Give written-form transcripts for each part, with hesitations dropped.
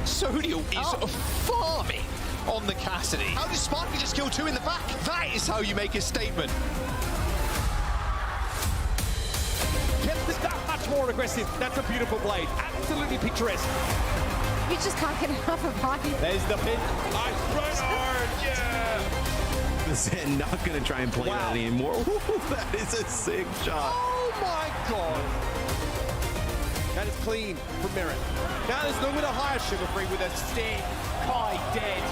Sodial is farming on the Cassidy. How does Sparky just kill 2 in the back? That is how you make a statement. Kept it that much more aggressive. That's a beautiful blade. Absolutely picturesque. You just can't get enough of hockey. There's the pin. Nice run hard, yeah. Zen not going to try and play that anymore. That is a sick shot. Oh my god. That is clean from Merit. Now there's no with a higher Sugar Free with a stick. Kai dead.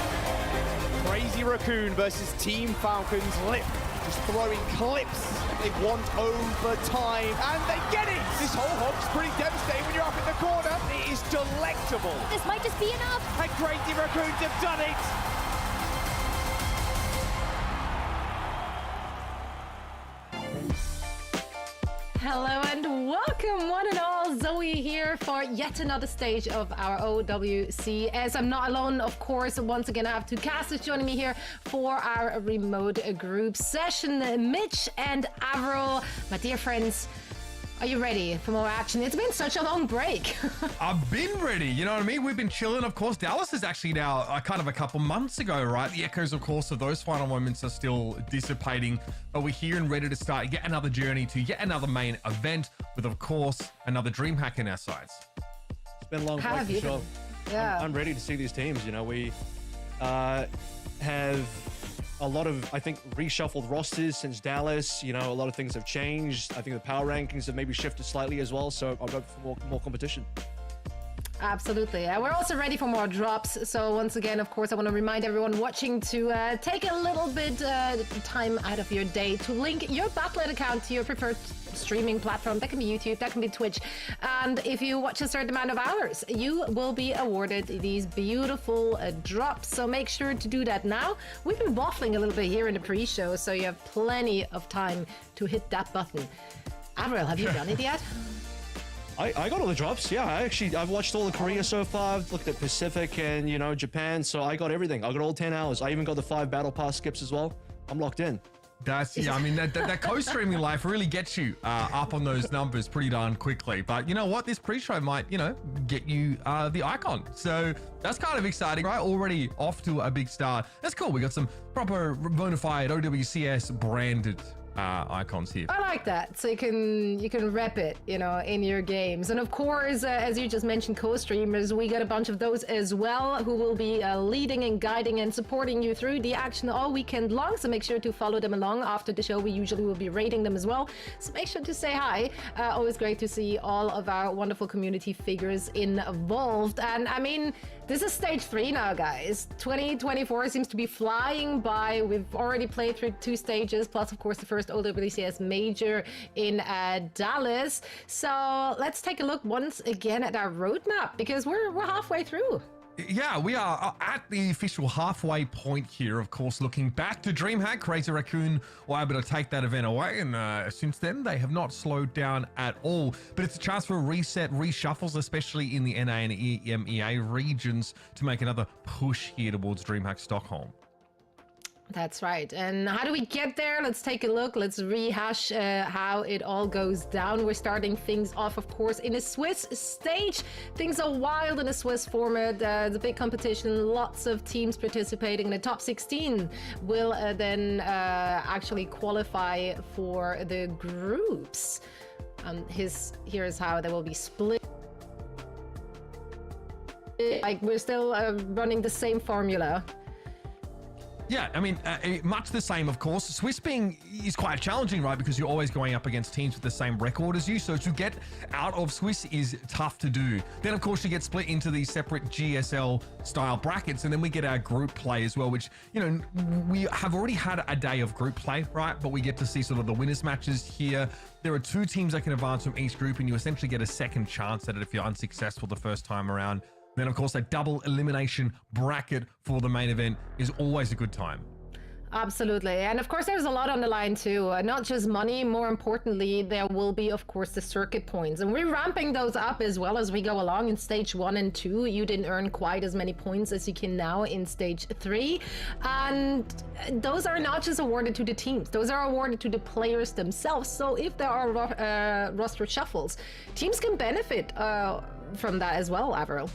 Crazy Raccoon versus Team Falcons. Lip just throwing clips. They want overtime and they get it. This whole hog's pretty devastating when you're up in the corner. It is delectable. This might just be enough. And Crazy Raccoons have done it. Hello and welcome, one and all. Zoe here for yet another stage of our OWCS. I'm not alone, of course. Once again, I have two casters joining me here for our remote group session. Mitch and Avril, my dear friends. Are you ready for more action? It's been such a long break. I've been ready, you know what I mean? We've been chilling, of course. Dallas is actually now kind of a couple months ago, right? The echoes, of course, of those final moments are still dissipating, but we're here and ready to start yet another journey to yet another main event with, of course, another DreamHack in our sights. It's been a long break for sure. Yeah. I'm ready to see these teams. You know, we have a lot of, I think, reshuffled rosters since Dallas. You know, a lot of things have changed. I think the power rankings have maybe shifted slightly as well. So I'll go for more competition. Absolutely. We're also ready for more drops. So once again, of course, I want to remind everyone watching to take a little bit time out of your day to link your Battle.net account to your preferred streaming platform. That can be YouTube, that can be Twitch. And if you watch a certain amount of hours, you will be awarded these beautiful drops. So make sure to do that now. We've been waffling a little bit here in the pre-show, so you have plenty of time to hit that button. Avril, have you done it yet? I got all the drops. Yeah, I've watched all of Korea so far. I've looked at Pacific and, you know, Japan. So I got everything. I got all 10 hours. I even got the 5 battle pass skips as well. I'm locked in. That's, yeah, I mean, that co-streaming life really gets you up on those numbers pretty darn quickly. But you know what? This pre-show might, you know, get you the icon. So that's kind of exciting, right? Already off to a big start. That's cool. We got some proper bona fide OWCS branded icons here. I like that. So you can rep it, you know, in your games. And of course, as you just mentioned, co-streamers, we got a bunch of those as well who will be leading and guiding and supporting you through the action all weekend long. So make sure to follow them along after the show. We usually will be rating them as well. So make sure to say hi. Always great to see all of our wonderful community figures involved. And I mean, this is stage 3 now, guys. 2024 seems to be flying by. We've already played through 2 stages, plus of course the first OWCS major in Dallas. So let's take a look once again at our roadmap, because we're halfway through. Yeah, we are at the official halfway point here, of course, looking back to DreamHack. Crazy Raccoon were able to take that event away, and since then, they have not slowed down at all. But it's a chance for reset, reshuffles, especially in the NA and EMEA regions, to make another push here towards DreamHack Stockholm. That's right. And how do we get there? Let's take a look. Let's rehash how it all goes down. We're starting things off, of course, in a Swiss stage. Things are wild in a Swiss format. It's a big competition, lots of teams participating. The top 16 will then actually qualify for the groups. Here's how they will be split. Like, we're still running the same formula. Yeah, I mean, much the same, of course. Swiss being is quite challenging, right? Because you're always going up against teams with the same record as you. So to get out of Swiss is tough to do. Then, of course, you get split into these separate GSL style brackets. And then we get our group play as well, which, you know, we have already had a day of group play, right? But we get to see sort of the winners matches here. There are 2 teams that can advance from each group, and you essentially get a second chance at it if you're unsuccessful the first time around. Then, of course, a double elimination bracket for the main event is always a good time. Absolutely. And of course, there's a lot on the line too. Not just money. More importantly, there will be, of course, the circuit points. And we're ramping those up as well as we go along. In stage 1 and 2, you didn't earn quite as many points as you can now in stage 3. And those are not just awarded to the teams. Those are awarded to the players themselves. So if there are roster shuffles, teams can benefit from that as well, Avril.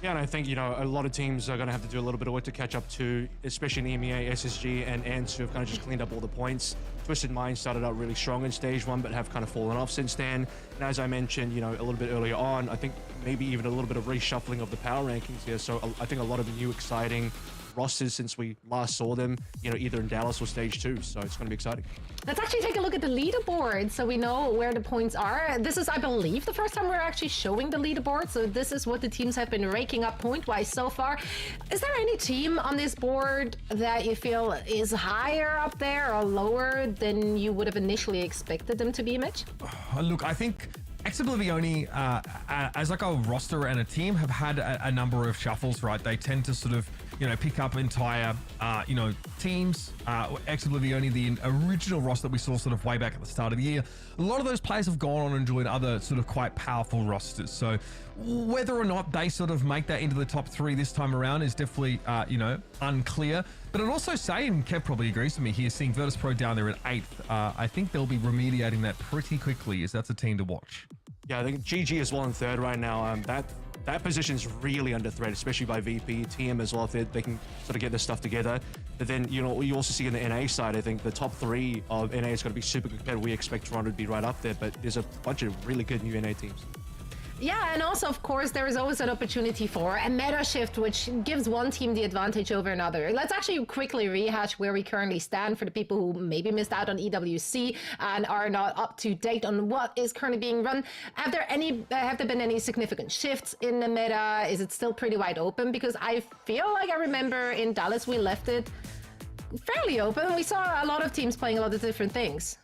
Yeah, and I think, you know, a lot of teams are going to have to do a little bit of work to catch up to, especially in EMEA, SSG, and ENCE, who have kind of just cleaned up all the points. Twisted Mind started out really strong in stage 1, but have kind of fallen off since then. And as I mentioned, you know, a little bit earlier on, I think maybe even a little bit of reshuffling of the power rankings here. So I think a lot of new exciting rosters since we last saw them, you know, either in Dallas or stage 2. So it's going to be exciting. Let's actually take a look at the leaderboard so we know where the points are. This is, I believe, the first time we're actually showing the leaderboard. So this is what the teams have been raking up point-wise so far. Is there any team on this board that you feel is higher up there or lower than you would have initially expected them to be, Mitch? Look, I think Oblivioni, as like a roster and a team, have had a number of shuffles, right? They tend to sort of, you know, pick up entire, you know, teams. Oblivioni, the original roster that we saw sort of way back at the start of the year, a lot of those players have gone on and joined other sort of quite powerful rosters. So whether or not they sort of make that into the top 3 this time around is definitely, you know, unclear. But I'd also say, and Kev probably agrees with me here, seeing Virtus Pro down there at 8th, I think they'll be remediating that pretty quickly, as that's a team to watch. Yeah, I think GG is 1 and 3rd right now. That position is really under threat, especially by VP, TM as well, if they can sort of get this stuff together. But then, you know, you also see in the NA side, I think the top 3 of NA is going to be super competitive. We expect Toronto to be right up there, but there's a bunch of really good new NA teams. Yeah, and also, of course, there is always an opportunity for a meta shift, which gives one team the advantage over another. Let's actually quickly rehash where we currently stand for the people who maybe missed out on EWC and are not up to date on what is currently being run. Have there been any significant shifts in the meta? Is it still pretty wide open? Because I feel like I remember in Dallas we left it fairly open. We saw a lot of teams playing a lot of different things.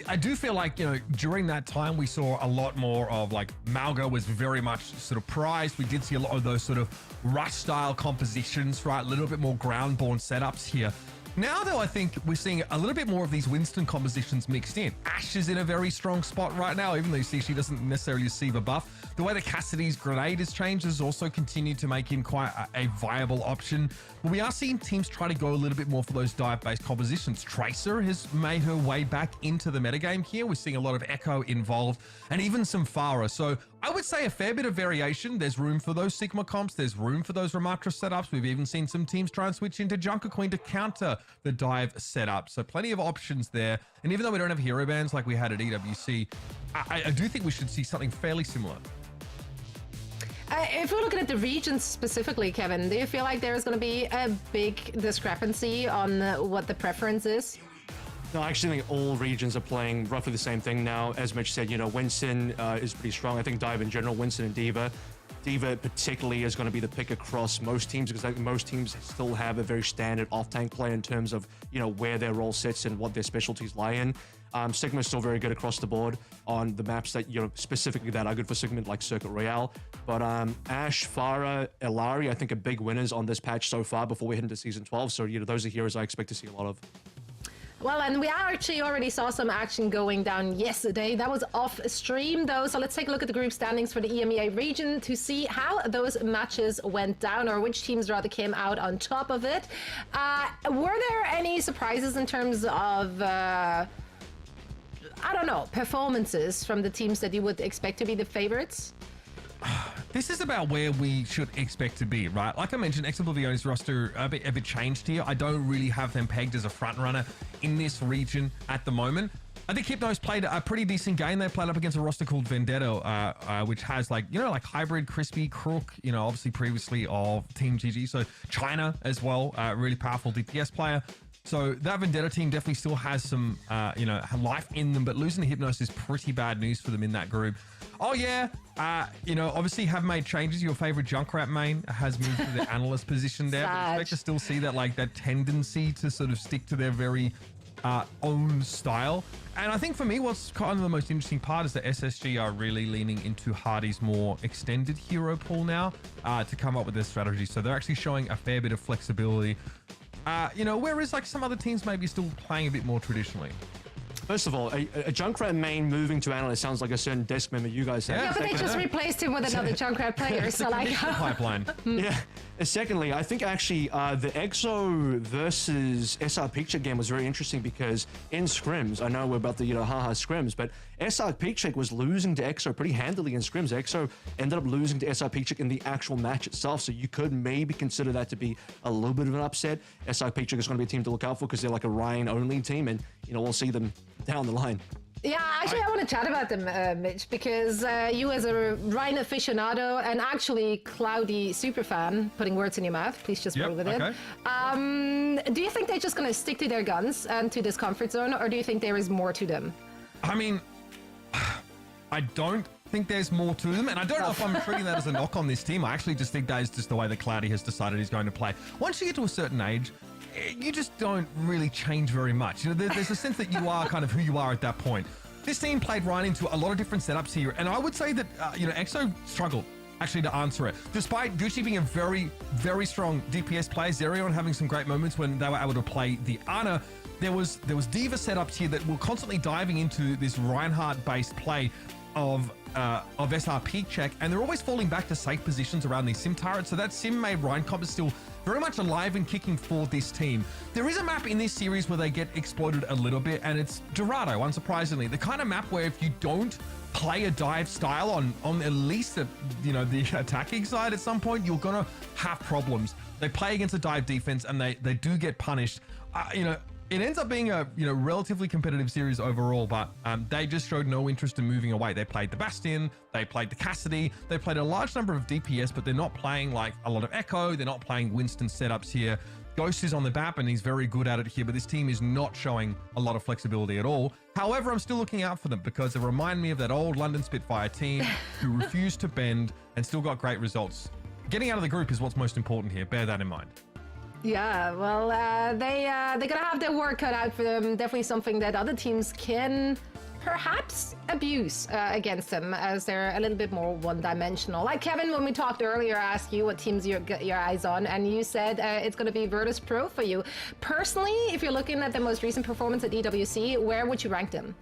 I do feel like, you know, during that time we saw a lot more of like Malga was very much sort of prized. We did see a lot of those sort of rush style compositions, right? A little bit more ground-born setups here. Now, though, I think we're seeing a little bit more of these Winston compositions mixed in. Ash is in a very strong spot right now, even though you see she doesn't necessarily receive a buff. The way that Cassidy's grenade has changed has also continued to make him quite a viable option. But we are seeing teams try to go a little bit more for those dive-based compositions. Tracer has made her way back into the metagame here. We're seeing a lot of Echo involved and even some Pharah. So I would say a fair bit of variation. There's room for those Sigma comps. There's room for those Ramatra setups. We've even seen some teams try and switch into Junker Queen to counter the dive setup. So plenty of options there. And even though we don't have hero bans like we had at EWC, I do think we should see something fairly similar. If we're looking at the regions specifically, Kevin, do you feel like there's going to be a big discrepancy on what the preference is? No, I actually think all regions are playing roughly the same thing now. As Mitch said, you know, Winston is pretty strong. I think Dive in general, Winston and D.Va. D.Va particularly is going to be the pick across most teams because I think most teams still have a very standard off-tank play in terms of, you know, where their role sits and what their specialties lie in. Sigma is still very good across the board on the maps that, you know, specifically that are good for Sigma, like Circuit Royale. But Ash, Pharah, Elari, I think are big winners on this patch so far before we head into Season 12. So, you know, those are heroes I expect to see a lot of. Well, and we actually already saw some action going down yesterday. That was off stream, though. So let's take a look at the group standings for the EMEA region to see how those matches went down, or which teams rather came out on top of it. Were there any surprises in terms of, I don't know, performances from the teams that you would expect to be the favorites? This is about where we should expect to be, right? Like I mentioned, Oblivion's roster a bit changed here. I don't really have them pegged as a front runner in this region at the moment. I think Hypnos played a pretty decent game. They played up against a roster called Vendetta, which has like, you know, like Hybrid, Crispy, Crook, you know, obviously previously of Team GG. So China as well, really powerful DPS player. So that Vendetta team definitely still has some, you know, life in them, but losing to Hypnos is pretty bad news for them in that group. Oh yeah, you know, obviously have made changes. Your favorite Junkrat main has moved to the analyst position there. But I expect to still see that, like, that tendency to sort of stick to their very own style. And I think for me, what's kind of the most interesting part is that SSG are really leaning into Hardy's more extended hero pool now to come up with their strategy. So they're actually showing a fair bit of flexibility. You know, whereas like some other teams maybe still playing a bit more traditionally. First of all, a Junkrat main moving to analyst sounds like a certain desk member you guys have. Yeah, but they just replaced him with another Junkrat player, so like... pipeline. Yeah. Secondly, I think actually the EXO versus SR Picture game was very interesting because in scrims, I know we're about the, haha scrims, but SR Picture was losing to EXO pretty handily in scrims. EXO ended up losing to SR Picture in the actual match itself, so you could maybe consider that to be a little bit of an upset. SR Picture is going to be a team to look out for because they're like a Ryan-only team, and, we'll see them down the line. Yeah, actually, I want to chat about them, Mitch, because you as a Rhine aficionado and actually Cloudy superfan, putting words in your mouth, please just roll with it. Do you think they're just going to stick to their guns and to this comfort zone, or do you think there is more to them? I mean, I don't think there's more to them, and I don't know if I'm treating that as a knock on this team. I actually just think that is just the way that Cloudy has decided he's going to play. Once you get to a certain age, you just don't really change very much. There's a sense that you are kind of who you are at that point. This team played right into a lot of different setups here, and I would say that, EXO struggled actually to answer it. Despite Gucci being a very, very strong DPS player, Zerion having some great moments when they were able to play the Ana, there was D.Va setups here that were constantly diving into this Reinhardt-based play of SR Peak Check, and they're always falling back to safe positions around these sim turrets, so that sim-made Rhine comp is still very much alive and kicking for this team. There is a map in this series where they get exploited a little bit, and it's Dorado, unsurprisingly. The kind of map where if you don't play a dive style on at least the attacking side at some point, you're gonna have problems. They play against a dive defense, and they do get punished. It ends up being a relatively competitive series overall, but they just showed no interest in moving away. They played the Bastion, they played the Cassidy, they played a large number of DPS, but they're not playing like a lot of Echo. They're not playing Winston setups here. Ghost is on the map and he's very good at it here, but this team is not showing a lot of flexibility at all. However, I'm still looking out for them because they remind me of that old London Spitfire team who refused to bend and still got great results. Getting out of the group is what's most important here. Bear that in mind. Yeah, well, they're gonna have their work cut out for them. Definitely something that other teams can perhaps abuse against them, as they're a little bit more one-dimensional. Like Kevin, when we talked earlier, I asked you what teams you got your eyes on, and you said it's going to be Virtus Pro for you. Personally, if you're looking at the most recent performance at EWC, where would you rank them?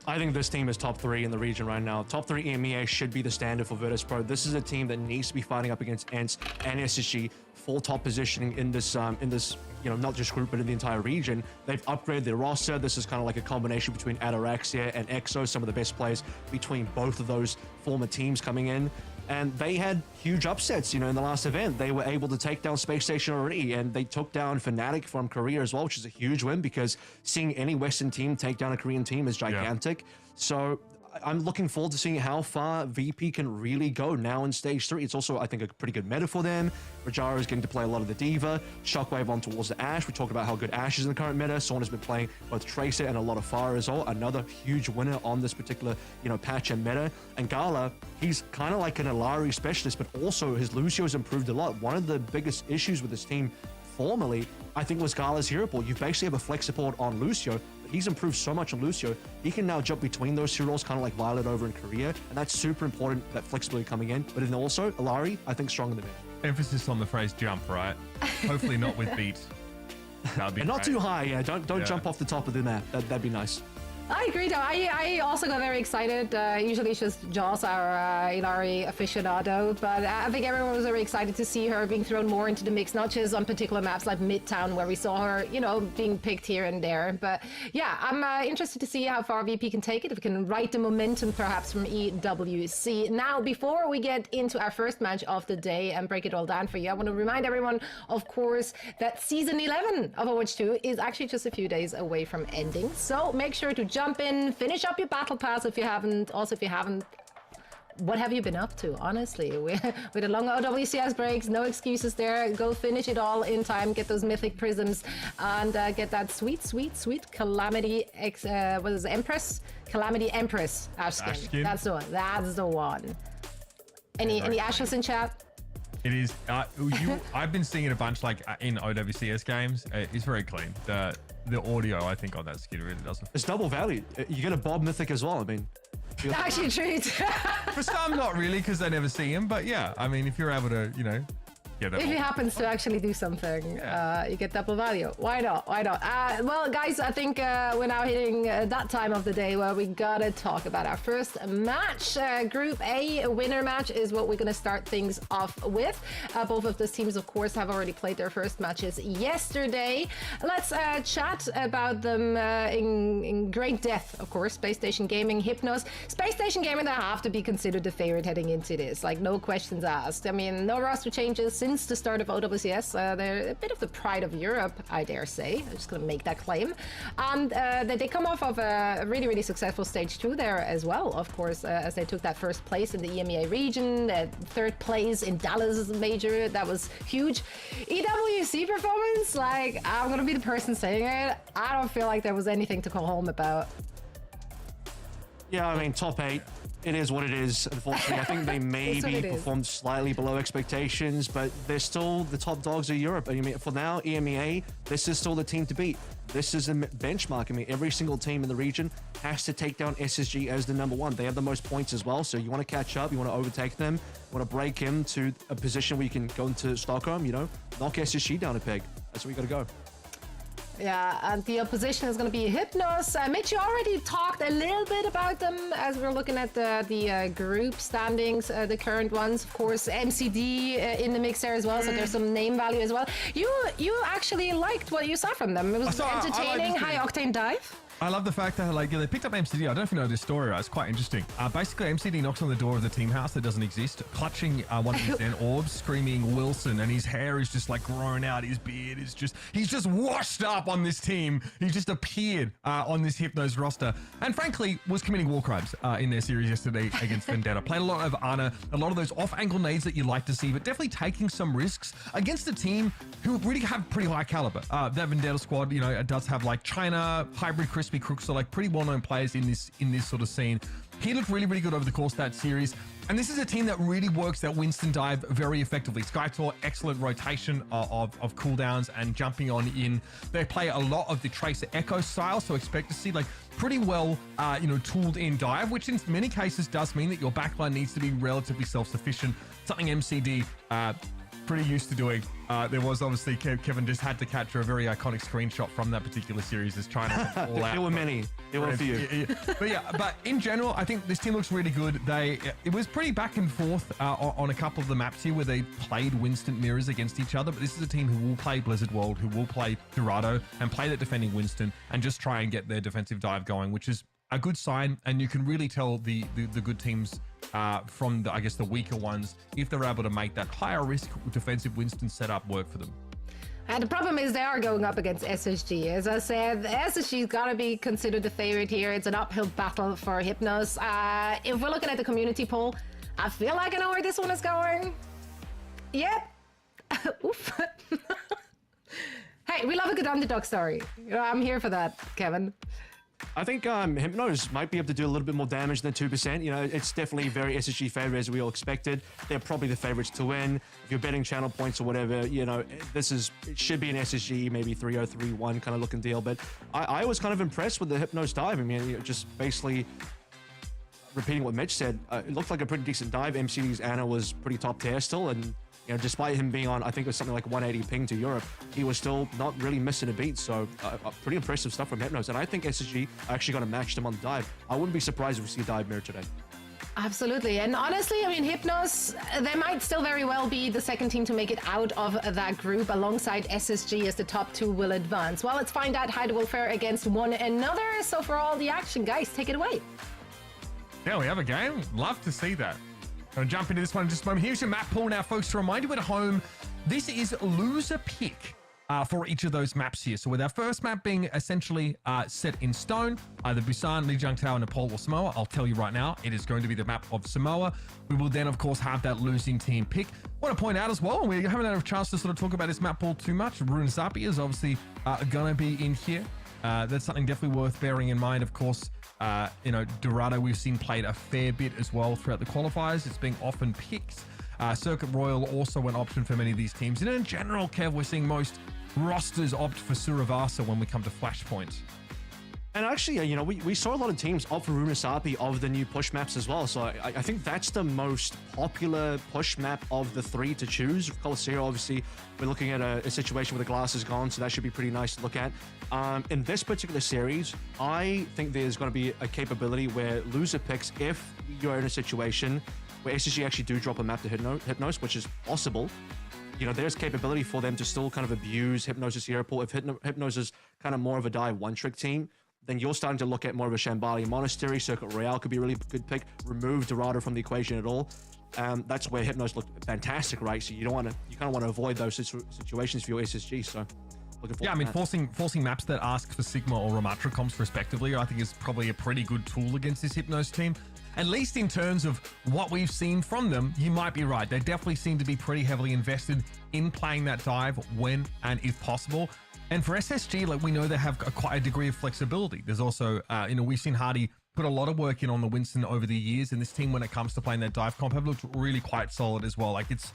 I think this team is top 3 in the region right now. Top 3 EMEA should be the standard for Virtus Pro. This is a team that needs to be fighting up against ENCE and SSG for top positioning in this, not just group, but in the entire region. They've upgraded their roster. This is kind of like a combination between Ataraxia and EXO, some of the best players between both of those former teams coming in. And they had huge upsets, in the last event. They were able to take down Space Station already, and they took down Fnatic from Korea as well, which is a huge win because seeing any Western team take down a Korean team is gigantic. Yeah. So I'm looking forward to seeing how far VP can really go now in Stage 3. It's also, I think, a pretty good meta for them. Rajaro is getting to play a lot of the D.Va. Shockwave on towards the Ashe. We talked about how good Ashe is in the current meta. Sorn has been playing both Tracer and a lot of Fire as well. Another huge winner on this particular, patch and meta. And Gala, he's kind of like an Alari specialist, but also his Lucio's improved a lot. One of the biggest issues with this team formerly, I think, was Gala's hero pool. You basically have a flex support on Lucio. He's improved so much on Lucio. He can now jump between those two roles, kind of like Violet over in Korea, and that's super important, that flexibility coming in. But then also, Alari, I think, stronger than him. Emphasis on the phrase jump, right? Hopefully not with beat. That'd be not too high, yeah. Don't jump off the top of the map. That'd be nice. I agree, though. I also got very excited. Usually it's just Jaws, our Ilari aficionado, but I think everyone was very excited to see her being thrown more into the mix, not just on particular maps like Midtown, where we saw her, being picked here and there. But yeah, I'm interested to see how far VP can take it, if we can ride the momentum perhaps from EWC. Now, before we get into our first match of the day and break it all down for you, I want to remind everyone, of course, that Season 11 of Overwatch 2 is actually just a few days away from ending. So make sure to jump in, finish up your battle pass if you haven't. Also, if you haven't, what have you been up to? Honestly, with the long OWCS breaks, no excuses there. Go finish it all in time, get those mythic prisms, and get that sweet Calamity Empress? Calamity Empress Ash skin. That's the one. That's the one. Any Ashes in chat? It is. I've been seeing it a bunch, like in OWCS games. It's very clean. The audio, I think, on that skin really doesn't. It's double value. You get a Bob Mythic as well. I mean, actually true. For some, not really, because they never see him. But yeah, I mean, if you're able to, Yeah, if he happens to actually do something, you get double value. Why not? Why not? Well, guys, I think we're now hitting that time of the day where we gotta talk about our first match. Group A winner match is what we're gonna start things off with. Both of those teams, of course, have already played their first matches yesterday. Let's chat about them in great depth, of course. Space Station Gaming, Hypnos. Space Station Gaming, they have to be considered the favorite heading into this. Like, no questions asked. I mean, no roster changes since the start of OWCS. They're a bit of the pride of Europe, I dare say. I'm just going to make that claim. And they come off of a really, really successful stage 2 there as well, of course, as they took that first place in the EMEA region, third place in Dallas major. That was huge. EWC performance, like, I'm going to be the person saying it. I don't feel like there was anything to call home about. Yeah, I mean, top 8. It is what it is, unfortunately. I think they maybe performed slightly below expectations, but they're still the top dogs of Europe. I mean, for now, EMEA, this is still the team to beat. This is a benchmark. I mean, every single team in the region has to take down SSG as the #1. They have the most points as well, so you want to catch up, you want to overtake them, you want to break into a position where you can go into Stockholm, you know, knock SSG down a peg. That's where you got to go. Yeah, and the opposition is going to be Hypnos. Mitch, you already talked a little bit about them as we're looking at the group standings, the current ones. Of course, MCD in the mix there as well, so there's some name value as well. You actually liked what you saw from them. It was entertaining, high-octane dive. I love the fact that they picked up MCD. I don't know if you know this story, right? It's quite interesting. Basically, MCD knocks on the door of the team house that doesn't exist, clutching one of his Zen orbs, screaming Wilson, and his hair is just like grown out. His beard is he's just washed up on this team. He just appeared on this Hypnos roster, and frankly, was committing war crimes in their series yesterday against Vendetta. Played a lot of Ayah, a lot of those off-angle nades that you like to see, but definitely taking some risks against a team who really have pretty high caliber. That Vendetta squad, you know, it does have like China, Hybrid, Crispy Crooks, so like pretty well-known players in this sort of scene. He looked really, really good over the course of that series. And this is a team that really works that Winston dive very effectively. Skytor, excellent rotation of cooldowns and jumping on in. They play a lot of the Tracer Echo style, so expect to see like pretty well, tooled in dive, which in many cases does mean that your backline needs to be relatively self-sufficient. Something MCD pretty used to doing. There was obviously Kevin just had to capture a very iconic screenshot from that particular series as China all out. There were many. There were a few. But in general, I think this team looks really good. It was pretty back and forth on a couple of the maps here where they played Winston mirrors against each other. But this is a team who will play Blizzard World, who will play Dorado and play that defending Winston and just try and get their defensive dive going, which is a good sign. And you can really tell the good teams from the weaker ones if they're able to make that higher risk defensive Winston setup work for them. And the problem is they are going up against SSG. As I said, SSG's got to be considered the favorite here. It's an uphill battle for Hypnos. If we're looking at the community poll, I feel like I know where this one is going. Yep. Oof. Hey, we love a good underdog story. You know, I'm here for that, Kevin. I think Hypnos might be able to do a little bit more damage than 2%. You know, it's definitely very SSG favored as we all expected. They're probably the favorites to win. If you're betting channel points or whatever, you know, it should be an SSG, maybe 3-0, 3-1 kind of looking deal. But I was kind of impressed with the Hypnos dive. I mean, just basically repeating what Mitch said, it looked like a pretty decent dive. MCD's Ayah was pretty top tier still, and you know, despite him being on, I think it was something like 180 ping to Europe, he was still not really missing a beat. So pretty impressive stuff from Hypnos. And I think SSG actually going to match them on the dive. I wouldn't be surprised if we see dive mirror today. Absolutely. And honestly, I mean, Hypnos, they might still very well be the second team to make it out of that group alongside SSG as the top two will advance. Well, let's find out how they will fare against one another. So for all the action, guys, take it away. Yeah, we have a game. Love to see that. Going to jump into this one in just a moment. Here's your map pool now, folks. To remind you at home, this is loser pick for each of those maps here. So with our first map being essentially set in stone, either Busan, Lijiangtao, Nepal, or Samoa, I'll tell you right now, it is going to be the map of Samoa. We will then, of course, have that losing team pick. I want to point out as well, we haven't had a chance to sort of talk about this map pool too much. Rune Zapi is obviously going to be in here. That's something definitely worth bearing in mind, of course. Dorado we've seen played a fair bit as well throughout the qualifiers. It's being often picked. Circuit Royal also an option for many of these teams. And in general, Kev, we're seeing most rosters opt for Suravasa when we come to Flashpoint. And actually, you know, we saw a lot of teams opt for Runasapi of the new push maps as well. So I think that's the most popular push map of the 3 to choose. Colosseum, obviously, we're looking at a situation where the glass is gone, so that should be pretty nice to look at. In this particular series, I think there's going to be a capability where loser picks, if you're in a situation where SSG actually do drop a map to Hypnos, which is possible. You know, there's capability for them to still kind of abuse Hypnos' hero pool. If Hypnos is kind of more of a dive one-trick team, then you're starting to look at more of a Shambali Monastery. Circuit Royale could be a really good pick. Remove Dorado from the equation at all. That's where Hypnos looked fantastic, right? So you kind of want to avoid those situations for your SSG. So looking forward. Yeah, I mean, forcing maps that ask for Sigma or Ramatra comps respectively, I think is probably a pretty good tool against this Hypnos team. At least in terms of what we've seen from them, you might be right. They definitely seem to be pretty heavily invested in playing that dive when and if possible. And for SSG, like, we know they have quite a degree of flexibility. There's also, you know, we've seen Hardy put a lot of work in on the Winston over the years, and this team, when it comes to playing that dive comp, have looked really quite solid as well. Like, it's,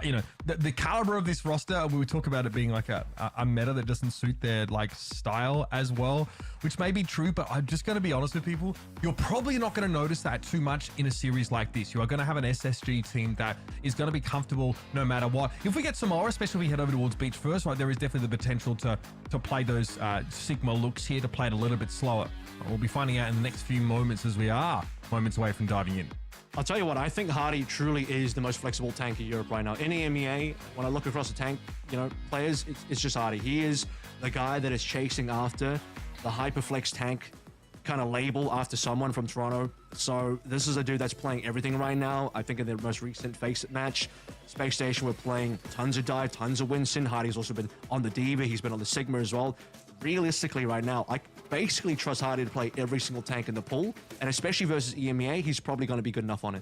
you know, the caliber of this roster, we would talk about it being like a meta that doesn't suit their, like, style as well, which may be true, but I'm just going to be honest with people. You're probably not going to notice that too much in a series like this. You are going to have an SSG team that is going to be comfortable no matter what. If we get Samoa, especially if we head over towards Beach first, right, there is definitely the potential to play those Sigma looks here, to play it a little bit slower. We'll be finding out in the next few moments, as we are moments away from diving in. I'll tell you what, I think Hardy truly is the most flexible tank in Europe right now. In EMEA, when I look across the tank, you know, players, it's just Hardy. He is the guy that is chasing after the Hyperflex tank kind of label after someone from Toronto. So this is a dude that's playing everything right now. I think in their most recent Face It match, Space Station were playing tons of dive, tons of Winston. Hardy's also been on the Diva. He's been on the Sigma as well. Realistically right now, I basically trust Hardy to play every single tank in the pool, and especially versus EMEA, he's probably going to be good enough on it.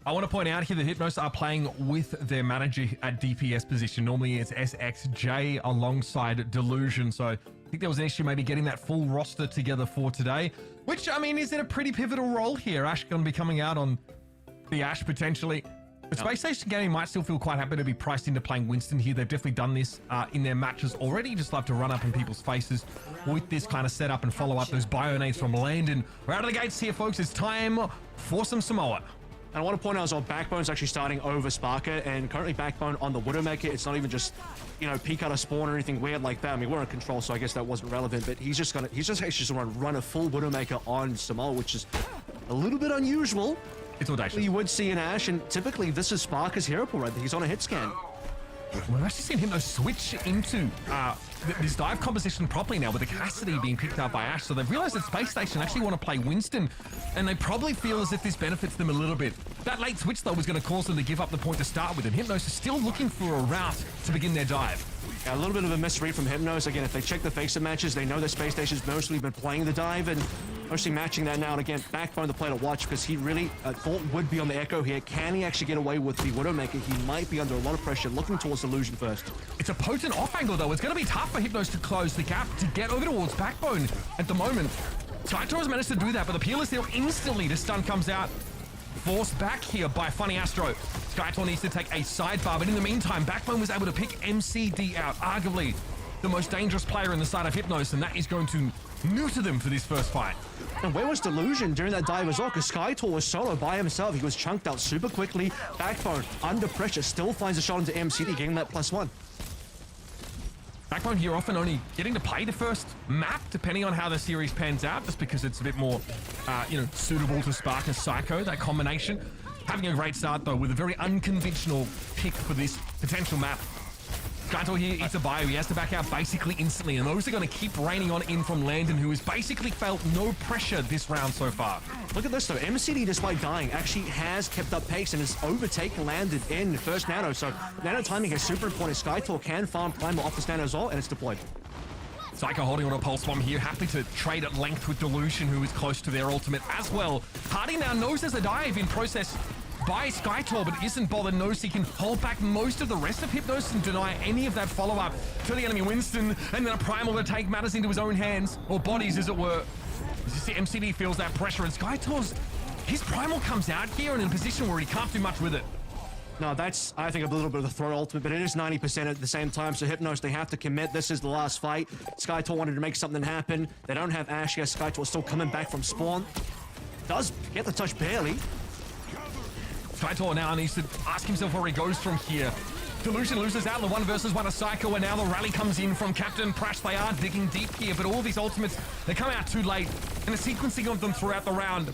I want to point out here that Hypnos are playing with their manager at DPS position. Normally it's SXJ alongside Delusion, so I think there was an issue maybe getting that full roster together for today, which, I mean, is in a pretty pivotal role here. Ash going to be coming out on the Ash potentially. But Space Station Gaming might still feel quite happy to be priced into playing Winston here. They've definitely done this in their matches already. Just love to run up in people's faces with this kind of setup and follow up those bionades from Landon. We're out of the gates here, folks. It's time for some Samoa. And I want to point out as well, Backbone's actually starting over Sparker, and currently Backbone on the Widowmaker. It's not even just, you know, peek out a spawn or anything weird like that. I mean, we're in control, so I guess that wasn't relevant, but he's just actually going to run a full Widowmaker on Samoa, which is a little bit unusual. It's audacious. You would see an Ash, and typically this is Sparker's hero pool right there. He's on a hit scan. We've actually seen him switch into this dive composition properly now, with the Cassidy being picked up by Ash. So they've realized that Space Station actually want to play Winston, and they probably feel as if this benefits them a little bit. That late switch, though, was going to cause them to give up the point to start with, and Hypnos is still looking for a route to begin their dive. Yeah, a little bit of a misread from Hypnos. Again, if they check the Face-It matches, they know that Space Station's mostly been playing the dive and mostly matching that now. And again, Backbone the player to watch, because he really thought would be on the Echo here. Can he actually get away with the Widowmaker? He might be under a lot of pressure, looking towards Illusion first. It's a potent off angle, though. It's going to be tough for Hypnos to close the gap to get over towards Backbone at the moment. Skytor has managed to do that, but the peel is there instantly. The stun comes out. Forced back here by Funny Astro. Skytor needs to take a sidebar, but in the meantime, Backbone was able to pick MCD out, arguably the most dangerous player in the side of Hypnos, and that is going to neuter them for this first fight. And where was Delusion during that dive as well? Because Skytor was solo by himself. He was chunked out super quickly. Backbone, under pressure, still finds a shot into MCD, getting that +1. Backbone here often only getting to play the first map, depending on how the series pans out, just because it's a bit more, you know, suitable to Spark and Psycho, that combination. Having a great start, though, with a very unconventional pick for this potential map. Skytor here eats a bio. He has to back out basically instantly, and those are going to keep raining on in from Landon, who has basically felt no pressure this round so far. Look at this, though. MCD, despite dying, actually has kept up pace and has overtaken Landon in first nano. So nano timing is super important. Skytor can farm Primal off this nano as well, and it's deployed. Psycho holding on a pulse bomb here, happy to trade at length with Delusion, who is close to their ultimate as well. Hardy now knows there's a dive in process by Skytor, but isn't bothered, knows he can hold back most of the rest of Hypnos and deny any of that follow-up to the enemy Winston, and then a Primal to take matters into his own hands, or bodies as it were. As you see, MCD feels that pressure, and Skytor's, his Primal comes out here and in a position where he can't do much with it. No, that's, I think, a little bit of the throw ultimate, but it is 90% at the same time, so Hypnos, they have to commit. This is the last fight. SkyTor wanted to make something happen. They don't have Ash here. SkyTor is still coming back from spawn. Does get the touch barely. SkyTor now needs to ask himself where he goes from here. Delusion loses out in the 1v1 of Psycho, and now the rally comes in from Captain Prash. They are digging deep here, but all these ultimates, they come out too late, and the sequencing of them throughout the round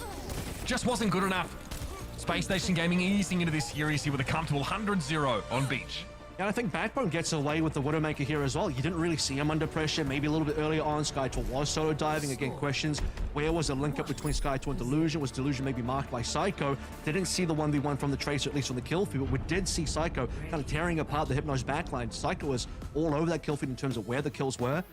just wasn't good enough. Space Station Gaming easing into this series here with a comfortable 100-0 on Beach. And I think Backbone gets away with the Widowmaker here as well. You didn't really see him under pressure. Maybe a little bit earlier on, SkyTor was solo diving. Again, questions, where was the link up between SkyTor and Delusion? Was Delusion maybe marked by Psycho? Didn't see the 1v1 from the Tracer, at least on the kill feed, but we did see Psycho kind of tearing apart the Hypnos backline. Psycho was all over that kill feed in terms of where the kills were.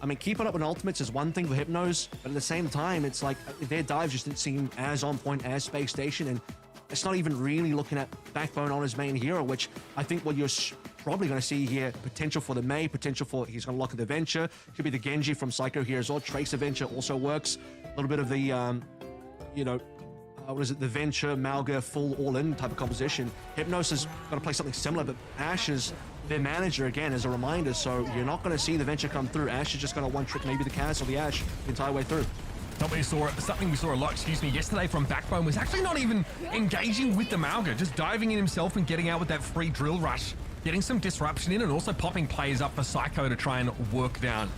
I mean, keeping up with ultimates is one thing for Hypnos, but at the same time, it's like their dives just didn't seem as on point as Space Station, and it's not even really looking at Backbone on his main hero, which I think what you're probably going to see here, potential for the Mei, potential for he's going to lock at the Venture. Could be the Genji from Psycho here as well. Tracer Venture also works. A little bit of the, you know, what is it, the Venture, Malga, full all-in type of composition. Hypnos is going to play something similar, but Ash is their manager again as a reminder, so you're not going to see the Venture come through. Ash is just going to one-trick maybe the Kaz or the Ash the entire way through. Something we saw a lot, yesterday from Backbone was actually not even engaging with the Malga, just diving in himself and getting out with that free drill rush, getting some disruption in and also popping players up for Psycho to try and work down.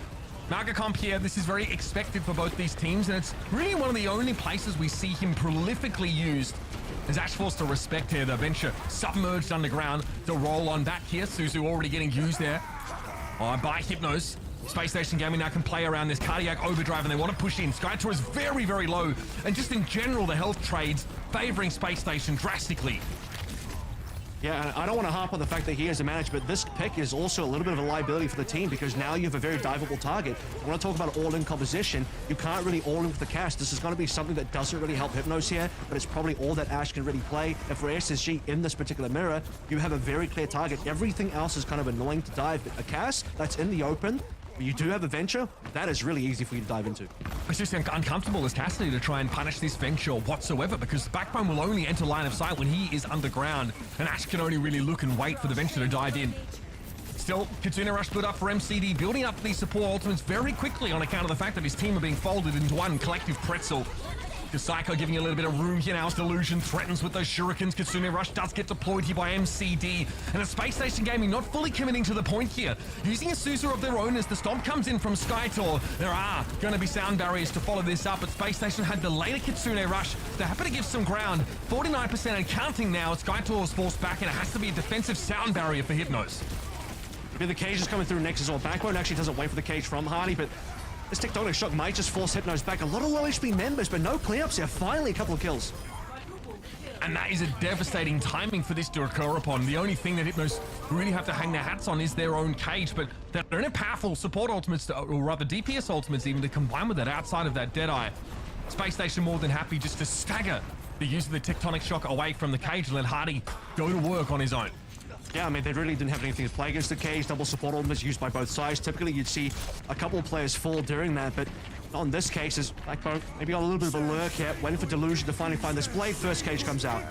Malga comp here, this is very expected for both these teams, and it's really one of the only places we see him prolifically used. As Ash forced to respect here, the Venture submerged underground to roll on back here. Suzu already getting used there by Hypnos. Space Station Gaming now can play around this cardiac overdrive, and they want to push in. SkyTor is very, very low, and just in general, the health trades favoring Space Station drastically. Yeah, and I don't want to harp on the fact that he is a manager, but this pick is also a little bit of a liability for the team because now you have a very diveable target. I want to talk about all-in composition. You can't really all-in with the cast. This is going to be something that doesn't really help Hypnos here, but it's probably all that Ash can really play. And for SSG in this particular mirror, you have a very clear target. Everything else is kind of annoying to dive, but a cast that's in the open, you do have a Venture, that is really easy for you to dive into. It's just uncomfortable as Cassidy to try and punish this Venture whatsoever because Backbone will only enter line of sight when he is underground, and Ash can only really look and wait for the Venture to dive in. Still, Kitsune Rush split up for MCD, building up these support ultimates very quickly on account of the fact that his team are being folded into one collective pretzel. The Psycho giving a little bit of room here now as Delusion threatens with those shurikens. Kitsune Rush does get deployed here by MCD. And the Space Station Gaming not fully committing to the point here. Using a Suzu of their own as the stomp comes in from SkyTor. There are going to be sound barriers to follow this up, but Space Station had the later Kitsune Rush. They're happy to give some ground. 49% and counting now. SkyTor is forced back, and it has to be a defensive sound barrier for Hypnos. The cage is coming through next as well. Backbone actually doesn't wait for the cage from Hardy, but this tectonic shock might just force Hypnos back. A lot of low HP members, but no cleanups here. Finally, a couple of kills. And that is a devastating timing for this to occur upon. The only thing that Hypnos really have to hang their hats on is their own cage, but they're in a powerful support ultimates, or rather DPS ultimates even, to combine with that outside of that Deadeye. Space Station more than happy just to stagger the use of the tectonic shock away from the cage and let Hardy go to work on his own. Yeah, I mean, they really didn't have anything to play against the cage. Double support ultimates used by both sides. Typically, you'd see a couple of players fall during that, but on this case, is Backbone maybe got a little bit of a lurk here, waiting for Delusion to finally find this blade. First cage comes out.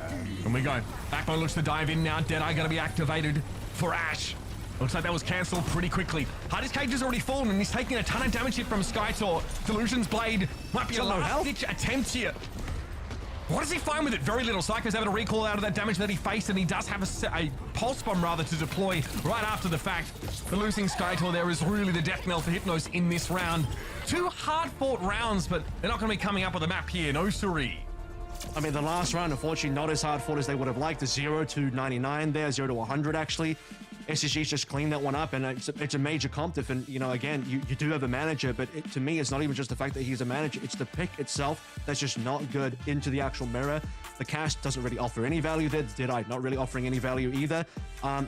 And we go. Backbone looks to dive in now. Deadeye going to be activated for Ash. Looks like that was cancelled pretty quickly. Hardy's cage has already fallen, and he's taking a ton of damage here from SkyTor. Delusion's blade might be a last-ditch attempt here. What does he find with it? Very little. Psycho's able to recall out of that damage that he faced, and he does have a pulse bomb rather to deploy right after the fact. The losing SkyTor there is really the death knell for Hypnos in this round. Two hard-fought rounds, but they're not going to be coming up with a map here. No siree. I mean, the last round, unfortunately, not as hard fought as they would have liked. The 0 to 99 there, 0 to 100 actually. SSG's just cleaned that one up, and it's a major comp diff. And, you know, again, you do have a manager, but to me, it's not even just the fact that he's a manager. It's the pick itself that's just not good into the actual mirror. The cast doesn't really offer any value there. Deadeye not really offering any value either.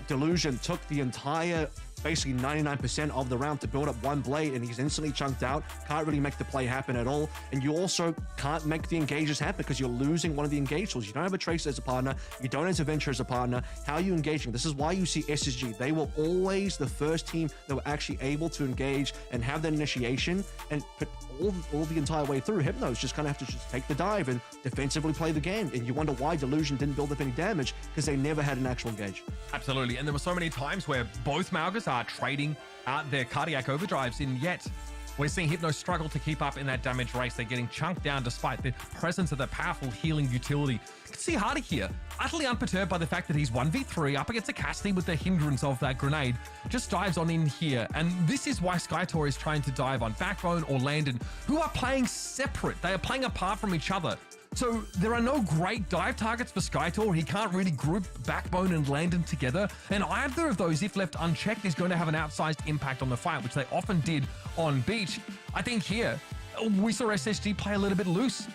Delusion took the entire basically 99% of the round to build up one blade, and he's instantly chunked out. Can't really make the play happen at all. And you also can't make the engages happen because you're losing one of the engage tools. You don't have a Tracer as a partner. You don't have a Venture as a partner. How are you engaging? This is why you see SSG. They were always the first team that were actually able to engage and have that initiation, and put all the entire way through. Hypnos just kind of have to just take the dive and defensively play the game. And you wonder why Delusion didn't build up any damage, because they never had an actual engage. Absolutely. And there were so many times where both Malgas are trading out their cardiac overdrives, and yet we're seeing Hypnos struggle to keep up in that damage race. They're getting chunked down despite the presence of the powerful healing utility. You can see Hardy here, utterly unperturbed by the fact that he's 1v3 up against a Cassidy with the hindrance of that grenade. Just dives on in here. And this is why Skytor is trying to dive on Backbone or Landon, who are playing separate. They are playing apart from each other. So there are no great dive targets for Skytor. He can't really group Backbone and Landon together. And either of those, if left unchecked, is going to have an outsized impact on the fight, which they often did on Beach. I think here, we saw SSG play a little bit loose.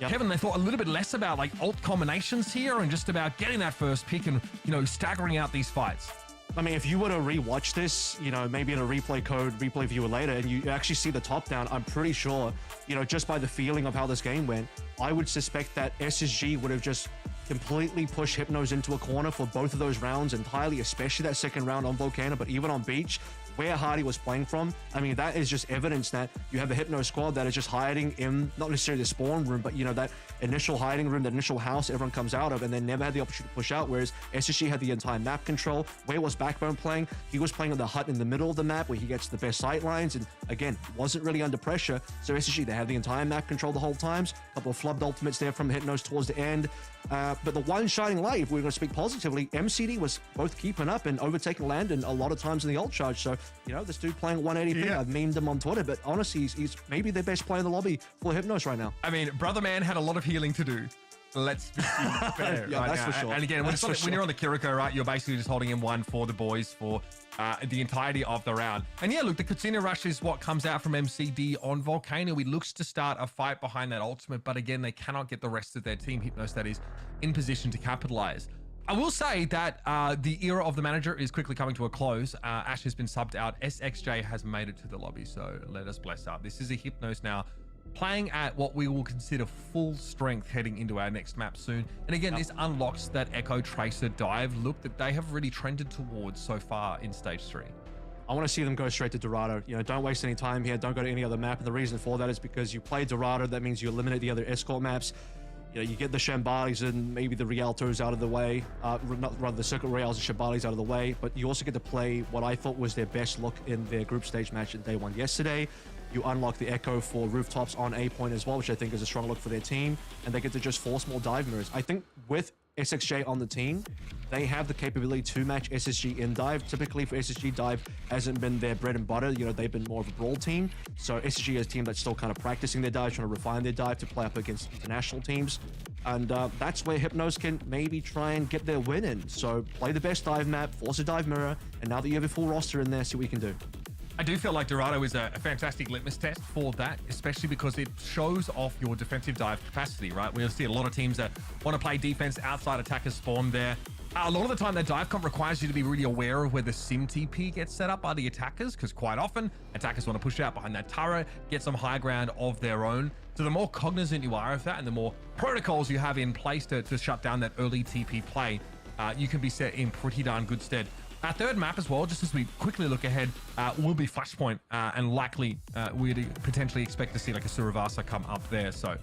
Yep. Kevin, they thought a little bit less about like ult combinations here and just about getting that first pick and, you know, staggering out these fights. I mean, if you were to rewatch this, you know, maybe in a replay viewer later, and you actually see the top down, I'm pretty sure, you know, just by the feeling of how this game went, I would suspect that SSG would have just completely pushed Hypnos into a corner for both of those rounds entirely, especially that second round on Volcano, but even on Beach, where Hardy was playing from, I mean, that is just evidence that you have a Hypno squad that is just hiding in, not necessarily the spawn room, but, you know, that initial hiding room, that initial house everyone comes out of, and then never had the opportunity to push out, whereas SSG had the entire map control. Where was Backbone playing? He was playing on the hut in the middle of the map where he gets the best sight lines, and again, wasn't really under pressure. So SSG, they had the entire map control the whole times. A couple of flubbed ultimates there from Hypnos towards the end. But the one shining light, if we're going to speak positively, MCD was both keeping up and overtaking Landon a lot of times in the ult charge. So, you know, this dude playing at 180p, I've memed him on Twitter, but honestly, he's maybe the best player in the lobby for Hypnos right now. I mean, Brother Man had a lot of healing to do. Let's be fair. Yeah, right that's now. for sure. And again, when you're on the Kiriko, right, you're basically just holding M1 for the boys for the entirety of the round. And yeah, look, the Katsina Rush is what comes out from MCD on Volcano. He looks to start a fight behind that ultimate, but again, they cannot get the rest of their team, Hypnos, that is, in position to capitalize. I will say that the era of the manager is quickly coming to a close. Ash has been subbed out. SXJ has made it to the lobby, so let us bless up. This is a Hypnos now playing at what we will consider full strength heading into our next map soon. And again, this unlocks that Echo Tracer dive look that they have really trended towards so far in stage 3. I want to see them go straight to Dorado. You know, don't waste any time here. Don't go to any other map. And the reason for that is because you play Dorado. That means you eliminate the other escort maps. You know, you get the Shambalis and maybe the Rialtos out of the way, rather the Circuit Royales and Shambalis out of the way, but you also get to play what I thought was their best look in their group stage match in day 1 yesterday. You unlock the Echo for rooftops on A point as well, which I think is a strong look for their team, and they get to just force more dive mirrors. I think with SXJ on the team, they have the capability to match SSG in dive. Typically for SSG, dive hasn't been their bread and butter. You know, they've been more of a brawl team. So SSG is a team that's still kind of practicing their dive, trying to refine their dive to play up against international teams. And that's where Hypnos can maybe try and get their win in. So play the best dive map, force a dive mirror, and now that you have a full roster in there, see what you can do. I do feel like Dorado is a fantastic litmus test for that, especially because it shows off your defensive dive capacity, right? We'll see a lot of teams that want to play defense outside attackers spawn there. A lot of the time, that dive comp requires you to be really aware of where the sim TP gets set up by the attackers, because quite often, attackers want to push out behind that turret, get some high ground of their own. So the more cognizant you are of that and the more protocols you have in place to shut down that early TP play, you can be set in pretty darn good stead. Our third map as well, just as we quickly look ahead, will be Flashpoint, and likely we'd potentially expect to see like a Suravasa come up there. So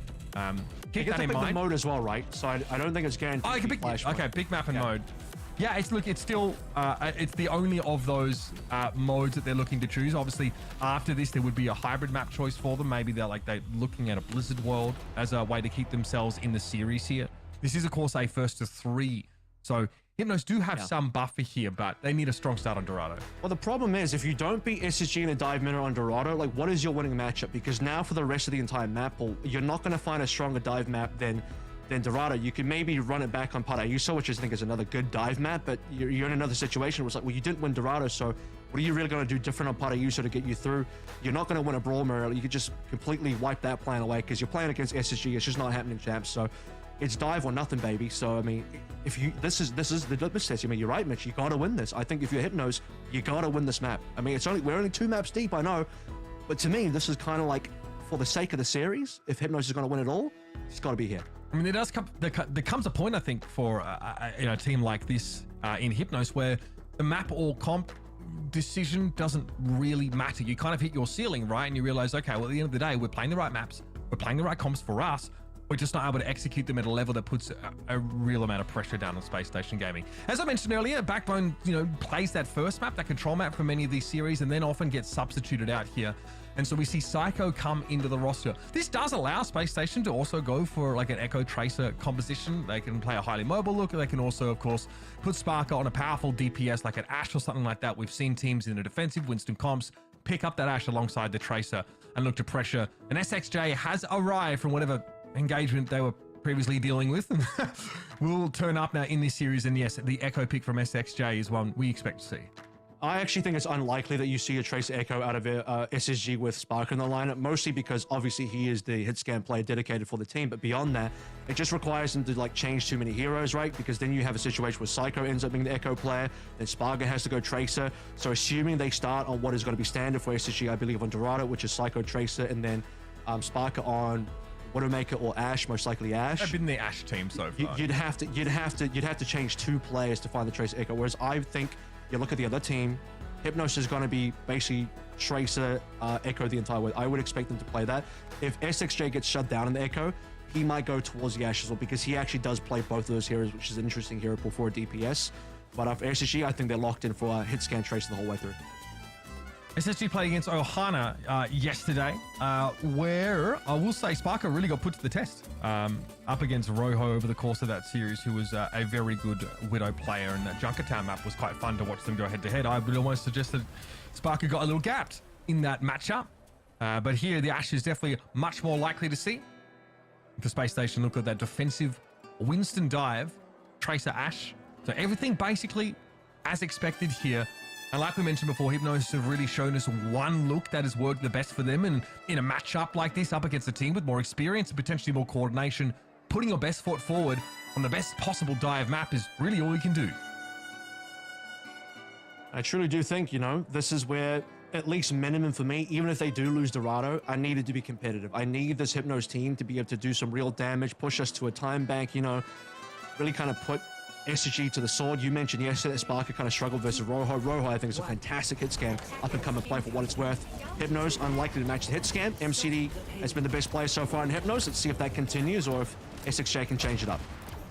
keep that in mind. The mode as well, right? So I don't think it's guaranteed. Okay, big map and mode. Yeah, it's still it's the only of those modes that they're looking to choose. Obviously, after this, there would be a hybrid map choice for them. Maybe they're looking at a Blizzard world as a way to keep themselves in the series here. This is of course a first to 3, so Hypnos do have some buffer here, but they need a strong start on Dorado. Well, the problem is, if you don't beat SSG in a dive minute on Dorado, like, what is your winning matchup? Because now for the rest of the entire map pool, you're not going to find a stronger dive map than Dorado. You can maybe run it back on Paraiso, which I think is another good dive map, but you're in another situation where it's like, well, you didn't win Dorado, so what are you really going to do different on Paraiso to get you through? You're not going to win a Brawl Mirror. You could just completely wipe that plan away because you're playing against SSG. It's just not happening, champs. So it's dive or nothing, baby. So I mean, if you this is the litmus test. I mean, you're right, Mitch. You gotta win this. I think if you're Hypnos, you gotta win this map. I mean, we're only 2 maps deep, I know, but to me, this is kind of like for the sake of the series. If Hypnos is gonna win it all, it's got to be here. I mean, there comes a point, I think, for a team like this in Hypnos where the map or comp decision doesn't really matter. You kind of hit your ceiling, right? And you realize, okay, well, at the end of the day, we're playing the right maps, we're playing the right comps for us. We're just not able to execute them at a level that puts a real amount of pressure down on Space Station Gaming. As I mentioned earlier, Backbone, plays that first map, that control map for many of these series, and then often gets substituted out here. And so we see Psycho come into the roster. This does allow Space Station to also go for like an Echo Tracer composition. They can play a highly mobile look. They can also, of course, put Sparker on a powerful DPS like an Ashe or something like that. We've seen teams in the defensive Winston comps pick up that Ashe alongside the Tracer and look to pressure. And SXJ has arrived from whatever engagement they were previously dealing with and will turn up now in this series. And yes, the Echo pick from SXJ is one we expect to see. I actually think it's unlikely that you see a Tracer Echo out of SSG with Sparker in the lineup, mostly because obviously he is the hit scan player dedicated for the team. But beyond that, it just requires them to like change too many heroes, right? Because then you have a situation where Psycho ends up being the Echo player, then Sparker has to go Tracer. So assuming they start on what is going to be standard for SSG, I believe on Dorado, which is Psycho Tracer, and then Sparker on Widowmaker or Ashe, most likely Ashe. I've been the Ashe team so far. You'd have to change 2 players to find the Tracer Echo. Whereas I think you look at the other team, Hypnos is going to be basically Tracer Echo the entire way. I would expect them to play that. If SXJ gets shut down in the Echo, he might go towards the Ashe as well, because he actually does play both of those heroes, which is an interesting hero pool for a DPS. But for SSG, I think they're locked in for hit scan Tracer the whole way through. SSG played against Ohana yesterday, where I will say Sparker really got put to the test up against Rojo over the course of that series, who was a very good Widow player, and that Junkertown map was quite fun to watch them go head-to-head. I would almost suggest that Sparker got a little gapped in that matchup, but here the Ashe is definitely much more likely to see. The Space Station look at that defensive Winston dive, Tracer Ashe, so everything basically as expected here. And like we mentioned before, Hypnos have really shown us one look that has worked the best for them. And in a matchup like this, up against a team with more experience and potentially more coordination, putting your best foot forward on the best possible dive map is really all you can do. I truly do think, this is where, at least minimum for me, even if they do lose Dorado, I need it to be competitive. I need this Hypnos team to be able to do some real damage, push us to a time bank, really kind of put SSG to the sword. You mentioned yesterday that Sparker kind of struggled versus Rojo. Rojo, I think, is a fantastic hit scan, up and coming play for what it's worth. Hypnos, unlikely to match the hit scan. MCD has been the best player so far in Hypnos. Let's see if that continues or if SXJ can change it up.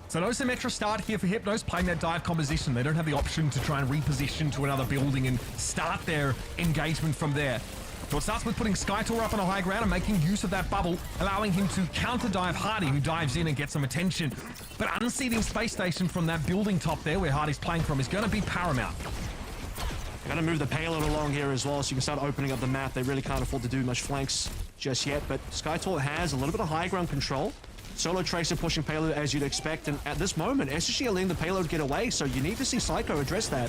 So no Symmetra start here for Hypnos, playing that dive composition. They don't have the option to try and reposition to another building and start their engagement from there. So it starts with putting Skytor up on a high ground and making use of that bubble, allowing him to counter-dive Hardy, who dives in and gets some attention. But unseating Space Station from that building top there, where Hardy's playing from, is going to be paramount. They're going to move the payload along here as well, so you can start opening up the map. They really can't afford to do much flanks just yet, but Skytor has a little bit of high ground control. Solo Tracer pushing payload as you'd expect, and at this moment, SSG are letting the payload get away, so you need to see Psycho address that.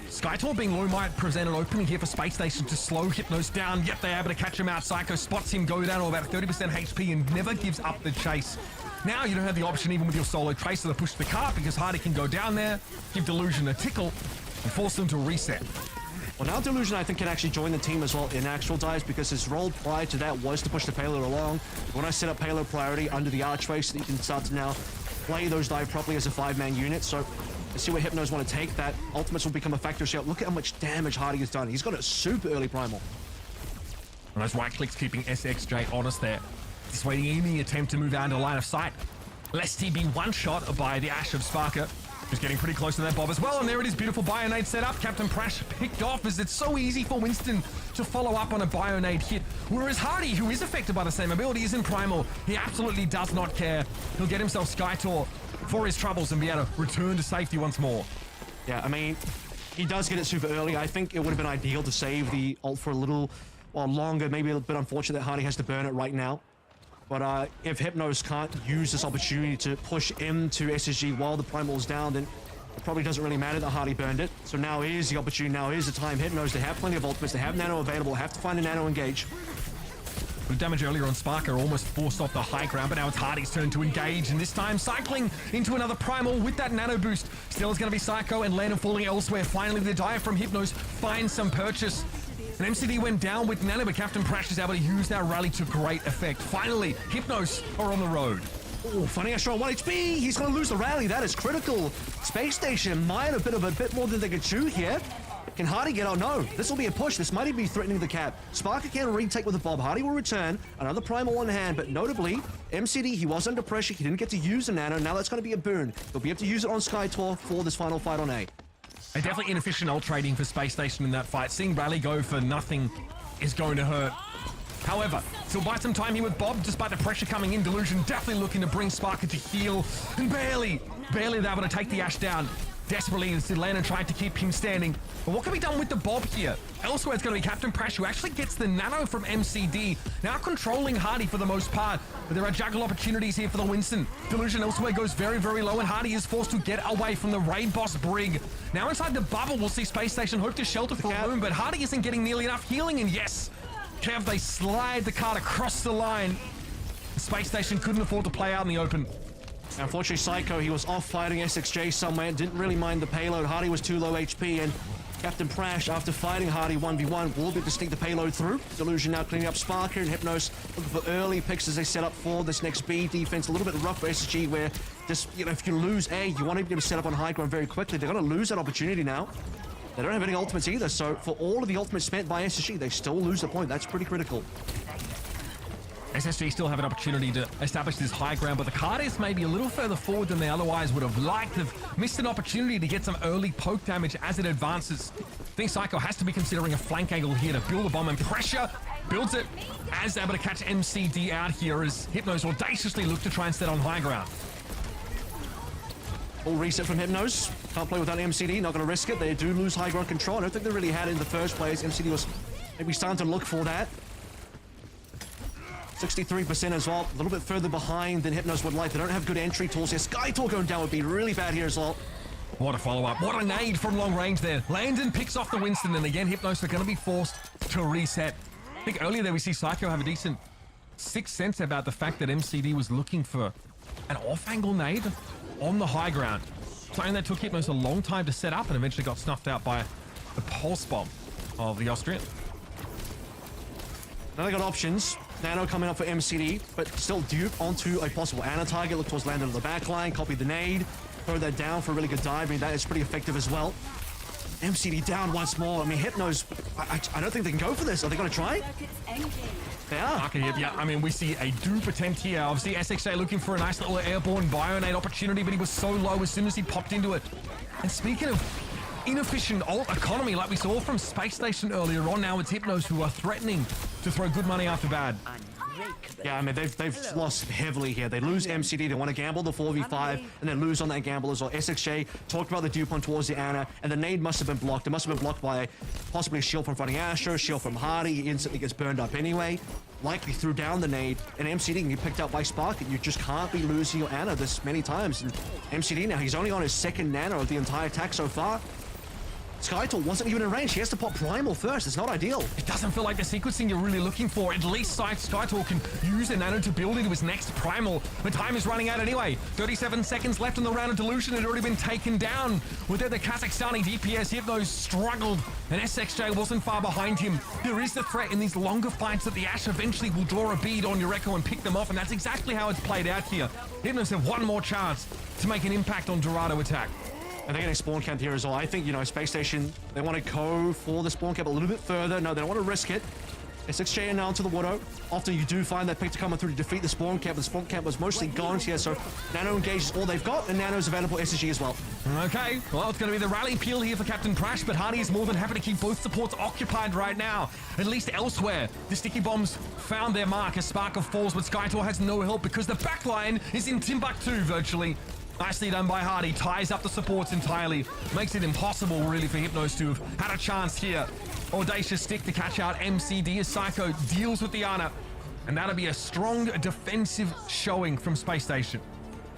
Skytor being low might present an opening here for Space Station to slow Hypnos down, yet they're able to catch him out. Psycho spots him go down to about 30% HP and never gives up the chase. Now you don't have the option, even with your Solo Tracer, to push the cart, because Hardy can go down there, give Delusion a tickle, and force them to reset. Well, now Delusion, I think, can actually join the team as well in actual dives, because his role prior to that was to push the payload along. When I set up payload priority under the archway so that you can start to now play those dive properly as a 5-man unit. So let's see where Hypnos want to take that. Ultimates will become a factor. So look at how much damage Hardy has done. He's got a super early primal. And those right clicks keeping SXJ honest there. Dissuading any attempt to move out into line of sight, lest he be one-shot by the Ashe of Sparker, who's getting pretty close to that Bob as well. And there it is, beautiful Bionade set up. Captain Prash picked off, as it's so easy for Winston to follow up on a Bionade hit. Whereas Hardy, who is affected by the same ability, is in Primal. He absolutely does not care. He'll get himself Skytor for his troubles and be able to return to safety once more. Yeah, I mean, he does get it super early. I think it would have been ideal to save the ult for a little while longer. Maybe a bit unfortunate that Hardy has to burn it right now. But if Hypnos can't use this opportunity to push into SSG while the Primal is down, then it probably doesn't really matter that Hardy burned it. So now is the opportunity, now is the time. Hypnos, they have plenty of ultimates, they have Nano available, have to find a Nano engage. The damage earlier on Sparker almost forced off the high ground, but now it's Hardy's turn to engage, and this time cycling into another Primal with that nano boost. Still is going to be Psycho and Landon falling elsewhere. Finally, the dive from Hypnos finds some purchase. And MCD went down with nano, but Captain Prash is able to use that rally to great effect. Finally, Hypnos are on the road. Oh, Funny Astro on 1 HP. He's going to lose the rally. That is critical. Space Station might have been a bit more than they could chew here. Can Hardy get out? No. This will be a push. This might even be threatening the cap. Sparker can retake with the Bob. Hardy will return. Another Primal on hand, but notably, MCD, he was under pressure. He didn't get to use the nano. Now that's going to be a boon. He'll be able to use it on Skytor for this final fight on A. And definitely inefficient ult trading for Space Station in that fight. Seeing Rally go for nothing is going to hurt. However, still buy some time here with Bob, despite the pressure coming in. Delusion definitely looking to bring Sparker to heal, and barely they're able to take the Ash down. Desperately, Landon tried to keep him standing. But what can be done with the Bob here? Elsewhere, it's going to be Captain Prash, who actually gets the nano from MCD, now controlling Hardy for the most part. But there are juggle opportunities here for the Winston. Delusion elsewhere goes very, very low, and Hardy is forced to get away from the raid boss Brig. Now inside the bubble, we'll see Space Station hope to shelter for a room, but Hardy isn't getting nearly enough healing, and yes, Kev, they slide the card across the line. The Space Station couldn't afford to play out in the open. Unfortunately, Psycho, he was off fighting SXJ somewhere, didn't really mind the payload. Hardy was too low HP, and Captain Prash, after fighting Hardy 1v1, will be able to sneak the payload through. Delusion now cleaning up Sparker, and Hypnos looking for early picks as they set up for this next B defense. A little bit rough for SSG, where just, if you lose A, you want to be able to set up on high ground very quickly. They're going to lose that opportunity now. They don't have any ultimates either, so for all of the ultimates spent by SSG, they still lose the point. That's pretty critical. SSG still have an opportunity to establish this high ground, but the card is maybe a little further forward than they otherwise would have liked. They've missed an opportunity to get some early poke damage as it advances. I think Psycho has to be considering a flank angle here to build a bomb, and pressure builds it as able to catch MCD out here as Hypnos audaciously look to try and set on high ground. Full reset from Hypnos. Can't play without MCD, not going to risk it. They do lose high ground control. I don't think they really had it in the first place. MCD was maybe starting to look for that. 63% as well, a little bit further behind than Hypnos would like. They don't have good entry tools here. Skytor going down would be really bad here as well. What a follow-up. What a nade from long range there. Landon picks off the Winston, and again, Hypnos are going to be forced to reset. I think earlier there we see Psycho have a decent sixth sense about the fact that MCD was looking for an off-angle nade on the high ground. Something that took Hypnos a long time to set up and eventually got snuffed out by the pulse bomb of the Austrian. Now they got options. Nano coming up for MCD, but still dupe onto a possible Ana target. Look towards Landon on the back line, copy the nade, throw that down for a really good dive. I mean, that is pretty effective as well. MCD down once more. I mean, Hypnos, I don't think they can go for this. Are they going to try? They are. Yeah, I mean, we see a dupe attempt here. Obviously, SXJ looking for a nice little airborne Bionade opportunity, but he was so low as soon as he popped into it. And speaking of inefficient ult economy like we saw from Space Station earlier on, now it's Hypnos who are threatening to throw good money after bad. Yeah, I mean, they've lost heavily here. They lose MCD, they want to gamble the 4v5, and then lose on that gamble as well. SXJ talked about the dupe on towards the Ana, and the nade must have been blocked. It must have been blocked by possibly a shield from fighting Astro, shield from Hardy. He instantly gets burned up anyway. Likely threw down the nade, and MCD can get picked up by Spark, and you just can't be losing your Ana this many times. And MCD now, he's only on his second nano of the entire attack so far. Skytor wasn't even in range. He has to pop Primal first. It's not ideal. It doesn't feel like the sequencing you're really looking for. At least Skytor can use a nano to build into his next Primal. The time is running out anyway. 37 seconds left in the round of Delusion. It had already been taken down. With the Kazakhstani DPS, Hypnos struggled, and SXJ wasn't far behind him. There is the threat in these longer fights that the Ash eventually will draw a bead on Eureka and pick them off, and that's exactly how it's played out here. Hypnos have one more chance to make an impact on Dorado attack. And they're getting spawn camp here as well. I think, you know, Space Station, they want to go for the spawn camp a little bit further. No, they don't want to risk it. SXJ now into the water. Often you do find that pick to come through to defeat the spawn camp. The spawn camp was mostly gone here, so Nano engages all they've got, and Nano's available SSG as well. Okay, well, it's going to be the rally peel here for Captain Prash, but Hardy is more than happy to keep both supports occupied right now. At least elsewhere, the sticky bombs found their mark as Sparker falls, but Skytor has no help because the backline is in Timbuktu virtually. Nicely done by Hardy, ties up the supports entirely. Makes it impossible, really, for Hypnos to have had a chance here. Audacious stick to catch out MCD as Psycho deals with the Ana. And that'll be a strong defensive showing from Space Station.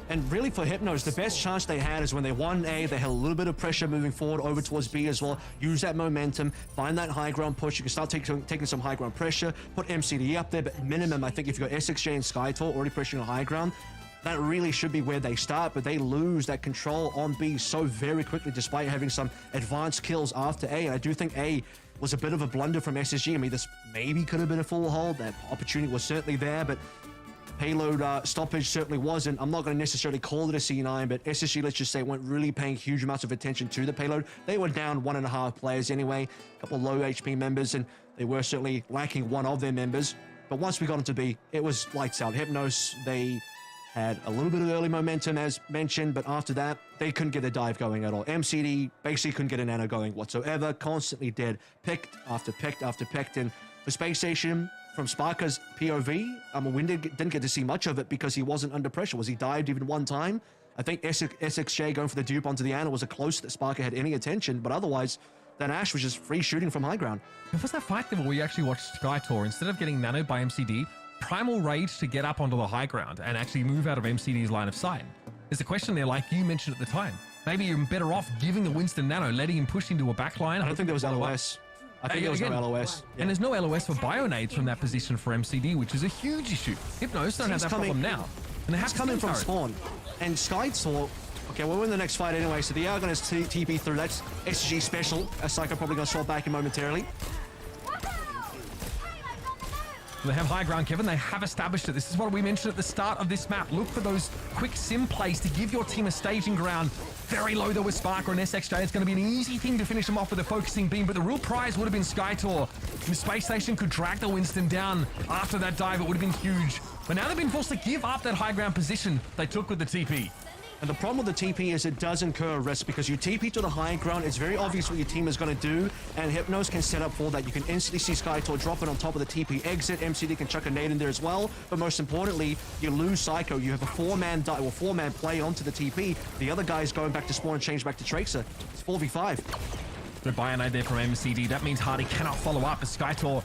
And really for Hypnos, the best chance they had is when they won A, they had a little bit of pressure moving forward over towards B as well. Use that momentum, find that high ground push. You can start taking some high ground pressure, put MCD up there, but minimum, I think if you've got SXJ and SkyTor already pressuring on high ground, that really should be where they start, but they lose that control on B so very quickly despite having some advanced kills after A. And I do think A was a bit of a blunder from SSG. I mean, this maybe could have been a full hold. That opportunity was certainly there, but payload stoppage certainly wasn't. I'm not going to necessarily call it a C9, but SSG, let's just say, weren't really paying huge amounts of attention to the payload. They were down 1.5 players anyway, a couple low HP members, and they were certainly lacking one of their members. But once we got into B, it was lights out. Hypnos, they had a little bit of early momentum, as mentioned, but after that, they couldn't get a dive going at all. MCD basically couldn't get a nano going whatsoever, constantly dead, picked after picked after picked. And for Space Station, from Sparker's POV, we didn't get to see much of it because he wasn't under pressure. Was he dived even one time? I think SXJ going for the dupe onto the Ana was a close that Sparker had any attention, but otherwise, that Ash was just free shooting from high ground. It was that fight level where you actually watched SkyTor, instead of getting nanoed by MCD, Primal Rage to get up onto the high ground and actually move out of MCD's line of sight. There's a question there, like you mentioned at the time. Maybe you're better off giving the Winston nano, letting him push into a backline. I don't think there was LOS. I think there was no LOS. Yeah. And there's no LOS for Bionades from that position for MCD, which is a huge issue. Hypnos don't have that problem now. And they have coming from spawn. And SkyTor, okay, we're in the next fight anyway, so they are going to TP through. That's SG special. Psycho probably going to swap back in momentarily. They have high ground, Kevin. They have established it. This is what we mentioned at the start of this map. Look for those quick sim plays to give your team a staging ground. Very low though with Sparker and SXJ. It's going to be an easy thing to finish them off with a focusing beam, but the real prize would have been SkyTor. The Space Station could drag the Winston down after that dive. It would have been huge. But now they've been forced to give up that high ground position they took with the TP. And the problem with the TP is it does incur a risk because you TP to the high ground, it's very obvious what your team is going to do, and Hypnos can set up for that. You can instantly see SkyTor drop it on top of the TP exit. MCD can chuck a nade in there as well, but most importantly, you lose Psycho. You have a four-man play onto the TP. The other guy is going back to spawn and change back to Tracer. It's 4v5. The Bionade there from MCD. That means Hardy cannot follow up as SkyTor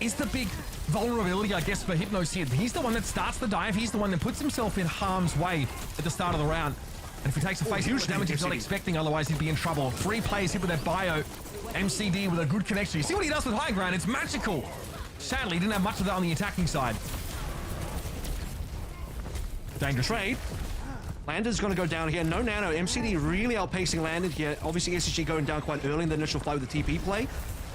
is the big vulnerability, I guess, for Hypnos here. He's the one that starts the dive. He's the one that puts himself in harm's way at the start of the round. And if he takes a face huge damage he's not expecting, otherwise he'd be in trouble. 3 players hit with their bio. MCD with a good connection. You see what he does with high ground? It's magical. Sadly, he didn't have much of that on the attacking side. Dangerous trade. Lander's going to go down here. No nano. MCD really outpacing Landon here. Obviously, SSG going down quite early in the initial fight with the TP play.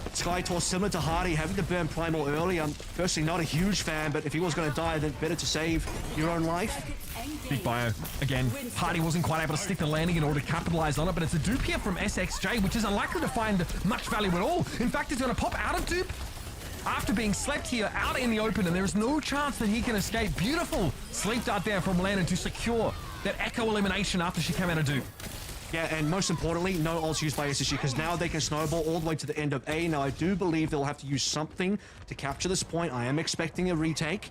SkyTor similar to Hardy, having to burn Primal early. I'm personally not a huge fan, but if he was going to die, then better to save your own life. Big bio. Again, Hardy wasn't quite able to stick the landing in order to capitalize on it, but it's a dupe here from SXJ, which is unlikely to find much value at all. In fact, he's going to pop out of dupe after being slept here out in the open, and there is no chance that he can escape. Beautiful sleep dart there from Landon to secure that Echo elimination after she came out of dupe. Yeah, and most importantly, no ults used by SSG, because now they can snowball all the way to the end of A. Now, I do believe they'll have to use something to capture this point. I am expecting a retake.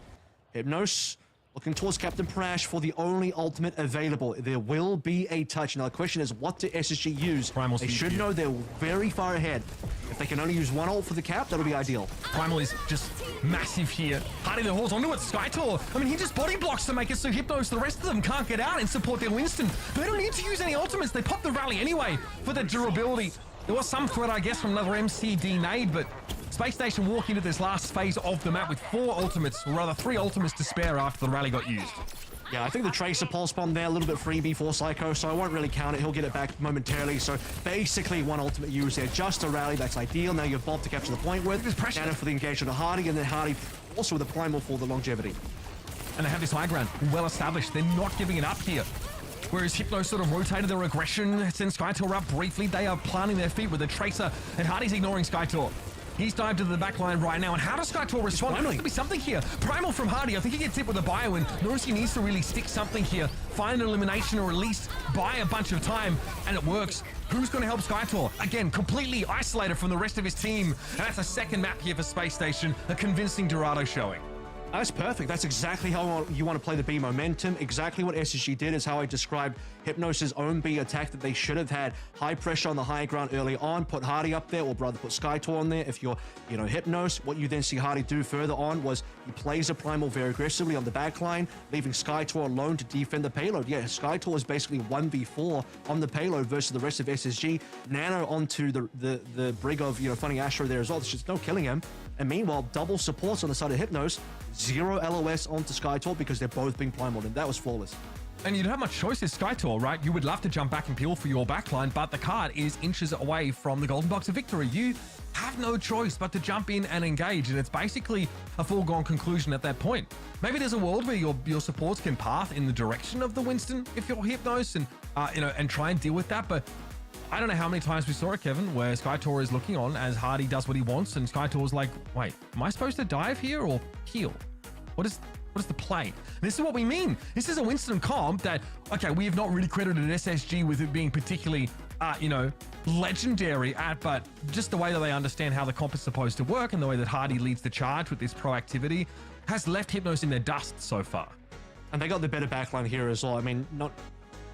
Hypnos looking towards Captain Prash for the only ultimate available. There will be a touch. Now, the question is, what do SSG use? Primal they should know they're very far ahead. If they can only use one ult for the cap, that'll be ideal. Primal is just massive here. Hardy the holds onto it. SkyTor, I mean, he just body blocks to make it so Hypnos, the rest of them can't get out and support their Winston. They don't need to use any ultimates. They pop the rally anyway for the durability. There was some threat, I guess, from another MCD nade, but Space Station walk into this last phase of the map with 4 ultimates, or rather 3 ultimates to spare after the rally got used. Yeah, I think the Tracer pulse bomb there, a little bit freebie for Psycho, so I won't really count it. He'll get it back momentarily. So basically 1 ultimate use there, just a rally. That's ideal. Now you have Bob to capture the point with. There's pressure. Down for the engagement of Hardy, and then Hardy also with a Primal for the longevity. And they have this high ground well established. They're not giving it up here. Whereas Hypnos sort of rotated their aggression, sent SkyTor up briefly. They are planting their feet with the Tracer, and Hardy's ignoring SkyTor. He's dived to the back line right now, and how does SkyTor respond? There has to be something here. Primal from Hardy, I think he gets hit with a bio, and knows he needs to really stick something here. Find an elimination, or at least buy a bunch of time, and it works. Who's going to help SkyTor? Again, completely isolated from the rest of his team, and that's a second map here for Space Station. A convincing Dorado showing. That's perfect. That's exactly how you want to play the B momentum. Exactly what SSG did is how I described Hypnos' own B attack that they should have had. High pressure on the high ground early on, put Hardy up there, or rather put Skytor on there. If you're, Hypnos, what you then see Hardy do further on was he plays a Primal very aggressively on the back line, leaving Skytor alone to defend the payload. Yeah, Skytor is basically 1v4 on the payload versus the rest of SSG. Nano onto the brig of, Funny Astro there as well. There's just no killing him. And meanwhile, double supports on the side of Hypnos, 0 LOS onto Skytor because they're both being primaled, and that was flawless. And you don't have much choice as Skytor, right? You would love to jump back and peel for your backline, but the card is inches away from the golden box of victory. You have no choice but to jump in and engage, and it's basically a foregone conclusion at that point. Maybe there's a world where your supports can path in the direction of the Winston if you're Hypnos and and try and deal with that, but I don't know how many times we saw it, Kevin, where Skytor is looking on as Hardy does what he wants, and Skytor's like, wait, am I supposed to dive here or heal? What is the play? This is what we mean. This is a Winston comp that, okay, we have not really credited SSG with it being particularly, legendary at, but just the way that they understand how the comp is supposed to work and the way that Hardy leads the charge with this proactivity has left Hypnos in their dust so far. And they got the better backline here as well. I mean, not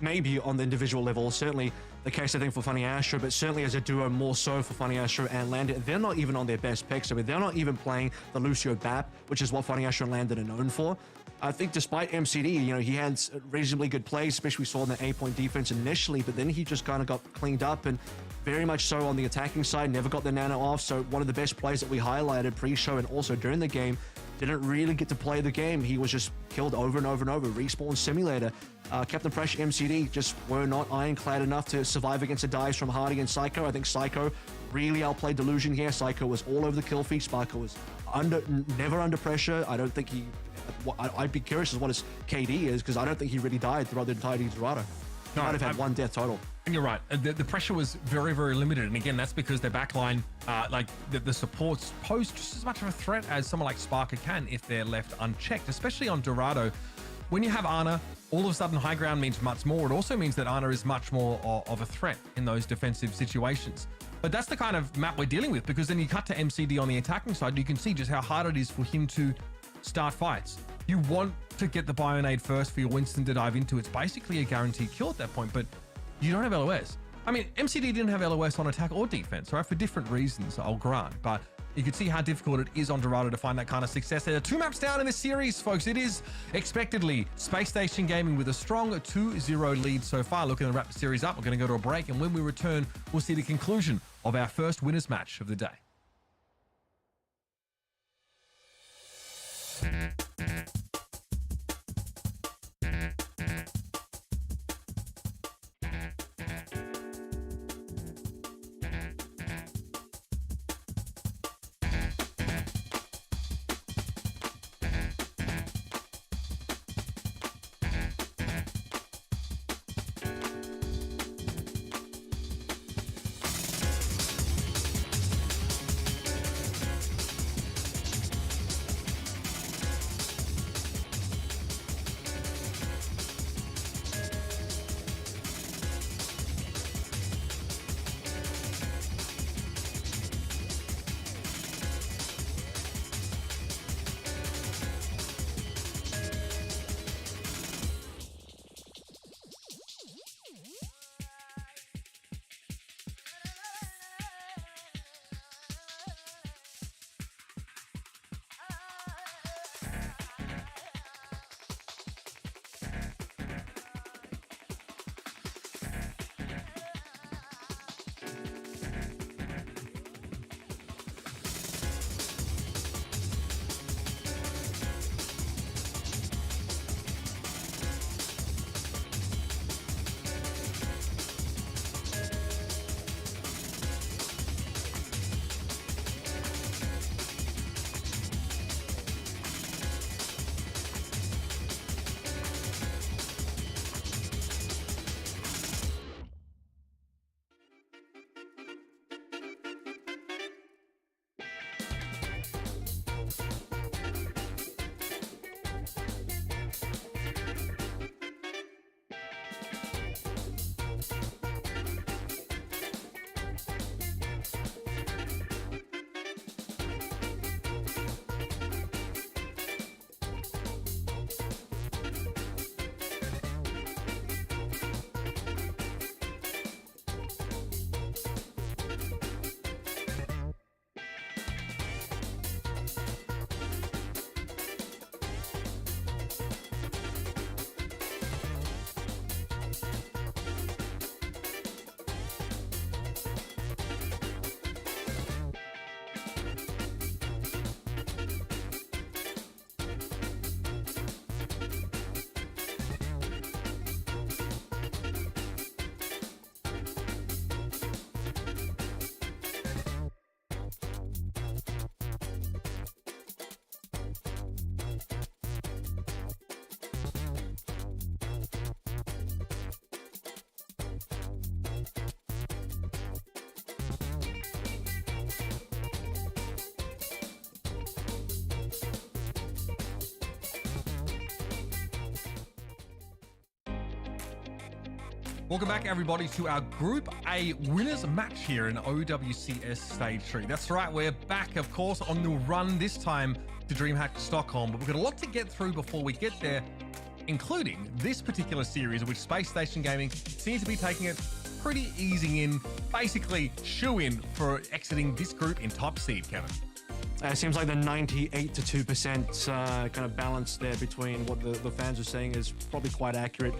maybe on the individual level, certainly the case I think for Funny Astro, but certainly as a duo more so for Funny Astro and Landed. They're not even on their best picks. I mean, they're not even playing the Lucio BAP, which is what Funny Astro and Landed are known for. I think despite MCD, he had reasonably good plays, especially we saw in the 8-point defense initially, but then he just kind of got cleaned up and very much so on the attacking side, never got the nano off. So one of the best plays that we highlighted pre-show and also during the game, didn't really get to play the game. He was just killed over and over and over. Respawn Simulator. Captain Pressure MCD just were not ironclad enough to survive against the dives from Hardy and Psycho. I think Psycho really outplayed Delusion here. Psycho was all over the kill feed. Sparker was never under pressure. I don't think he... I'd be curious as what his KD is, because I don't think he really died throughout the entirety of Dorado. He might have had one death total. And you're right. The pressure was very, very limited. And again, that's because their backline, the supports pose just as much of a threat as someone like Sparker can if they're left unchecked, especially on Dorado. When you have Ana, all of a sudden high ground means much more. It also means that Ana is much more of a threat in those defensive situations. But that's the kind of map we're dealing with, because then you cut to MCD on the attacking side, and you can see just how hard it is for him to start fights. You want to get the Bionade first for your Winston to dive into. It's basically a guaranteed kill at that point, but you don't have LOS. I mean, MCD didn't have LOS on attack or defense, right? For different reasons, I'll grant, but you can see how difficult it is on Dorado to find that kind of success. There are 2 maps down in this series, folks. It is expectedly Space Station Gaming with a strong 2-0 lead so far. Looking to wrap the series up. We're going to go to a break, and when we return, we'll see the conclusion of our first winners match of the day. Welcome back, everybody, to our Group A winners match here in OWCS Stage 3. That's right, we're back, of course, on the run this time to DreamHack Stockholm, but we've got a lot to get through before we get there, including this particular series, which Space Station Gaming seems to be taking it pretty easy in, basically shoe-in for exiting this group in top seed, Kevin. It seems like the 98 to 2% kind of balance there between what the fans are saying is probably quite accurate.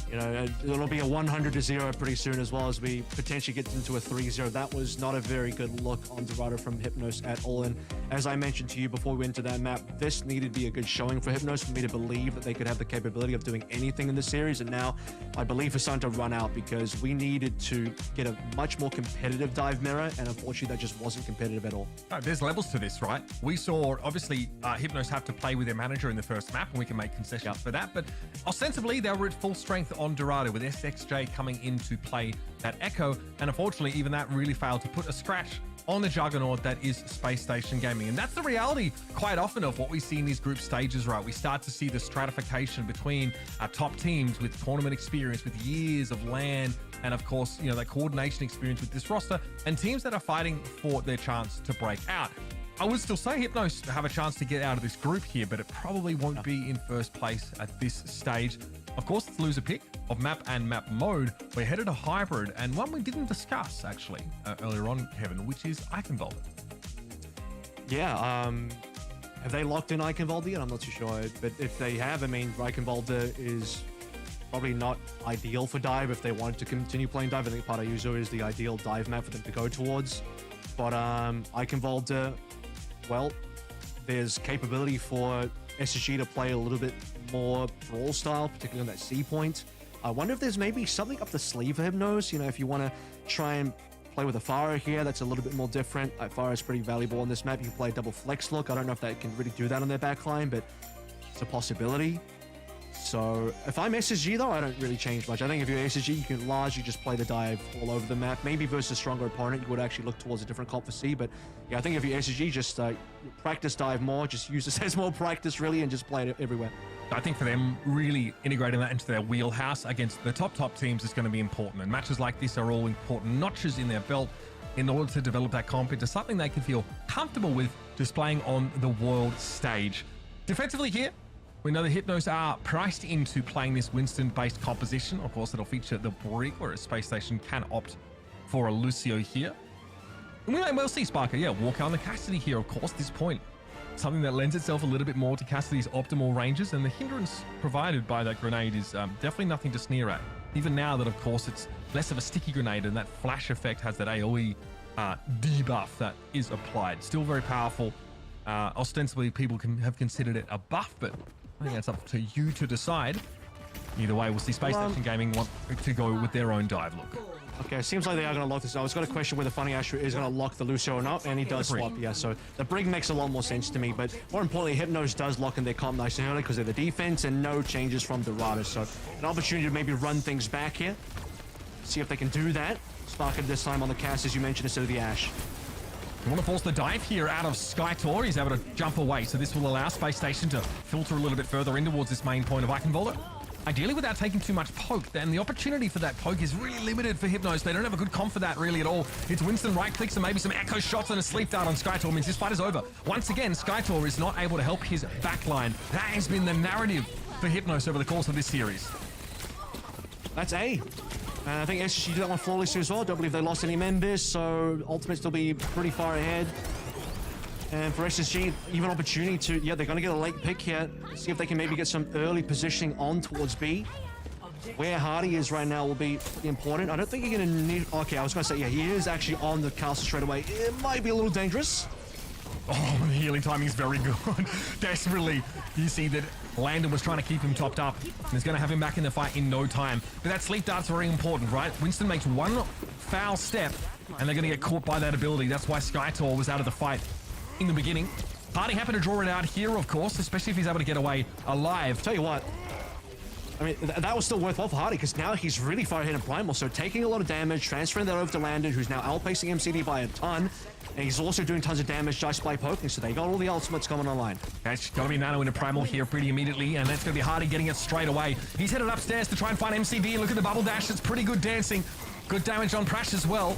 You know, it'll be a 100 to 0 pretty soon, as well as we potentially get into a 3-0. That was not a very good look on Dorado from Hypnos at all. And as I mentioned to you before we went to that map, this needed to be a good showing for Hypnos for me to believe that they could have the capability of doing anything in the series. And now I believe is starting to run out, because we needed to get a much more competitive dive mirror, and unfortunately that just wasn't competitive at all. There's levels to this, right? We saw, obviously, Hypnos have to play with their manager in the first map, and we can make concessions for that. But ostensibly, they were at full strength on Dorado, with SXJ coming into play that Echo. And unfortunately, even that really failed to put a scratch on the juggernaut that is Space Station Gaming. And that's the reality quite often of what we see in these group stages, right? We start to see the stratification between our top teams with tournament experience, with years of LAN, and of course, you know, that coordination experience with this roster, and teams that are fighting for their chance to break out. I would still say Hypnos have a chance to get out of this group here, but it probably won't be in first place at this stage. Of course, it's loser pick of map and map mode. We're headed to hybrid, and one we didn't discuss actually earlier on, Kevin, which is Eichenwalde. Yeah, have they locked in Eichenwalde yet? I'm not too sure, but if they have, I mean, Eichenwalde is probably not ideal for dive if they wanted to continue playing dive. I think Paraiso is the ideal dive map for them to go towards. But Eichenwalde, well, there's capability for SSG to play a little bit more brawl style, particularly on that C point. I wonder if there's maybe something up the sleeve for Hypnos. You know, if you want to try and play with a Pharah here, that's a little bit more different. Pharah is pretty valuable on this map. You can play a double flex look. I don't know if that can really do that on their backline, but it's a possibility. So if I'm SSG though, I don't really change much. I think if you're SSG, you can largely just play the dive all over the map. Maybe versus a stronger opponent, you would actually look towards a different comp for C. But yeah, I think if you're SSG, just practice dive more, just use this as more practice really, and just play it everywhere. I think for them, really integrating that into their wheelhouse against the top teams is going to be important. And matches like this are all important notches in their belt in order to develop that comp into something they can feel comfortable with displaying on the world stage. Defensively here, we know the Hypnos are priced into playing this Winston-based composition. Of course, it'll feature the Brig, whereas Space Station can opt for a Lucio here. And we may well see Sparker, walk out on the Cassidy here, of course, this point. Something that lends itself a little bit more to Cassidy's optimal ranges, and the hindrance provided by that grenade is definitely nothing to sneer at. Even now that, of course, it's less of a sticky grenade, and that flash effect has that AoE debuff that is applied. Still very powerful. Ostensibly, people have considered it a buff, but I think that's up to you to decide. Either way, we'll see Space Station Gaming want to go with their own dive look. Okay, seems like they are going to lock this. I was going to question whether Funny Asher is going to lock the Lucio or not, and he does swap, yeah. So the Brig makes a lot more sense to me, but more importantly, Hypnos does lock in their comp nice and early because they're the defense and no changes from Dorado. So an opportunity to maybe run things back here. See if they can do that. Sparker this time on the cast, as you mentioned, instead of the Ash. You want to force the dive here out of Skytor. He's able to jump away, so this will allow Space Station to filter a little bit further in towards this main point of Eichenwalde. Ideally without taking too much poke, then the opportunity for that poke is really limited for Hypnos. They don't have a good comp for that really at all. It's Winston right clicks and maybe some echo shots and a sleep dart on Skytor means this fight is over. Once again, Skytor is not able to help his backline. That has been the narrative for Hypnos over the course of this series. That's A. And I think SSG did that one flawlessly as well. Don't believe they lost any members, so Ultimate still be pretty far ahead. And for SSG, even opportunity to, they're going to get a late pick here. See if they can maybe get some early positioning on towards B. Where Hardy is right now will be pretty important. I don't think you're going to need... Okay, I was going to say, he is actually on the castle straight away. It might be a little dangerous. Oh, the healing timing is very good. Desperately, you see that Landon was trying to keep him topped up, and he's going to have him back in the fight in no time. But that sleep dart's very important, right? Winston makes one foul step, and they're going to get caught by that ability. That's why Skytor was out of the fight in the beginning. Hardy happy to draw it out here, of course, especially if he's able to get away alive. Tell you what, I mean, that was still worthwhile for Hardy because now he's really far ahead in Primal. So taking a lot of damage, transferring that over to Landon, who's now outpacing MCD by a ton. And he's also doing tons of damage just by poking. So they got all the ultimates coming online. It's got to be Nano into Primal here pretty immediately. And that's going to be Hardy getting it straight away. He's headed upstairs to try and find MCD. Look at the bubble dash. It's pretty good dancing. Good damage on Prash as well.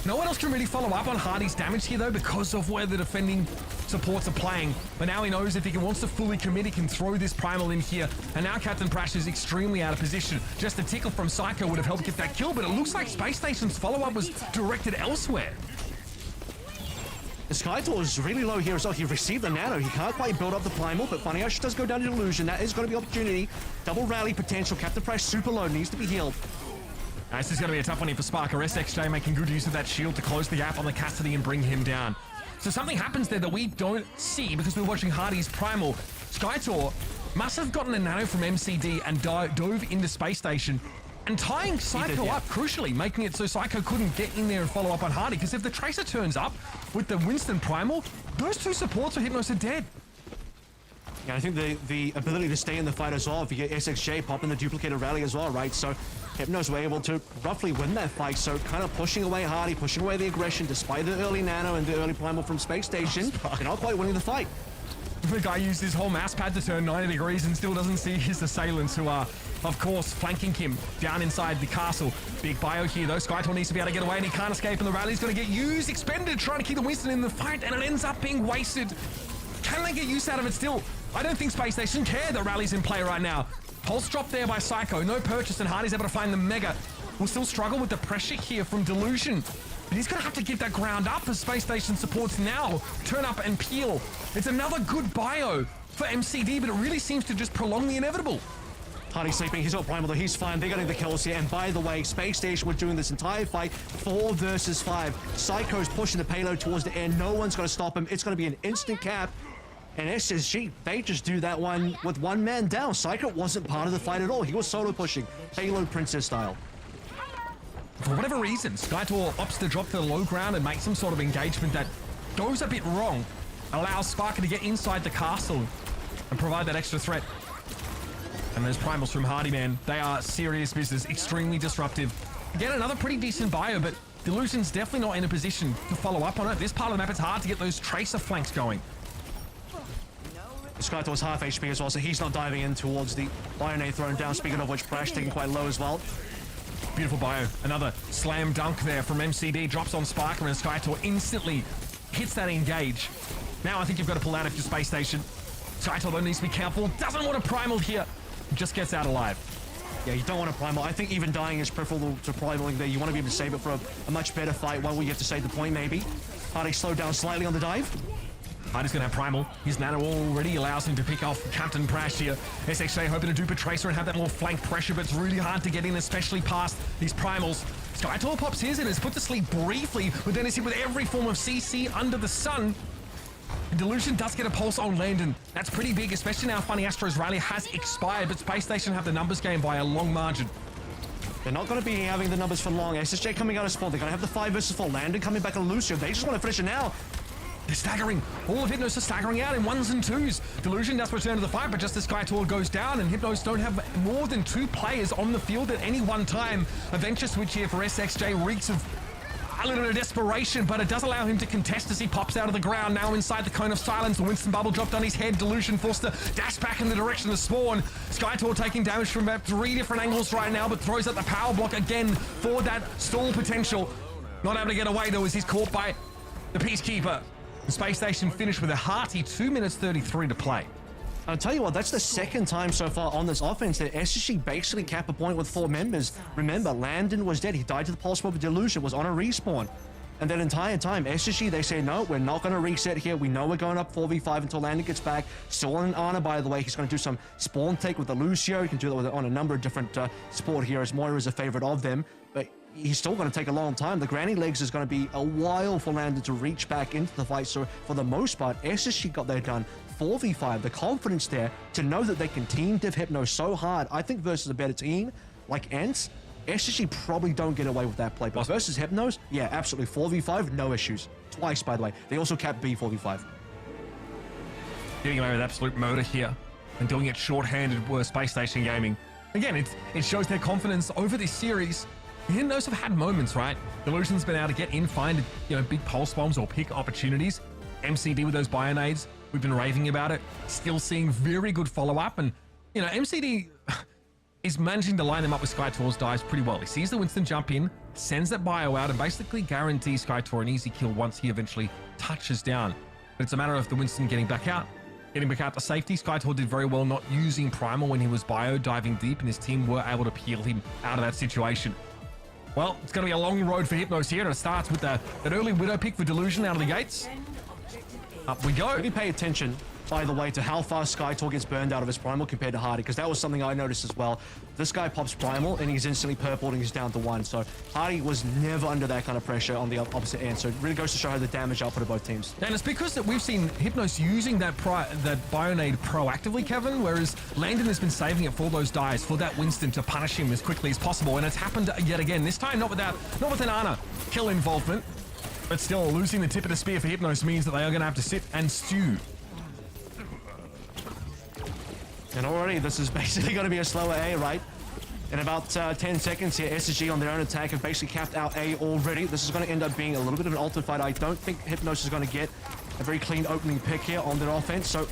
No one else can really follow up on Hardy's damage here, though, because of where the defending supports are playing. But now he knows if he wants to fully commit, he can throw this Primal in here. And now Captain Prash is extremely out of position. Just a tickle from Psycho would have helped get that kill, but it looks like Space Station's follow-up was directed elsewhere. Skytor is really low here as well. He received the Nano. He can't quite build up the Primal, but Funny Ash does go down to Illusion. That is going to be opportunity. Double rally potential. Captain Prash super low, needs to be healed. This is going to be a tough one here for Sparker. SXJ making good use of that shield to close the gap on the Cassidy and bring him down. So something happens there that we don't see because we're watching Hardy's Primal. Skytor must have gotten a Nano from MCD and dove into Space Station and tying Psycho up, crucially, making it so Psycho couldn't get in there and follow up on Hardy, because if the Tracer turns up with the Winston Primal, those two supports for Hypnos are dead. Yeah, I think the ability to stay in the fight as well, if you get SXJ popping the duplicated rally as well, right? So Hypnos were able to roughly win that fight, so kind of pushing away Hardy, pushing away the aggression, despite the early Nano and the early Primal from Space Station. They're not quite winning the fight. The guy used his whole mouse pad to turn 90 degrees and still doesn't see his assailants, who are, of course, flanking him down inside the castle. Big bio here, though. Skytor needs to be able to get away, and he can't escape, and the rally's going to get used, expended, trying to keep the Winston in the fight, and it ends up being wasted. Can they get use out of it still? I don't think Space Station care that rally's in play right now. Pulse drop there by Psycho, no purchase, and Hardy's able to find the Mega. Will still struggle with the pressure here from Delusion. But he's going to have to get that ground up as Space Station supports now. Turn up and peel. It's another good bio for MCD, but it really seems to just prolong the inevitable. Hardy sleeping, he's got Primal though, he's fine, they're getting the kills here, and by the way, Space Station was doing this entire fight 4 versus 5. Psycho's pushing the payload towards the end, no one's going to stop him, it's going to be an instant cap, and SSG, they just do that one with one man down. Psycho wasn't part of the fight at all, he was solo pushing, payload princess style. For whatever reason, Skytor opts to drop to the low ground and make some sort of engagement that goes a bit wrong, allows Sparker to get inside the castle and provide that extra threat. And those Primals from Hardy, man, they are serious business, extremely disruptive. Again, another pretty decent bio, but Delusion's definitely not in a position to follow up on it. This part of the map, it's hard to get those Tracer flanks going. Skytor's half HP as well, so he's not diving in towards the Bio thrown down, speaking of which, Prash taking quite low as well. Beautiful bio. Another slam dunk there from MCD. Drops on Sparker, and Skytor instantly hits that engage. Now I think you've got to pull out of your Space Station. Skytor, though, needs to be careful. Doesn't want a Primal here. Just gets out alive. Yeah, you don't want to Primal. I think even dying is preferable to Primaling there. You want to be able to save it for a much better fight, one where you have to save the point, maybe. Hardy slowed down slightly on the dive. Hardy's going to have Primal. His Nano already allows him to pick off Captain Prash here. SXJ hoping to dupe a Tracer and have that more flank pressure, but it's really hard to get in, especially past these Primals. Skytor pops his and is put to sleep briefly, but then is hit with every form of CC under the sun. And Delusion does get a pulse on Landon. That's pretty big, especially now Funny Astro's rally has expired, but Space Station have the numbers game by a long margin. They're not going to be having the numbers for long. SSJ coming out of spawn. They're going to have the 5 versus 4. Landon coming back on Lucio. They just want to finish it now. They're staggering. All of Hypnos are staggering out in 1s and 2s. Delusion does return to the fight, but just as Skytor goes down, and Hypnos don't have more than 2 players on the field at any one time. A venture switch here for SXJ reeks of a little bit of desperation, but it does allow him to contest as he pops out of the ground. Now inside the cone of silence, the Winston bubble dropped on his head. Delusion forced to dash back in the direction of spawn. Skytor taking damage from about 3 different angles right now, but throws out the power block again for that stall potential. Not able to get away though as he's caught by the Peacekeeper. The Space Station finished with a hearty 2 minutes 33 to play. I'll tell you what, that's the second time so far on this offense that SSG basically capped a point with 4 members. Remember, Landon was dead. He died to the pulse mob of Delusion, was on a respawn. And that entire time, SSG, they say, no, we're not going to reset here. We know we're going up 4v5 until Landon gets back. Still on an Ana, by the way. He's going to do some spawn take with the Lucio. He can do that on a number of different support heroes. Moira is a favorite of them. But he's still going to take a long time. The Granny Legs is going to be a while for Landon to reach back into the fight. So for the most part, SSG got that done. 4v5, the confidence there to know that they can team div Hypnos so hard. I think versus a better team like ENCE, SSG probably don't get away with that play. But versus Hypnos, yeah, absolutely. 4v5, no issues. Twice, by the way. They also capped B 4v5. Getting away with absolute murder here and doing it short-handed with Space Station Gaming. again, it shows their confidence over this series. Hypnos have had moments, right? Delusion's been able to get in, find, big pulse bombs or pick opportunities. MCD with those bionades, we've been raving about it. Still seeing very good follow-up. And, MCD is managing to line them up with SkyTour's dives pretty well. He sees the Winston jump in, sends that bio out, and basically guarantees SkyTour an easy kill once he eventually touches down. But it's a matter of the Winston getting back out to safety. SkyTour did very well not using Primal when he was bio diving deep, and his team were able to peel him out of that situation. Well, it's going to be a long road for Hypnos here, and it starts with that early Widow pick for Delusion out of the gates. Up we go. Really pay attention, by the way, to how fast SkyTour gets burned out of his Primal compared to Hardy, because that was something I noticed as well. This guy pops Primal, and he's instantly purpled, and he's down to 1. So Hardy was never under that kind of pressure on the opposite end. So it really goes to show how the damage output of both teams. And it's because that we've seen Hypnos using that Bionade proactively, Kevin, whereas Landon has been saving it for those dives, for that Winston to punish him as quickly as possible. And it's happened yet again. This time, not with an Ayah kill involvement, but still losing the tip of the spear for Hypnos means that they are going to have to sit and stew. And already this is basically going to be a slower A, right? In about 10 seconds here, SSG on their own attack have basically capped out A already. This is going to end up being a little bit of an altered fight. I don't think Hypnos is going to get a very clean opening pick here on their offense. So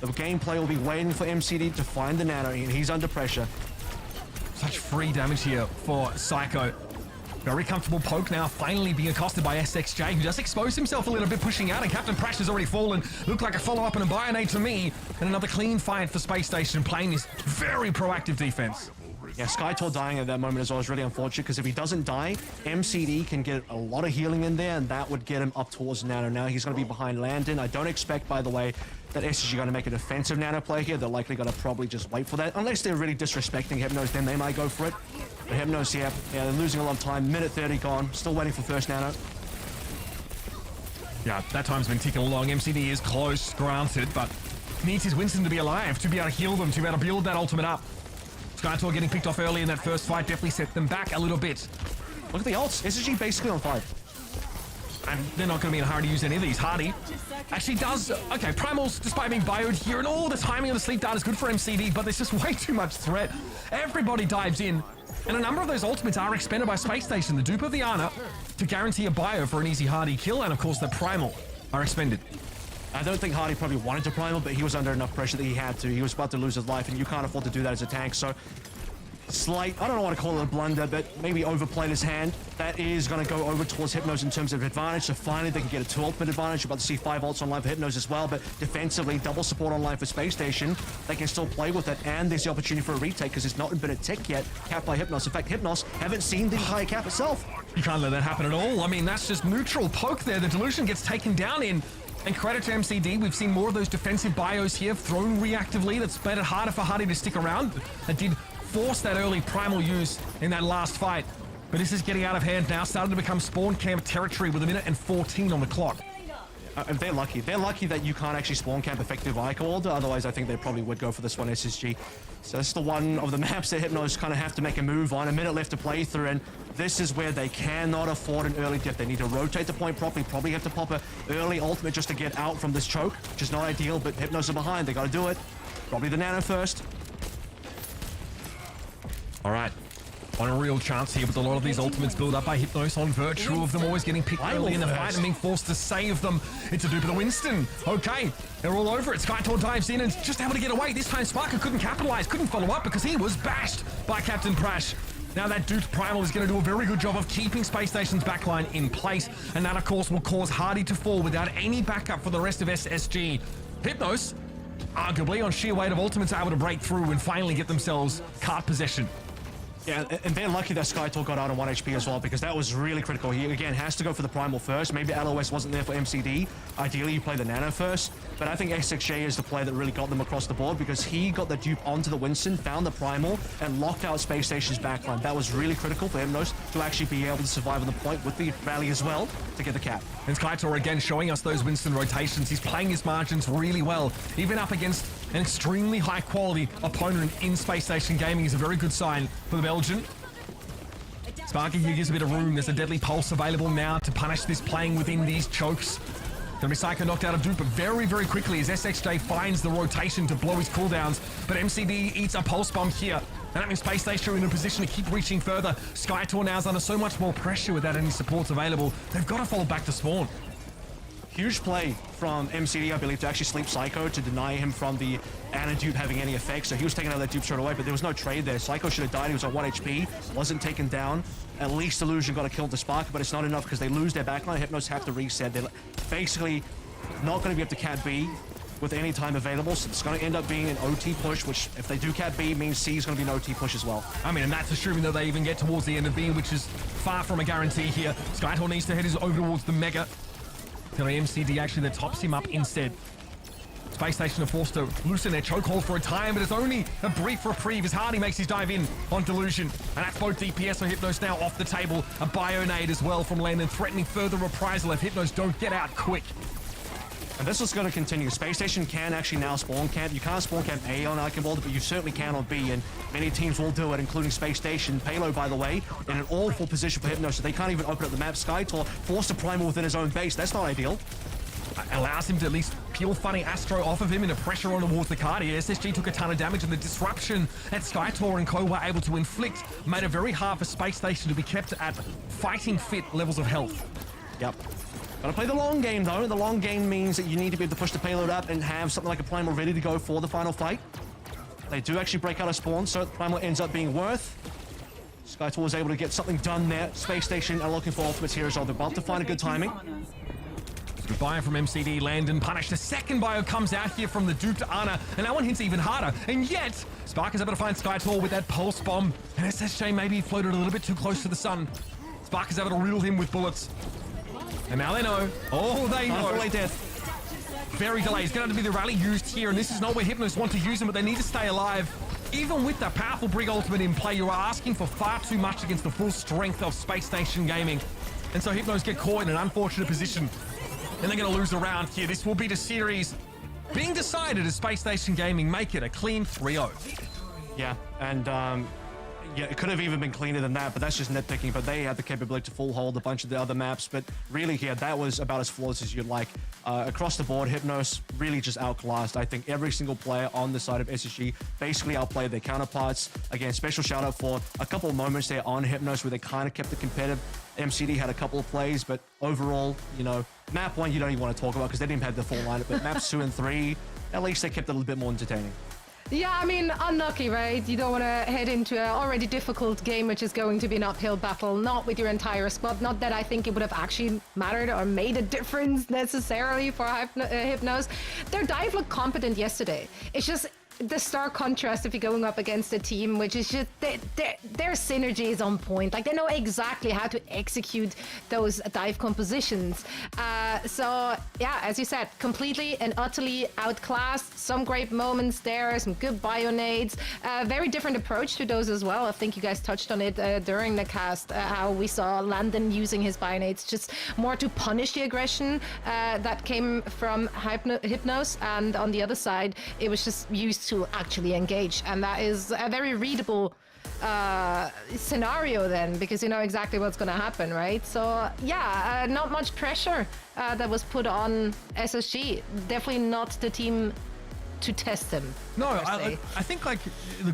the gameplay will be waiting for MCD to find the nano, and he's under pressure. Such free damage here for Psycho. Very comfortable poke now, finally being accosted by SXJ, who just exposed himself a little bit, pushing out, and Captain Prash has already fallen. Looked like a follow-up and a Bionade to me, and another clean fight for Space Station, playing this very proactive defense. Yeah, SkyTour dying at that moment as well is really unfortunate, because if he doesn't die, MCD can get a lot of healing in there, and that would get him up towards Nano. Now he's going to be behind Landon. I don't expect, by the way, that SSG are going to make a defensive Nano play here. They're likely going to probably just wait for that. Unless they're really disrespecting Hypnos, then they might go for it. But Hypnos, yeah, they're losing a lot of time. Minute 30 gone. Still waiting for first Nano. Yeah, that time's been ticking along. MCD is close, granted, but needs his Winston to be alive, to be able to heal them, to be able to build that ultimate up. SkyTour getting picked off early in that first fight definitely set them back a little bit. Look at the ults. SSG basically on 5. And they're not going to be in a hurry to use any of these. Hardy actually does. Okay, Primals, despite being bioed here, and all the timing of the sleep dart is good for MCD, but there's just way too much threat. Everybody dives in, and a number of those ultimates are expended by Space Station, the dupe of the Ayah, to guarantee a bio for an easy Hardy kill, and of course the Primal are expended. I don't think Hardy probably wanted to Primal, but he was under enough pressure that he had to. He was about to lose his life, and you can't afford to do that as a tank, so slight, I don't know what to call it, a blunder, but maybe overplayed his hand. That is going to go over towards Hypnos in terms of advantage, so finally they can get a 2 ultimate advantage. You're about to see 5 ults online for Hypnos as well, but defensively, double support online for Space Station. They can still play with it, and there's the opportunity for a retake because it's not been a tick yet, capped by Hypnos. In fact, Hypnos haven't seen the entire cap itself. You can't let that happen at all. I mean, that's just neutral poke there. The Delusion gets taken down in. And credit to MCD, we've seen more of those defensive bios here thrown reactively. That's made it harder for Hardy to stick around. It did force that early Primal use in that last fight. But this is getting out of hand now, starting to become spawn camp territory with 1:14 on the clock. They're lucky. They're lucky that you can't actually spawn camp effective Icon. Otherwise, I think they probably would go for this one, SSG. So this is the one of the maps that Hypnos kind of have to make a move on. A minute left to play through, and this is where they cannot afford an early dip. They need to rotate the point properly. Probably have to pop an early ultimate just to get out from this choke, which is not ideal, but Hypnos are behind. They got to do it. Probably the Nano first. All right. On a real chance here with a lot of these ultimates built up by Hypnos on virtue of them always getting picked early in the fight and being forced to save them. It's a dupe of the Winston. Okay, they're all over it. SkyTour dives in and just able to get away. This time Sparker couldn't capitalize, couldn't follow up because he was bashed by Captain Prash. Now that duped Primal is going to do a very good job of keeping Space Station's backline in place, and that of course will cause Hardy to fall without any backup for the rest of SSG. Hypnos, arguably on sheer weight of ultimates, are able to break through and finally get themselves cart possession. Yeah, and they're lucky that SkyTour got out on 1 HP as well, because that was really critical. He, again, has to go for the Primal first. Maybe LOS wasn't there for MCD. Ideally, you play the Nano first. But I think SXJ is the play that really got them across the board, because he got the dupe onto the Winston, found the Primal, and locked out Space Station's backline. That was really critical for Hypnos to actually be able to survive on the point with the rally as well to get the cap. And SkyTour again showing us those Winston rotations. He's playing his margins really well, even up against an extremely high-quality opponent in Space Station Gaming is a very good sign for the Belgian. Sparky here gives a bit of room. There's a deadly pulse available now to punish this playing within these chokes. Gonna be Psycho knocked out of dupe very, very quickly as SXJ finds the rotation to blow his cooldowns, but MCD eats a pulse bomb here. And that means Space Station are in a position to keep reaching further. SkyTour now is under so much more pressure without any supports available. They've got to fall back to spawn. Huge play from MCD, I believe, to actually sleep Psycho to deny him from the Ana dupe having any effect. So he was taking out that dupe straight away, but there was no trade there. Psycho should have died. He was on 1 HP, wasn't taken down. At least Illusion got a kill with the Spark, but it's not enough because they lose their backline. Hypnos have to reset. They're basically not going to be up to Cat B with any time available, so it's going to end up being an OT push, which if they do Cat B means C is going to be an OT push as well. I mean, and that's assuming that they even get towards the end of B, which is far from a guarantee here. SkyTour needs to head his over towards the Mega. Till MCD actually that tops him up instead. Space Station are forced to loosen their chokehold for a time, but it's only a brief reprieve as Hardy makes his dive in on Delusion. And that's both DPS or Hypnos now off the table. A Bionade as well from Landon, threatening further reprisal if Hypnos don't get out quick. And this is going to continue. Space Station can actually now spawn camp. You can't spawn camp A on Icon Boulder, but you certainly can on B, and many teams will do it, including Space Station. Payload, by the way, in an awful position for Hypnos, so they can't even open up the map. SkyTour forced to primal within his own base. That's not ideal. Allows him to at least peel funny Astro off of him in a pressure on towards the Cardi. SSG took a ton of damage, and the disruption that SkyTour and Co were able to inflict made it very hard for Space Station to be kept at fighting fit levels of health. Yep. Gotta play the long game, though. The long game means that you need to be able to push the payload up and have something like a Primal ready to go for the final fight. They do actually break out of spawn, so Primal ends up being worth. SkyTour was able to get something done there. Space Station are looking for ultimates here as well. They're about to find a good timing. Good bio from MCD. Landon punished. A second bio comes out here from the duped Ana, and that one hits even harder. And yet, Spark is able to find SkyTour with that pulse bomb. And SSJ maybe floated a little bit too close to the sun. Spark is able to riddle him with bullets. And now they know. Oh, they know. They did. Very delayed. It's going to be the rally used here, and this is not where Hypnos want to use them, but they need to stay alive. Even with that powerful Brig ultimate in play, you are asking for far too much against the full strength of Space Station Gaming. And so Hypnos get caught in an unfortunate position. And they're going to lose a round here. This will be the series being decided as Space Station Gaming make it a clean 3-0. Yeah, and yeah, it could have even been cleaner than that, but that's just nitpicking. But they had the capability to full hold a bunch of the other maps. But really, yeah, that was about as flawless as you'd like. Across the board, Hypnos really just outclassed. I think every single player on the side of SSG basically outplayed their counterparts. Again, special shout out for a couple of moments there on Hypnos where they kind of kept it competitive. MCD had a couple of plays, but overall, you know, map 1 you don't even want to talk about because they didn't have the full lineup. But maps 2 and 3, at least they kept it a little bit more entertaining. Yeah, I mean, unlucky, right? You don't want to head into an already difficult game, which is going to be an uphill battle, not with your entire squad. Not that I think it would have actually mattered or made a difference necessarily for Hypnos. Their dive looked competent yesterday. It's just the stark contrast if you're going up against a team which is just their synergy is on point. Like, they know exactly how to execute those dive compositions. So yeah, as you said, completely and utterly outclassed. Some great moments there, some good bionades, very different approach to those as well. I think you guys touched on it during the cast, how we saw Landon using his bionades just more to punish the aggression that came from Hypnos, and on the other side it was just used to actually engage, and that is a very readable scenario then, because you know exactly what's going to happen, right? So yeah, not much pressure that was put on SSG. Definitely not the team to test them. No, I think like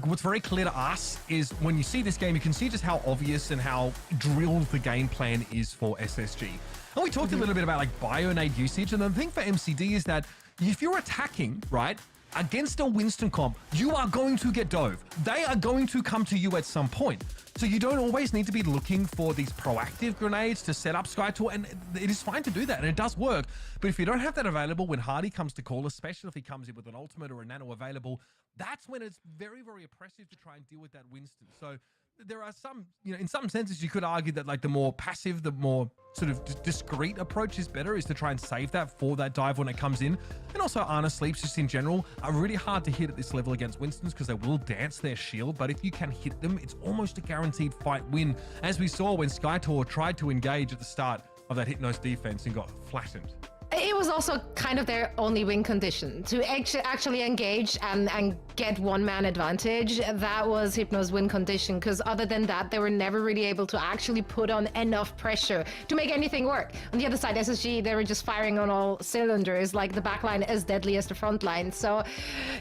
what's very clear to us is when you see this game, you can see just how obvious and how drilled the game plan is for SSG. And we talked a little bit about like bionade usage, and the thing for MCD is that if you're attacking, right, against a Winston comp, you are going to get dove. They are going to come to you at some point. So you don't always need to be looking for these proactive grenades to set up SkyTour, and it is fine to do that, and it does work. But if you don't have that available when Hardy comes to call, especially if he comes in with an ultimate or a nano available, that's when it's very, very oppressive to try and deal with that Winston. So there are some, you know, in some senses you could argue that like the more passive, the more sort of discreet approach is better, is to try and save that for that dive when it comes in. And also Ana sleeps just in general are really hard to hit at this level against Winstons because they will dance their shield, but if you can hit them, it's almost a guaranteed fight win, as we saw when SkyTour tried to engage at the start of that Hypnos defense and got flattened. It was also kind of their only win condition to actually engage and get one-man advantage. That was Hypnos' win condition, because other than that, they were never really able to actually put on enough pressure to make anything work. On the other side, SSG, they were just firing on all cylinders, like the backline as deadly as the front line. So,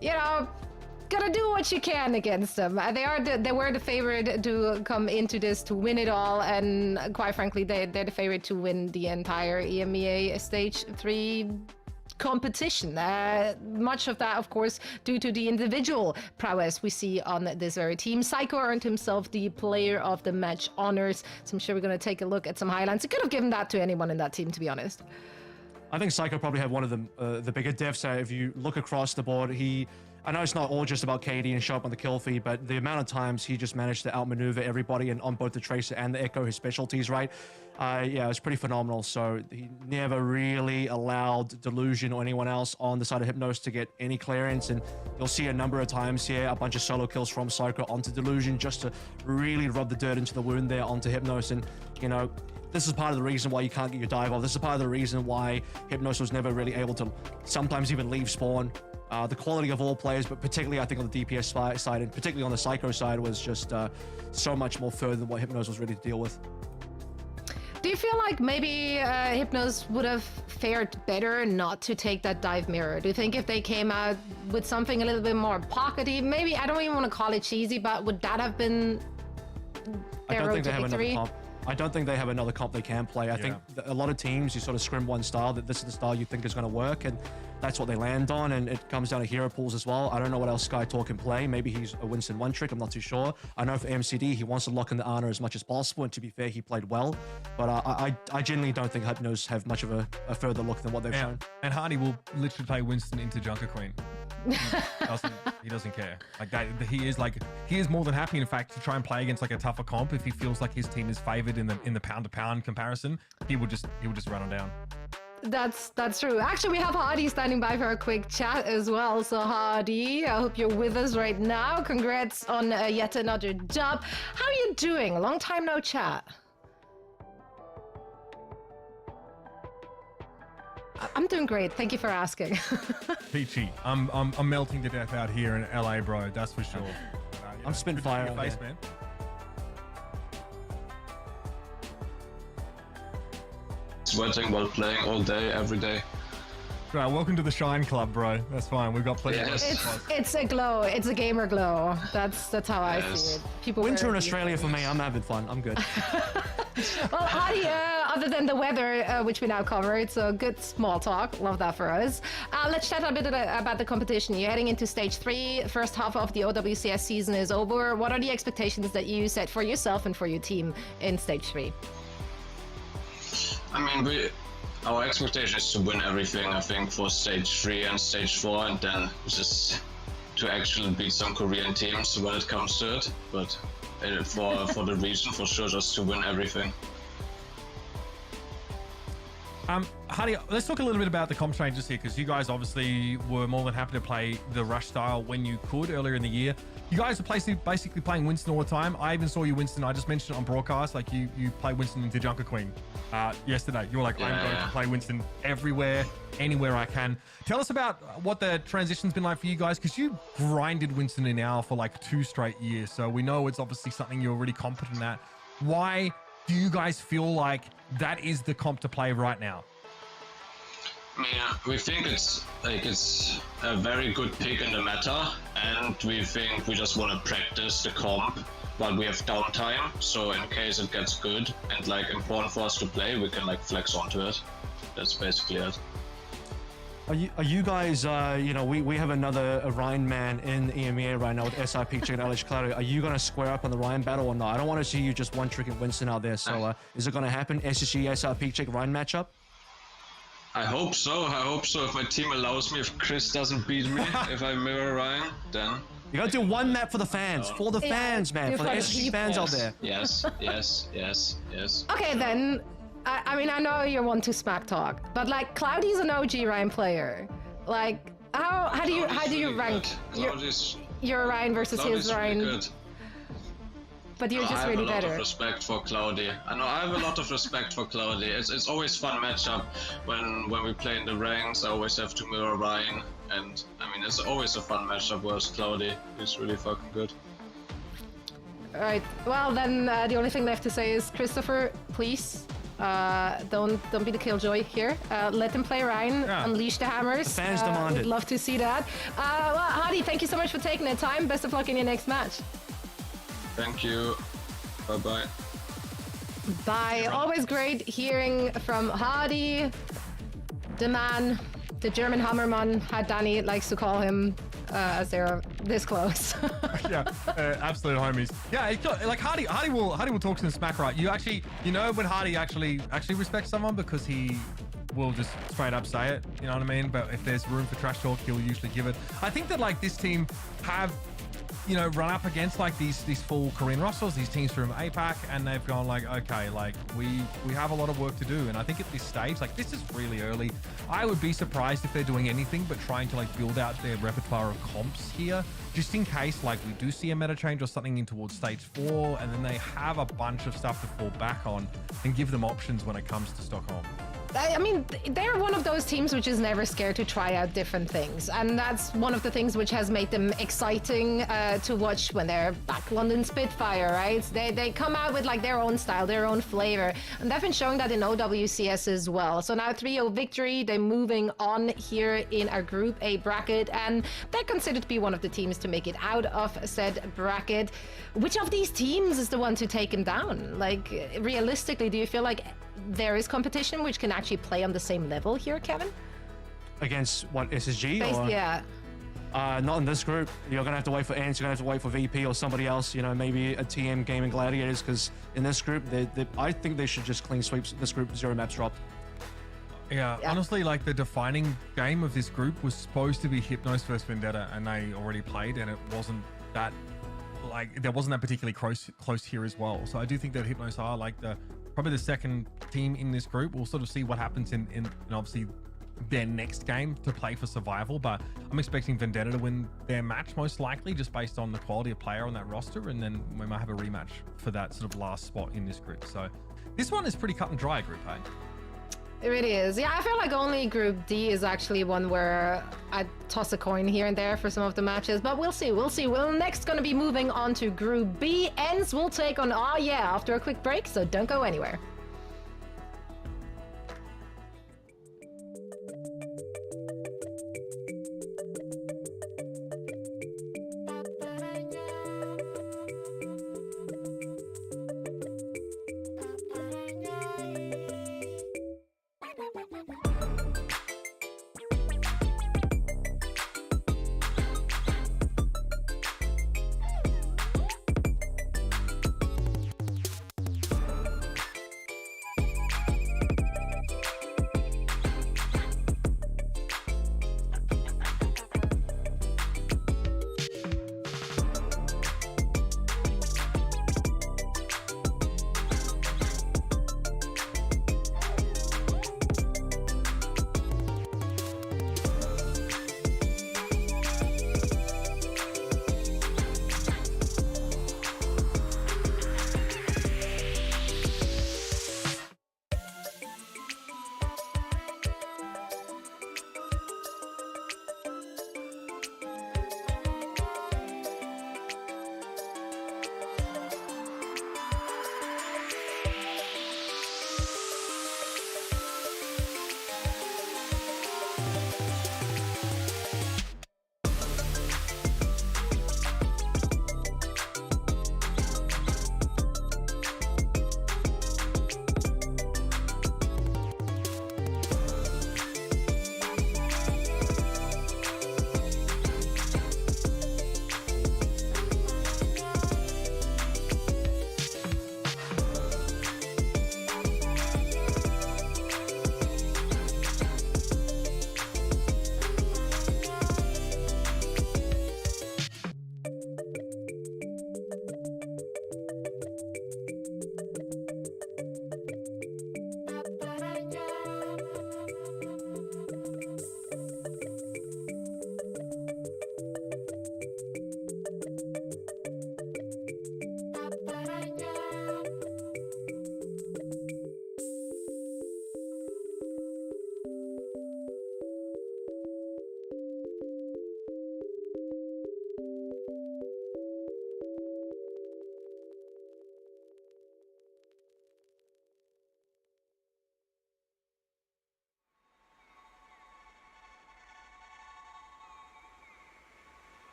you know, gotta do what you can against them. They were the favorite to come into this to win it all, and quite frankly, they're the favorite to win the entire EMEA Stage 3 competition. Much of that, of course, due to the individual prowess we see on this very team. Psycho earned himself the player of the match honors, so I'm sure we're going to take a look at some highlights. He could have given that to anyone in that team, to be honest. I think Psycho probably had one of the bigger deaths. If you look across the board, I know it's not all just about KD and show up on the kill feed, but the amount of times he just managed to outmaneuver everybody and on both the Tracer and the Echo, his specialties, right? Yeah, it was pretty phenomenal. So he never really allowed Delusion or anyone else on the side of Hypnos to get any clearance. And you'll see a number of times here, a bunch of solo kills from Psycho onto Delusion just to really rub the dirt into the wound there onto Hypnos. And, you know, this is part of the reason why you can't get your dive off. This is part of the reason why Hypnos was never really able to sometimes even leave spawn. The quality of all players, but particularly I think on the DPS side and particularly on the Psycho side was just so much more further than what Hypnos was ready to deal with. Do you feel like maybe Hypnos would have fared better not to take that dive mirror? Do you think if they came out with something a little bit more pockety, maybe, I don't even want to call it cheesy, but would that have been their road to victory? I don't think they have another comp they can play. I think a lot of teams, you sort of scrim one style, that this is the style you think is going to work, and that's what they land on, and it comes down to hero pools as well. I don't know what else Skytor can play. Maybe he's a Winston one trick, I'm not too sure. I know for MCD, he wants to lock in the Ana as much as possible, and to be fair, he played well. But I genuinely don't think Hypnos have much of a further look than what they've shown. And Hardy will literally play Winston into Junker Queen. He doesn't care. Like that, he is more than happy, in fact, to try and play against like a tougher comp. If he feels like his team is favored in the pound-to-pound comparison, he will just run them down. That's true. Actually, we have Hardy standing by for a quick chat as well. So Hardy, I hope you're with us right now. Congrats on yet another dub. How are you doing? Long time no chat. I'm doing great. Thank you for asking. Peachy, I'm melting to death out here in LA, bro. That's for sure. I'm spitting fire on your face, man. Sweating while playing all day, every day. Right, welcome to the Shine Club, bro. That's fine. We've got plenty. Yes. It's a glow. It's a gamer glow. That's how I see it. People winter in Australia for me. I'm having fun. I'm good. Well, Hardy, other than the weather, which we now covered, so good small talk. Love that for us. Let's chat a bit about the competition. You're heading into stage 3. First half of the OWCS season is over. What are the expectations that you set for yourself and for your team in stage 3? I mean, our expectation is to win everything, I think, for stage 3 and stage 4, and then just to actually beat some Korean teams when it comes to it. But for the region, for sure, just to win everything. Hardy, let's talk a little bit about the comp changes here, because you guys obviously were more than happy to play the Rush style when you could earlier in the year. You guys are basically playing Winston all the time. I even saw you Winston. I just mentioned it on broadcast, like you play Winston into Junker Queen yesterday. You were like, I'm going to play Winston everywhere, anywhere I can. Tell us about what the transition's been like for you guys, because you grinded Winston in AL for like 2 straight years. So we know it's obviously something you're really competent at. Why do you guys feel like that is the comp to play right now? Yeah, we think it's a very good pick in the meta, and we think we just want to practice the comp while we have downtime, so in case it gets good and like important for us to play, we can like flex onto it. That's basically it. Are you guys, you know, we have another Ryan man in EMEA right now with SRP and LH Claro. Are you going to square up on the Ryan battle or not? I don't want to see you just one tricking Winston out there, so is it going to happen? SSG, SRP, Ryan matchup? I hope so. I hope so. If my team allows me, if Chris doesn't beat me, if I mirror Ryan, then... You gotta do one map for the fans. For the fans, man. For the SSG fans out there. Yes. Okay, then. I mean, I know you're one to smack talk, but like, Cloudy's an OG Ryan player. Like, how do you rank your Ryan versus his Ryan? Really good. But you're just really better. I have a lot of respect for Cloudy. I know I have a lot of respect for Cloudy. It's always fun matchup when we play in the ranks. I always have to mirror Ryan, and I mean it's always a fun matchup versus Cloudy. He's really fucking good. All right. Well, then the only thing left to say is, Christopher, please Don't be the killjoy here. Let them play around. Yeah. Unleash the hammers. Fans demand We'd it. love to see that. Well, Hadi, thank you so much for taking the time. Best of luck in your next match. Thank you. Bye bye. Bye. Always great hearing from Hadi, the man, the German Hammerman, how Danny likes to call him, as they're this close. Yeah, absolute homies. Yeah, like Hardy will talk some smack, right? You know when Hardy actually respects someone because he will just straight up say it. You know what I mean? But if there's room for trash talk, he'll usually give it. I think that like this team have, run up against like these full Korean rosters, these teams from APAC, and they've gone like, okay, like we have a lot of work to do. And I think at this stage, like this is really early. I would be surprised if they're doing anything but trying to like build out their repertoire of comps here, just in case like we do see a meta change or something in towards stage 4, and then they have a bunch of stuff to fall back on and give them options when it comes to Stockholm. I mean, they're one of those teams which is never scared to try out different things. And that's one of the things which has made them exciting to watch when they're back London Spitfire, right? They come out with like their own style, their own flavor. And they've been showing that in OWCS as well. So now 3-0 victory, they're moving on here in our Group A bracket. And they're considered to be one of the teams to make it out of said bracket. Which of these teams is the one to take them down? Like, realistically, do you feel like there is competition which can actually play on the same level here, Kevin? Against what, SSG? Or? Yeah. Not in this group. You're gonna have to wait for ENCE. You're gonna have to wait for VP or somebody else. Maybe a TM Gaming Gladiators. Because in this group, I think they should just clean sweep this group. 0 maps dropped. Yeah, honestly, like the defining game of this group was supposed to be Hypnos versus Vendetta, and they already played, and it wasn't that there wasn't that particularly close here as well. So I do think that Hypnos are like probably the second team in this group. We'll sort of see what happens in obviously their next game to play for survival, but I'm expecting Vendetta to win their match most likely just based on the quality of player on that roster, and then we might have a rematch for that sort of last spot in this group. So this one is pretty cut and dry, Group A. It really is. Yeah, I feel like only Group D is actually one where I toss a coin here and there for some of the matches, but we'll see. We're next going to be moving on to Group B. ENCE will take on Ayah after a quick break, so don't go anywhere.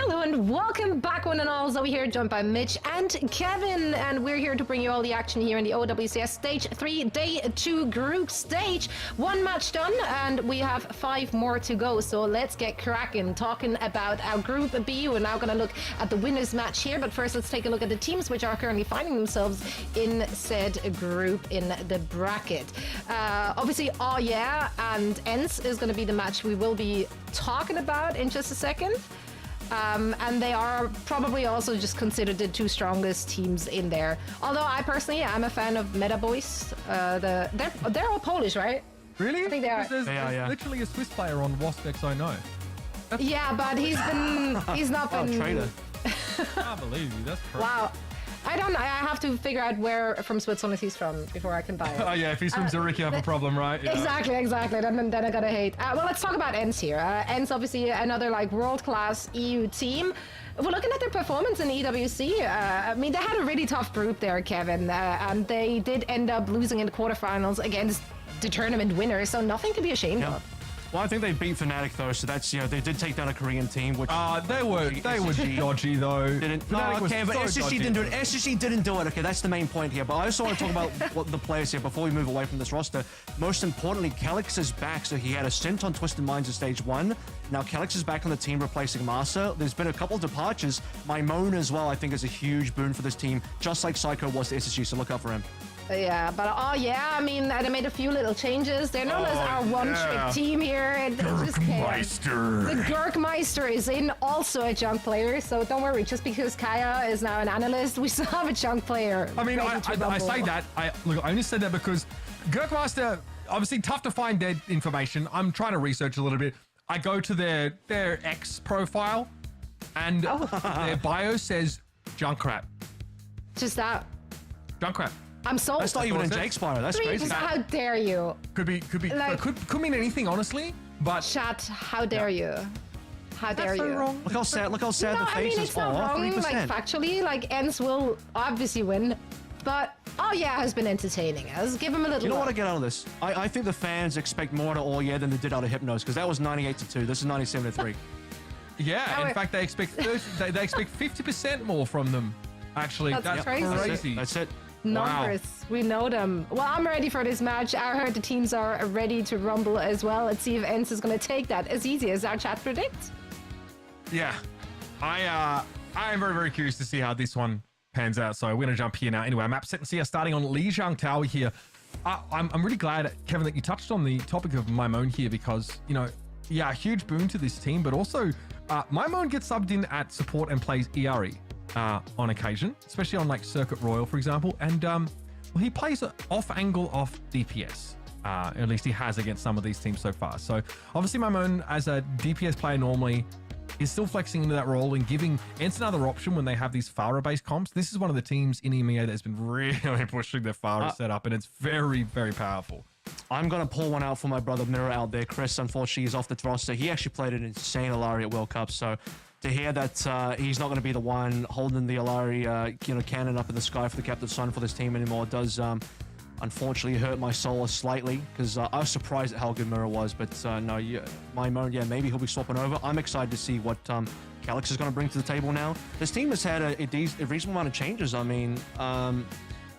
Hello and welcome back, one and all. Zoe here, joined by Mitch and Kevin, and we're here to bring you all the action here in the OWCS Stage 3 Day 2 Group Stage. One match done, and we have 5 more to go, so let's get cracking. Talking about our Group B, we're now going to look at the winners match here, but first let's take a look at the teams which are currently finding themselves in said group in the bracket. Obviously, Ayah and ENCE is going to be the match we will be talking about in just a second. And they are probably also just considered the 2 strongest teams in there. Although I personally am a fan of Meta Boys. They're all Polish, right? Really? I think they are. There's literally a Swiss player on OWCS I know. Yeah, but he's not been... traitor. I can't believe you. That's crazy. Wow. I have to figure out where from Switzerland he's from before I can buy it. Oh yeah, if he's from Zurich, you have a problem, right? Yeah. Exactly. Then I gotta hate. Well, let's talk about ENCE here. ENCE, obviously another like world-class EU team. If we're looking at their performance in EWC, I mean, they had a really tough group there, Kevin, and they did end up losing in the quarterfinals against the tournament winner, so nothing to be ashamed of. Well, I think they beat Fnatic though, so that's, they did take down a Korean team, which they were dodgy though. Okay, but SSG didn't do it. SSG didn't do it. Okay, that's the main point here. But I also want to talk about what the players here before we move away from this roster. Most importantly, Calix is back, so he had a stint on Twisted Minds in stage 1. Now Calix is back on the team replacing Masa. There's been a couple of departures. Mymone as well, I think, is a huge boon for this team, just like Psycho was to SSG, so look out for him. Yeah, but I mean, they made a few little changes. They're known as our one-trick team here. Gurkmeister. The Gurkmeister is in, also a junk player, so don't worry. Just because Kaya is now an analyst, we still have a junk player. I mean, I say that. I only said that because Gurkmeister, obviously tough to find their information. I'm trying to research a little bit. I go to their X profile, and their bio says Junkrat. Just that. Junkrat. I'm sold. That's not even in Jake's bio. That's crazy. How dare you? Could mean anything, honestly. But chat, how dare you? How dare you? Wrong. Look how sad the face is. It's not wrong. 3%. Like factually, like ENCE will obviously win, but has been entertaining us. Give him a little. You know what I get out of this? I think the fans expect more out of than they did out of Hypnos, because that was 98-2. This is 97-3. Yeah, in fact, they expect 50% more from them. Actually, that's crazy. That's it. Numbers, we know them. Well, I'm ready for this match. I heard the teams are ready to rumble as well. Let's see if ENCE is going to take that as easy as our chat predicts. Yeah, I am very, very curious to see how this one pans out. So we're going to jump here now. Anyway, map set and see us starting on Lijiang Tower here. I'm really glad, Kevin, that you touched on the topic of Mymone here because, a huge boon to this team, but also Mymone gets subbed in at support and plays ERE. On occasion, especially on like Circuit Royal, for example, and he plays off angle off DPS. At least he has against some of these teams so far. So obviously Mymone, as a DPS player normally, is still flexing into that role and giving ENCE another option when they have these Pharah-based comps. This is one of the teams in EMEA that has been really pushing their Pharah setup, and it's very, very powerful. I'm going to pull one out for my brother Mirror out there. Chris, unfortunately, he's off the roster. He actually played an insane Alari at World Cup, so to hear that he's not going to be the one holding the Alari cannon up in the sky for the Captain Sun for this team anymore does unfortunately hurt my soul slightly, because I was surprised at how good Mirror was, but Mymone, maybe he'll be swapping over. I'm excited to see what Calix is going to bring to the table now. This team has had a reasonable amount of changes. I mean,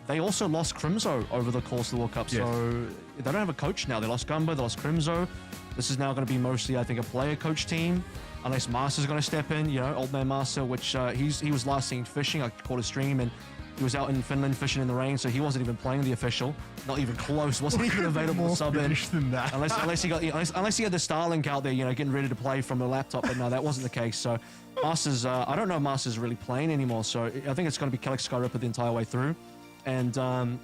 they also lost Crimzo over the course of the World Cup, so they don't have a coach now. They lost Gumbo, they lost Crimzo. This is now going to be mostly, I think, a player coach team. Unless Master's going to step in, Old Man Master, which he was last seen fishing. I caught a stream, and he was out in Finland fishing in the rain, so he wasn't even playing the official. Not even close. Wasn't even available to sub in. Than that. Unless he had the Starlink out there, getting ready to play from a laptop. But no, that wasn't the case. So Master's, I don't know if Master's really playing anymore. So I think it's going to be Calix Skyripper the entire way through. And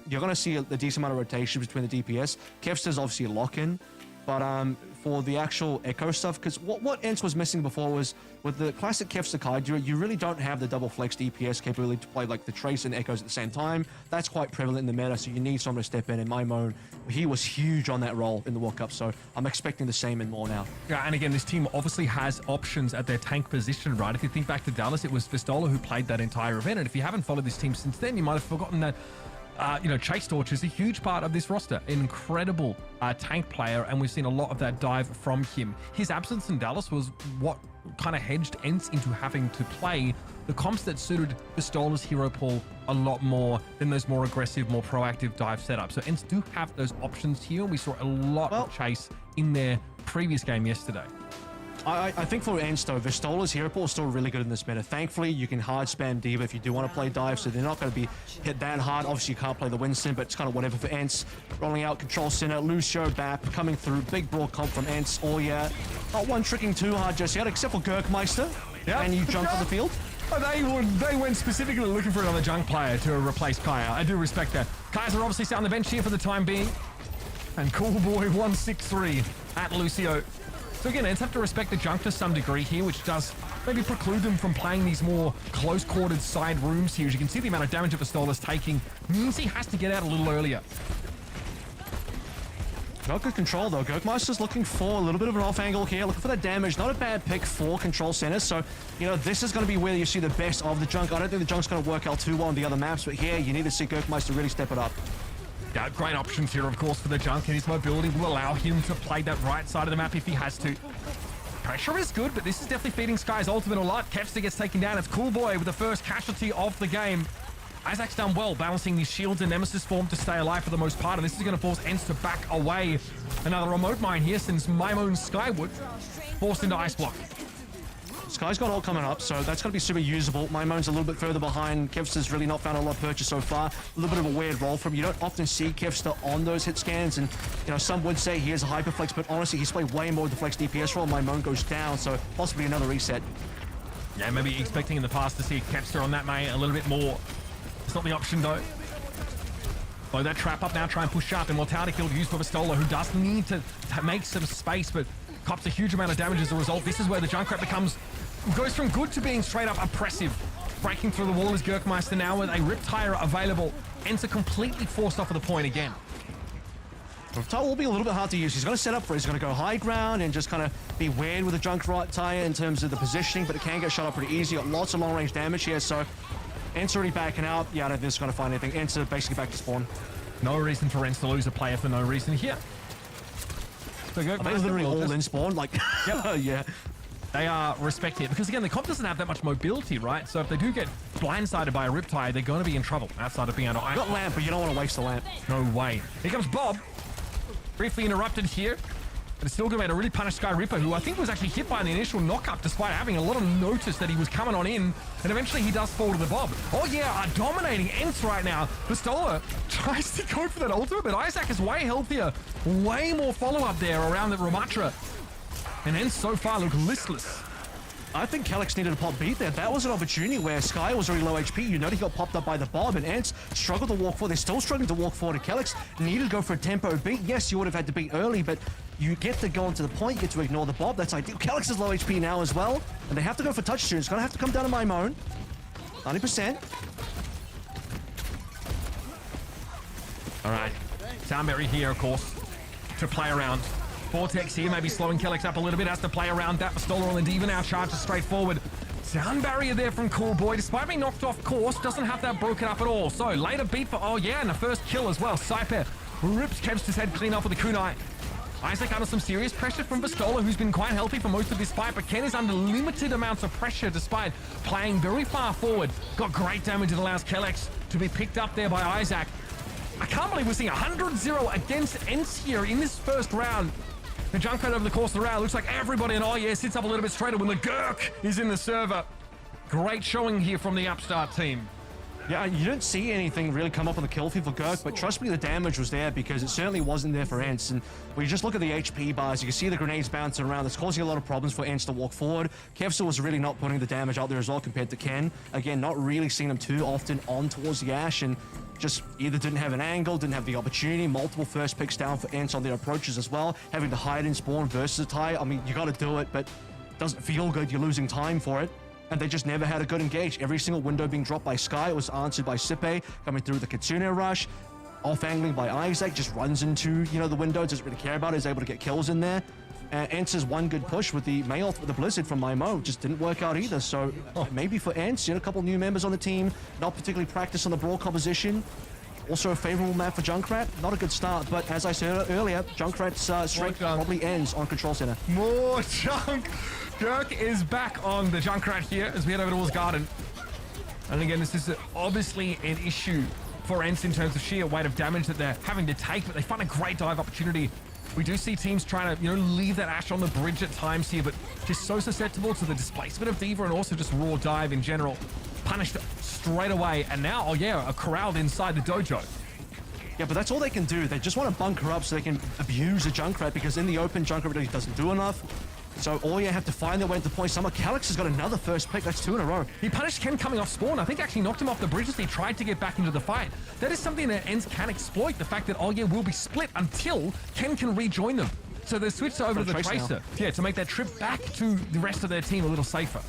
you're going to see a decent amount of rotation between the DPS. Kevster's obviously a lock-in. But for the actual Echo stuff, because what ENCE was missing before was, with the classic Kevster card, you really don't have the double flex DPS capability to play like the Trace and Echoes at the same time. That's quite prevalent in the meta, so you need someone to step in. And Mymone, he was huge on that role in the World Cup, so I'm expecting the same and more now. Yeah, and again, this team obviously has options at their tank position, right? If you think back to Dallas, it was Vistola who played that entire event, and if you haven't followed this team since then, you might have forgotten that Chase Torch is a huge part of this roster. An incredible tank player, and we've seen a lot of that dive from him. His absence in Dallas was what kind of hedged ENCE into having to play the comps that suited Pistola's hero pool a lot more than those more aggressive, more proactive dive setups. So ENCE do have those options here. We saw a lot of Chase in their previous game yesterday. I think for ENCE though, Vistola's hero pool is still really good in this meta. Thankfully, you can hard spam D.Va if you do want to play dive, so they're not going to be hit that hard. Obviously, you can't play the Winston, but it's kind of whatever for ENCE. Rolling out Control Center, Lucio, Bap, coming through. Big broad comp from ENCE. Oh yeah, not one tricking too hard just yet, except for Gurkmeister. Yeah. And you jump on the field. They went specifically looking for another junk player to replace Kaya. I do respect that. Kaiser obviously sat on the bench here for the time being. And Cool Boy 163 at Lucio. So again, ENCE have to respect the junk to some degree here, which does maybe preclude them from playing these more close-quartered side rooms here. As you can see, the amount of damage that Vistola's taking means he has to get out a little earlier. Not good control though. Gurkmeister's looking for a little bit of an off angle here, looking for that damage. Not a bad pick for Control Center. So, this is going to be where you see the best of the junk. I don't think the junk's going to work out too well on the other maps, but here you need to see Gurkmeister really step it up. Yeah, great options here, of course, for the junk, and his mobility will allow him to play that right side of the map if he has to. Pressure is good, but this is definitely feeding Sky's ultimate a lot. Kevster gets taken down. It's Cool Boy with the first casualty of the game. Isaac's done well, balancing these shields and Nemesis form to stay alive for the most part, and this is going to force ENCE to back away. Another remote mine here since Maimon Skyward forced into Ice Block. Sky's got all coming up, so that's going to be super usable. Maimon's a little bit further behind. Kevster's really not found a lot of purchase so far. A little bit of a weird role from him. You don't often see Kevster on those hit scans, and some would say he is a hyperflex, but honestly, he's played way more with the flex DPS role. Maimon goes down, so possibly another reset. Yeah, maybe expecting in the past to see Kevster on that main a little bit more. It's not the option though. Blow that trap up now, try and push up. Immortality kill used for Vistola, who does need to make some space, but cops a huge amount of damage as a result. This is where the Junkrat goes from good to being straight up oppressive. Breaking through the wall is Gurkmeister now with a Riptire available. ENCE are completely forced off of the point again. Riptire will be a little bit hard to use. He's going to set up for it. He's going to go high ground and just kind of be weird with the Junkrat in terms of the positioning, but it can get shot up pretty easy. Got lots of long range damage here, so ENCE already backing out. Yeah, I don't think it's going to find anything. ENCE are basically back to spawn. No reason for ENCE to lose a player for no reason here. So they literally all in spawn, like, yep. Yeah. They are respect here because again, the comp doesn't have that much mobility, right? So if they do get blindsided by a Riptide, they're going to be in trouble outside of being able to. You got lamp, but you don't want to waste the lamp. No way. Here comes Bob. Briefly interrupted here. But it's still going to be a really punish Sky Ripper, who I think was actually hit by the initial knockup despite having a lot of notice that he was coming on in. And eventually he does fall to the Bob. Oh yeah, dominating ENCE right now. Pistola tries to go for that ultimate, but Isaac is way healthier. Way more follow-up there around the Ramatra. And ENCE so far look listless. I think Calyx needed a pop beat there. That was an opportunity where Sky was already low HP. He got popped up by the Bob, and ENCE struggled to walk forward. They're still struggling to walk forward. And Calyx needed to go for a tempo beat. Yes, you would have had to beat early, but you get to go onto the point, you get to ignore the Bob. That's ideal. Calyx is low HP now as well, and they have to go for touch soon. It's going to have to come down to Maimon. 90%. All right. Soundberry here, of course, to play around. Vortex here, maybe slowing Calyx up a little bit, has to play around that. Pistola on the D.Va now charges straight forward. Sound barrier there from Cool Boy, despite being knocked off course, doesn't have that broken up at all. So later beat for, oh yeah, and the first kill as well. Saiper rips Kevster's head clean off with the kunai. Isaac under some serious pressure from Pistola, who's been quite healthy for most of this fight, but Ken is under limited amounts of pressure despite playing very far forward. Got great damage, it allows Calyx to be picked up there by Isaac. I can't believe we're seeing 100-0 against ENCE here in this first round. The Junkrat over the course of the round looks like everybody in OWCS sits up a little bit straighter when the Gurk is in the server. Great showing here from the Upstart team. Yeah, you didn't see anything really come up on the kill feed for Gurk, but trust me, the damage was there because it certainly wasn't there for ENCE. And when you just look at the HP bars, you can see the grenades bouncing around. It's causing a lot of problems for ENCE to walk forward. Kevster was really not putting the damage out there as well compared to Ken. Again, not really seeing him too often on towards the Ash, and just either didn't have an angle, didn't have the opportunity. Multiple first picks down for ENCE on their approaches as well. Having to hide in spawn versus a tie. I mean, you got to do it, but it doesn't feel good. You're losing time for it. And they just never had a good engage. Every single window being dropped by Sky was answered by Sipe, coming through the Kitsune rush. Off-angling by Isaac, just runs into, the window, doesn't really care about it, is able to get kills in there. ENCE's one good push with the May ult with the Blizzard from Maimo just didn't work out either. So maybe for ENCE, a couple new members on the team, not particularly practiced on the brawl composition. Also a favorable map for Junkrat. Not a good start, but as I said earlier, Junkrat's strength probably ends on Control Center. More junk. Girk is back on the Junkrat here as we head over towards Garden. And again, this is obviously an issue for ENCE in terms of sheer weight of damage that they're having to take, but they find a great dive opportunity. We do see teams trying to, leave that Ashe on the bridge at times here, but just so susceptible to the displacement of D.Va and also just raw dive in general. Punished straight away, and now, are corralled inside the dojo. Yeah, but that's all they can do. They just want to bunker up so they can abuse a Junkrat, because in the open, Junkrat really doesn't do enough. So all you have to find their way into point. Somehow Calyx has got another first pick. That's 2 in a row. He punished Ken coming off spawn. I think actually knocked him off the bridge as he tried to get back into the fight. That is something that ENCE can exploit, the fact that will be split until Ken can rejoin them. So they switched over to the Tracer. Yeah, to make that trip back to the rest of their team a little safer.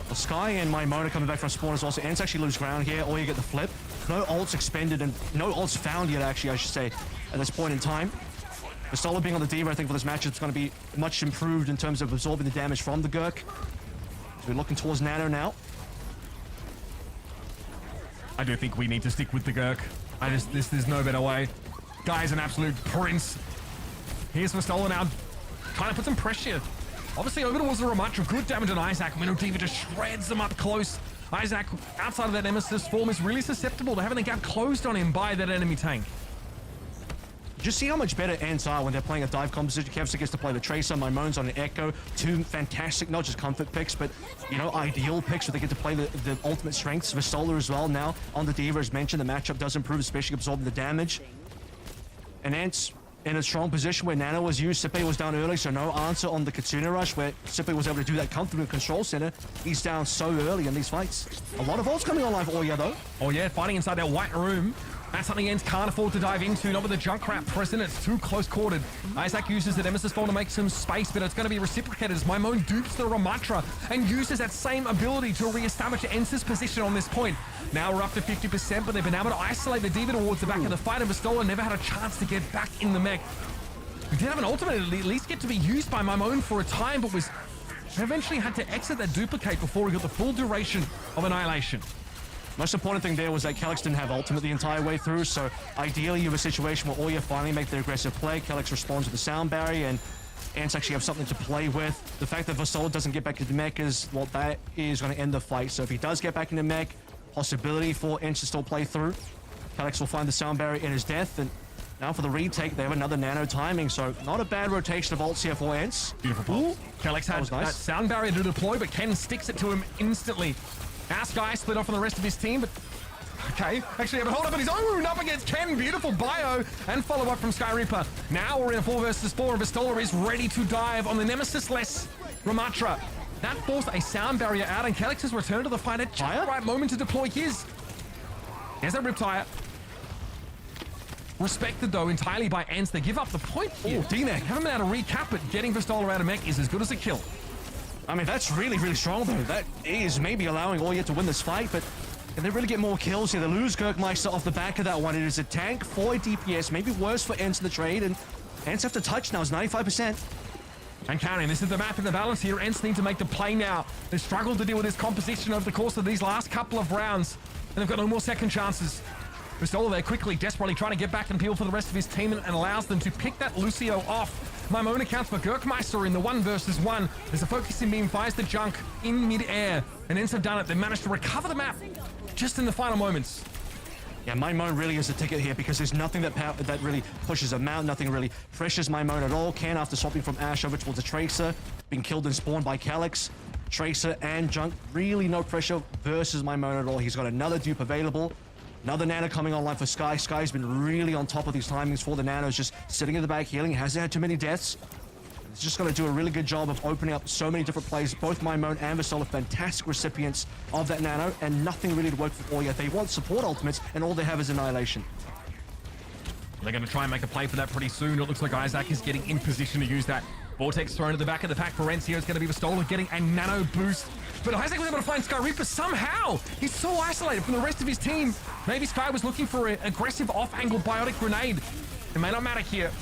Well, Sky and Maimona coming back from spawn as well, so ENCE actually lose ground here, or you get the flip. No ults expended and no ults found yet, actually, I should say, at this point in time. The solo being on the D.Va, I think, for this matchup is going to be much improved in terms of absorbing the damage from the Girk. So we're looking towards Nano now. I do think we need to stick with the Girk. There's no better way. Guy's an absolute prince. Here's Vistola now, trying to put some pressure. Obviously, over towards the Ramatra, good damage on Isaac. Mino D.Va just shreds them up close. Isaac, outside of that Nemesis form, is really susceptible to having the gap closed on him by that enemy tank. Just see how much better ENCE are when they're playing a dive composition. Kevster gets to play the Tracer, Maimone's on an Echo. 2 fantastic, not just comfort picks, but, ideal picks where they get to play the ultimate strengths. Vistola as well now on the D.Va, as mentioned. The matchup does improve, especially absorbing the damage. And ENCE in a strong position where Nano was used. Sippe was down early, so no answer on the Kitsune rush, where Sippe was able to do that comfortably in Control Center. He's down so early in these fights. A lot of ults coming online for Ayah, though. Oh, yeah, fighting inside that white room. That's something ENCE can't afford to dive into, not with the Junkrat present. It's too close-quartered. Isaac uses the Nemesis form to make some space, but it's going to be reciprocated as Maimone dupes the Ramatra and uses that same ability to re-establish ENCE's position on this point. Now we're up to 50%, but they've been able to isolate the D.Va towards the back of the fight, and Vistola never had a chance to get back in the mech. He did have an ultimate at least get to be used by Maimone for a time, but was eventually had to exit that duplicate before he got the full duration of Annihilation. Most important thing there was that Calyx didn't have ultimate the entire way through, so ideally you have a situation where Ayah finally make the aggressive play. Calyx responds with the sound barrier, and ENCE actually have something to play with. The fact that Vistola doesn't get back into mech is what that is going to end the fight. So if he does get back into mech, possibility for ENCE to still play through. Calyx will find the sound barrier in his death, and now for the retake, they have another nano timing, so not a bad rotation of ults here for ENCE. Beautiful pull. Calyx had that sound barrier to deploy, but Ken sticks it to him instantly. Now Sky split off from the rest of his team, but okay, actually have a hold up on his own up against Ken. Beautiful bio and follow up from Sky Reaper. Now we're in a 4 versus 4, and Vistola is ready to dive on the Nemesis-less Ramatra. That forced a sound barrier out, and Calyx has returned to the fight at just the right moment to deploy his. There's that Riptire. Respected, though, entirely by ENCE. They give up the point here. Oh, D-Neck. Haven't been able to recap, but getting Vistola out of mech is as good as a kill. I mean, that's really, really strong, though. That is maybe allowing Ayah to win this fight, but can they really get more kills here? They lose Girkmeister off the back of that one. It is a tank for a DPS, maybe worse for ENCE in the trade, and ENCE have to touch now. It's 95%. And counting, this is the map in the balance here. ENCE need to make the play now. They've struggled to deal with this composition over the course of these last couple of rounds, and they've got no more second chances. Vistola there quickly, desperately trying to get back and peel for the rest of his team, and allows them to pick that Lucio off. Maimone accounts for Girkmeister in the 1 versus 1. There's a focusing beam, fires the junk in mid-air, and ENCE have done it. They managed to recover the map just in the final moments. Yeah, Maimone really is a ticket here, because there's nothing that really pushes him out, nothing really pressures Maimone at all. Ken, after swapping from Ashe over towards a Tracer, being killed and spawned by Calyx. Tracer and Junk, really no pressure versus Maimone at all. He's got another dupe available. Another nano coming online for Sky. Sky's been really on top of these timings for the nanos, just sitting in the back healing. Hasn't had too many deaths. It's just going to do a really good job of opening up so many different plays. Both Maimone and Vistola, fantastic recipients of that nano, and nothing really to work for Ayah. They want support ultimates, and all they have is Annihilation. They're going to try and make a play for that pretty soon. It looks like Isaac is getting in position to use that. Vortex thrown to the back of the pack for ENCE here. It's going to be Vistola getting a nano boost. But Isaac was able to find Sky Reaper somehow. He's so isolated from the rest of his team. Maybe Sky was looking for an aggressive off-angle biotic grenade. It may not matter here.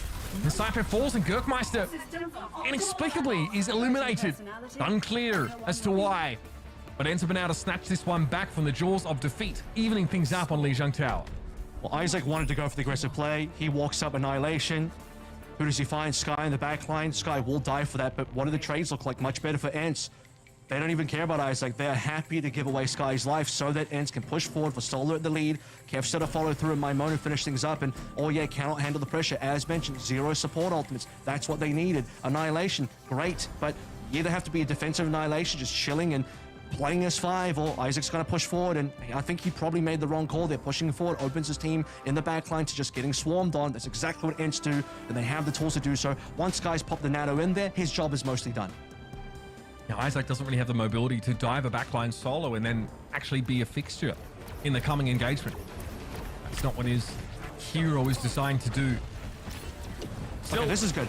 The Cypher falls and Girkmeister inexplicably is eliminated. Unclear as to why. But ENCE have been able to snatch this one back from the jaws of defeat, evening things up on Lijiang Tower. Well, Isaac wanted to go for the aggressive play. He walks up Annihilation. Who does he find? Sky in the back line. Sky will die for that, but what do the trades look like? Much better for ENCE. They don't even care about Isaac. They're happy to give away Sky's life so that ENCE can push forward for Stoller at the lead. Kevster to follow through and Maimon to finish things up. And cannot handle the pressure. As mentioned, 0 support ultimates. That's what they needed. Annihilation, great. But you either have to be a defensive Annihilation, just chilling and playing as 5, or Isaac's going to push forward. And I think he probably made the wrong call. They're pushing forward, opens his team in the back line to just getting swarmed on. That's exactly what ENCE do, and they have the tools to do so. Once guys pop the nano in there, his job is mostly done. Now, Isaac doesn't really have the mobility to dive a backline solo and then actually be a fixture in the coming engagement. That's not what his hero is designed to do. Still, okay, this is good.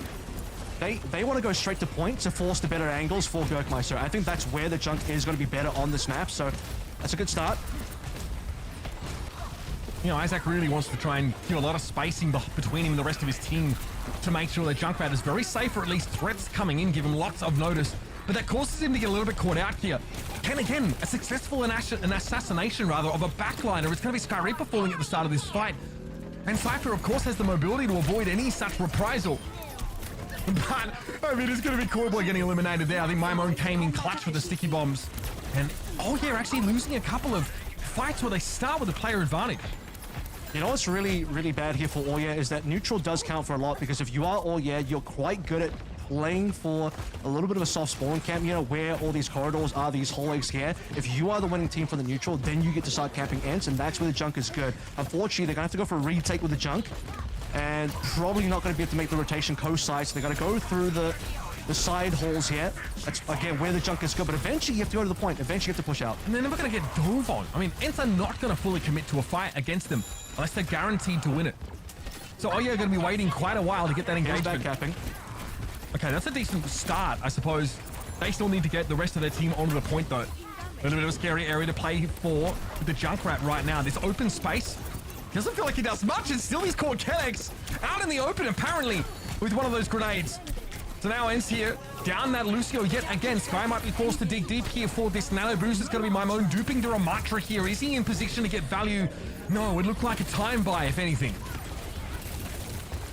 They want to go straight to point to force the better angles for Gurkmeister. I think that's where the junk is going to be better on this map, so that's a good start. You know, Isaac really wants to try and do a lot of spacing between him and the rest of his team to make sure that Junkrat is very safe, or at least threats coming in, give him lots of notice. But that causes him to get a little bit caught out here. Can again, a successful assassination rather of a backliner. It's going to be Sky Reaper falling at the start of this fight. And Cypher, of course, has the mobility to avoid any such reprisal. But, I mean, it's going to be Koi getting eliminated there. I think Maimon came in clutch with the sticky bombs. And, actually losing a couple of fights where they start with a player advantage. You know what's really, really bad here for Ayah is that neutral does count for a lot, because if you are Ayah, you're quite good at playing for a little bit of a soft spawn camp, where all these corridors are, these hallways here. If you are the winning team for the neutral, then you get to start camping ENCE, and that's where the junk is good. Unfortunately, they're going to have to go for a retake with the junk, and probably not going to be able to make the rotation coast side, so they're going to go through the side halls here. That's, again, where the junk is good, but eventually you have to go to the point. Eventually you have to push out. And they're never going to get dove on. I mean, ENCE are not going to fully commit to a fight against them unless they're guaranteed to win it. So Ayah are going to be waiting quite a while to get that engagement. Back capping. Okay, that's a decent start, I suppose. They still need to get the rest of their team onto the point, though. A little bit of a scary area to play for with the Junkrat right now. This open space doesn't feel like he does much, and still he's caught Kennex out in the open, apparently, with one of those grenades. So now ENCE here, down that Lucio yet again. Sky might be forced to dig deep here for this nano boost. It's going to be Maimon duping the Ramatra here. Is he in position to get value? No, it looked like a time buy, if anything.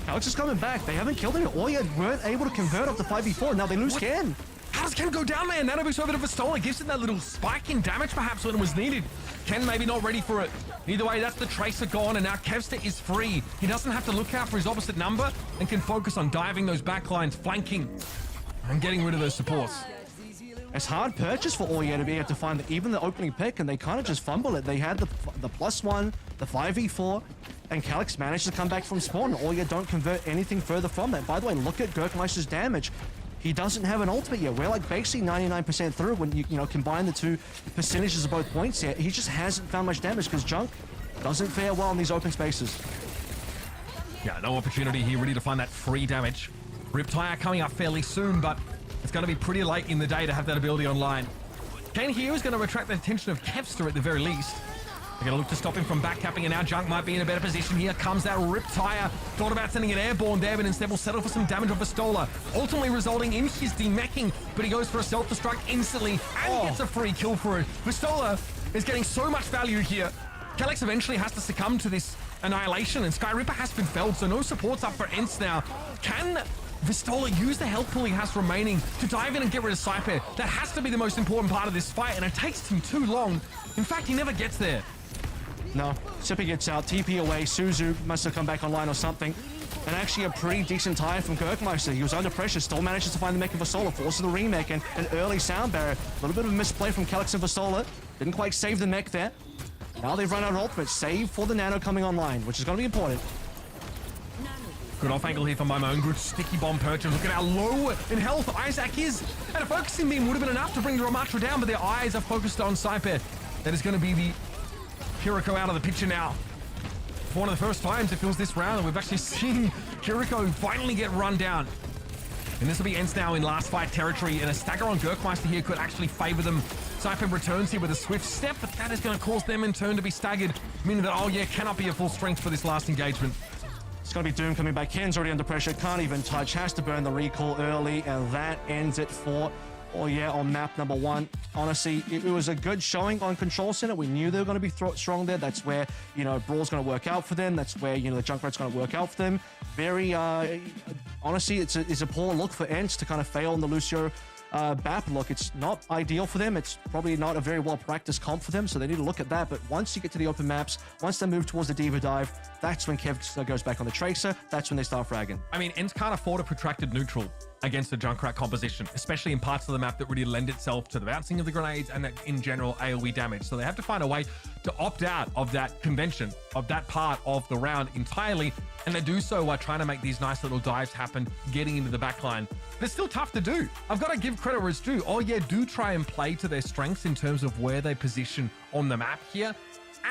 Alex is coming back. They haven't killed him. Ayah weren't able to convert up to 5v4. Now they lose Ken. How does Ken go down there? Nano boost over to Vistola. Gives him that little spike in damage perhaps when it was needed. Ken maybe not ready for it. Either way, that's the Tracer gone, and now Kevster is free. He doesn't have to look out for his opposite number and can focus on diving those backlines, flanking, and getting rid of those supports. It's hard purchase for Ayah to be able to find even the opening pick, and they kind of just fumble it. They had the +1, the 5v4, and Calyx managed to come back from spawn. Ayah don't convert anything further from that. By the way, look at Gurkmeister's damage. He doesn't have an ultimate yet. We're like basically 99% through when you combine the two percentages of both points here. He just hasn't found much damage because Junk doesn't fare well in these open spaces. Yeah, no opportunity here really to find that free damage. Riptire coming up fairly soon, but it's going to be pretty late in the day to have that ability online. Kane here is going to attract the attention of Kevster at the very least. They're going to look to stop him from backcapping, and now Junk might be in a better position. Here comes that Riptire. Thought about sending it airborne there, but instead will settle for some damage off Vistola, ultimately resulting in his demeching, but he goes for a self-destruct instantly, and he gets a free kill for it. Vistola is getting so much value here. Calyx eventually has to succumb to this annihilation, and Sky Reaper has been felled, so no supports up for ENCE now. Can Vistola use the health pool he has remaining to dive in and get rid of Cyper? That has to be the most important part of this fight, and it takes him too long. In fact, he never gets there. No, Sippy gets out, TP away, Suzu must have come back online or something. And actually a pretty decent tire from Gurkmeister. He was under pressure, still manages to find the mech of Vistola, forces the remake and an early sound barrier. A little bit of a misplay from Calyx and Vistola. Didn't quite save the mech there. Now they've run out of ultimates, save for the nano coming online, which is going to be important. Good off angle here for Maimon. Good sticky bomb purchase. Look at how low in health Isaac is. And a focusing beam would have been enough to bring the Ramatra down, but their eyes are focused on Cyper. That is going to be the Kiriko out of the picture now. For one of the first times it feels this round that we've actually seen Kiriko finally get run down. And this will be ENCE now in last fight territory, and a stagger on Gurkmeister here could actually favor them. Cyper returns here with a swift step, but that is going to cause them in turn to be staggered, meaning that Ayah cannot be at full strength for this last engagement. It's going to be Doom coming back. Ken's already under pressure, can't even touch, has to burn the recall early, and that ends it for Oh yeah, on map number 1. Honestly, it was a good showing on Control Center. We knew they were going to be strong there. That's where, you know, Brawl's going to work out for them. That's where, you know, the Junkrat's going to work out for them. Very, honestly, it's a poor look for ENCE to kind of fail on the Lucio BAP look. It's not ideal for them. It's probably not a very well-practiced comp for them, so they need to look at that. But once you get to the open maps, once they move towards the Diva Dive, that's when Kev goes back on the Tracer. That's when they start fragging. I mean, ENCE can't afford a protracted neutral against the Junkrat composition, especially in parts of the map that really lend itself to the bouncing of the grenades and that in general AoE damage. So they have to find a way to opt out of that convention, of that part of the round entirely, and they do so while trying to make these nice little dives happen, getting into the backline. But it's still tough to do. I've got to give credit where it's due. Oh yeah, do try and play to their strengths in terms of where they position on the map here.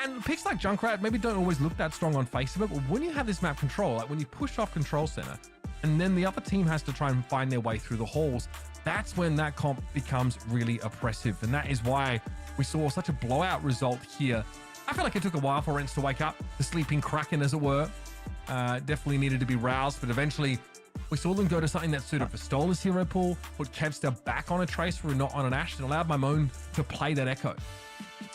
And picks like Junkrat maybe don't always look that strong on face of it, but when you have this map control, like when you push off Control Center, and then the other team has to try and find their way through the halls, that's when that comp becomes really oppressive. And that is why we saw such a blowout result here. I feel like it took a while for ENCE to wake up, the sleeping Kraken as it were. Definitely needed to be roused, but eventually we saw them go to something that suited Vistola's hero pool, put Kevster back on a Tracer and not on an Ashe, and allowed Mimone to play that Echo.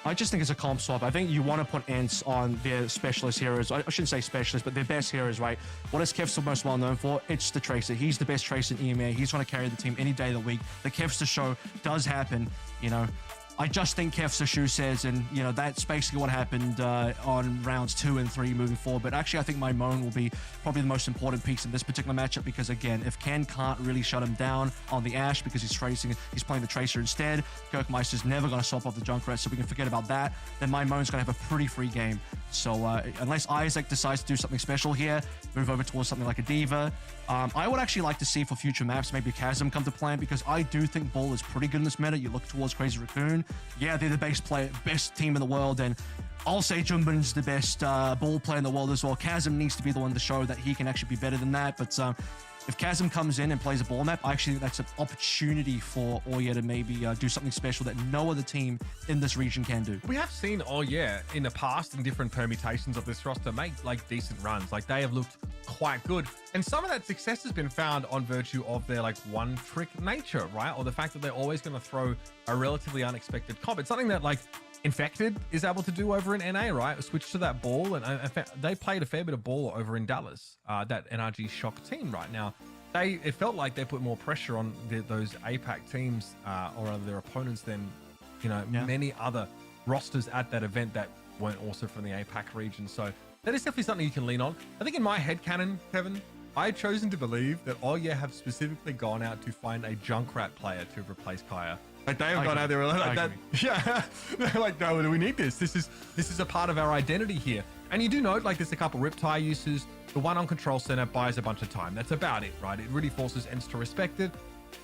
I just think it's a comp swap. I think you want to put ENCE on their specialist heroes. I shouldn't say specialist, but their best heroes, right? What is Kevster most well known for? It's the Tracer. He's the best Tracer in EMEA. He's going to carry the team any day of the week. The Kevster show does happen, you know. I just think Kevster shoe says, and you know that's basically what happened on rounds 2 and 3 moving forward. But actually, I think Mimone will be probably the most important piece in this particular matchup because again, if Ken can't really shut him down on the Ashe because he's playing the Tracer instead, Kirkmeister's never going to swap off the Junkrat, so we can forget about that. Then Mimone's going to have a pretty free game. So unless Isaac decides to do something special here, move over towards something like a Diva. I would actually like to see for future maps maybe Chasm come to plan because I do think Ball is pretty good in this meta. You look towards Crazy Raccoon. Yeah, they're the best team in the world, and I'll say Junbin's the best ball player in the world as well. Chasm needs to be the one to show that he can actually be better than that. But if Chasm comes in and plays a ball map, I actually think that's an opportunity for Ayah to maybe do something special that no other team in this region can do. We have seen Ayah in the past in different permutations of this roster make like decent runs. Like they have looked quite good. And some of that success has been found on virtue of their like one trick nature, right? Or the fact that they're always going to throw a relatively unexpected comp. It's something that like Infected is able to do over in NA, right? Switch to that ball, and they played a fair bit of ball over in Dallas, that NRG Shock team right now. It felt like they put more pressure on those APAC teams, or other their opponents than, you know, many other rosters at that event that weren't also from the APAC region. So that is definitely something you can lean on. I think in my headcanon, Kevin, I've chosen to believe that Ayah have specifically gone out to find a Junkrat player to replace Kaya. Like they have gone out there like that. Yeah, they're like, no, we need this. This is a part of our identity here. And you do note, like, there's a couple Riptide uses. The one on Control Center buys a bunch of time. That's about it, right? It really forces ENCE to respect it.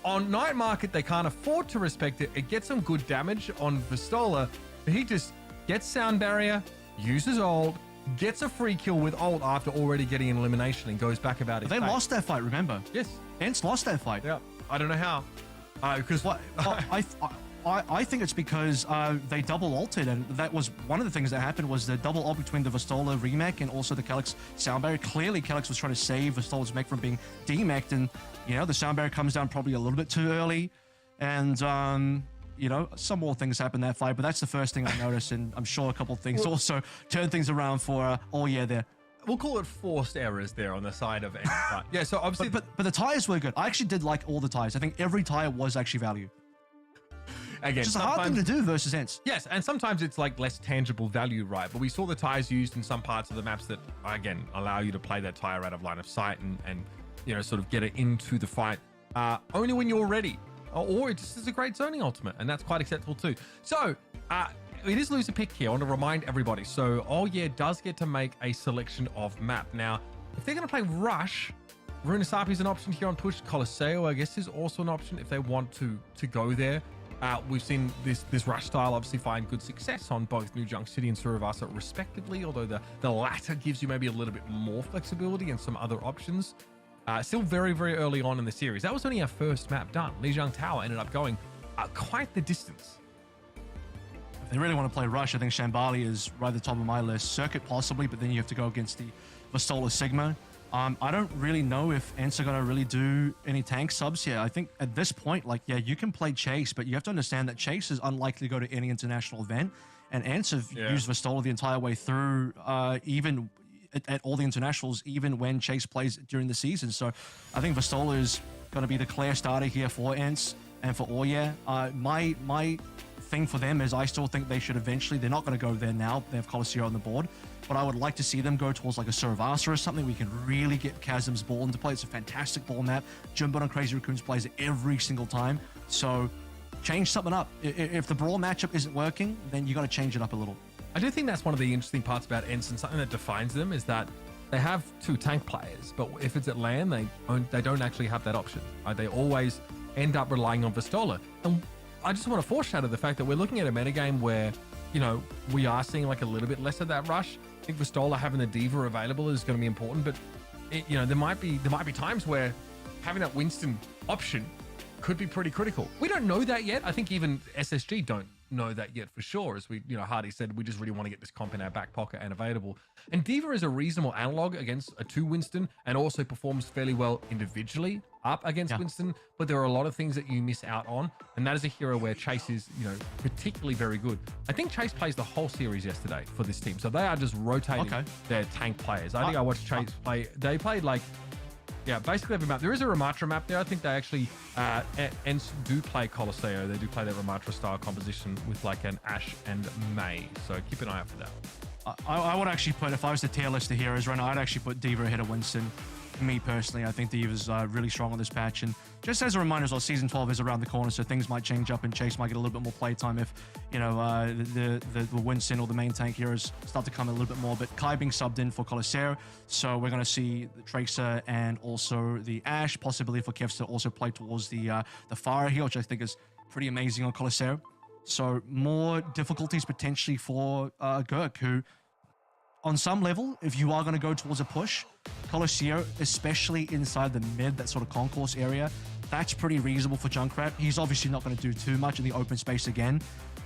On Night Market, they can't afford to respect it. It gets some good damage on Vistola, but he just gets Sound Barrier, uses ult, gets a free kill with ult after already getting an elimination and goes back about it. They lost that fight, remember? Yes. ENCE lost that fight. Yeah. I don't know how. Because I think it's because they double ulted, and that was one of the things that happened was the double ult between the Vistola remake and also the Calyx sound barrier. Clearly, Calyx was trying to save Vistola's mech from being demeched, and you know the sound barrier comes down probably a little bit too early, and you know some more things happened that fight. But that's the first thing I noticed, and I'm sure a couple of things also turned things around for Ayah there. We'll call it forced errors there on the side of it. But yeah, so obviously... But the tires were good. I actually did like all the tires. I think every tire was actually value. Again, it's just a hard thing to do versus ENCE. Yes, and sometimes it's like less tangible value, right? But we saw the tires used in some parts of the maps that, again, allow you to play that tire out of line of sight and you know, sort of get it into the fight only when you're ready. Or it just is a great zoning ultimate, and that's quite acceptable too. So, it is loser pick here. I want to remind everybody. So, Ayah does get to make a selection of map. Now, if they're going to play Rush, Runasapi is an option here on push. Colosseo, I guess, is also an option if they want to go there. We've seen this Rush style obviously find good success on both New Junk City and Surabasa respectively, although the latter gives you maybe a little bit more flexibility and some other options. Still very, very early on in the series. That was only our first map done. Lijiang Tower ended up going quite the distance. If they really want to play Rush, I think Shambali is right at the top of my list. Circuit possibly, but then you have to go against the Vistola Sigma. I don't really know if ENCE are going to really do any tank subs here. I think at this point, like, yeah, you can play Chase, but you have to understand that Chase is unlikely to go to any international event. And ENCE have used Vistola the entire way through, even at all the internationals, even when Chase plays during the season. So I think Vistola is going to be the clear starter here for ENCE and for Ayah. My thing for them is I still think they should eventually, they're not going to go there now. They have Coliseum on the board. But I would like to see them go towards like a Saravasa or something where you can really get Chasm's ball into play. It's a fantastic ball map. Jimbo and Crazy Raccoons plays it every single time. So change something up. If the brawl matchup isn't working, then you got to change it up a little. I do think that's one of the interesting parts about ENCE, and something that defines them is that they have 2 tank players, but if it's at LAN, they don't actually have that option. They always end up relying on Vistola. And I just want to foreshadow the fact that we're looking at a metagame where, you know, we are seeing like a little bit less of that rush. I think Vistola having the Diva available is going to be important, but you know, there might be times where having that Winston option could be pretty critical. We don't know that yet. I think even SSG don't know that yet for sure. As we, you know, Hardy said, we just really want to get this comp in our back pocket and available. And Diva is a reasonable analog against a 2 Winston and also performs fairly well individually up against Winston, but there are a lot of things that you miss out on, and that is a hero where Chase is, you know, particularly very good. I think Chase plays the whole series yesterday for this team, so they are just rotating their tank players. I think I watched Chase play. They played like, yeah, basically every map. There is a Ramatra map there. I think they actually ENCE do play Colosseo. They do play their Ramatra style composition with like an Ashe and May, so keep an eye out for that. I would actually put, if I was the tier list of heroes right now, I'd actually put Diva ahead of Winston. Me personally, I think Diva's really strong on this patch. And just as a reminder as well, Season 12 is around the corner, so things might change up and Chase might get a little bit more playtime if, you know, the Winston or the main tank heroes start to come a little bit more. But Kai being subbed in for Coliseum, so we're going to see the Tracer and also the Ashe, possibly for Kevs to also play towards the Fire here, which I think is pretty amazing on Coliseum. So more difficulties potentially for Gurk, who, on some level, if you are going to go towards a push, Coliseum, especially inside the mid, that sort of concourse area, that's pretty reasonable for Junkrat. He's obviously not going to do too much in the open space again.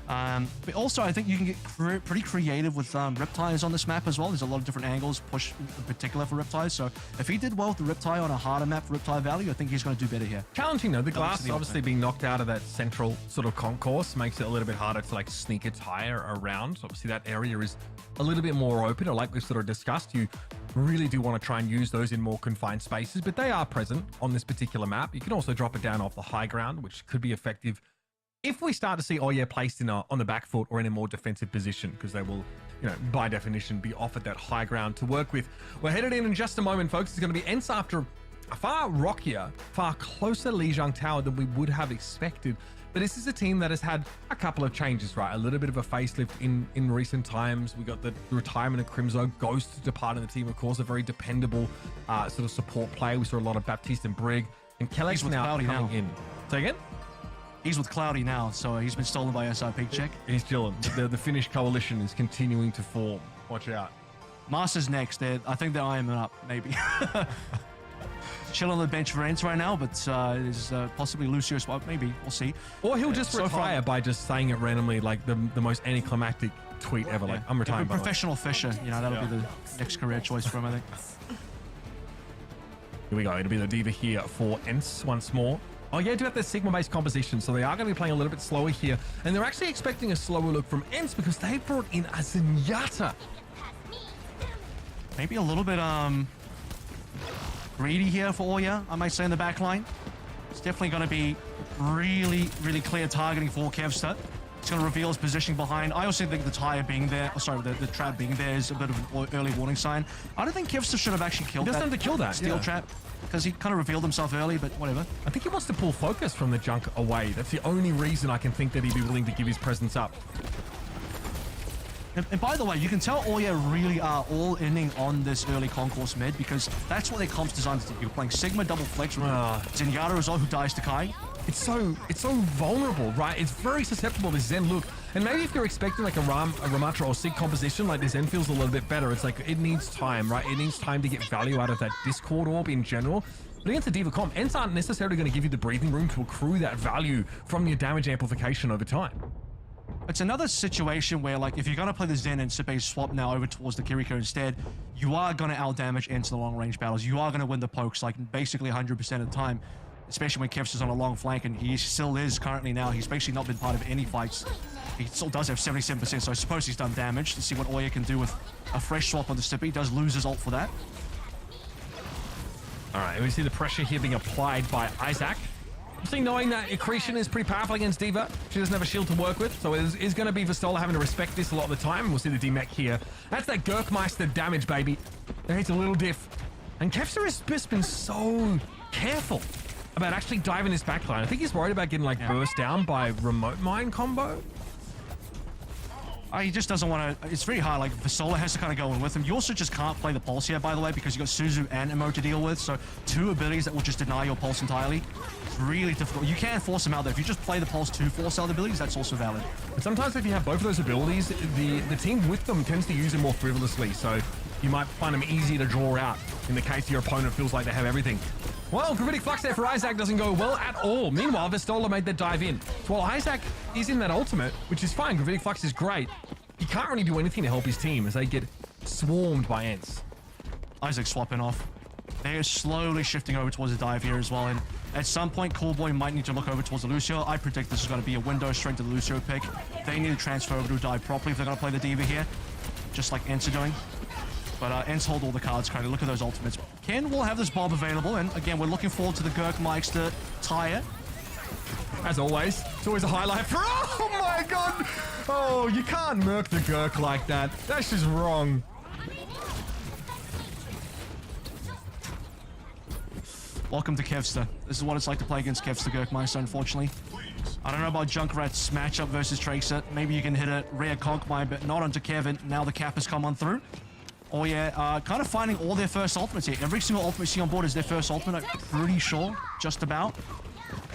But also, I think you can get pretty creative with Riptides on this map as well. There's a lot of different angles, push in particular for Riptides. So if he did well with the Riptide on a harder map for Riptide Valley, I think he's going to do better here. Challenging though, the glass obviously being knocked out of that central sort of concourse makes it a little bit harder to like sneak a tire around. So obviously that area is a little bit more open, or like we've sort of discussed, you really do want to try and use those in more confined spaces, but they are present on this particular map. You can also drop it down off the high ground, which could be effective if we start to see Ayah placed in on the back foot or in a more defensive position, because they will, you know, by definition, be offered that high ground to work with. We're headed in just a moment, folks. It's going to be ENCE after a far rockier, far closer Lijiang Tower than we would have expected. But this is a team that has had a couple of changes, right? A little bit of a facelift in recent times. We got the retirement of Crimzo, Ghost departing the team, of course, a very dependable sort of support player. We saw a lot of Baptiste and Brig, and Kellex now coming in. Say again? He's with Cloudy now, so he's been stolen by SRP check. He's chilling. The Finnish coalition is continuing to form. Watch out. Master's next. I think they're eyeing him up, maybe. Chill on the bench for ENCE right now, but there's possibly Lucio spot. Maybe. We'll see. Or he'll just retire by just saying it randomly, like the most anticlimactic tweet ever. Like, I'm retiring. Professional fisher. You know, that'll be the next career choice for him, I think. Here we go. It'll be the Diva here for ENCE once more. Oh yeah, do have their Sigma-based composition, so they are going to be playing a little bit slower here. And they're actually expecting a slower look from ENCE because they brought in a Zenyatta. Maybe a little bit greedy here for Ayah, I might say, in the back line. It's definitely going to be really, really clear targeting for Kevster. It's going to reveal his position behind. I also think the tire being there, the trap being there is a bit of an early warning sign. I don't think Kevster should have actually killed that. He doesn't have to kill that steel trap, because he kind of revealed himself early, but whatever. I think he wants to pull focus from the junk away. That's the only reason I can think that he'd be willing to give his presence up. And by the way, you can tell Ayah really are all inning on this early concourse mid, because that's what their comp's designed to do. You're playing Sigma double flex with Zenyatta as well, who dies to Kai. It's so vulnerable, right? It's very susceptible to Zen look. And maybe if you're expecting like a Ramatra or Sig composition, like this Zen feels a little bit better. It's like it needs time, right? It needs time to get value out of that Discord orb in general. But against the Diva comp, ENCE aren't necessarily going to give you the breathing room to accrue that value from your damage amplification over time. it's another situation where, like, if you're going to play the Zen and Sipe swap now over towards the Kiriko instead, you are going to out-damage into the long-range battles. You are going to win the pokes, like, basically 100% of the time, especially when Kevs is on a long flank, and he still is currently now. He's basically not been part of any fights. He still does have 77%, so I suppose he's done damage. Let's see what Ayah can do with a fresh swap on the Sipe. He does lose his ult for that. All right, we see the pressure here being applied by Isaac. Obviously, knowing that Accretion is pretty powerful against D.Va, she doesn't have a shield to work with, so it is going to be Vistola having to respect this a lot of the time. We'll see the D-Mech here. That's that Gurkmeister damage, baby. There it's a little diff. And Kevster has just been so careful about actually diving his backline. I think he's worried about getting, like, burst down by remote mine combo. He just doesn't want to. It's very hard. Like, Vistola has to kind of go in with him. You also just can't play the pulse here, by the way, because you got Suzu and Emo to deal with. So 2 abilities that will just deny your pulse entirely. It's really difficult. You can force him out there. If you just play the pulse to force out the abilities, that's also valid. And sometimes if you have both of those abilities, the team with them tends to use them more frivolously. So you might find them easier to draw out in the case your opponent feels like they have everything. Well, Gravitic Flux there for Isaac doesn't go well at all. Meanwhile, Vistola made that dive in. So while Isaac is in that ultimate, which is fine, Gravitic Flux is great, he can't really do anything to help his team as they get swarmed by ENCE. Isaac swapping off. They are slowly shifting over towards the dive here as well. And at some point, Coolboy might need to look over towards the Lucio. I predict this is going to be a window straight to the Lucio pick. They need to transfer over to a dive properly if they're going to play the D.Va here, just like ENCE are doing. But ENCE hold all the cards currently. Look at those ultimates. Ken will have this Bob available. And again, we're looking forward to the Gurkmeister Tire. As always, it's always a highlight for... Oh my god! Oh, you can't murk the Gurk like that. That's just wrong. Welcome to Kevster. This is what it's like to play against Kevster Gurkmeister, unfortunately. I don't know about Junkrat's matchup versus Tracer. Maybe you can hit a rare Conqumine, but not onto Kevin. Now the cap has come on through. Oh yeah, kind of finding all their first ultimates here. Every single ultimate you see on board is their first ultimate, I'm pretty sure. Just about.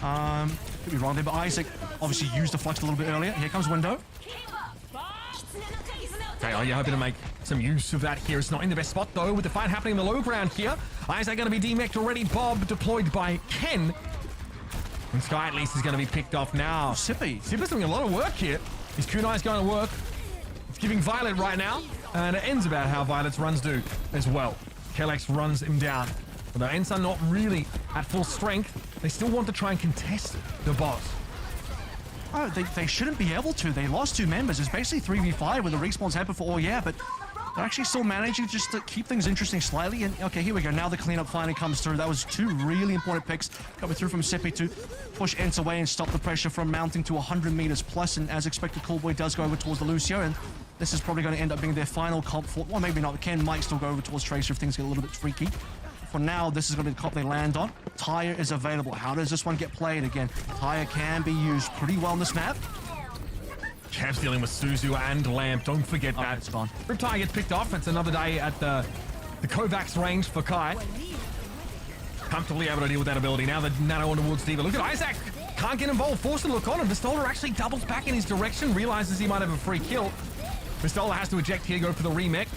Could be wrong there, but Isaac obviously used the Flux a little bit earlier. Here comes Window. Okay, Ayah hoping to make some use of that here. It's not in the best spot, though, with the fight happening in the low ground here. Isaac going to be demeched already. Bob deployed by Ken. And Sky, at least, is going to be picked off now. Sippy. Sippy's doing a lot of work here. His kunai is going to work. It's giving Violet right now. And it ends about how Violet's runs do as well. Kelex runs him down. Although ENCE are not really at full strength, they still want to try and contest the boss. Oh, they shouldn't be able to. They lost 2 members. It's basically 3v5 when the respawns happen for all, yeah, but they're actually still managing just to keep things interesting slightly. And okay, here we go. Now the cleanup finally comes through. That was 2 really important picks coming through from Sippy to push ENCE away and stop the pressure from mounting to 100 meters plus. And as expected, Coolboy does go over towards the Lucio, and this is probably going to end up being their final comp for, well, maybe not. Ken might still go over towards Tracer if things get a little bit freaky. For now, this is going to be the comp they land on. Tire is available. How does this one get played again? Tire can be used pretty well on this map. Kev's dealing with Suzu and Lamp. Don't forget that. It's gone. Riptide gets picked off. It's another day at the Kovacs range for Kai. Comfortably able to deal with that ability. Now the nano on towards D.Va. Look at Isaac. Can't get involved. Forced to look on him. Vistola actually doubles back in his direction. Realizes he might have a free kill. Vistola has to eject here, go for the remake.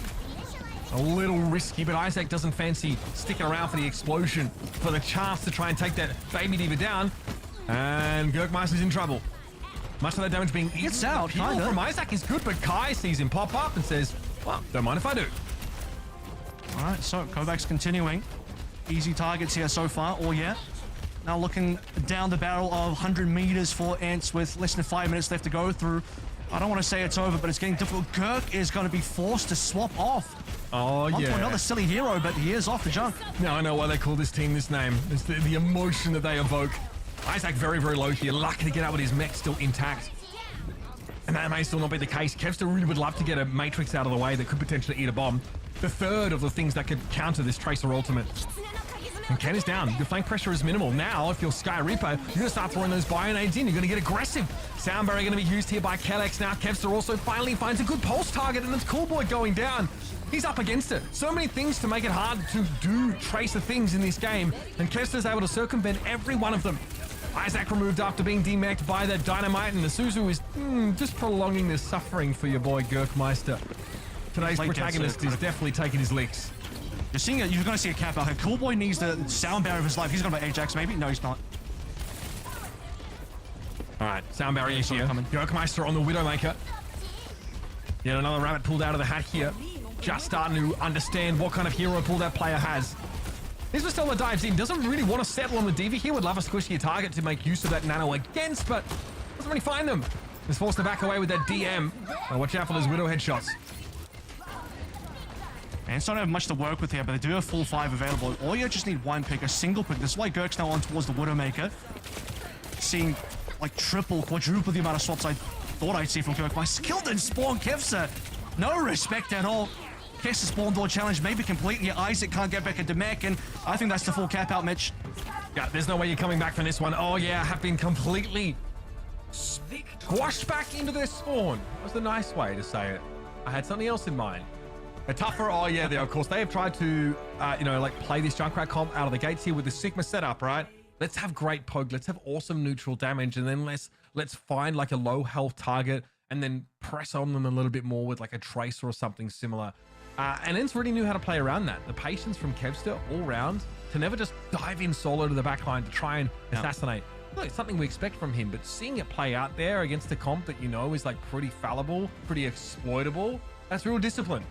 A little risky, but Isaac doesn't fancy sticking around for the explosion, for the chance to try and take that baby D.Va down. And Gurkmeister's in trouble. Much of that damage being It's out, kinda. from Isaac is good, but Kai sees him pop up and says, well, don't mind if I do. All right, so Kovacs continuing. Easy targets here so far, or yeah. Now looking down the barrel of 100 meters for ENCE with less than 5 minutes left to go through. I don't want to say it's over, but it's getting difficult. Gurk is going to be forced to swap off. Oh, Onto yeah. another silly hero, but he is off the junk. Now I know why they call this team this name. It's the emotion that they evoke. Isaac very, very low here. Lucky to get out with his mech still intact. And that may still not be the case. Kevster really would love to get a Matrix out of the way that could potentially eat a bomb. The third of the things that could counter this Tracer ultimate. And Ken is down. Your flank pressure is minimal. Now, if you're Sky Reaper, you're going to start throwing those Bionades in. You're going to get aggressive. Sound barrier going to be used here by Kelex. Now, Kevster also finally finds a good pulse target, and it's Coolboy going down. He's up against it. So many things to make it hard to do Tracer things in this game, and Kevster's able to circumvent every one of them. Isaac removed after being demeched by that dynamite, and the Suzu is just prolonging the suffering for your boy Gurkmeister. Today's protagonist is definitely taking his licks. You're seeing it. You're going to see a cap out here. Coolboy needs the sound barrier of his life. He's going to be Ajax, maybe? No, he's not. All right, sound barrier here. coming. Jörgmeister on the Widowmaker. Yet another rabbit pulled out of the hat here. Just starting to understand what kind of hero pool that player has. This Stella dives in, doesn't really want to settle on the Diva here. Would love a squishy target to make use of that nano against, but doesn't really find them. Is forced to back away with that DM. Watch out for those Widow headshots. And it's not have much to work with here, but they do have full 5 available. All you just need one pick, a single pick. This is why Girk's now on towards the Widowmaker. Seeing like triple, quadruple the amount of swaps I thought I'd see from Girk. My skill didn't spawn Kevsa. No respect at all. Guess the spawn door challenge maybe completely. Isaac can't get back into mech, and I think that's the full cap out, Mitch. Yeah, there's no way you're coming back from this one. Oh yeah, have been completely squashed back into their spawn. That was the nice way to say it. I had something else in mind. A tougher, oh yeah, of course, they have tried to, like play this Junkrat comp out of the gates here with the Sigma setup, right? Let's have great poke, let's have awesome neutral damage, and then let's find like a low health target and then press on them a little bit more with like a Tracer or something similar. And ENCE really knew how to play around that. The patience from Kevster all round to never just dive in solo to the backline to try and assassinate. Look, it's something we expect from him, but seeing it play out there against a comp that you know is like pretty fallible, pretty exploitable, that's real discipline.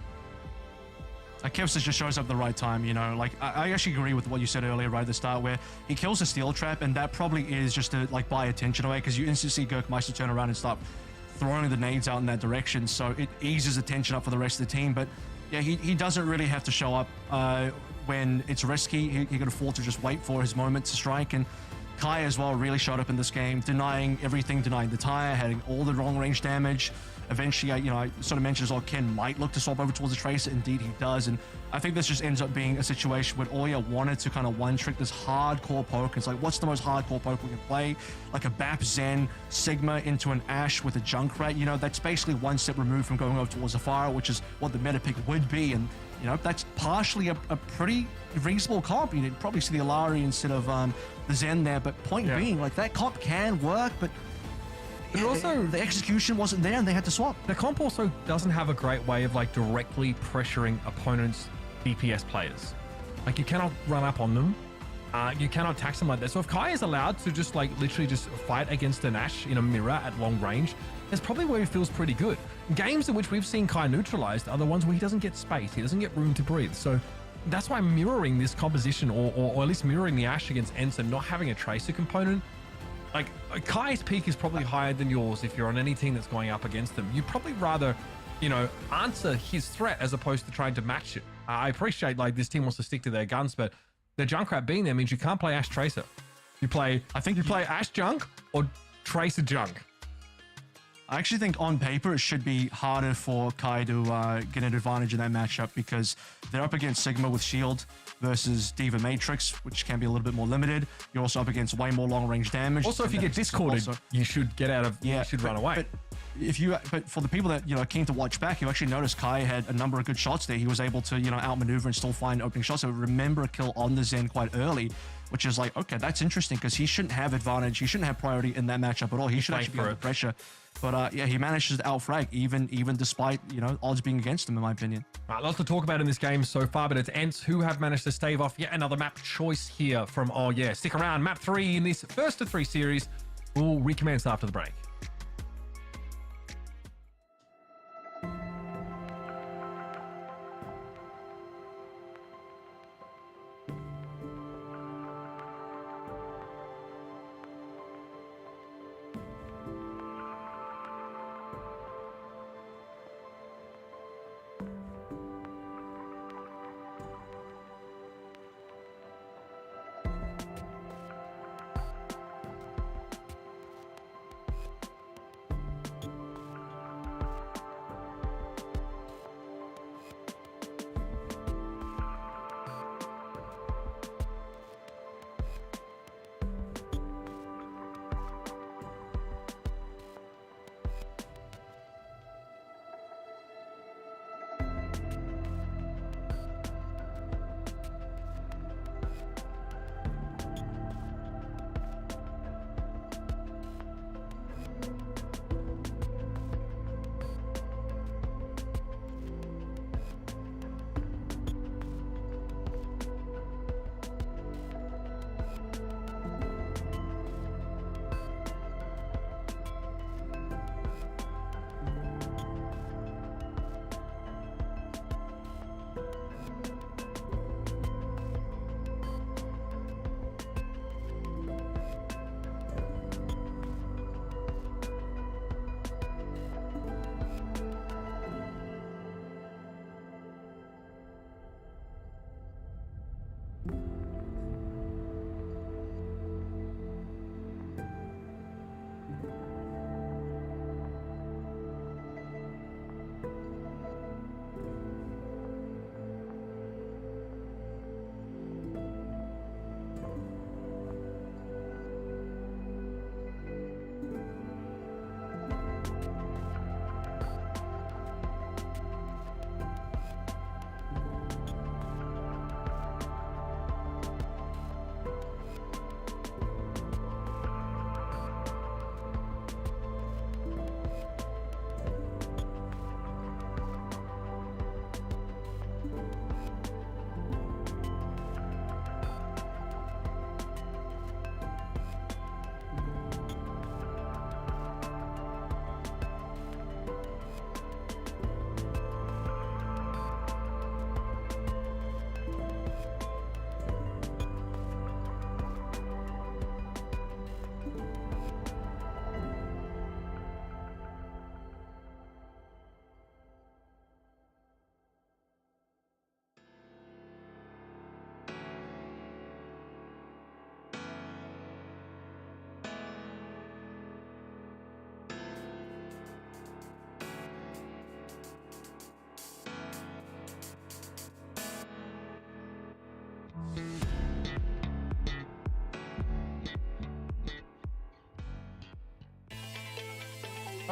Kevster just shows up at the right time, you know. Like, I actually agree with what you said earlier right at the start, where he kills the steel trap, and that probably is just to like buy attention away, because you instantly see Girkmeister turn around and start throwing the nades out in that direction, so it eases attention up for the rest of the team. But yeah, he doesn't really have to show up when it's risky. He can afford to just wait for his moment to strike. And Kai as well really showed up in this game, denying everything, denying the tire, having all the long range damage. Eventually, I sort of mentioned as well, Ken might look to swap over towards the Tracer. Indeed, he does. And I think this just ends up being a situation where Ayah wanted to kind of one-trick this hardcore poke. It's like, what's the most hardcore poke we can play? Like a BAP Zen Sigma into an Ashe with a Junkrat. You know, that's basically one step removed from going over towards the Fire, which is what the meta pick would be. And, you know, that's partially a pretty reasonable comp. You'd probably see the Alari instead of the Zen there. But point being, like, that comp can work, but also the execution wasn't there and they had to swap. The comp also doesn't have a great way of like directly pressuring opponents' DPS players. Like you cannot run up on them. You cannot tax them like that. So if Kai is allowed to just like literally just fight against an Ashe in a mirror at long range, that's probably where he feels pretty good. Games in which we've seen Kai neutralized are the ones where he doesn't get space. He doesn't get room to breathe. So that's why mirroring this composition or at least mirroring the Ashe against ENCE and not having a Tracer component, like Kai's peak is probably higher than yours if you're on any team that's going up against them. You'd probably rather, answer his threat as opposed to trying to match it. I appreciate like this team wants to stick to their guns, but the Junkrat being there means you can't play Ashe Tracer. You play Ashe Junk or Tracer Junk. I actually think on paper it should be harder for Kai to get an advantage in that matchup, because they're up against Sigma with Shield versus D.Va Matrix, which can be a little bit more limited. You're also up against way more long range damage. Also, if you get discorded, you should get out of. You should run away. But for the people that are keen to watch back, you actually notice Kai had a number of good shots there. He was able to outmaneuver and still find opening shots. So remember a kill on the Zen quite early, which is like, okay, that's interesting, because he shouldn't have advantage. He shouldn't have priority in that matchup at all. He should actually be under pressure. But he manages to outfrag even despite odds being against him, in my opinion. Lots to talk about in this game so far, but it's ENCE who have managed to stave off yet another map choice here from Stick around, map 3 in this first of 3 series. We'll recommence after the break.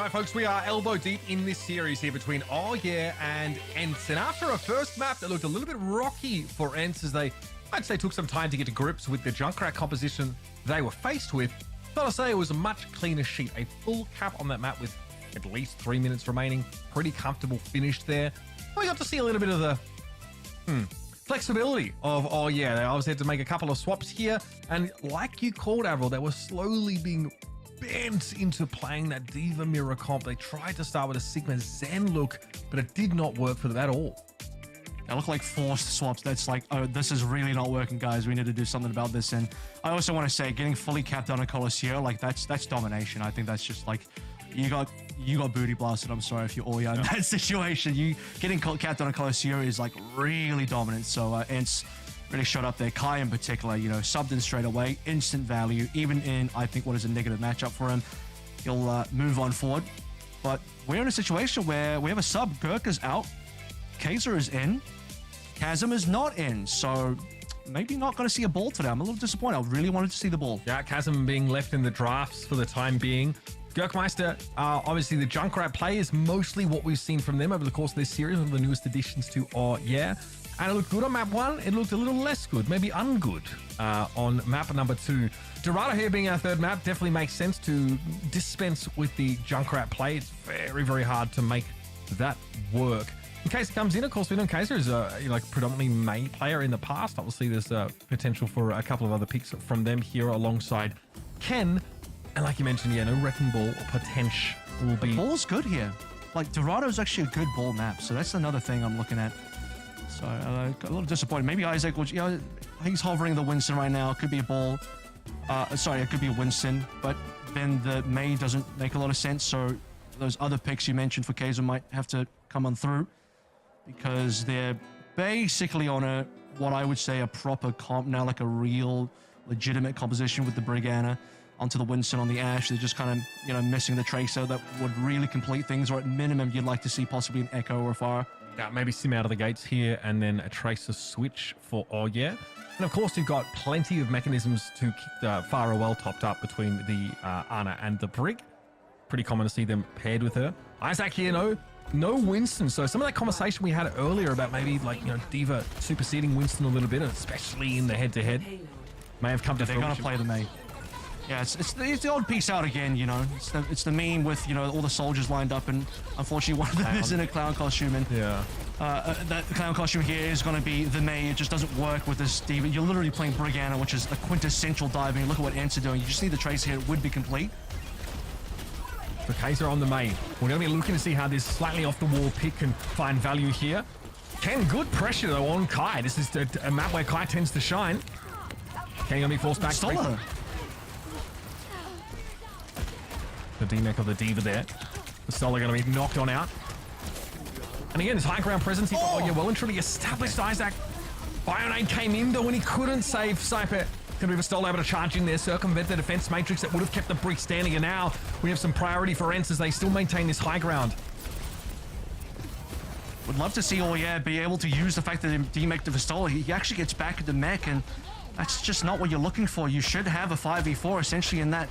All right, folks, we are elbow deep in this series here between OWCS and ENCE. And after a first map that looked a little bit rocky for ENCE as they, I'd say, took some time to get to grips with the Junkrat composition they were faced with, gotta say it was a much cleaner sheet. A full cap on that map with at least 3 minutes remaining. Pretty comfortable finish there. We got to see a little bit of the flexibility of OWCS. They obviously had to make a couple of swaps here. And like you called, Avril, they were slowly being bent into playing that D.Va mirror comp. They tried to start with a Sigma Zen look, but it did not work for them at all. They look like forced swaps. That's like, oh, this is really not working, guys. We need to do something about this. And I also want to say, getting fully capped on a Colosseo, like that's domination. I think that's just like, you got booty blasted. I'm sorry if you're all in that situation. You getting capped on a Colosseo is like really dominant. So ENCE really shot up there. Kai in particular, you know, subbed in straight away, instant value. Even in, I think, what is a negative matchup for him, he'll move on forward. But we're in a situation where we have a sub. Gurkha's out, Kaiser is in, Chasm is not in. So maybe not going to see a ball today. I'm a little disappointed. I really wanted to see the ball. Yeah, Chasm being left in the drafts for the time being. Gurkmeister, obviously the Junkrat play is mostly what we've seen from them over the course of this series, one of the newest additions to OWCS. And it looked good on map 1. It looked a little less good, maybe ungood on map number 2. Dorado here being our third map definitely makes sense to dispense with the Junkrat play. It's very, very hard to make that work. In case it comes in, of course, we know Kaiser is a predominantly May player in the past. Obviously, there's potential for a couple of other picks from them here alongside Ken. And like you mentioned, yeah, no Wrecking Ball potential will be... The ball's good here. Like, Dorado's actually a good ball map, so that's another thing I'm looking at. So, a little disappointed. Maybe Isaac will... You know, he's hovering the Winston right now. It could be a ball. Sorry, it could be a Winston. But then the May doesn't make a lot of sense, so those other picks you mentioned for Kaiser might have to come on through. Because they're basically on a, what I would say, a proper comp now, like a real, legitimate composition with the Brigana onto the Winston on the Ash. They're just kind of, you know, missing the Tracer that would really complete things, or at minimum, you'd like to see possibly an Echo or a Fire. Yeah, maybe Sim out of the gates here and then a Tracer switch for OWCS. And of course, you've got plenty of mechanisms to keep the Farah well topped up between the Ana and the Brig. Pretty common to see them paired with her. Isaac here, no Winston. So some of that conversation we had earlier about maybe like, you know, D.Va superseding Winston a little bit, especially in the head-to-head, may have come to fruition. They're going to play the May. Yeah, it's the odd piece out again, you know. It's the meme with, you know, all the soldiers lined up, and unfortunately one of them is in a clown costume. And yeah, that clown costume here is going to be the May. It just doesn't work with this D.Va. You're literally playing Brigana, which is a quintessential diving. Look at what ENCE are doing. You just need the Tracer here. It would be complete. So Kaiser on the May. We're going to be looking to see how this slightly off-the-wall pick can find value here. Ken, good pressure, though, on Kai. This is a map where Kai tends to shine. Ken going to be forced back. The D-Mech of the D.Va there. The Stoller going to be knocked on out. And again, his high ground presence here. Oh, yeah, well and truly established Isaac. Bionade came in, though, when he couldn't save Saipe. Going to be Stoller able to charge in there, circumvent the defense matrix that would have kept the Brig standing. And now we have some priority for ENCE as they still maintain this high ground. Would love to see OWCS be able to use the fact that D-Mech the Vistola, he actually gets back at the mech, and that's just not what you're looking for. You should have a 5v4 essentially in that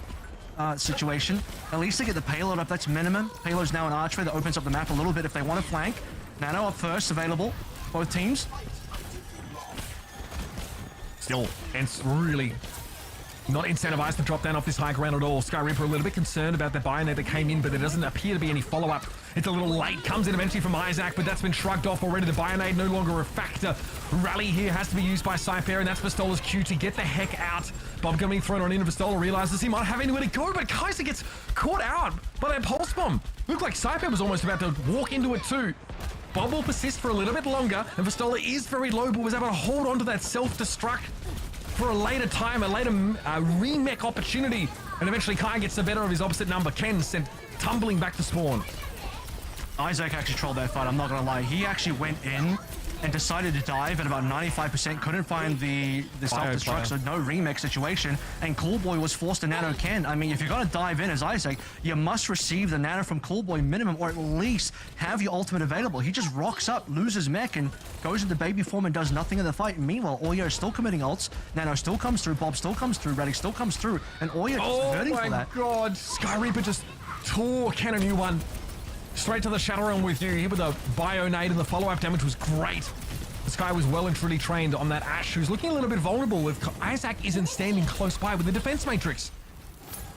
situation. At least to get the payload up, that's minimum. Payload's now an archway that opens up the map a little bit if they want to flank. Nano up first, available, both teams. Still, ENCE really not incentivized to drop down off this high ground at all. Sky Reaper a little bit concerned about the Bionade that came in, but there doesn't appear to be any follow-up. It's a little late. Comes in eventually from Isaac, but that's been shrugged off already. The Bionade no longer a factor. Rally here has to be used by Cypher, and that's Vistola's cue to get the heck out. Bob going to be thrown on into Vistola, realizes he might have anywhere to go, but Kaiser gets caught out by that pulse bomb. Looked like Cypher was almost about to walk into it too. Bob will persist for a little bit longer, and Vistola is very low, but was able to hold on to that self-destruct for a later time, a later remech opportunity. And eventually Kai gets the better of his opposite number. Ken sent tumbling back to spawn. Isaac actually trolled that fight, I'm not going to lie. He actually went in and decided to dive at about 95%, couldn't find the self-destruct, so no remake situation, and Coolboy was forced to nano Ken. I mean, if you're going to dive in as Isaac, you must receive the nano from Coolboy minimum, or at least have your ultimate available. He just rocks up, loses mech, and goes into baby form and does nothing in the fight. Meanwhile, OWCS is still committing ults, Nano still comes through, Bob still comes through, Reddick still comes through, and OWCS is hurting for that. Oh my god, Sky Reaper just Tor, can a new one. Straight to the Shadow Realm with you. Here with a bio nade, and the follow-up damage was great. This guy was well and truly trained on that Ashe, who's looking a little bit vulnerable if Isaac isn't standing close by with the defense matrix.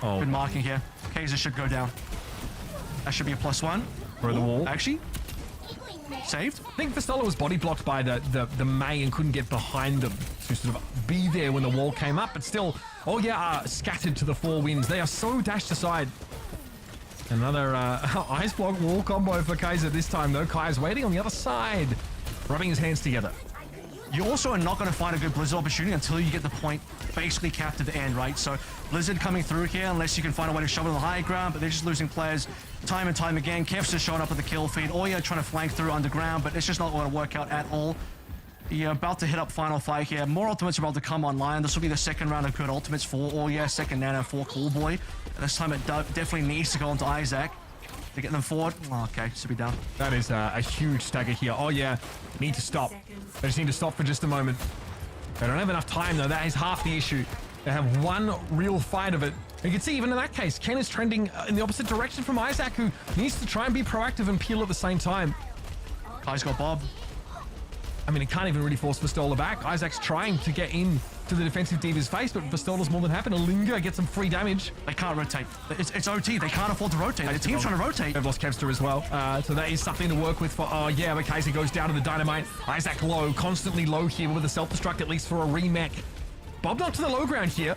Oh, Good marking here. Kaiser should go down. That should be a +1. through the wall. Actually, saved. I think Vistola was body blocked by the Mei and couldn't get behind them to sort of be there when the wall came up, but still, oh yeah, scattered to the 4 winds. They are so dashed aside. Another ice block wall combo for Kaiser this time, though. Kai's waiting on the other side, rubbing his hands together. You also are not going to find a good Blizzard opportunity until you get the point basically capped at the end, right? So Blizzard coming through here, unless you can find a way to shove it on the high ground, but they're just losing players time and time again. Kev's just showing up at the kill feed. Ayah trying to flank through underground, but it's just not going to work out at all. You're about to hit up final fight here. More ultimates are about to come online. This will be the second round of good ultimates for Ayah, second nano for Coolboy. And this time it definitely needs to go into Isaac to get them forward. Oh, okay, should be down. That is a huge stagger here. Oh yeah, need to stop. They just need to stop for just a moment. They don't have enough time though. That is half the issue. They have one real fight of it. You can see even in that case, Ken is trending in the opposite direction from Isaac, who needs to try and be proactive and peel at the same time. Kai's got Bob. I mean, it can't even really force Vistola back. Isaac's trying to get in to the defensive Diva's face, but Vistola's more than happy to linger, get some free damage. They can't rotate. It's OT. They can't afford to rotate. The team's trying to rotate. They've lost Kevster as well, so that is something to work with for, oh yeah, but Kaiser goes down to the dynamite. Isaac low, constantly low here with a self-destruct, at least for a remake. Bob not to the low ground here.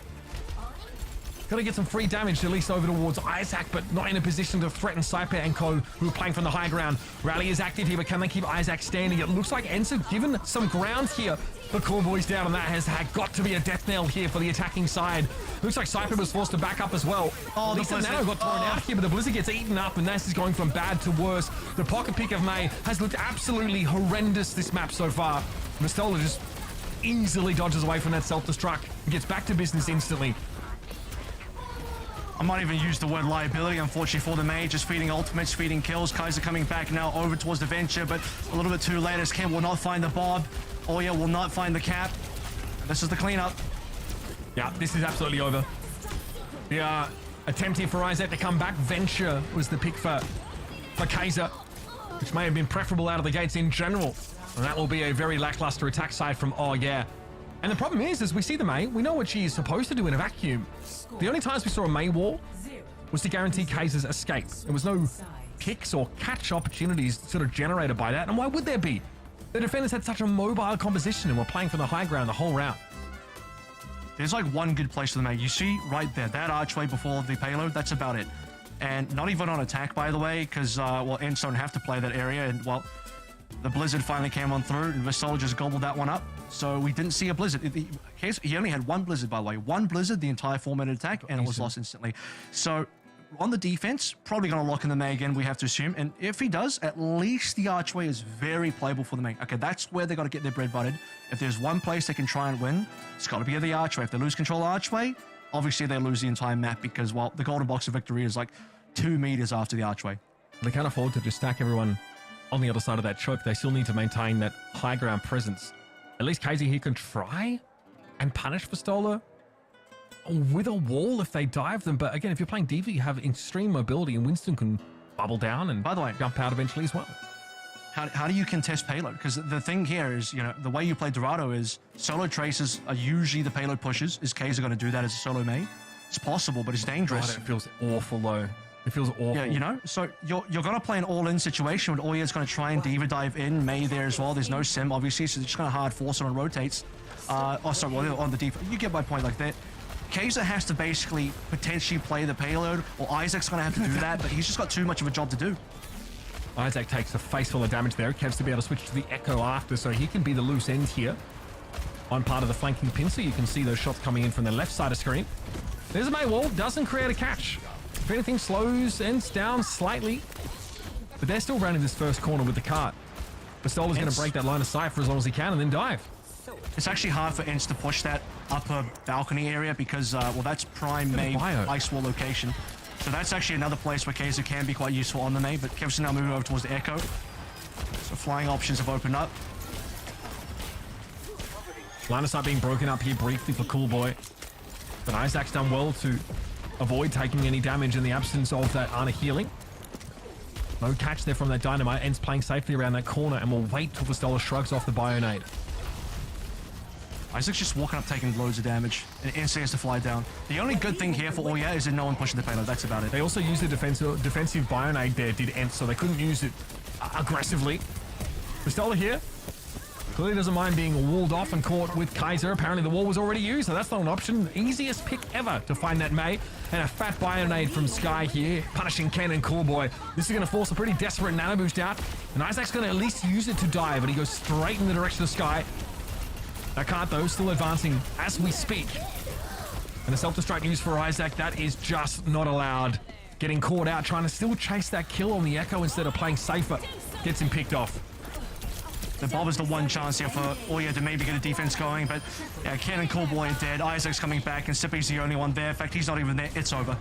Gotta get some free damage at least over towards Isaac, but not in a position to threaten Saipe and Co, who are playing from the high ground. Rally is active here, but can they keep Isaac standing? It looks like ENCE have given some ground here. The core boys down, and that has got to be a death knell here for the attacking side. Looks like Saipe was forced to back up as well. Oh, at least now got thrown out here, but the Blizzard gets eaten up, and this is going from bad to worse. The pocket pick of Mei has looked absolutely horrendous this map so far. Vistola just easily dodges away from that self-destruct and gets back to business instantly. I might even use the word liability, unfortunately, for the Mei. Just feeding ultimates, feeding kills. Kaiser coming back now over towards the Venture, but a little bit too late as Ken will not find the Bob. Ayah will not find the cap. This is the cleanup. Yeah, this is absolutely over. The attempt here for Isaac to come back. Venture was the pick for Kaiser, which may have been preferable out of the gates in general. And that will be a very lackluster attack side from Ayah. And the problem is, as we see the Mei, we know what she is supposed to do in a vacuum. The only times we saw a Mei wall was to guarantee Kaiser's escape. There was no picks or catch opportunities sort of generated by that. And why would there be? The defenders had such a mobile composition and were playing from the high ground the whole round. There's like one good place for the Mei. You see right there, that archway before the payload, that's about it. And not even on attack, by the way, because, well, ENCE don't have to play that area. And, well, the Blizzard finally came on through, and Vistola just gobbled that one up. So we didn't see a Blizzard. He only had one Blizzard, by the way. One Blizzard, the entire 4-minute attack, and it was lost instantly. So on the defense, probably going to lock in the Mei again, we have to assume. And if he does, at least the archway is very playable for the Mei. Okay, that's where they got to get their bread buttered. If there's one place they can try and win, it's got to be at the archway. If they lose control of archway, obviously they lose the entire map because, well, the golden box of victory is like 2 meters after the archway. They can't afford to just stack everyone on the other side of that choke. They still need to maintain that high ground presence. At least KZ here can try and punish Vistola with a wall if they dive them. But again, if you're playing Diva, you have extreme mobility, and Winston can bubble down and, by the way, jump out eventually as well. How do you contest payload? Because the thing here is, you know, the way you play Dorado is solo traces are usually the payload pushes. Is KZ going to do that as a solo Mei? It's possible, but it's dangerous. God, it feels awful though. It feels awful. Yeah, you know, so you're going to play an all-in situation with Ayah's going to try and Diva dive in, Mei there as well. There's no sim, obviously, so they're just going to hard force her on rotates. Oh, sorry, well, on the Diva. You get my point like that. Kaiser has to basically potentially play the payload, or Isaac's going to have to do that, but he's just got too much of a job to do. Isaac takes a face full of damage there. Kev's to be able to switch to the Echo after, so he can be the loose end here on part of the flanking pin, so you can see those shots coming in from the left side of screen. There's a Mei wall, doesn't create a catch. If anything, slows ENCE down slightly, but they're still rounding this first corner with the cart. Vistola's going to break that line of sight for as long as he can and then dive. It's actually hard for ENCE to push that upper balcony area because, well, that's prime Mei ice wall location. So that's actually another place where Kaiser can be quite useful on the Mei, but Kev's now moving over towards the Echo. So flying options have opened up. Line of sight being broken up here briefly for Coolboy, but Isaac's done well to avoid taking any damage in the absence of that Ana healing. No catch there from that Dynamite. ENCE playing safely around that corner, and we'll wait till Vistola shrugs off the Bionade. Isaac's just walking up, taking loads of damage, and ENCE has to fly down. The only good thing here for Ayah is that no one pushing the payload. That's about it. They also used the defensive Bionade there, did ENCE, so they couldn't use it aggressively. Vistola here clearly doesn't mind being walled off and caught with Kaiser. Apparently the wall was already used, so that's not an option. Easiest pick ever to find that Mei. And a fat Bionade from Sky here, punishing Ken and Coolboy. This is going to force a pretty desperate nano boost out. And Isaac's going to at least use it to die, but he goes straight in the direction of Sky. That can't though, still advancing as we speak. And a self-destruct use for Isaac, that is just not allowed. Getting caught out, trying to still chase that kill on the Echo instead of playing safer. Gets him picked off. The Bob is the one chance here for Ayah to maybe get a defense going, but yeah, Ken and Coolboy are dead. Isaac's coming back, and Sippy's the only one there. In fact, he's not even there. It's over.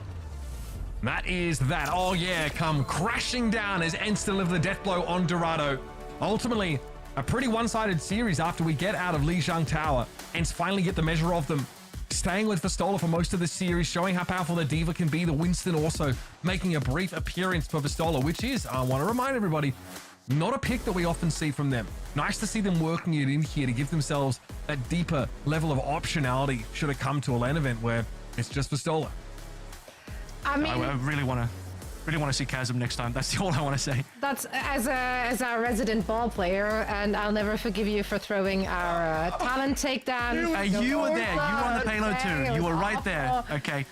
That is that. Oh yeah, come crashing down as ENCE deliver the death blow on Dorado. Ultimately, a pretty one-sided series after we get out of Lijiang Tower. ENCE finally get the measure of them. Staying with Vistola for most of the series, showing how powerful the Diva can be. The Winston also making a brief appearance for Vistola, which is, I want to remind everybody, not a pick that we often see from them. Nice to see them working it in here to give themselves a deeper level of optionality should it come to a LAN event where it's just Vistola. I mean, I really want to see Chasm next time. That's all I want to say. that's as a resident ball player, and I'll never forgive you for throwing our talent takedown. You were there. You were on the payload too. You were right there. Okay.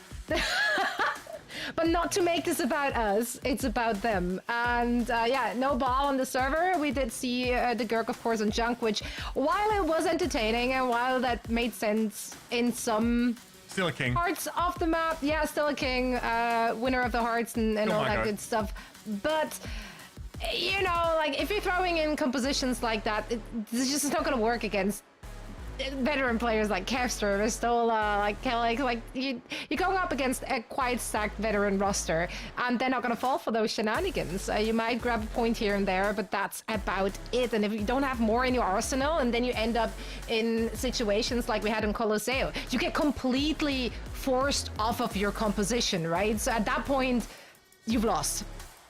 But not to make this about us, it's about them. And yeah, no ball on the server. We did see the Gurk, of course, on Junk, which, while it was entertaining and while that made sense in some Still a king. parts of the map, yeah, still a king, winner of the hearts and all that good stuff. But, you know, like, if you're throwing in compositions like that, it's just not going to work against veteran players like Kevster, Vistola, like Kelly. Like you're going up against a quite stacked veteran roster, and they're not going to fall for those shenanigans. You might grab a point here and there, but that's about it. And if you don't have more in your arsenal, and then you end up in situations like we had in Colosseo, you get completely forced off of your composition, right? So at that point, you've lost.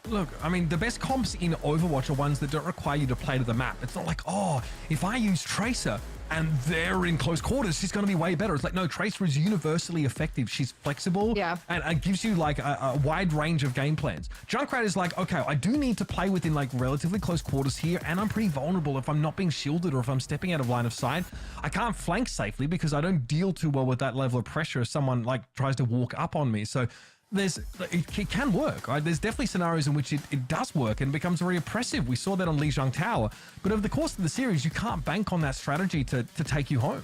Look, I mean, the best comps in Overwatch are ones that don't require you to play to the map. It's not like, oh, if I use Tracer and they're in close quarters, she's going to be way better. It's like, no, Tracer is universally effective. She's flexible, yeah, and gives you like a wide range of game plans. Junkrat is like, okay, I do need to play within like relatively close quarters here, and I'm pretty vulnerable if I'm not being shielded or if I'm stepping out of line of sight. I can't flank safely because I don't deal too well with that level of pressure if someone like tries to walk up on me. So it can work, right? There's definitely scenarios in which it does work and becomes very oppressive. We saw that on Lijiang Tower, but over the course of the series, you can't bank on that strategy to take you home.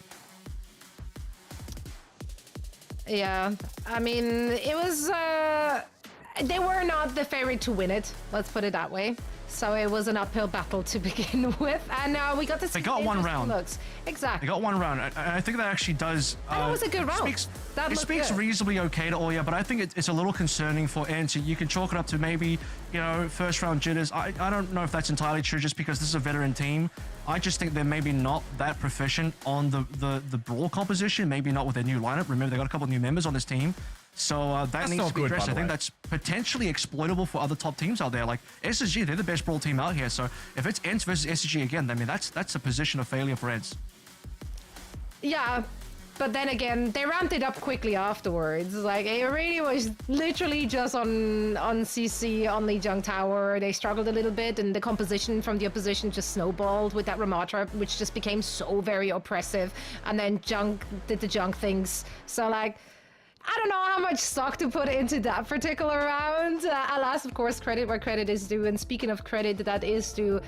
Yeah, I mean, it was, they were not the favorite to win it, let's put it that way. So it was an uphill battle to begin with, and we got to see. They got one round. Looks. Exactly. They got one round. I think that actually does. That was a good round. It speaks reasonably okay to Ayah, but I think it's a little concerning for ENCE. You can chalk it up to maybe, you know, first round jitters. I don't know if that's entirely true, just because this is a veteran team. I just think they're maybe not that proficient on the brawl composition. Maybe not with their new lineup. Remember, they got a couple of new members on this team. So that needs to be addressed. I think that's potentially exploitable for other top teams out there. Like SSG, they're the best brawl team out here. So if it's ENCE versus SSG again, I mean, that's a position of failure for ENCE. Yeah, but then again, they ramped it up quickly afterwards. Like, it really was literally just on CC, on Lijiang Tower. They struggled a little bit, and the composition from the opposition just snowballed with that Ramatra, which just became so very oppressive. And then Junk did the Junk things. So, like, I don't know how much stock to put into that particular round. Alas, of course, credit where credit is due. And speaking of credit that is due,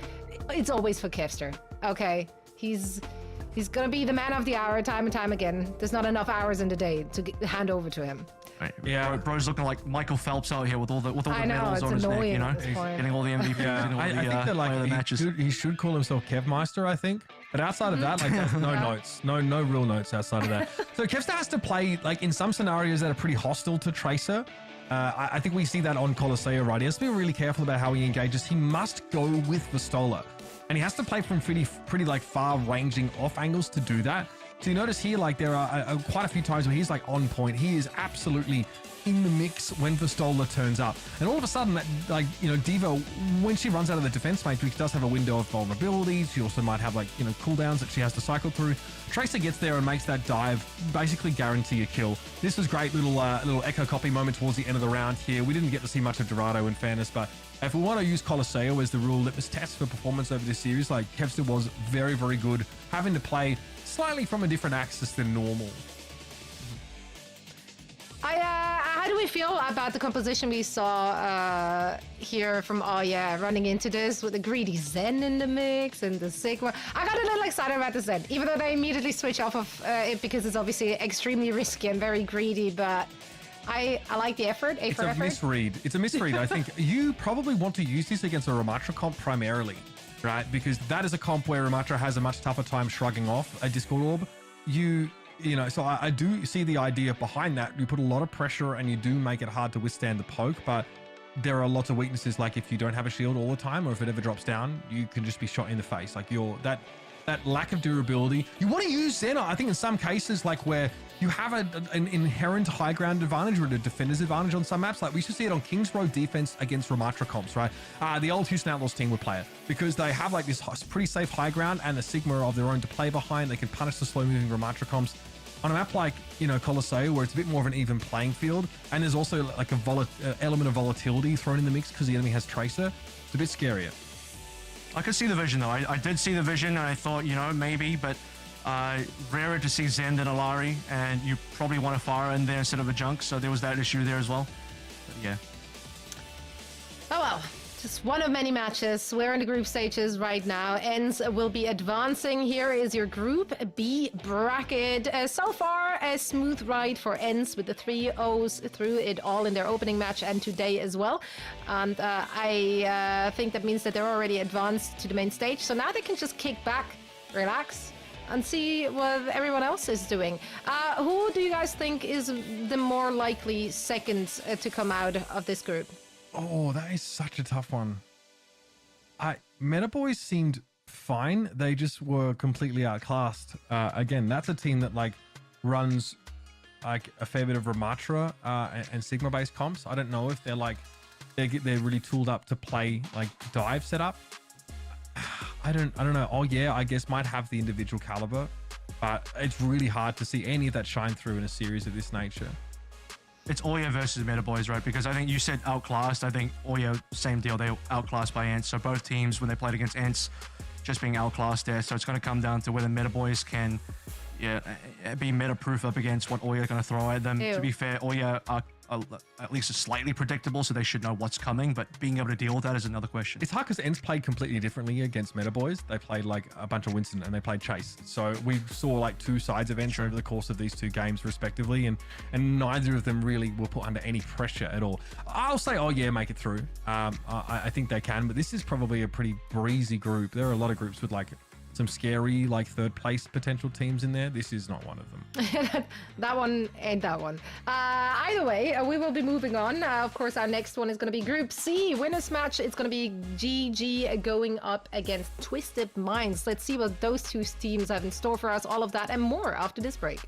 it's always for Kevster. Okay, he's gonna be the man of the hour time and time again. There's not enough hours in the day to hand over to him. Right. Yeah, bro's looking like Michael Phelps out here with all the medals on his neck, you know, getting all the MVPs. Yeah, I think that like he should call himself Kevmeister, I think. But outside of that, like there's no notes, no real notes outside of that. So Kevster has to play like in some scenarios that are pretty hostile to Tracer. I think we see that on Colosseo, right? He has to be really careful about how he engages. He must go with Vistola, and he has to play from pretty like far-ranging off angles to do that. So you notice here, like there are quite a few times where he's like on point. He is absolutely in the mix when Vistola turns up. And all of a sudden, that, like, you know, D.Va, when she runs out of the defense matrix, does have a window of vulnerabilities. She also might have, like, you know, cooldowns that she has to cycle through. Tracer gets there and makes that dive, basically guarantee a kill. This was great little echo copy moment towards the end of the round here. We didn't get to see much of Dorado, in fairness, but if we want to use Colosseo as the real litmus test for performance over this series, like, Kevster was very, very good, having to play slightly from a different axis than normal. How do we feel about the composition we saw here from Ayah running into this with the greedy Zen in the mix and the Sigma? I got a little excited about the Zen, even though they immediately switch off of it because it's obviously extremely risky and very greedy, but I like the effort. It's a misread. It's a misread. I think you probably want to use this against a Ramatra comp primarily, right? Because that is a comp where Ramatra has a much tougher time shrugging off a Discord Orb. You know, so I do see the idea behind that. You put a lot of pressure and you do make it hard to withstand the poke, but there are lots of weaknesses, like if you don't have a shield all the time or if it ever drops down, you can just be shot in the face. Like that lack of durability. You want to use Zen, I think, in some cases, like where you have an inherent high ground advantage or a defender's advantage on some maps. Like we used to see it on Kings Road defense against Ramatra comps, right? The old Houston Outlaws team would play it because they have like this pretty safe high ground and a Sigma of their own to play behind. They can punish the slow moving Ramatra comps. On a map like, you know, Colosseo, where it's a bit more of an even playing field, and there's also like a element of volatility thrown in the mix because the enemy has Tracer, it's a bit scarier. I could see the vision, though. I did see the vision, and I thought, you know, maybe, but rarer to see Zen than Alari, and you probably want a Pharah in there instead of a Junk, so there was that issue there as well. But yeah. Oh well. Just one of many matches. We're in the group stages right now. ENCE will be advancing. Here is your Group B bracket. So far, a smooth ride for ENCE with the 3 O's through it all in their opening match and today as well. And I think that means that they're already advanced to the main stage. So now they can just kick back, relax, and see what everyone else is doing. Who do you guys think is the more likely second to come out of this group? Oh, that is such a tough one. Meta Boys seemed fine. They just were completely outclassed. Again, that's a team that like runs like a fair bit of Ramatra and Sigma-based comps. I don't know if they're like they're really tooled up to play like dive setup. I don't know. Oh yeah, I guess might have the individual caliber, but it's really hard to see any of that shine through in a series of this nature. It's Ayah versus Meta Boys, right? Because I think you said outclassed. I think Ayah, same deal. They were outclassed by ENCE. So both teams, when they played against ENCE, just being outclassed there. So it's going to come down to whether Meta Boys can be meta-proof up against what Ayah are going to throw at them. Ew. To be fair, Ayah are at least slightly predictable, so they should know what's coming, but being able to deal with that is another question. It's hard because ENCE played completely differently against Meta Boys. They played like a bunch of Winston and they played Chase. So we saw like two sides of ENCE over the course of these two games respectively, and neither of them really were put under any pressure at all. I'll say, oh yeah, make it through. I think they can, but this is probably a pretty breezy group. There are a lot of groups with like some scary like third place potential teams in there. This is not one of them. That one ain't that one. Either way, we will be moving on. Of course, our next one is going to be Group C. Winners match. It's going to be GG going up against Twisted Minds. Let's see what those two teams have in store for us. All of that and more after this break.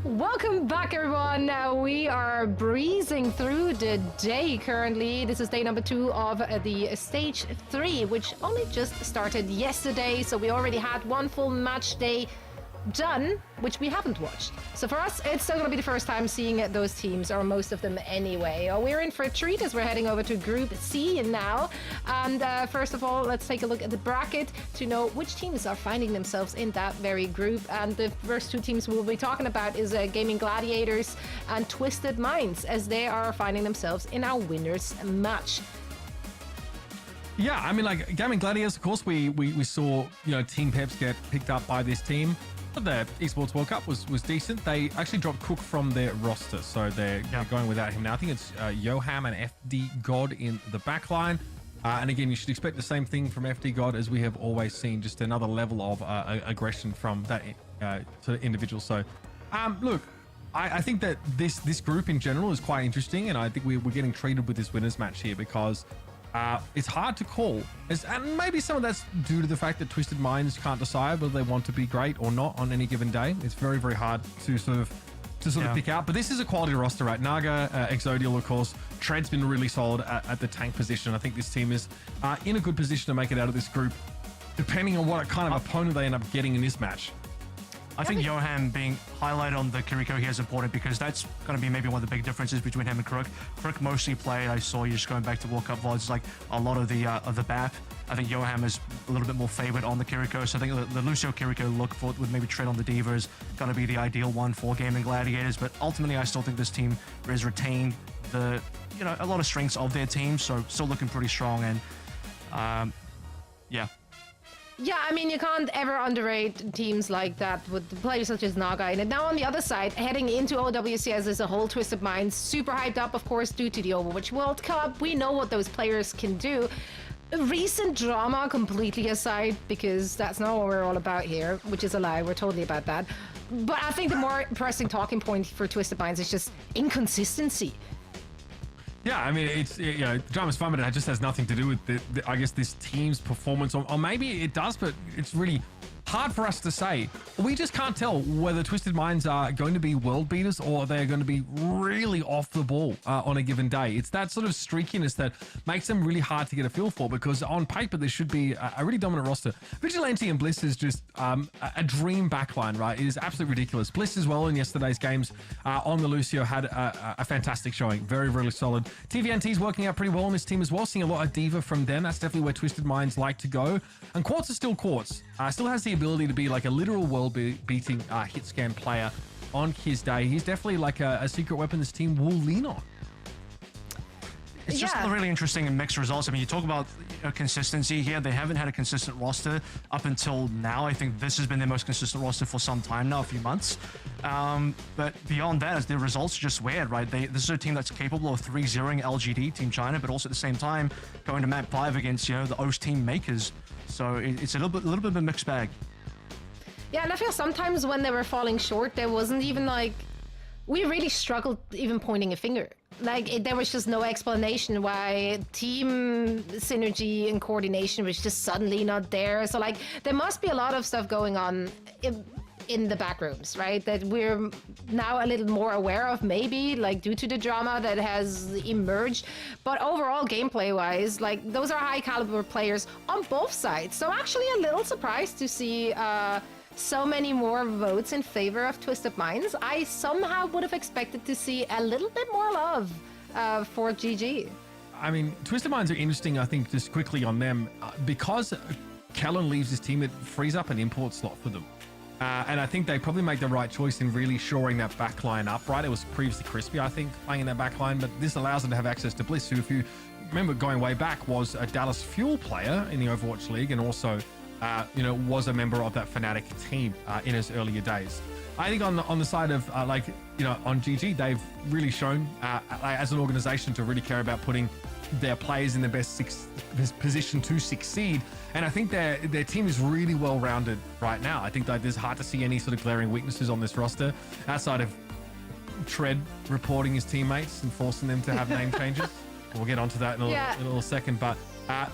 Welcome back, everyone. We are breezing through the day currently. This is day number 2 of the stage 3, which only just started yesterday. So we already had one full match day done, which we haven't watched. So for us, it's still going to be the first time seeing those teams, or most of them anyway. We're in for a treat as we're heading over to Group C now. And first of all, let's take a look at the bracket to know which teams are finding themselves in that very group. And the first 2 teams we'll be talking about is Gaming Gladiators and Twisted Minds, as they are finding themselves in our winners match. Yeah, I mean, like Gaming Gladiators, of course, we saw, you know, Team Peps get picked up by this team. The Esports World Cup was decent. They actually dropped Cook from their roster, so they're going without him now. I think it's Yoham and FD God in the back line. And again, you should expect the same thing from FD God as we have always seen, just another level of aggression from that sort of individual. So, look, I think that this group in general is quite interesting, and I think we're getting treated with this winners match here because it's hard to call, and maybe some of that's due to the fact that Twisted Minds can't decide whether they want to be great or not on any given day. It's very, very hard to sort of pick out. But this is a quality roster, right? Naga, Exodial, of course. Tread's been really solid at the tank position. I think this team is in a good position to make it out of this group, depending on what kind of opponent they end up getting in this match. I think Yoham being highlighted on the Kiriko here is important because that's going to be maybe one of the big differences between him and Crook. Crook mostly played, I saw you just going back to World Cup VODs, like a lot of the BAP. I think Yoham is a little bit more favored on the Kiriko, so I think the Lucio Kiriko look for with maybe Tread on the Diva is going to be the ideal one for Gaming Gladiators, but ultimately I still think this team has retained the, you know, a lot of strengths of their team, so still looking pretty strong, and yeah. Yeah, I mean, you can't ever underrate teams like that with players such as Naga in it. Now, on the other side, heading into OWCS as a whole, Twisted Minds, super hyped up, of course, due to the Overwatch World Cup. We know what those players can do. Recent drama completely aside, because that's not what we're all about here, which is a lie. We're totally about that. But I think the more pressing talking point for Twisted Minds is just inconsistency. Yeah, I mean, it's, you know, the drama's fun, but it just has nothing to do with, I guess, this team's performance. Or maybe it does, but it's really hard for us to say. We just can't tell whether Twisted Minds are going to be world beaters or they're going to be really off the ball on a given day. It's that sort of streakiness that makes them really hard to get a feel for, because on paper there should be a really dominant roster. Vigilante and Bliss is just a dream backline, right? It is absolutely ridiculous. Bliss as well in yesterday's games on the Lucio had a fantastic showing. Very, very solid. TVNT's working out pretty well on this team as well. Seeing a lot of Diva from them. That's definitely where Twisted Minds like to go. And Quartz is still Quartz. Still has the ability to be like a literal world-beating hit scan player on his day. He's definitely like a secret weapon this team will lean on. It's just really interesting in mixed results. I mean, you talk about consistency here. They haven't had a consistent roster up until now. I think this has been their most consistent roster for some time now, a few months. But beyond that, the results are just weird, right? This is a team that's capable of 3-0ing LGD, Team China, but also at the same time going to map 5 against, you know, the OWCS team makers. So it's a little bit of a mixed bag. Yeah, and I feel sometimes when they were falling short, there wasn't even like, we really struggled even pointing a finger. Like, there was just no explanation why team synergy and coordination was just suddenly not there. So, like, there must be a lot of stuff going on in the back rooms, right? That we're now a little more aware of, maybe, like, due to the drama that has emerged. But overall, gameplay-wise, like, those are high-caliber players on both sides. So, actually, a little surprised to see so many more votes in favor of Twisted Minds. I somehow would have expected to see a little bit more love for GG. I mean, Twisted Minds are interesting, I think, just quickly on them. Because Kellen leaves his team, it frees up an import slot for them. And I think they probably make the right choice in really shoring that backline up, right? It was previously Crispy, I think, playing in that backline, but this allows them to have access to Bliss, who, if you remember going way back, was a Dallas Fuel player in the Overwatch League, and also you know, was a member of that Fnatic team in his earlier days. I think on the side of like, you know, on GG, they've really shown as an organization to really care about putting their players in the best position to succeed. And I think their team is really well rounded right now. I think that it's hard to see any sort of glaring weaknesses on this roster outside of Tread reporting his teammates and forcing them to have name changes. We'll get onto that in a little second, but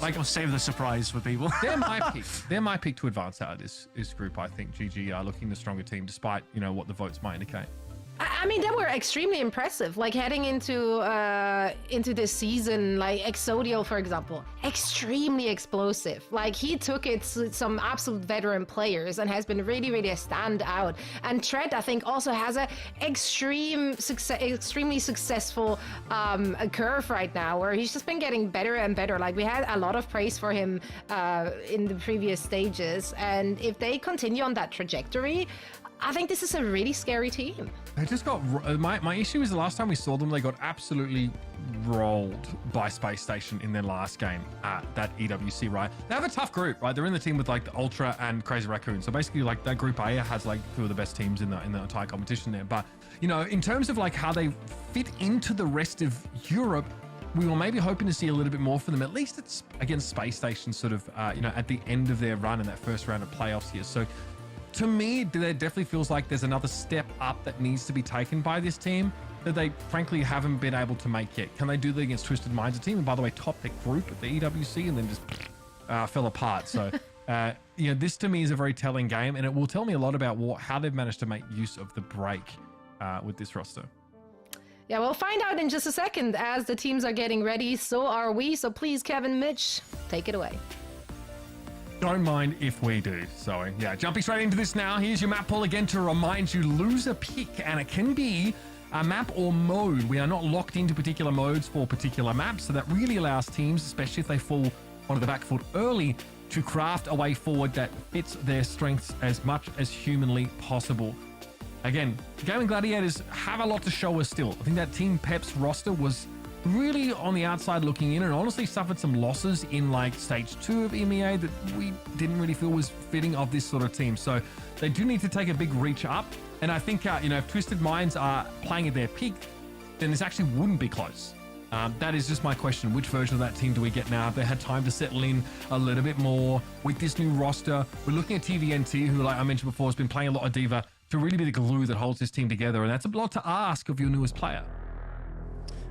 like, we'll save the surprise for people. They're my pick to advance out of this group. I think GG are looking the stronger team, despite, you know, what the votes might indicate. I mean, they were extremely impressive. Like heading into this season, like Exodial, for example, extremely explosive. Like he took it to some absolute veteran players and has been really, really a standout. And Tread, I think, also has a extremely successful curve right now, where he's just been getting better and better. Like we had a lot of praise for him in the previous stages, and if they continue on that trajectory, I think this is a really scary team. They just got my issue is the last time we saw them, they got absolutely rolled by Space Station in their last game at that EWC, right? They have a tough group, right? They're in the team with like the Ultra and Crazy Raccoon. So basically like that Group A has like two of the best teams in the entire competition there. But you know, in terms of like how they fit into the rest of Europe, we were maybe hoping to see a little bit more for them. At least it's against Space Station sort of, you know, at the end of their run in that first round of playoffs here. So to me, there definitely feels like there's another step up that needs to be taken by this team that they frankly haven't been able to make yet. Can they do that against Twisted Minds, a team, and by the way, topped their group at the EWC and then just fell apart? So, you know, this to me is a very telling game, and it will tell me a lot about how they've managed to make use of the break with this roster. Yeah, we'll find out in just a second as the teams are getting ready. So are we. So please, Kevin, Mitch, take it away. Don't mind if we do. So yeah, jumping straight into this now. Here's your map pool again to remind you, lose a pick, and it can be a map or mode. We are not locked into particular modes for particular maps, so that really allows teams, especially if they fall onto the back foot early, to craft a way forward that fits their strengths as much as humanly possible. Again, Gaming Gladiators have a lot to show us still. I think that Team Pep's roster was really on the outside looking in, and honestly suffered some losses in like stage 2 of EMEA that we didn't really feel was fitting of this sort of team. So they do need to take a big reach up, and I think you know, if Twisted Minds are playing at their peak, then this actually wouldn't be close. That is just my question. Which version of that team do we get now? Have they had time to settle in a little bit more with this new roster? We're looking at TVNT, who, like I mentioned before, has been playing a lot of Diva to really be the glue that holds this team together, and that's a lot to ask of your newest player.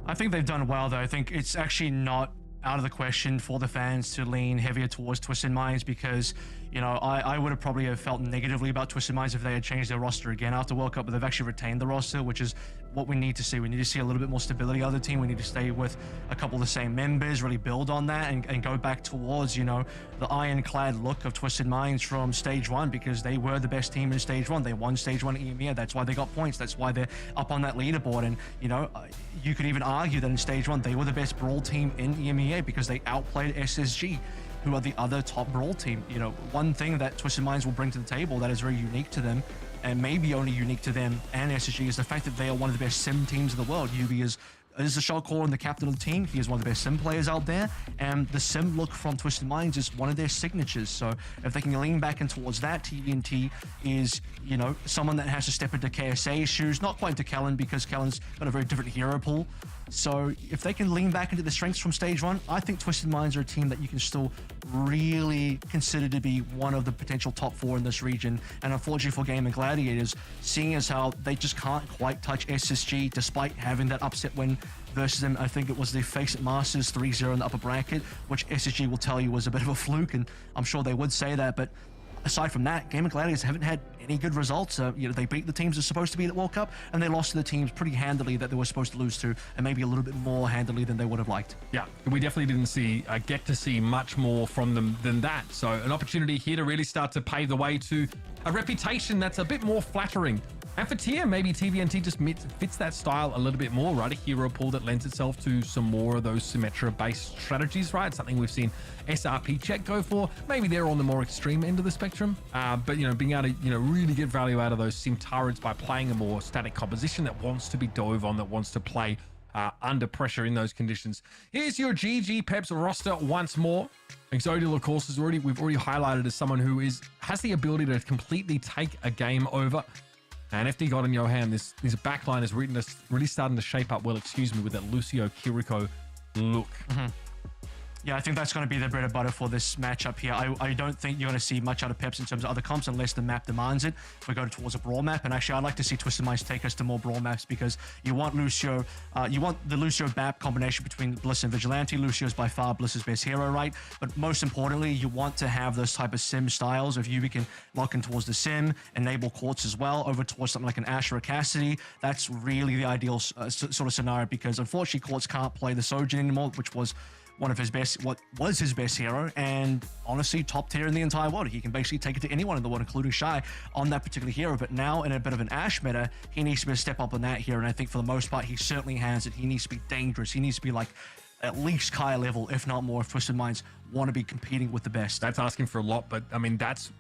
I think they've done well, though. I think it's actually not out of the question for the fans to lean heavier towards Twisted Minds, because, you know, I would have probably have felt negatively about Twisted Minds if they had changed their roster again after World Cup, but they've actually retained the roster, which is what we need to see. We need to see a little bit more stability out of the team. We need to stay with a couple of the same members, really build on that, and go back towards, you know, the ironclad look of Twisted Minds from stage 1, because they were the best team in stage 1. They won stage 1 EMEA. That's why they got points. That's why they're up on that leaderboard. And, you know, you could even argue that in stage 1, they were the best Brawl team in EMEA because they outplayed SSG, who are the other top Brawl team. You know, one thing that Twisted Minds will bring to the table that is very unique to them, and maybe only unique to them and SSG, is the fact that they are one of the best sim teams in the world. Yubi is the shot caller and the captain of the team. He is one of the best sim players out there, and the sim look from Twisted Minds is one of their signatures. So if they can lean back in towards that, TVNT is, you know, someone that has to step into KSA's shoes, not quite into Kellen, because Kellen's got a very different hero pool. So if they can lean back into the strengths from stage 1, I think Twisted Minds are a team that you can still really consider to be one of the potential top 4 in this region. And unfortunately for Gaming Gladiators, seeing as how they just can't quite touch SSG despite having that upset win versus them, I think it was the Face It Masters 3-0 in the upper bracket, which SSG will tell you was a bit of a fluke, and I'm sure they would say that, but aside from that, Gaming Gladiators haven't had any good results. You know, they beat the teams they're supposed to beat at World Cup, and they lost to the teams pretty handily that they were supposed to lose to, and maybe a little bit more handily than they would have liked. Yeah, we definitely didn't get to see much more from them than that. So an opportunity here to really start to pave the way to a reputation that's a bit more flattering. And for Tier, maybe TVNT just fits that style a little bit more, right? A hero pool that lends itself to some more of those Symmetra-based strategies, right? Something we've seen SRP Check go for. Maybe they're on the more extreme end of the spectrum, but, you know, being able to, you know, really get value out of those sim turrets by playing a more static composition that wants to be dove on, that wants to play under pressure in those conditions. Here's your GG Peps roster once more. Exodial, of course, we've already highlighted as someone who has the ability to completely take a game over. And FD God and Johan, this backline is really starting to shape up well, with that Lucio Kiriko look. Yeah, I think that's going to be the bread and butter for this matchup here. I don't think you're going to see much out of Peps in terms of other comps unless the map demands it. We go towards a brawl map, and actually I'd like to see Twisted Minds take us to more brawl maps because you want Lucio, you want the Lucio BAP combination between Bliss and Vigilante. Lucio is by far Bliss's best hero, right? But most importantly, you want to have those type of sim styles. If you can lock in towards the sim, enable courts as well, over towards something like an Asher or Cassidy, that's really the ideal sort of scenario because unfortunately courts can't play the Sojin anymore, which was one of his best, what was his best hero, and honestly top tier in the entire world. He can basically take it to anyone in the world, including Shy, on that particular hero. But now in a bit of an Ashe meta, he needs to be a step up on that here, and I think for the most part he certainly has it. He needs to be dangerous. He needs to be like at least Kai level, if not more, if Twisted Minds want to be competing with the best. That's asking for a lot, but I mean that's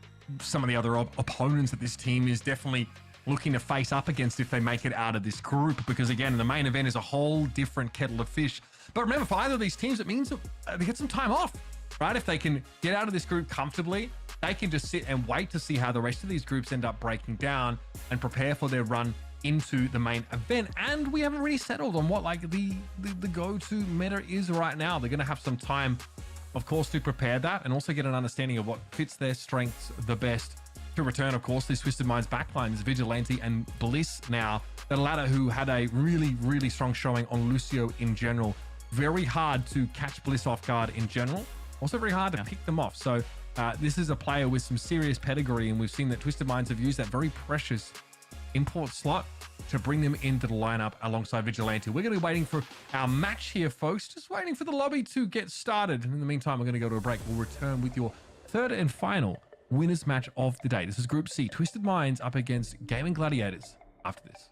some of the other opponents that this team is definitely looking to face up against if they make it out of this group, because again the main event is a whole different kettle of fish. But remember, for either of these teams, it means that they get some time off, right? If they can get out of this group comfortably, they can just sit and wait to see how the rest of these groups end up breaking down and prepare for their run into the main event. And we haven't really settled on what like the go-to meta is right now. They're going to have some time, of course, to prepare that and also get an understanding of what fits their strengths the best. To return, of course, these Twisted Minds backline is Vigilante and Bliss now. The latter who had a really, really strong showing on Lucio in general. Very hard to catch Bliss off guard in general. Also very hard to pick them off. So this is a player with some serious pedigree, and we've seen that Twisted Minds have used that very precious import slot to bring them into the lineup alongside Vigilante. We're going to be waiting for our match here, folks. Just waiting for the lobby to get started. In the meantime, we're going to go to a break. We'll return with your third and final winners match of the day. This is Group C, Twisted Minds up against Gaming Gladiators after this.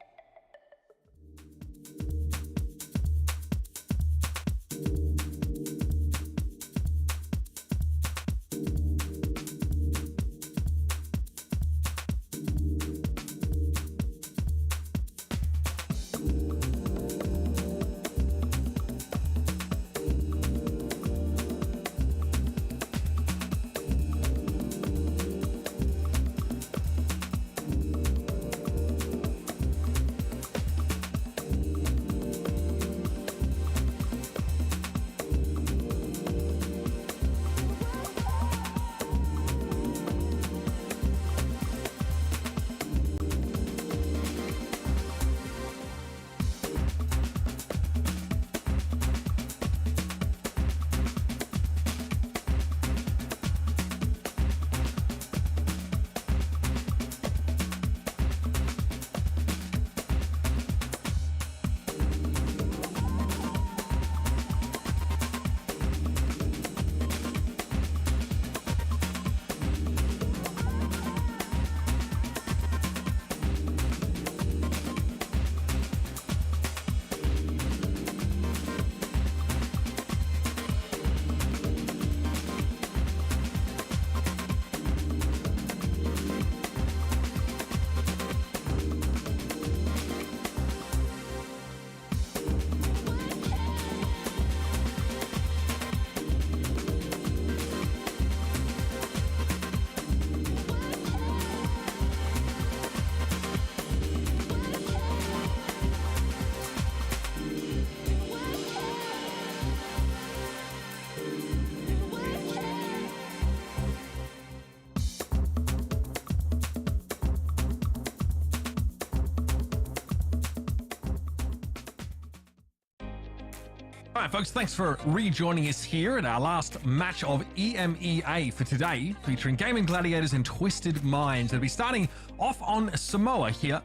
All right, folks, thanks for rejoining us here at our last match of EMEA for today, featuring Gaming Gladiators and Twisted Minds. They'll be starting off on Samoa here.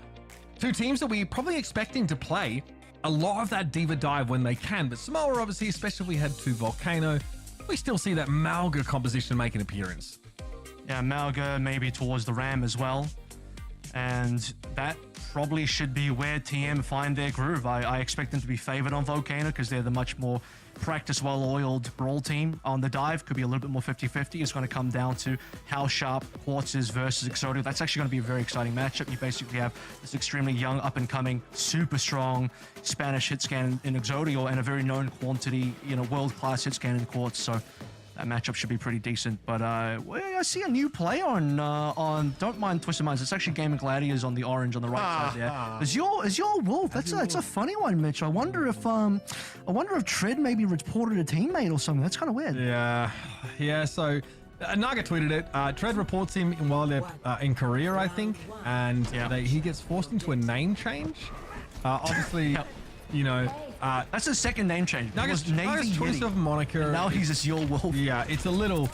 Two teams that we're probably expecting to play a lot of that Diva dive when they can, but Samoa, obviously, especially if we head to Volcano, we still see that Malga composition make an appearance. Yeah, Malga maybe towards the Ram as well. And that probably should be where TM find their groove. I expect them to be favored on Volcano because they're the much more practice, well-oiled brawl team. On the dive, could be a little bit more 50-50. It's going to come down to how sharp Quartz is versus Exodia. That's actually going to be a very exciting matchup. You basically have this extremely young, up-and-coming, super strong Spanish hit scan in Exodia and a very known quantity, world-class hit scan in Quartz. So that matchup should be pretty decent. But well, I see a new player on Don't Mind Twisted Minds. It's actually Gaming Gladiators on the orange on the right side there. Is your Wolf? That's a funny one, Mitch. I wonder if Tread maybe reported a teammate or something. That's kind of weird. Yeah. So Naga tweeted it. Tread reports him while they're in Korea, I think, and he gets forced into a name change. Obviously, you know. That's his second name change. Naga's choice of moniker. And now he's a Your Wolf. Yeah, it's a little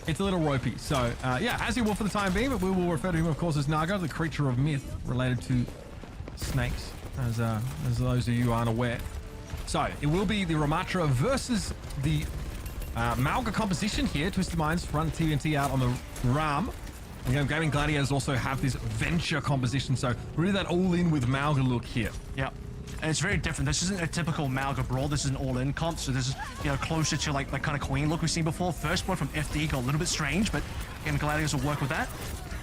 ropey. So as he will for the time being, but we will refer to him, of course, as Naga, the creature of myth related to snakes, as those of you aren't aware. So it will be the Ramatra versus the Malga composition here. Twisted Minds run TNT out on the Ram. And Gaming Gladiators also have this Venture composition. So really that all-in with Malga look here. Yeah. And it's very different. This isn't a typical Malga brawl. This is an all-in comp. So this is, you know, closer to like the kind of Queen look we've seen before. First blood from FD got a little bit strange, but Gaming Gladiators will work with that.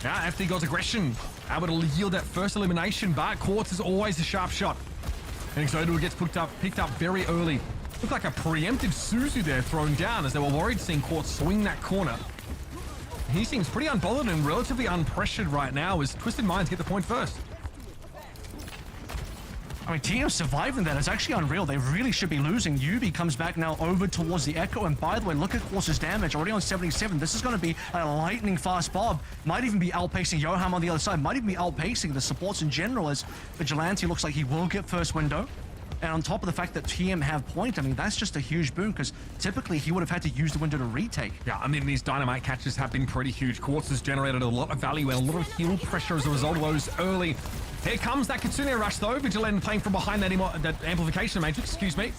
Yeah, FD got aggression. Able to yield that first elimination, but Quartz is always a sharp shot. And Exodus gets picked up very early. Looked like a preemptive Suzu there thrown down as they were worried seeing Quartz swing that corner. He seems pretty unbothered and relatively unpressured right now as Twisted Minds get the point first. I mean, TM surviving that is actually unreal. They really should be losing. Yubi comes back now over towards the Echo. And by the way, look at Quartz's damage. Already on 77. This is going to be a lightning fast Bob. Might even be outpacing Yoham on the other side. Might even be outpacing the supports in general as Vigilante looks like he will get first window. And on top of the fact that TM have point, I mean, that's just a huge boon because typically he would have had to use the window to retake. Yeah, I mean, these dynamite catches have been pretty huge. Quartz has generated a lot of value and a lot of heal pressure as a result of those early. Here comes that Kitsune rush though. Vigilante playing from behind that amplification matrix, excuse me.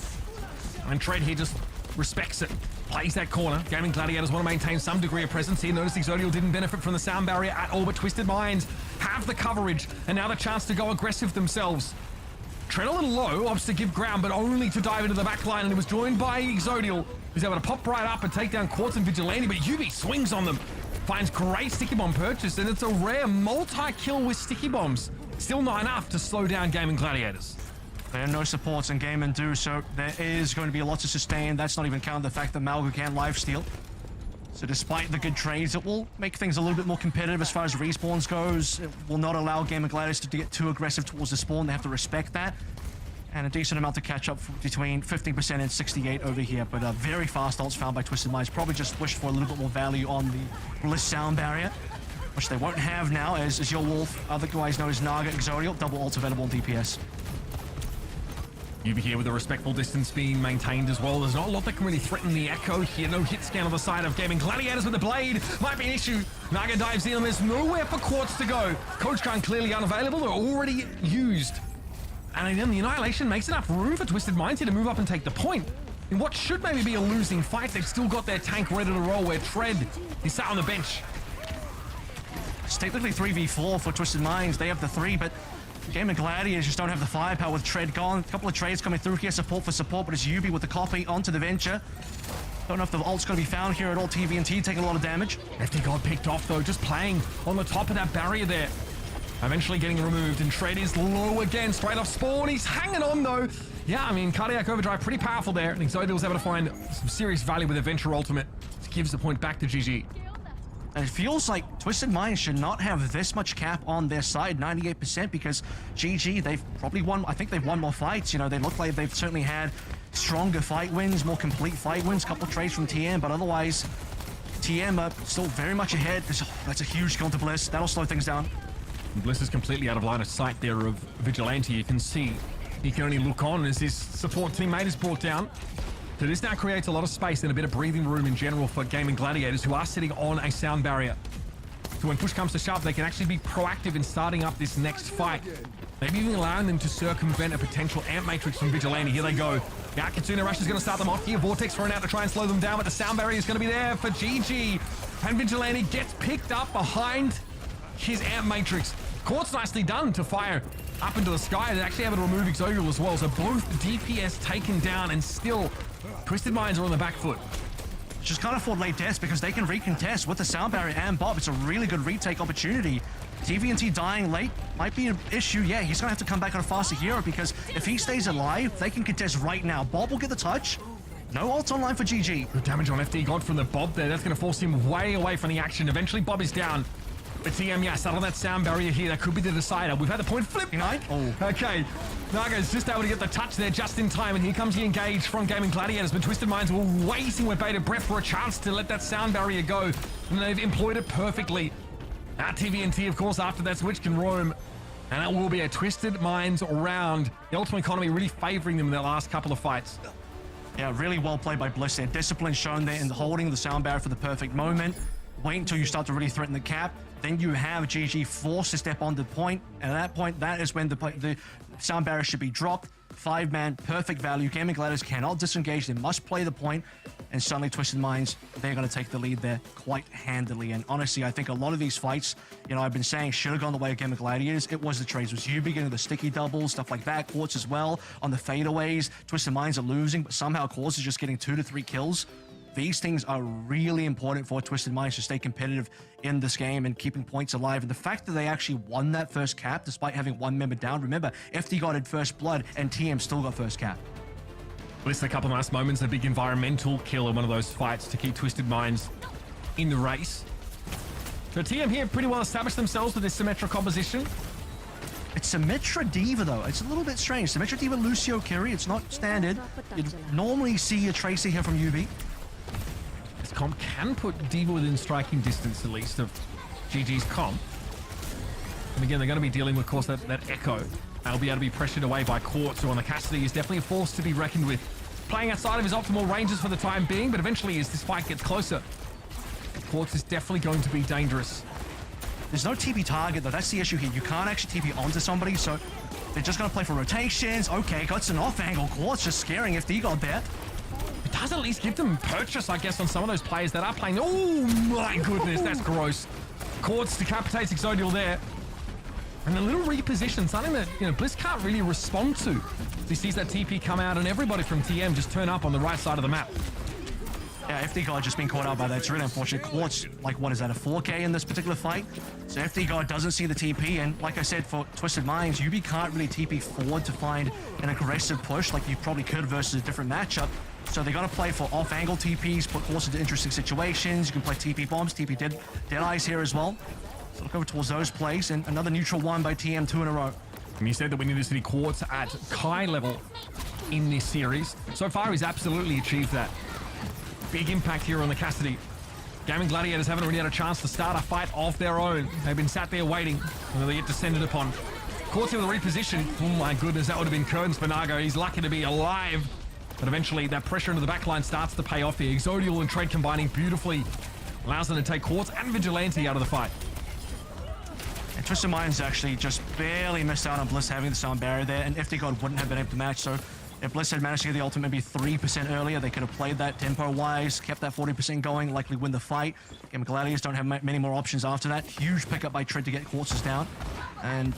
And Tread here just respects it. Plays that corner. Gaming Gladiators want to maintain some degree of presence here. Notice Exodial didn't benefit from the sound barrier at all, but Twisted Minds have the coverage and now the chance to go aggressive themselves. Tread a little low, opts to give ground, but only to dive into the back line, and it was joined by Exodial, who's able to pop right up and take down Quartz and Vigilante, but Yubi swings on them. Finds great sticky bomb purchase, and it's a rare multi-kill with sticky bombs. Still not enough to slow down Gaming Gladiators. There are no supports in game and do, so there is going to be a lot to sustain. That's not even counting the fact that Malga can lifesteal. So despite the good trades, it will make things a little bit more competitive as far as respawns goes. It will not allow Gaming Gladiators to get too aggressive towards the spawn. They have to respect that. And a decent amount to catch up between 15% and 68 over here. But very fast ults found by Twisted Minds. Probably just wished for a little bit more value on the Bliss sound barrier, which they won't have now as Your Wolf, otherwise known as Naga, Exodial, double ults available on DPS. Yubi here with a respectful distance being maintained as well. There's not a lot that can really threaten the Echo here. No hit scan on the side of Gaming Gladiators with the blade. Might be an issue. Naga dives in and there's nowhere for Quartz to go. Coach Khan clearly unavailable. They're already used. And then the Annihilation makes enough room for Twisted Minds here to move up and take the point. In what should maybe be a losing fight, they've still got their tank ready to roll where Tread is sat on the bench. It's technically 3v4 for Twisted Minds. They have the 3, but Gaming Gladiators just don't have the firepower with Tread gone. A couple of trades coming through here, support for support, but it's Yubi with the copy onto the Venture. Don't know if the ult's going to be found here at all. TVNT taking a lot of damage. FD got picked off though, just playing on the top of that barrier there. Eventually getting removed, and Tread is low again, straight off spawn. He's hanging on though. Yeah, I mean, Cardiac Overdrive pretty powerful there. And Exodial was able to find some serious value with a Venture Ultimate. It gives the point back to GG. And it feels like Twisted Minds should not have this much cap on their side, 98%, because GG, they've probably won, I think they've won more fights. You know, they look like they've certainly had stronger fight wins, more complete fight wins, a couple of trades from TM, but otherwise, TM are still very much ahead. That's a huge kill to Bliss. That'll slow things down. Bliss is completely out of line of sight there of Vigilante. You can see he can only look on as his support teammate is brought down. So this now creates a lot of space and a bit of breathing room in general for Gaming Gladiators, who are sitting on a sound barrier. So when push comes to shove, they can actually be proactive in starting up this next fight. Maybe even allowing them to circumvent a potential amp matrix from Vigilante. Here they go. Yeah, Kitsune Rush is going to start them off here. Vortex thrown out to try and slow them down, but the sound barrier is going to be there for GG. And Vigilante gets picked up behind his amp matrix. Quartz nicely done to fire up into the sky. They're actually able to remove Exodial as well. So both DPS taken down, and still Twisted Minds are on the back foot. Just can't afford late deaths because they can recontest with the sound barrier and Bob. It's a really good retake opportunity. TVNT dying late might be an issue. Yeah, he's going to have to come back on a faster hero because if he stays alive, they can contest right now. Bob will get the touch, No ult online for GG. Good damage on FD God from the Bob there. That's going to force him way away from the action. Eventually, Bob is down. But TM, yeah, sat on that sound barrier here. That could be the decider. We've had the point flip. Oh. Okay. Nago's just able to get the touch there just in time. And here comes the engage from Gaming Gladiators. But Twisted Minds were waiting with bated breath for a chance to let that sound barrier go. And they've employed it perfectly. Now TVNT, of course, after that switch can roam. And it will be a Twisted Minds round. The Ultimate Economy really favoring them in their last couple of fights. Yeah, really well played by Bliss there. Discipline shown there in holding the sound barrier for the perfect moment. Wait until you start to really threaten the cap. Then you have GG forced to step on the point. And at that point, that is when the sound barrier should be dropped. 5-man, perfect value. Gaming Gladiators cannot disengage. They must play the point. And suddenly Twisted Minds, they're going to take the lead there quite handily. And honestly, I think a lot of these fights, you know, I've been saying should have gone the way of Gaming Gladiators. It was the trades. It was you beginning the sticky doubles, stuff like that. Quartz as well on the fadeaways. Twisted Minds are losing, but somehow Quartz is just getting 2 to 3 kills. These things are really important for Twisted Minds to stay competitive in this game and keeping points alive. And the fact that they actually won that first cap despite having one member down. Remember, FD got had first blood and TM still got first cap. List a couple of nice moments, a big environmental kill in one of those fights to keep Twisted Minds in the race. So TM here pretty well established themselves with this Symmetra composition. It's Symmetra D.Va though. It's a little bit strange. Symmetra D.Va Lucio Curie. It's not standard. You'd normally see a Tracer here from UB. This comp can put D.Va within striking distance at least of GG's comp. And again, they're going to be dealing with, of course, that Echo. They'll be able to be pressured away by Quartz, who on the Cassidy is definitely a force to be reckoned with. Playing outside of his optimal ranges for the time being, but eventually as this fight gets closer, Quartz is definitely going to be dangerous. There's no TP target though. That's the issue here. You can't actually TP onto somebody, so they're just going to play for rotations. Okay, got an off angle. Quartz just scaring FD God there. It does at least give them purchase, I guess, on some of those players that are playing. Oh my goodness, that's gross. Quartz decapitates Exodial there. And a little reposition, something that, you know, Bliss can't really respond to. He sees that TP come out and everybody from TM just turn up on the right side of the map. Yeah, FD God just been caught out by that. It's really unfortunate. Quartz, like, what is that, a 4K in this particular fight? So FD God doesn't see the TP, and like I said, for Twisted Minds, UB can't really TP forward to find an aggressive push like you probably could versus a different matchup. So they're going to play for off-angle TPs, put Quartz into interesting situations. You can play TP bombs, TP dead eyes here as well. So look over towards those plays, and another neutral one by TM 2 in a row. And you said that we need to see Quartz at Kai level in this series. So far, he's absolutely achieved that. Big impact here on the Cassidy. Gaming Gladiators haven't really had a chance to start a fight of their own. They've been sat there waiting until they get descended upon. Quartz here with a reposition. Oh my goodness, that would have been curtains for Nago. He's lucky to be alive. But eventually, that pressure into the backline starts to pay off here. Exodial and Trade combining beautifully. Allows them to take Quartz and Vigilante out of the fight. And Twisted Minds actually just barely missed out on Bliss having the sound barrier there, and FD God wouldn't have been able to match. So if Bliss had managed to get the ultimate maybe 3% earlier, they could have played that tempo-wise, kept that 40% going, likely win the fight. Again, Gladiators don't have many more options after that. Huge pickup by Tread to get Quartzes down. And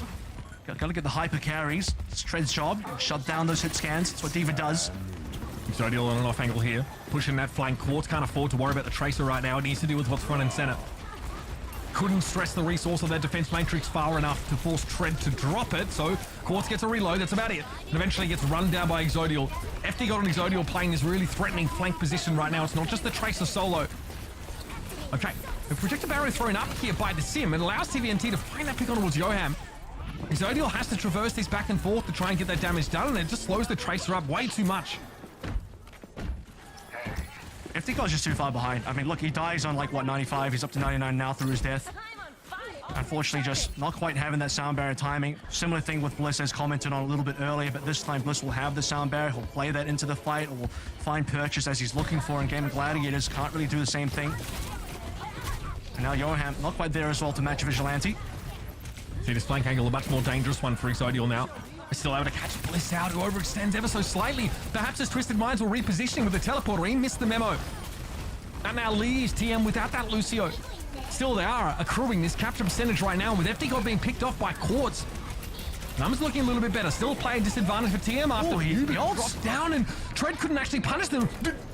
gotta get the hyper carries. It's Tread's job. Shut down those hit scans. That's what D.Va does. Exodial on an off angle here. Pushing that flank. Quartz can't afford to worry about the Tracer right now. It needs to deal with what's front and center. Couldn't stress the resource of their defense matrix far enough to force Tread to drop it, so Quartz gets a reload, that's about it. And eventually gets run down by Exodial. FD God and Exodial playing this really threatening flank position right now. It's not just the Tracer solo. Okay, the projector barrier thrown up here by the Sim. It allows TVNT to find that pick on towards Yoham. Exodial has to traverse this back and forth to try and get that damage done, and it just slows the Tracer up way too much. FD God's just too far behind. I mean, look, he dies on like, what, 95? He's up to 99 now through his death. Unfortunately, just not quite having that sound barrier timing. Similar thing with Bliss, as commented on a little bit earlier, but this time Bliss will have the sound barrier. He'll play that into the fight, or will find purchase as he's looking for, and Gaming Gladiators can't really do the same thing. And now Yoham, not quite there as well to match Vigilante. See this flank angle, a much more dangerous one for Exodial now. They're still able to catch Bliss out, who overextends ever so slightly. Perhaps his Twisted Minds will repositioning with the teleporter. He missed the memo. That now leaves TM without that Lucio. Still, they are accruing this capture percentage right now, with FD God being picked off by Quartz. Numbers looking a little bit better. Still playing disadvantage for TM after he dropped down, and Tread couldn't actually punish them.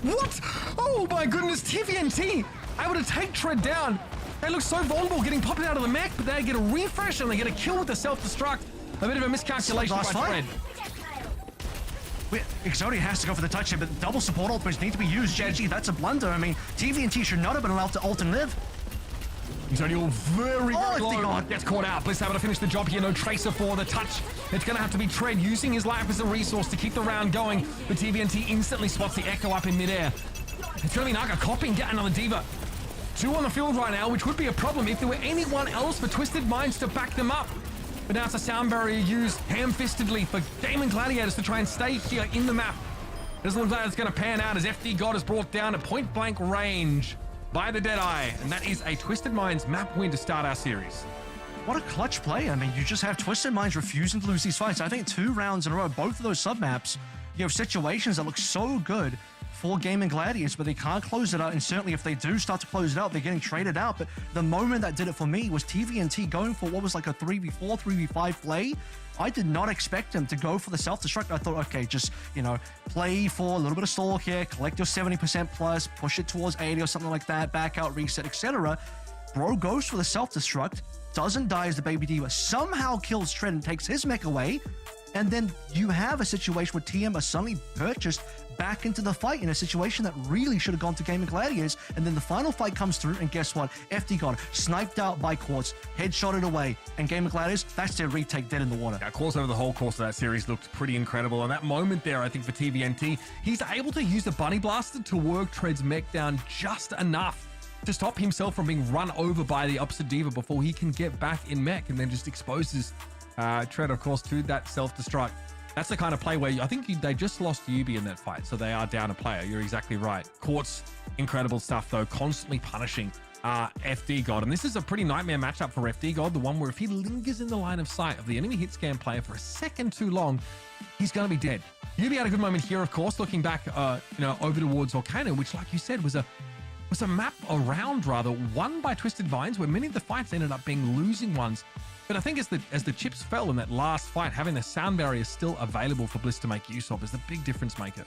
What? Oh my goodness, TVNT able to take Tread down. They look so vulnerable getting popped out of the mech, but they get a refresh and they get a kill with the self-destruct. A bit of a miscalculation by Tread. Exodia has to go for the touch here, but double support ultimates need to be used. GG, that's a blunder. I mean, TVNT should not have been allowed to ult and live. He's only all very, very FD low. God. Gets caught out. Bliss able to finish the job here. No Tracer for the touch. It's going to have to be Tread using his life as a resource to keep the round going. But TVNT instantly spots the Echo up in midair. It's going to be Naga copying, get another Diva. 2 on the field right now, which would be a problem if there were anyone else for Twisted Minds to back them up. But now it's a sound barrier used ham-fistedly for Game and Gladiators to try and stay here in the map. Doesn't look like it's going to pan out as FD God is brought down at point-blank range by the Deadeye, and that is a Twisted Minds map win to start our series. What a clutch play. I mean, you just have Twisted Minds refusing to lose these fights. I think 2 rounds in a row, both of those sub-maps, you have situations that look so good for Game and Gladiators, but they can't close it out, and certainly if they do start to close it out, they're getting traded out. But the moment that did it for me was TVNT going for what was like a 3v4, 3v5 play. I did not expect him to go for the self-destruct. I thought, okay, just, you know, play for a little bit of stall here, collect your 70% plus, push it towards 80 or something like that, back out, reset, etc. Bro goes for the self-destruct, doesn't die as the Baby Diva, somehow kills Tread and takes his mech away, and then you have a situation where TM are suddenly purchased back into the fight in a situation that really should have gone to Game of Gladiators, and then the final fight comes through, and guess what? FD got sniped out by Quartz, headshotted away, and Game of Gladiators, that's their retake dead in the water. Yeah, Quartz over the whole course of that series looked pretty incredible, and that moment there, I think, for TVNT, he's able to use the Bunny Blaster to work Tread's mech down just enough to stop himself from being run over by the opposite Diva before he can get back in mech, and then just exposes Tread, of course, to that self-destruct. That's the kind of play where I think they just lost Yubi in that fight, so they are down a player. You're exactly right. Quartz, incredible stuff, though, constantly punishing FD God. And this is a pretty nightmare matchup for FD God, the one where if he lingers in the line of sight of the enemy hit scan player for a second too long, he's going to be dead. Yubi had a good moment here, of course, looking back over towards Volcano, which, like you said, was a map around, rather, won by Twisted Minds, where many of the fights ended up being losing ones. But I think as the chips fell in that last fight, having the sound barrier still available for Bliss to make use of is the big difference maker.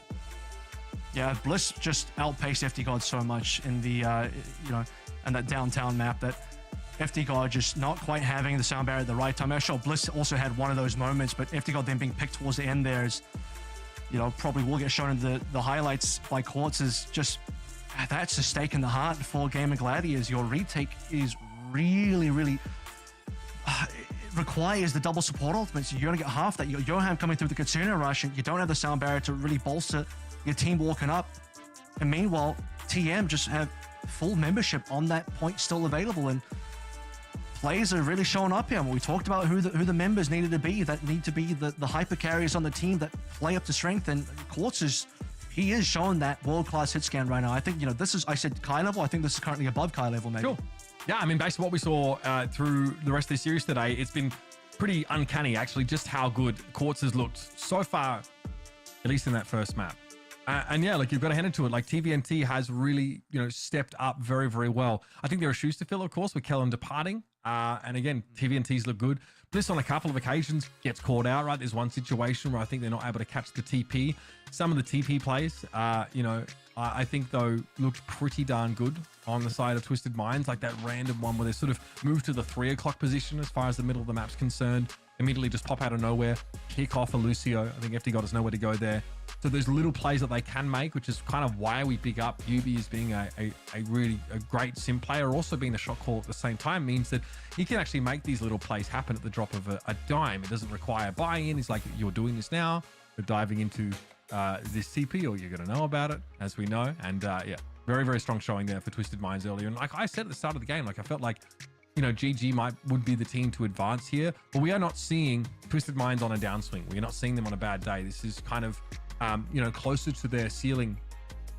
Yeah, Bliss just outpaced FD God so much in the, and that downtown map that FD God just not quite having the sound barrier at the right time. I'm sure Bliss also had one of those moments, but FD God then being picked towards the end there is, probably will get shown in the highlights by Quartz is just, that's a stake in the heart for Game of Gladiators. Your retake is really, really... it requires the double support ultimates. You're going to get half that. Johan coming through the Katsuna rush, and you don't have the sound barrier to really bolster your team walking up. And meanwhile, TM just have full membership on that point still available, and players are really showing up here. We talked about who the members needed to be, that need to be the hyper carriers on the team that play up to strength, and Quartz is showing that world-class hit scan right now. I think, this is, I said Kai level, I think this is currently above Kai level maybe. Sure. Yeah, I mean, based on what we saw through the rest of the series today, it's been pretty uncanny, actually, just how good Quartz has looked so far, at least in that first map. And yeah, like, you've got to hand it to it. Like, TVNT has really, stepped up very, very well. I think there are shoes to fill, of course, with Kellen departing. And again, TVNT's look good. Bliss on a couple of occasions gets caught out, right? There's one situation where I think they're not able to catch the TP. Some of the TP plays, I think, though, looked pretty darn good on the side of Twisted Minds, like that random one where they sort of move to the 3 o'clock position as far as the middle of the map's concerned, immediately just pop out of nowhere, kick off a Lucio. I think FD God has nowhere to go there. So there's little plays that they can make, which is kind of why we big up Yubi as being a really great sim player, also being a shot call at the same time, means that he can actually make these little plays happen at the drop of a dime. It doesn't require buy-in. It's like, you're doing this now, you're diving into this TP, or you're going to know about it, as we know. And yeah, very, very strong showing there for Twisted Minds earlier. And like I said at the start of the game, like, I felt like, GG would be the team to advance here, but we are not seeing Twisted Minds on a downswing. We're not seeing them on a bad day. This is kind of, closer to their ceiling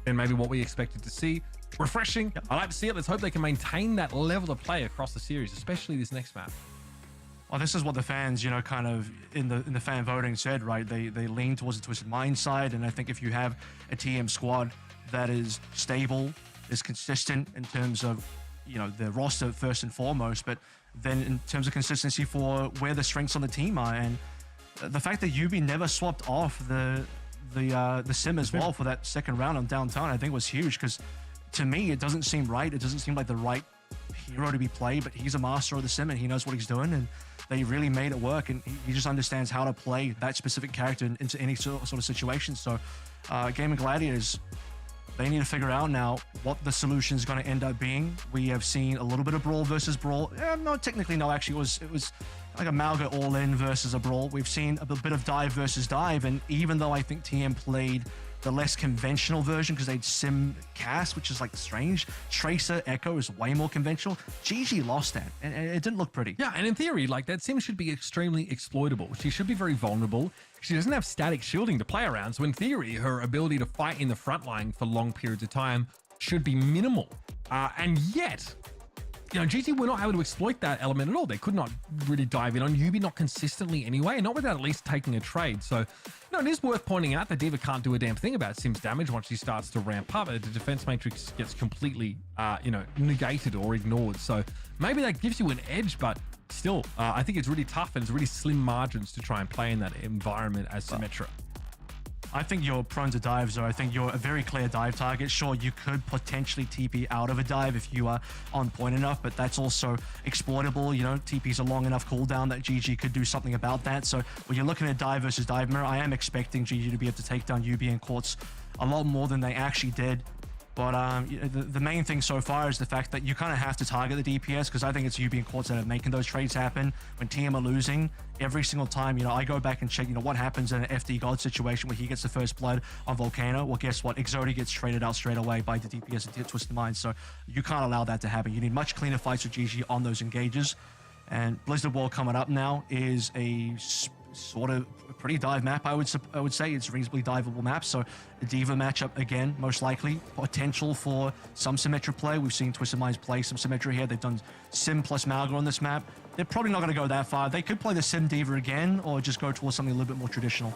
than maybe what we expected to see. Refreshing. I like to see it. Let's hope they can maintain that level of play across the series, especially this next map. Well, this is what the fans, kind of in the fan voting said, right? They lean towards the Twisted Mind side, and I think if you have a TM squad that is stable, is consistent in terms of, the roster first and foremost, but then in terms of consistency for where the strengths on the team are, and the fact that Yubi never swapped off the sim as well for that second round on downtown, I think was huge, because to me it doesn't seem right. It doesn't seem like the right hero to be played, but he's a master of the sim and he knows what he's doing, and they really made it work, and he just understands how to play that specific character into any sort of situation. So Gaming Gladiators, they need to figure out now what the solution is going to end up being. We have seen a little bit of brawl versus brawl. No, technically, no. Actually, it was like a Malga all-in versus a brawl. We've seen a bit of dive versus dive, and even though I think TM played the less conventional version because they'd sim cast, which is like strange. Tracer Echo is way more conventional. GG lost that, and it didn't look pretty. Yeah, and in theory, like that sim should be extremely exploitable. She should be very vulnerable. She doesn't have static shielding to play around, so in theory, her ability to fight in the front line for long periods of time should be minimal. And yet, you know, GG were not able to exploit that element at all. They could not really dive in on Yubi, not consistently anyway, not without at least taking a trade. So, you know, it is worth pointing out that D.Va can't do a damn thing about Sim's damage once she starts to ramp up. The defense matrix gets completely, you know, negated or ignored. So maybe that gives you an edge, but still, I think it's really tough and it's really slim margins to try and play in that environment as Symmetra. I think you're prone to dives, though. I think you're a very clear dive target. Sure, you could potentially TP out of a dive if you are on point enough, but that's also exploitable. You know, TP's a long enough cooldown that GG could do something about that. So when you're looking at dive versus dive mirror, I am expecting GG to be able to take down UB and Quartz a lot more than they actually did. But the main thing so far is the fact that you kind of have to target the DPS, because I think it's UB and Quartz that are making those trades happen. When TM are losing, every single time, you know, I go back and check, you know, what happens in an FD God situation where he gets the first blood on Volcano. Well, guess what? Exodia gets traded out straight away by the DPS and Twisted Minds. So you can't allow that to happen. You need much cleaner fights with GG on those engages. And Blizzard World coming up now is a sort of pretty dive map, I would say. It's a reasonably diveable map. So the D.Va matchup again, most likely potential for some Symmetra play. We've seen Twisted Minds play some Symmetra here. They've done Sim plus Malga on this map. They're probably not going to go that far. They could play the Sim D.Va again, or just go towards something a little bit more traditional.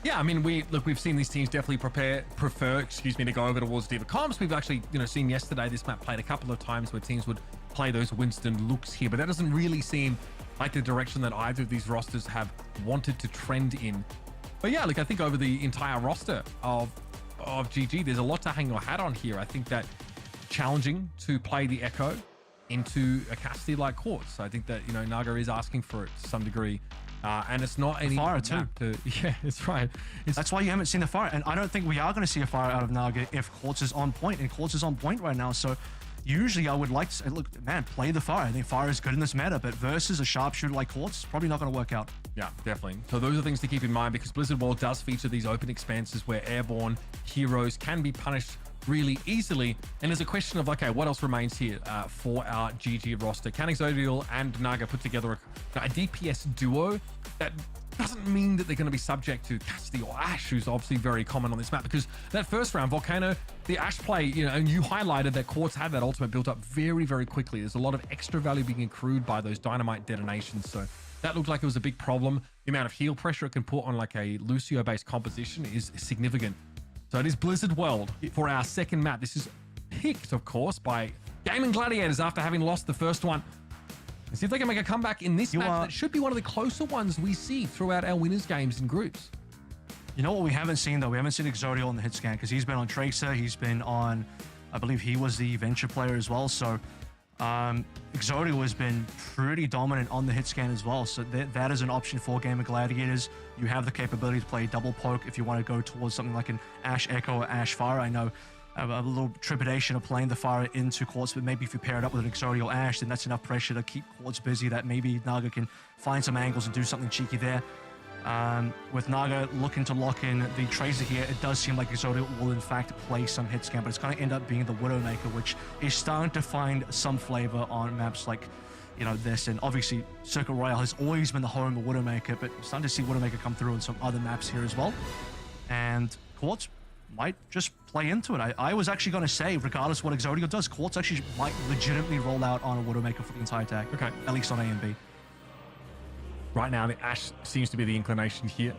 Yeah, I mean, we've seen these teams definitely prefer, to go over towards D.Va comps. We've actually, you know, seen yesterday this map played a couple of times where teams would play those Winston looks here, but that doesn't really seem like the direction that either of these rosters have wanted to trend in. But yeah, like I think over the entire roster of GG, there's a lot to hang your hat on here. I think that challenging to play the Echo into a Cassidy like Quartz. I think that, you know, Naga is asking for it to some degree. And it's not any fire too. Yeah, it's right. That's why you haven't seen the fire. And I don't think we are going to see a fire out of Naga if Quartz is on point. And Quartz is on point right now. So usually I would like to say, look, man, play the fire. I think fire is good in this meta, but versus a sharpshooter like Quartz, probably not going to work out. Yeah, definitely. So those are things to keep in mind, because Blizzard World does feature these open expanses where airborne heroes can be punished really easily. And there's a question of, okay, what else remains here for our GG roster? Can Exodial and Naga put together a DPS duo? That doesn't mean that they're going to be subject to Cassidy or Ashe, who's obviously very common on this map, because that first round, Volcano, the Ashe play, you know, and you highlighted that Quartz had that ultimate built up very, very quickly. There's a lot of extra value being accrued by those dynamite detonations. So that looked like it was a big problem. The amount of heal pressure it can put on like a Lucio-based composition is significant. So it is Blizzard World for our second map. This is picked, of course, by Gaming Gladiators after having lost the first one. And see if they can make a comeback in this match. That should be one of the closer ones we see throughout our winners games in groups. You know what we haven't seen, though? We haven't seen Exodial on the hit scan, because he's been on Tracer. He's been on, I believe he was the Venture player as well. So Exodial has been pretty dominant on the hit scan as well. So that is an option for Game of Gladiators. You have the capability to play double poke if you want to go towards something like an Ashe Echo or Ashe Fire. I know a little trepidation of playing the Fire into Quartz, but maybe if you pair it up with an Exodial Ashe, then that's enough pressure to keep Quartz busy that maybe Naga can find some angles and do something cheeky there. With Naga looking to lock in the Tracer here, it does seem like Exodial will in fact play some hit scan, but it's going to end up being the Widowmaker, which is starting to find some flavor on maps like, you know, this. And obviously Circuit Royale has always been the home of Widowmaker, but starting to see Widowmaker come through on some other maps here as well. And Quartz might just play into it. I was actually going to say, regardless of what Exodial does, Quartz actually might legitimately roll out on a Widowmaker for the entire attack. Okay. At least on A and B. Right now, the Ashe seems to be the inclination here.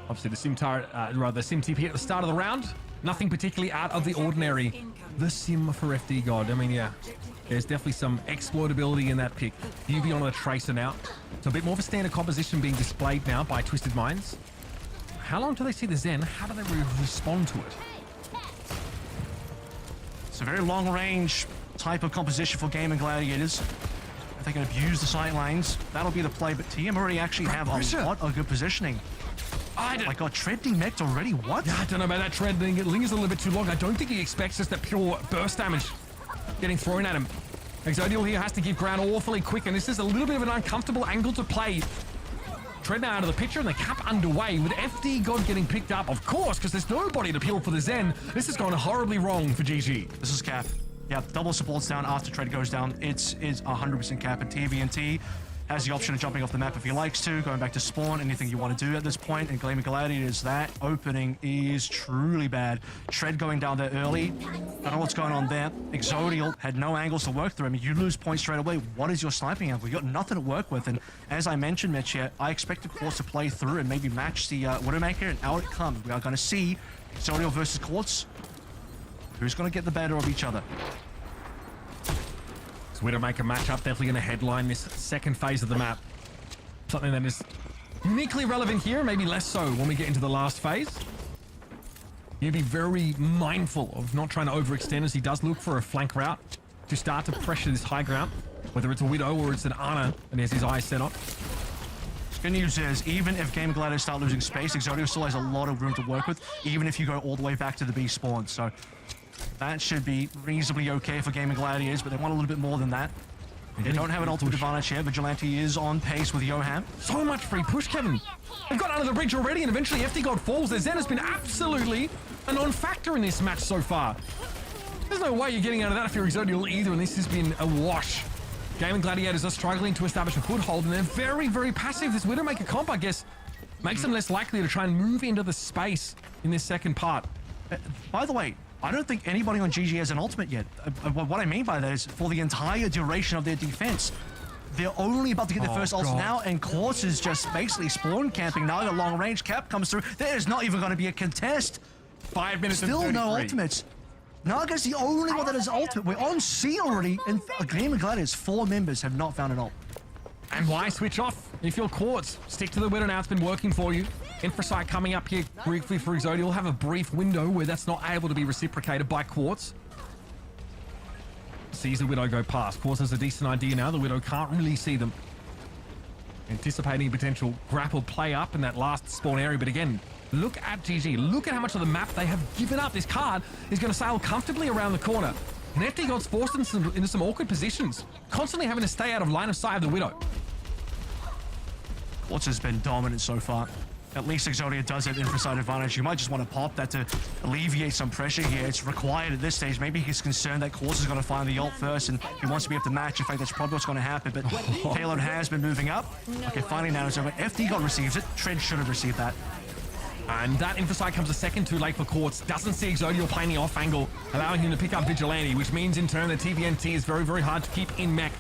Obviously, the Sim turret, the Sim TP at the start of the round, nothing particularly out of the ordinary. The Sim for FD God. I mean, yeah, there's definitely some exploitability in that pick. UV on a Tracer now. So a bit more of a standard composition being displayed now by Twisted Minds. How long do they see the Zen? How do they respond to it? It's a very long range type of composition for Gaming Gladiators. If they can abuse the sight lines, that'll be the play. But TM already actually have a lot of good positioning. My God, Tread demeched already? What? Yeah, I don't know about that Tread. It lingers a little bit too long. I don't think he expects just that pure burst damage getting thrown at him. Exodial here has to give ground awfully quick, and this is a little bit of an uncomfortable angle to play. Tread now out of the picture, and the cap underway with FD God getting picked up, of course, because there's nobody to peel for the Zen. This has gone horribly wrong for GG. This is cap. Yeah, double supports down after Tread goes down. It's 100% cap, and TVNT has the option of jumping off the map if he likes to, going back to spawn, anything you want to do at this point. And Gladiators, that opening is truly bad. Tread going down there early. Don't know what's going on there. Exodial had no angles to work through. I mean, you lose points straight away. What is your sniping angle? You got nothing to work with. And as I mentioned, Mitch, here, I expect the course to play through and maybe match the Widowmaker, and out it comes. We are going to see Exodial versus Quartz. Who's going to get the better of each other? Widowmaker matchup definitely going to headline this second phase of the map. Something that is uniquely relevant here, maybe less so when we get into the last phase. You'd be very mindful of not trying to overextend as he does look for a flank route to start to pressure this high ground, whether it's a Widow or it's an Ana, and he has his eyes set on. Good news is, even if Game Gladiators start losing space, Exodial still has a lot of room to work with, even if you go all the way back to the B spawn. So that should be reasonably okay for Gaming Gladiators, but they want a little bit more than that. They don't have an ultimate advantage here. Vigilante is on pace with Johan. So much free push, Kevin. They've got under the bridge already, and eventually FD God falls. Their Zen has been absolutely a non-factor in this match so far. There's no way you're getting out of that if you're Exodial either, and this has been a wash. Gaming Gladiators are struggling to establish a foothold, and they're very, very passive. This Widowmaker comp, I guess, makes them less likely to try and move into the space in this second part. By the way, I don't think anybody on GG has an ultimate yet. What I mean by that is for the entire duration of their defense. They're only about to get their first ultimate now, and Quartz is just basically spawn camping now. The long range cap comes through. There is not even going to be a contest. 5 minutes Still and 33. no ultimates. Naga's the only one that has ultimate. We're on C already, and Game of Gladiators, 4 members have not found an ult. And why switch off if you're Quartz? Stick to the Widow now. It's been working for you. Infrasight coming up here briefly for Exodial. We'll have a brief window where that's not able to be reciprocated by Quartz. Sees the Widow go past. Quartz has a decent idea now. The Widow can't really see them. Anticipating a potential grapple play up in that last spawn area. But again, look at GG. Look at how much of the map they have given up. This card is going to sail comfortably around the corner. And FD God's forced into some awkward positions, constantly having to stay out of line of sight of the Widow. Quartz has been dominant so far. At least Exodia does have infrasight advantage. You might just want to pop that to alleviate some pressure here. It's required at this stage. Maybe he's concerned that Quartz is going to find the ult first and he wants to be able to match. In fact, that's probably what's going to happen. But payload has been moving up. Okay, finally now it's over. FD God receives it. Tread should have received that. And that infrasight comes a second too late for Quartz. Doesn't see Exodial playing the off angle, allowing him to pick up Vigilante, which means in turn that TVNT is very, very hard to keep in mech.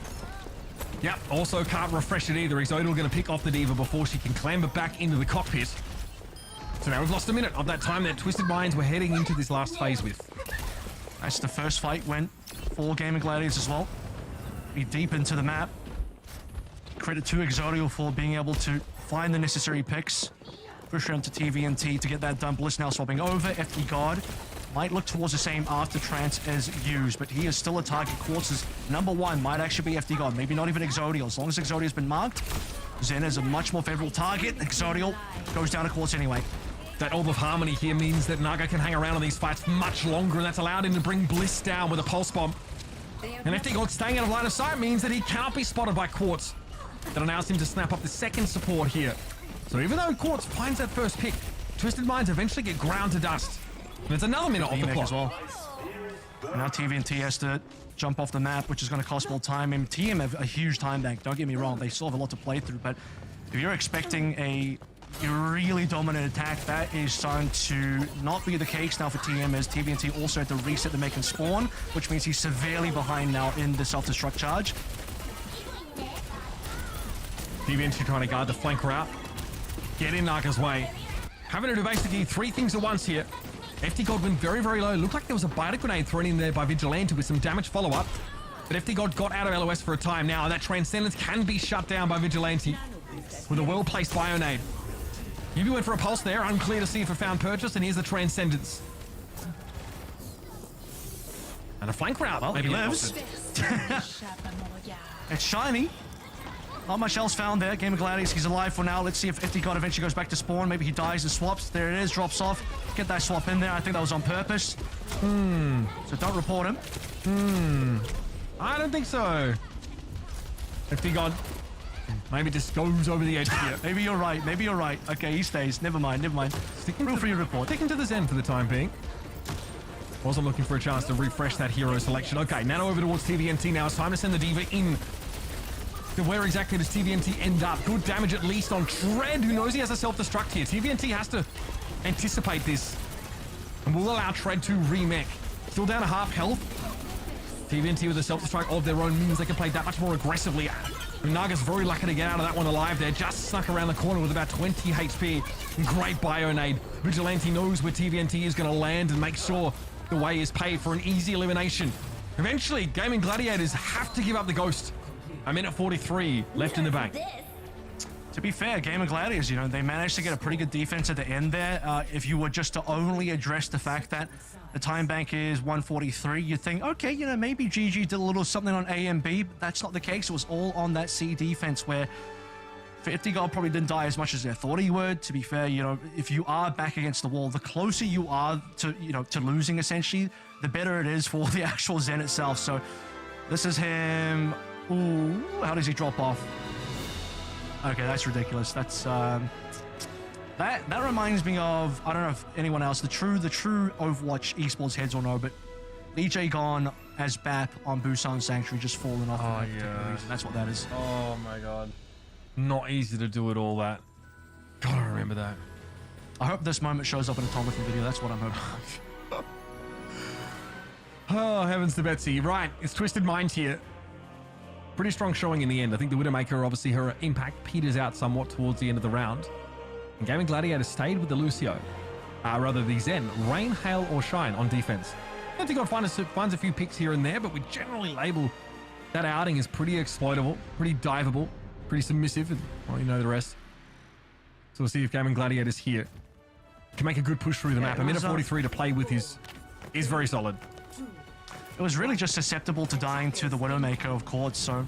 Yep, also can't refresh it either. Exodial going to pick off the Diva before she can clamber back into the cockpit. So now we've lost a minute of that time that Twisted Minds were heading into this last phase with. That's the first fight went for Gaming Gladiators as well. Be deep into the map. Credit to Exodial for being able to find the necessary picks. Push around to TVNT to get that done. Bliss now swapping over. FD God might look towards the same after Trance as used, but he is still a target. Quartz's #1 might actually be FD God, maybe not even Exodial. As long as Exodial has been marked, Zen is a much more favorable target. Exodial goes down to Quartz anyway. That Orb of Harmony here means that Naga can hang around on these fights much longer, and that's allowed him to bring Bliss down with a pulse bomb. And FD God staying out of line of sight means that he cannot be spotted by Quartz. That allows him to snap up the second support here. So even though Quartz finds that first pick, Twisted Minds eventually get ground to dust. And it's another minute off the clock. As well. Now TVNT has to jump off the map, which is going to cost more time. And TM have a huge time bank, don't get me wrong. They still have a lot to play through, but if you're expecting a really dominant attack, that is starting to not be the case now for TM, as TVNT also had to reset the make and spawn, which means he's severely behind now in the self-destruct charge. TVNT trying to guard the flank route. Get in Naga's way. Having to do basically 3 things at once here. FD God went very, very low. Looked like there was a biter grenade thrown in there by Vigilante with some damage follow-up. But FD God got out of LOS for a time now. That Transcendence can be shut down by Vigilante with a well-placed Bionade. UB went for a pulse there. Unclear to see if it found purchase. And here's the Transcendence. And a flank route. Well, maybe he lives. It's shiny. Not much else found there. Game of Gladiators, he's alive for now. Let's see if FD God eventually goes back to spawn. Maybe he dies and swaps. There it is, drops off. Get that swap in there. I think that was on purpose. So don't report him. I don't think so. FD God maybe just goes over the edge here. Maybe you're right. Maybe you're right. Okay, he stays. Never mind. Never mind. Feel free to report. Sticking to the Zen for the time being. Wasn't looking for a chance to refresh that hero selection. Okay, Nano over towards TVNT now. It's time to send the Diva in. Where exactly does TVNT end up? Good damage at least on Tread, who knows he has a self-destruct here. TVNT has to anticipate this and will allow Tread to remech. Still down to half health. TVNT with a self-destruct of their own means they can play that much more aggressively. Naga's very lucky to get out of that one alive there. Just snuck around the corner with about 20 HP. Great bio nade. Vigilante knows where TVNT is going to land and make sure the way is paid for an easy elimination. Eventually, Gaming Gladiators have to give up the Ghost. A minute 43 left in the bank. To be fair, Game of Gladiators, you know, they managed to get a pretty good defense at the end there. If you were just to only address the fact that the time bank is 143, you'd think, okay, you know, maybe GG did a little something on A and B, but that's not the case. It was all on that C defense where 50 God probably didn't die as much as they thought he would. To be fair, you know, if you are back against the wall, the closer you are to, you know, to losing essentially, the better it is for the actual Zen itself. So this is him. Ooh, how does he drop off? Okay, that's ridiculous. That's that reminds me of, I don't know if anyone else, the true Overwatch Esports heads will know, but EJ Gone as BAP on Busan Sanctuary just falling off. Oh yeah, that's what that is. Oh my god, not easy to do it all that. Gotta remember that. I hope this moment shows up in a Tomatin video. That's what I'm hoping. Oh heavens to Betsy! Right, it's Twisted Mind here. Pretty strong showing in the end. I think the Widowmaker, obviously her impact peters out somewhat towards the end of the round. And Gaming Gladiator stayed with the Lucio. Rather the Zen. Rain, Hail or Shine on defense. I don't think God finds a few picks here and there, but we generally label that outing as pretty exploitable, pretty diveable, pretty submissive, and well, you know the rest. So we'll see if Gaming Gladiators here can make a good push through the map. A minute 43 to play with is very solid. It was really just susceptible to dying to the Widowmaker, of course, so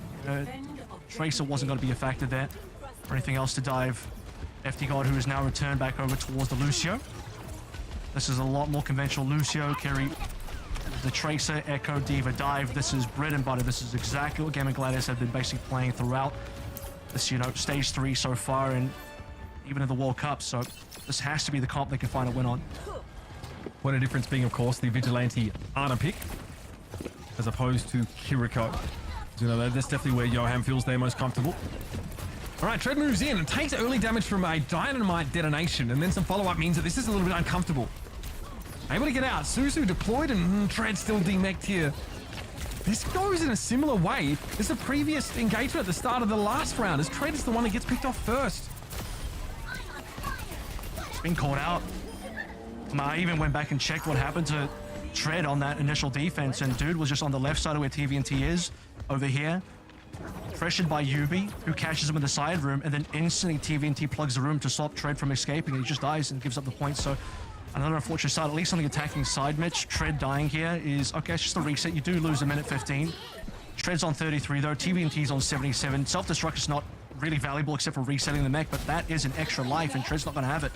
Tracer wasn't going to be a factor there or anything else to dive. FD God, who is now returned back over towards the Lucio. This is a lot more conventional Lucio carry. The Tracer, Echo, Diva, dive. This is bread and butter. This is exactly what Game of Gladiators have been basically playing throughout this, you know, stage 3 so far and even in the World Cup. So this has to be the comp they can find a win on. What a difference being, of course, the Vigilante Ana pick as opposed to Kiriko. You know, that's definitely where Johan feels they're most comfortable. All right, Tread moves in and takes early damage from a dynamite detonation, and then some follow-up means that this is a little bit uncomfortable. Able to get out. Suzu deployed and Tread still demeched here. This goes in a similar way as the previous engagement at the start of the last round, as Tread is the one that gets picked off first. It's been caught out. I even went back and checked what happened to Tread on that initial defense, and dude was just on the left side of where TVNT is, over here. Pressured by Yubi, who catches him in the side room, and then instantly TVNT plugs the room to stop Tread from escaping, and he just dies and gives up the point. So another unfortunate start, at least on the attacking side, Mitch. Tread dying here is, okay, it's just a reset. You do lose a minute 15. Tread's on 33 though, TVNT's on 77. Self-destruct is not really valuable except for resetting the mech, but that is an extra life, and Tread's not going to have it.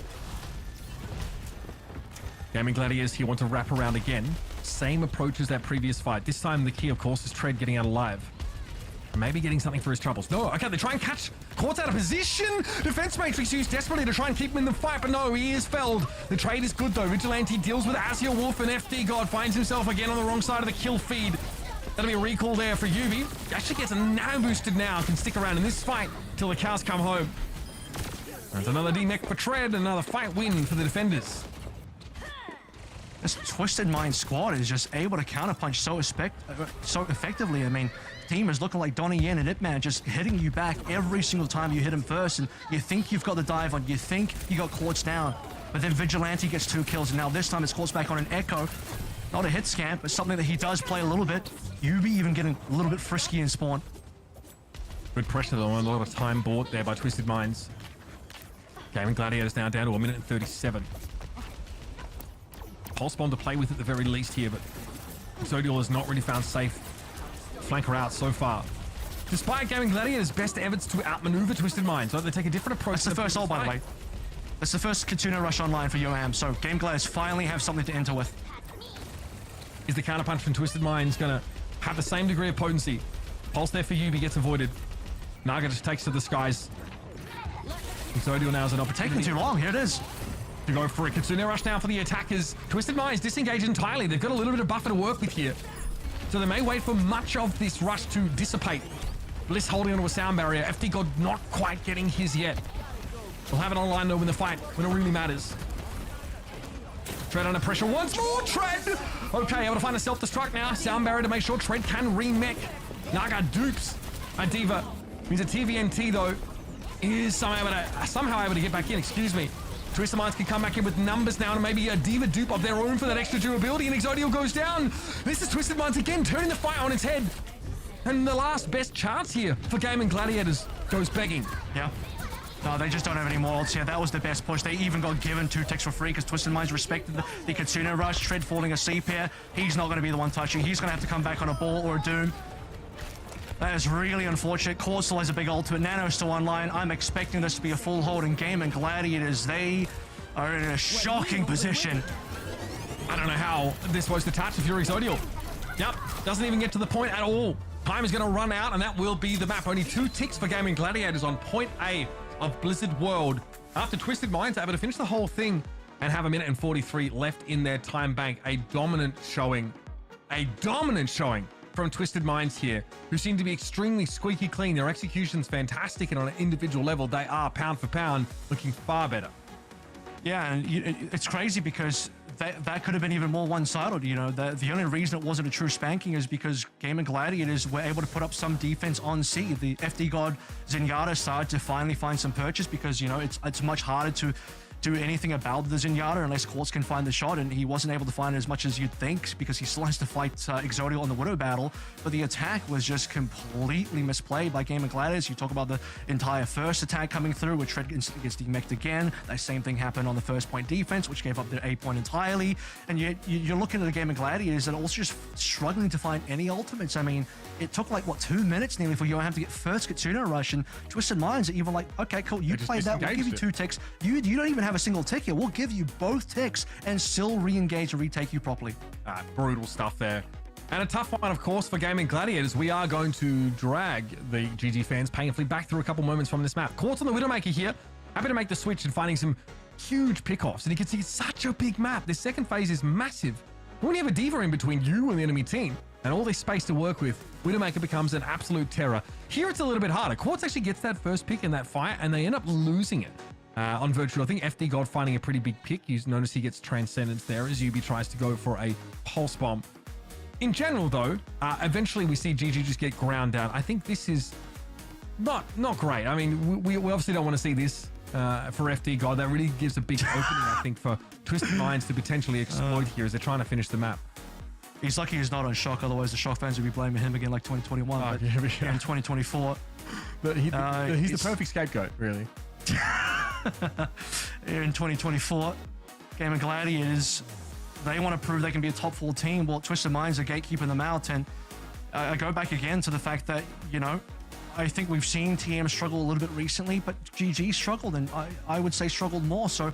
Gaming Gladiators here want to wrap around again. Same approach as that previous fight. This time the key, of course, is Tread getting out alive. Maybe getting something for his troubles. No, okay, they try and catch. Caught out of position. Defense Matrix used desperately to try and keep him in the fight, but no, he is felled. The trade is good, though. Vigilante deals with Azure Wolf, and FD God finds himself again on the wrong side of the kill feed. That'll be a recall there for Yubi. Actually gets nano boosted now. Can stick around in this fight till the cows come home. There's another D-mech for Tread. Another fight win for the defenders. This Twisted Mind squad is just able to counterpunch so effectively. I mean, team is looking like Donnie Yen and Ipman, just hitting you back every single time you hit him first, and you think you've got the dive on, you think you got Quartz down, but then Vigilante gets 2 kills, and now this time it's Quartz back on an Echo. Not a hit scam, but something that he does play a little bit. Yubi even getting a little bit frisky in spawn. Good pressure though, a lot of time bought there by Twisted Minds. Gaming Gladiators now down to 1 minute and 37. Pulse Bomb to play with at the very least here, but Zodial has not really found safe flanker out so far. Despite Gaming Gladiators' best efforts to outmaneuver Twisted Minds, so they take a different approach. That's the first ult, by the way. That's the first Kitsune rush online for UAM, so Game Gladiators finally have something to enter with. Is the counterpunch from Twisted Minds going to have the same degree of potency? Pulse there for Yubi gets avoided. Naga just takes to the skies. Exodial now is an opportunity. Taking too long, here it is. To go for a Kitsune rush now for the attackers. Twisted Minds disengage entirely. They've got a little bit of buffer to work with here. So they may wait for much of this rush to dissipate. Bliss holding onto a sound barrier. FD God not quite getting his yet. We'll have it online though in the fight when it really matters. Tread under pressure once more. Tread! Okay, able to find a self-destruct now. Sound barrier to make sure Tread can remech. Naga dupes a Diva. Means a TVNT though is somehow able to get back in. Excuse me. Twisted Minds can come back in with numbers now and maybe a Diva dupe of their own for that extra durability, and Exodial goes down. This is Twisted Minds again, turning the fight on its head. And the last best chance here for Gaming Gladiators goes begging. Yeah. No, they just don't have any more ults here. That was the best push. They even got given 2 ticks for free because Twisted Minds respected the Kitsune rush. Tread falling asleep here. He's not going to be the one touching. He's going to have to come back on a ball or a Doom. That is really unfortunate. Core still has a big ultimate. Nano still online. I'm expecting this to be a full hold in game, and Gladiators, they are in a shocking position. I don't know how this was detached if you're Exodial. Yep, doesn't even get to the point at all. Time is going to run out, and that will be the map. Only 2 ticks for Gaming Gladiators on point A of Blizzard World. After Twisted Minds are able to finish the whole thing and have 1 minute and 43 left in their time bank. A dominant showing from Twisted Minds here, who seem to be extremely squeaky clean. Their execution's fantastic, and on an individual level, they are pound for pound looking far better. Yeah, and it's crazy because that could have been even more one-sided. You know, the only reason it wasn't a true spanking is because Gaming Gladiators were able to put up some defense on C. The FD God Zenyatta started to finally find some purchase because, you know, it's much harder to do anything about the Zenyatta unless Quartz can find the shot, and he wasn't able to find it as much as you'd think because he still has to fight Exodial in the Widow battle. But the attack was just completely misplayed by Gaming Gladiators. You talk about the entire first attack coming through, which Tread gets demeched again. That same thing happened on the first point defense, which gave up their A point entirely. And yet you're looking at the Gaming Gladiators that are also just struggling to find any ultimates. I mean, it took like, what, 2 minutes nearly for you to have to get first Kitsune rush, and Twisted Minds are even like, okay, cool, you played that, we'll give you 2 ticks. You don't even have a single tick here. We'll give you both ticks and still re-engage and retake you properly. Brutal stuff there. And a tough one, of course, for Gaming Gladiators. We are going to drag the GG fans painfully back through a couple moments from this map. Quartz on the Widowmaker here. Happy to make the switch and finding some huge pickoffs. And you can see it's such a big map. This second phase is massive. When you have a Diva in between you and the enemy team, and all this space to work with, Widowmaker becomes an absolute terror. Here it's a little bit harder. Quartz actually gets that first pick in that fight, and they end up losing it. On Virtual, I think FD God finding a pretty big pick. You notice he gets Transcendence there as Yubi tries to go for a Pulse Bomb. In general, though, eventually we see GG just get ground down. I think this is not great. I mean, we obviously don't want to see this for FD God. That really gives a big opening, I think, for Twisted Minds to potentially exploit here as they're trying to finish the map. He's lucky he's not on Shock, otherwise the Shock fans would be blaming him again like 2021. But yeah. in 2024. But he's the perfect scapegoat, really. In 2024, Gaming Gladiators, they want to prove they can be a top 4 team. Well, Twisted Minds are gatekeeping them out. And I go back again to the fact that, you know, I think we've seen TM struggle a little bit recently, but GG struggled, and I would say struggled more. So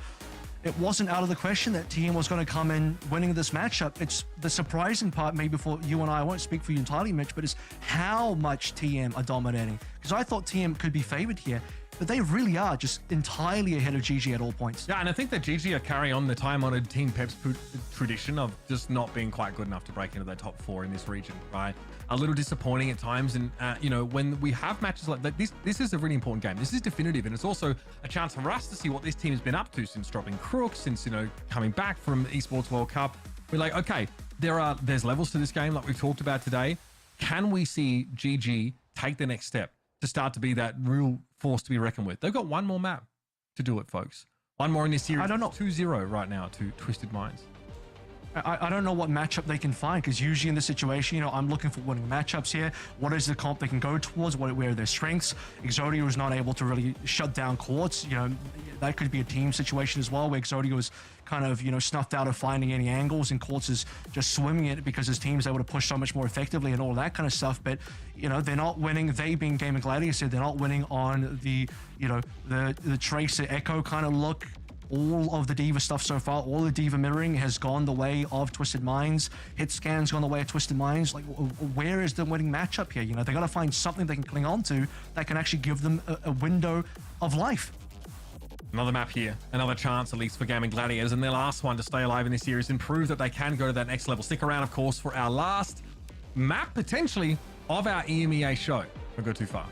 it wasn't out of the question that TM was going to come in winning this matchup. It's the surprising part, maybe for you and I won't speak for you entirely, Mitch, but it's how much TM are dominating. Because I thought TM could be favored here, but they really are just entirely ahead of GG at all points. Yeah, and I think that GG are carrying on the time-honored Team Pep's tradition of just not being quite good enough to break into the top 4 in this region, right? A little disappointing at times, and you know, when we have matches like that, this is a really important game. This is definitive, and it's also a chance for us to see what this team has been up to since dropping Crook, since, you know, coming back from Esports World Cup. We're like, okay, there's levels to this game like we've talked about today. Can we see GG take the next step to start to be that real force to be reckoned with? They've got one more map to do it, folks. One more in this series. I don't know. 2-0 right now to Twisted Minds. I don't know what matchup they can find, because usually in this situation, you know, I'm looking for winning matchups here. What is the comp they can go towards? Where are their strengths? Exodia was not able to really shut down courts. You know, that could be a team situation as well, where Exodia was kind of, you know, snuffed out of finding any angles, and Courts is just swimming it because his team's able to push so much more effectively and all that kind of stuff. But, you know, they're not winning. They being Game and Gladiators, they're not winning on the, you know, the Tracer Echo kind of look. All of the D.Va stuff so far, all the D.Va mirroring has gone the way of Twisted Minds. Hit scan's gone the way of Twisted Minds. Like, where is the winning matchup here? You know, they got to find something they can cling on to that can actually give them a window of life. Another map here, another chance at least for Gaming Gladiators, and their last one to stay alive in this series and prove that they can go to that next level. Stick around, of course, for our last map, potentially, of our EMEA show. Don't go too far.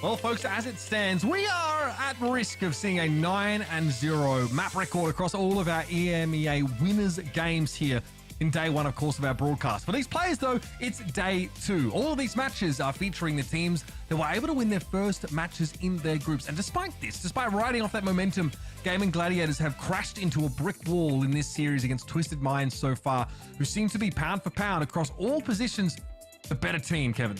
Well, folks, as it stands, we are at risk of seeing a 9-0 map record across all of our EMEA winners games here in day one, of course, of our broadcast. For these players, though, it's day two. All of these matches are featuring the teams that were able to win their first matches in their groups. And despite this, despite riding off that momentum, Gaming Gladiators have crashed into a brick wall in this series against Twisted Minds so far, who seem to be pound for pound across all positions the better team, Kevin.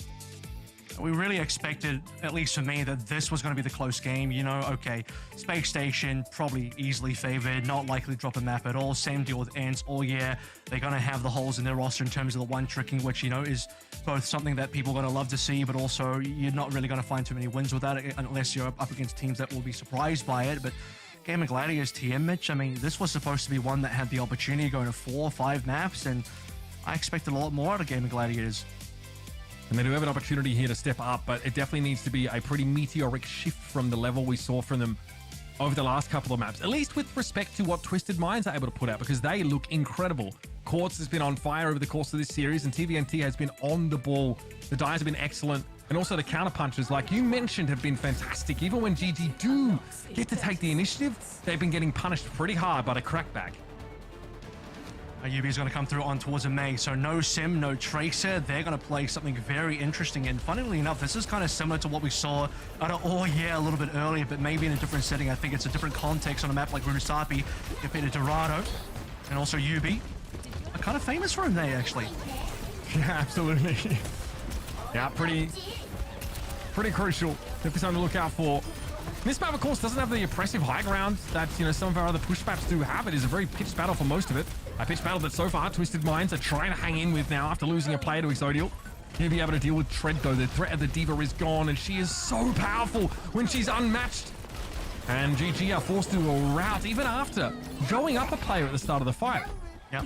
We really expected, at least for me, that this was going to be the close game. You know, okay, Space Station probably easily favored, not likely to drop a map at all. Same deal with ENCE all year. They're going to have the holes in their roster in terms of the one tricking, which, you know, is both something that people are going to love to see, but also you're not really going to find too many wins with that unless you're up against teams that will be surprised by it. But Gaming Gladiators TM, Mitch. I mean, this was supposed to be one that had the opportunity to go to 4 or 5 maps, and I expected a lot more out of Gaming Gladiators. And they do have an opportunity here to step up, but it definitely needs to be a pretty meteoric shift from the level we saw from them over the last couple of maps, at least with respect to what Twisted Minds are able to put out, because they look incredible. Quartz has been on fire over the course of this series, and TVNT has been on the ball. The dives have been excellent, and also the counterpunches, like you mentioned, have been fantastic. Even when GG do get to take the initiative, they've been getting punished pretty hard by the crackback. UB is going to come through on towards a May, so no Sim, no Tracer. They're going to play something very interesting, and funnily enough, this is kind of similar to what we saw out of a little bit earlier, but maybe in a different setting. I think it's a different context on a map like Rusapi compared to Dorado, and also UB. Are kind of famous for him there, actually. Yeah, absolutely. Yeah, pretty crucial. Definitely something to look out for. This map, of course, doesn't have the oppressive high ground that, you know, some of our other push maps do have. It is a very pitched battle for most of it. A pitched battle that so far Twisted Minds are trying to hang in with now after losing a player to Exodial. He'll be able to deal with Tread, though. The threat of the Diva is gone, and she is so powerful when she's unmatched. And GG are forced to a rout even after going up a player at the start of the fight. Yeah.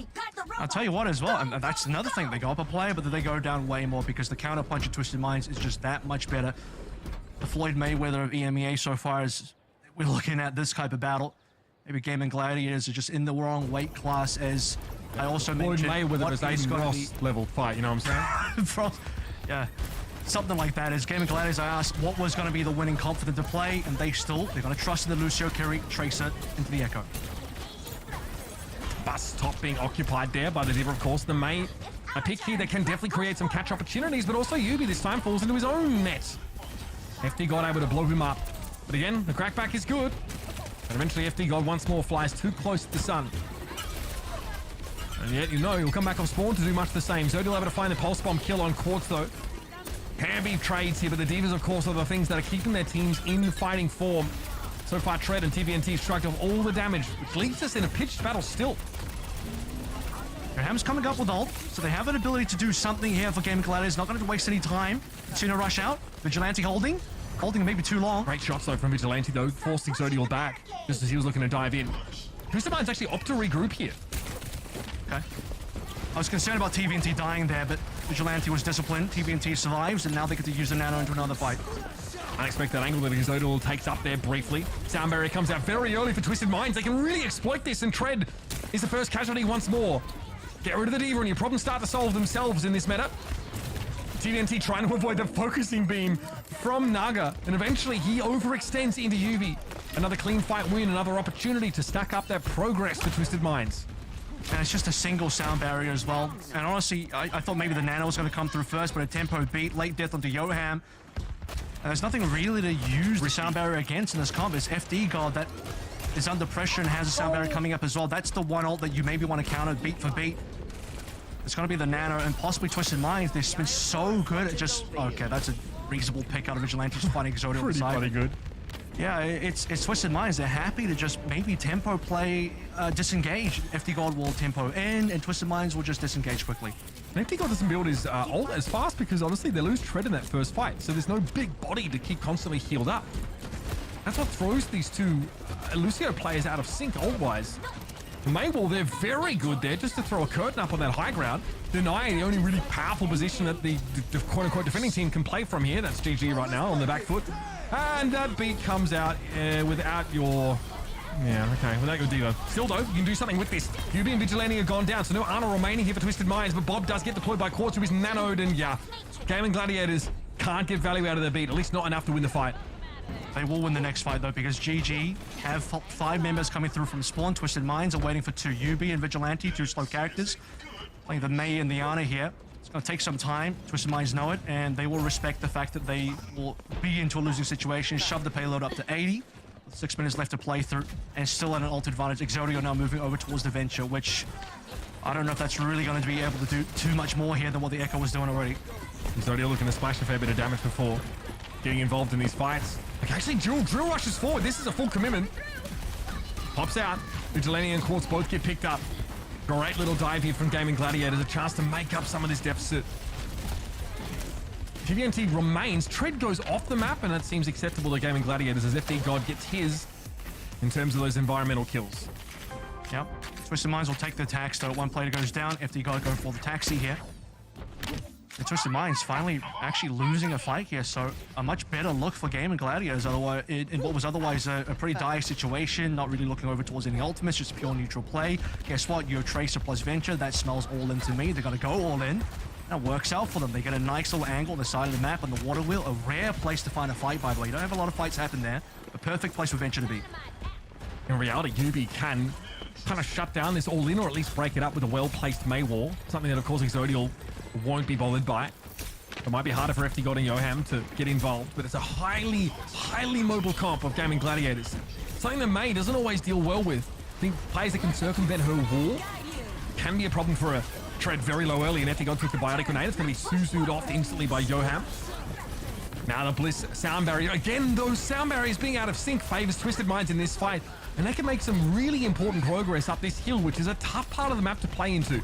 I'll tell you what as well, and that's another thing. They go up a player, but then they go down way more because the counter punch of Twisted Minds is just that much better. The Floyd Mayweather of EMEA so far is we're looking at this type of battle. Maybe Gaming Gladiators are just in the wrong weight class, as I also Floyd mentioned. Mayweather is Aiden Ross level fight, you know what I'm saying? Yeah, something like that. As Gaming Gladiators, I asked what was going to be the winning confident to play, and they're going to trust in the Lucio carry Tracer into the Echo. Bus top being occupied there by the Diva, of course. The May, a pick here that can definitely create some catch opportunities, but also Yubi this time falls into his own net. FD God able to blow him up. But again, the crackback is good. And eventually FD God once more flies too close to the sun. And yet, you know, he'll come back off spawn to do much the same. Zodiel able to find the pulse bomb kill on Quartz, though. Can be trades here, but the Divas, of course, are the things that are keeping their teams in fighting form. So far, Tread and TVNT struck off all the damage, which leaves us in a pitched battle still. Ham's coming up with ult, so they have an ability to do something here for Gaming Gladiators. Not going to waste any time. Sooner rush out. Vigilante holding maybe too long. Great shots though from Vigilante though, forcing Zodiel back just as he was looking to dive in. Twisted Minds actually opt to regroup here. Okay. I was concerned about TVNT dying there, but Vigilante was disciplined. TVNT survives, and now they get to use the nano into another fight. Unexpected angle that Zodiel takes up there briefly. Sound barrier comes out very early for Twisted Minds. They can really exploit this, and Tread is the first casualty once more. Get rid of the Diva and your problems start to solve themselves in this meta. TVNT trying to avoid the focusing beam from Naga, and eventually he overextends into Yubi. Another clean fight win, another opportunity to stack up that progress for Twisted Minds. And it's just a single sound barrier as well. And honestly, I thought maybe the nano was going to come through first, but a tempo beat, late death onto Yoham. And there's nothing really to use the sound barrier against in this comp. It's FD God that is under pressure and has a sound barrier coming up as well. That's the one ult that you maybe want to counter beat for beat. It's going to be the nano and possibly Twisted Minds. They've been so good at just... Okay, that's a reasonable pick out of Vigilante's fighting Exodial. Pretty bloody good. Yeah, it's Twisted Minds. They're happy to just maybe tempo play, disengage. FD God will tempo in, and Twisted Minds will just disengage quickly. And FD God doesn't build his ult as fast because honestly they lose Tread in that first fight, so there's no big body to keep constantly healed up. That's what throws these two Lucio players out of sync ult-wise. Maywall, they're very good there just to throw a curtain up on that high ground, denying the only really powerful position that the quote-unquote defending team can play from here. That's GG right now on the back foot. And that beat comes out without your... Yeah, okay, without your Diva. Still though, you can do something with this. UB and Vigilante are gone down, so no Arnold remaining here for Twisted Minds, but Bob does get deployed by Quartz, who is nanoed, and yeah, Gaming Gladiators can't get value out of their beat, at least not enough to win the fight. They will win the next fight though, because GG have 5 members coming through from spawn. Twisted Minds are waiting for 2 UB and Vigilante, 2 slow characters. Playing the May and the Ayah here. It's going to take some time. Twisted Minds know it, and they will respect the fact that they will be into a losing situation. Shove the payload up to 80. 6 minutes left to play through, and still at an ult advantage. Exodio now moving over towards the Venture, which I don't know if that's really going to be able to do too much more here than what the Echo was doing already. Exodio looking to splash a fair bit of damage before getting involved in these fights. Like actually, drill rushes forward. This is a full commitment. Pops out. Vigilante and Quartz both get picked up. Great little dive here from Gaming Gladiators. A chance to make up some of this deficit. GVNT remains. Tread goes off the map, and that seems acceptable to Gaming Gladiators as FD God gets his. in terms of those environmental kills. Yep. Twisted Minds will take the tax, though. One player goes down. FD got to go for the taxi here. And Twisted Minds finally actually losing a fight here, so a much better look for Game and Gladiators otherwise, in what was otherwise a pretty dire situation, not really looking over towards any ultimates, just pure neutral play. Guess what? You're Tracer plus Venture. That smells all in to me. They're going to go all in. That works out for them. They get a nice little angle on the side of the map on the water wheel. A rare place to find a fight, by the way. You don't have a lot of fights happen there. A perfect place for Venture to be. In reality, UB can kind of shut down this all-in, or at least break it up with a well-placed May wall. Something that, of course, Exodial won't be bothered by. It might be harder for FD God and Yoham to get involved, but it's a highly mobile comp of Gaming Gladiators. Something that May doesn't always deal well with. I think players that can circumvent her wall can be a problem for a tread very low early, and FD God took the biotic grenade. It's going to be Suzu'd off instantly by Yoham. Now the Bliss sound barrier. Again, those sound barriers being out of sync favors Twisted Minds in this fight, and they can make some really important progress up this hill, which is a tough part of the map to play into.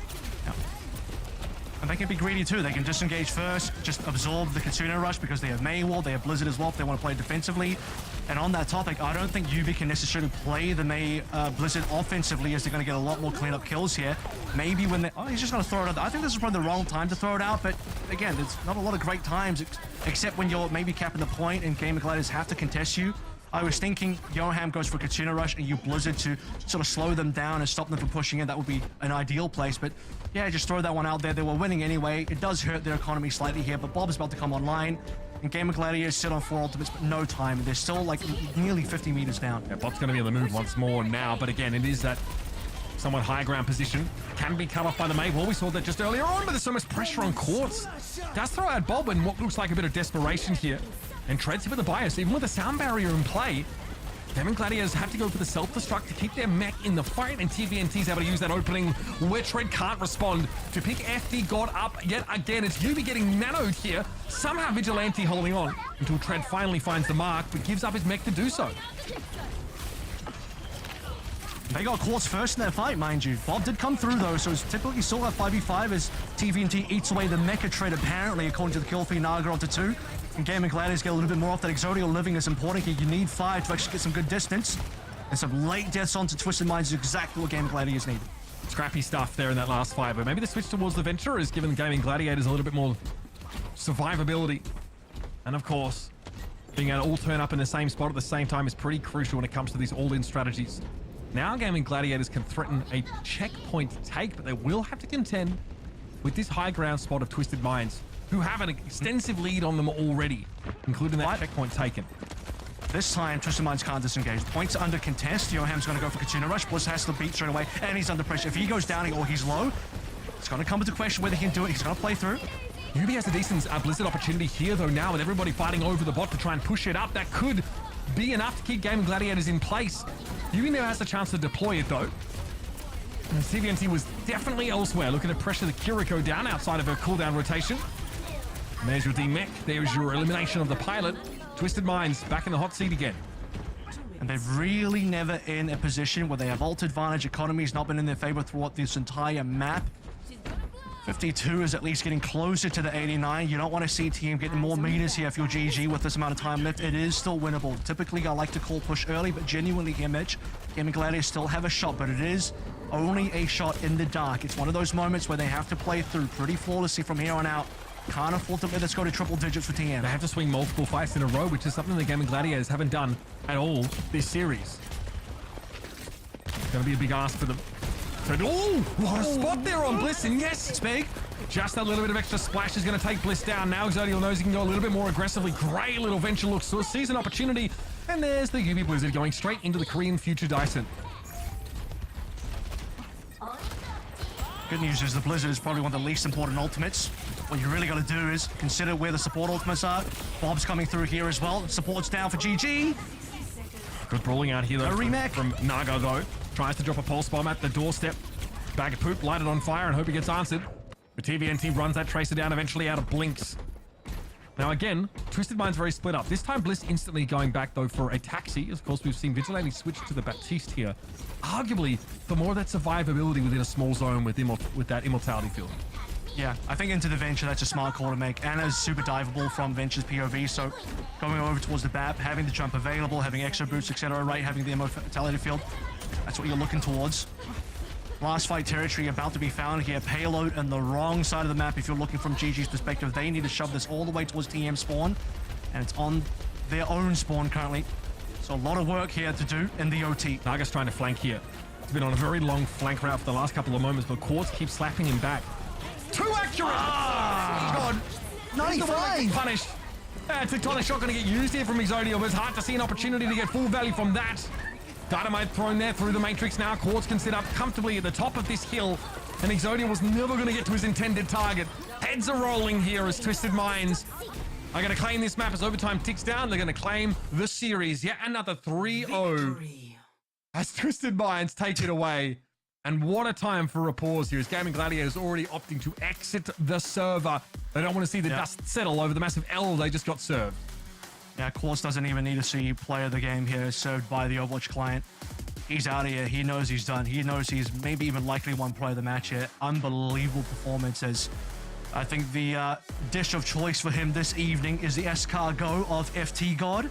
And they can be greedy too. They can disengage first, just absorb the Kitsune Rush because they have May Wall, they have Blizzard as well if they want to play defensively. And on that topic, I don't think UB can necessarily play the May Blizzard offensively, as they're going to get a lot more cleanup kills here. Maybe when they... Oh, he's just going to throw it out. I think this is probably the wrong time to throw it out, but again, there's not a lot of great times, except when you're maybe capping the point and Game of Gladiators have to contest you. I was thinking Yoham goes for Kitsune Rush and you Blizzard to sort of slow them down and stop them from pushing in. That would be an ideal place, but yeah, just throw that one out there. They were winning anyway. It does hurt their economy slightly here, but Bob's about to come online. And Game of Gladiators sit on 4 ultimates, but no time. They're still like nearly 50 meters down. Yeah, Bob's going to be on the move once more now, but again, it is that somewhat high ground position. Can be cut off by the May Wall. We saw that just earlier on, but there's so much pressure on Quartz. Does throw out Bob in what looks like a bit of desperation here. And treads with the bias, even with the sound barrier in play. Game and Gladiators have to go for the self-destruct to keep their mech in the fight, and TVNT's able to use that opening where Tread can't respond to pick FD God up yet again. It's Yubi getting nanoed here. Somehow Vigilante holding on until Tread finally finds the mark, but gives up his mech to do so. They got Quartz first in that fight, mind you. Bob did come through though, so it's typically still at 5v5 as TVNT eats away the mecha Tread apparently, according to the kill feed. Naga onto 2. And Game and Gladiators get a little bit more off. That Exodial living is important here. You need 5 to actually get some good distance. And some late deaths onto Twisted Minds is exactly what Game and Gladiators need. Scrappy stuff there in that last fight, but maybe the switch towards the Venture has given Gaming Gladiators a little bit more survivability. And of course, being able to all turn up in the same spot at the same time is pretty crucial when it comes to these all-in strategies. Now Gaming Gladiators can threaten a checkpoint take, but they will have to contend with this high ground spot of Twisted Minds, who have an extensive lead on them already, including that checkpoint taken. This time, Twisted Minds can't disengage. The point's under contest. Yoham's going to go for Kitsune Rush. Bliss has to beat straight away, and he's under pressure. If he goes down or he's low, it's going to come into question whether he can do it. He's going to play through. Yubi has a decent Blizzard opportunity here, though, now with everybody fighting over the bot to try and push it up. That could be enough to keep Game of Gladiators in place. Yubi now has the chance to deploy it, though. And CVNT was definitely elsewhere, looking to pressure the Kiriko down outside of her cooldown rotation. And there's your D-Mech. There's your elimination of the pilot. Twisted Minds back in the hot seat again. And they've really never in a position where they have ult advantage. Economy's not been in their favor throughout this entire map. 52 is at least getting closer to the 89. You don't want to see team getting more meters here if you're GG with this amount of time left. It is still winnable. Typically, I like to call push early, but genuinely here, Mitch, Game of Gladiators still have a shot, but it is only a shot in the dark. It's one of those moments where they have to play through pretty flawlessly from here on out. Can't afford to let this go to triple digits for TM. They have to swing multiple fights in a row, which is something the Game of Gladiators haven't done at all this series. It's going to be a big ask for them. Oh, what a spot there on Bliss, and yes, it's big. Just a little bit of extra splash is going to take Bliss down. Now Exodial knows he can go a little bit more aggressively. Great little Venture look, so sees an opportunity. And there's the UB Blizzard going straight into the Korean Future Dyson. Good news is the Blizzard is probably one of the least important ultimates. What you really got to do is consider where the support ultimates are. Bob's coming through here as well. Support's down for GG. Good brawling out here, though, from Naga, though. Tries to drop a pulse bomb at the doorstep. Bag of poop, light it on fire, and hope he gets answered. The TVNT runs that Tracer down eventually out of blinks. Now again, Twisted Minds very split up. This time Bliss instantly going back, though, for a taxi. Of course, we've seen Vigilante switch to the Baptiste here. Arguably, for more of that survivability within a small zone with that immortality field. Yeah, I think into the Venture, that's a smart call to make. Anna's super diveable from Venture's POV, so going over towards the BAP, having the jump available, having extra boots, etc., right, having the immortality field, that's what you're looking towards. Last fight territory about to be found here. Payload on the wrong side of the map if you're looking from GG's perspective. They need to shove this all the way towards TM spawn, and it's on their own spawn currently. So a lot of work here to do in the OT. Naga's trying to flank here. It's been on a very long flank route for the last couple of moments, but Quartz keeps slapping him back. Too accurate! God. 95! Punished. Tectonic shot going to get used here from Exodia, but it's hard to see an opportunity to get full value from that. Dynamite thrown there through the Matrix now. Quartz can sit up comfortably at the top of this hill, and Exodia was never going to get to his intended target. Heads are rolling here as Twisted Minds are going to claim this map as overtime ticks down. They're going to claim the series. Yet another 3-0 as Twisted Minds take it away. And what a time for a pause here as Gaming Gladiators already opting to exit the server. They don't want to see the dust settle over the massive L they just got served. Yeah, Quartz doesn't even need to see player of the game here served by the Overwatch client. He's out of here. He knows he's done. He knows he's maybe even likely one player of the match here. Unbelievable performances. I think the dish of choice for him this evening is the escargot of FT God,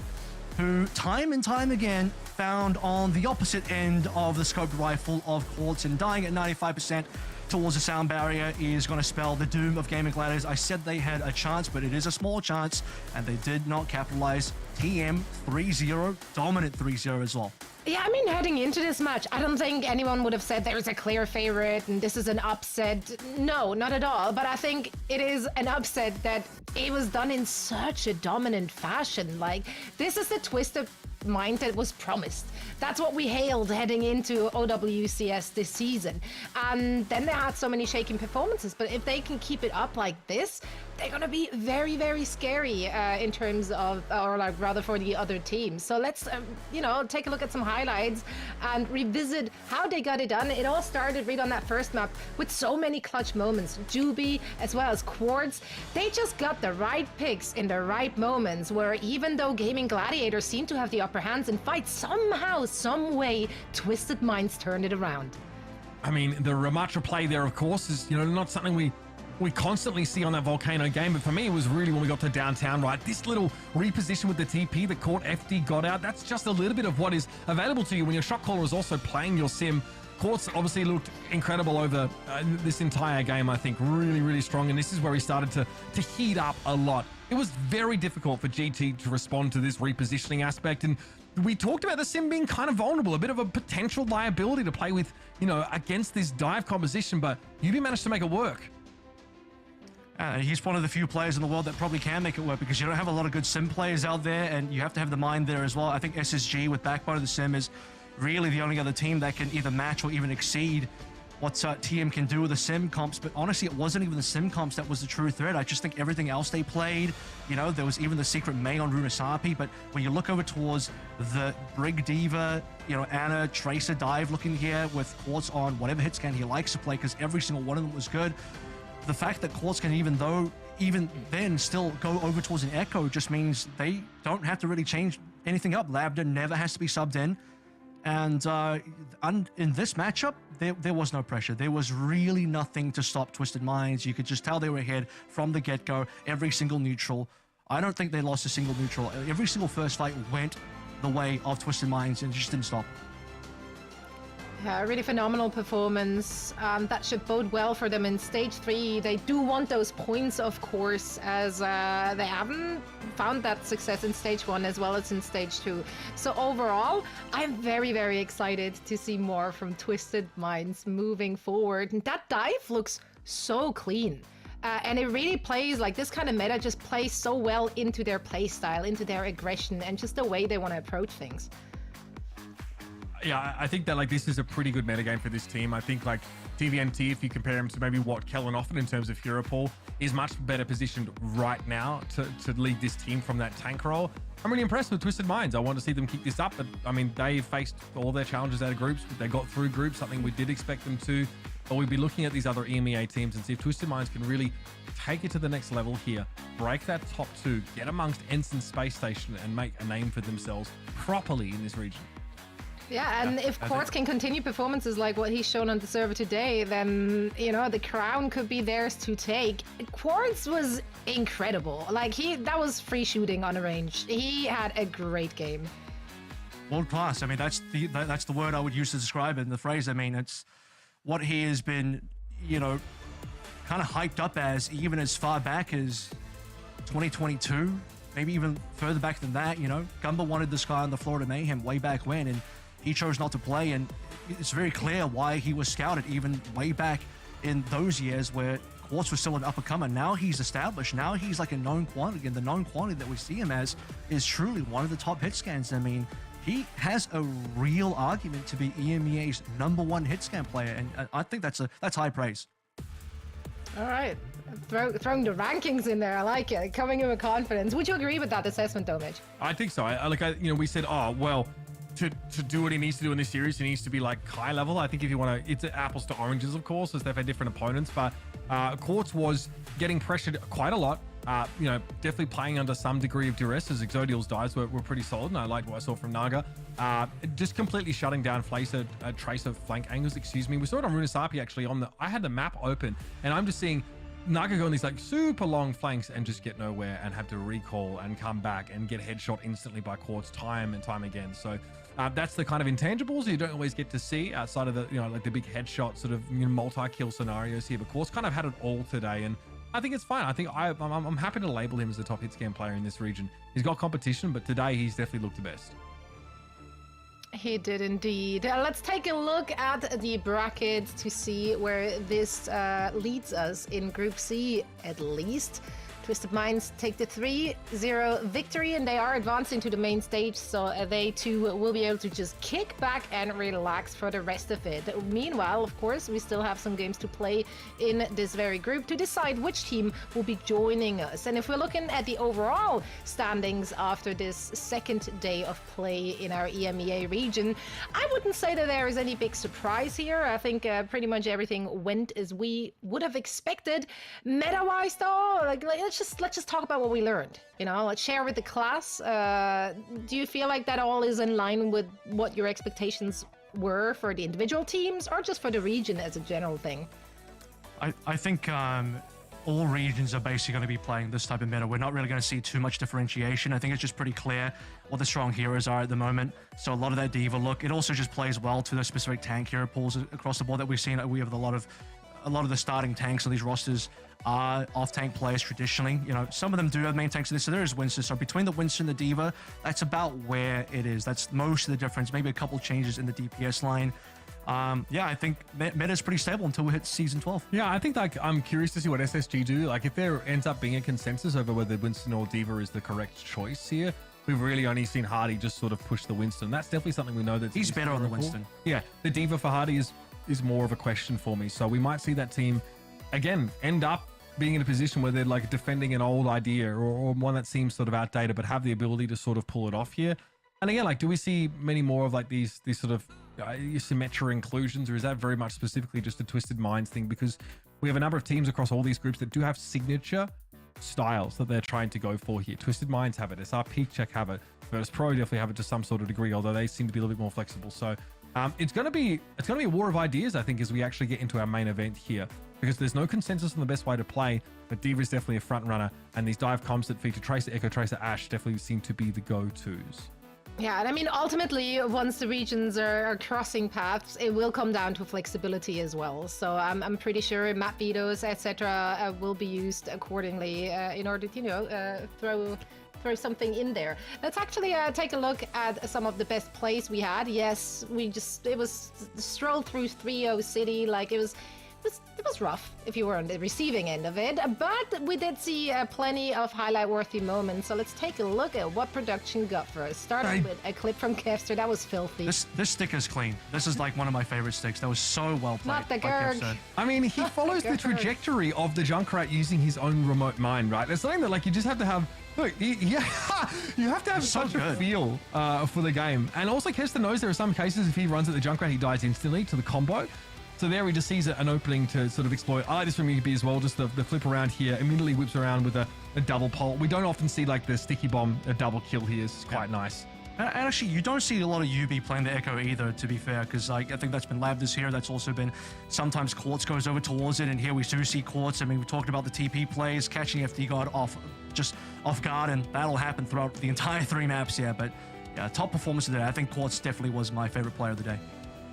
who time and time again found on the opposite end of the scoped rifle of Quartz, and dying at 95% towards the sound barrier is going to spell the doom of Gaming Gladiators. I said they had a chance, but it is a small chance, and they did not capitalize. TM 3-0, dominant 3-0 as well. Yeah, I mean, heading into this match, I don't think anyone would have said there's a clear favorite and this is an upset. No, not at all. But I think it is an upset that it was done in such a dominant fashion. Like, this is the Twisted Mind that was promised. That's what we hailed heading into OWCS this season. And then they had so many shaking performances. But if they can keep it up like this, they're going to be very, very scary in terms of, or like rather for the other teams. So let's, you know, take a look at some highlights and revisit how they got it done. It all started right on that first map with so many clutch moments. Juby as well as Quartz, they just got the right picks in the right moments, where even though Gaming Gladiators seem to have the upper hands in fights, somehow, some way, Twisted Minds turned it around. I mean, the Ramatra play there, of course, is, you know, not something we constantly see on that Volcano game, but for me, it was really when we got to downtown, right? This little reposition with the TP that caught FD got out, that's just a little bit of what is available to you when your shot caller is also playing your sim. Quartz obviously looked incredible over this entire game, I think. Really, really strong, and this is where he started to heat up a lot. It was very difficult for GT to respond to this repositioning aspect, and we talked about the sim being kind of vulnerable, a bit of a potential liability to play with, you know, against this dive composition, but UB managed to make it work. He's one of the few players in the world that probably can make it work, because you don't have a lot of good sim players out there, and you have to have the mind there as well. I think SSG with Backbone of the Sim is really the only other team that can either match or even exceed what TM can do with the sim comps. But honestly, it wasn't even the sim comps that was the true threat. I just think everything else they played, you know, there was even the secret main on Runasapi, but when you look over towards the Brig Diva, you know, Anna, Tracer dive looking here with Quartz on whatever hit scan he likes to play, because every single one of them was good. The fact that Quartz can even then still go over towards an Echo just means they don't have to really change anything up. Lambda never has to be subbed in. And in this matchup, there was no pressure. There was really nothing to stop Twisted Minds. You could just tell they were ahead from the get-go, every single neutral. I don't think they lost a single neutral. Every single first fight went the way of Twisted Minds and just didn't stop. Yeah, really phenomenal performance. That should bode well for them in Stage 3. They do want those points, of course, as they haven't found that success in Stage 1 as well as in Stage 2. So overall, I'm very, very excited to see more from Twisted Minds moving forward. And that dive looks so clean. And it really plays, like, this kind of meta just plays so well into their play style, into their aggression, and just the way they want to approach things. Yeah, I think that, like, this is a pretty good metagame for this team. I think, like, TVNT, if you compare him to maybe what Kellen offered in terms of hero pool, is much better positioned right now to lead this team from that tank role. I'm really impressed with Twisted Minds. I want to see them keep this up, but, I mean, they faced all their challenges out of groups. They got through groups, something we did expect them to. But we'd be looking at these other EMEA teams and see if Twisted Minds can really take it to the next level here, break that top 2, get amongst ENCE and Space Station, and make a name for themselves properly in this region. Yeah, and if Quartz can continue performances like what he's shown on the server today, then, you know, the crown could be theirs to take. Quartz was incredible. Like, that was free shooting on a range. He had a great game. World class. I mean, that's the word I would use to describe it in the phrase. I mean, it's what he has been, you know, kind of hyped up as even as far back as 2022, maybe even further back than that. You know, Gumba wanted this guy on the Florida Mayhem way back when, and he chose not to play, and it's very clear why he was scouted even way back in those years where Quartz was still an up-and-comer. Now he's established. Now he's like a known quantity, and the known quantity that we see him as is truly one of the top hit scans. I mean, he has a real argument to be EMEA's #1 hit scan player, and I think that's high praise. All right. Throwing the rankings in there. I like it. Coming in with confidence. Would you agree with that assessment, though, Mitch? I think so. We said, oh, well, to do what he needs to do in this series, he needs to be like high level. I think if you want to, it's apples to oranges, of course, as they've had different opponents, but Quartz was getting pressured quite a lot. Definitely playing under some degree of duress, as Exodial's dives were pretty solid, and I liked what I saw from Naga. Just completely shutting down Tracer flank angles, excuse me. We saw it on Runasapi actually I had the map open, and I'm just seeing Naga go on these like super long flanks and just get nowhere and have to recall and come back and get headshot instantly by Quartz time and time again. So that's the kind of intangibles you don't always get to see outside of the, like the big headshot sort of multi-kill scenarios here. But Quartz kind of had it all today, and I think it's fine. I think I'm happy to label him as the top hit scan player in this region. He's got competition, but today he's definitely looked the best. He did indeed. Let's take a look at the brackets to see where this leads us in Group C, at least. Twisted Minds take the 3-0 victory, and they are advancing to the main stage, so they too will be able to just kick back and relax for the rest of it. Meanwhile, of course, we still have some games to play in this very group to decide which team will be joining us. And if we're looking at the overall standings after this second day of play in our EMEA region, I wouldn't say that there is any big surprise here. I think pretty much everything went as we would have expected. Meta-wise, though, let's just talk about what we learned. Let's share with the class. Do you feel like that all is in line with what your expectations were for the individual teams, or just for the region as a general thing? I think all regions are basically going to be playing this type of meta. We're not really going to see too much differentiation. I think it's just pretty clear what the strong heroes are at the moment. So a lot of that diva look. It also just plays well to the specific tank hero pools across the board that we've seen. We have a lot of the starting tanks on these rosters are off-tank players traditionally. Some of them do have main tanks in this, so there is Winston. So between the Winston and the Diva, that's about where it is. That's most of the difference. Maybe a couple changes in the DPS line. I think meta is pretty stable until we hit Season 12. Yeah, I think I'm curious to see what SSG do. Like, if there ends up being a consensus over whether Winston or Diva is the correct choice here, we've really only seen Hardy just sort of push the Winston. That's definitely something we know that he's better on the Winston. Yeah, the Diva for Hardy is more of a question for me. So we might see that team again end up being in a position where they're like defending an old idea or one that seems sort of outdated, but have the ability to sort of pull it off here. And again, like, do we see many more of like these sort of Symmetra inclusions, or is that very much specifically just a Twisted Minds thing? Because we have a number of teams across all these groups that do have signature styles that they're trying to go for here. Twisted Minds have it, SR Peak Check have it, Virtus Pro definitely have it to some sort of degree, although they seem to be a little bit more flexible. So it's going to be a war of ideas, I think, as we actually get into our main event here, because there's no consensus on the best way to play, but Diva is definitely a front runner, and these dive comps that feature Tracer, Echo, Tracer, Ashe definitely seem to be the go-tos. Yeah, and I mean, ultimately, once the regions are crossing paths, it will come down to flexibility as well. So I'm pretty sure map vetoes, etc., will be used accordingly in order to, throw something in there. Let's actually take a look at some of the best plays we had. Yes, it was stroll through 3-0 City. Like, it was rough if you were on the receiving end of it, but we did see plenty of highlight-worthy moments. So let's take a look at what production got for us. Starting with a clip from Kevster. That was filthy. This stick is clean. This is like one of my favorite sticks. That was so well played. Not the Gurg. I mean, he follows the trajectory of the Junkrat using his own remote mind, right? It's something that, like, you just have to have. Look, you have to have such a feel for the game. And also, Kester knows there are some cases if he runs at the Junkrat, he dies instantly to the combo. So there he just sees an opening to sort of exploit. I like this from EB as well, just the flip around here, immediately whips around with a double pole. We don't often see like the sticky bomb, a double kill here. It's quite nice. And actually, you don't see a lot of UB playing the Echo either, to be fair, because I think that's been labbed this year. That's also been sometimes Quartz goes over towards it, and here we do see Quartz. I mean, we talked about the TP plays, catching FD God off guard, and that'll happen throughout the entire 3 maps here. But yeah, top performance of the day. I think Quartz definitely was my favorite player of the day.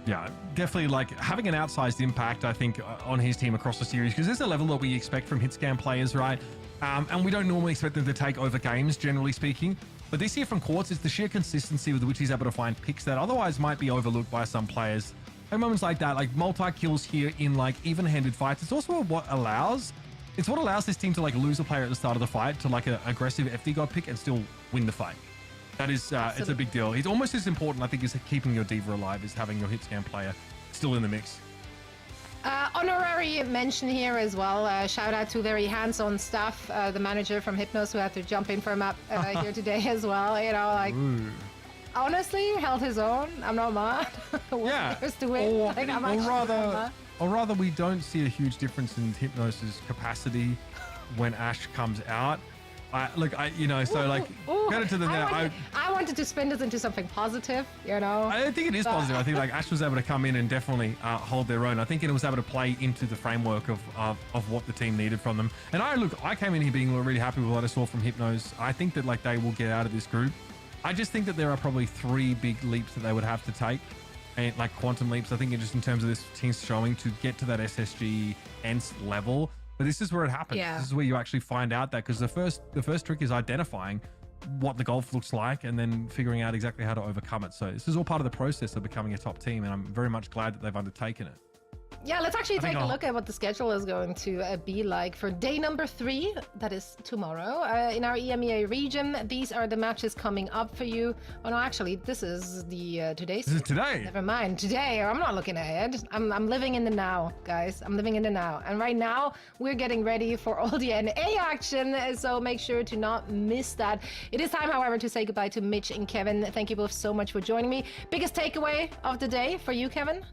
Yeah, definitely like having an outsized impact, I think, on his team across the series, because there's a level that we expect from hitscan players, right? And we don't normally expect them to take over games, generally speaking. But this year from Quartz is the sheer consistency with which he's able to find picks that otherwise might be overlooked by some players. And moments like that, like multi-kills here in like even-handed fights, it's also what allows this team to like lose a player at the start of the fight to like an aggressive FD God pick and still win the fight. That is, it's a big deal. It's almost as important, I think, as keeping your diva alive is having your hitscan player still in the mix. Honorary mention here as well. Shout out to very hands-on staff, the manager from Hypnos who had to jump in for a map here today as well. You know, like honestly, held his own. I'm not mad. Yeah. To win. Or rather, we don't see a huge difference in Hypnos's capacity when Ash comes out. Credit to them. I wanted to spin this into something positive, you know. I think it is positive. I think like Ash was able to come in and definitely hold their own. I think it was able to play into the framework of what the team needed from them. And I came in here being really happy with what I saw from Hypnos. I think that like they will get out of this group. I just think that there are probably 3 big leaps that they would have to take, and like quantum leaps. I think just in terms of this team's showing to get to that SSG ENCE level. But this is where it happens. Yeah. This is where you actually find out that, because the first trick is identifying what the golf looks like and then figuring out exactly how to overcome it. So this is all part of the process of becoming a top team, and I'm very much glad that they've undertaken it. Yeah, let's actually take a look at what the schedule is going to be like for day number 3. That is tomorrow in our EMEA region. These are the matches coming up for you. Oh no, actually, this is the today's. This is today. Never mind. Today, I'm not looking ahead. I'm living in the now, guys. I'm living in the now. And right now, we're getting ready for all the NA action. So make sure to not miss that. It is time, however, to say goodbye to Mitch and Kevin. Thank you both so much for joining me. Biggest takeaway of the day for you, Kevin?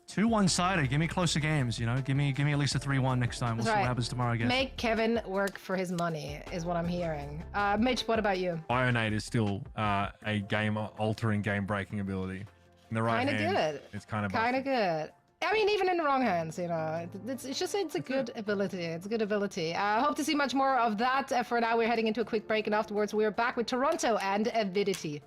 2 one-sided. Give me closer games, you know. Give me at least a 3-1 next time. We'll see what happens tomorrow, I guess. Make Kevin work for his money is what I'm hearing. Mitch, what about you? Ionate is still a game-altering, game-breaking ability. In the right hand, good. It's kind of good. I mean, even in the wrong hands, you know. It's a good ability. It's a good ability. I hope to see much more of that. For now, we're heading into a quick break, and afterwards, we're back with Toronto and Avidity.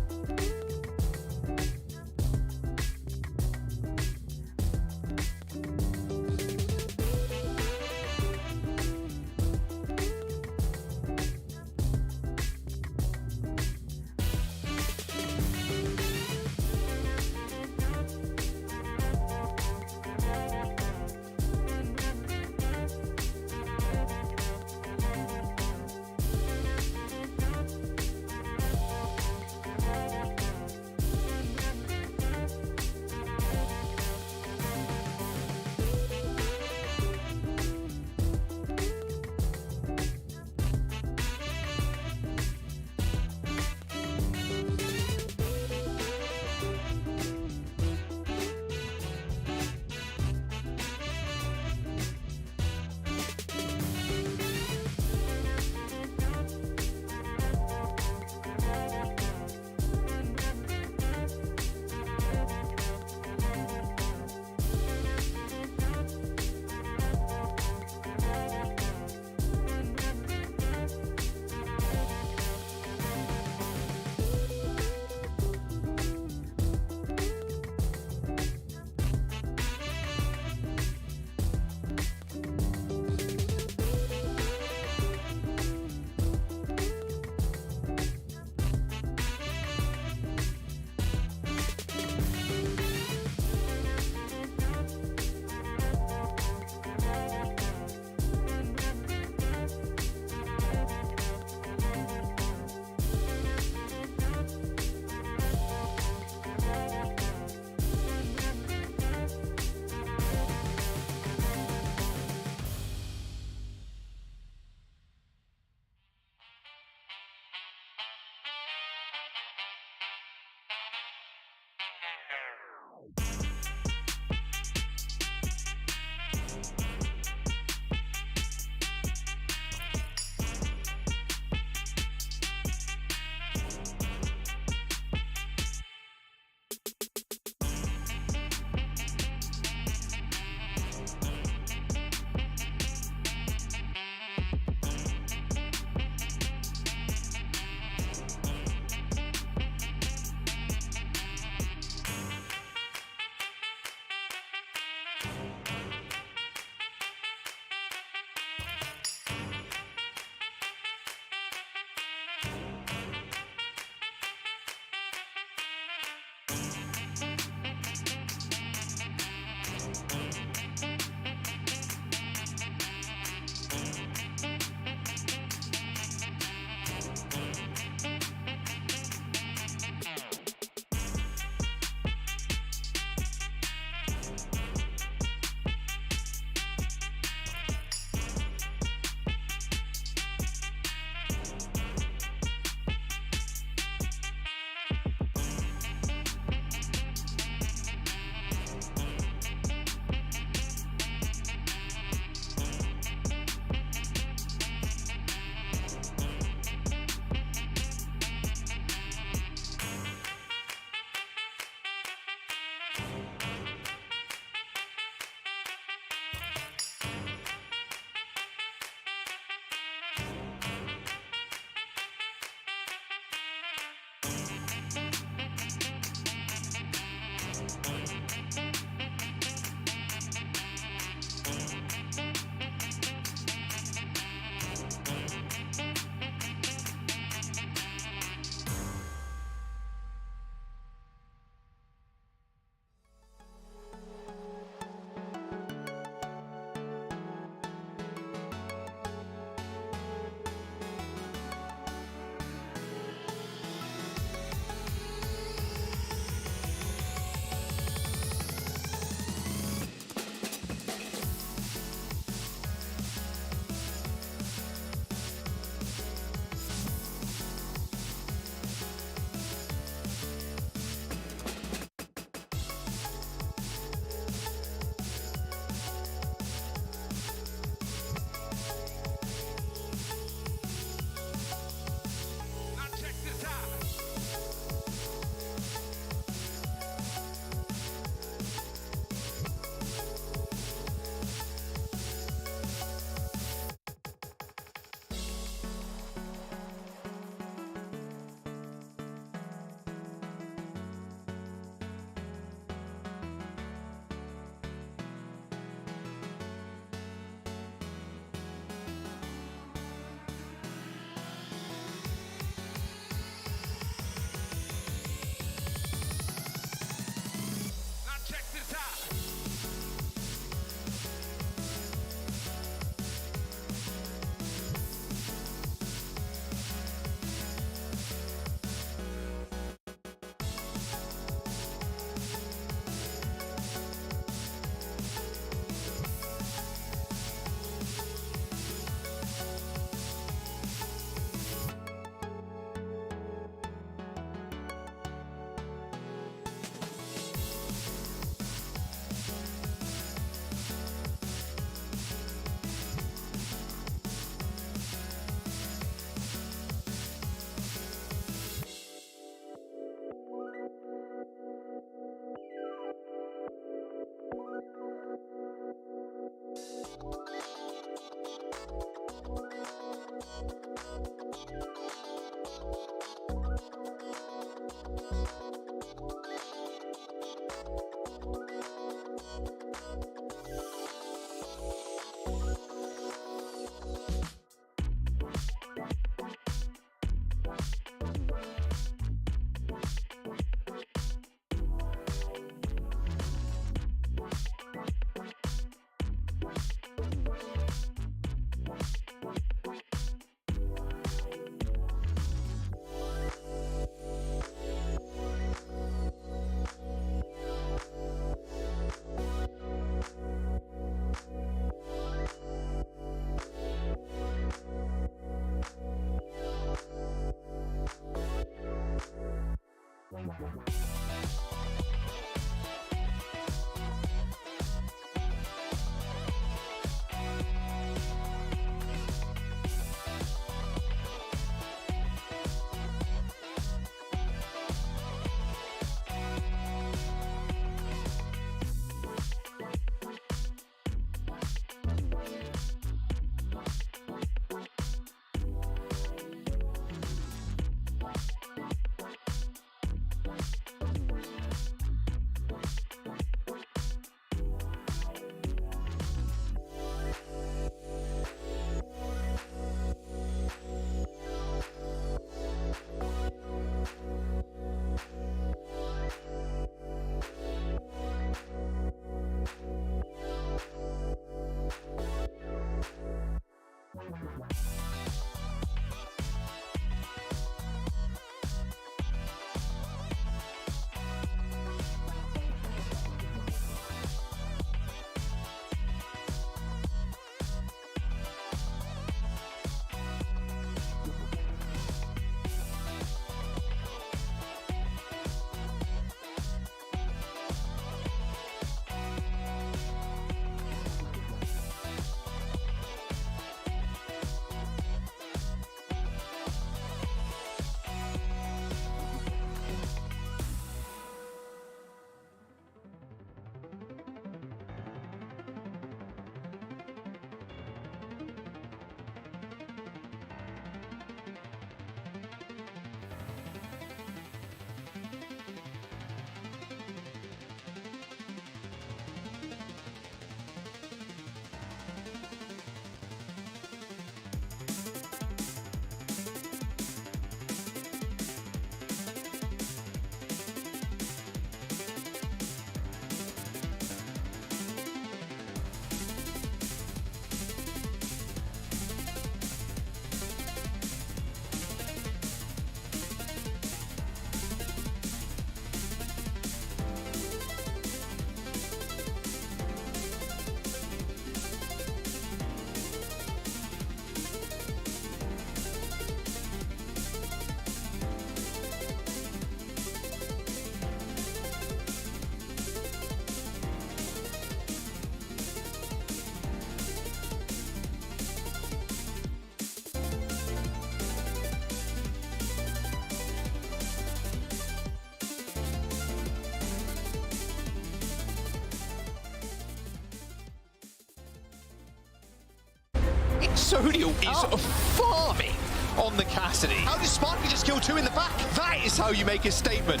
Sodial is farming on the Cassidy. How does Sparky just kill two in the back? That is how you make a statement.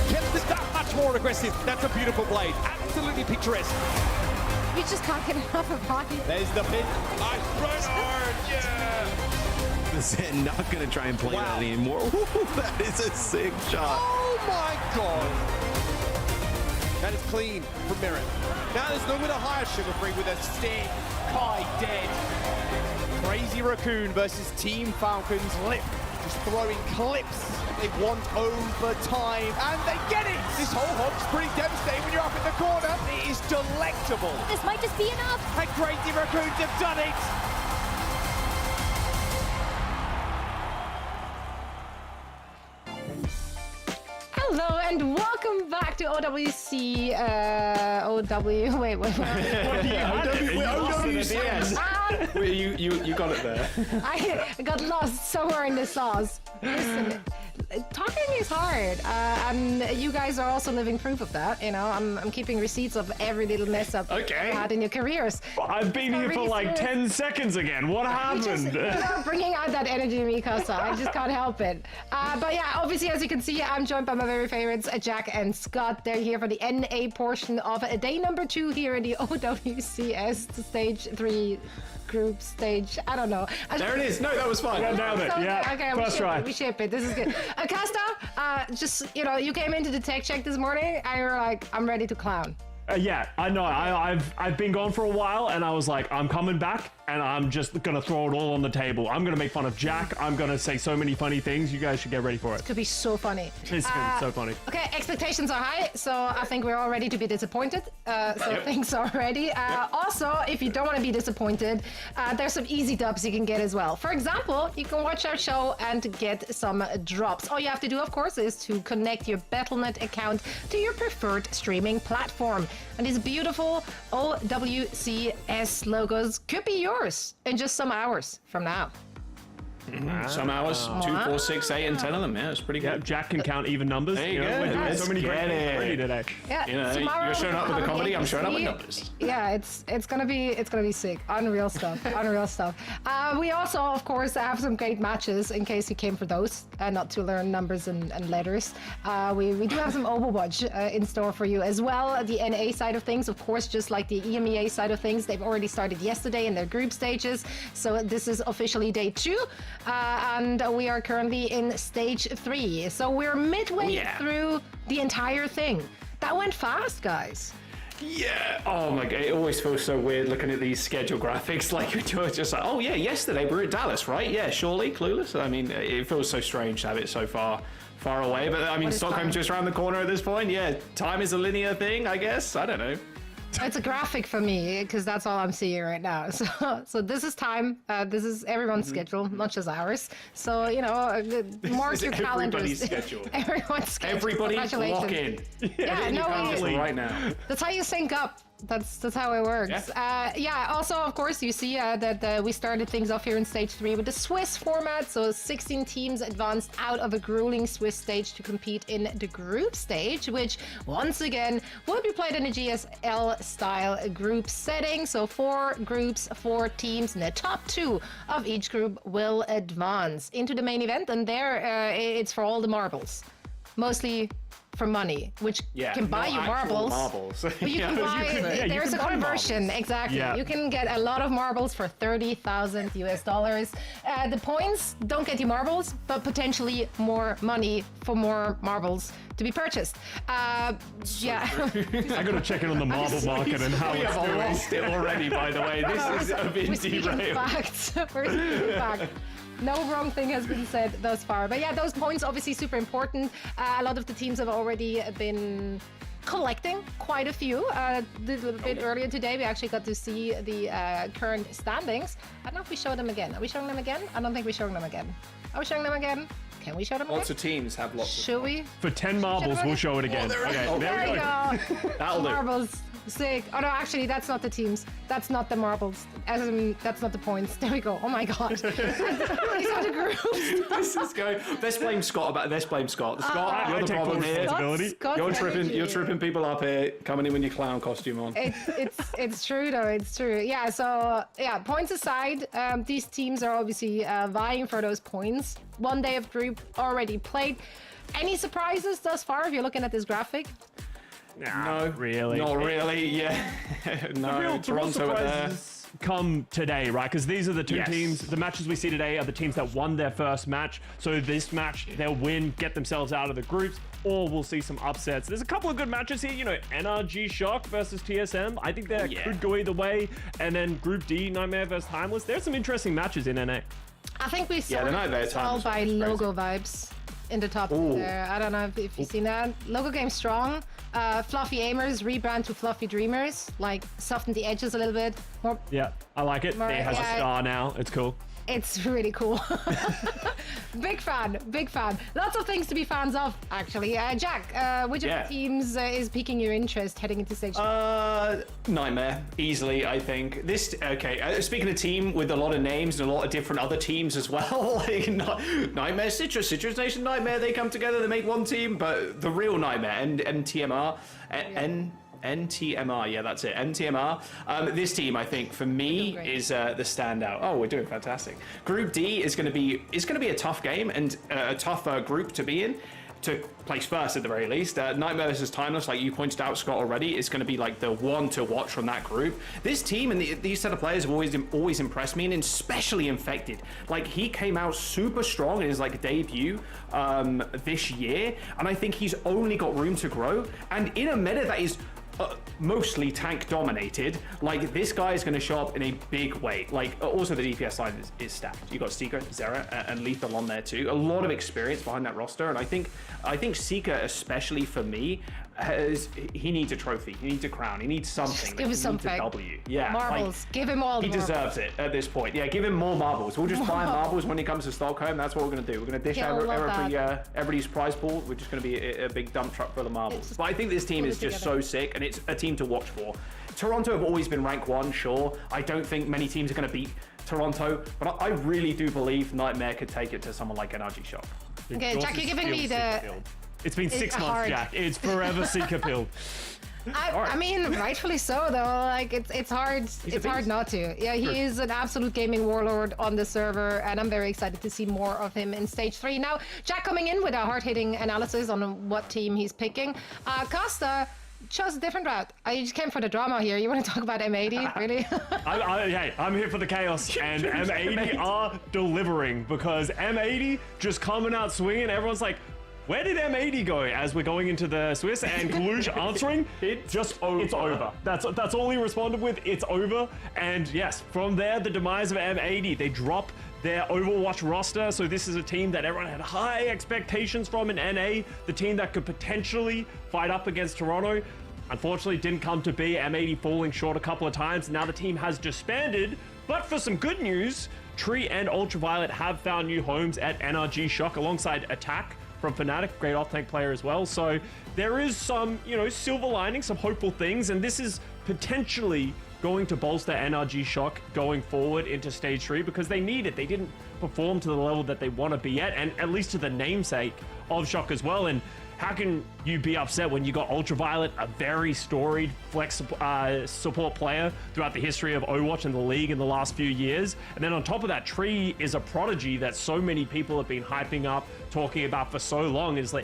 Kept this that much more aggressive. That's a beautiful blade. Absolutely picturesque. We just can't get enough of hockey. There's the pin. Nice run hard, yeah. Zen not going to try and play that anymore. Ooh, that is a sick shot. Oh my god. That is clean from Mirren. Now there's no with a higher Sugar Free with a sting. Kai dead. Crazy Raccoon versus Team Falcons. Lip just throwing clips. They want overtime and they get it. This whole hog's pretty devastating when you're up in the corner. It is delectable. This might just be enough. And Crazy Raccoons have done it. Hello and welcome back to OWC. Wait. OWCS. You got it there. I got lost somewhere in the sauce. Listen, talking is hard, and you guys are also living proof of that. You know, I'm keeping receipts of every little mess up you had in your careers. I've been here for like 10 seconds again. What happened? You're bringing out that energy, Mikasa. I just can't help it. But yeah, obviously, as you can see, I'm joined by my very favorites, Jack and Scott. They're here for the NA portion of day number 2 here in the OWCS stage 3 group stage. I don't know. There it is. No, that was fine. Yeah, Nailed it. so, Yeah. okay, First try. we ship it. This is good. Casta, just, you came into the tech check this morning and you were like, I'm ready to clown. Yeah, I know. I've been gone for a while, and I was like, I'm coming back, and I'm just gonna throw it all on the table. I'm gonna make fun of Jack. I'm gonna say so many funny things. You guys should get ready for it. Could be so funny. It's gonna be so funny. Okay, expectations are high, so I think we're all ready to be disappointed. Things are ready. Also, if you don't want to be disappointed, there's some easy dubs you can get as well. For example, you can watch our show and get some drops. All you have to do, of course, is to connect your Battle.net account to your preferred streaming platform. And these beautiful OWCS logos could be yours in just some hours from now. Some hours, 2, 4, 6, 8, and 10 of them. Yeah, it's pretty Yeah, good. Jack can count even numbers. There you go. We're doing so many great Let's get things it. already today. Yeah, You know, you're showing up with the comedy, I'm showing up with numbers. Yeah, it's gonna be sick. Unreal stuff. Unreal stuff. We also, of course, have some great matches in case you came for those, not to learn numbers and letters. We do have some Overwatch in store for you as well. The NA side of things, of course, just like the EMEA side of things, they've already started yesterday in their group stages. So this is officially day 2, and we are currently in stage 3. So we're midway through the entire thing. That went fast, guys. Yeah. Oh my god, it always feels so weird looking at these schedule graphics. Like you're just like, oh yeah, yesterday we were at Dallas, right? Yeah, surely, clueless. I mean, it feels so strange to have it so far away. But I mean, Stockholm's just around the corner at this point. Yeah, time is a linear thing, I guess. I don't know. It's a graphic for me because that's all I'm seeing right now. So this is time. This is everyone's schedule, not just ours. So mark your calendars. Everybody's schedule. Everyone's schedule. Everybody Congratulations. lock in. Yeah, no, right now. that's how you sync up. That's how it works. Also, of course, you see that we started things off here in stage 3 with the Swiss format. So 16 teams advanced out of a grueling Swiss stage to compete in the group stage, which once again will be played in a GSL style group setting. So 4 groups, 4 teams, and the top 2 of each group will advance into the main event. And there it's for all the marbles, mostly for money, which can buy you marbles. But you can buy, there's a conversion, exactly. Yeah. You can get a lot of marbles for $30,000 US. The points don't get you marbles, but potentially more money for more marbles to be purchased. I gotta check in on the marble market and how We it's have doing. lost it already, by the way. This is a bit We're speaking derailed. facts. We're speaking facts. No wrong thing has been said thus far. But yeah, those points obviously super important. A lot of the teams have already been collecting quite a few. A little bit earlier today, we actually got to see the current standings. I don't know if we show them again. Are we showing them again? I don't think we're showing them again. Are we showing them again? Can we show them Lots again? of teams have lots of Should we? For 10 marbles, we'll show it again. there Okay, There we go. That'll do. Marbles. Sick. Oh no, actually, that's not the teams. That's not the marbles. As in, that's not the points. There we go. Oh my god. These are the groups. This is going. Let's blame Scott about. Let's blame Scott. Scott, I you're the take full problem here. responsibility. Scott's You're energy. tripping people up here, coming in with your clown costume on. It's true though. It's true. Yeah. So yeah. Points aside, these teams are obviously vying for those points. 1 day of group already played. Any surprises thus far? If you're looking at this graphic. No, really. Not really. Yeah. No. The real Toronto are there. surprises come today, right? Because these are the two Yes. teams. The matches we see today are the teams that won their first match. So this match, they'll win, get themselves out of the groups, or we'll see some upsets. There's a couple of good matches here. NRG Shock versus TSM. I think that could go either way. And then Group D, Nightmare versus Timeless. There's some interesting matches in NA. I think we saw the Nightmare it all Timeless by was logo vibes in the top there. I don't know if you've seen that. Logo game strong. Fluffy Aimers rebrand to Fluffy Dreamers. Like soften the edges a little bit. More. Yeah, I like it. It has a star now. It's cool. It's really cool. Big fan. Lots of things to be fans of, actually. Jack, which of the teams is piquing your interest heading into stage 2? Nightmare, easily, I think. Speaking of team with a lot of names and a lot of different other teams as well, like Nightmare, Citrus Nation, Nightmare, they come together, they make one team, but the real Nightmare, NTMR, NTMR, yeah, that's it. NTMR. This team, I think, for me, is the standout. Oh, we're doing fantastic. Group D is going to be a tough game and a tough group to be in. to place first at the very least. Nightmare versus Timeless, like you pointed out, Scott, already, is going to be like the one to watch from that group. This team and these set of players have always impressed me, and especially Infected. Like, he came out super strong in his like debut this year, and I think he's only got room to grow. And in a meta that is mostly tank dominated, like, this guy is going to show up in a big way. Like, also the DPS line is stacked. You got Seeker, Zera, and Lethal on there too. A lot of experience behind that roster, and I think Seeker, especially for me, he needs a trophy. He needs a crown. He needs something. Just give him something. W. Yeah, marbles. Like, give him all. He deserves it at this point. Yeah, give him more marbles. We'll just buy marbles when he comes to Stockholm. That's what we're going to do. We're going to dish out everybody's prize pool. We're just going to be a big dump truck full of marbles. But I think this team is just so sick, and it's a team to watch for. Toronto have always been rank 1, sure. I don't think many teams are going to beat Toronto, but I really do believe Nightmare could take it to someone like NRG Shock. Okay, Jack, you're giving me the... It's been 6 months, hard. Jack. It's forever Seeker pilled. I mean, rightfully so, though. Like, it's hard. It's hard not to. Yeah, he is an absolute gaming warlord on the server, and I'm very excited to see more of him in stage 3. Now, Jack coming in with a hard-hitting analysis on what team he's picking. Costa chose a different route. You just came for the drama here. You want to talk about M80, really? Hey, I'm here for the chaos, and M80 are delivering, because M80 just coming out swinging. Everyone's like, where did M80 go as we're going into the Swiss? And Kalush answering, it's over. That's all he responded with, it's over. And yes, from there, the demise of M80, they drop their Overwatch roster. So this is a team that everyone had high expectations from in NA, the team that could potentially fight up against Toronto. Unfortunately, didn't come to be. M80 falling short a couple of times. Now the team has disbanded, but for some good news, Tree and Ultraviolet have found new homes at NRG Shock alongside Attack from Fnatic, great off-tank player as well. So there is some, silver lining, some hopeful things, and this is potentially going to bolster NRG Shock going forward into stage 3, because they need it. They didn't perform to the level that they want to be at least to the namesake of Shock as well. And how can you be upset when you got Ultraviolet, a very storied flex support player throughout the history of Overwatch and the league in the last few years? And then on top of that, Tree is a prodigy that so many people have been hyping up, talking about for so long. Is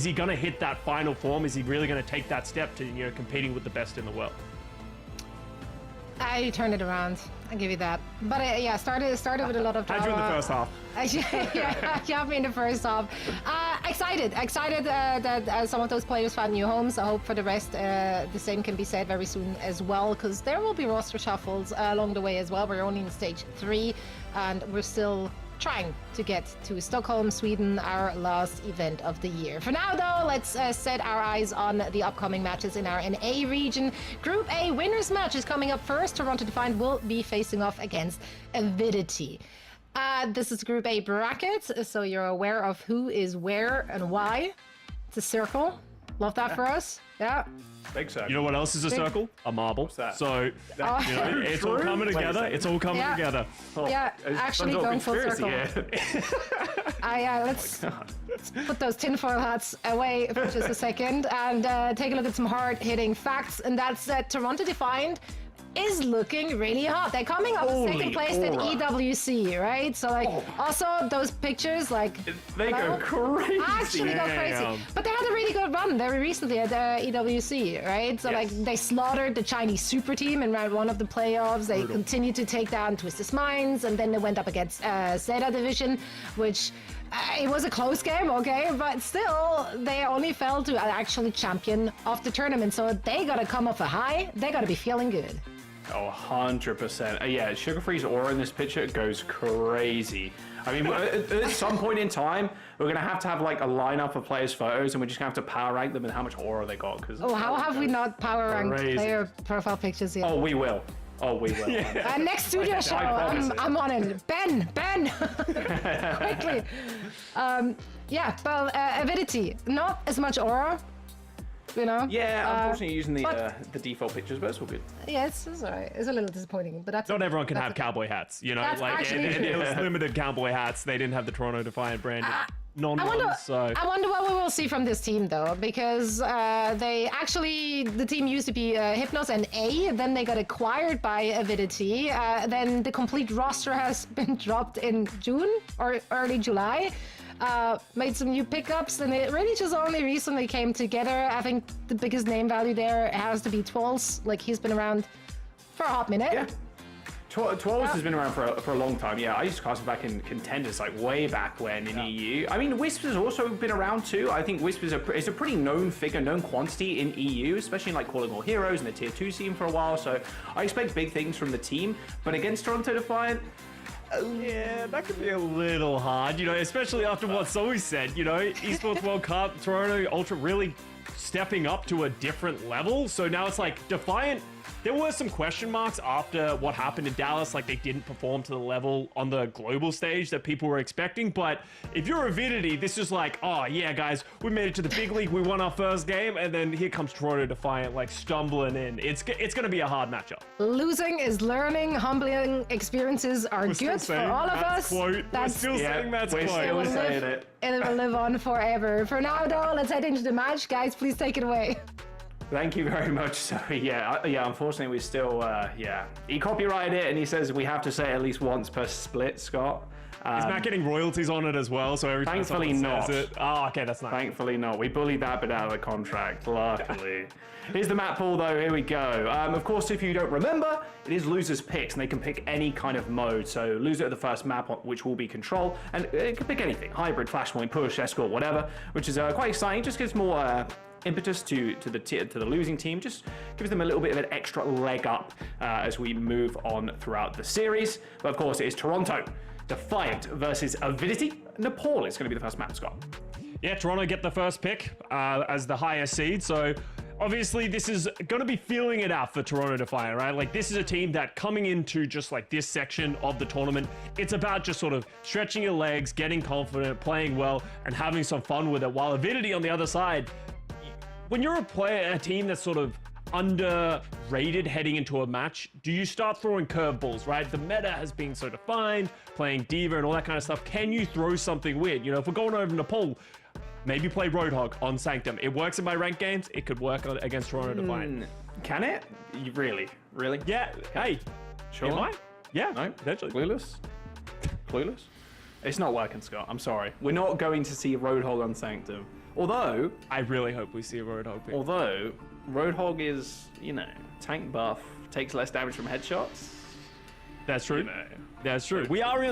he going to hit that final form? Is he really going to take that step to, competing with the best in the world? I turned it around. I'll give you that. But yeah, started with a lot of drama. How'd you in the first half? Yeah, you have me in the first half. Excited that some of those players found new homes. I hope for the rest the same can be said very soon as well, because there will be roster shuffles along the way as well. We're only in stage 3, and we're still trying to get to Stockholm, Sweden, our last event of the year. For now, though, let's set our eyes on the upcoming matches in our NA region. Group A winners match is coming up first. Toronto Defiant will be facing off against Avidity. This is Group A bracket, so you're aware of who is where and why. It's a circle. Love that for us. Yeah. Big circle. You know what else is a circle? A marble. What's that? So, it's all coming together. It's all coming together. Yeah, actually going full circle. Let's put those tinfoil hats away for just a second and take a look at some hard-hitting facts. And that's that Toronto Defiant is looking really hot. They're coming up second place at EWC, right? So also those pictures, they go crazy. Actually go crazy. But they had a really good run very recently at EWC, right? So they slaughtered the Chinese super team in round 1 of the playoffs. They continued to take down Twisted Minds, and then they went up against Zeta Division, which it was a close game, okay, but still, they only fell to actually champion of the tournament. So they gotta come off a high. They gotta be feeling good. Oh, 100%. Yeah, Sugar Free's aura in this picture goes crazy. I mean, at some point in time, we're going to have like a lineup of players' photos, and we're just going to have to power rank them and how much aura they got. How have we not power ranked player profile pictures yet? Oh, we will. Next studio show, I'm on it. Ben, quickly. Avidity, not as much aura. Yeah, unfortunately using the default pictures, but it's all good. Yeah, it's alright. It's a little disappointing, but that's not everyone can have cowboy hats, That's and it was limited cowboy hats. They didn't have the Toronto Defiant branded non-ones. I wonder what we will see from this team, though, because the team used to be Hypnos and A, then they got acquired by Avidity, then the complete roster has been dropped in June or early July. made some new pickups, and it really just only recently came together. I think the biggest name value there has to be Twals. Like, he's been around for a hot minute. Yeah. Twals has been around for a long time. Yeah, I used to cast him back in contenders, like way back when in EU. I mean, Wisp has also been around too. I think Wisp is a pretty known figure, known quantity in EU, especially in like Calling All Heroes and the tier 2 scene for a while. So I expect big things from the team. But against Toronto Defiant, yeah, that could be a little hard, you know, especially after what Zoe said, you know, Esports World Cup, Toronto Ultra really stepping up to a different level. So now it's like Defiant. There were some question marks after what happened in Dallas, like they didn't perform to the level on the global stage that people were expecting. But if you're Avidity, this is like, oh yeah, guys, we made it to the big league, we won our first game, and then here comes Toronto Defiant, like stumbling in. It's going to be a hard matchup. Losing is learning. Humbling experiences are good for all of us. We're still saying Matt's quote. We're saying it. It will live on forever. For now, though, let's head into the match. Guys, please take it away. Thank you very much. So yeah, unfortunately we still, he copyrighted it and he says we have to say it at least once per split, Scott. Is Matt getting royalties on it as well? So every time someone says it. Oh, okay, that's nice. Thankfully not. We bullied that bit out of the contract, luckily. Here's the map pool though, here we go. Of course, if you don't remember, it is losers picks and they can pick any kind of mode. So loser at the first map, which will be control, and it can pick anything. Hybrid, flashpoint, push, escort, whatever, which is quite exciting. Just gives more impetus to the losing team, just gives them a little bit of an extra leg up as we move on throughout the series. But of course, it is Toronto Defiant versus Avidity. Nepal is going to be the first map, Scott. Yeah, Toronto get the first pick as the higher seed. So obviously this is going to be feeling it out for Toronto Defiant, right? Like, this is a team that coming into just like this section of the tournament, it's about just sort of stretching your legs, getting confident, playing well, and having some fun with it. While Avidity on the other side, when you're a team that's sort of underrated heading into a match, do you start throwing curveballs, right? The meta has been so defined, playing Diva and all that kind of stuff. Can you throw something weird? You know, if we're going over to Nepal, maybe play Roadhog on Sanctum. It works in my ranked games. It could work against Toronto Defiant. Can it? Really? Yeah. Hey. Sure. Am I? Yeah. No? Potentially. Clueless? It's not working, Scott. I'm sorry. We're not going to see Roadhog on Sanctum. Although, I really hope we see a Roadhog pick. Although, Roadhog is, you know, tank buff, takes less damage from headshots. That's true. You know. That's true. We're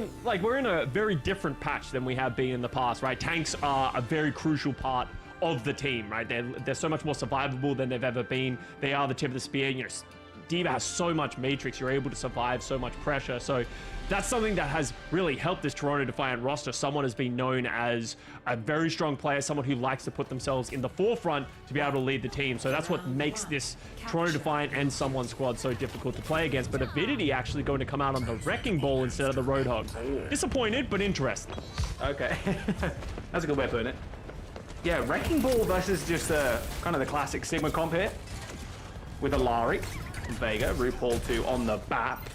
in a very different patch than we have been in the past, right? Tanks are a very crucial part of the team, right? They're so much more survivable than they've ever been. They are the tip of the spear. You know, Diva has so much matrix. You're able to survive so much pressure. So that's something that has really helped this Toronto Defiant roster. Someone has been known as a very strong player, someone who likes to put themselves in the forefront to be able to lead the team. So that's what makes this Toronto Defiant and someone squad so difficult to play against. But Avidity actually going to come out on the Wrecking Ball instead of the Roadhog. Disappointed, but interesting. Okay. That's a good way of putting it. Yeah, Wrecking Ball versus just kind of the classic Sigma comp here. With Alaric, Vega, RuPaul 2 on the BAP.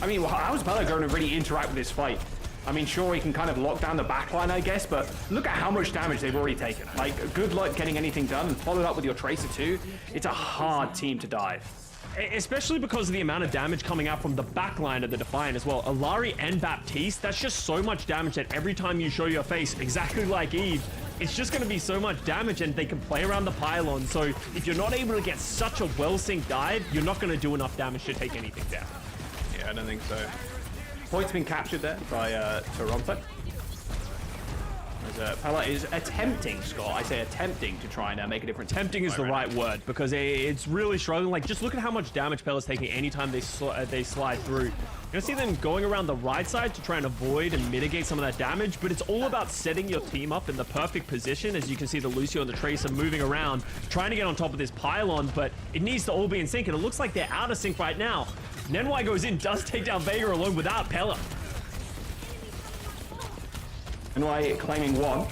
I mean, how's Bella going to really interact with this fight? I mean, sure, he can kind of lock down the backline, I guess, but look at how much damage they've already taken. Like, good luck getting anything done, and followed up with your Tracer too. It's a hard team to dive. Especially because of the amount of damage coming out from the backline of the Defiant as well. Alari and Baptiste, that's just so much damage that every time you show your face, exactly like Eve, it's just going to be so much damage, and they can play around the pylon. So if you're not able to get such a well-synced dive, you're not going to do enough damage to take anything down. Yeah, I don't think so. Point's been captured there by Toronto. Pella is attempting, Scott. I say attempting to try and make a difference. Tempting is the right word, because it's really struggling. Like, just look at how much damage Pella's taking anytime they slide through. You're gonna see them going around the right side to try and avoid and mitigate some of that damage, but it's all about setting your team up in the perfect position. As you can see, the Lucio and the Tracer moving around, trying to get on top of this pylon, but it needs to all be in sync, and it looks like they're out of sync right now. Nenwai goes in, does take down Vega alone without Pella. Nenwai claiming one.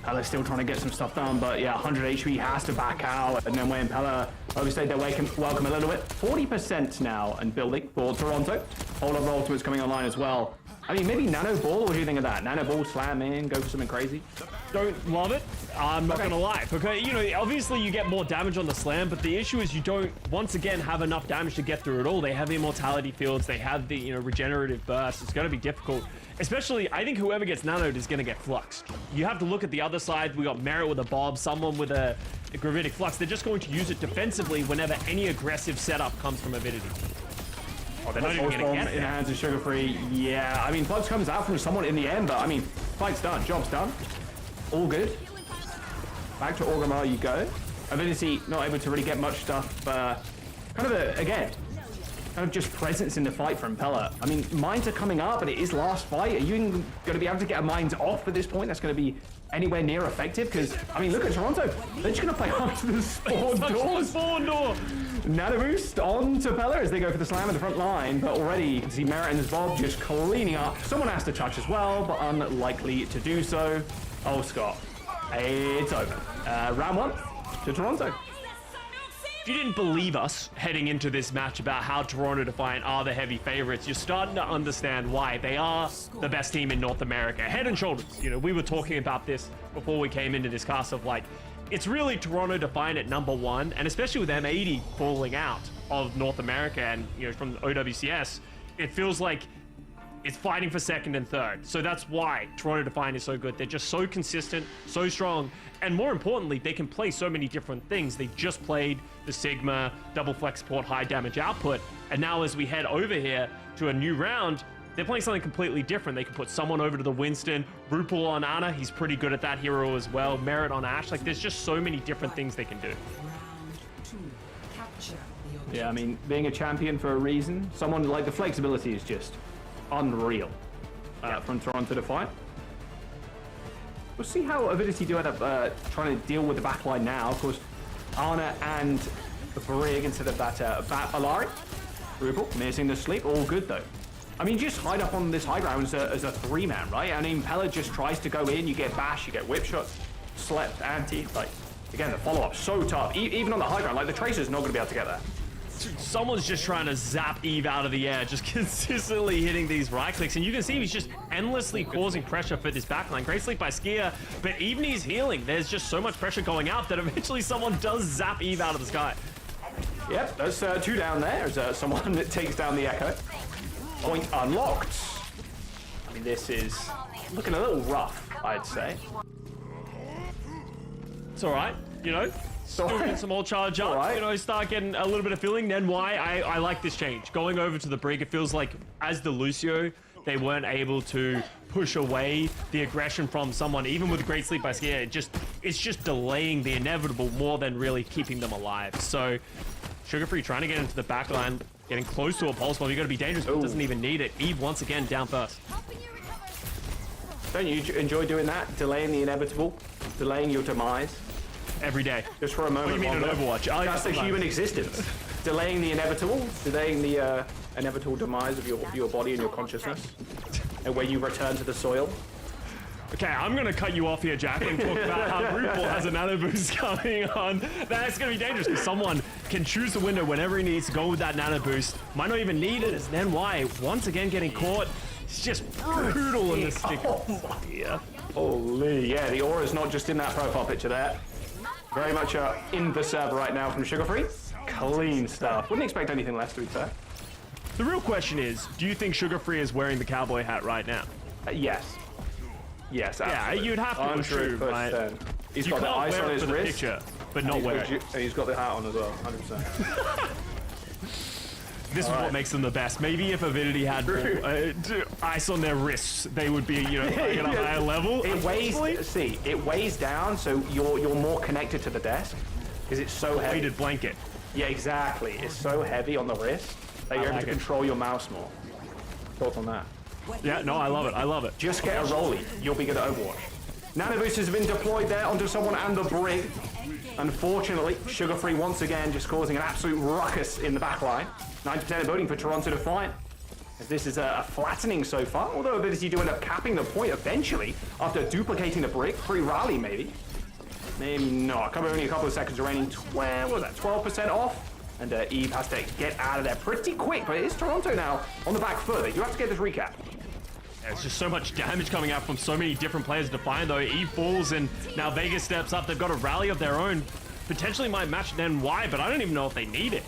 Pella's still trying to get some stuff done, but yeah, 100 HP has to back out. And Nenwai and Pella overstayed their welcome a little bit. 40% now and building for Toronto. All of ultimates coming online as well. I mean, maybe Nano Ball, what do you think of that? Nano Ball, slam in, go for something crazy? Don't love it. I'm not gonna lie. Because, you know, obviously you get more damage on the slam, but the issue is you don't, once again, have enough damage to get through it all. They have immortality fields, they have the, you know, regenerative burst. It's gonna be difficult. Especially, I think whoever gets nanoed is gonna get fluxed. You have to look at the other side. We got Merit with a Bob, someone with a Gravitic Flux. They're just going to use it defensively whenever any aggressive setup comes from Avidity. Oh, they're not even gonna get in the hands of Sugar Free. Yeah, I mean, Flux comes out from someone in the end, but I mean, fight's done, job's done. All good. Back to Orgrimmar you go. Avidity not able to really get much stuff. Kind of just presence in the fight from Pella. I mean, mines are coming up, but it is last fight. Are you even going to be able to get a mines off at this point? That's going to be anywhere near effective? Because, I mean, look at Toronto. They're just going to play onto the spawn doors. Spawn door. Nano boost on to Pella as they go for the slam in the front line. But already you can see Merit and his Bob just cleaning up. Someone has to touch as well, but unlikely to do so. Oh, Scott. It's over. Round 1 to Toronto. If you didn't believe us heading into this match about how Toronto Defiant are the heavy favorites, you're starting to understand why. They are the best team in North America. Head and shoulders. You know, we were talking about this before we came into this cast of like, it's really Toronto Defiant at #1, and especially with M80 falling out of North America and, you know, from OWCS, it feels like it's fighting for second and third. So that's why Toronto Defiant is so good. They're just so consistent, so strong, and more importantly, they can play so many different things. They just played the Sigma, double flex support, high damage output, and now as we head over here to a new round, they're playing something completely different. They can put someone over to the Winston, Rupal on Ana, he's pretty good at that hero as well, Merit on Ashe, like there's just so many different things they can do. Yeah, I mean, being a champion for a reason, someone like the flexibility is just unreal from Toronto Defiant. We'll see how Avidity do end up trying to deal with the backline now. Of course, Ana and Brig instead of that Alari. Rupal missing the sleep, all good though. I mean, just hide up on this high ground as a 3-man, right? I mean, Pella just tries to go in, you get bash, you get whip shots, slept, anti, like, again, the follow-up so tough. Even on the high ground, like the Tracer's not gonna be able to get there. Someone's just trying to zap Eve out of the air, just consistently hitting these right clicks, and you can see he's just endlessly causing pressure for this backline. Great sleep by Skier, but even he's healing. There's just so much pressure going out that eventually someone does zap Eve out of the sky. Yep, there's 2 down there. There's someone that takes down the Echo. Point unlocked. I mean, this is looking a little rough, I'd say. It's all right, you know. Still getting some more charge up, right. You know, start getting a little bit of feeling. Then why I like this change. Going over to the Brig, it feels like as the Lucio, they weren't able to push away the aggression from someone, even with a great sleep by Skier. It's just delaying the inevitable more than really keeping them alive. So Sugar Free trying to get into the back line, getting close to a pulse bomb. You got to be dangerous, but doesn't even need it. Eve once again down first. Don't you enjoy doing that? Delaying the inevitable, delaying your demise. Every day. Just for a moment. What do you mean in Overwatch? That's the human existence. Delaying the inevitable, delaying the inevitable demise of your body and your consciousness, and where you return to the soil. Okay, I'm gonna cut you off here, Jack, and talk about how Rupal has a nano boost coming on. That's gonna be dangerous because someone can choose the window whenever he needs to go with that nano boost. Might not even need it, as then why? Once again getting caught. It's just brutal in this stick. Oh my. Holy, yeah, the aura's not just in that profile picture there. Very much in the server right now from Sugar Free. Clean stuff. Wouldn't expect anything less, to be fair. The real question is, do you think Sugar Free is wearing the cowboy hat right now? Yes. Yes, absolutely. Yeah, you'd have to assume, right? He's got the ice on his wrist, picture, but not wear it. And he's got the hat on as well, 100%. This is what makes them the best. Maybe if Avidity had ice on their wrists, they would be, you know, playing at a higher level. It weighs down, so you're more connected to the desk because it's so heavy. Weighted blanket. Yeah, exactly. It's so heavy on the wrist that you're able to control your mouse more. Thoughts on that? Yeah, no, I love it. I love it. Just get a rolly. You'll be good at Overwatch. Nano boosters have been deployed there onto someone and the Brig. Unfortunately, Sugar Free once again just causing an absolute ruckus in the back line. 90% of voting for Toronto Defiant. As this is a flattening so far, although Avidity do end up capping the point eventually after duplicating the Brig. Free rally maybe. Maybe not. Only a couple of seconds remaining. 12% off. And Eve has to get out of there pretty quick, but it is Toronto now on the back foot. You have to get this recap. There's just so much damage coming out from so many different players. Defiant though, E falls and now Vegas steps up. They've got a rally of their own. Potentially might match NY, but I don't even know if they need it.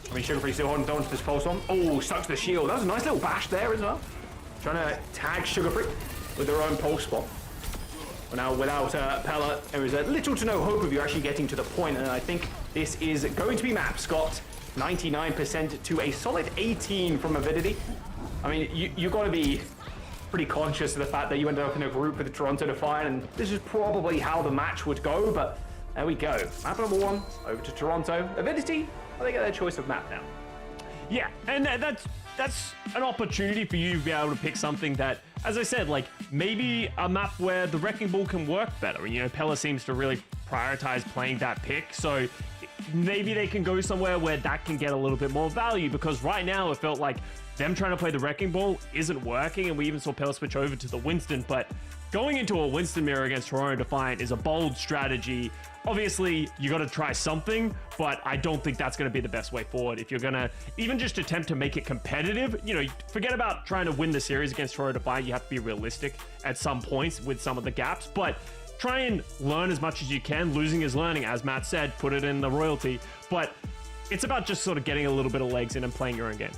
I mean, Sugar Free still holding on to this pulse on. Oh, sucks the shield. That was a nice little bash there as well. Trying to tag Sugar Free with their own pulse spot. Well, now, without Pella, there is little to no hope of you actually getting to the point, and I think this is going to be map. Scott, 99% to a solid 18 from Avidity. I mean, you got to be pretty conscious of the fact that you ended up in a group with the Toronto Defiant, and this is probably how the match would go, but there we go. Map number 1, over to Toronto. Avidity, well, they get their choice of map now. Yeah, and that's an opportunity for you to be able to pick something that, as I said, like maybe a map where the Wrecking Ball can work better. You know, Pella seems to really prioritize playing that pick, so maybe they can go somewhere where that can get a little bit more value, because right now it felt like them trying to play the Wrecking Ball isn't working, and we even saw Pella switch over to the Winston, but going into a Winston mirror against Toronto Defiant is a bold strategy. Obviously, you got to try something, but I don't think that's going to be the best way forward. If you're going to even just attempt to make it competitive, you know, forget about trying to win the series against Toronto Defiant. You have to be realistic at some points with some of the gaps, but try and learn as much as you can. Losing is learning, as Matt said, put it in the royalty, but it's about just sort of getting a little bit of legs in and playing your own game.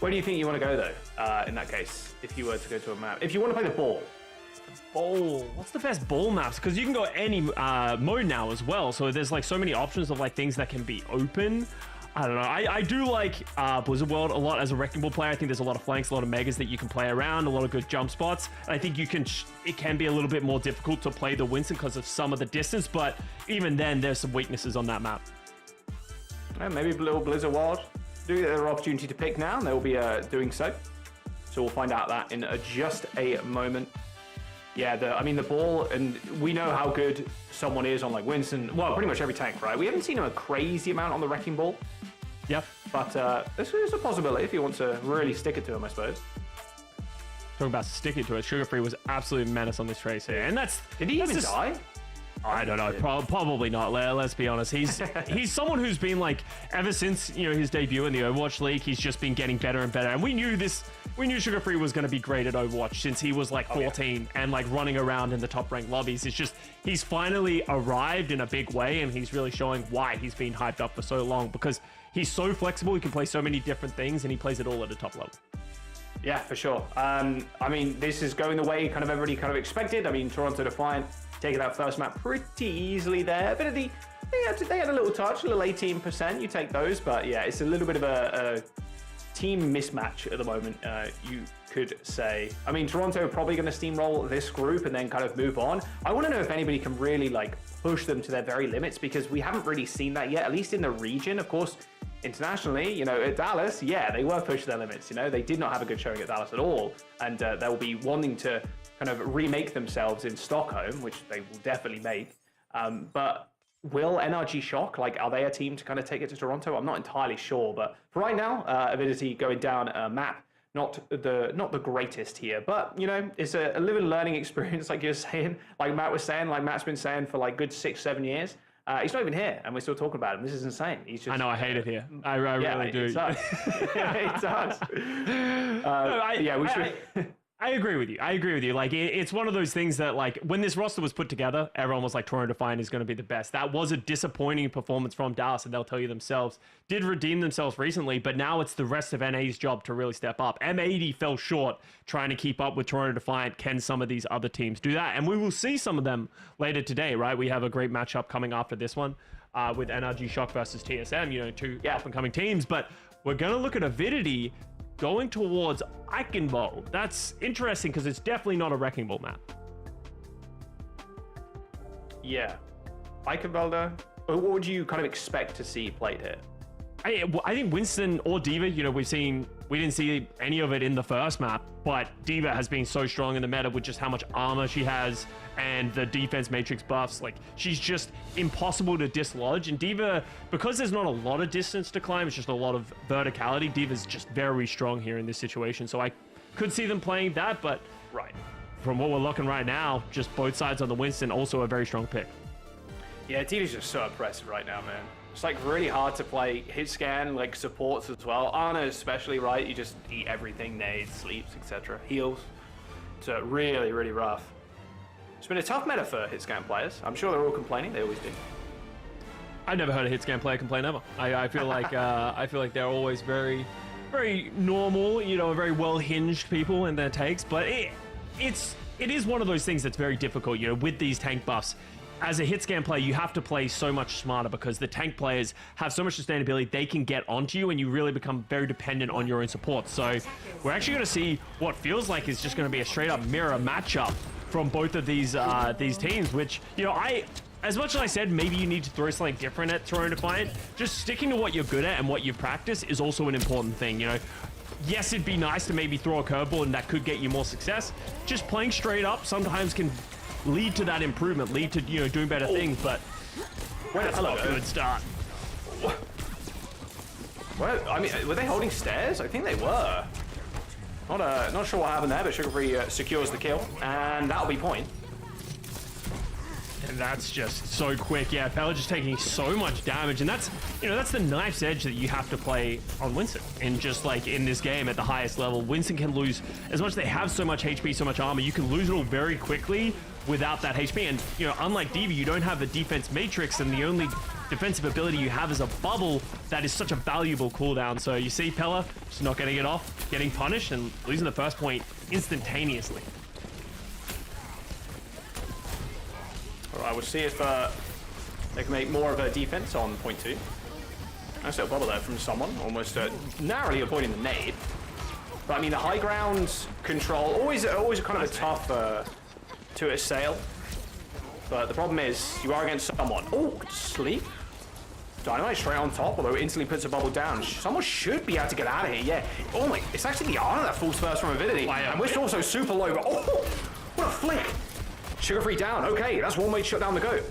Where do you think you want to go, though, in that case, if you were to go to a map? If you want to play the ball. Ball. What's the best ball maps? Because you can go any mode now as well. So there's like so many options of like things that can be open. I don't know. I do like Blizzard World a lot as a Wrecking Ball player. I think there's a lot of flanks, a lot of megas that you can play around, a lot of good jump spots. And I think you can. It can be a little bit more difficult to play the Winston because of some of the distance. But even then, there's some weaknesses on that map. Maybe a little Blizzard World. Do get their opportunity to pick now, and they'll be doing so. So we'll find out that in just a moment. Yeah, I mean, the ball, and we know how good someone is on like Winston, well, pretty much every tank, right? We haven't seen him a crazy amount on the Wrecking Ball. Yep. But this is a possibility if you want to really stick it to him, I suppose. Talking about sticking to it, Sugar Free was absolute menace on this trace here. And Did he even die? I don't know. Probably not. Let's be honest. He's someone who's been like, ever since, you know, his debut in the Overwatch League, he's just been getting better and better. And we knew Sugar Free was going to be great at Overwatch since he was like 14 and like running around in the top ranked lobbies. It's just, he's finally arrived in a big way, and he's really showing why he's been hyped up for so long, because he's so flexible. He can play so many different things, and he plays it all at a top level. Yeah, for sure. I mean, this is going the way kind of everybody kind of expected. I mean, Toronto Defiant taking that first map pretty easily there. But they had a little touch, a little 18%. You take those, but yeah, it's a little bit of a team mismatch at the moment, you could say. I mean, Toronto are probably going to steamroll this group and then kind of move on. I want to know if anybody can really like push them to their very limits, because we haven't really seen that yet, at least in the region. Of course, internationally, you know, at Dallas, yeah, they were pushed their limits. You know, they did not have a good showing at Dallas at all, and they'll be wanting to kind of remake themselves in Stockholm, which they will definitely make. But will NRG Shock, like, are they a team to kind of take it to Toronto? I'm not entirely sure, but for right now, Avidity going down a map, not the greatest here, but you know, it's a living learning experience, like you're saying, like Matt was saying, like Matt's been saying for like good 6-7 years. He's not even here, and we're still talking about him. This is insane. He's just. I know, I hate it here. I really do. It sucks. It does. We should. I agree with you. Like, it's one of those things that, like, when this roster was put together, everyone was like, Toronto Defiant is going to be the best. That was a disappointing performance from Dallas, and they'll tell you themselves. Did redeem themselves recently, but now it's the rest of NA's job to really step up. M80 fell short trying to keep up with Toronto Defiant. Can some of these other teams do that? And we will see some of them later today, right? We have a great matchup coming after this one with NRG Shock versus TSM, you know, two up-and-coming teams. But we're going to look at Avidity going towards Eichenwald. That's interesting because it's definitely not a Wrecking Ball map. Yeah. Eichenwald, what would you kind of expect to see played here? I think Winston or D.Va, you know, we didn't see any of it in the first map, but D.Va has been so strong in the meta with just how much armor she has and the defense matrix buffs. Like, she's just impossible to dislodge. And D.Va, because there's not a lot of distance to climb, it's just a lot of verticality, D.Va's just very strong here in this situation. So I could see them playing that, but from what we're looking right now, just both sides on the Winston, also a very strong pick. Yeah, D.Va's just so impressive right now, man. It's like really hard to play. Hit scan, like supports as well. Ana especially, right? You just eat everything, nades, sleeps, etc. Heals. It's really, really rough. It's been a tough meta for hit scan players. I'm sure they're all complaining. They always do. I've never heard a hit scan player complain ever. I feel like they're always very, very normal, you know, very well hinged people in their takes. But it is one of those things that's very difficult, you know, with these tank buffs. As a hit scan player, you have to play so much smarter because the tank players have so much sustainability, they can get onto you and you really become very dependent on your own support. So we're actually going to see what feels like is just going to be a straight up mirror matchup from both of these teams, which, you know, as much as I said, maybe you need to throw something different at Toronto Defiant, just sticking to what you're good at and what you practice is also an important thing, you know. Yes, it'd be nice to maybe throw a curveball and that could get you more success. Just playing straight up sometimes can lead to that improvement, lead to, you know, doing better things, but that's not a good start. Well, I mean, were they holding stairs? I think they were. Not sure what happened there, but Sugar Free secures the kill, and that'll be point. And that's just so quick. Yeah, Pella just taking so much damage, and that's, you know, that's the knife's edge that you have to play on Winston. And just like in this game at the highest level, Winston can lose, as much as they have so much HP, so much armor, you can lose it all very quickly without that HP. And, you know, unlike D.Va, you don't have a defense matrix, and the only defensive ability you have is a bubble that is such a valuable cooldown. So you see Pella just not getting it off, getting punished, and losing the first point instantaneously. All right, we'll see if they can make more of a defense on point 2. Nice little bubble there from someone, almost narrowly avoiding the nade. But I mean, the high ground control, always kind of a tough to assail. But the problem is, you are against someone. Oh, good sleep. Dynamite straight on top, although it instantly puts a bubble down. Someone should be able to get out of here, yeah. Oh my, it's actually the Ayah that falls first from Avidity. And we're also super low, but oh, what a flick. Sugar Free down, okay, that's one way to shut down the GOAT.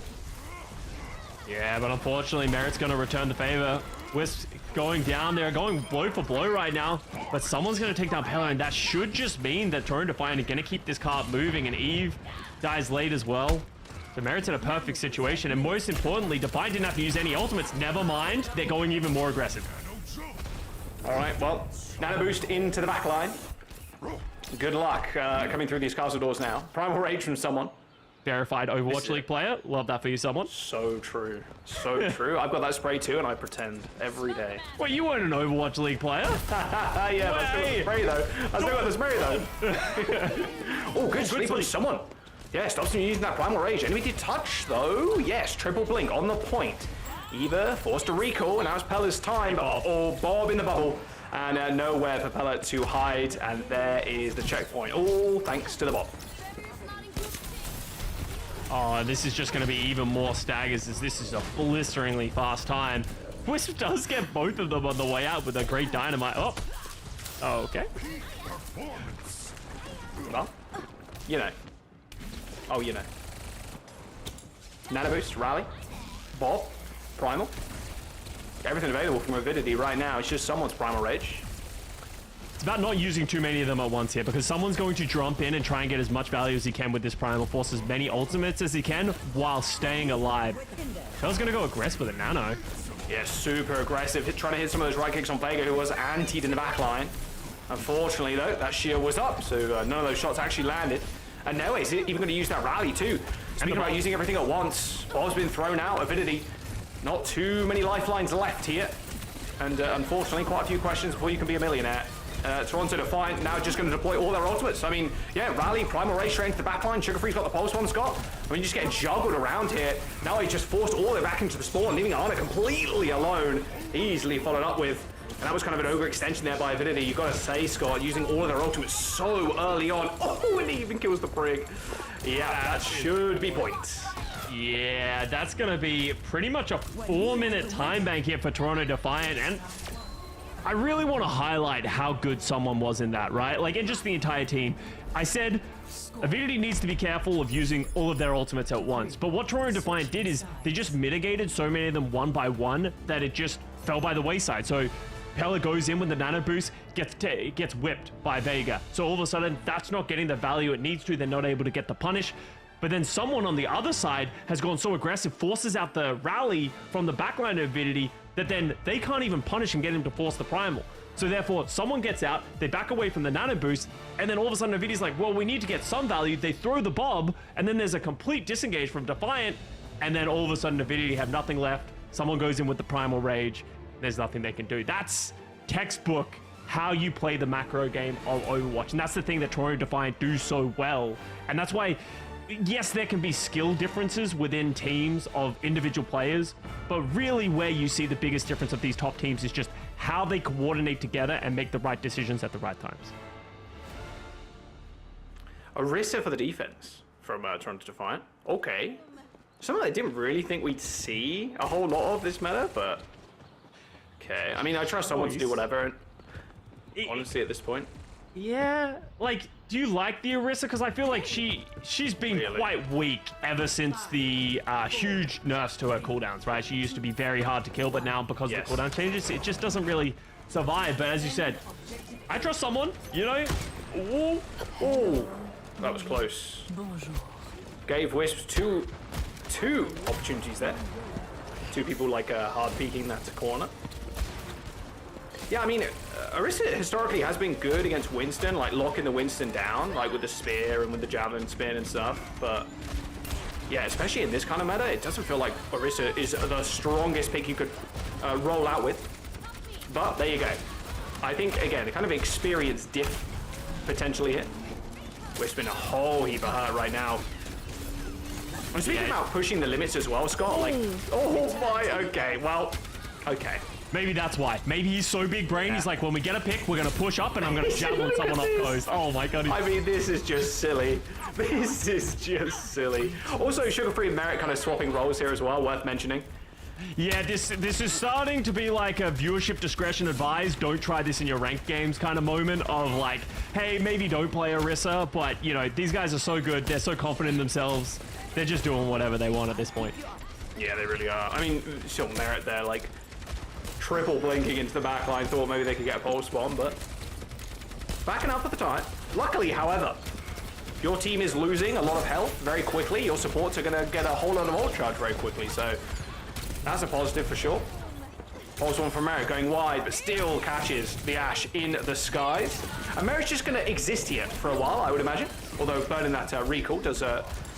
Yeah, but unfortunately, Merit's going to return the favor. Wisp going down there, going blow for blow right now, but someone's going to take down Pella, and that should just mean that Toronto Defiant are going to keep this cart moving, and Eve dies late as well. So Merit's in a perfect situation, and most importantly, Defiant didn't have to use any ultimates. Never mind, they're going even more aggressive. All right, well, nano boost into the back line. Good luck coming through these castle doors now. Primal Rage from someone. Verified Overwatch League player. Love that for you, someone. So true. So true. I've got that spray too, and I pretend every day. Well, you weren't an Overwatch League player. Yeah, I still got the spray though. I still got the spray though. Oh, good sleep on someone. Yeah, stops him using that Primal Rage. Enemy did touch though. Yes, triple blink on the point. Eva forced to recall, and now it's Pella's time. Oh, Bob in the bubble. And nowhere for Pella to hide, and there is the checkpoint. All thanks to the bot. Oh, this is just going to be even more staggers, as this is a blisteringly fast time. Wisp does get both of them on the way out with a great dynamite. Oh, okay. Well, you know. Oh, you know. Nano boost, rally, Bob, primal. Everything available from Avidity right now. It's just someone's Primal Rage. It's about not using too many of them at once here, because someone's going to jump in and try and get as much value as he can with this Primal, force as many ultimates as he can while staying alive. Pella's going to go aggressive with a Nano. Yeah, super aggressive. Trying to hit some of those right kicks on Vega, who was antied in the back line. Unfortunately, though, that shield was up, so none of those shots actually landed. And now he's even going to use that rally, too. Speaking about using everything at once, Bob's been thrown out. Avidity. Not too many lifelines left here. And unfortunately, quite a few questions before you can be a millionaire. Toronto Defiant now just going to deploy all their ultimates. I mean, yeah, Rally, Primal Rage straight into the backline. Sugar Free's got the pulse one, Scott. I mean, just getting juggled around here. Now he just forced all the way back into the spawn, leaving Ana completely alone. Easily followed up with. And that was kind of an overextension there by Avidity. You've got to say, Scott, using all of their ultimates so early on. Oh, and he even kills the Brig. Yeah, that should be points. Yeah, that's going to be pretty much a 4-minute time bank here for Toronto Defiant. And I really want to highlight how good someone was in that, right? Like, and just the entire team. I said Avidity needs to be careful of using all of their ultimates at once. But what Toronto Defiant did is they just mitigated so many of them one by one that it just fell by the wayside. So Pella goes in with the nano boost, gets whipped by Vega. So all of a sudden, that's not getting the value it needs to. They're not able to get the punish. But then someone on the other side has gone so aggressive, forces out the rally from the backline of Avidity, that then they can't even punish and get him to force the primal. So therefore, someone gets out, they back away from the nano boost, and then all of a sudden Avidity's like, well, we need to get some value. They throw the bob, and then there's a complete disengage from Defiant, and then all of a sudden Avidity have nothing left. Someone goes in with the primal rage. There's nothing they can do. That's textbook how you play the macro game of Overwatch. And that's the thing that Toronto Defiant do so well. And that's why, yes, there can be skill differences within teams of individual players, but really where you see the biggest difference of these top teams is just how they coordinate together and make the right decisions at the right times. Orisa for the defense from Toronto Defiant. Okay. Something I didn't really think we'd see a whole lot of this meta, but okay. I mean, I trust someone to do whatever, honestly, at this point. Yeah, like, do you like the Orisa? Because I feel like she's been quite weak ever since the huge nerfs to her cooldowns, right? She used to be very hard to kill, but now because of the cooldown changes, it just doesn't really survive. But as you said, I trust someone, you know? Ooh, ooh, that was close. Gave Wisps two opportunities there. Two people like hard peeking that corner. Yeah, I mean, Orisa historically has been good against Winston, like locking the Winston down, like with the spear and with the javelin spin and stuff. But yeah, especially in this kind of meta, it doesn't feel like Orisa is the strongest pick you could roll out with. But there you go. I think, again, a kind of experience diff potentially here. Wisp in a whole heap of hurt right now. I'm speaking about pushing the limits as well, Scott. Like, oh my, okay, well, okay. Maybe that's why. Maybe he's so big brain, he's like, when we get a pick, we're going to push up and I'm going to javelin someone up close. Oh my god. I mean, this is just silly. This is just silly. Also, Sugar-Free and Merit kind of swapping roles here as well, worth mentioning. Yeah, this is starting to be like a viewership discretion advised. Don't try this in your ranked games kind of moment of like, hey, maybe don't play Orisa, but you know, these guys are so good. They're so confident in themselves. They're just doing whatever they want at this point. Yeah, they really are. I mean, still Merit there, like, triple blinking into the back line, thought maybe they could get a pulse bomb, but backing up at the time. Luckily, however, your team is losing a lot of health very quickly. Your supports are going to get a whole lot of ult charge very quickly, so that's a positive for sure. Pulse one from Merit going wide, but still catches the Ashe in the skies. And Merit's just going to exist here for a while, I would imagine, although burning that recall does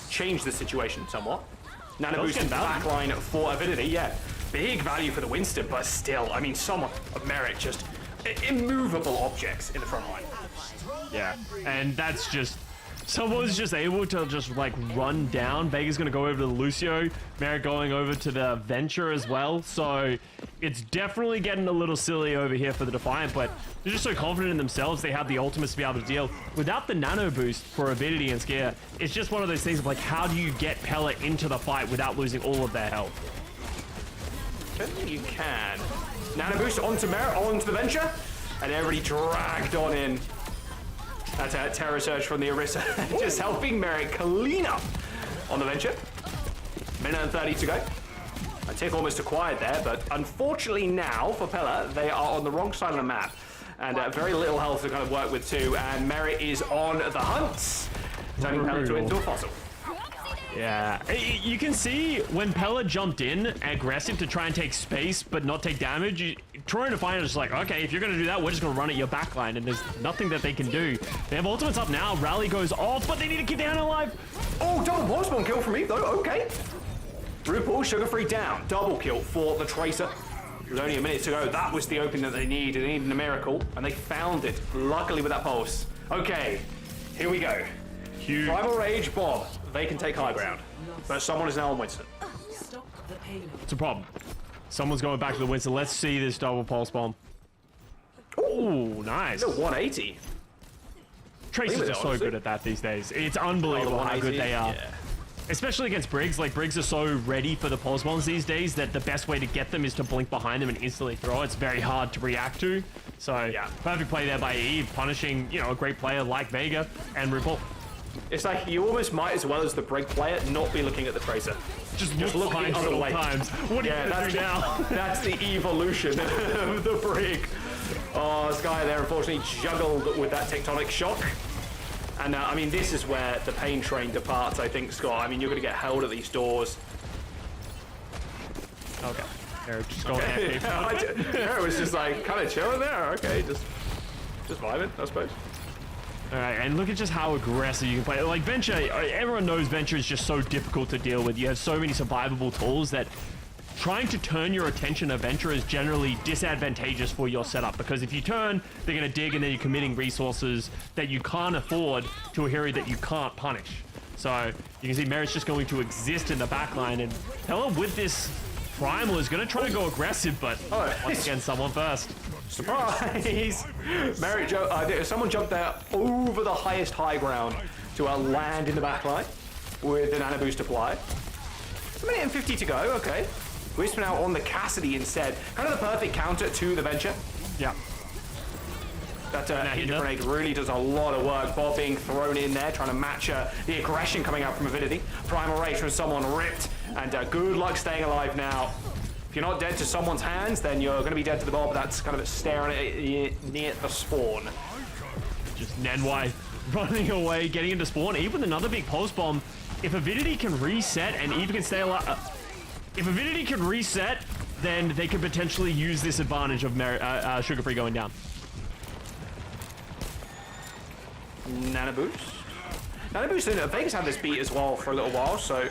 change the situation somewhat. Nano boost in the backline for Avidity, yeah. Big value for the Winston, but still, I mean, someone of Merit, just immovable objects in the front line. Yeah, and that's just, someone's just able to just like run down. Vega's gonna go over to the Lucio, Merit going over to the Venture as well. So it's definitely getting a little silly over here for the Defiant, but they're just so confident in themselves. They have the ultimates to be able to deal. Without the nano boost for Avidity and Scare, it's just one of those things of like, how do you get Pella into the fight without losing all of their health? I don't think you can. Nano boost onto Merit, onto the Venture, and everybody dragged on in. That's a Terror Surge from the Orisa, just helping Merit clean up on the Venture. Minute and 30 to go. A tick almost acquired there, but unfortunately now for Pella, they are on the wrong side of the map. And very little health to kind of work with too, and Merit is on the hunt, turning Pella into a fossil. Yeah, you can see when Pella jumped in aggressive to try and take space but not take damage, Toronto Defiant is just like, okay, if you're going to do that, we're just going to run at your backline, and there's nothing that they can do. They have ultimates up now, Rally goes off, but they need to keep down alive. Oh, double pulse bomb kill from me though, okay. RuPaul, Sugar-Free down, double kill for the Tracer. With only a minute to go, that was the opening that they needed. They needed a miracle, and they found it, luckily with that pulse. Okay, here we go. Huge. Primal Rage, Bob, they can take high ground, but someone is now on Winston. It's a problem. Someone's going back to the Winston. Let's see this double pulse bomb. Ooh, nice. It's a 180. Tracers are so good at that these days. It's unbelievable how good they are. Yeah. Especially against Briggs. Like, Briggs are so ready for the pulse bombs these days that the best way to get them is to blink behind them and instantly throw. It's very hard to react to. So, yeah, perfect play there by Eve, punishing, you know, a great player like Vega and RuPaul. It's like you almost might, as well as the Brig player, not be looking at the Tracer. Just looking other way. What are you gonna do now? That's the evolution of the Brig. Oh, Sky there unfortunately juggled with that tectonic shock. And I mean, this is where the pain train departs, I think, Scott. I mean, you're going to get held at these doors. Okay. Eric just going AFK. Eric was just like kind of chilling there. Okay, just vibing, I suppose. All right, and look at just how aggressive you can play. Like Venture, everyone knows Venture is just so difficult to deal with. You have so many survivable tools that trying to turn your attention to Venture is generally disadvantageous for your setup, because if you turn, they're going to dig, and then you're committing resources that you can't afford to a hero that you can't punish. So you can see Merritt's just going to exist in the backline, and Pella with this Primal is going to try to go aggressive, but once again, someone first. Surprise! Someone jumped there over the highest high ground to land in the backline with the nano boost applied. 1 minute and 50 to go, okay. Whisper now on the Cassidy instead. Kind of the perfect counter to the Venture. Yeah. That hit grenade really does a lot of work. Bob being thrown in there, trying to match the aggression coming out from Avidity. Primal Rage from someone ripped, and good luck staying alive now. If you're not dead to someone's hands, then you're going to be dead to the Bob. That's kind of staring at it near the spawn. Just Nenwai running away, getting into spawn. Even another big pulse bomb. If Avidity can reset and even can stay alive, if Avidity can reset, then they could potentially use this advantage of Sugar Free going down. Nano boost. Nano boost and Vegas had this beat as well for a little while, so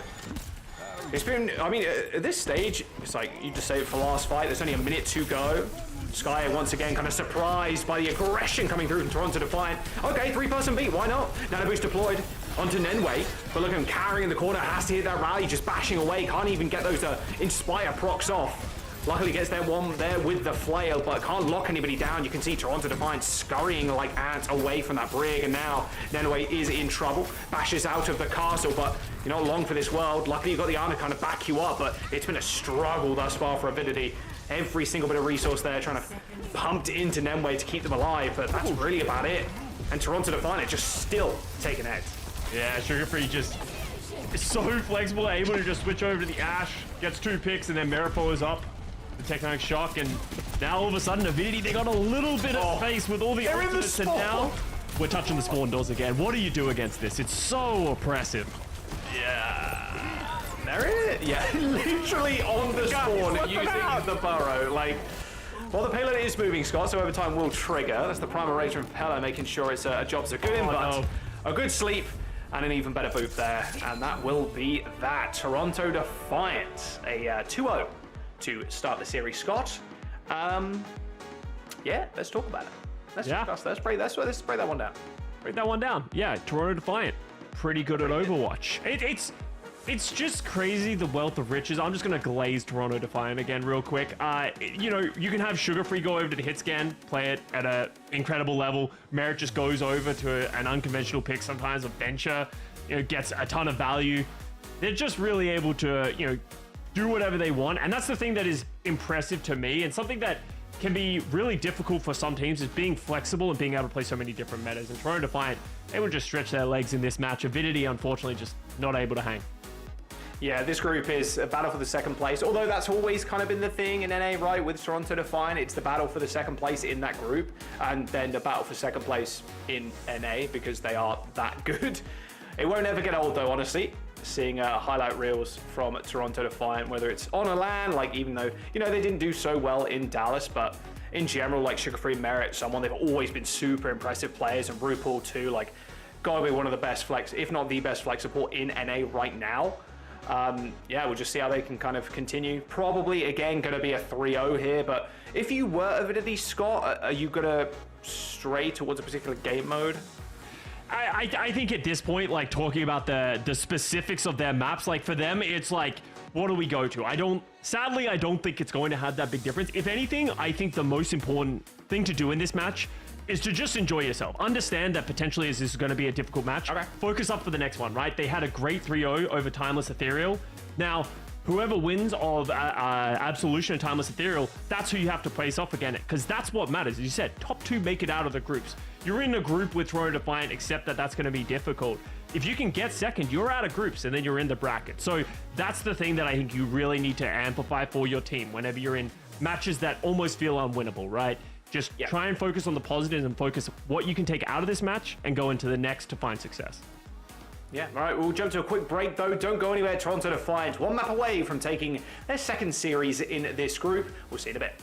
it's been, I mean, at this stage, it's like you just save it for last fight. There's only a minute to go. Sky once again kind of surprised by the aggression coming through from Toronto Defiant. Okay, 3-person beat, why not? Nano boost deployed onto Nenway, but look at him carrying in the corner, has to hit that rally, just bashing away, can't even get those Inspire procs off. Luckily gets that one there with the flail, but can't lock anybody down. You can see Toronto Defiant scurrying like ants away from that brig, and now Nenway is in trouble. Bashes out of the castle, but you're not long for this world. Luckily you've got the armor to kind of back you up, but it's been a struggle thus far for Avidity. Every single bit of resource there trying to pump into Nenway to keep them alive, but that's really about it. And Toronto Defiant just still taking heads. Yeah, Sugar Free just is so flexible, able to just switch over to the Ash, gets 2 picks, and then Merripo is up. The Tectonic Shock, and now all of a sudden Avidity, they got a little bit of space with all the ultimates, and now we're touching the spawn doors again. What do you do against this? It's so oppressive. Yeah. There it is. Yeah, literally on the spawn using the burrow. Like, well, the payload is moving, Scott, so over time will trigger. That's the primal rage from Pella, making sure its jobs are good, but a good sleep and an even better boot there. And that will be that. Toronto Defiant, a 2-0. To start the series, Scott. Yeah, let's talk about it. Let's discuss. Let's break that one down. Break that one down. Yeah, Toronto Defiant, pretty good at Overwatch. It's just crazy the wealth of riches. I'm just gonna glaze Toronto Defiant again real quick. You know, you can have Sugar Free go over to the hit scan, play it at an incredible level. Merritt just goes over to an unconventional pick sometimes. A Venture, you know, gets a ton of value. They're just really able to, you know, do whatever they want, and that's the thing that is impressive to me, and something that can be really difficult for some teams is being flexible and being able to play so many different metas. And Toronto Defiant, they would just stretch their legs in this match. Avidity, unfortunately, just not able to hang. Yeah, this group is a battle for the second place, although that's always kind of been the thing in NA, right? With Toronto Defiant, it's the battle for the second place in that group, and then the battle for second place in NA, because they are that good. It won't ever get old, though, honestly. Seeing highlight reels from Toronto Defiant, whether it's on a LAN, like, even though, you know, they didn't do so well in Dallas, but in general, like Sugar Free, Merritt, someone they've always been super impressive players, and RuPaul too, like, gotta be one of the best flex, if not the best flex support in NA right now. Yeah, we'll just see how they can kind of continue. Probably, again, gonna be a 3-0 here, but if you were Avidity, Scott, are you gonna stray towards a particular game mode? I think at this point, like, talking about the specifics of their maps, like, for them, it's like, what do we go to? Sadly, I don't think it's going to have that big difference. If anything, I think the most important thing to do in this match is to just enjoy yourself. Understand that potentially this is going to be a difficult match. Okay. Focus up for the next one, right? They had a great 3-0 over Timeless Ethereal. Now, whoever wins of Absolution and Timeless Ethereal, that's who you have to face off again, because that's what matters. As you said, top 2 make it out of the groups. You're in a group with Toronto Defiant, except that that's going to be difficult. If you can get second, you're out of groups, and then you're in the bracket. So that's the thing that I think you really need to amplify for your team whenever you're in matches that almost feel unwinnable, right? Just try and focus on the positives and focus what you can take out of this match and go into the next to find success. Yeah, all right, we'll jump to a quick break though. Don't go anywhere. Toronto Defiant, one map away from taking their second series in this group. We'll see you in a bit.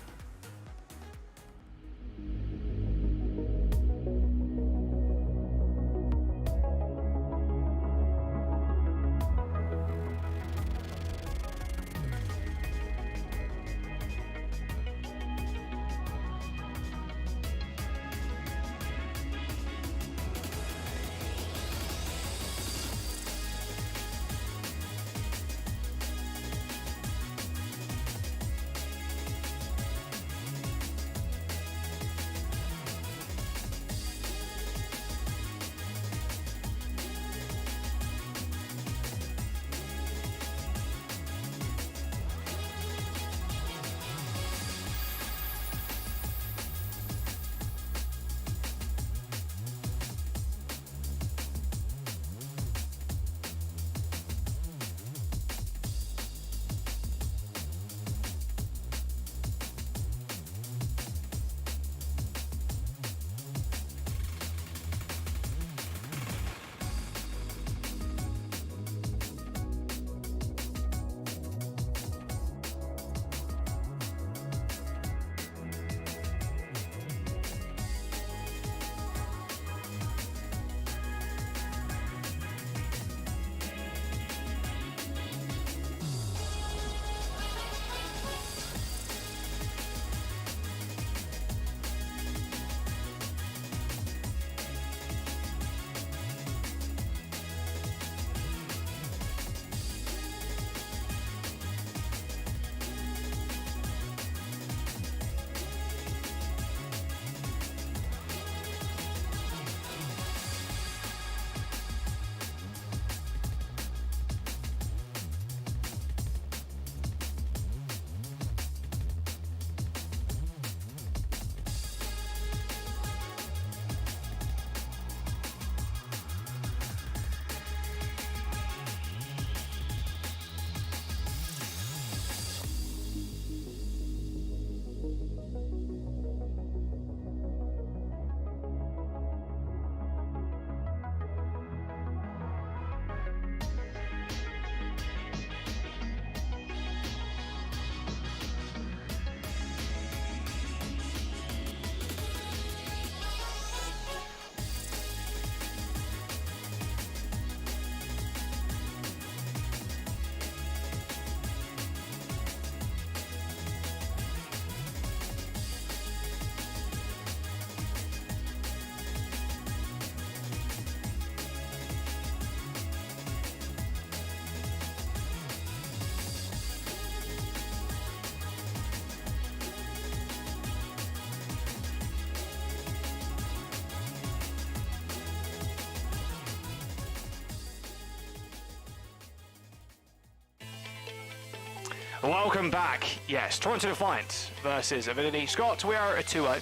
Welcome back. Yes, Toronto Defiant versus Avidity. Scott, we are at 2-0.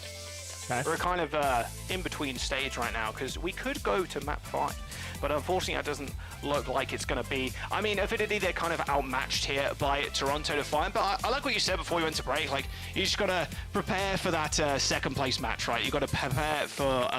Okay. We're kind of in between stage right now because we could go to map 5, but unfortunately that doesn't look like it's going to be. I mean, Avidity, they're kind of outmatched here by Toronto Defiant, but I like what you said before we went to break. Like, you just got to prepare for that second place match, right? You got to prepare for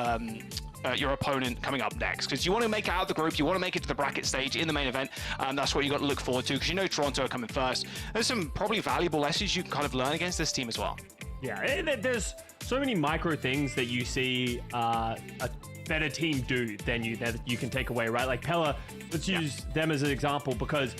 your opponent coming up next, because you want to make it out of the group, you want to make it to the bracket stage in the main event. That's what you got to look forward to, because you know Toronto are coming first. There's some probably valuable lessons you can kind of learn against this team as well. Yeah, there's so many micro things that you see a better team do than you that you can take away, right? Like Pella, let's use them as an example, because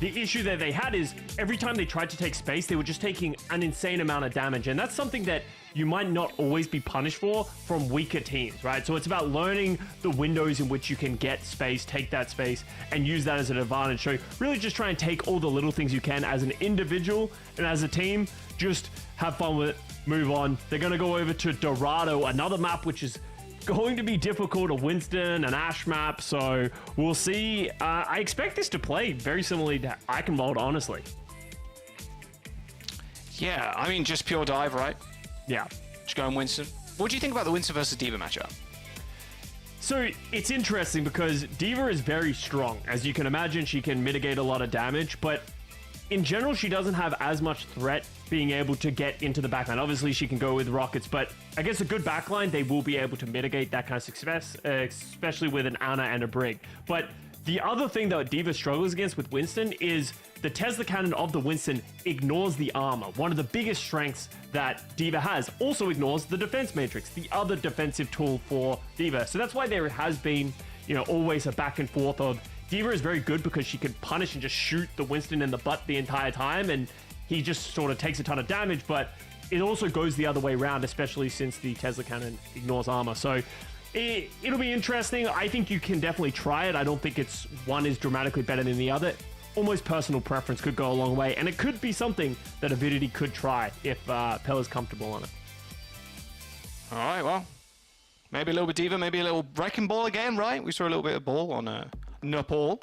the issue that they had is every time they tried to take space, they were just taking an insane amount of damage. And that's something that you might not always be punished for from weaker teams, right? So it's about learning the windows in which you can get space, take that space, and use that as an advantage. So really just try and take all the little things you can as an individual and as a team. Just have fun with it, move on. They're going to go over to Dorado, another map which is going to be difficult, a Winston, an Ash map, so we'll see. I expect this to play very similarly to Eichenwald, honestly. Yeah, I mean, just pure dive, right? Yeah. Just going Winston. What do you think about the Winston versus D.Va matchup? So it's interesting because D.Va is very strong. As you can imagine, she can mitigate a lot of damage, but in general, she doesn't have as much threat being able to get into the backline. Obviously, she can go with rockets, but against a good backline, they will be able to mitigate that kind of success, especially with an Ana and a Brig. But the other thing that D.Va struggles against with Winston is the Tesla cannon of the Winston ignores the armor. One of the biggest strengths that D.Va has also ignores the defense matrix, the other defensive tool for D.Va. So that's why there has been, always a back and forth of D.Va is very good because she can punish and just shoot the Winston in the butt the entire time, and he just sort of takes a ton of damage, but it also goes the other way around, especially since the Tesla cannon ignores armor. So it'll be interesting. I think you can definitely try it. I don't think one is dramatically better than the other. Almost personal preference could go a long way, and it could be something that Avidity could try if Pella's comfortable on it. All right, well, maybe a little bit D.Va, maybe a little wrecking ball again, right? We saw a little bit of ball on Nepal.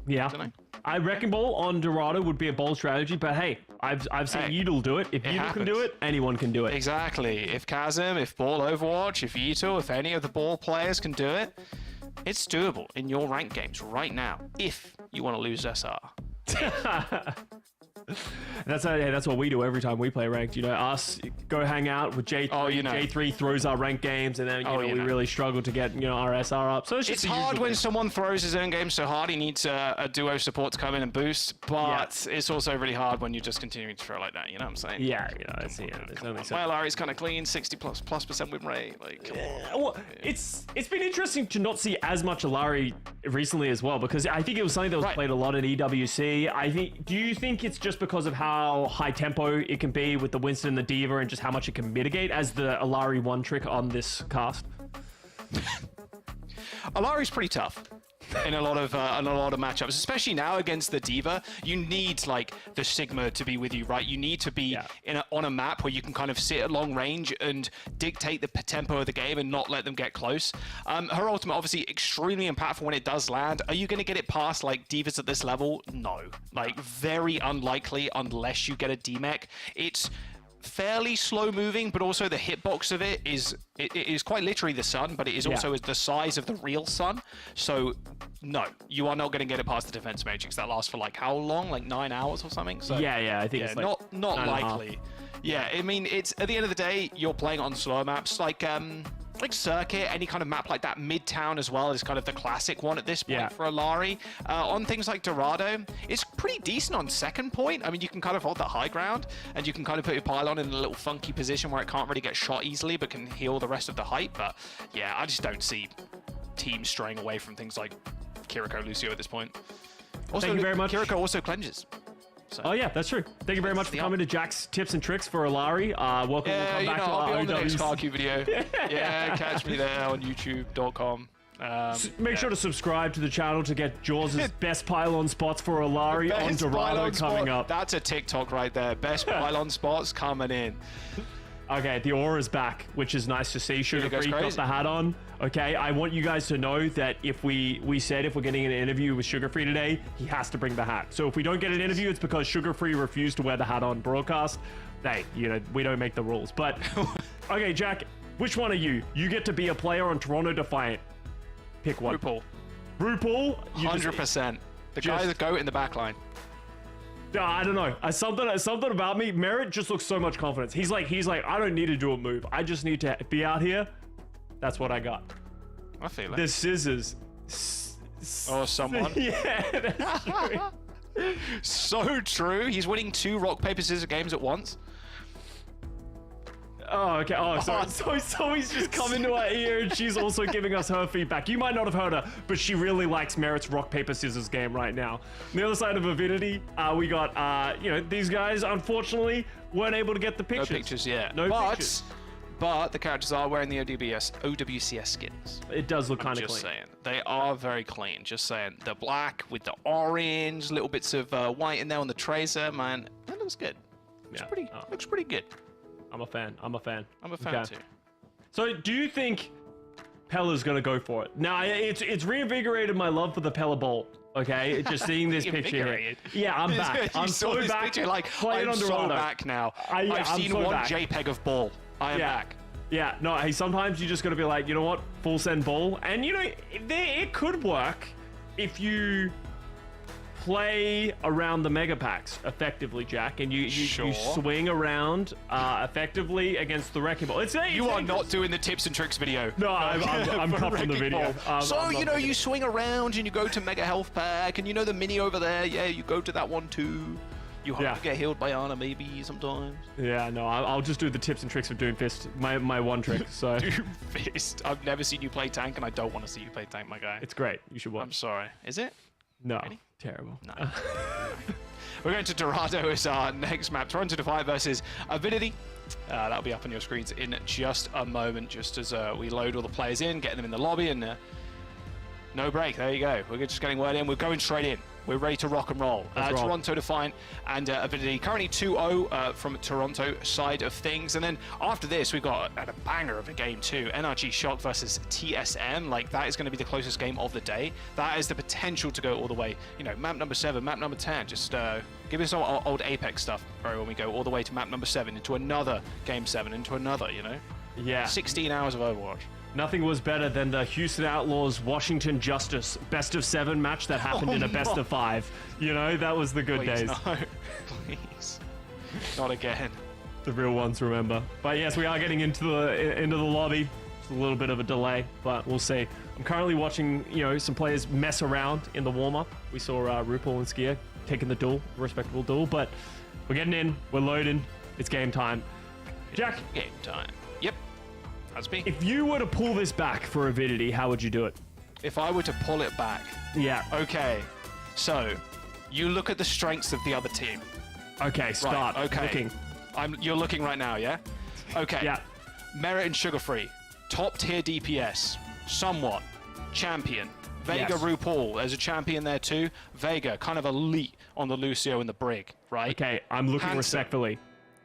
Yeah. I reckon ball on Dorado would be a bold strategy, but hey, I've seen Yeetle do it. If Yeetle can do it, anyone can do it. Exactly. If Chasm, if Ball Overwatch, if Yeetle, if any of the ball players can do it, it's doable in your ranked games right now, if you want to lose SR. That's what we do every time we play ranked. Us go hang out with J3. J3 throws our ranked games, and then we really struggle to get our SR up. So it's hard when someone throws his own game so hard. He needs a duo support to come in and boost, but it's also really hard when you're just continuing to throw like that. You know what I'm saying? Yeah, it's only so. Well, Larry's kind of clean, 60+% win rate. Like, come on. Well, it's been interesting to not see as much Alari recently as well, because I think it was something that was played a lot in EWC. Do you think it's just because of how high tempo it can be with the Winston and the D.Va, and just how much it can mitigate as the Alari one trick on this cast? Alari's pretty tough in a lot of matchups, especially now against the D.Va. You need like the Sigma to be with you, right? You need to be on a map where you can kind of sit at long range and dictate the tempo of the game and not let them get close. Her ultimate obviously extremely impactful when it does land. Are you going to get it past like D.Vas at this level? No, like very unlikely unless you get a D-Mech. It's fairly slow moving, but also the hitbox of it is quite literally the sun, but it is also the size of the real sun. So no, you are not going to get it past the defense matrix. That lasts for like how long? Like 9 hours or something? So I think it's like not likely. Yeah, I mean, it's at the end of the day, you're playing on slower maps like Circuit, any kind of map like that. Midtown as well is kind of the classic one at this point for Alari. On things like Dorado, it's pretty decent on second point. I mean, you can kind of hold that high ground, and you can kind of put your pylon in a little funky position where it can't really get shot easily, but can heal the rest of the height. But yeah, I just don't see teams straying away from things like Kiriko, Lucio at this point. Also, thank you very much. Kiriko also cleanses. So. Oh yeah, that's true. Thank you very much for coming to Jack's tips and tricks for Alari. Welcome. We'll come back to I'll be our on the next OWCS. Karku video. Catch me there on youtube.com. Make sure to subscribe to the channel to get Jaws' best pylon spots for Alari on Dorado coming up. That's a TikTok right there. Best pylon spots coming in. Okay, the aura's back, which is nice to see. Sugar Free got the hat on. Okay, I want you guys to know that if we said if we're getting an interview with Sugar Free today, he has to bring the hat. So if we don't get an interview, it's because Sugar Free refused to wear the hat on broadcast. Hey, we don't make the rules. But okay, Jack, which one are you? You get to be a player on Toronto Defiant. Pick one. RuPaul. 100%. The guy that go in the back line. I don't know. Something about me. Merritt just looks so much confidence. He's like, I don't need to do a move. I just need to be out here. That's what I got. I feel it. The scissors. Or someone. Yeah, that's true. So true. He's winning 2 rock, paper, scissors games at once. Oh, okay. Oh, sorry. So he's just come into our ear, and she's also giving us her feedback. You might not have heard her, but she really likes Merritt's rock, paper, scissors game right now. On the other side of Avidity, we got, these guys, unfortunately, weren't able to get the pictures. No pictures, yeah. No pictures. But the characters are wearing the OWCS skins. It does look kind of clean. Just saying. They are very clean. Just saying. The black with the orange, little bits of white in there on the tracer, man. That looks good. Looks pretty good. I'm a fan. I'm a fan too. So do you think Pella's going to go for it? Now, it's reinvigorated my love for the Pella Bowl. Okay, just seeing this picture here. Yeah, I'm back. I'm so back. Picture, like, I'm so back now. I've seen one JPEG of Ball. I am back. Yeah, no, hey, sometimes you just got to be like, you know what, full send Ball. And, it could work if you play around the mega packs effectively, Jack, and you swing around effectively against the wrecking ball. You are not doing the tips and tricks video. No, I'm cut from the video. So, you know, you swing around and you go to Mega Health Pack, and you know the mini over there, yeah, you go to that one too. You hope to get healed by Ayah maybe sometimes. Yeah, no, I'll just do the tips and tricks of Doom Fist, my one trick, so. Doom Fist? I've never seen you play tank, and I don't want to see you play tank, my guy. It's great, you should watch. I'm sorry. Is it? No, really? Terrible. No. We're going to Dorado as our next map. Toronto Defiant versus Avidity. That'll be up on your screens in just a moment, just as we load all the players in, getting them in the lobby, and no break. There you go. We're just getting word in. We're going straight in. We're ready to rock and roll. Toronto Defiant and Avidity currently 2-0 from Toronto side of things. And then after this, we've got a banger of a game too. NRG Shock versus TSM. Like, that is going to be the closest game of the day. That has the potential to go all the way. You know, map number 7, map number 10. Just give us some old Apex stuff, bro, when we go all the way to map number 7, into another game 7, into another, you know? Yeah. 16 hours of Overwatch. Nothing was better than the Houston Outlaws Washington Justice best of 7 match that happened in a best of 5. You know, that was the good days. No. Please. Not again. The real ones, remember. But yes, we are getting into the lobby. It's a little bit of a delay, but we'll see. I'm currently watching, you know, some players mess around in the warm-up. We saw RuPaul and Skier taking the duel, respectable duel, but we're getting in, we're loading, it's game time. Jack. Game time. Yep. That's me. If you were to pull this back for Avidity, how would you do it? If I were to pull it back? Yeah. Okay. So, you look at the strengths of the other team. Okay, start. Right, okay. Looking. You're looking right now, yeah? Okay. Yeah. Merit and Sugar Free. Top tier DPS. Somewhat. Champion. Vega RuPaul. There's a champion there too. Vega, kind of elite on the Lucio and the Brig, right? Okay, I'm looking respectfully.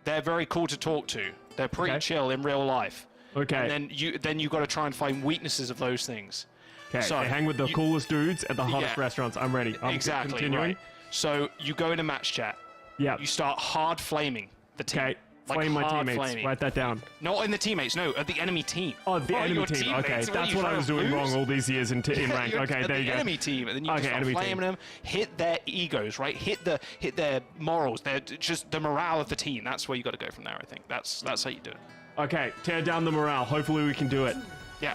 They're very cool to talk to. They're pretty chill in real life. Okay. And then you got to try and find weaknesses of those things. Okay. So they hang with the coolest dudes at the hottest restaurants. I'm ready. I'm exactly. Continuing. Right. So you go into match chat. Yeah. You start hard flaming the team. Okay. Flame my teammates. Flaming. Write that down. Not in the teammates. No, at the enemy team. Oh, the enemy team. Okay, that's what I was doing wrong all these years in rank. Okay, there you go. The enemy team, and then you just start flaming them. Hit their egos, right? Hit their morals. They're just the morale of the team. That's where you got to go from there. I think that's how you do it. Okay, tear down the morale. Hopefully we can do it. Yeah.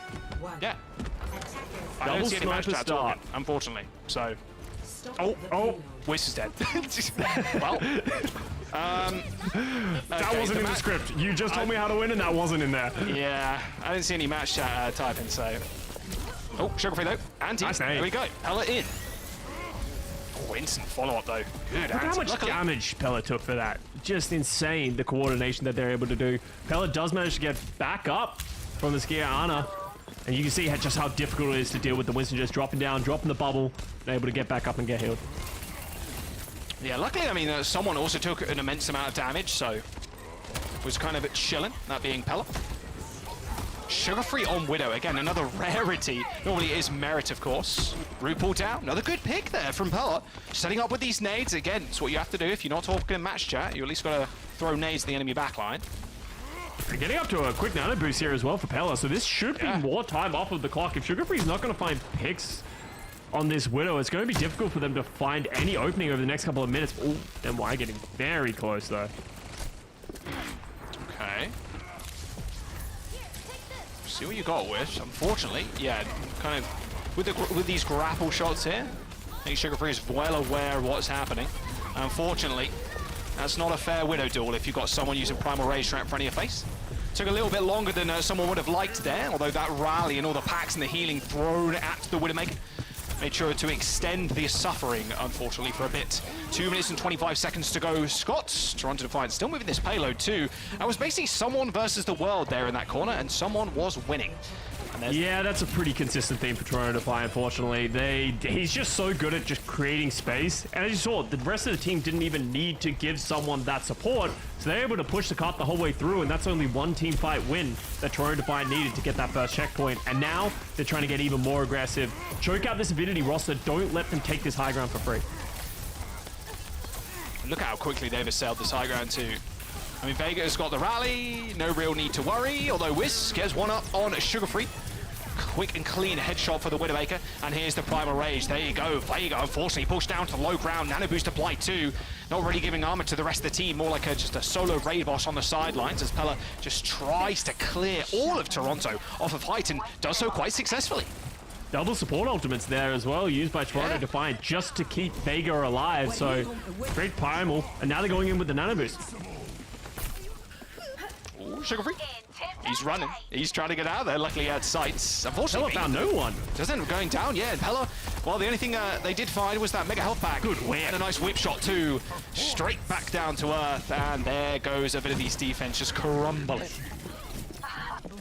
Yeah. I Double don't see any match sniper chat start. talking, unfortunately. So. Oh, Wiz is dead. Well. That wasn't in the script. You just told me how to win, and that wasn't in there. Yeah, I didn't see any match chat typing, so. Oh, Sugar Free though. Anti. Nice there we go. Pella in. Oh, instant follow up though. Good. Look how much damage Pella took for that. Just insane, the coordination that they're able to do. Pella does manage to get back up from the Skier Ana. And you can see just how difficult it is to deal with the Winston just dropping down, dropping the bubble, and able to get back up and get healed. Yeah, luckily, I mean, someone also took an immense amount of damage, so was kind of chilling, that being Pella. Sugar Free on Widow, again, another rarity. Normally it is Merit, of course. RuPaul down, another good pick there from Pella. Setting up with these nades, again, it's what you have to do if you're not talking match chat. You at least got to throw nades to the enemy backline. Getting up to a quick nano boost here as well for Pella, so this should be more time off of the clock. If Sugar Free's not going to find picks on this Widow, it's going to be difficult for them to find any opening over the next couple of minutes. Oh, NY getting very close though. Okay. See what you got, Wish. Unfortunately, yeah, kind of with these grapple shots here, I think Sugar Free is well aware of what's happening. Unfortunately, that's not a fair Widow duel if you've got someone using Primal Rage straight in front of your face. Took a little bit longer than someone would have liked there, although that rally and all the packs and the healing thrown at the Widowmaker made sure to extend the suffering, unfortunately, for a bit. 2 minutes and 25 seconds to go. Scott, Toronto Defiant, still moving this payload too. That was basically someone versus the world there in that corner, and someone was winning. Yeah, that's a pretty consistent theme for Toronto Defiant, unfortunately. He's just so good at just creating space. And as you saw, the rest of the team didn't even need to give someone that support. So they're able to push the cart the whole way through, and that's only one team fight win that Toronto Defiant needed to get that first checkpoint. And now they're trying to get even more aggressive. Choke out this Avidity roster. Don't let them take this high ground for free. Look how quickly they've assailed this high ground too. I mean, Vega has got the rally, no real need to worry, although Wiz gets one up on Sugar Free. quick and clean headshot for the Widowmaker, and here's the Primal Rage. There you go, Vega unfortunately pushed down to low ground, Nano Boost applied too, not really giving armor to the rest of the team, more like just a solo raid boss on the sidelines as Pella just tries to clear all of Toronto off of height and does so quite successfully. Double support ultimates there as well, used by Toronto Defiant just to keep Vega alive, so great Primal, and now they're going in with the Nano Boost. Ooh, Sugar Free. He's running. He's trying to get out of there. Luckily, he had sights. Unfortunately, Pella found no one. Doesn't going down. Yeah, and Pella. Well, the only thing they did find was that mega health pack. Good whip. And a nice whip shot too. Straight back down to earth, and there goes Avidity's defense just crumbling.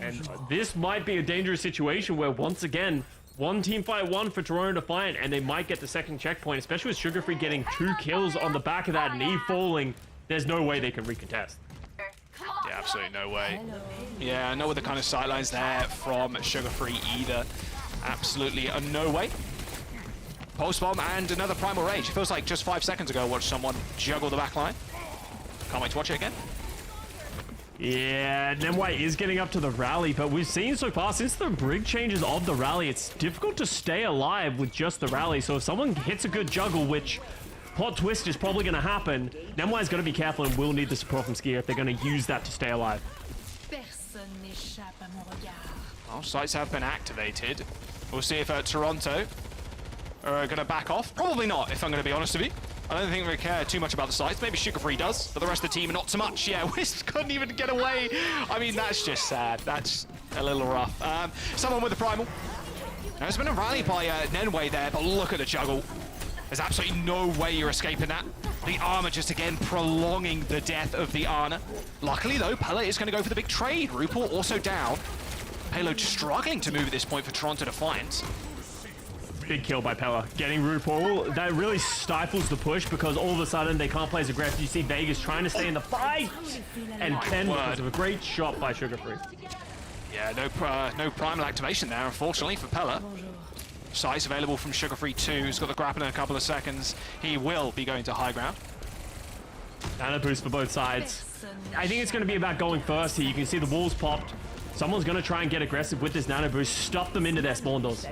And this might be a dangerous situation where once again, one team fight one for Toronto Defiant, and they might get the second checkpoint, especially with Sugar Free getting 2 kills on the back of that knee falling. There's no way they can recontest. Yeah, absolutely no way. Yeah, no other kind of sightlines there from Sugar Free either. Absolutely no way. Pulse Bomb and another Primal Rage. It feels like just 5 seconds ago I watched someone juggle the back line. Can't wait to watch it again. Yeah, NY is getting up to the rally, but we've seen so far, since the brig changes of the rally, it's difficult to stay alive with just the rally. So if someone hits a good juggle, which plot twist is probably going to happen, NY's got to be careful and will need the support from Skier if they're going to use that to stay alive. Well, sights have been activated. We'll see if Toronto are going to back off. Probably not, if I'm going to be honest with you. I don't think we care too much about the sights. Maybe Sugar Free does, but the rest of the team not so much. Yeah, Wisp couldn't even get away. I mean, that's just sad. That's a little rough. Someone with the Primal. Now, there's been a rally by Nenway there, but look at the juggle. There's absolutely no way you're escaping that. The armor just again prolonging the death of the Ana. Luckily though, Pella is going to go for the big trade. RuPaul also down. Payload struggling to move at this point for Toronto Defiant. Big kill by Pella. Getting RuPaul, that really stifles the push because all of a sudden they can't play as aggressive. You see Vegas trying to stay in the fight. And then because of a great shot by Sugar Free. Yeah, no primal activation there, unfortunately, for Pella. Size available from Sugar Free 2. He's got the grapple in a couple of seconds. He will be going to high ground. Nano boost for both sides. I think it's going to be about going first here. You can see the walls popped. Someone's going to try and get aggressive with this nano boost, stuff them into their spawn doors.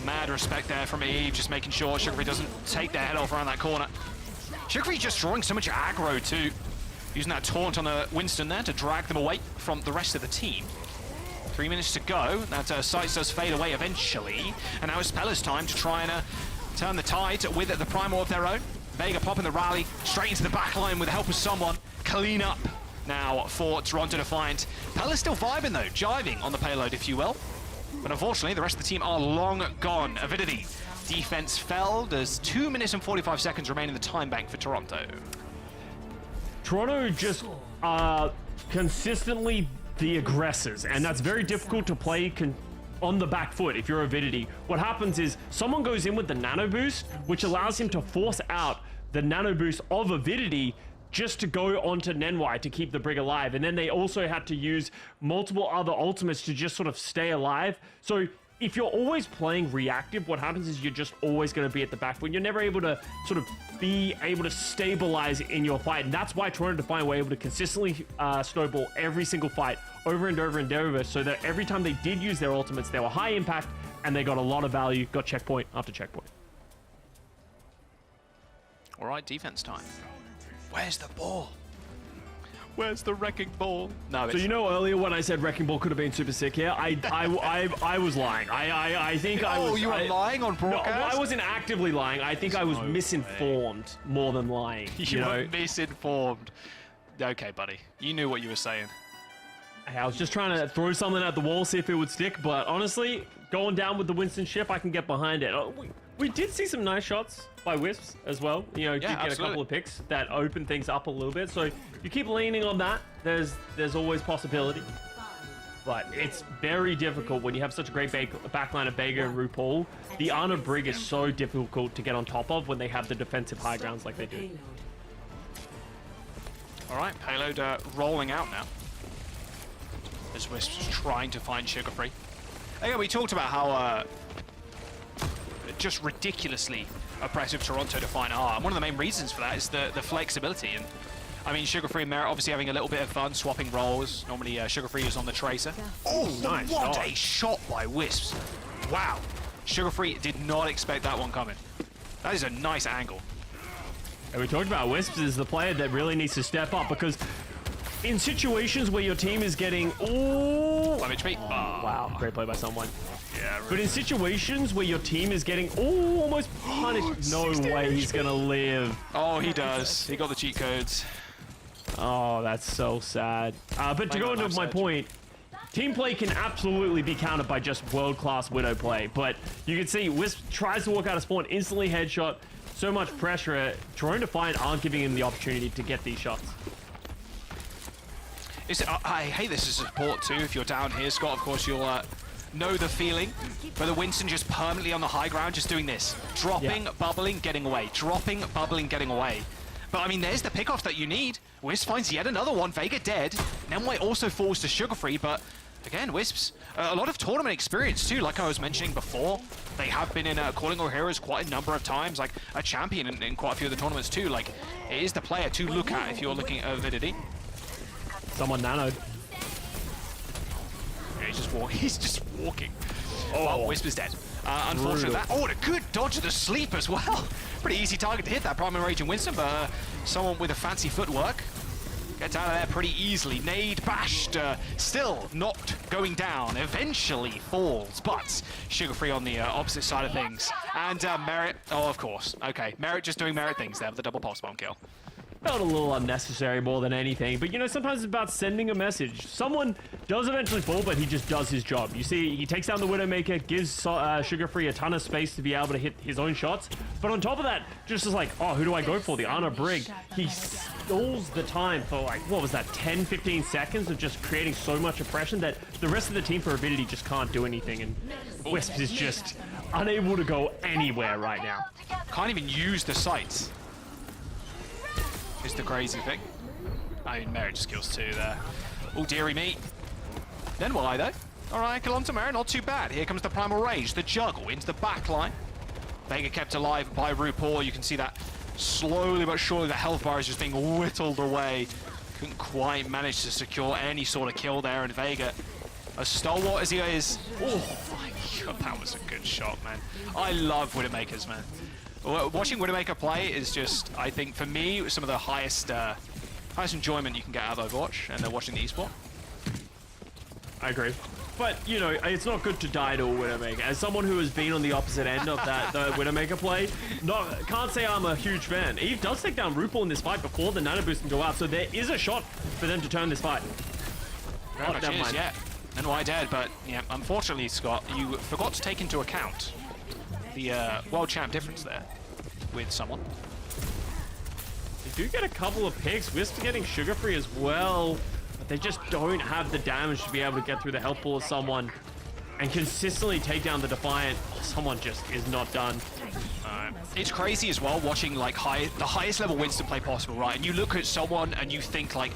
Mad respect there from Eve, just making sure Sugar Free doesn't take their head off around that corner. Sugar Free just drawing so much aggro too. Using that taunt on the Winston there to drag them away from the rest of the team. 3 minutes to go. That sight does fade away eventually. And now it's Pella's time to try and turn the tide with the Primal of their own. Vega popping the rally straight into the back line with the help of someone. Clean up now for Toronto Defiant. Pella's still vibing though, jiving on the payload if you will. But unfortunately the rest of the team are long gone. Avidity defense fell. There's 2 minutes and 45 seconds remaining in the time bank for Toronto. Toronto just consistently the aggressors, and that's very difficult to play on the back foot if you're Avidity. What happens is someone goes in with the nano boost, which allows him to force out the nano boost of Avidity just to go onto Nenwai to keep the brig alive. And then they also had to use multiple other ultimates to just sort of stay alive. So if you're always playing reactive, what happens is you're just always going to be at the back foot. You're never able to sort of be able to stabilize in your fight. And that's why Toronto Defiant were able to consistently snowball every single fight over and over and over, so that every time they did use their ultimates, they were high impact and they got a lot of value, got checkpoint after checkpoint. All right, defense time. Where's the ball? Where's the wrecking ball? No, so you know earlier when I said wrecking ball could have been super sick here, I was lying. I think I was. Oh, you were lying on broadcast? No, I wasn't actively lying. I think I was misinformed more than lying. You were misinformed. Okay, buddy. You knew what you were saying. I was just trying to throw something at the wall, see if it would stick, but honestly, going down with the Winston ship, I can get behind it. We did see some nice shots by Wisps as well. You know, did get a couple of picks that open things up a little bit. So you keep leaning on that. There's always possibility. But it's very difficult when you have such a great backline of Vega and RuPaul. The Ana Brig is so difficult to get on top of when they have the defensive high grounds like they do. All right, payload rolling out now. As Wisps trying to find Sugar Free. Again, we talked about how just ridiculously oppressive Toronto Defiant are. And one of the main reasons for that is the flexibility. And I mean, Sugar Free and Merit obviously having a little bit of fun, swapping roles. Normally, Sugar Free is on the Tracer. Oh, nice what shot. a shot by Wisps. Wow. Sugar Free did not expect that one coming. That is a nice angle. And we talked about Wisps is the player that really needs to step up, because in situations where your team is getting... Ooh, 5 HP. Oh, wow, great play by someone. Yeah, really. But in situations where your team is getting almost punished, no way he's gonna live. Oh, he does. He got the cheat codes. Oh, that's so sad. But to go into my point, team play can absolutely be countered by just world-class Widow play. But you can see Wisp tries to walk out of spawn, instantly headshot. So much pressure. Drone Defiant aren't giving him the opportunity to get these shots. I hate this as support too. If you're down here, Scott, of course you'll know the feeling. But the Winston just permanently on the high ground, just doing this. Dropping, bubbling, getting away. Dropping, bubbling, getting away. But I mean, there's the pickoff that you need. Wisp finds yet another one. Vega dead. Nemway also falls to Sugar Free, but again, Wisps, a lot of tournament experience too, like I was mentioning before. They have been in Calling All Heroes quite a number of times, like a champion in quite a few of the tournaments too. Like, it is the player to look at if you're looking at Avidity. Someone nanoed. Yeah, he's just walking. Oh, Wisp is dead. Unfortunate that. Oh, and a good dodge of the sleep as well. Pretty easy target to hit that Primary Rage in Winston, but someone with a fancy footwork gets out of there pretty easily. Nade bashed, still not going down. Eventually falls, but Sugar Free on the opposite side of things. And Merit, oh, of course. Okay, Merit just doing Merit things there with the double pulse bomb kill. Felt a little unnecessary more than anything, but you know, sometimes it's about sending a message. Someone does eventually fall, but he just does his job. You see, he takes down the Widowmaker, gives Sugar Free a ton of space to be able to hit his own shots, but on top of that, just is like, oh, who do I go for? The Ana Brig. He stalls the time for like, what was that, 10, 15 seconds of just creating so much oppression that the rest of the team for Avidity just can't do anything, and Wisp is just unable to go anywhere right now. Can't even use the sights. Is the crazy thing. I mean, Merit just kills 2 there. Oh, dearie me. Then why, though? All right, kill on to Merit, not too bad. Here comes the Primal Rage, the juggle into the back line. Vega kept alive by RuPaul. You can see that slowly but surely the health bar is just being whittled away. Couldn't quite manage to secure any sort of kill there, and Vega, as stalwart as he is, oh my god, that was a good shot, man. I love Widowmakers, man. Watching Widowmaker play is just, I think, for me, some of the highest enjoyment you can get out of Overwatch, and watching the esport. I agree. But, you know, it's not good to die to a Widowmaker. As someone who has been on the opposite end of that, the Widowmaker play, can't say I'm a huge fan. Eve does take down RuPaul in this fight before the nano boost can go out, so there is a shot for them to turn this fight. Very much is, yeah. And why dead, but yeah, unfortunately, Scott, you forgot to take into account the world champ difference there with someone. They do get a couple of picks. Wisp getting Sugar Free as well, but they just don't have the damage to be able to get through the health pool of someone and consistently take down the Defiant. Someone just is not done. It's crazy as well watching like the highest level Winston play possible, right? And you look at someone and you think like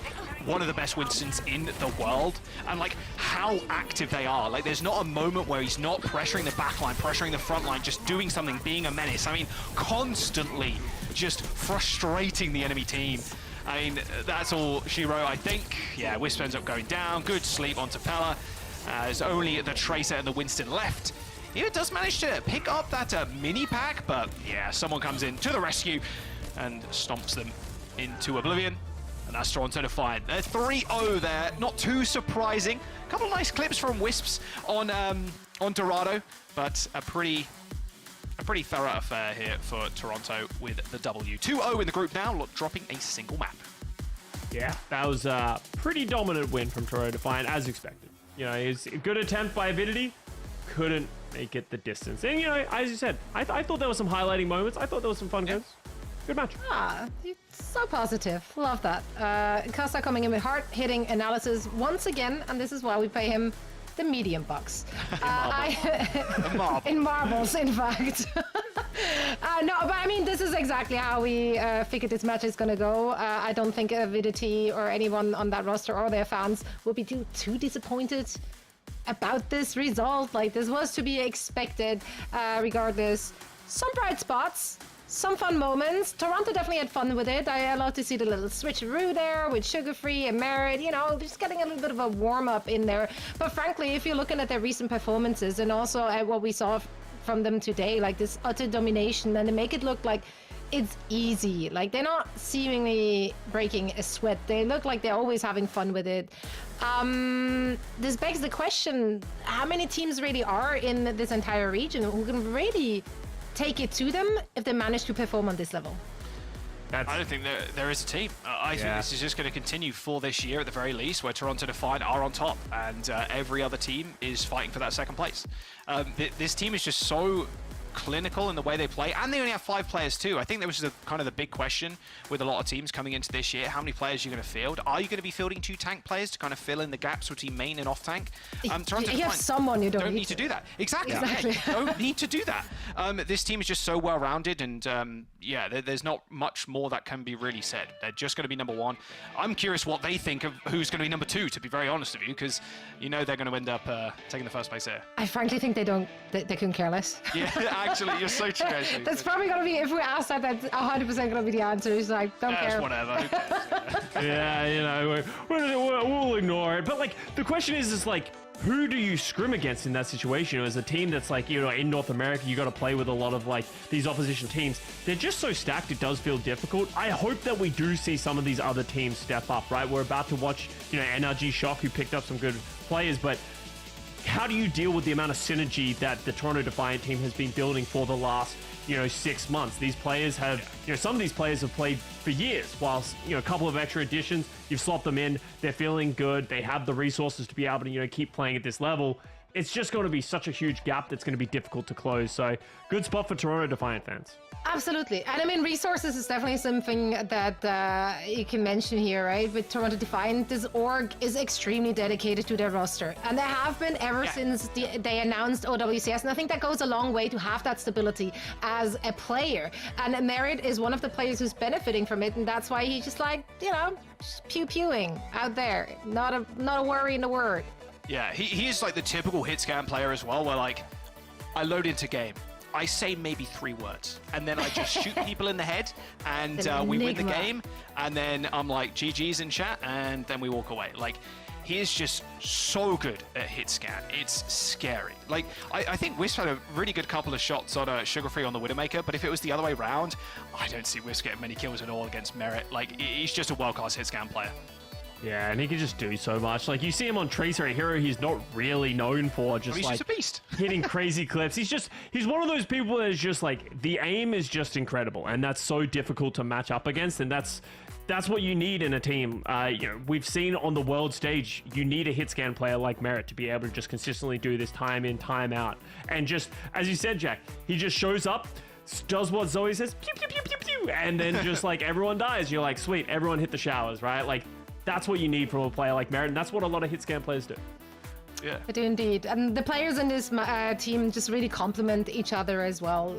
one of the best Winstons in the world, and like how active they are. Like there's not a moment where he's not pressuring the back line, pressuring the front line, just doing something, being a menace. I mean, constantly just frustrating the enemy team. I mean, that's all she wrote, I think. Yeah, Wisp ends up going down. Good sleep onto Pella. There's only the Tracer and the Winston left. He does manage to pick up that mini pack, but yeah, someone comes in to the rescue and stomps them into oblivion. And that's Toronto Defiant. 3-0 there, not too surprising. A couple of nice clips from Wisps on Dorado, but a pretty thorough affair here for Toronto with the W. 2-0 in the group now, dropping a single map. Yeah, that was a pretty dominant win from Toronto Defiant, as expected. You know, it's a good attempt by Avidity, couldn't make it the distance. And, you know, as you said, I thought there were some highlighting moments. I thought there was some fun games. Good match. So positive. Love that. Kasta coming in with hard-hitting analysis once again, and this is why we pay him the medium bucks. In marbles, in fact. No, but I mean, this is exactly how we figured this match is going to go. I don't think Avidity or anyone on that roster or their fans will be too disappointed about this result. Like, this was to be expected regardless. Some bright spots, some fun moments. Toronto definitely had fun with it. I love to see the little switcheroo there with Sugar Free and Merit, you know, just getting a little bit of a warm-up in there. But frankly, if you're looking at their recent performances and also at what we saw from them today, like this utter domination, and they make it look like it's easy. Like, they're not seemingly breaking a sweat. They look like they're always having fun with it. This begs the question, how many teams really are in this entire region who can really take it to them if they manage to perform on this level? I don't think there is a team. I think this is just going to continue for this year at the very least, where Toronto Defiant are on top and every other team is fighting for that second place. This team is just so clinical in the way they play, and they only have 5 players too. I think that was kind of the big question with a lot of teams coming into this year. How many players are you going to field? Are you going to be fielding 2 tank players to kind of fill in the gaps between main and off tank? Toronto you have someone you don't need to do that. Exactly. Yeah, you don't need to do that. This team is just so well rounded, and there's not much more that can be really said. They're just going to be number 1. I'm curious what they think of who's going to be number 2, to be very honest with you, because you know they're going to end up taking the first place there. I frankly think they couldn't care less. Yeah, actually, you're so true. Actually. That's probably going to be, if we ask that, that's 100% going to be the answer. It's like, don't care. Whatever. Who cares? Yeah, you know, we'll ignore it. But like, the question is like, who do you scrim against in that situation? As a team that's like, you know, in North America, you got to play with a lot of like these opposition teams. They're just so stacked, it does feel difficult. I hope that we do see some of these other teams step up, right? We're about to watch, you know, NRG Shock, who picked up some good players, but how do you deal with the amount of synergy that the Toronto Defiant team has been building for the last, you know, 6 months? These players have, you know, some of these players have played for years, whilst, you know, a couple of extra additions, you've slopped them in, they're feeling good, they have the resources to be able to, you know, keep playing at this level. It's just going to be such a huge gap that's going to be difficult to close. So good spot for Toronto Defiant fans. Absolutely. And I mean, resources is definitely something that you can mention here, right? With Toronto Defiant, this org is extremely dedicated to their roster. And they have been ever since they announced OWCS. And I think that goes a long way to have that stability as a player. And Merit is one of the players who's benefiting from it. And that's why he's just like, you know, just pew-pewing out there. Not a worry in the word. Yeah, he is like the typical hit scan player as well, where like, I load into game. I say maybe 3 words, and then I just shoot people in the head, and we win the game, and then I'm like, GG's in chat, and then we walk away. Like, he is just so good at hit scan. It's scary. Like, I think Wisp had a really good couple of shots on Sugar Free on the Widowmaker, but if it was the other way around, I don't see Wisp getting many kills at all against Merit. Like, he's just a world-class hit scan player. Yeah, and he can just do so much. Like, you see him on Tracer, a hero he's not really known for, just he's like just a beast. hitting crazy clips. He's one of those people that is just like, the aim is just incredible, and that's so difficult to match up against, and that's what you need in a team. You know, we've seen on the world stage, you need a hit scan player like Merit to be able to just consistently do this time in, time out. And just, as you said, Jack, he just shows up, does what Zoe says, pew, pew, pew, pew, pew, and then just like everyone dies. You're like, sweet, everyone hit the showers, right? Like, that's what you need from a player like Merit, and that's what a lot of hit scan players do. Yeah. I do indeed. And the players in this team just really complement each other as well.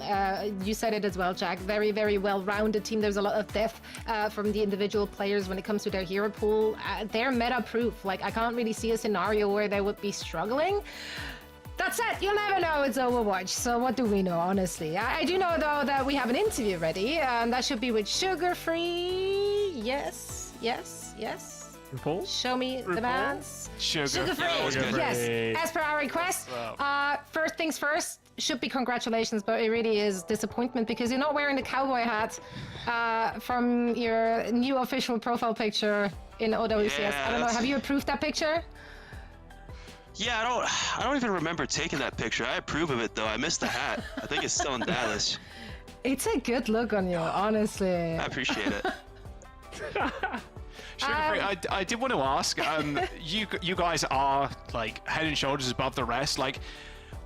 You said it as well, Jack. Very, very well-rounded team. There's a lot of depth from the individual players when it comes to their hero pool. They're meta-proof. Like, I can't really see a scenario where they would be struggling. That said, you'll never know. It's Overwatch, so what do we know, honestly? I do know, though, that we have an interview ready, and that should be with Sugar Free. Yes. RuPaul? Show me the bands. Sugar Free. Yes, as per our request. First things first, should be congratulations, but it really is disappointment because you're not wearing the cowboy hat from your new official profile picture in OWCS. Yeah, I don't know, have you approved that picture? Yeah, I don't even remember taking that picture. I approve of it though. I missed the hat. I think it's still in Dallas. It's a good look on you, honestly. I appreciate it. Sugar Free, I did want to ask, you guys are like head and shoulders above the rest. Like,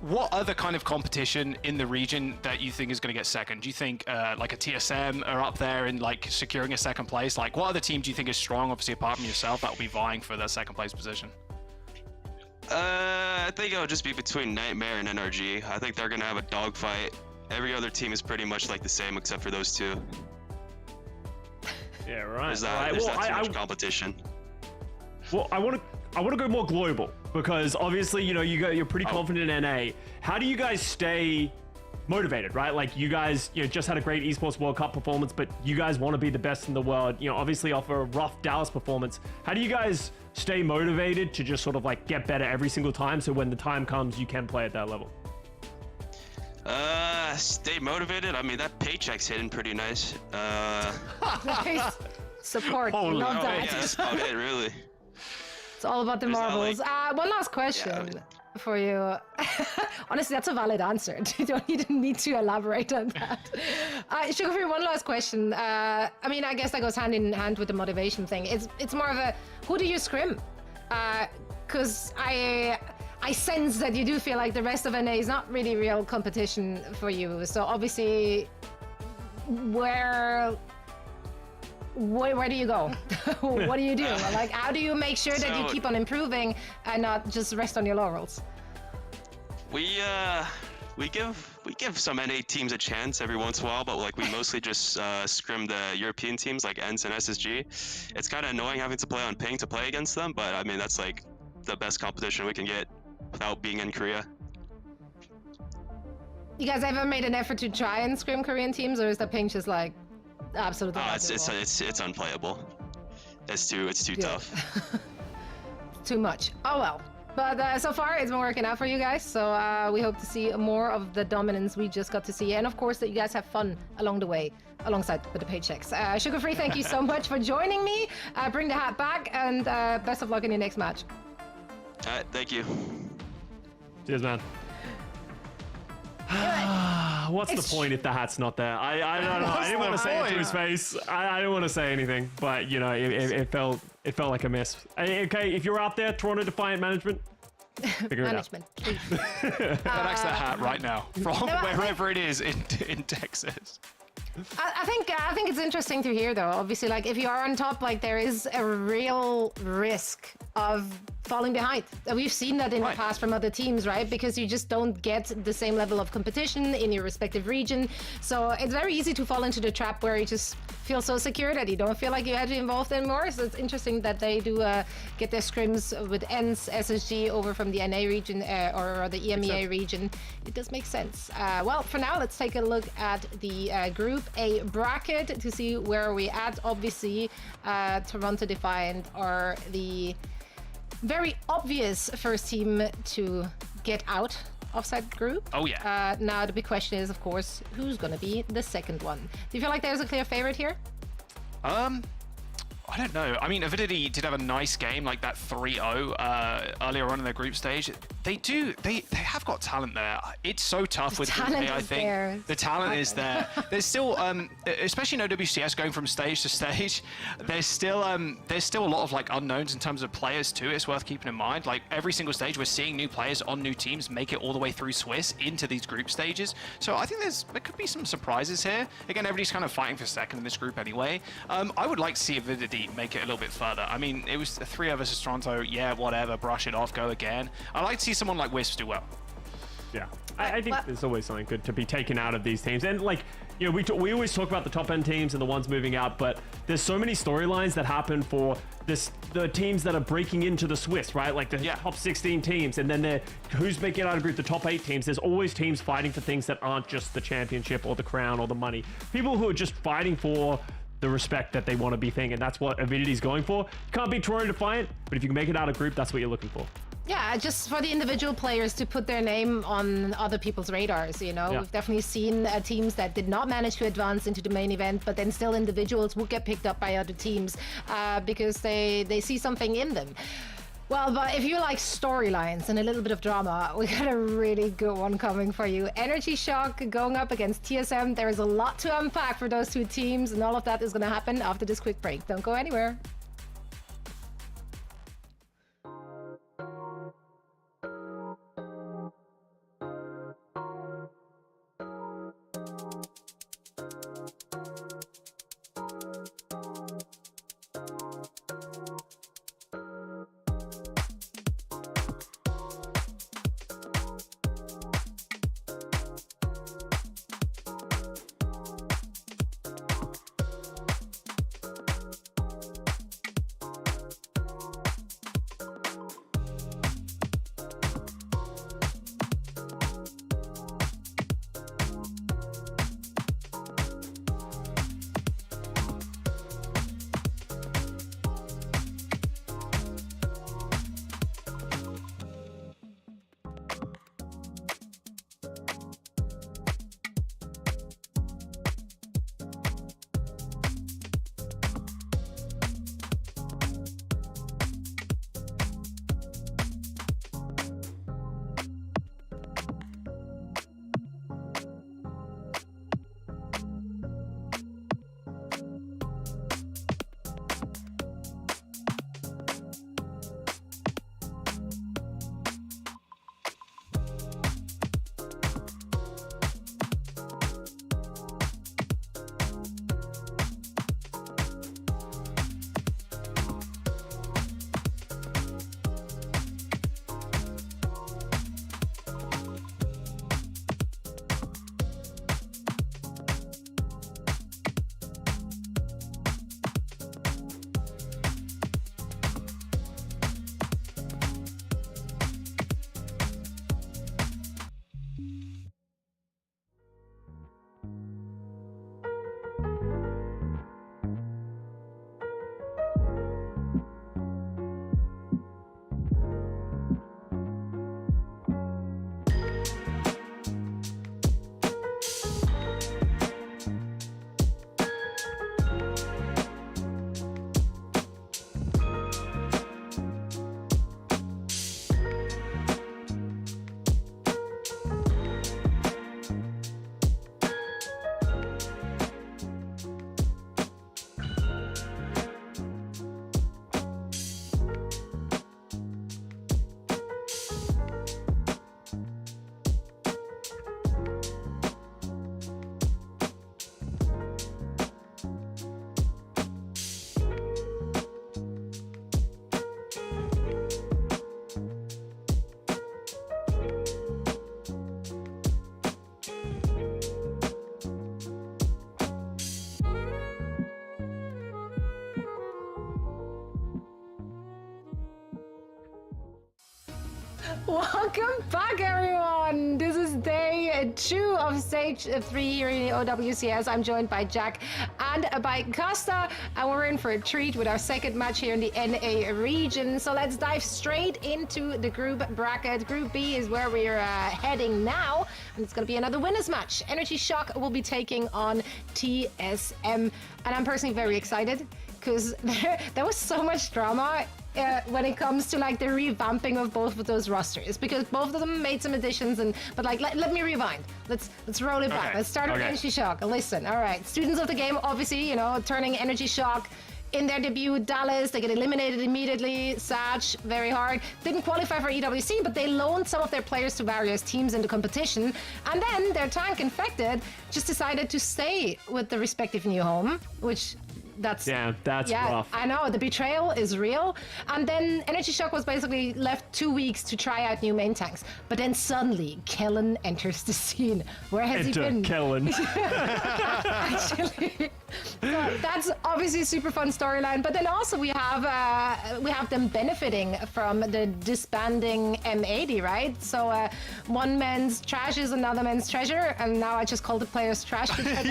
what other kind of competition in the region that you think is going to get second? Do you think like a TSM are up there in like securing a second place? Like, what other team do you think is strong, obviously apart from yourself, that will be vying for that second place position? I think it'll just be between Nightmare and NRG. I think they're going to have a dogfight. Every other team is pretty much like the same except for those two. Yeah, right. There's not too much competition. Well, I want to go more global because obviously, you know, you're pretty confident in NA. How do you guys stay motivated, right? Like you guys, just had a great Esports World Cup performance, but you guys want to be the best in the world, obviously off a rough Dallas performance. How do you guys stay motivated to just sort of like get better every single time so when the time comes, you can play at that level? Stay motivated. I mean, that paycheck's hitting pretty nice. Nice. Support. Holy Love hell. that. Yeah, that's about it, really. It's all about the There's not, marbles. like- One last question for you. Honestly, that's a valid answer. You don't even need to elaborate on that. Sugar-free, one last question. I mean, I guess that goes hand in hand with the motivation thing. It's more of a, who do you scrim? Because I sense that you do feel like the rest of NA is not really real competition for you. So obviously, where do you go? What do you do? Like, how do you make sure that you keep on improving and not just rest on your laurels? We give some NA teams a chance every once in a while, but like we mostly just scrim the European teams like ENCE and SSG. It's kind of annoying having to play on ping to play against them, but I mean that's like the best competition we can get without being in Korea. You guys ever made an effort to try and scrim Korean teams, or is the ping just like absolutely? It's unplayable. It's too tough. Too much. Oh well. But so far, it's been working out for you guys. So we hope to see more of the dominance we just got to see, and of course that you guys have fun along the way, alongside with the paychecks. Sugar-free, thank you so much for joining me. Bring the hat back, and best of luck in your next match. All right, thank you. Cheers, man. What's the point if the hat's not there? I don't know. I didn't want to say it to his face. I didn't want to say anything, but it felt like a miss. Okay, if you're out there, Toronto Defiant Management, figure Management, please. That's the hat right now from wherever it is in Texas. I think it's interesting to hear, though. Obviously, like if you are on top, like there is a real risk of falling behind. We've seen that in the past from other teams, right? Because you just don't get the same level of competition in your respective region. So it's very easy to fall into the trap where you just feel so secure that you don't feel like you have to be involved anymore. So it's interesting that they do get their scrims with ENCE, SSG over from the NA region or the EMEA region. It does make sense. Well, for now, let's take a look at the Group A bracket to see where we're at. Obviously, Toronto Defiant are the very obvious first team to get out of that group. Oh yeah. Now the big question is, of course, who's going to be the second one? Do you feel like there's a clear favorite here? I don't know. I mean, Avidity did have a nice game, like that 3-0 earlier on in their group stage. They have got talent there. It's so tough with Group A, I think. The talent is there. There's still, especially in OWCS, going from stage to stage, there's still a lot of like unknowns in terms of players too. It's worth keeping in mind. Like every single stage, we're seeing new players on new teams make it all the way through Swiss into these group stages. So I think there could be some surprises here. Again, everybody's kind of fighting for second in this group anyway. I would like to see Avidity make it a little bit further. I mean, it was 3 versus Toronto. Yeah, whatever. Brush it off. Go again. I'd like to see someone like Wisps do well. Yeah, I think there's always something good to be taken out of these teams. And like, we always talk about the top end teams and the ones moving out, but there's so many storylines that happen for the teams that are breaking into the Swiss, right? Like the top 16 teams, and then who's making it out of group, the top 8 teams. There's always teams fighting for things that aren't just the championship or the crown or the money. People who are just fighting for the respect that they want to be thing, and that's what Avidity's going for. You can't beat Toronto Defiant, but if you can make it out of group, that's what you're looking for. Yeah, just for the individual players to put their name on other people's radars, We've definitely seen teams that did not manage to advance into the main event, but then still individuals would get picked up by other teams because they see something in them. Well, but if you like storylines and a little bit of drama, we got a really good one coming for you. Energy Shock going up against TSM. There is a lot to unpack for those two teams, and all of that is going to happen after this quick break. Don't go anywhere. Welcome back, everyone. This is day 2 of stage 3 here in OWCS. I'm joined by Jack and by Costa, and we're in for a treat with our second match here in the NA region. So let's dive straight into the group bracket. Group B is where we're heading now, and it's going to be another winners match. Energy Shock will be taking on TSM, and I'm personally very excited because there was so much drama when it comes to like the revamping of both of those rosters, because both of them made some additions, but like let me rewind. Let's roll it back. Okay. Let's start with Energy Shock. Listen, all right, students of the game, obviously, you know, turning Energy Shock in their debut. Dallas, they get eliminated immediately. Satch, very hard. Didn't qualify for EWC, but they loaned some of their players to various teams in the competition, and then their tank Infected just decided to stay with the respective new home, which that's rough. I know, the betrayal is real. And then Energy Shock was basically left 2 weeks to try out new main tanks. But then suddenly, Kellen enters the scene. Where has he been? Kellen. Actually, so that's obviously a super fun storyline. But then also we have them benefiting from the disbanding M80, right? So one man's trash is another man's treasure, and now I just called the players trash. That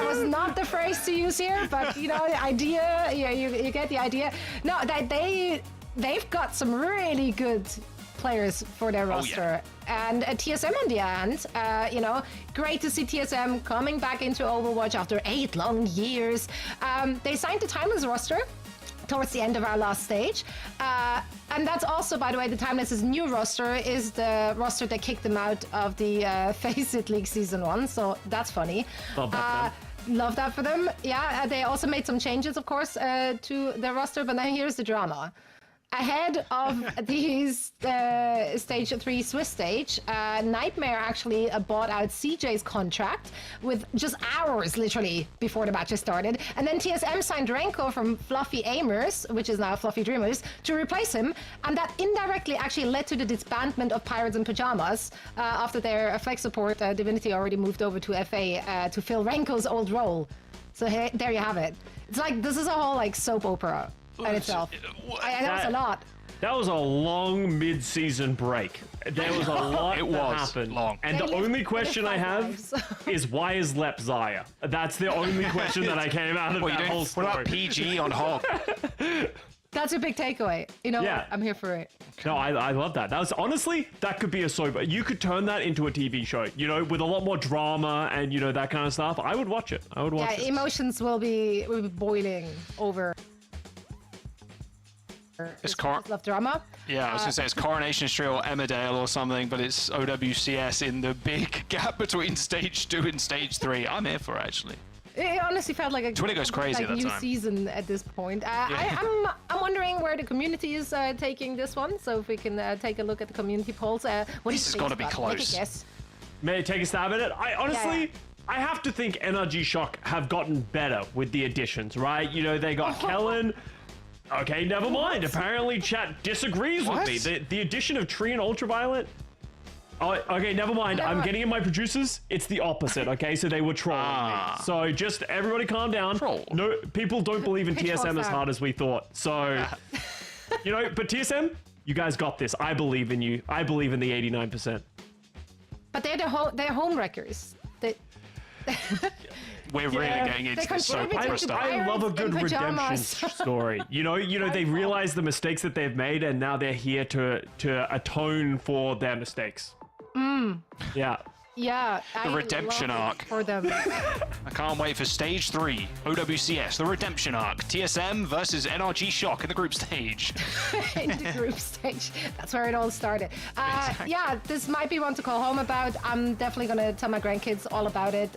was not the phrase to use here, but you know, the idea. Yeah, you get the idea. No, they've got some really good players for their roster. And TSM on the hand, you know, great to see TSM coming back into Overwatch after 8 long years. They signed the Timeless roster towards the end of our last stage. And that's also, by the way, the Timeless's new roster is the roster that kicked them out of the Face It League Season 1, so that's funny. Love that for them. Yeah, they also made some changes, of course, to their roster, but now here's the drama. Ahead of these stage 3 Swiss stage, Nightmare actually bought out CJ's contract with just hours, literally, before the matches started. And then TSM signed Renko from Fluffy Aimers, which is now Fluffy Dreamers, to replace him. And that indirectly actually led to the disbandment of Pirates in Pajamas after their flex support, Divinity, already moved over to FA to fill Renko's old role. So there you have it. It's like, this is a whole like soap opera in itself. I know it's a lot. That was a long mid-season break. There was a lot that happened. Long. And the only question I have is, why is Lep Zaya? That's the only question that I came out of that whole story. What about PG on Hog? That's a big takeaway. You know what? I'm here for it. No, I love that. That was honestly, that could be a soap. You could turn that into a TV show, you know, with a lot more drama and, you know, that kind of stuff. I would watch it. I would watch it. Yeah, emotions will be boiling over. It's love drama. Yeah, I was gonna say it's Coronation Street or Emmerdale or something, but it's OWCS in the big gap between stage 2 and stage 3. I'm here for it, actually. It honestly felt like a goes crazy like at that new time. season at this point. I'm wondering where the community is taking this one. So if we can take a look at the community polls. What This has got to be close. Make a guess. May I take a stab at it? I honestly, I have to think Energy Shock have gotten better with the additions, right? You know, they got Kellen. Okay, never mind. Apparently, chat disagrees with me. The addition of Tree and Ultraviolet. Oh, okay, never mind. I'm getting in my producers. It's the opposite. Okay, so they were trolling me. So just everybody, calm down. No, people don't believe in TSM as hard as we thought. So, you know, but TSM, you guys got this. I believe in you. I believe in the 89%. But they're home wreckers. We're really getting into this soap opera stuff. I love a good redemption story. You know, they realize the mistakes that they've made, and now they're here to atone for their mistakes. Yeah. Yeah, The redemption arc for them. I can't wait for stage 3, OWCS, the redemption arc. TSM versus NRG Shock in the group stage. In the group stage. That's where it all started. Yeah, this might be one to call home about. I'm definitely going to tell my grandkids all about it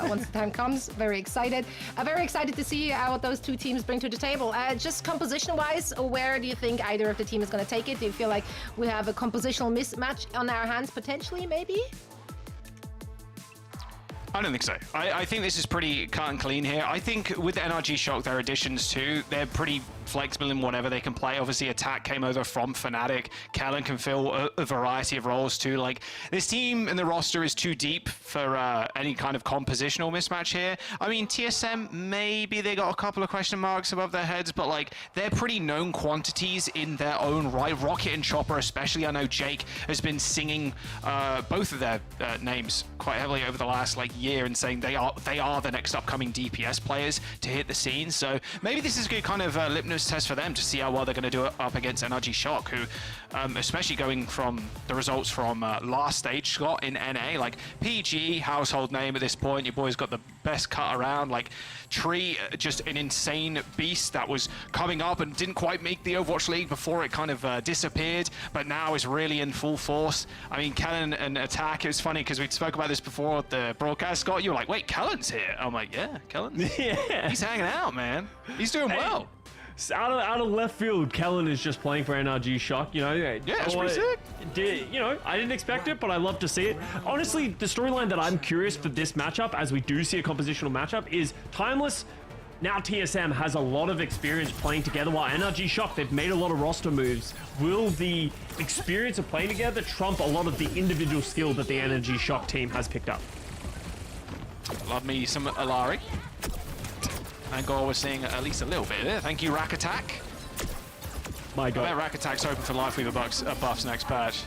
once the time comes. Very excited. Very excited to see what those two teams bring to the table. Just composition-wise, where do you think either of the team is going to take it? Do you feel like we have a compositional mismatch on our hands potentially, maybe? I don't think so. I think this is pretty cut and clean here. I think with NRG Shock, their additions too, they're pretty flexible in whatever they can play. Obviously, Attack came over from Fnatic. Kellen can fill a variety of roles too. Like, this team and the roster is too deep for any kind of compositional mismatch here. I mean, TSM, maybe they got a couple of question marks above their heads, but like, they're pretty known quantities in their own right. Rocket and Chopper especially. I know Jake has been singing both of their names quite heavily over the last like year and saying they are the next upcoming DPS players to hit the scene. So maybe this is a good kind of litmus test for them to see how well they're going to do it up against NRG Shock, who especially going from the results from last stage slot in NA, like PG, household name at this point. Your boy's got the best cut around. Like Tree, just an insane beast that was coming up and didn't quite make the Overwatch League before it kind of disappeared, but now is really in full force. I mean, Kellen and Attack, it was funny because we spoke about this before the broadcast, Scott. You were like, wait, Kellen's here. I'm like, yeah, Kellen. Yeah. He's hanging out, man. He's doing well. Out of left field, Kellen is just playing for NRG Shock, you know. Yeah, it's pretty sick. You know, I didn't expect it, but I love to see it. Honestly, the storyline that I'm curious for this matchup, as we do see a compositional matchup, is Timeless. Now TSM has a lot of experience playing together, while NRG Shock, they've made a lot of roster moves. Will the experience of playing together trump a lot of the individual skill that the NRG Shock team has picked up? Love me some Alari. And Gore was seeing at least a little bit there. Thank you, Rack Attack. My God. I bet Rack Attack's hoping for Life Weaver buffs next patch.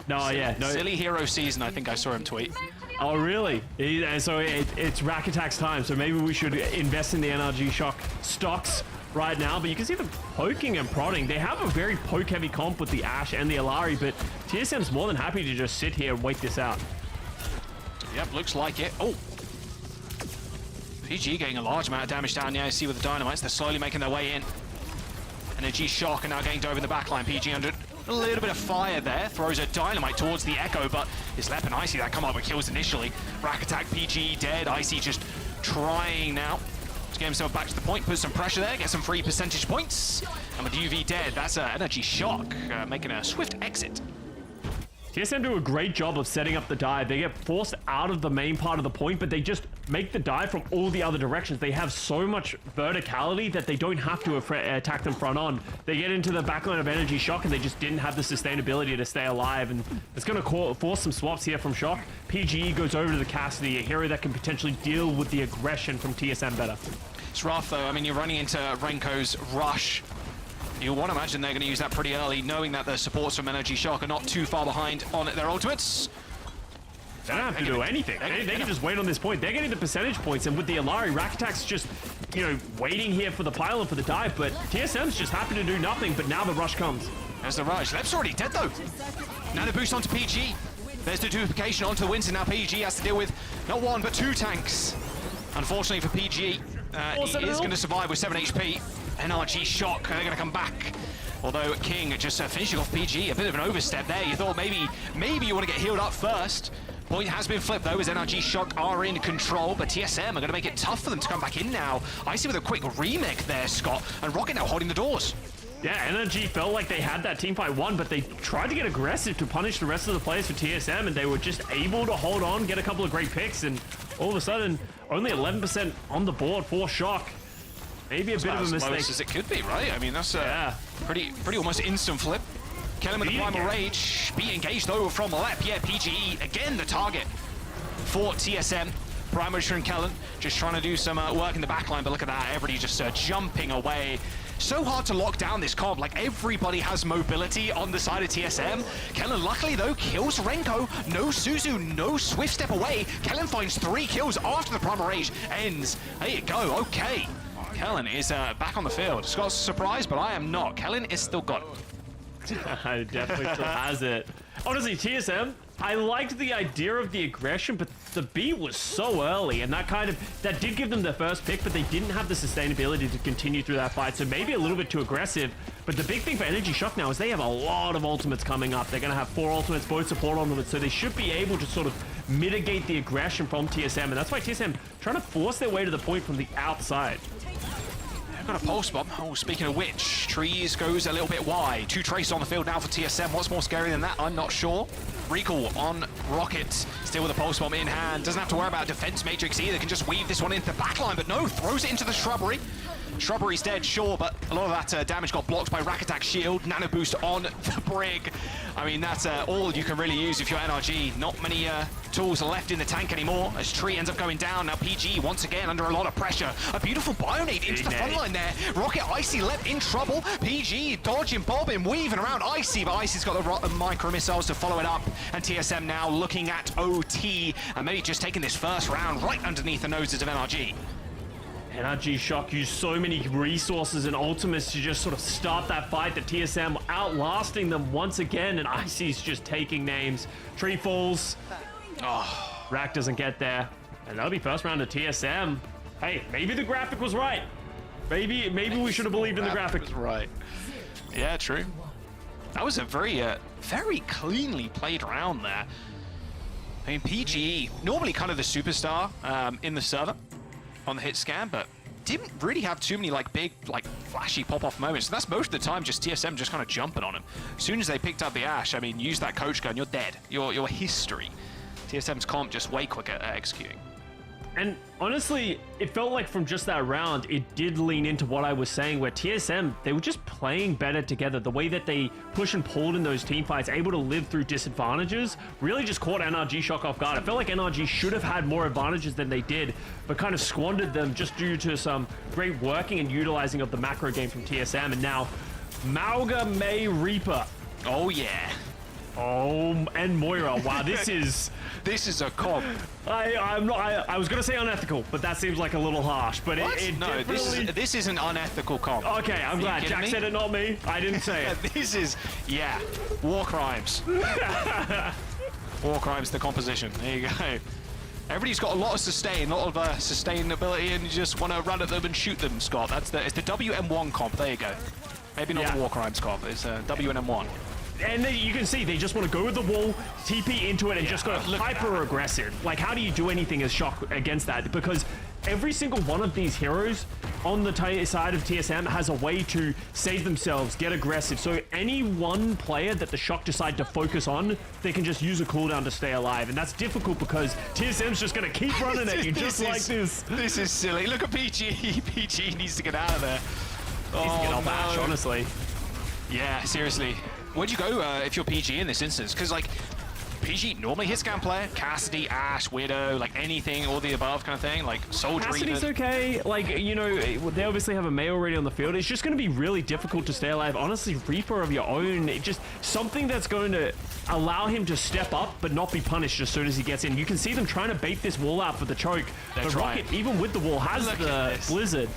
No, yeah. No. Silly hero season, I think I saw him tweet. Oh, really? And so it's Rack Attack's time, so maybe we should invest in the NRG Shock stocks right now. But you can see them poking and prodding. They have a very poke-heavy comp with the Ashe and the Alari, but TSM's more than happy to just sit here and wait this out. Yep, looks like it. Oh! PG getting a large amount of damage down the IC with the Dynamites. They're slowly making their way in. NRG Shock are now getting over the backline. PG under a little bit of fire there. Throws a Dynamite towards the Echo, but it's Lep and Icy that come up with kills initially. Rack Attack, PG dead. Icy just trying now to get himself back to the point. Put some pressure there, get some free percentage points. And with UV dead, that's NRG Shock making a swift exit. TSM do a great job of setting up the dive. They get forced out of the main part of the point, but they just make the dive from all the other directions. They have so much verticality that they don't have to attack them front on. They get into the backline of NRG Shock and they just didn't have the sustainability to stay alive, and it's going to force some swaps here from Shock. PGE goes over to the Cassidy, a hero that can potentially deal with the aggression from TSM better. It's rough though. I mean, you're running into Renko's rush. You want to imagine they're going to use that pretty early, knowing that the supports from NRG Shock are not too far behind on their ultimates. They don't have to do anything. They can just wait on this point. They're getting the percentage points, and with the Alari, Rack Attack's just, you know, waiting here for the pylon for the dive, but TSM's just happy to do nothing, but now the rush comes. There's the rush. Lep's already dead though. Now the boost onto PG. There's the duplication onto the Winston. Now PG has to deal with not one, but two tanks. Unfortunately for PG, he is going to survive with 7 HP. NRG Shock, they're going to come back. Although King just finishing off PG, a bit of an overstep there. You thought maybe you want to get healed up first. Point has been flipped though, as NRG Shock are in control, but TSM are going to make it tough for them to come back in now. Icy with a quick remake there, Scott, and Rocket now holding the doors. Yeah, NRG felt like they had that teamfight won, but they tried to get aggressive to punish the rest of the players for TSM, and they were just able to hold on, get a couple of great picks, and all of a sudden, only 11% on the board for Shock. Maybe a bit of a mistake. As close as it could be, right? I mean, that's a pretty almost instant flip. Kellen with the Primal Rage. Be engaged though from Lep. Yeah, PGE again the target for TSM. Primal and Kellen just trying to do some work in the backline, but look at that, everybody just jumping away. So hard to lock down this comp, like everybody has mobility on the side of TSM. Kellen luckily though kills Renko, no Suzu, no swift step away. Kellen finds 3 kills after the Primal Rage ends. There you go, okay. Kellen is back on the field. Scott's surprised, but I am not. Kellen is still got it. Definitely still has it. Honestly, TSM, I liked the idea of the aggression, but the beat was so early, and that did give them their first pick, but they didn't have the sustainability to continue through that fight, so maybe a little bit too aggressive. But the big thing for NRG Shock now is they have a lot of ultimates coming up. They're going to have 4 ultimates, both support ultimates, so they should be able to sort of mitigate the aggression from TSM, and that's why TSM trying to force their way to the point from the outside. Got a pulse bomb. Oh, speaking of which, Trees goes a little bit wide. 2 traces on the field now for TSM. What's more scary than that? I'm not sure. Recall on Rocket still with a pulse bomb in hand. Doesn't have to worry about a defense matrix either. Can just weave this one into the backline, but no, throws it into the shrubbery. Shrubbery's dead, sure, but a lot of that damage got blocked by Rack Attack Shield. Nano Boost on the Brig. I mean, that's all you can really use if you're NRG. Not many tools are left in the tank anymore as Tree ends up going down. Now PG, once again, under a lot of pressure. A beautiful Bionade into the front line there. Rocket, Icy left in trouble. PG dodging, bobbing, weaving around Icy, but Icy's got the micro missiles to follow it up. And TSM now looking at OT and maybe just taking this first round right underneath the noses of NRG. NRG Shock used so many resources and ultimates to just sort of start that fight. The TSM outlasting them once again, and Icy's just taking names. Tree falls. Oh, Rack doesn't get there, and that'll be first round of TSM. Hey, maybe the graphic was right. Maybe we should have believed in the graphic. Was right. Yeah, true. That was a very cleanly played round there. I mean, PGE normally kind of the superstar in the server on the hit scan, but didn't really have too many big flashy pop-off moments. So that's most of the time just TSM just kind of jumping on him. As soon as they picked up the Ash, I mean, use that coach gun, you're dead. You're history. TSM's comp just way quicker at executing. And honestly, it felt like from just that round, it did lean into what I was saying, where TSM, they were just playing better together. The way that they push and pulled in those team fights, able to live through disadvantages, really just caught NRG Shock off guard. It felt like NRG should have had more advantages than they did, but kind of squandered them just due to some great working and utilizing of the macro game from TSM. And now, Mauga May Reaper. Oh yeah. Oh, and Moira. Wow, this is a comp. I was gonna say unethical, but that seems like a little harsh. But it no, definitely... this is an unethical comp. Okay, I'm glad Jack said it, not me. I didn't say it. This is war crimes. War crimes. The composition. There you go. Everybody's got a lot of sustain, a lot of sustainability, and you just want to run at them and shoot them, Scott. It's the WM1 comp. There you go. Maybe not the war crimes comp. It's WM1. And you can see they just want to go with the wall, TP into it, and just go hyper aggressive. Like, how do you do anything as Shock against that? Because every single one of these heroes on the side of TSM has a way to save themselves, get aggressive. So any one player that the Shock decide to focus on, they can just use a cooldown to stay alive. And that's difficult because TSM's just going to keep running at you just like this. This is silly. Look at PG. PG needs to get out of there. Needs to get off Ash, honestly. Yeah, seriously. Where'd you go if you're PG in this instance? Because, PG normally hit scan player, Cassidy, Ash, Widow, anything, all the above kind of thing, Soldier Cassidy's even. okay. They obviously have a May already on the field. It's just going to be really difficult to stay alive. Honestly, Reaper of your own, just something that's going to allow him to step up but not be punished as soon as he gets in. You can see them trying to bait this wall out for the choke. But Rocket, even with the wall, has the Blizzard.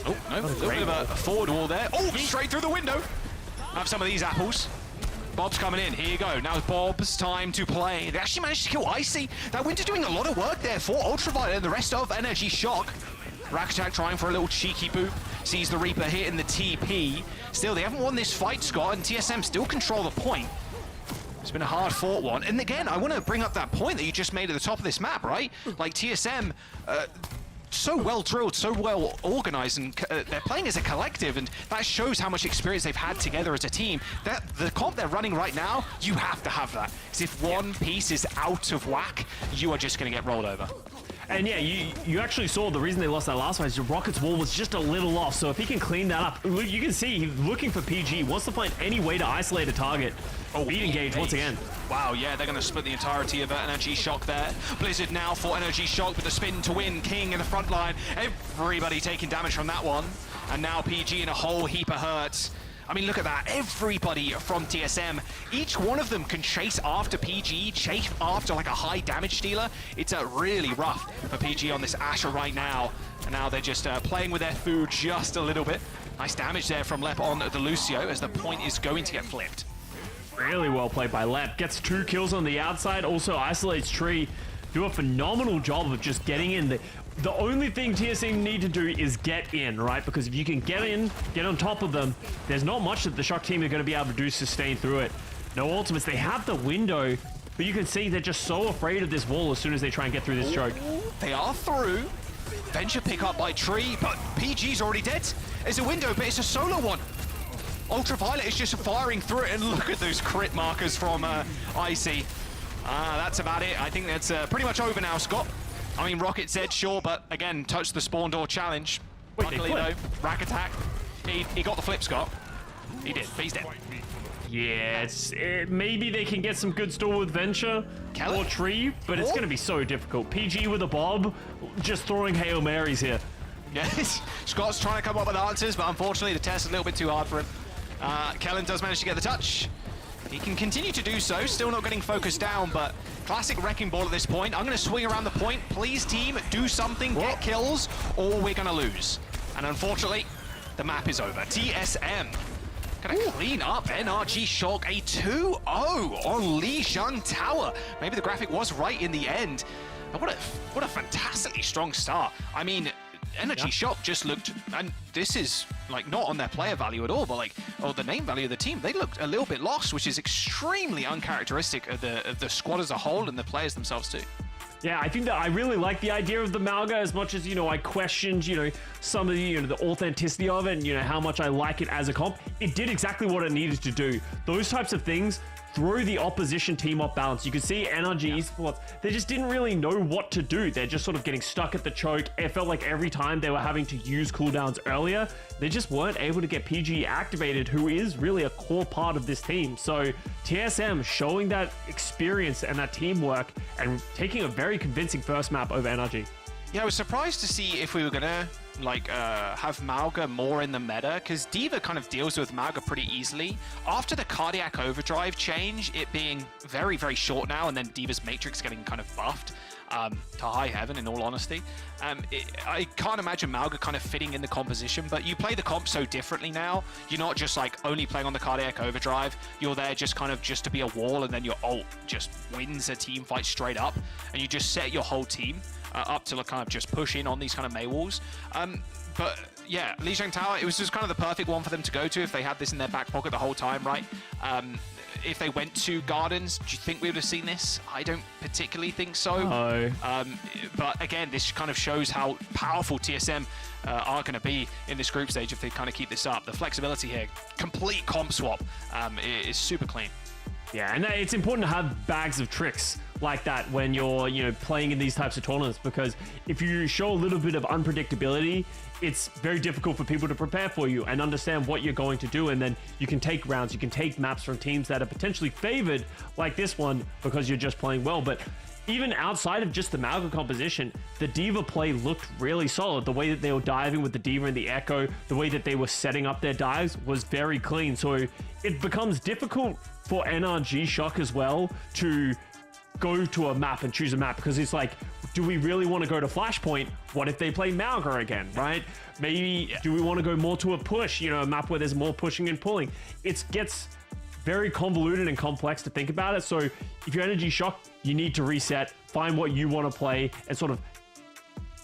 Oh, no, a little bit of a forward wall there. Oh, straight through the window. Have some of these apples. Bob's coming in. Here you go. Now Bob's time to play. They actually managed to kill Icy. That Winter doing a lot of work there for Ultraviolet and the rest of NRG Shock. Rack Attack trying for a little cheeky boop. Sees the Reaper hitting the TP. Still, they haven't won this fight, Scott, and TSM still control the point. It's been a hard-fought one. And again, I want to bring up that point that you just made at the top of this map, right? TSM... so well drilled, so well organized, and they're playing as a collective, and that shows how much experience they've had together as a team. The comp they're running right now, you have to have that. Because if one piece is out of whack, you are just going to get rolled over. And yeah, you actually saw the reason they lost that last fight is Rocket's wall was just a little off. So if he can clean that up, you can see he's looking for PG, wants to find any way to isolate a target. Oh, beat engage once again. Wow, yeah, they're going to split the entirety of NRG Shock there. Blizzard now for NRG Shock with the spin to win. King in the front line. Everybody taking damage from that one. And now PG in a whole heap of hurts. I mean, look at that. Everybody from TSM, each one of them can chase after PG, chase after a high damage dealer. It's really rough for PG on this Asher right now. And now they're just playing with their food just a little bit. Nice damage there from Lep on the Lucio as the point is going to get flipped. Really well played by Lep. Gets 2 kills on the outside, also isolates Tree. Do a phenomenal job of just getting in. The only thing TSM need to do is get in, right? Because if you can get in, get on top of them, there's not much that the Shock team are going to be able to do sustain through it. No ultimates. They have the window, but you can see they're just so afraid of this wall as soon as they try and get through this choke. They are through. Venture pick up by Tree, but PG's already dead. It's a window, but it's a solo one. Ultraviolet is just firing through it, and look at those crit markers from Icy. That's about it. I think that's pretty much over now, Scott. I mean, Rocket said sure, but again, touch the spawn door challenge. Wait, Luckily, though, rack attack. He got the flip, Scott. He did, but he's dead. Yeah, maybe they can get some good store with Venture or Tree, but it's going to be so difficult. PG with a Bob, just throwing Hail Marys here. Yes, Scott's trying to come up with answers, but unfortunately the test is a little bit too hard for him. Kellen does manage to get the touch. He can continue to do so, still not getting focused down, but classic wrecking ball at this point. I'm going to swing around the point. Please, team, do something, get kills, or we're going to lose. And unfortunately, the map is over. TSM gonna clean up NRG Shock, a 2-0 on Lijiang Tower. Maybe the graphic was right in the end. But what a fantastically strong start. I mean, NRG Shock just looked, and this is like not on their player value at all, but like, or the name value of the team, they looked a little bit lost, which is extremely uncharacteristic of the squad as a whole and the players themselves too. Yeah, I think that I really like the idea of the Malga as much as, I questioned, some of the, the authenticity of it and, how much I like it as a comp. It did exactly what it needed to do. Those types of things throw the opposition team off balance. You could see NRG Esports, they just didn't really know what to do. They're just sort of getting stuck at the choke. It felt like every time they were having to use cooldowns earlier, they just weren't able to get PG activated, who is really a core part of this team. So TSM showing that experience and that teamwork and taking a very convincing first map over NRG. Yeah, I was surprised to see if we were gonna have Malga more in the meta, because D.Va kind of deals with Malga pretty easily. After the cardiac overdrive change, it being very, very short now, and then D.Va's Matrix getting kind of buffed to high heaven, in all honesty. I can't imagine Malga kind of fitting in the composition, but you play the comp so differently now. You're not just like only playing on the cardiac overdrive. You're there just to be a wall, and then your ult just wins a team fight straight up, and you just set your whole team up to kind of just push in on these kind of Mei walls. But yeah, Lijiang Tower, it was just kind of the perfect one for them to go to if they had this in their back pocket the whole time, right? If they went to Gardens, do you think we would have seen this? I don't particularly think so. No. But again, this kind of shows how powerful TSM are going to be in this group stage if they kind of keep this up. The flexibility here, complete comp swap, is super clean. Yeah, and it's important to have bags of tricks like that when you're playing in these types of tournaments, because if you show a little bit of unpredictability, it's very difficult for people to prepare for you and understand what you're going to do, and then you can take rounds, you can take maps from teams that are potentially favored like this one because you're just playing well. But even outside of just the Malga composition, the D.Va play looked really solid. The way that they were diving with the D.Va and the Echo, the way that they were setting up their dives was very clean. So it becomes difficult for NRG Shock as well to go to a map and choose a map, because it's like, do we really want to go to Flashpoint? What if they play Malga again, right? Maybe do we want to go more to a push, a map where there's more pushing and pulling? It gets very convoluted and complex to think about it. So if you're NRG Shock, you need to reset, find what you want to play, and sort of,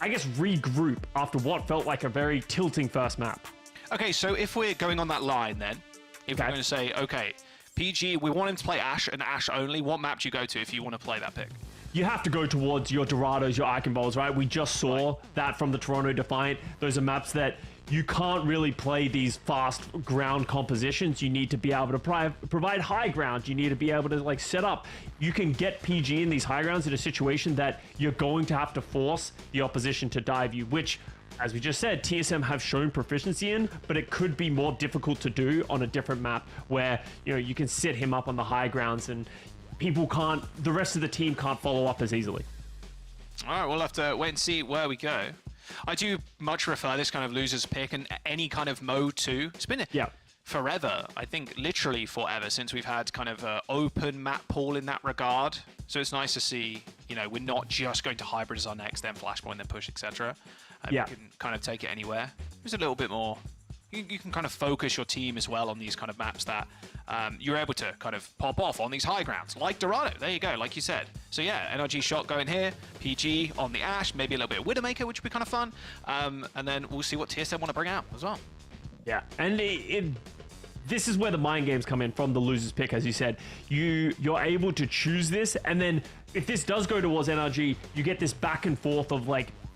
I guess, regroup after what felt like a very tilting first map. Okay, so if we're going on that line then, if we're going to say, okay, PG, we want him to play Ashe and Ashe only, what map do you go to if you want to play that pick? You have to go towards your Dorados, your Icon Bowls, right? We just saw that from the Toronto Defiant. Those are maps that you can't really play these fast ground compositions. You need to be able to provide high ground. You need to be able to set up. You can get PG in these high grounds in a situation that you're going to have to force the opposition to dive you, which, as we just said, TSM have shown proficiency in, but it could be more difficult to do on a different map where, you can sit him up on the high grounds and the rest of the team can't follow up as easily. All right, we'll have to wait and see where we go. I do much prefer this kind of loser's pick and any kind of mode too. It's been forever, I think literally forever, since we've had kind of an open map pool in that regard. So it's nice to see, we're not just going to hybrid as our next, then Flashpoint, then push, etc. We can kind of take it anywhere. There's a little bit more. You can kind of focus your team as well on these kind of maps that you're able to kind of pop off on these high grounds, like Dorado. There you go, like you said. So yeah, NRG Shot going here, PG on the Ashe, maybe a little bit of Widowmaker, which would be kind of fun. And then we'll see what TSM want to bring out as well. Yeah, and this is where the mind games come in from the loser's pick, as you said. You're able to choose this, and then if this does go towards NRG, you get this back and forth of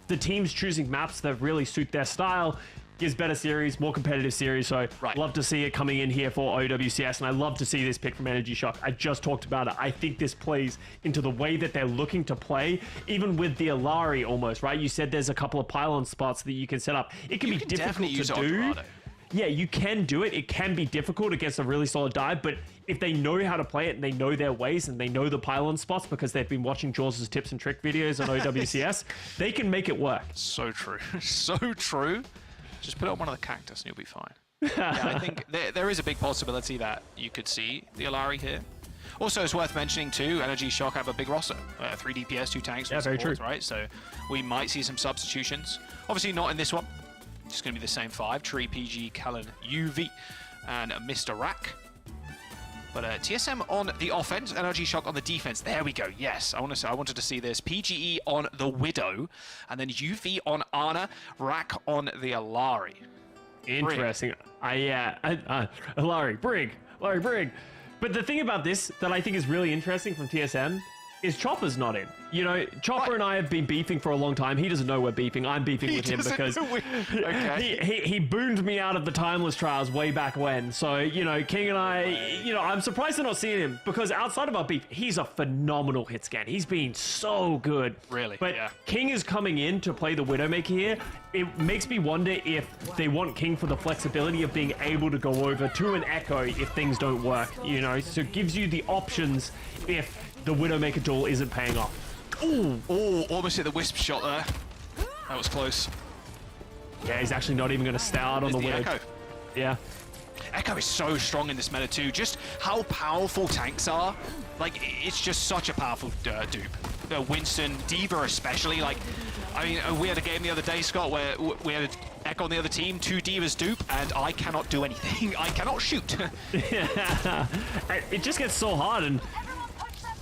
the teams choosing maps that really suit their style. gives better series, more competitive series. So love to see it coming in here for OWCS, and I love to see this pick from Energy Shock. I just talked about it. I think this plays into the way that they're looking to play, even with the Alari almost, right? You said there's a couple of pylon spots that you can set up. It can be difficult to do. Yeah, you can do it. It can be difficult against a really solid dive, but if they know how to play it and they know their ways and they know the pylon spots because they've been watching Jaws' tips and trick videos on OWCS, they can make it work. So true. So true. Just put it on one of the cactus and you'll be fine. Yeah, I think there is a big possibility that you could see the Alari here. Also, it's worth mentioning too, Energy Shock have a big roster. 3 DPS, 2 tanks, yeah, very true. Right? So we might see some substitutions. Obviously not in this one. It's going to be the same 5. Tree, PG, Callan, UV, and Mr. Rack. But TSM on the offense, Energy Shock on the defense. There we go. Yes, I wanted to see this. PGE on the Widow, and then UV on Ana, Rack on the Alari. Interesting. Alari, Brig. But the thing about this that I think is really interesting from TSM is Chopper's not in. You know, Chopper and I have been beefing for a long time. He doesn't know we're beefing. I'm beefing with him because he boomed me out of the Timeless Trials way back when. So, you know, King and I, you know, I'm surprised they're not seeing him because outside of our beef, he's a phenomenal hit scan. He's been so good. Really? But King is coming in to play the Widowmaker here. It makes me wonder if they want King for the flexibility of being able to go over to an Echo if things don't work, you know? So it gives you the options if the Widowmaker duel isn't paying off. Ooh, almost hit the Wisp shot there. That was close. Yeah, he's actually not even going to start on the Widow. Echo. Yeah. Echo is so strong in this meta too. Just how powerful tanks are. Like, it's just such a powerful dupe. Winston, D.Va especially. Like, I mean, we had a game the other day, Scott, where we had Echo on the other team, 2 D.Vas dupe, and I cannot do anything. I cannot shoot. Yeah. It just gets so hard, and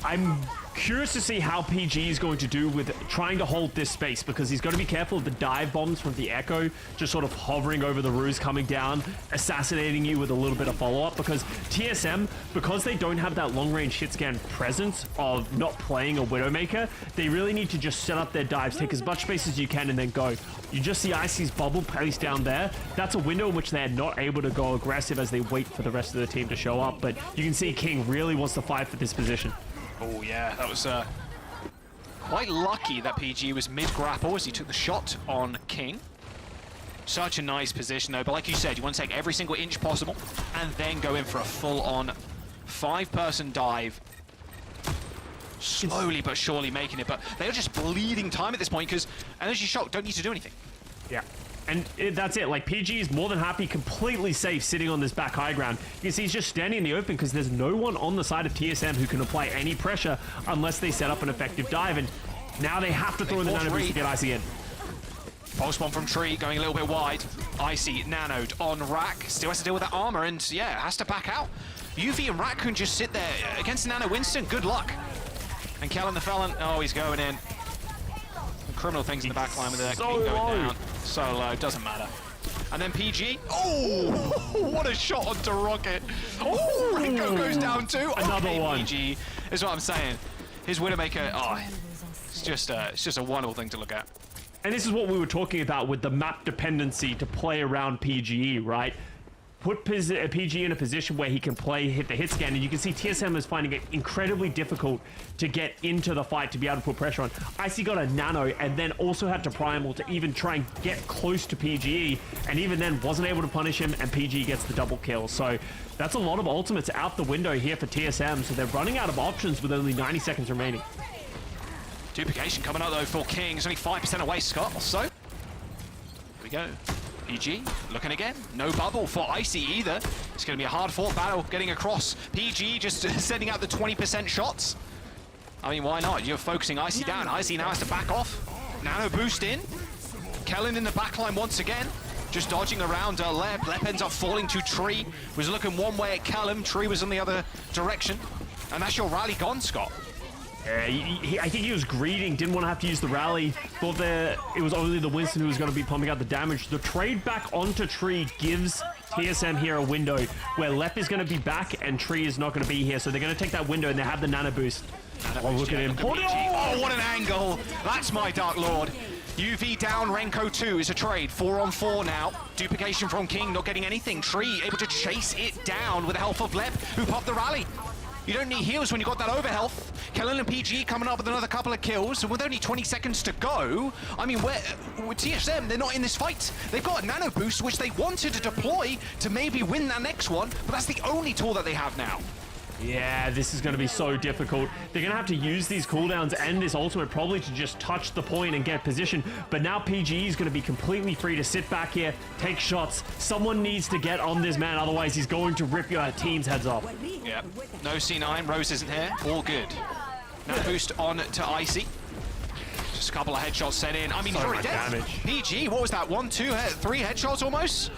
I'm curious to see how PG is going to do with trying to hold this space, because he's got to be careful of the dive bombs from the Echo just sort of hovering over the roofs, coming down, assassinating you with a little bit of follow-up, because TSM, because they don't have that long-range hit scan presence of not playing a Widowmaker, they really need to just set up their dives, take as much space as you can, and then go. You just see Icy's bubble placed down there. That's a window in which they're not able to go aggressive as they wait for the rest of the team to show up, but you can see King really wants to fight for this position. Oh yeah, that was quite lucky that PG was mid-grapple as he took the shot on King. Such a nice position though, but like you said, you want to take every single inch possible and then go in for a full-on 5-person dive. Slowly but surely making it, but they're just bleeding time at this point because Energy Shock don't need to do anything. Yeah. And that's it. Like, PG is more than happy, completely safe, sitting on this back high ground. You can see he's just standing in the open because there's no one on the side of TSM who can apply any pressure unless they set up an effective dive. And now they have to throw in the nano boost to get Icy in. Pulse bomb from Tree going a little bit wide. Icy nanoed on Rack. Still has to deal with that armor and, yeah, has to back out. UV and Rack can just sit there against Nano Winston. Good luck. And Kellen the Felon, oh, he's going in. Criminal things in the back line with that King going down. So low, doesn't matter. And then PG. Oh, what a shot onto Rocket. Oh, Ringo goes down too. Another one. PG is what I'm saying. His Widowmaker, it's just a wonderful thing to look at. And this is what we were talking about with the map dependency to play around PGE, right? Put PG in a position where he can hit the hit scan, and you can see TSM is finding it incredibly difficult to get into the fight to be able to put pressure on. Icy got a nano and then also had to primal to even try and get close to PGE, and even then wasn't able to punish him, and PG gets the double kill. So that's a lot of ultimates out the window here for TSM, so they're running out of options with only 90 seconds remaining. Duplication coming up though for King. It's only 5% away, Scott, or so. Here we go. PG looking again. No bubble for Icy either. It's going to be a hard-fought battle getting across. PG just sending out the 20% shots. I mean, why not? You're focusing Icy down. Icy now has to back off. Nano boost in. Kellen in the backline once again. Just dodging around Lep. Lep ends up falling to Tree. Was looking one way at Callum. Tree was in the other direction. And that's your rally gone, Scott. I think he was greeding, didn't want to have to use the rally, thought that it was only the Winston who was going to be pumping out the damage. The trade back onto Tree gives TSM here a window where Lep is going to be back and Tree is not going to be here, so they're going to take that window and they have the nano boost. Look at him. Oh, what an angle! That's my Dark Lord. UV down, Renko 2 is a trade. 4-on-4 now. Duplication from King, not getting anything. Tree able to chase it down with the help of Lep, who popped the rally. You don't need heals when you got that overhealth. Kellen and PG coming up with another couple of kills, and with only 20 seconds to go, I mean, with TSM, they're not in this fight. They've got a nano boost, which they wanted to deploy to maybe win that next one, but that's the only tool that they have now. Yeah, this is going to be so difficult. They're going to have to use these cooldowns and this ultimate probably to just touch the point and get position. But now PG is going to be completely free to sit back here, take shots. Someone needs to get on this man, otherwise he's going to rip your team's heads off. Yep. No C9, Rose isn't here. All good. Now boost on to Icy. Just a couple of headshots set in. I mean, he's already dead. Damage. PG, what was that? 1, 2, 3 headshots almost?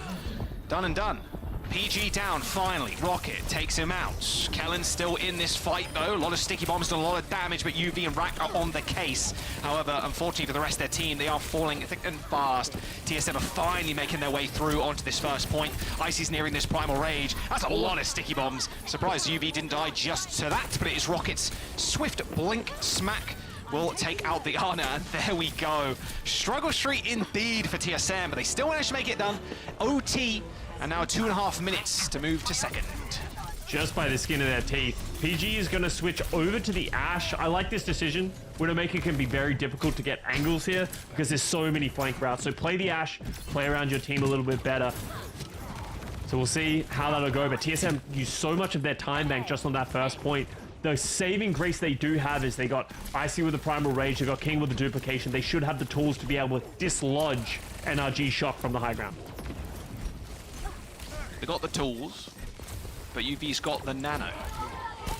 Done and done. PG down, finally. Rocket takes him out. Kellen's still in this fight, though. A lot of sticky bombs and a lot of damage, but UV and Rack are on the case. However, unfortunately for the rest of their team, they are falling thick and fast. TSM are finally making their way through onto this first point. Icy's nearing this primal rage. That's a lot of sticky bombs. Surprised UV didn't die just to that, but it is Rocket's swift blink smack will take out the Ana, and there we go. Struggle street indeed for TSM, but they still managed to make it done. OT, and now 2.5 minutes to move to second. Just by the skin of their teeth. PG is going to switch over to the Ashe. I like this decision. Widowmaker can be very difficult to get angles here because there's so many flank routes. So play the Ashe, play around your team a little bit better. So we'll see how that'll go, but TSM used so much of their time bank just on that first point. The saving grace they do have is they got Icy with the Primal Rage, they got King with the Duplication. They should have the tools to be able to dislodge NRG Shock from the high ground. They got the tools, but UV's got the nano.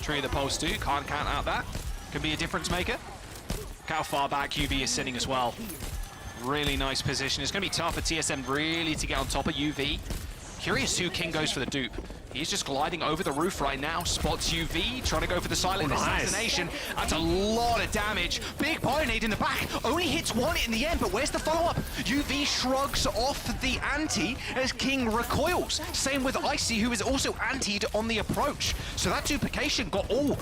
Tree of the Pulse too, can't count out that. Can be a difference maker. Look how far back UV is sitting as well. Really nice position. It's going to be tough for TSM really to get on top of UV. Curious who King goes for the dupe. He's just gliding over the roof right now. Spots UV, trying to go for the silent assassination. That's a lot of damage. Big Pioneer in the back. Only hits one in the end, but where's the follow-up? UV shrugs off the anti as King recoils. Same with Icy, who is also antied on the approach. So that duplication got all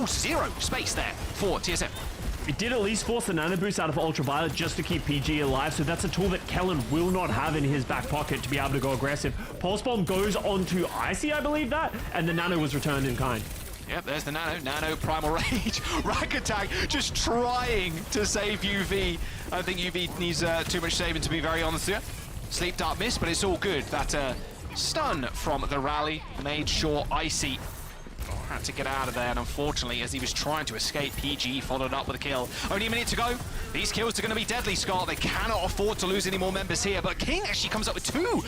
zero space there for TSM. It did at least force the nano boost out of Ultraviolet just to keep PG alive, so that's a tool that Kellen will not have in his back pocket to be able to go aggressive. Pulse Bomb goes onto Icy, I believe that, and the nano was returned in kind. Yep, there's the nano primal rage. Rack attack just trying to save UV. I think UV needs too much saving, to be very honest here. Sleep Dart miss, but it's all good. That stun from the rally made sure Icy had to get out of there, and unfortunately, as he was trying to escape, PG followed up with a kill. Only a minute to go. These kills are going to be deadly, Scott. They cannot afford to lose any more members here, but King actually comes up with 2.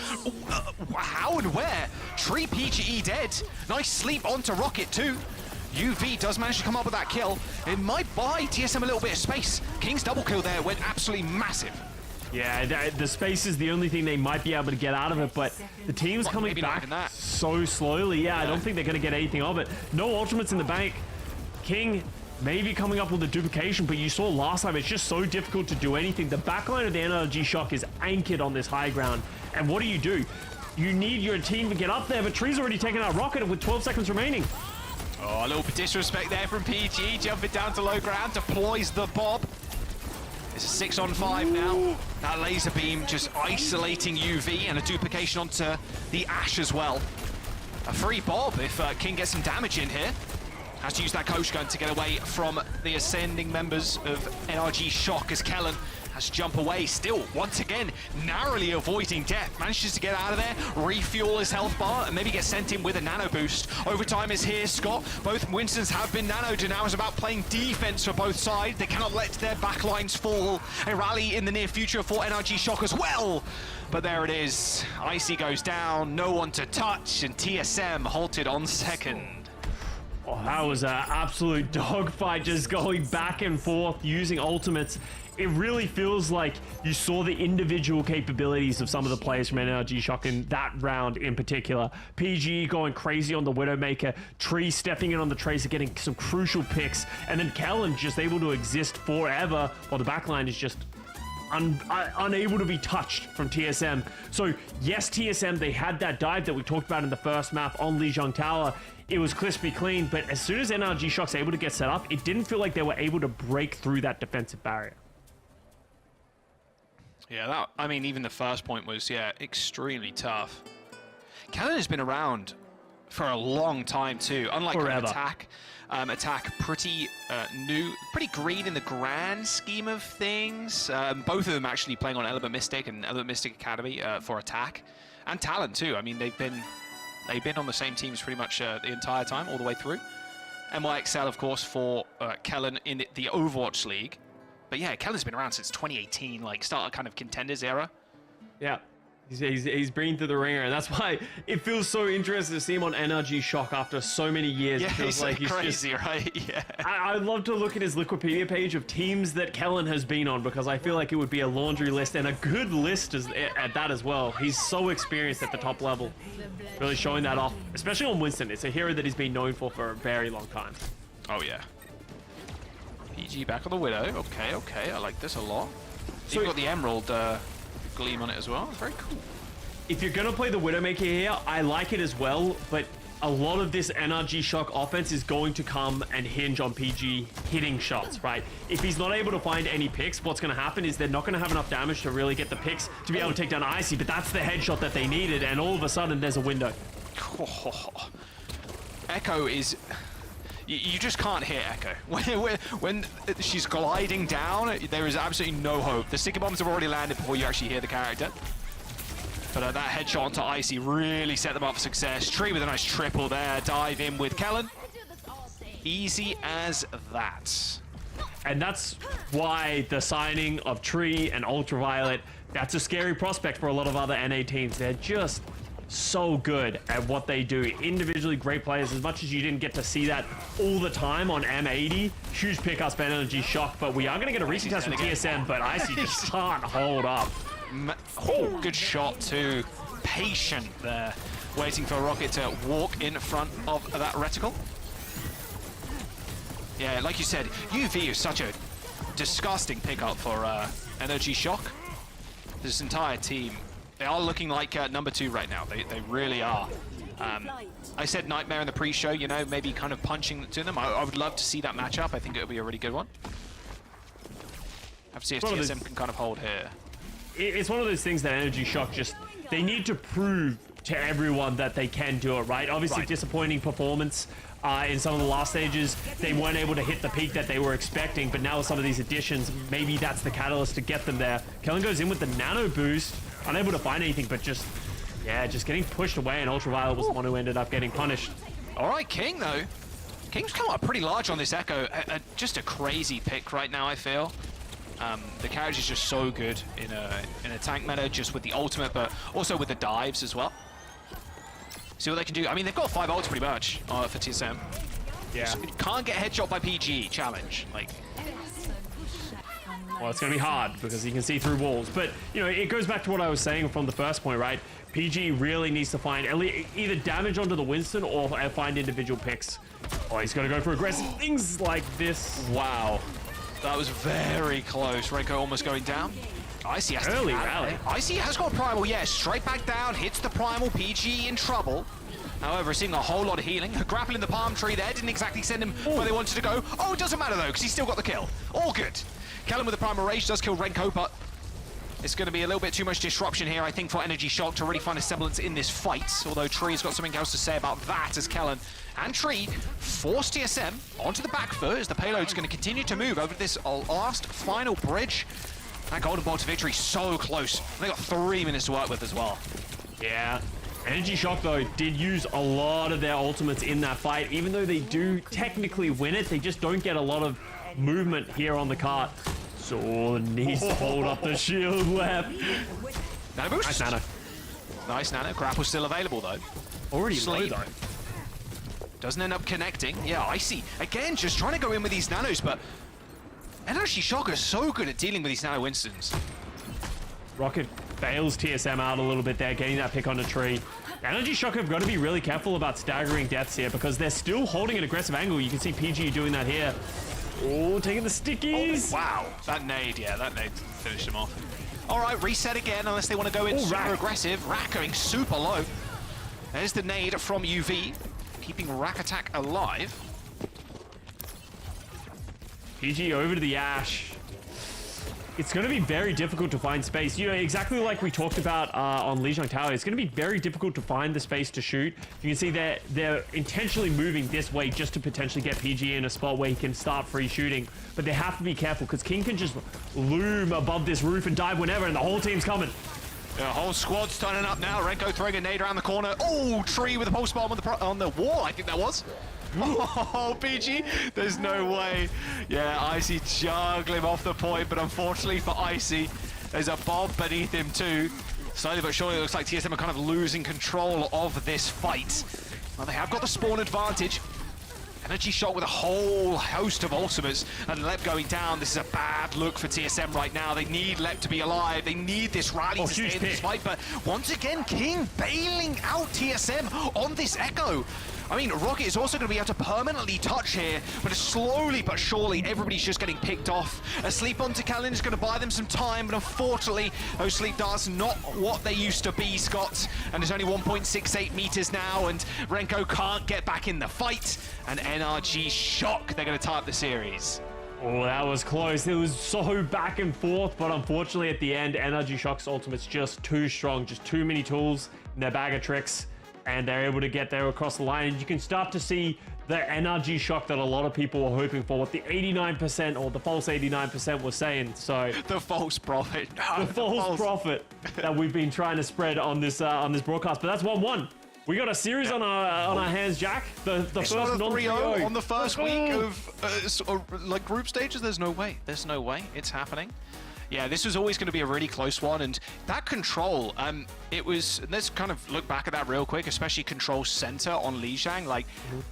How and where? Tree PGE dead. Nice sleep onto Rocket too. UV does manage to come up with that kill. It might buy TSM a little bit of space. King's double kill there went absolutely massive. Yeah, the space is the only thing they might be able to get out of it, but the team's coming back so slowly. Yeah, I don't think they're going to get anything of it. No ultimates in the bank. King maybe coming up with a duplication, but you saw last time, it's just so difficult to do anything. The backline of the NRG Shock is anchored on this high ground. And what do? You need your team to get up there, but Tree's already taken out Rocket with 12 seconds remaining. Oh, a little bit disrespect there from PG. Jumping down to low ground, deploys the Bob. It's a 6-on-5 now. That laser beam just isolating UV, and a duplication onto the Ashe as well. A free Bob if King gets some damage in here. Has to use that coach gun to get away from the ascending members of NRG Shock as Kellen has to jump away. Still, once again, narrowly avoiding death. Manages to get out of there, refuel his health bar, and maybe get sent in with a nano boost. Overtime is here, Scott. Both Winstons have been nanoed, and now it's about playing defense for both sides. They cannot let their backlines fall. A rally in the near future for NRG Shock as well. But there it is. Icy goes down, no one to touch, and TSM halted on second. Oh, that was an absolute dogfight, just going back and forth using ultimates. It really feels like you saw the individual capabilities of some of the players from NRG Shock in that round in particular. PG going crazy on the Widowmaker, Tree stepping in on the Tracer, getting some crucial picks, and then Kellen just able to exist forever while the backline is just unable to be touched from TSM. So yes, TSM, they had that dive that we talked about in the first map on Lijiang Tower. It was crispy clean, but as soon as NRG Shock's able to get set up, it didn't feel like they were able to break through that defensive barrier. Yeah, I mean, even the first point was, extremely tough. Kellen has been around for a long time too, unlike Attack. Attack pretty new, pretty green in the grand scheme of things. Both of them actually playing on Element Mystic and Element Mystic Academy for Attack, and Talent too. I mean, they've been on the same teams pretty much the entire time, all the way through. NYXL, of course, for Kellen in the Overwatch League. But yeah, Kellen's been around since 2018, like start a kind of contenders era. Yeah. He's been through the ringer, and that's why it feels so interesting to see him on NRG Shock after so many years. Yeah, it feels like he's crazy, just, right? Yeah. I'd love to look at his Wikipedia page of teams that Kellen has been on, because I feel like it would be a laundry list, and a good list at that as well. He's so experienced at the top level, really showing that off, especially on Winston. It's a hero that he's been known for a very long time. Oh yeah. PG back on the Widow. Okay, I like this a lot. So you've got the Emerald gleam on it as well. Very cool. If you're going to play the Widowmaker here, I like it as well, but a lot of this NRG Shock offense is going to come and hinge on PG hitting shots, right? If he's not able to find any picks, what's going to happen is they're not going to have enough damage to really get the picks to be able to take down Icy, but that's the headshot that they needed, and all of a sudden there's a window. Echo is... You just can't hit Echo. When she's gliding down, there is absolutely no hope. The sticky bombs have already landed before you actually hear the character. But that headshot onto Icy really set them up for success. Tree with a nice triple there. Dive in with Kellen. Easy as that. And that's why the signing of Tree and Ultraviolet, that's a scary prospect for a lot of other NA teams. They're just so good at what they do. Individually great players. As much as you didn't get to see that all the time on M80, huge pickups by NRG Shock, but we are going to get a recent test from TSM, but Icy just can't hold up. Oh, good shot too. Patient there, waiting for Rocket to walk in front of that reticle. Yeah, like you said, UV is such a disgusting pickup for NRG Shock. This entire team, they are looking like number 2 right now. They really are. I said Nightmare in the pre-show, you know, maybe kind of punching to them. I would love to see that matchup. I think it would be a really good one. Have to see if TSM can kind of hold here. It's one of those things that NRG Shock just, they need to prove to everyone that they can do it, right? Obviously, disappointing performance in some of the last stages. They weren't able to hit the peak that they were expecting, but now with some of these additions, maybe that's the catalyst to get them there. Kellen goes in with the nano boost, unable to find anything, but just getting pushed away, and Ultraviolet was the one who ended up getting punished. All right, King, though. King's come up pretty large on this Echo. Just a crazy pick right now, I feel. The carriage is just so good in a tank meta, just with the ultimate, but also with the dives as well. See what they can do. I mean, they've got 5 ults pretty much for TSM. Yeah. So can't get headshot by PG, challenge. Like, well, it's going to be hard because you can see through walls. But, you know, it goes back to what I was saying from the first point, right? PG really needs to find either damage onto the Winston or find individual picks. Oh, he's going to go for aggressive things like this. Wow. That was very close. Renko almost going down. Icy has early rally. Icy has got Primal, yeah. Straight back down, hits the Primal. PG in trouble. However, seeing a whole lot of healing. A grapple in the palm tree there. Didn't exactly send him where they wanted to go. Oh, it doesn't matter though, because he's still got the kill. All good. Kellen with the Primal Rage does kill Renko, but it's going to be a little bit too much disruption here, I think, for NRG Shock to really find a semblance in this fight. Although Tree's got something else to say about that, as Kellen and Tree force TSM onto the back foot as the payload's going to continue to move over this last final bridge. That golden ball to victory so close. They got 3 minutes to work with as well. Yeah. NRG Shock, though, did use a lot of their ultimates in that fight. Even though they do technically win it, they just don't get a lot of movement here on the cart. So needs to hold up the shield left. Nano boost. Nice nano. Nice nano. Grapple still available though. Already low though. Doesn't end up connecting. Yeah, Icy. Again, just trying to go in with these nanos, but NRG Shock is so good at dealing with these nano Winstons. Rocket bails TSM out a little bit there, getting that pick on the tree. NRG Shock have got to be really careful about staggering deaths here because they're still holding an aggressive angle. You can see PG doing that here. Oh, taking the stickies. Oh, wow. That nade, yeah, that nade finished him off. All right, reset again, unless they want to go in super aggressive. Rack going super low. There's the nade from UV, keeping Rack Attack alive. PG over to the Ash. it's going to be very difficult to find space. You know, exactly like we talked about on Lijiang Tower, it's going to be very difficult to find the space to shoot. You can see they're intentionally moving this way just to potentially get PG in a spot where he can start free shooting. But they have to be careful because King can just loom above this roof and dive whenever, and the whole team's coming. The whole squad's turning up now. Renko throwing a nade around the corner. Oh, Tree with a pulse bomb on the wall, I think that was. Oh, PG, there's no way. Yeah, Icy juggling him off the point, but unfortunately for Icy, there's a bomb beneath him too. Slowly but surely, it looks like TSM are kind of losing control of this fight. Well, they have got the spawn advantage. Energy shot with a whole host of ultimates, and Lep going down. This is a bad look for TSM right now. They need Lep to be alive. They need this rally to stay in this fight, but once again, King bailing out TSM on this Echo. I mean, Rocket is also going to be able to permanently touch here, but slowly but surely, everybody's just getting picked off. A sleep onto Kalen is going to buy them some time, but unfortunately, those sleep darts not what they used to be, Scott. And there's only 1.68 meters now, and Renko can't get back in the fight. And NRG Shock, they're going to tie up the series. Oh, that was close. It was so back and forth, but unfortunately at the end, NRG Shock's ultimate's just too strong, just too many tools in their bag of tricks. And they're able to get there across the line. And you can start to see the NRG Shock that a lot of people were hoping for, what the 89% or the false 89% was saying. So the false prophet. The false prophet that we've been trying to spread on this broadcast. But that's 1-1. We got a series on our hands, Jack. The it's first not a 3-0 on the first week of like group stages. There's no way. There's no way it's happening. Yeah, this was always going to be a really close one, and that control, it was, let's kind of look back at that real quick, especially control center on Lijiang, like,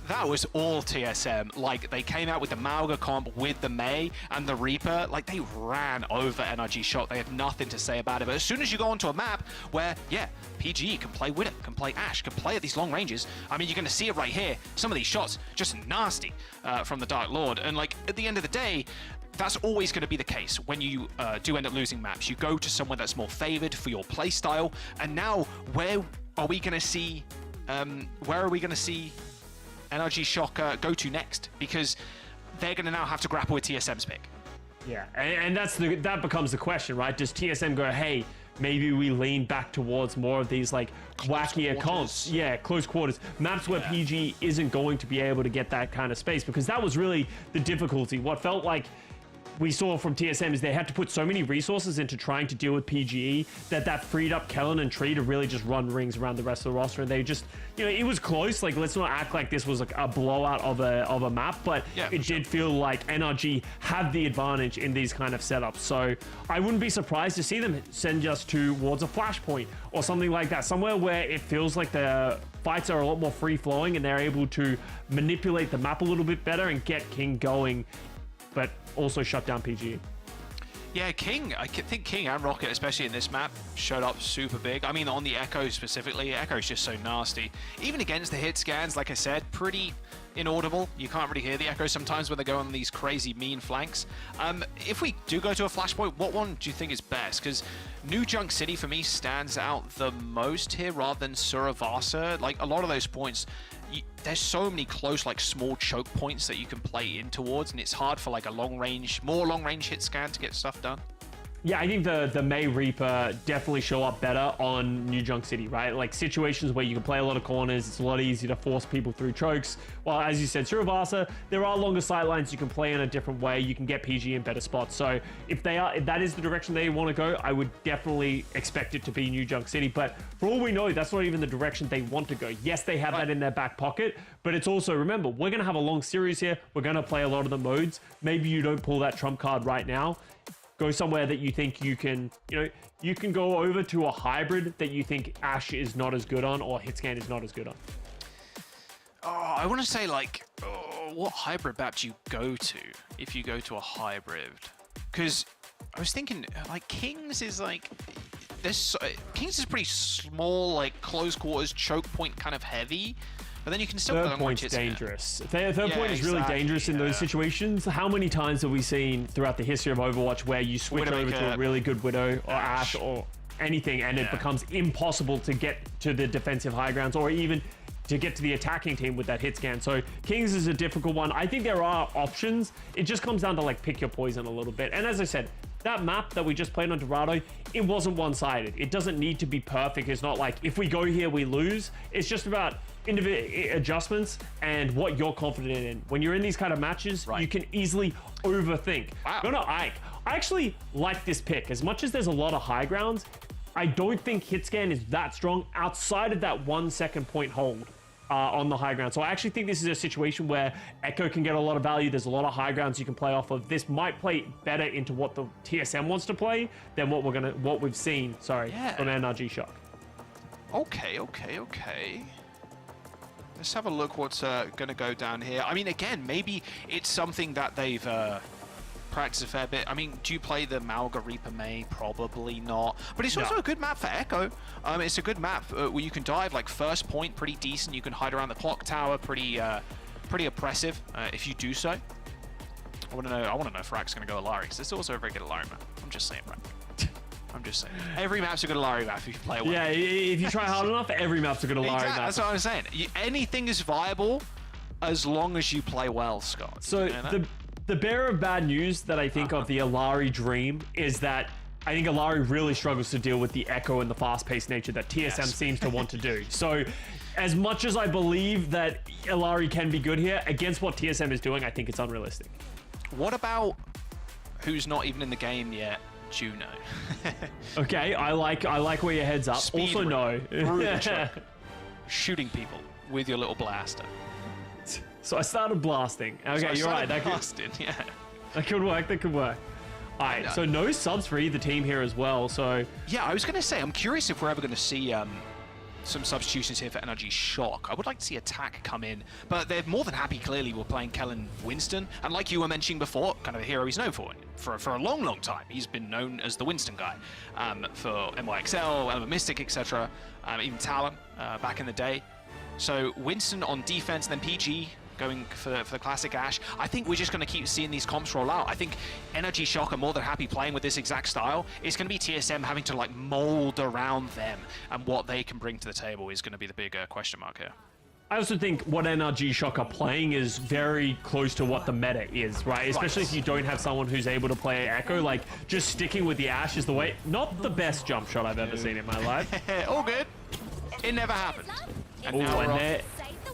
that was all TSM. Like, they came out with the Mauga comp, with the Mei, and the Reaper, like, they ran over NRG Shock. They had nothing to say about it, but as soon as you go onto a map where, yeah, PG can play Widow, can play Ashe, can play at these long ranges, I mean, you're going to see it right here. Some of these shots, just nasty from the Dark Lord, and, like, at the end of the day, that's always going to be the case when you do end up losing maps. You go to somewhere that's more favored for your play style, and now where are we going to see NRG Shock go to next? Because they're going to now have to grapple with TSM's pick. Yeah, and that becomes the question, right? Does TSM go, hey, maybe we lean back towards more of these like wackier comps? Yeah, close quarters. Maps where PG isn't going to be able to get that kind of space, because that was really the difficulty. What felt like we saw from TSM is they had to put so many resources into trying to deal with PGE that freed up Kellen and Tree to really just run rings around the rest of the roster. And they just, you know, it was close. Like, let's not act like this was like a blowout of a map, but yeah, it did feel like NRG had the advantage in these kind of setups. So I wouldn't be surprised to see them send us towards a flashpoint or something like that, somewhere where it feels like the fights are a lot more free flowing and they're able to manipulate the map a little bit better and get King going, but also shut down PG. Yeah, King, I think King and Rocket, especially in this map, showed up super big. I mean, on the Echo specifically, Echo's just so nasty. Even against the hit scans, like I said, pretty inaudible. You can't really hear the Echo sometimes when they go on these crazy mean flanks. If we do go to a flashpoint, what one do you think is best? Because New Junk City for me stands out the most here rather than Suravasa. Like, a lot of those points, there's so many close, like, small choke points that you can play in towards, and it's hard for like a more long range hit scan to get stuff done. Yeah, I think the Mei Reaper definitely show up better on New Junk City, right? Like situations where you can play a lot of corners, it's a lot easier to force people through chokes. Well, as you said, Suravasa, there are longer sight lines you can play in a different way. You can get PG in better spots. So if that is the direction they want to go, I would definitely expect it to be New Junk City. But for all we know, that's not even the direction they want to go. Yes, they have that in their back pocket, but it's also, remember, we're going to have a long series here. We're going to play a lot of the modes. Maybe you don't pull that trump card right now. Go somewhere that you think you can, you can go over to a hybrid that you think Ashe is not as good on or Hitscan is not as good on. Oh, I want to say, like, what hybrid map do you go to if you go to a hybrid? Because I was thinking, like, Kings is like, Kings is pretty small, like, close quarters, choke point kind of heavy. But then you can still Third point's dangerous. Third point is really dangerous in those situations. How many times have we seen throughout the history of Overwatch where you switch over to a really good Widow or Ashe or anything and it becomes impossible to get to the defensive high grounds or even to get to the attacking team with that hit scan? So Kings is a difficult one. I think there are options. It just comes down to like pick your poison a little bit. And as I said, that map that we just played on Dorado, it wasn't one-sided. It doesn't need to be perfect. It's not like if we go here, we lose. It's just about individual adjustments and what you're confident in. When you're in these kind of matches, you can easily overthink. Go to Ike. I actually like this pick. As much as there's a lot of high grounds, I don't think hit scan is that strong outside of that 1 second point hold on the high ground. So I actually think this is a situation where Echo can get a lot of value. There's a lot of high grounds you can play off of. This might play better into what the TSM wants to play than what we've seen, from NRG Shock. Okay. Let's have a look what's going to go down here. I mean, again, maybe it's something that they've practiced a fair bit. I mean, do you play the Malga Reaper May? Probably not. But it's also a good map for Echo. It's a good map where you can dive, like, first point, pretty decent. You can hide around the clock tower, pretty oppressive if you do so. I want to know if Rack's going to go Alari, because it's also a very good Alari map. I'm just saying, Rack. I'm just saying. Every map's a good Alari map if you play well. Yeah, if you try hard enough, every map's a good Alari map. That's what I'm saying. Anything is viable as long as you play well, Scott. So the bearer of bad news that I think of the Alari dream is that I think Alari really struggles to deal with the echo and the fast-paced nature that TSM seems to want to do. So as much as I believe that Alari can be good here, against what TSM is doing, I think it's unrealistic. What about who's not even in the game yet? Juno. Okay, I like where your head's up. Speed also, no. Shooting people with your little blaster. So I started blasting. Okay, you're right. That could work. That could work. All right, so no subs for either team here as well. So yeah, I was going to say, I'm curious if we're ever going to see some substitutions here for NRG Shock. I would like to see Attack come in, but they're more than happy, clearly, we're playing Kellen Winston. And like you were mentioning before, kind of a hero he's known for a long, long time. He's been known as the Winston guy for NYXL, Element Mystic, etc. Even Talon back in the day. So Winston on defense, then PG going for the classic Ash. I think we're just going to keep seeing these comps roll out. I think NRG Shock are more than happy playing with this exact style. It's going to be TSM having to like mold around them, and what they can bring to the table is going to be the big question mark here. I also think what NRG Shock are playing is very close to what the meta is, right? Especially if you don't have someone who's able to play Echo. Like, just sticking with the Ash is the way. Not the best jump shot I've ever seen in my life. All good. It never happened. And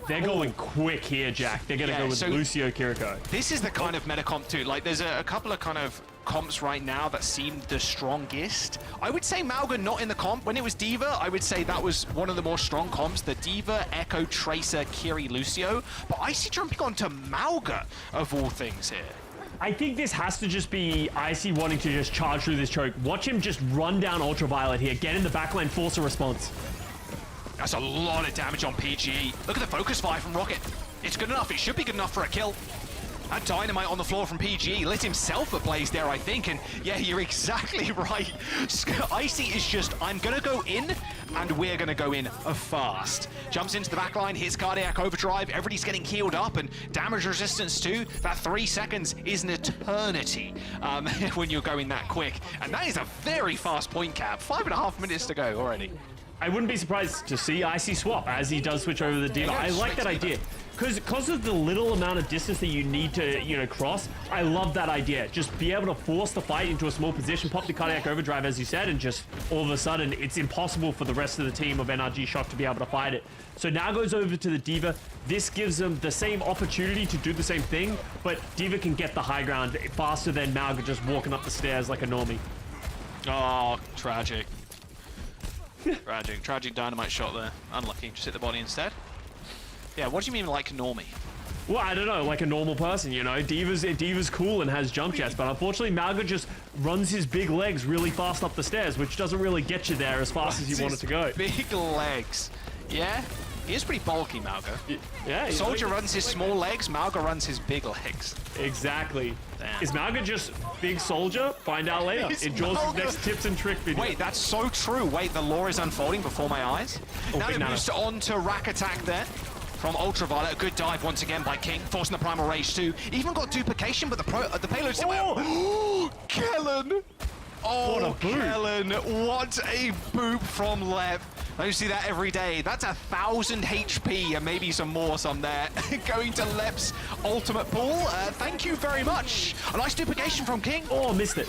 they're going quick here, Jack. They're going to go with Lucio Kiriko. This is the kind of meta comp too. Like, there's a couple of kind of comps right now that seem the strongest. I would say Malga not in the comp. When it was D.Va, I would say that was one of the more strong comps. The D.Va, Echo, Tracer, Kiri, Lucio. But I see jumping onto Malga, of all things here. I think this has to just be Icy wanting to just charge through this choke. Watch him just run down Ultraviolet here. Get in the backline, force a response. That's a lot of damage on PG. Look at the focus fire from Rocket. It's good enough. It should be good enough for a kill. That dynamite on the floor from PG lit himself ablaze there, I think. And yeah, you're exactly right. Icy is just, I'm going to go in, and we're going to go in fast. Jumps into the backline, hits cardiac overdrive. Everybody's getting healed up, and damage resistance too. That 3 seconds is an eternity when you're going that quick. And that is a very fast point cap. 5.5 minutes to go already. I wouldn't be surprised to see Icy swap as he does switch over the D.Va. I like that idea. Because of the little amount of distance that you need to, cross, I love that idea. Just be able to force the fight into a small position, pop the cardiac overdrive, as you said, and just all of a sudden, it's impossible for the rest of the team of NRG Shock to be able to fight it. So now goes over to the D.Va. This gives them the same opportunity to do the same thing, but D.Va can get the high ground faster than Malga just walking up the stairs like a normie. Oh, tragic. Tragic dynamite shot there. Unlucky, just hit the body instead. Yeah, what do you mean like normie? Well, I don't know, like a normal person, D.Va's cool and has jump jets, but unfortunately Malga just runs his big legs really fast up the stairs, which doesn't really get you there as fast as you want it to go. Big legs. Yeah? He is pretty bulky, Malga. Yeah. Soldier runs his small legs, Malga runs his big legs. Exactly. Damn. Is Malga just big soldier? Find out later. Enjoy his next tips and trick video. Wait, that's so true. Wait, the lore is unfolding before my eyes. Now it moves on to Rack Attack there from Ultraviolet. A good dive once again by King, forcing the Primal Rage too. Even got duplication, but the payload still... Oh! Kellen! Oh, what a boop. Kellen, what a boop from Lev. I don't see that every day. That's 1,000 HP and maybe some more there. Going to Lep's ultimate pool. Thank you very much. A nice duplication from King. Oh, missed it.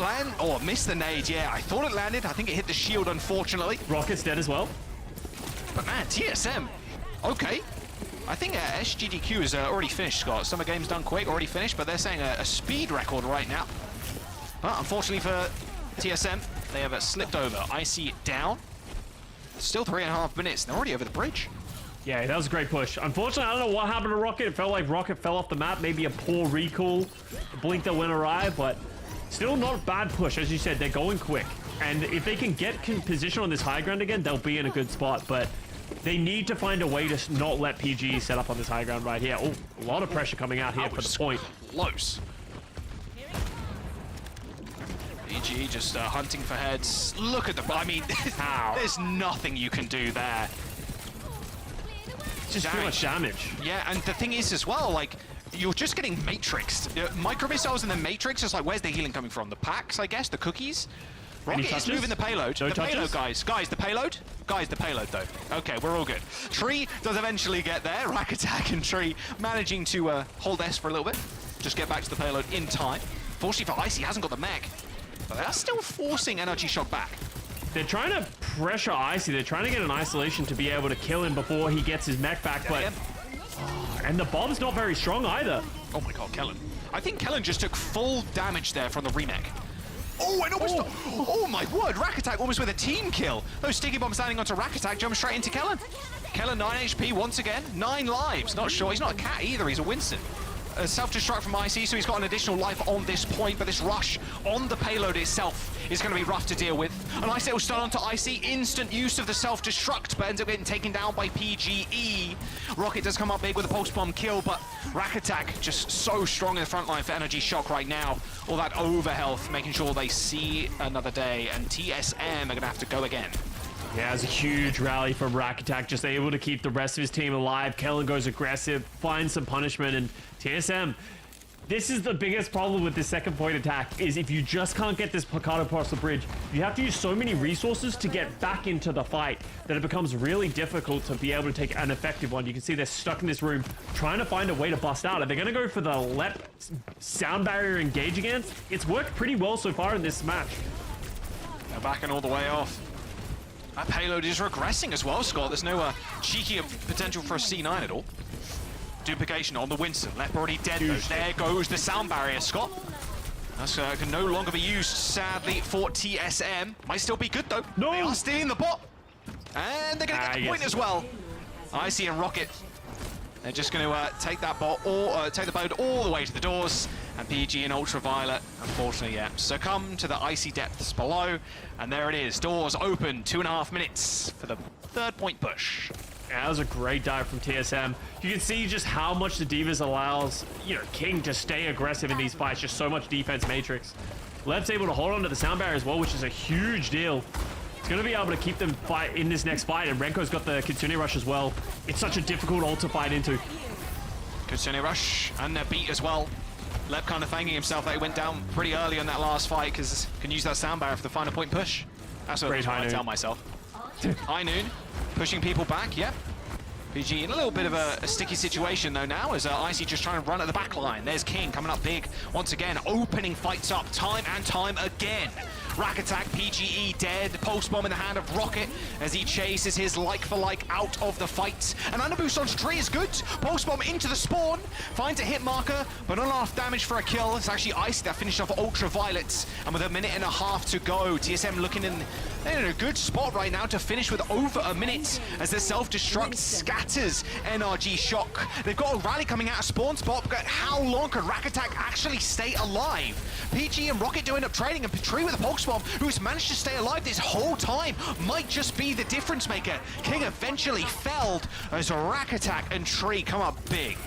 Missed the nade, yeah. I thought it landed. I think it hit the shield, unfortunately. Rocket's dead as well. But man, TSM, okay. I think SGDQ is already finished, Scott. Summer Games done quick, already finished, but they're saying a speed record right now. But unfortunately for TSM, they have slipped over. Icy down. Still 3.5 minutes. They're already over the bridge. Yeah, that was a great push. Unfortunately, I don't know what happened to Rocket. It felt like Rocket fell off the map. Maybe a poor recall. A blink that went awry, but still not a bad push. As you said, they're going quick. And if they can get position on this high ground again, they'll be in a good spot. But they need to find a way to not let PG set up on this high ground right here. Oh, a lot of pressure coming out here for the point. Close. PG just hunting for heads. Look at the... I mean, there's nothing you can do there. Just too much damage. Yeah, and the thing is as well, like, you're just getting matrixed. Micro missiles and the matrix, just like, where's the healing coming from? The packs, I guess, the cookies? Rocket is moving the payload. No the touches? Payload, guys. Guys, the payload? Guys, the payload, though. Okay, we're all good. Tree does eventually get there. Rack Attack and Tree managing to hold S for a little bit. Just get back to the payload in time. Fortunately for Icy, he hasn't got the mech. But they're still forcing Energy Shock back. They're trying to pressure Icy. They're trying to get an isolation to be able to kill him before he gets his mech back. But and the bomb's not very strong either. Oh my god, Kellen. I think Kellen just took full damage there from the remake. Oh, and almost... Oh my word, Rack Attack almost with a team kill. Those sticky bombs landing onto Rack Attack jump straight into Kellen. Kellen 9 HP once again, 9 lives. Not sure, he's not a cat either, he's a Winston. Self-destruct from IC, so he's got an additional life on this point, but this rush on the payload itself is going to be rough to deal with. And IC will stun onto IC, instant use of the self-destruct, but ends up getting taken down by PGE. Rocket does come up big with a pulse bomb kill, but Rack Attack just so strong in the front line for Energy Shock right now. All that overhealth, making sure they see another day, and TSM are going to have to go again. Yeah, it's a huge rally from Rack Attack, just able to keep the rest of his team alive. Kellen goes aggressive, finds some punishment, and TSM, this is the biggest problem with this second point attack, is if you just can't get this Picado across the bridge, you have to use so many resources to get back into the fight that it becomes really difficult to be able to take an effective one. You can see they're stuck in this room, trying to find a way to bust out. Are they going to go for the LEP sound barrier engage against? It's worked pretty well so far in this match. They're backing all the way off. That payload is regressing as well, Scott. There's no cheeky potential for a C9 at all. Duplication on the Winston. Lep already dead though. There goes the sound barrier, Scott. That can no longer be used, sadly, for TSM. Might still be good though. No! They are stealing the bot. And they're going to get the point as well. Icy and Rocket. They're just going to take that bot, or take the boat all the way to the doors. And PG and Ultraviolet, unfortunately, yeah, succumb to the icy depths below. And there it is, doors open, 2.5 minutes for the third point push. Yeah, that was a great dive from TSM. You can see just how much the Divas allows, King to stay aggressive in these fights. Just so much defense matrix. Lep's able to hold on to the sound barrier as well, which is a huge deal. It's going to be able to keep them fight in this next fight, and Renko's got the Kitsune Rush as well. It's such a difficult ult to fight into. Kitsune Rush and their beat as well. Lep kind of thanking himself that he went down pretty early on that last fight, because can use that sound barrier for the final point push. That's what I tell myself. High Noon, pushing people back, yep. PG in a little bit of a sticky situation though now, as Icy just trying to run at the back line. There's King coming up big once again, opening fights up time and time again. Rack Attack, PGE dead, pulse bomb in the hand of Rocket as he chases his like-for-like out of the fight. And underboost onto Tree is good, pulse bomb into the spawn, finds a hit marker, but not enough damage for a kill. It's actually Icy that finished off Ultraviolet, and with 1.5 minutes to go, TSM looking in a good spot right now to finish with over a minute as the self-destruct scatters NRG Shock. They've got a rally coming out of spawn spot, but how long can Rack Attack actually stay alive? PG and Rocket do end up trading, and Tree with a pulse bomb, who's managed to stay alive this whole time, might just be the difference maker. King eventually felled as Rack Attack and Tree come up big.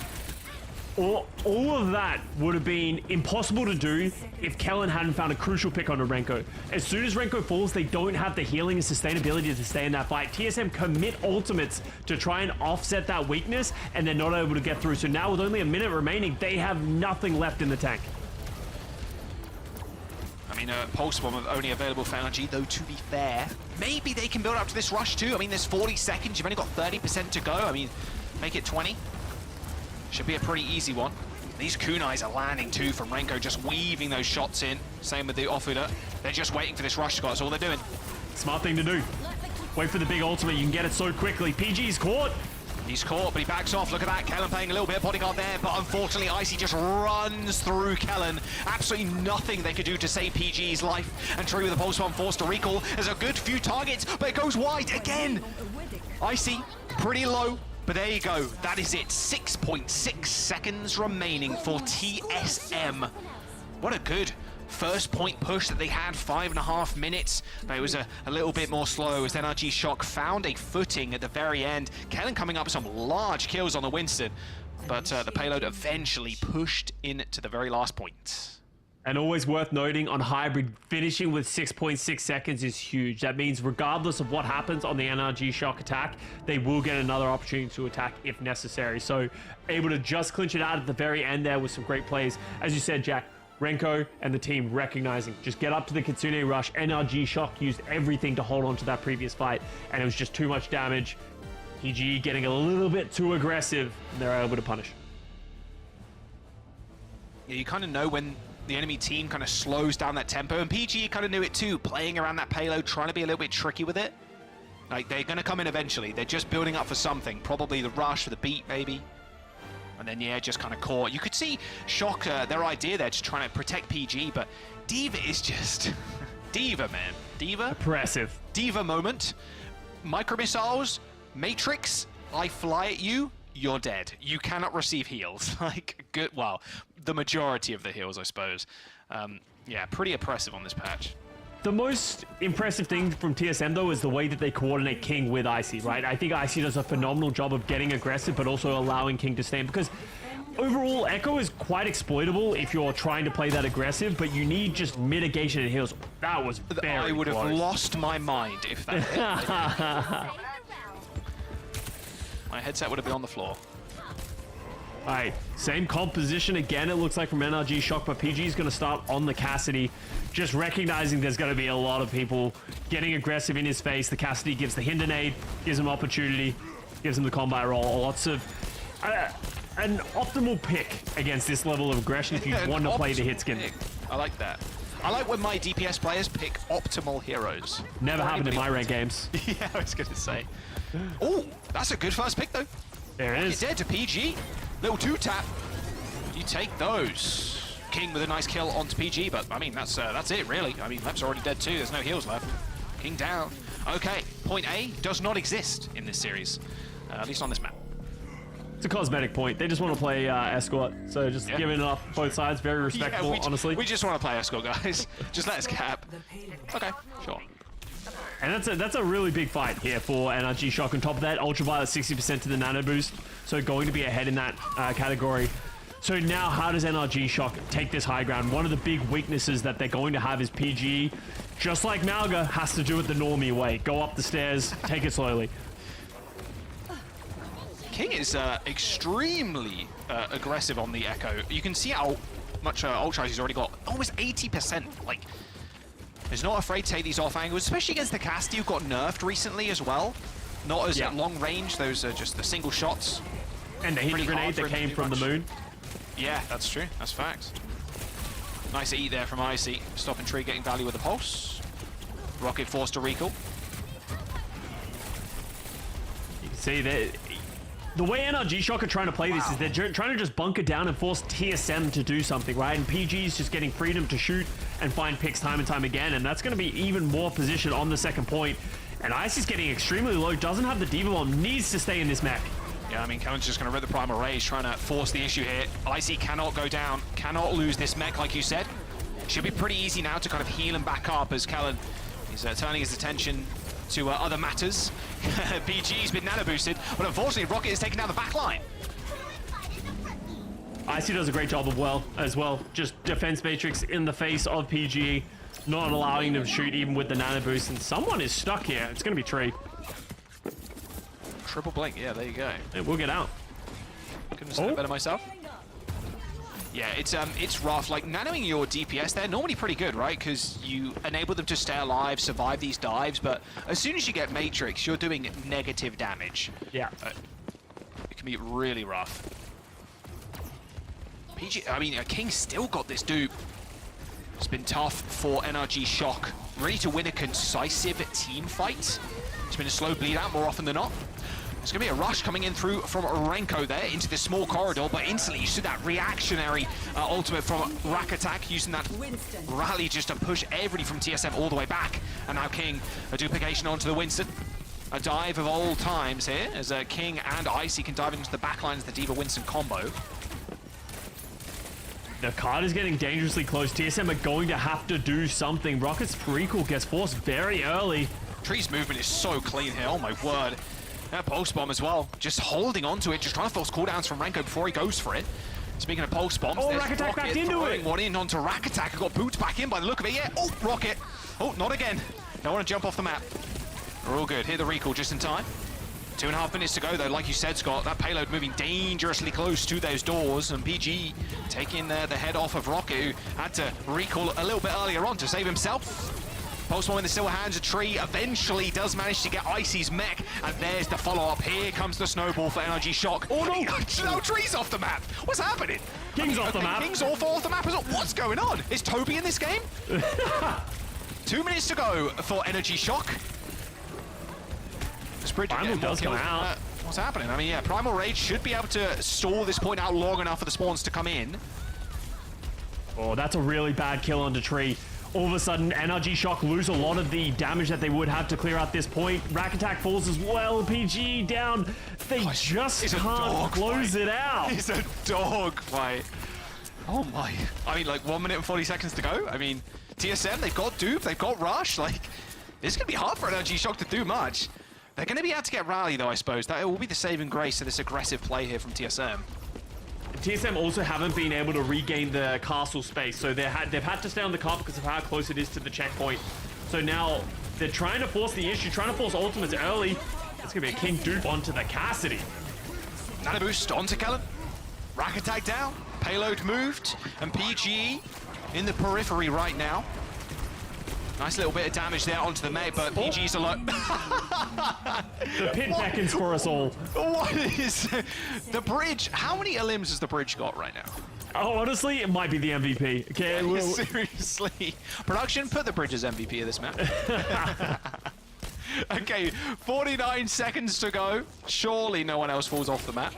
All of that would have been impossible to do if Kellen hadn't found a crucial pick onto Renko. As soon as Renko falls, they don't have the healing and sustainability to stay in that fight. TSM commit ultimates to try and offset that weakness, and they're not able to get through. So now with only a minute remaining, they have nothing left in the tank. mean, Pulse Bomb only available for NRG, though to be fair, maybe they can build up to this rush too. I mean, there's 40 seconds, you've only got 30% to go. I mean, make it 20. Should be a pretty easy one. These kunais are landing too from Renko, just weaving those shots in. Same with the offloader. They're just waiting for this rush to go, that's all they're doing. Smart thing to do. Wait for the big ultimate, you can get it so quickly. PG's caught. He's caught, but he backs off. Look at that. Kellen playing a little bit of bodyguard there, but unfortunately, Icy just runs through Kellen. Absolutely nothing they could do to save PG's life. And Tree with the pulse bomb forced to recall. There's a good few targets, but it goes wide again. Icy, pretty low, but there you go. That is it. 6.6 seconds remaining for TSM. What a good first point push that they had, 5.5 minutes, but it was a little bit more slow as NRG Shock found a footing at the very end. Kellen coming up with some large kills on the Winston, but the payload eventually pushed in to the very last point. And always worth noting on Hybrid, finishing with 6.6 seconds is huge. That means regardless of what happens on the NRG Shock attack, they will get another opportunity to attack if necessary. So able to just clinch it out at the very end there with some great plays. As you said, Jack, Renko and the team recognizing, just get up to the Kitsune rush. NRG Shock used everything to hold on to that previous fight, and it was just too much damage. PG getting a little bit too aggressive, and they're able to punish. Yeah, you kind of know when the enemy team kind of slows down that tempo, and PG kind of knew it too, playing around that payload, trying to be a little bit tricky with it. Like, they're going to come in eventually. They're just building up for something, probably the rush or the beat, maybe. And then, yeah, just kind of caught. You could see Shock, their idea there, just trying to protect PG, but D.Va is just... D.Va, man. D.Va? Impressive. D.Va moment. Micro missiles, Matrix, I fly at you, you're dead. You cannot receive heals. Like, good, well, the majority of the heals, I suppose. Yeah, pretty impressive on this patch. The most impressive thing from TSM, though, is the way that they coordinate King with Icy, right? I think Icy does a phenomenal job of getting aggressive, but also allowing King to stand, because overall, Echo is quite exploitable if you're trying to play that aggressive, but you need just mitigation and heals. That was very I would close. have lost my mind if that hit. My headset would have been on the floor. All right, same composition again, it looks like, from NRG Shock, but PG is going to start on the Cassidy, just recognizing there's going to be a lot of people getting aggressive in his face. The Cassidy gives the hinder nade, gives him opportunity, gives him the combat roll. Lots of... an optimal pick against this level of aggression if you want to play the hit skin. I like that. I like when my DPS players pick optimal heroes. Never happened in my ranked games. Yeah, I was going to say. Oh, that's a good first pick, though. There it is. Dead to PG. Little two-tap. You take those. King with a nice kill onto PG, but, I mean, that's it, really. I mean, Lep's already dead, too. There's no heals left. King down. Okay, point A does not exist in this series, at least on this map. It's a cosmetic point. They just want to play escort, so just giving it up both sides. Very respectful, honestly. We just want to play escort, guys. Just let us cap. Okay, sure. And that's a really big fight here for NRG Shock. On top of that, Ultraviolet 60% to the nano boost, so going to be ahead in that category. So now, how does NRG Shock take this high ground? One of the big weaknesses that they're going to have is PG, just like Malga, has to do it the normie way. Go up the stairs, take it slowly. King is extremely aggressive on the Echo. You can see how much Ultra he's already got. Almost 80%. Like, he's not afraid to take these off angles, especially against the Cassidy, who got nerfed recently as well. Not as long range, those are just the single shots. And the hit grenade that came from the moon. Yeah, that's true. That's facts. Nice eat there from Icy. Stopping Tree getting value with the pulse. Rocket forced to recall. You can see that the way NRG Shock are trying to play this is they're trying to just bunker down and force TSM to do something, right? And PG's just getting freedom to shoot and find picks time and time again, and that's going to be even more position on the second point. And Icy's getting extremely low, doesn't have the D.Va bomb, needs to stay in this mech. Yeah, I mean, Kellen's just going to rip the Primal Rage, trying to force the issue here. Icy cannot go down, cannot lose this mech, like you said. Should be pretty easy now to kind of heal him back up as Kellen is turning his attention to other matters. PG's been nano boosted, but unfortunately Rocket is taking down the back line. Icy does a great job as well. Just defense matrix in the face of PG, not allowing them to shoot even with the nano boost. And someone is stuck here. It's going to be Tree. Triple blink, yeah, there you go. And we'll get out. Couldn't have said it better myself. Yeah, it's rough. Like, nanoing your DPS, they're normally pretty good, right? Because you enable them to stay alive, survive these dives, but as soon as you get Matrix, you're doing negative damage. Yeah. It can be really rough. PG, I mean, King's still got this dupe. It's been tough for NRG Shock. Ready to win a concisive team fight. It's been a slow bleed out more often than not. There's going to be a rush coming in through from Renko there into this small corridor, but instantly you see that reactionary ultimate from Rack Attack, using that rally just to push everybody from TSM all the way back. And now King, a duplication onto the Winston. A dive of old times here, as King and Icy can dive into the backline as the D.Va-Winston combo. The card is getting dangerously close. TSM are going to have to do something. Rocket's recall gets forced very early. Tree's movement is so clean here, oh my word. And Pulse Bomb as well, just holding onto it, just trying to force cooldowns from Renko before he goes for it. Speaking of Pulse Bombs, oh, there's Rack Attack Rocket back into it. one in onto Rack Attack, got boots back in by the look of it, yeah. Oh, Rocket. Oh, not again. Don't want to jump off the map. We're all good. Hit the recall just in time. 2.5 minutes to go though, like you said, Scott, that payload moving dangerously close to those doors, and PG taking the head off of Rocket, who had to recall a little bit earlier on to save himself. Pulse Bomb in the still hands of Tree, eventually does manage to get Icy's mech, and there's the follow-up. Here comes the snowball for NRG Shock. Oh no! No, Tree's off the map! What's happening? King's off the map. King's off the map as well. What's going on? Is Toby in this game? 2 minutes to go for NRG Shock. Primal does come out. What's happening? I mean, yeah, Primal Rage should be able to stall this point out long enough for the spawns to come in. Oh, that's a really bad kill onto Tree. All of a sudden, NRG Shock lose a lot of the damage that they would have to clear out this point. Rack Attack falls as well. PG down. They just can't close it out. It's a dog fight. Oh my. I mean, like 1 minute and 40 seconds to go. I mean, TSM, they've got Dupe, they've got Rush. Like, it's going to be hard for NRG Shock to do much. They're going to be able to get Rally, though, I suppose. That will be the saving grace of this aggressive play here from TSM. TSM also haven't been able to regain the castle space, so they've had to stay on the carpet because of how close it is to the checkpoint. So now they're trying to force the issue, trying to force ultimates early. It's going to be a King dupe onto the Cassidy. Nano boost onto Kellen. Rack Attack down. Payload moved. And PG in the periphery right now. Nice little bit of damage there onto the Meg, but PG's alone. The pit beckons for us all. What is the bridge? How many elims has the bridge got right now? Oh, honestly, it might be the MVP. Okay, yeah, seriously. Production, put the bridge as MVP of this map. Okay, 49 seconds to go. Surely no one else falls off the map.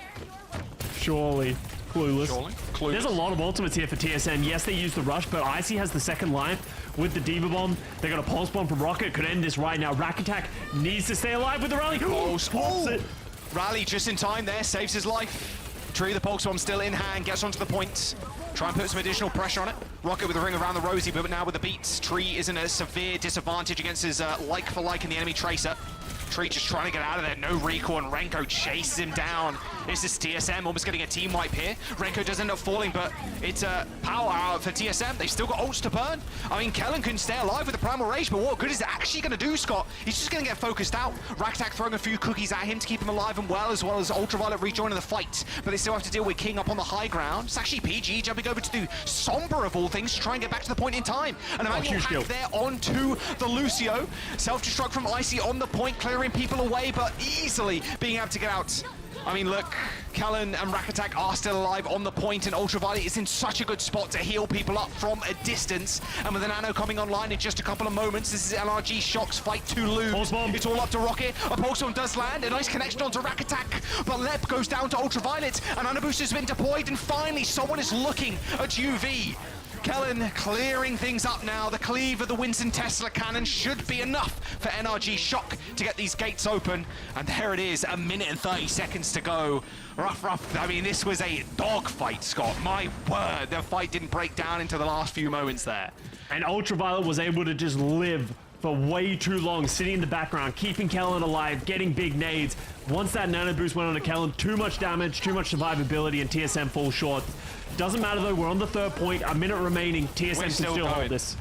Surely. Clueless. Clueless. There's a lot of ultimates here for TSM. Yes, they use the rush, but Icy has the second life with the D.Va Bomb. They got a Pulse Bomb from Rocket. Could end this right now. Rack Attack needs to stay alive with the rally. Oh, Rally just in time there, saves his life. Tree, the Pulse Bomb still in hand, gets onto the point. Try and put some additional pressure on it. Rocket with a ring around the Rosie, but now with the beats. Tree is in a severe disadvantage against his like for like in the enemy Tracer. Tree just trying to get out of there, no recall, and Renko chases him down. This is TSM almost getting a team wipe here. Renko does end up falling, but it's a power out for TSM. They've still got ults to burn. I mean, Kellen can stay alive with the Primal Rage, but what good is it actually going to do, Scott? He's just going to get focused out. Rack Attack throwing a few cookies at him to keep him alive and well as Ultraviolet rejoining the fight. But they still have to deal with King up on the high ground. It's actually PG jumping over to do Sombra of all things to try and get back to the point in time. And a manual hack there onto the Lucio. Self-destruct from Icy on the point, clearing people away, but easily being able to get out. I mean, look, Kellen and Rack Attack are still alive on the point, and Ultraviolet is in such a good spot to heal people up from a distance. And with the Nano coming online in just a couple of moments, this is NRG Shock's fight to lose. It's all up to Rocket. A Pulse Bomb does land, a nice connection onto Rack Attack, but Lep goes down to Ultraviolet, and Nano Boost has been deployed, and finally someone is looking at UV. Kellen clearing things up now. The cleave of the Winston Tesla cannon should be enough for NRG Shock to get these gates open. And there it is, 1 minute and 30 seconds to go. Rough. I mean, this was a dog fight, Scott. My word, the fight didn't break down into the last few moments there. And Ultraviolet was able to just live for way too long, sitting in the background, keeping Kellen alive, getting big nades. Once that Nano Boost went on to Kellen, too much damage, too much survivability, and TSM falls short. Doesn't matter though, we're on the third point, 1 minute remaining. TSM can still hold this.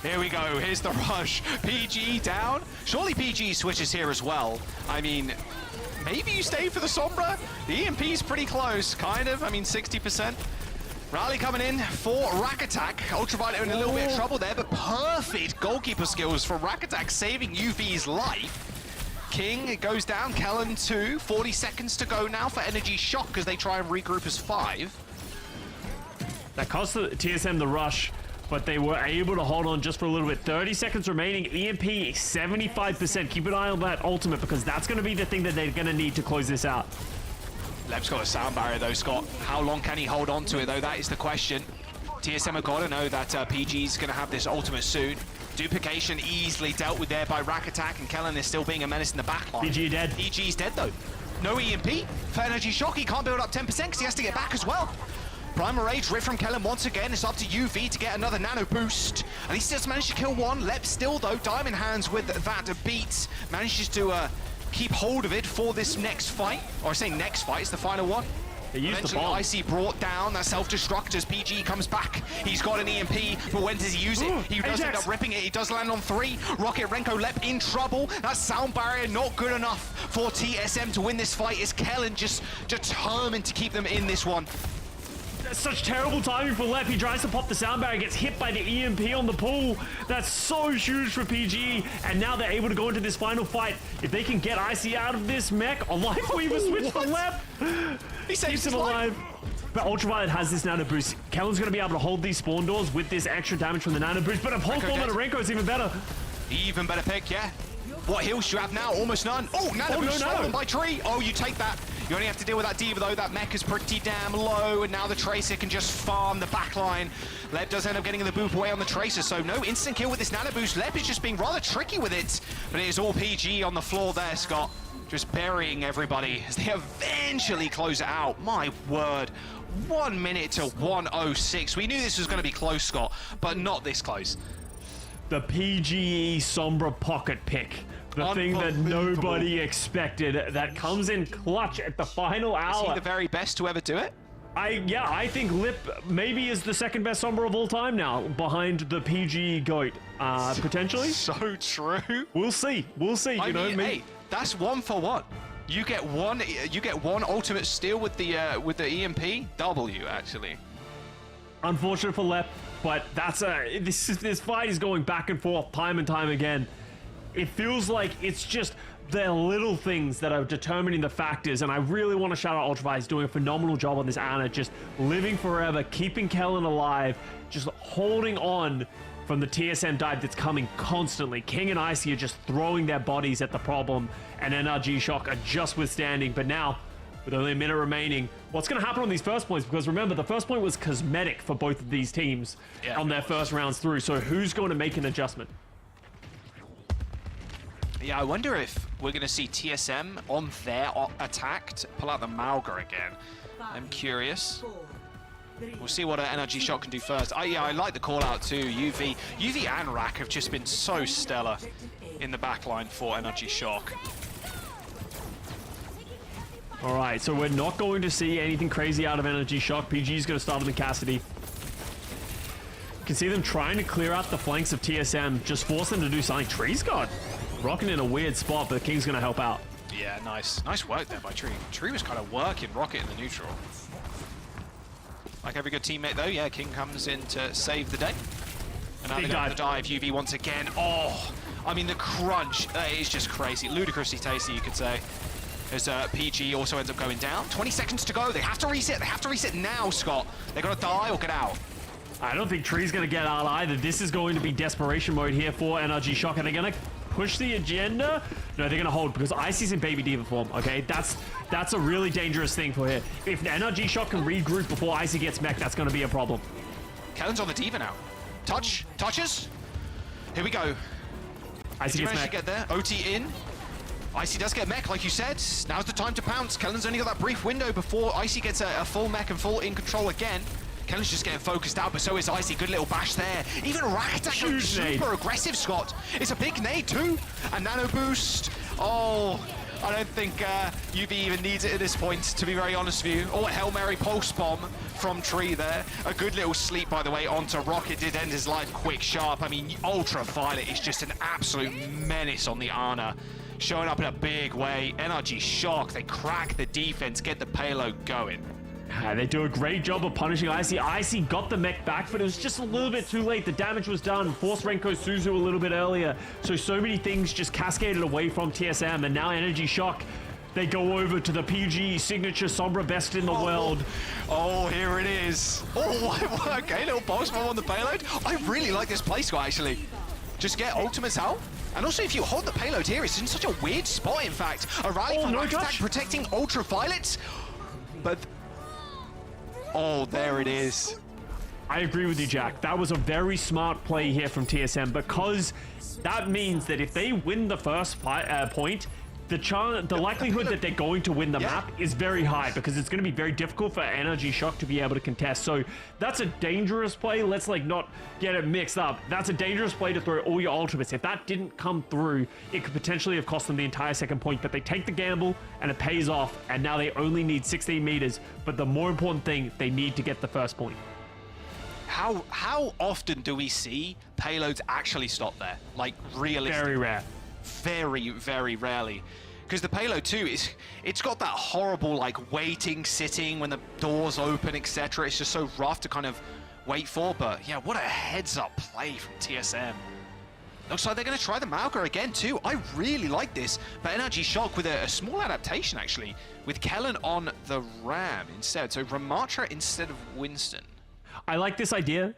Here we go, here's the rush. PG down. Surely PG switches here as well. I mean, maybe you stay for the Sombra? The EMP's pretty close, kind of. I mean, 60%. Rally coming in for Rack Attack. Ultraviolet in a little bit of trouble there, but perfect goalkeeper skills from Rack Attack, saving UV's life. King goes down, Kellen 2, 40 seconds to go now for Energy Shock as they try and regroup as 5. That cost the TSM the rush, but they were able to hold on just for a little bit. 30 seconds remaining, EMP 75%. Keep an eye on that ultimate because that's going to be the thing that they're going to need to close this out. Leb's got a sound barrier though, Scott. How long can he hold on to it though? That is the question. TSM have got to know that PG's going to have this ultimate soon. Duplication easily dealt with there by Rack Attack, and Kellen is still being a menace in the backline. PG dead. PG's dead though. No EMP for Energy Shock. He can't build up 10% because he has to get back as well. Primal Rage ripped from Kellen once again. It's up to UV to get another nano boost. And he still managed to kill one. Lep still though, Diamond Hands with that beat. Manages to keep hold of it for this next fight. Or I say next fight, it's the final one. They used the bomb. Icy brought down that self-destruct as PG comes back. He's got an EMP, but when does he use it? He does end up ripping it. He does land on 3. Rocket Renko Lep in trouble. That sound barrier not good enough for TSM to win this fight. Is Kellen just determined to keep them in this one? That's such terrible timing for Lep. He tries to pop the sound barrier, gets hit by the EMP on the pool. That's so huge for PG, and now they're able to go into this final fight. If they can get Icy out of this mech, a life weaver switch for Lep. He saves him alive. But Ultraviolet has this nano boost. Kellen's going to be able to hold these spawn doors with this extra damage from the nano boost, but a whole form of Renko is even better. Even better pick, yeah. What heals do you have now? Almost none. Oh, nano boost stolen by Tree. Oh, you take that. You only have to deal with that Diva though. That mech is pretty damn low, and now the Tracer can just farm the backline. Lep does end up getting the boop away on the Tracer, so no instant kill with this nano boost. Lep is just being rather tricky with it, but it is all PG on the floor there, Scott. Just burying everybody as they eventually close it out. My word. 1 minute to 1:06. We knew this was going to be close, Scott, but not this close. The PGE Sombra pocket pick. The thing that nobody expected, that comes in clutch at the final hour. Is he the very best to ever do it? I think Lip maybe is the second best Sombra of all time now, behind the PG GOAT, potentially. So true. We'll see. We'll see. I mean, hey, that's 1 for 1. You get one ultimate steal with the EMP. W actually. Unfortunate for Lep, but that's this fight is going back and forth time and time again. It feels like it's just the little things that are determining the factors, and I really want to shout out Ultraviolet. He's doing a phenomenal job on this Ana, just living forever, keeping Kellen alive, just holding on from the TSM dive that's coming constantly. King and Icy are just throwing their bodies at the problem, and NRG Shock are just withstanding. But now, with only a minute remaining, what's going to happen on these first points? Because remember, the first point was cosmetic for both of these teams on their first rounds through, so who's going to make an adjustment? Yeah, I wonder if we're going to see TSM on their attack to pull out the Malga again. I'm curious. We'll see what Energy Shock can do first. Yeah, I like the call out too. UV and Rack have just been so stellar in the backline for Energy Shock. All right, so we're not going to see anything crazy out of Energy Shock. PG's going to start on the Cassidy. You can see them trying to clear out the flanks of TSM, just force them to do something. Tree's got Rocking in a weird spot, but King's going to help out. Yeah, nice. Nice work there by Tree. Tree was kind of working Rocket in the neutral. Like every good teammate, though, yeah, King comes in to save the day. And now they go for the dive. UV once again. Oh, I mean, the crunch is just crazy. Ludicrously tasty, you could say. As PG also ends up going down. 20 seconds to go. They have to reset. They have to reset now, Scott. They're going to die or get out. I don't think Tree's going to get out either. This is going to be desperation mode here for NRG Shock. Are they going to push the agenda? No, they're going to hold because Icy's in Baby Diva form, okay? That's a really dangerous thing for here. If NRG Shock can regroup before Icy gets mech, that's going to be a problem. Kellen's on the Diva now. Touches. Here we go. Icy gets mech. To get there. OT in. Icy does get mech, like you said. Now's the time to pounce. Kellen's only got that brief window before Icy gets a full mech and full in control again. Kellen's just getting focused out, but so is Icy. Good little bash there. Even Rack Attack super aggressive, Scott. It's a big nade too. A nano boost. Oh, I don't think UV even needs it at this point, to be very honest with you. Oh, a Hail Mary pulse bomb from Tree there. A good little sleep, by the way, onto Rocket. Did end his life quick, sharp. I mean, Ultraviolet is just an absolute menace on the Ana. Showing up in a big way. NRG Shock, they crack the defense, get the payload going. They do a great job of punishing Icy. Icy got the mech back, but it was just a little bit too late. The damage was done. Forced Renko Suzu a little bit earlier. So many things just cascaded away from TSM, and now Energy Shock. They go over to the PG signature Sombra best in the world. Oh, here it is. Oh, okay, little boss bomb on the payload. I really like this play, Scott, actually. Just get ultimates out. And also, if you hold the payload here, it's in such a weird spot, in fact. A rally from Attack protecting Ultraviolet. But... oh, there it is. I agree with you, Jack. That was a very smart play here from TSM, because that means that if they win the first point, the likelihood that they're going to win the map is very high, because it's going to be very difficult for Energy Shock to be able to contest. So that's a dangerous play. Let's like not get it mixed up. That's a dangerous play to throw all your ultimates. If that didn't come through, it could potentially have cost them the entire second point, but they take the gamble and it pays off, and now they only need 16 meters. But the more important thing, they need to get the first point. How often do we see payloads actually stop there? Like, realistically? Very rare. Very, very rarely. Because the payload too, it's got that horrible like waiting, sitting when the doors open, etc. It's just so rough to kind of wait for. But yeah, what a heads up play from TSM. Looks like they're going to try the Mauga again too. I really like this. But Energy Shock with a small adaptation actually, with Kellen on the Ram instead. So Ramatra instead of Winston. I like this idea.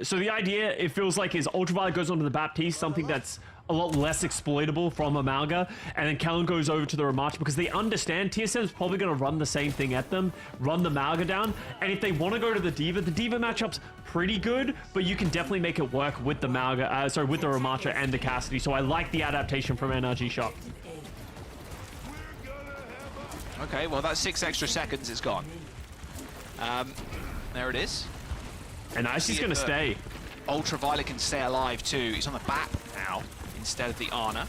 So the idea, it feels like, is Ultraviolet goes onto the Baptiste, something that's a lot less exploitable from Amalga, and then Kellen goes over to the Ramatra because they understand TSM's probably going to run the same thing at them, run the Malga down, and if they want to go to the Diva matchup's pretty good, but you can definitely make it work with the Malga, with the Ramatra and the Cassidy. So I like the adaptation from Energy Shock. Okay, well that's 6 extra seconds is gone. There it is. And Icy's going to stay. Ultraviolet can stay alive too. He's on the BAP now instead of the Ana.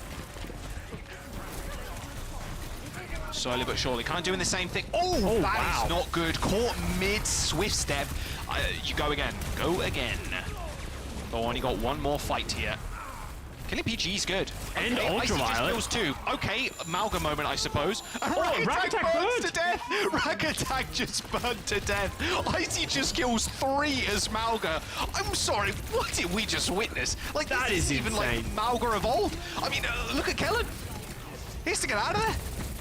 Slowly but surely, kind of doing the same thing. Oh, that is not good. Caught mid swift step. You go again. Go again. Oh, only got one more fight here. Killing PG's good. And okay, Ultraviolet. Kills too. Okay, Malga moment, I suppose. And Rakatak burns to death. Rakatak just burned to death. Icy just kills 3 as Malga. I'm sorry, what did we just witness? Like, that is is even insane. like Malga of old. I mean, look at Kellen. He has to get out of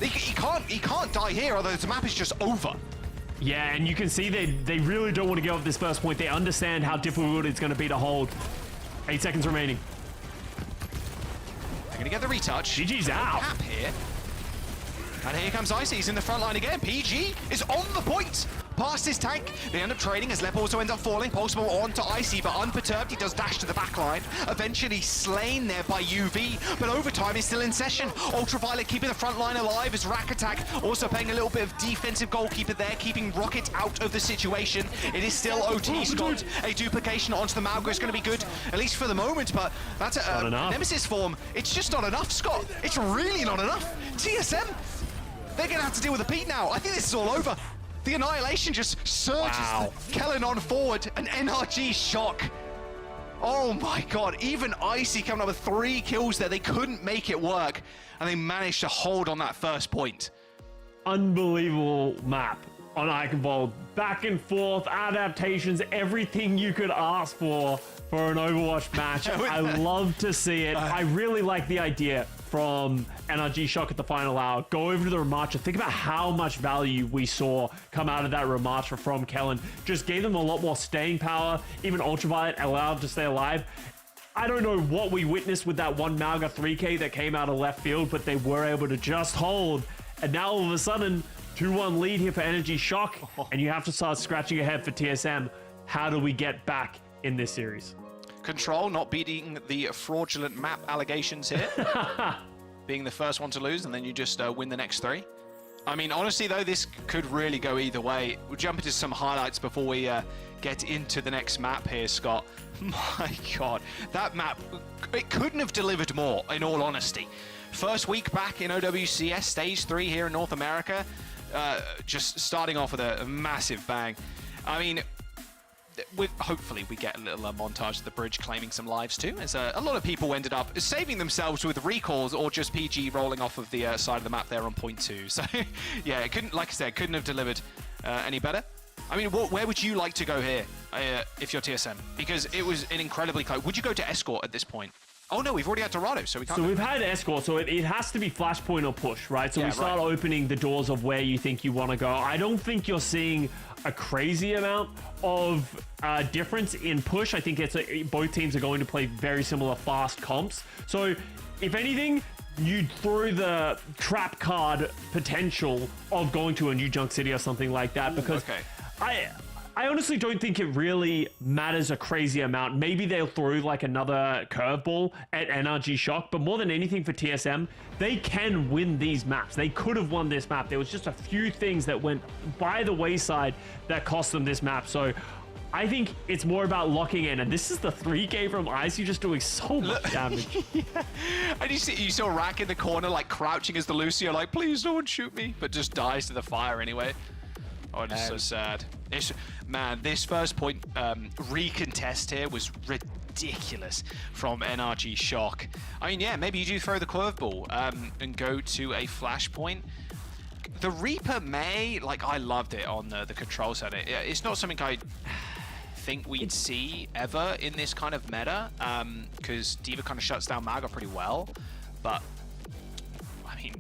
there. He can't die here, although the map is just over. Yeah, and you can see they really don't want to give up this first point. They understand how difficult it's going to be to hold. 8 seconds remaining. They're going to get the retouch. GG's out. Cap here. And here comes Icy. He's in the front line again. PG is on the point. Past his tank. They end up trading as Lep also ends up falling. Pulsable onto Icy, but unperturbed. He does dash to the back line. Eventually slain there by UV, but overtime is still in session. Ultraviolet keeping the front line alive as Rakatak also paying a little bit of defensive goalkeeper there, keeping Rocket out of the situation. It is still OT, Scott. A duplication onto the Malga is going to be good, at least for the moment, but that's a Nemesis form. It's just not enough, Scott. It's really not enough. TSM, they're going to have to deal with a Pete now. I think this is all over. The Annihilation just surges Kellen on forward, an NRG shock. Oh my god, even Icy coming up with 3 kills there. They couldn't make it work, and they managed to hold on that first point. Unbelievable map on Eichenwald. Back and forth, adaptations, everything you could ask for an Overwatch match. I love to see it. I really like the idea from NRG Shock at the final hour. Go over to the Ramatra. Think about how much value we saw come out of that Ramatra from Kellen. Just gave them a lot more staying power. Even Ultraviolet allowed to stay alive. I don't know what we witnessed with that one Malga 3K that came out of left field, but they were able to just hold. And now all of a sudden, 2-1 lead here for Energy Shock, and you have to start scratching your head for TSM. How do we get back in this series? Control not beating the fraudulent map allegations here. Being the first one to lose, and then you just win the next 3. I mean, honestly, though, this could really go either way. We'll jump into some highlights before we get into the next map here, Scott. My God, that map, it couldn't have delivered more, in all honesty. First week back in OWCS, Stage 3 here in North America, just starting off with a massive bang. I mean, hopefully we get a little montage of the bridge claiming some lives too, as a lot of people ended up saving themselves with recalls or just PG rolling off of the side of the map there on point 2. So yeah, it couldn't, like I said, couldn't have delivered any better? I mean, where would you like to go here if you're TSM? Because it was an incredibly close. Would you go to Escort at this point? Oh no, we've already had Dorado, so we can't. So we've had Escort, so it has to be Flashpoint or push, right? So we start opening the doors of where you think you want to go. I don't think you're seeing a crazy amount of difference in push. I think both teams are going to play very similar fast comps. So if anything, you throw the trap card potential of going to a new Junk City or something like that, because I honestly don't think it really matters a crazy amount. Maybe they'll throw like another curveball at NRG Shock, but more than anything for TSM, they can win these maps. They could have won this map. There was just a few things that went by the wayside that cost them this map. So I think it's more about locking in, and this is the 3K from Icy just doing so much damage. And you saw Rack in the corner, like crouching as the Lucio, like, please don't shoot me, but just dies to the fire anyway. Oh, it's so sad. Man, this first point recontest here was ridiculous from NRG Shock. I mean, yeah, maybe you do throw the curveball and go to a flashpoint. The Reaper may, like, I loved it on the control center. It's not something I think we'd see ever in this kind of meta, because D.Va kind of shuts down Maga pretty well, but I mean,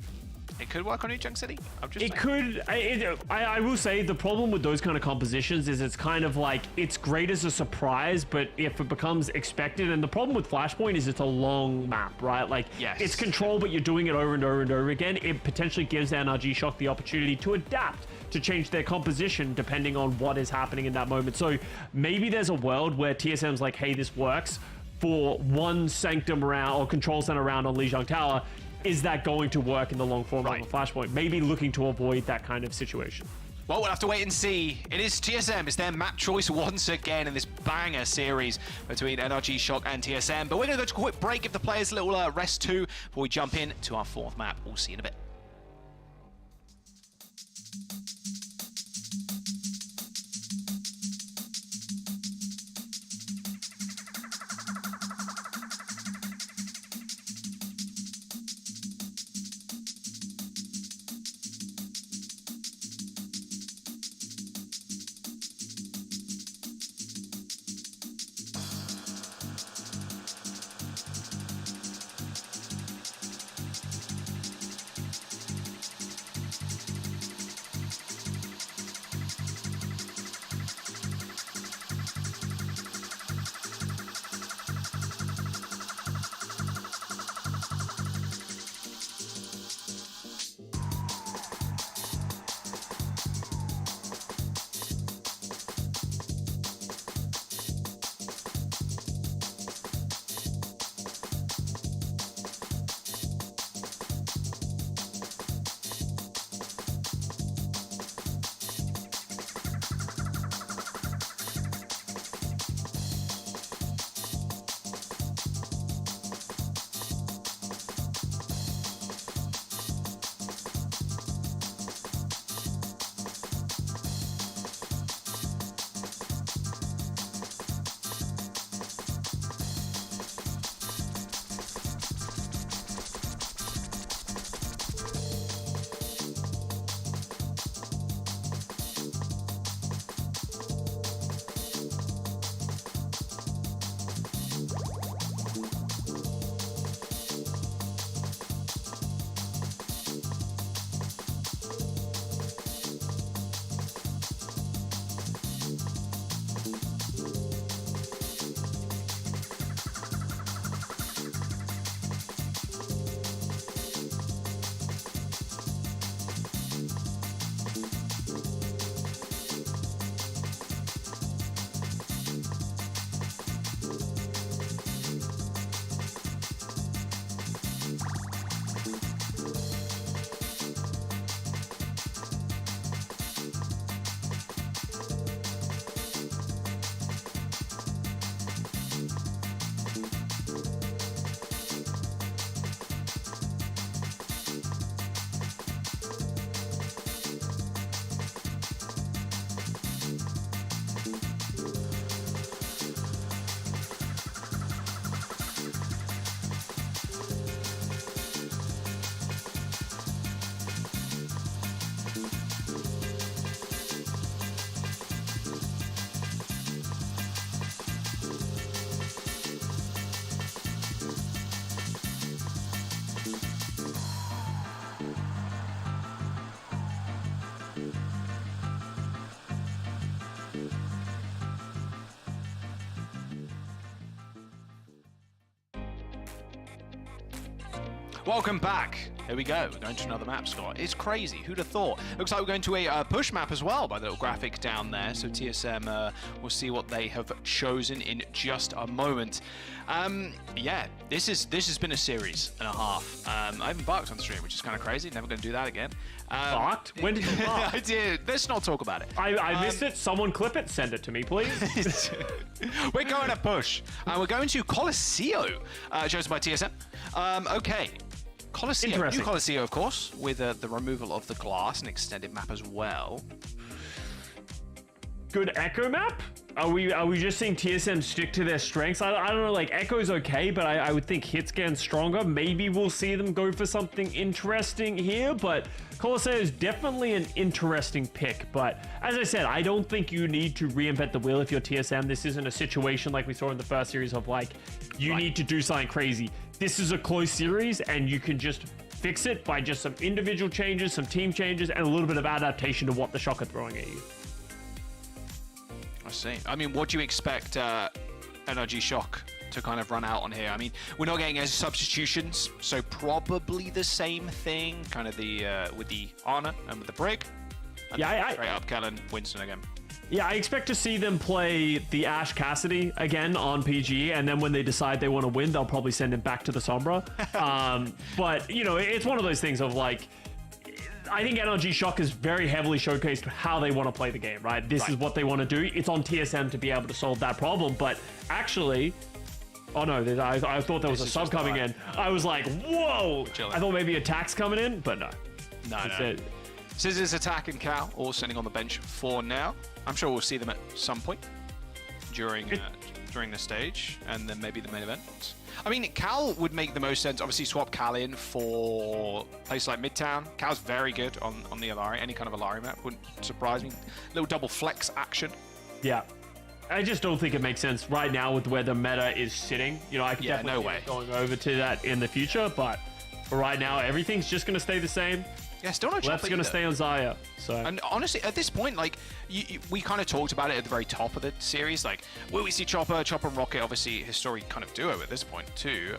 it could work on New Junk City. I will say the problem with those kind of compositions is it's kind of like, it's great as a surprise, but if it becomes expected, and the problem with Flashpoint is it's a long map, right? Like, it's control, but you're doing it over and over and over again. It potentially gives NRG Shock the opportunity to adapt, to change their composition depending on what is happening in that moment. So maybe there's a world where TSM's like, hey, this works for one Sanctum round or Control Center round on Lijiang Tower. Is that going to work in the long form of a Flashpoint? Maybe looking to avoid that kind of situation. Well, we'll have to wait and see. It is TSM. It's their map choice once again in this banger series between NRG Shock and TSM. But we're going to go to a quick break, give the players a little rest too, before we jump in to our fourth map. We'll see you in a bit. Welcome back. Here we go. We're going to another map, Scott. It's crazy. Who'd have thought? Looks like we're going to a push map as well by the little graphic down there. So TSM, we'll see what they have chosen in just a moment. Yeah, this has been a series and a half. I haven't barked on the stream, which is kind of crazy. Never going to do that again. Barked? When did you bark? I did. Let's not talk about it. I missed it. Someone clip it. Send it to me, please. We're going to push. We're going to Colosseo, chosen by TSM. Okay. Colosseo, new Colosseo, of course, with the removal of the glass and extended map as well. Good Echo map? Are we just seeing TSM stick to their strengths? I don't know, like Echo's okay, but I would think Hitscan's stronger. Maybe we'll see them go for something interesting here, but Colosseo is definitely an interesting pick. But as I said, I don't think you need to reinvent the wheel if you're TSM. This isn't a situation like we saw in the first series of like, you need to do something crazy. This is a close series and you can just fix it by just some individual changes, some team changes, and a little bit of adaptation to what the Shock are throwing at you. I see. I mean, what do you expect NRG Shock to kind of run out on here? I mean, we're not getting any substitutions, so probably the same thing, kind of the with the Ana and with the Brig. And yeah, straight up Kellen, Winston again. Yeah, I expect to see them play the Ash Cassidy again on PG, and then when they decide they want to win, they'll probably send him back to the Sombra. But, you know, it's one of those things of like, I think NRG Shock has very heavily showcased how they want to play the game, right? This is what they want to do. It's on TSM to be able to solve that problem, but actually... Oh no, I thought there was a sub coming in. I was like, whoa! I thought maybe attack's coming in, but no. No. Scissors, Attack, and Cal all sitting on the bench for now. I'm sure we'll see them at some point during the stage, and then maybe the main event. I mean, Cal would make the most sense. Obviously, swap Cal in for places like Midtown. Cal's very good on the Alari. Any kind of Alari map wouldn't surprise me. Little double flex action. Yeah. I just don't think it makes sense right now with where the meta is sitting. You know, I could definitely see going over to that in the future, but for right now, everything's just going to stay the same. Yeah, still no Chopper. Left's going to stay on Zaya. So. And honestly, at this point, like, we kind of talked about it at the very top of the series. Like, will we see Chopper? Chopper and Rocket, obviously, historic kind of duo at this point, too.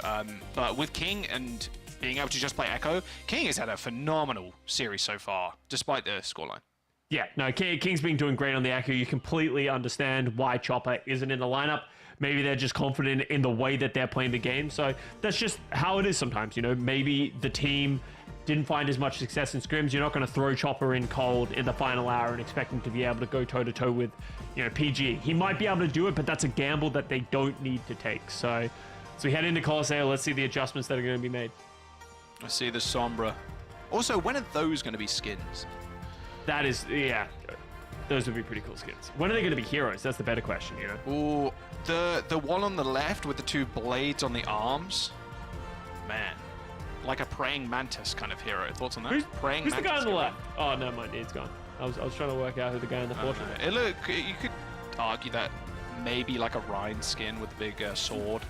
But with King and being able to just play Echo, King has had a phenomenal series so far, despite the scoreline. Yeah, no, King's been doing great on the Echo. You completely understand why Chopper isn't in the lineup. Maybe they're just confident in the way that they're playing the game. So that's just how it is sometimes, you know. Maybe the team didn't find as much success in scrims. You're not going to throw Chopper in cold in the final hour and expect him to be able to go toe-to-toe with, you know, PG. He might be able to do it, but that's a gamble that they don't need to take. So we head into Colosseo. Let's see the adjustments that are going to be made. I see the Sombra. Also, when are those going to be skins? That is, yeah, those would be pretty cool skins. When are they going to be heroes? That's the better question, you know? Ooh, the one on the left with the two blades on the arms, man, like a praying mantis kind of hero. Thoughts on that? Who's the guy on the left? Oh, no, mind, he's gone. I was trying to work out who the guy in the fortress is. You could argue that maybe like a Rhine skin with a big sword.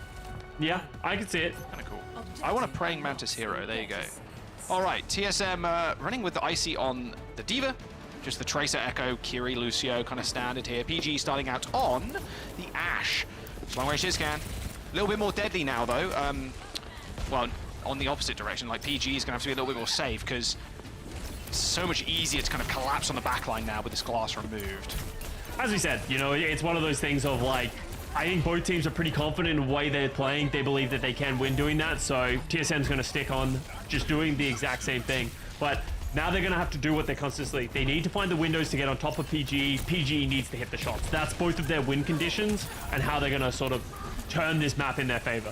Yeah, I can see it. Kind of cool. I want a praying mantis hero. There you go. All right, TSM running with the Icy on the D.Va. Just the Tracer, Echo, Kiri, Lucio kind of standard here. PG starting out on the Ash. Long range Shizcan. A little bit more deadly now, though. Well, on the opposite direction. Like, PG is going to have to be a little bit more safe because it's so much easier to kind of collapse on the backline now with this glass removed. As we said, you know, it's one of those things of like, I think both teams are pretty confident in the way they're playing. They believe that they can win doing that. So TSM's going to stick on just doing the exact same thing. But now they're going to have to do what they consistently... They need to find the windows to get on top of PG. PG needs to hit the shots. That's both of their win conditions and how they're going to sort of turn this map in their favor.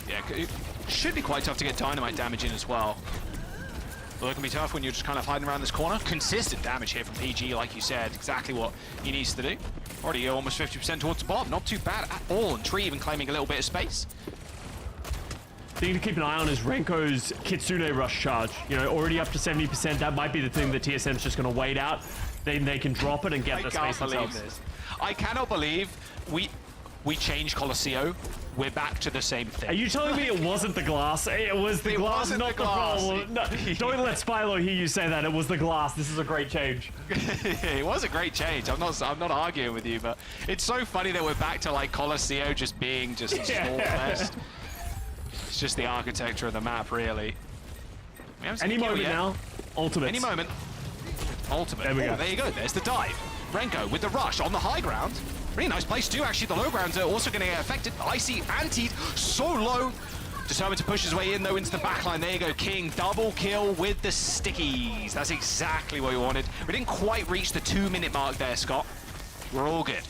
Yeah, it should be quite tough to get dynamite damage in as well. Well, it can be tough when you're just kind of hiding around this corner. Consistent damage here from PG, like you said. Exactly what he needs to do. Already almost 50% towards the bottom. Not too bad at all. And Tree even claiming a little bit of space. Thing to keep an eye on is Renko's Kitsune Rush charge. You know, already up to 70%. That might be the thing that TSM's just going to wait out. Then they can drop it and get the space themselves. I cannot believe we changed Colosseo. We're back to the same thing. Are you telling me it wasn't the glass? It was the glass, not the problem. No, don't let Spylo hear you say that. It was the glass. This is a great change. It was a great change. I'm not arguing with you, but it's so funny that we're back to like Colosseo just being just a small fest. It's just the architecture of the map, really. Any moment now, ultimate. Any moment. Ultimate. There we go. There you go. There's the dive. Renko with the rush on the high ground. Really nice place too. Actually, the low grounds are also going to get affected. Icy antied so low. Determined to push his way in though into the backline. There you go, King. Double kill with the stickies. That's exactly what we wanted. We didn't quite reach the 2-minute mark there, Scott. We're all good.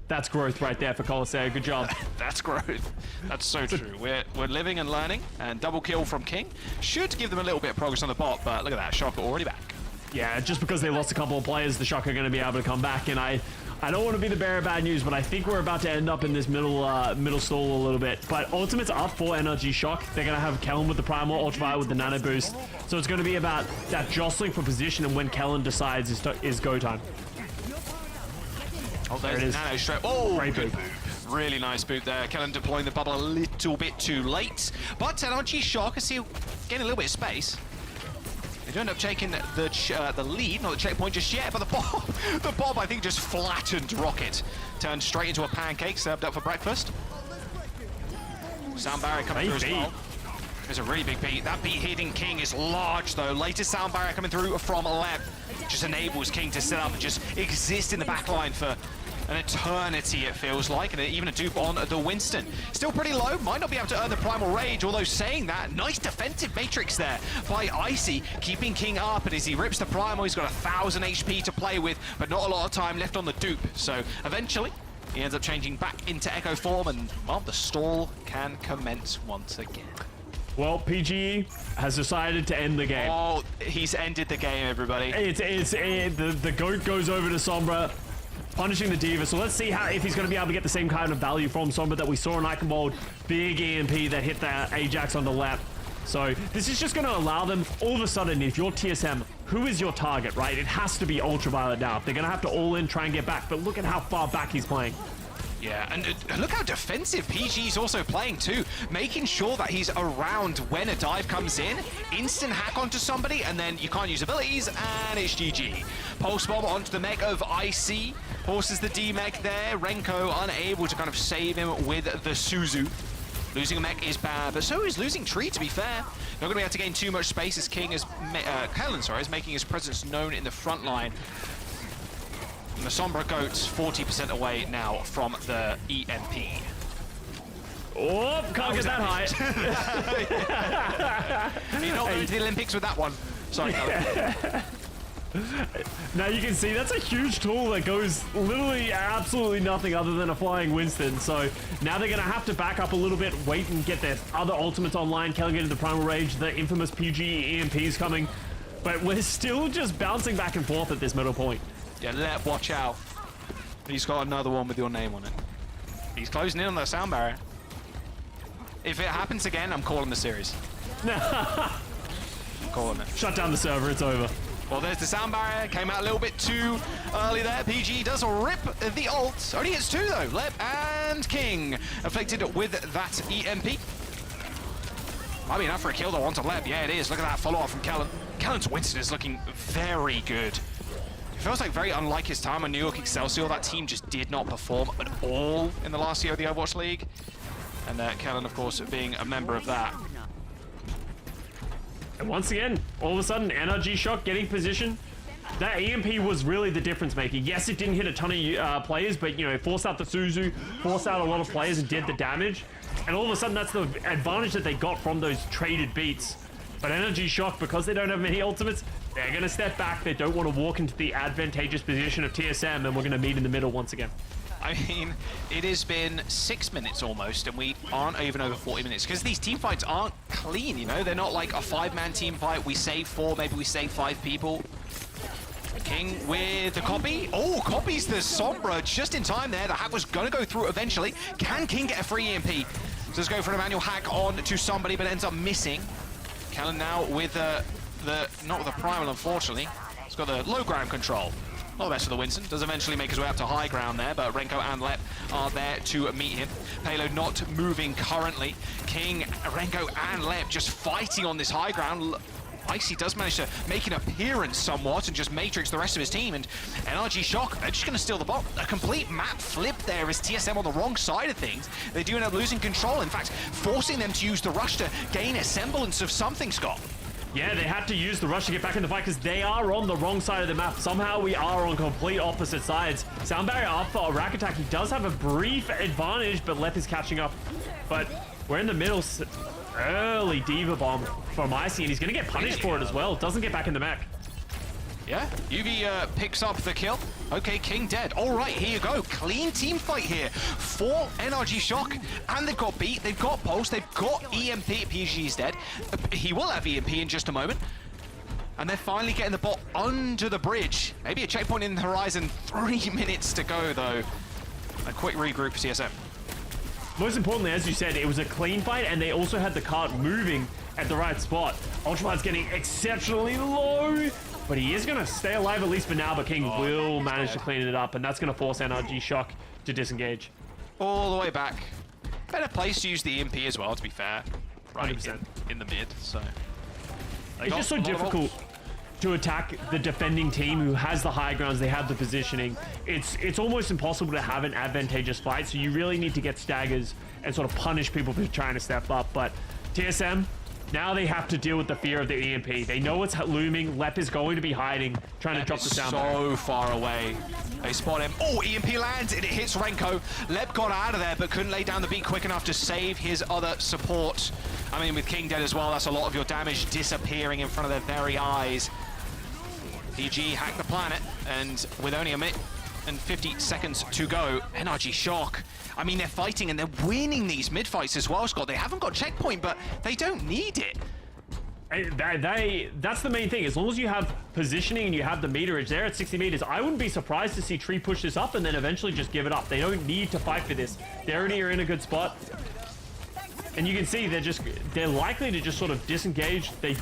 That's growth right there for Coliseum. Good job. That's growth. That's so true. We're living and learning, and double kill from King should give them a little bit of progress on the bot, but look at that, Shock already back. Yeah, just because they lost a couple of players, the Shock are going to be able to come back, and I don't want to be the bearer of bad news, but I think we're about to end up in this middle stall a little bit. But Ultimate's up for NRG Shock. They're going to have Kellen with the Primal, Ultraviolet with the Nano Boost. So it's going to be about that jostling for position and when Kellen decides is go time. Oh, there it is. Nano straight. Oh, great boot. Really nice boot there. Kellen deploying the bubble a little bit too late. But NRG Shock, I see getting a little bit of space. They do end up taking the lead, not the checkpoint just yet, but the bomb, I think, just flattened Rocket. Turned straight into a pancake, served up for breakfast. Sound barrier coming through as well. There's a really big beat. That beat hitting King is large, though. Latest sound barrier coming through from Leb. Just enables King to sit up and just exist in the backline for an eternity, it feels like, and even a dupe on the Winston. Still pretty low, might not be able to earn the Primal Rage, although saying that, nice defensive matrix there by Icy, keeping King up, and as he rips the Primal, he's got 1,000 HP to play with, but not a lot of time left on the dupe. So eventually, he ends up changing back into Echo form, and, well, the stall can commence once again. Well, PGE has decided to end the game. Oh, he's ended the game, everybody. The GOAT goes over to Sombra, punishing the D.Va. So let's see if he's going to be able to get the same kind of value from Sombra that we saw in Eichenwald. Big EMP that hit the Ajax on the lap. So this is just going to allow them, all of a sudden, if you're TSM, who is your target, right? It has to be Ultraviolet now. They're going to have to all in, try and get back. But look at how far back he's playing. Yeah, and look how defensive PG's also playing too, making sure that he's around when a dive comes in, instant hack onto somebody, and then you can't use abilities, and it's GG. Pulse bomb onto the mech of IC, forces the D-mech there, Renko unable to kind of save him with the Suzu. Losing a mech is bad, but so is losing Tree, to be fair. Not going to be able to gain too much space as Kellen is making his presence known in the front line. And the Sombra Goats 40% away now from the EMP. Oh, can't get that high. You're not going to the Olympics with that one. Sorry, Kellen. Now you can see that's a huge tool that goes literally absolutely nothing other than a flying Winston. So now they're going to have to back up a little bit, wait and get their other ultimates online. Kellen getting the Primal Rage, the infamous PG EMPs coming. But we're still just bouncing back and forth at this middle point. Yeah, watch out. He's got another one with your name on it. He's closing in on the sound barrier. If it happens again, I'm calling the series. I'm calling it. Shut down the server, it's over. Well, there's the sound barrier. Came out a little bit too early there. PG does rip the ult. Only hits 2 though. Lep and King afflicted with that EMP. Might be enough for a kill though onto Lep. Yeah, it is. Look at that follow-up from Kellen. Kellen's Winston is looking very good. It feels like very unlike his time on New York Excelsior. That team just did not perform at all in the last year of the Overwatch League. And Kellen, of course, being a member of that. And once again, all of a sudden, NRG Shock getting position. That EMP was really the difference maker. Yes, it didn't hit a ton of players, but you know, it forced out the Suzu, forced out a lot of players and did the damage. And all of a sudden, that's the advantage that they got from those traded beats. But NRG Shock, because they don't have many ultimates, they're going to step back. They don't want to walk into the advantageous position of TSM, and we're going to meet in the middle once again. I mean, it has been 6 minutes almost, and we aren't even over 40 minutes, because these team fights aren't clean, you know? They're not like a 5-man team fight. We save 4, maybe we save 5 people. King with the copy. Oh, copies the Sombra just in time there. The hack was going to go through eventually. Can King get a free EMP? Does go for a manual hack on to somebody, but ends up missing. Kellen now with not with the Primal, unfortunately. He's got the low ground control. Not the best for the Winston. Does eventually make his way up to high ground there, but Renko and Lep are there to meet him. Payload not moving currently. King, Renko and Lep just fighting on this high ground. Icy does manage to make an appearance somewhat and just matrix the rest of his team, and NRG Shock, they're just going to steal the bot. A complete map flip there as TSM on the wrong side of things. They do end up losing control, in fact, forcing them to use the rush to gain a semblance of something, Scott. Yeah, they had to use the rush to get back in the fight because they are on the wrong side of the map. Somehow we are on complete opposite sides. Sound barrier up for a rack attack. He does have a brief advantage, but Lep is catching up. But we're in the middle. Early Diva Bomb from Icy, and he's going to get punished for it as well. Doesn't get back in the mech. Yeah, UV picks up the kill. Okay, King dead. All right, here you go. Clean team fight here for NRG Shock. And they've got Beat, they've got Pulse, they've got EMP. PG is dead. He will have EMP in just a moment. And they're finally getting the bot under the bridge. Maybe a checkpoint in the horizon. 3 minutes to go, though. A quick regroup for TSM. Most importantly, as you said, it was a clean fight, and they also had the cart moving at the right spot. Ultramar's getting exceptionally low, but he is going to stay alive at least for now, but King will manage to clean it up, and that's going to force NRG Shock to disengage. All the way back. Better place to use the EMP as well, to be fair. Right 100%. in the mid, so... It's just so difficult to attack the defending team who has the high grounds, they have the positioning. It's almost impossible to have an advantageous fight, so you really need to get staggers and sort of punish people for trying to step up. But TSM, now they have to deal with the fear of the EMP. They know it's looming. Lep is going to be hiding, trying to drop the sound. So far away. They spot him. Oh, EMP lands and it hits Renko. Lep got out of there but couldn't lay down the beat quick enough to save his other support. I mean, with King dead as well, that's a lot of your damage disappearing in front of their very eyes. PG hacked the planet, and with only a minute and 50 seconds to go, NRG Shock. I mean, they're fighting and they're winning these mid-fights as well, Scott. They haven't got checkpoint, but they don't need it. That's the main thing. As long as you have positioning and you have the meterage there at 60 meters, I wouldn't be surprised to see Tree push this up and then eventually just give it up. They don't need to fight for this. They already are in a good spot. And you can see they're likely to just sort of disengage. They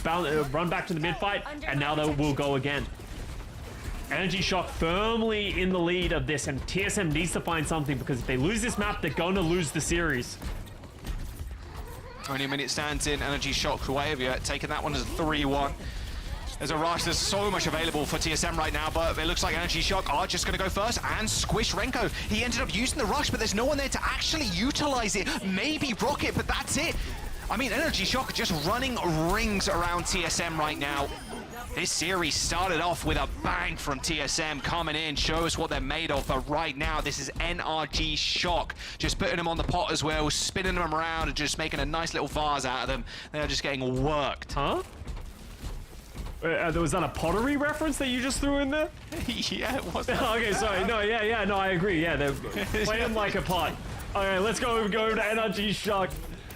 run back to the mid-fight, and now they will go again. NRG Shock firmly in the lead of this, and TSM needs to find something, because if they lose this map, they're going to lose the series. Only a minute stands in. NRG Shock away. Taking that one as a 3-1. There's a rush. There's so much available for TSM right now, but it looks like NRG Shock are just going to go first and squish Renko. He ended up using the rush, but there's no one there to actually utilize it. Maybe Rocket, but that's it. I mean, NRG Shock are just running rings around TSM right now. This series started off with a bang from TSM coming in, show us what they're made of, but right now this is NRG Shock, just putting them on the pot as well, spinning them around and just making a nice little vase out of them. They are just getting worked. Huh? Was that a pottery reference that you just threw in there? Yeah, it was. Okay, sorry. No, yeah, no, I agree. Yeah, they're playing like a pot. Okay, let's go to NRG Shock.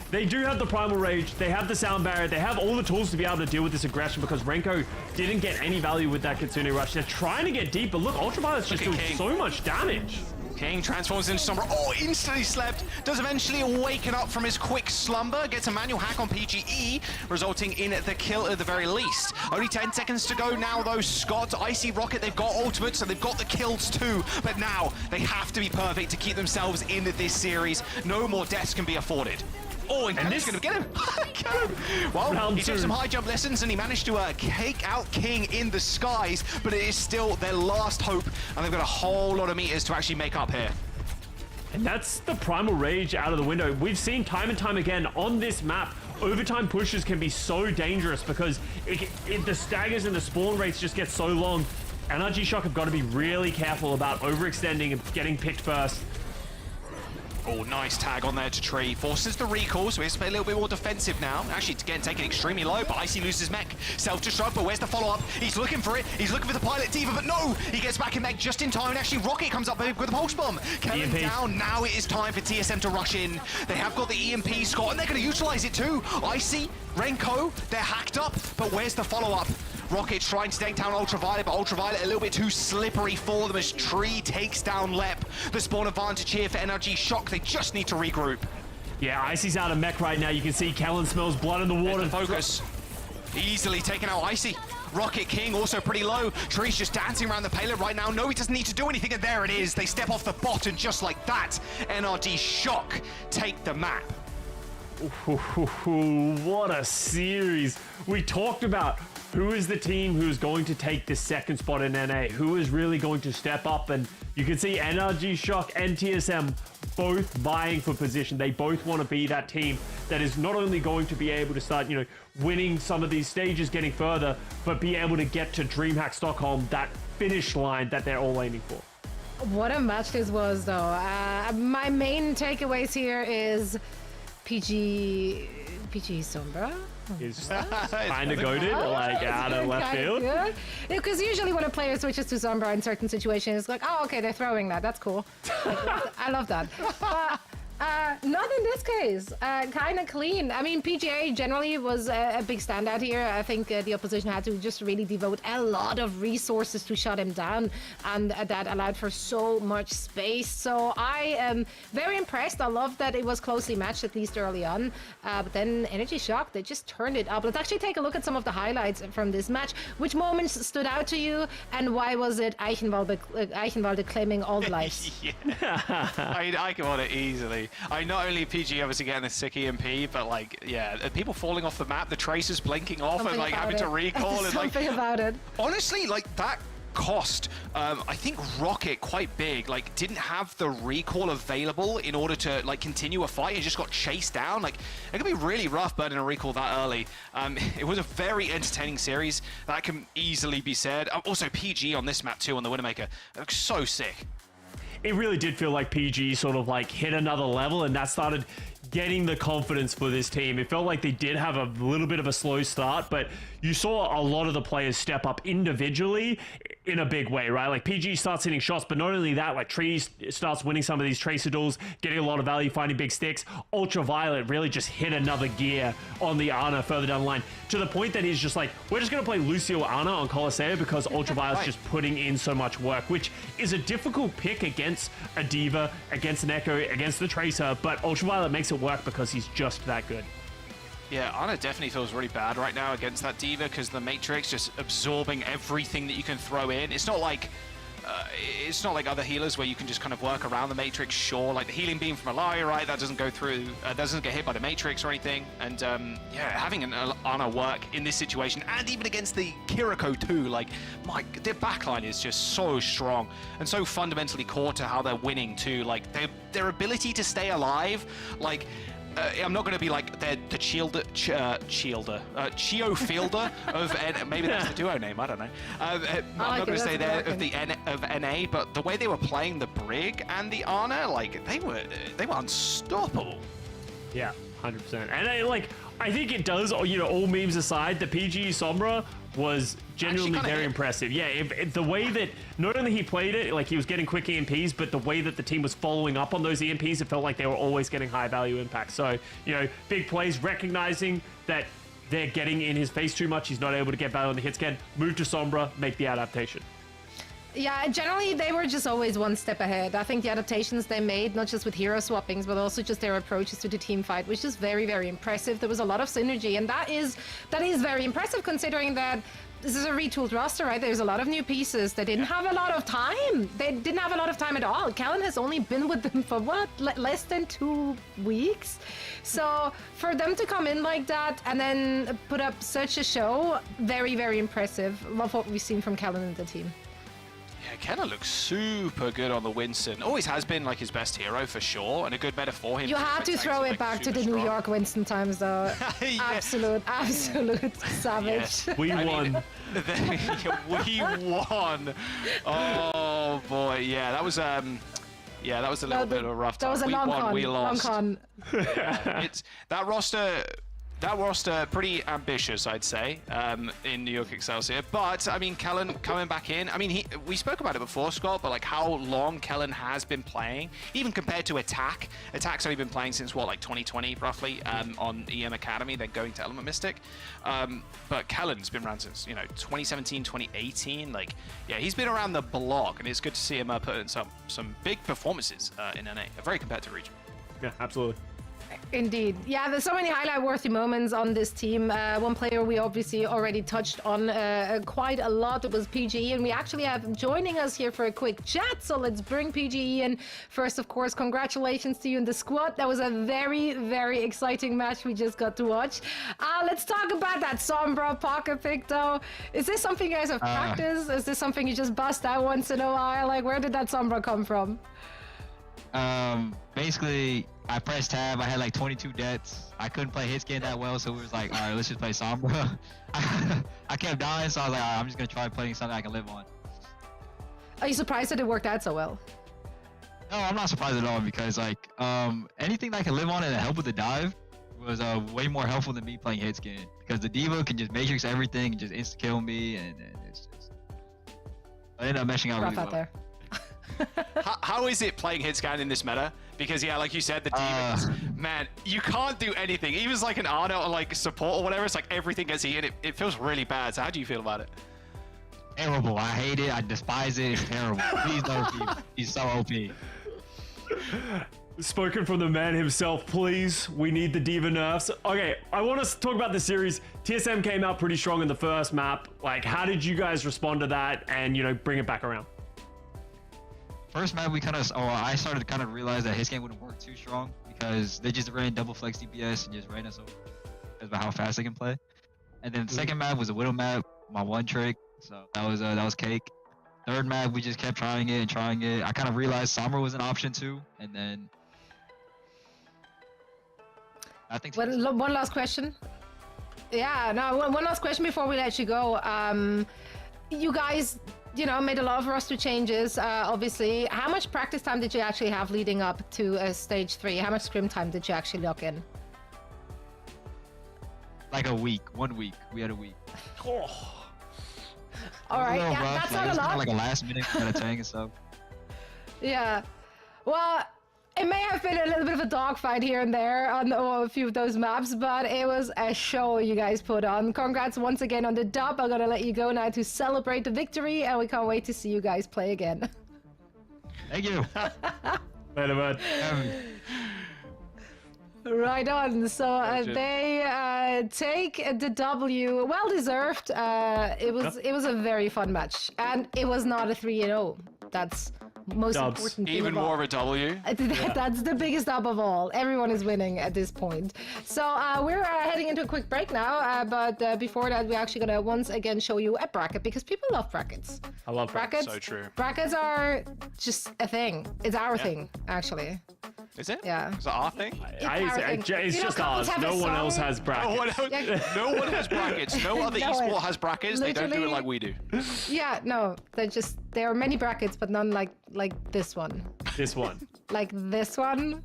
They do have the Primal Rage, they have the Sound Barrier, they have all the tools to be able to deal with this aggression, because Renko didn't get any value with that Kitsune Rush. They're trying to get deep, but look, Ultraviolet's just doing so much damage. King transforms into Sombra. Oh, instantly slept. Does eventually awaken up from his quick slumber. Gets a manual hack on PGE, resulting in the kill at the very least. Only 10 seconds to go now, though. Scott, Icy, Rocket, they've got ultimates, and they've got the kills too. But now, they have to be perfect to keep themselves in this series. No more deaths can be afforded. Oh, and this is going to get him. Get him. Well, he took some high jump lessons and he managed to cake out King in the skies, but it is still their last hope, and they've got a whole lot of meters to actually make up here. And that's the Primal Rage out of the window. We've seen time and time again on this map, overtime pushes can be so dangerous because the staggers and the spawn rates just get so long. NRG Shock have got to be really careful about overextending and getting picked first. Oh, nice tag on there to Tree. Forces the recall, so he has to play a little bit more defensive now. Actually, again, taken extremely low, but Icy loses mech. Self-destruct, but where's the follow-up? He's looking for it. He's looking for the pilot Diva, but no! He gets back in mech just in time, and actually Rocket comes up with a pulse bomb. Coming down, now it is time for TSM to rush in. They have got the EMP, Scott, and they're going to utilize it too. Icy, Renko, they're hacked up, but where's the follow-up? Rocket trying to take down Ultraviolet, but Ultraviolet a little bit too slippery for them as Tree takes down Lep. The spawn advantage here for NRG Shock. They just need to regroup. Yeah, Icy's out of mech right now. You can see Kellen smells blood in the water. Focus. Easily taken out Icy. Rocket King also pretty low. Tree's just dancing around the payload right now. No, he doesn't need to do anything, and there it is. They step off the bot, and just like that, NRG Shock take the map. What a series. We talked about who is the team who's going to take the second spot in NA, who is really going to step up, and you can see NRG Shock and TSM both vying for position. They both want to be that team that is not only going to be able to start, winning some of these stages, getting further, but be able to get to DreamHack Stockholm, that finish line that they're all aiming for. What a match this was, though. My main takeaways here is PG Sombra is kind of goated, like out of left field. Because usually when a player switches to Sombra in certain situations, it's like, oh, okay, they're throwing that. That's cool. I love that. Not in this case. Kind of clean. I mean, PGA generally was a big standout here. I think the opposition had to just really devote a lot of resources to shut him down, and that allowed for so much space. So I am very impressed. I love that it was closely matched, at least early on. But then Energy Shock, they just turned it up. Let's actually take a look at some of the highlights from this match. Which moments stood out to you, and why was it Eichenwalde claiming all the lives? I can want it easily. I mean, not only PG obviously getting the sick EMP, but people falling off the map, the tracers blinking off, Something and like having to recall. Something about it. Honestly, like that cost, I think Rocket quite big, like didn't have the recall available in order to like continue a fight. He just got chased down. Like it could be really rough burning a recall that early. It was a very entertaining series. That can easily be said. Also PG on this map too, on the Widowmaker. It looks so sick. It really did feel like PG sort of like hit another level, and that started getting the confidence for this team. It felt like they did have a little bit of a slow start, but you saw a lot of the players step up individually in a big way, right? Like PG starts hitting shots, but not only that, like Trees starts winning some of these tracer duels, getting a lot of value, finding big sticks. Ultraviolet really just hit another gear on the Ana further down the line, to the point that he's just like, we're just going to play Lucio Ana on Colosseo because Ultraviolet's just putting in so much work, which is a difficult pick against a Diva, against an Echo, against the Tracer, but Ultraviolet makes it work because he's just that good. Yeah, Ana definitely feels really bad right now against that Diva because the Matrix just absorbing everything that you can throw in. It's not like other healers where you can just kind of work around the Matrix. Sure, like the healing beam from Ayah, right? That doesn't go through, doesn't get hit by the Matrix or anything. And having an Ana work in this situation, and even against the Kiriko too, like their backline is just so strong and so fundamentally core to how they're winning too. Like their ability to stay alive, like. I'm not going to be like the Chio Fielder of maybe that's the duo name. I don't know. I'm not going to say they're of NA, but the way they were playing the Brig and the Ana, like they were unstoppable. Yeah, 100%. And I think it does. All memes aside, the PG Sombra was genuinely very impressive. Yeah, the way that not only he played it, like he was getting quick EMPs, but the way that the team was following up on those EMPs, it felt like they were always getting high value impacts. So, big plays, recognizing that they're getting in his face too much, he's not able to get value on the hit scan, move to Sombra, make the adaptation. Yeah, generally they were just always one step ahead. I think the adaptations they made, not just with hero swappings, but also just their approaches to the team fight, which is very, very impressive. There was a lot of synergy, and that is very impressive considering that this is a retooled roster, right? There's a lot of new pieces. They didn't have a lot of time. They didn't have a lot of time at all. Kellen has only been with them for less than 2 weeks. So for them to come in like that and then put up such a show, very, very impressive. Love what we've seen from Kellen and the team. Yeah, Kenna looks super good on the Winston. Always has been like his best hero for sure, and a good meta for him. You had to throw it back to the New York Winston times, though. Absolute savage. Yeah, we won. We won. Oh boy, yeah, that was a little bit of a rough time. That was a long con. We lost. Long con. It's that roster. That roster pretty ambitious, I'd say, in New York Excelsior. But I mean, Kellen coming back in. I mean, we spoke about it before, Scott. But like how long Kellen has been playing, even compared to Attack. Attack's only been playing since what, like 2020, roughly, on EM Academy. Then going to Element Mystic. But Kellen's been around since 2017, 2018. Like, yeah, he's been around the block, and it's good to see him put in some big performances in NA, a very competitive region. Yeah, absolutely. Indeed. Yeah, there's so many highlight-worthy moments on this team. One player we obviously already touched on quite a lot was PGE, and we actually have joining us here for a quick chat, so let's bring PGE in. First, of course, congratulations to you and the squad. That was a very, very exciting match we just got to watch. Let's talk about that Sombra pocket pick, though. Is this something you guys have practiced? Is this something you just bust out once in a while? Like, where did that Sombra come from? Basically, I pressed tab. I had like 22 deaths. I couldn't play hit scan that well, so we was like, all right, let's just play Sombra. I kept dying, so I was like, all right, I'm just gonna try playing something I can live on. Are you surprised that it worked out so well? No, I'm not surprised at all because like anything that I can live on and help with the dive was way more helpful than me playing hit scan because the diva can just matrix everything and just insta kill me, and it's just I ended up meshing out really well. There. How is it playing hit scan in this meta? Because yeah, like you said, the demons, man, you can't do anything. Even like an Arno or like support or whatever, it's like everything gets eaten. It feels really bad. So how do you feel about it? Terrible. I hate it. I despise it. It's terrible. Please don't keep. He's so OP. Spoken from the man himself, please. We need the diva nerfs. Okay, I want us to talk about the series. TSM came out pretty strong in the first map. Like, how did you guys respond to that and, you know, bring it back around? First map, I started to kind of realize that his game wouldn't work too strong because they just ran double flex DPS and just ran us over because of how fast they can play. And then the second map was a Widow map, my one trick, so that was cake. Third map, we just kept trying it. I kind of realized Sombra was an option too, and then I think. One last question. Yeah, no, one last question before we let you go. You guys, you know, made a lot of roster changes, obviously. How much practice time did you actually have leading up to stage 3? How much scrim time did you actually lock in? Like a week, 1 week. We had a week. Oh. All right, yeah, rough. that's like, not a lot. Like a last minute kind of tank and stuff. Yeah, well, it may have been a little bit of a dogfight here and there on a few of those maps, but it was a show you guys put on. Congrats once again on the dub. I'm gonna let you go now to celebrate the victory, and we can't wait to see you guys play again. Thank you. Later, bud. Right on. So they take the W. Well deserved. It was a very fun match, and it was not a 3-0. That's most important. Even more of a W. That's the biggest dub of all. Everyone is winning at this point. So we're heading into a quick break now. But before that, we're actually gonna once again show you a bracket because people love brackets. I love brackets. So true. Brackets are just a thing. It's our thing, actually. Is it? Yeah. Is it our thing? It's just ours. No one else has brackets. No one has brackets. No other esport has brackets. They don't do it like we do. Yeah, no. There are many brackets, but none like this one. This one. Like this one?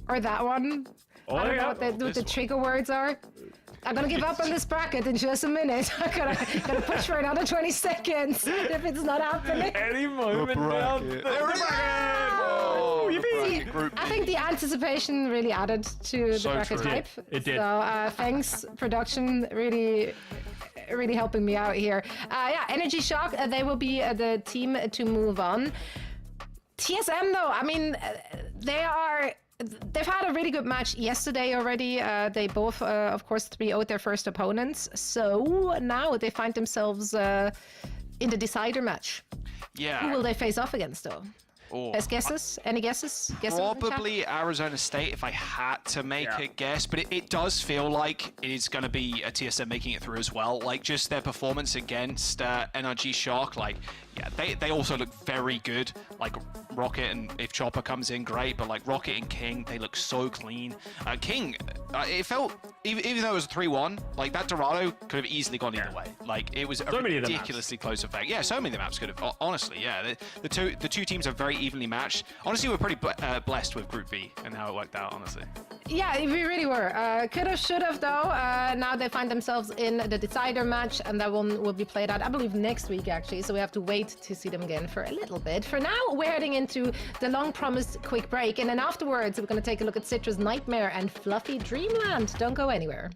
Or that one? I don't know what the trigger words are. I'm gonna give up on this bracket in just a minute. I'm gonna push for another 20 seconds if it's not happening. Any moment now. I think the anticipation really added to the bracket hype. It did. So thanks, production, really helping me out here. Yeah, Energy Shock, they will be the team to move on. TSM though, I mean, they've had a really good match yesterday already. They both, of course, 3-0'd their first opponents. So now they find themselves in the decider match. Yeah. Who will they face off against though? Best guesses? Any guesses? Probably Arizona State if I had to make a guess, but it does feel like it is going to be a TSM making it through as well. Like just their performance against NRG Shock, like they also look very good. Like Rocket, and if Chopper comes in, great, but like Rocket and King, they look so clean. King, it felt, even though it was a 3-1, like that Dorado could have easily gone either way. Like it was a ridiculously close effect. Yeah, so many of the maps could have, honestly, yeah. The two teams are very evenly matched. Honestly, we're pretty blessed with Group B and how it worked out, honestly. Yeah, we really were. Could have, should have, though. Now they find themselves in the decider match, and that one will be played out, I believe, next week, actually. So we have to wait to see them again for a little bit. For now, we're heading into the long-promised quick break, and then afterwards, we're going to take a look at Citra's Nightmare and Fluffy Dreamland. Don't go anywhere.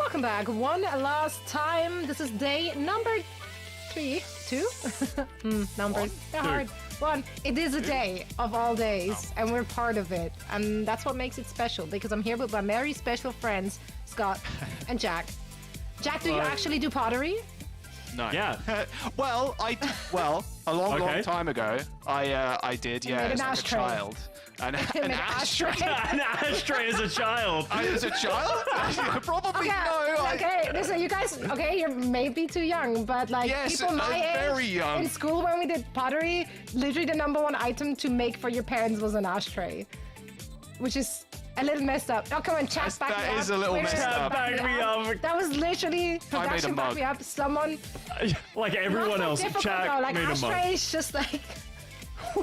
welcome back. One last time. This is day number 2? Numbers. They're hard. 1. It is a day of all days, and we're part of it. And that's what makes it special, because I'm here with my very special friends, Scott and Jack. Jack, do you actually do pottery? No. Yeah. well, a long time ago, I did. Yeah, made as an like ashtray. a child. An ashtray. An ashtray as a child. As a child? Probably no. Okay, listen, you guys. Okay, you may be too young, but like people my age very young. in school when we did pottery, literally the #1 item to make for your parents was an ashtray, which is a little messed up. Oh, come on, chat back me up. That is a little messed up. Back me up. That was literally I made a production back mug. me up. Someone like everyone else, difficult, Jack though. Like made a mug. ashtrays, just like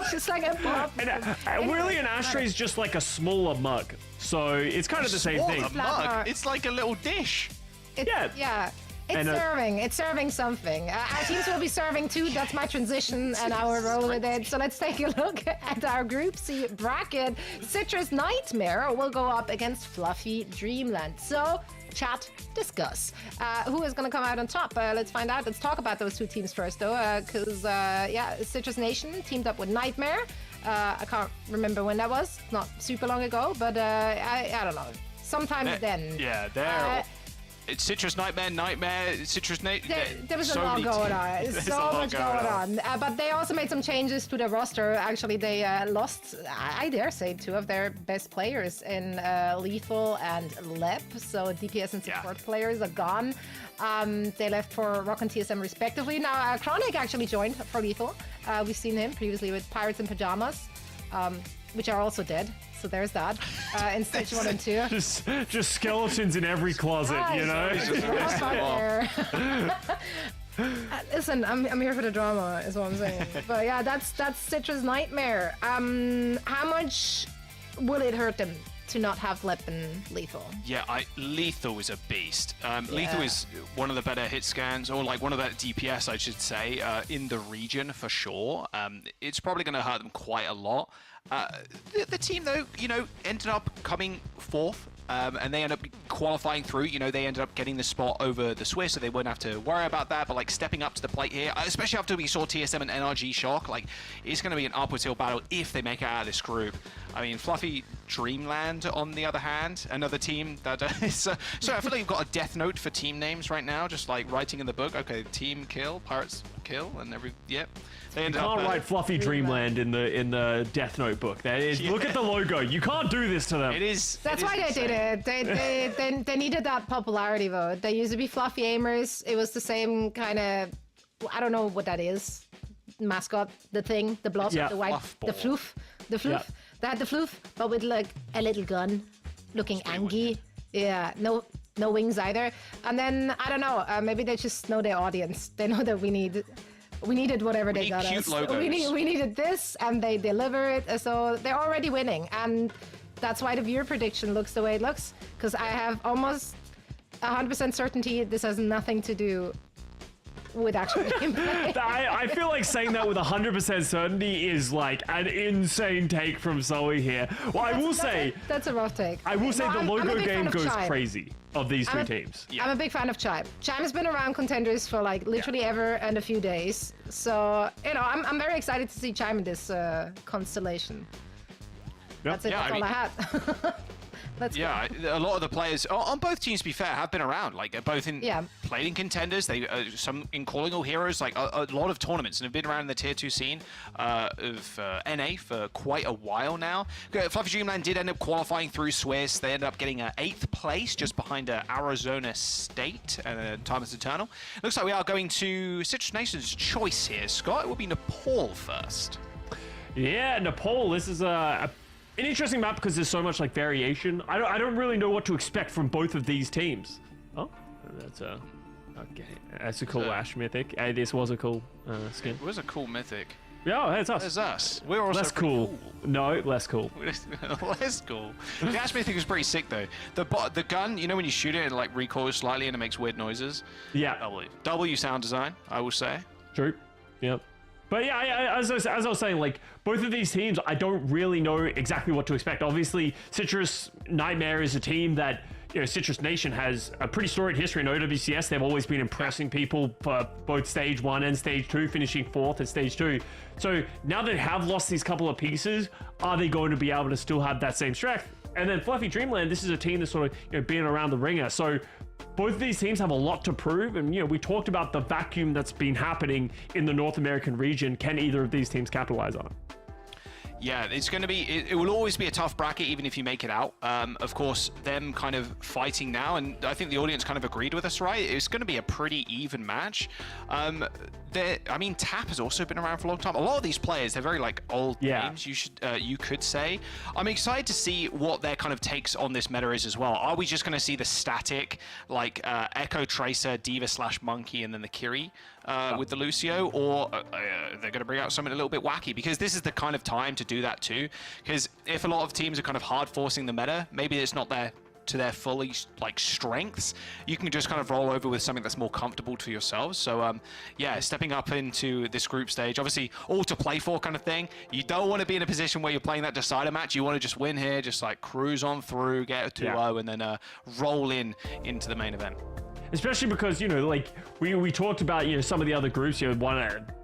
just like a mug. And really, an ashtray is just like a smaller mug, so it's kind of the same thing. A mug. It's like a little dish. Yeah. It's And, serving. It's serving something. Our teams will be serving too. That's my transition, and I will roll with it. So let's take a look at our Group C bracket. Citrus Nightmare will go up against Fluffy Dreamland. So, chat, discuss. Who is going to come out on top? Let's find out. Let's talk about those two teams first, though, because Citrus Nation teamed up with Nightmare. I can't remember when that was. Not super long ago, but I don't know. Sometime then. Yeah, they're. It's Citrus Nightmare, Citrus There was a lot going on. So much going on. But they also made some changes to their roster. Actually, they lost, I dare say, 2 of their best players in Lethal and Lep. So DPS and support players are gone. They left for Rock and TSM respectively. Now, Chronic actually joined for Lethal. We've seen him previously with Pirates in Pajamas, which are also dead. So there's that in stage 1 and 2. Just skeletons in every closet, you know? Listen, I'm here for the drama, is what I'm saying. But yeah, that's Citrus Nightmare. How much will it hurt them to not have Lep and Lethal? Yeah, Lethal is a beast. Lethal is one of the better hit scans, or like one of the better DPS, I should say, in the region for sure. It's probably going to hurt them quite a lot. The team, though, ended up coming 4th, and they ended up qualifying through. They ended up getting the spot over the Swiss, so they wouldn't have to worry about that. But, like, stepping up to the plate here, especially after we saw TSM and NRG Shock, like, it's going to be an upwards hill battle if they make it out of this group. I mean, Fluffy Dreamland, on the other hand, another team that is... so I feel like you've got a death note for team names right now, just, like, writing in the book. Okay, team kill, Pirates kill, and Yep. You can't write Fluffy Dreamland in the Death Note book. That is, look at the logo. You can't do this to them. It is. That's why they did it. They needed that popularity vote. They used to be Fluffy Aimers. It was the same kind of, I don't know what that is. Mascot, the thing, the blob, the white, the floof. They had the floof, but with like a little gun, looking angry. Yeah, no wings either. And then I don't know. Maybe they just know their audience. They know that we needed whatever they got us. We needed this, and they deliver it. So they're already winning, and that's why the viewer prediction looks the way it looks. Because I have almost 100% certainty this has nothing to do with actual gameplay. I feel like saying that with 100% certainty is like an insane take from Zoe here. Well, I will say that's a rough take. I will say the logo game goes crazy of these two teams. I'm a big fan of Chime. Chime has been around contenders for like literally ever and a few days. So I'm very excited to see Chime in this constellation. That's it. That's all I had. A lot of the players on both teams, to be fair, have been around. Like both in played in contenders. They some in calling all heroes. Like a lot of tournaments, and have been around in the tier 2 scene of NA for quite a while now. Fluffy Dreamland did end up qualifying through Swiss. They ended up getting 8th place, just behind Arizona State and Time is Eternal. Looks like we are going to Citrus Nation's choice here. Scott, it will be Nepal first. Yeah, Nepal. This is an interesting map because there's so much like variation. I don't really know what to expect from both of these teams. Oh, that's a cool Ash mythic. This was a cool skin. It was a cool mythic. Yeah, it's us. It's us. We're also less cool. No, less cool. Less cool. The Ash mythic is pretty sick though. The gun, when you shoot it, it like recoils slightly and it makes weird noises. Yeah. W sound design, I will say. True. Yep. But yeah, as I was saying, like, both of these teams, I don't really know exactly what to expect. Obviously, Citrus Nightmare is a team that, Citrus Nation has a pretty storied history in OWCS. They've always been impressing people for both Stage 1 and Stage 2, finishing 4th at Stage 2. So now they have lost these couple of pieces, are they going to be able to still have that same strength? And then Fluffy Dreamland, this is a team that's sort of been around the ringer. So both of these teams have a lot to prove. And, we talked about the vacuum that's been happening in the North American region. Can either of these teams capitalize on it? Yeah, it's going to be, it will always be a tough bracket, even if you make it out. Of course, them kind of fighting now, and I think the audience kind of agreed with us, right? It's going to be a pretty even match. TAP has also been around for a long time. A lot of these players, they're very old names, you could say. I'm excited to see what their kind of takes on this meta is as well. Are we just going to see the static, Echo Tracer, Diva/Monkey, and then the Kiri with the Lucio, or they're going to bring out something a little bit wacky? Because this is the kind of time to do that too. Because if a lot of teams are kind of hard forcing the meta, maybe it's not to their fully strengths, you can just kind of roll over with something that's more comfortable to yourselves. So yeah, stepping up into this group stage, obviously all to play for kind of thing. You don't want to be in a position where you're playing that decider match. You want to just win here, just cruise on through, get a 2-0 and then roll into the main event. Especially because, we talked about, some of the other groups,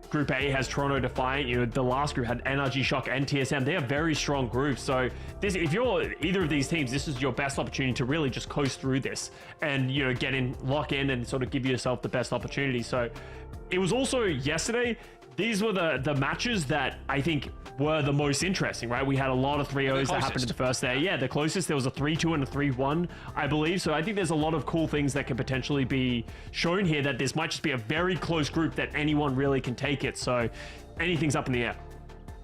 Group A has Toronto Defiant, the last group had NRG Shock and TSM. They are very strong groups. So if you're either of these teams, this is your best opportunity to really just coast through this and, get in, lock in and sort of give yourself the best opportunity. So it was also yesterday, these were the matches that I think were the most interesting, right? We had a lot of 3-0s that happened in the first day. Yeah, the closest. There was a 3-2 and a 3-1, I believe. So I think there's a lot of cool things that can potentially be shown here, that this might just be a very close group that anyone really can take it. So anything's up in the air.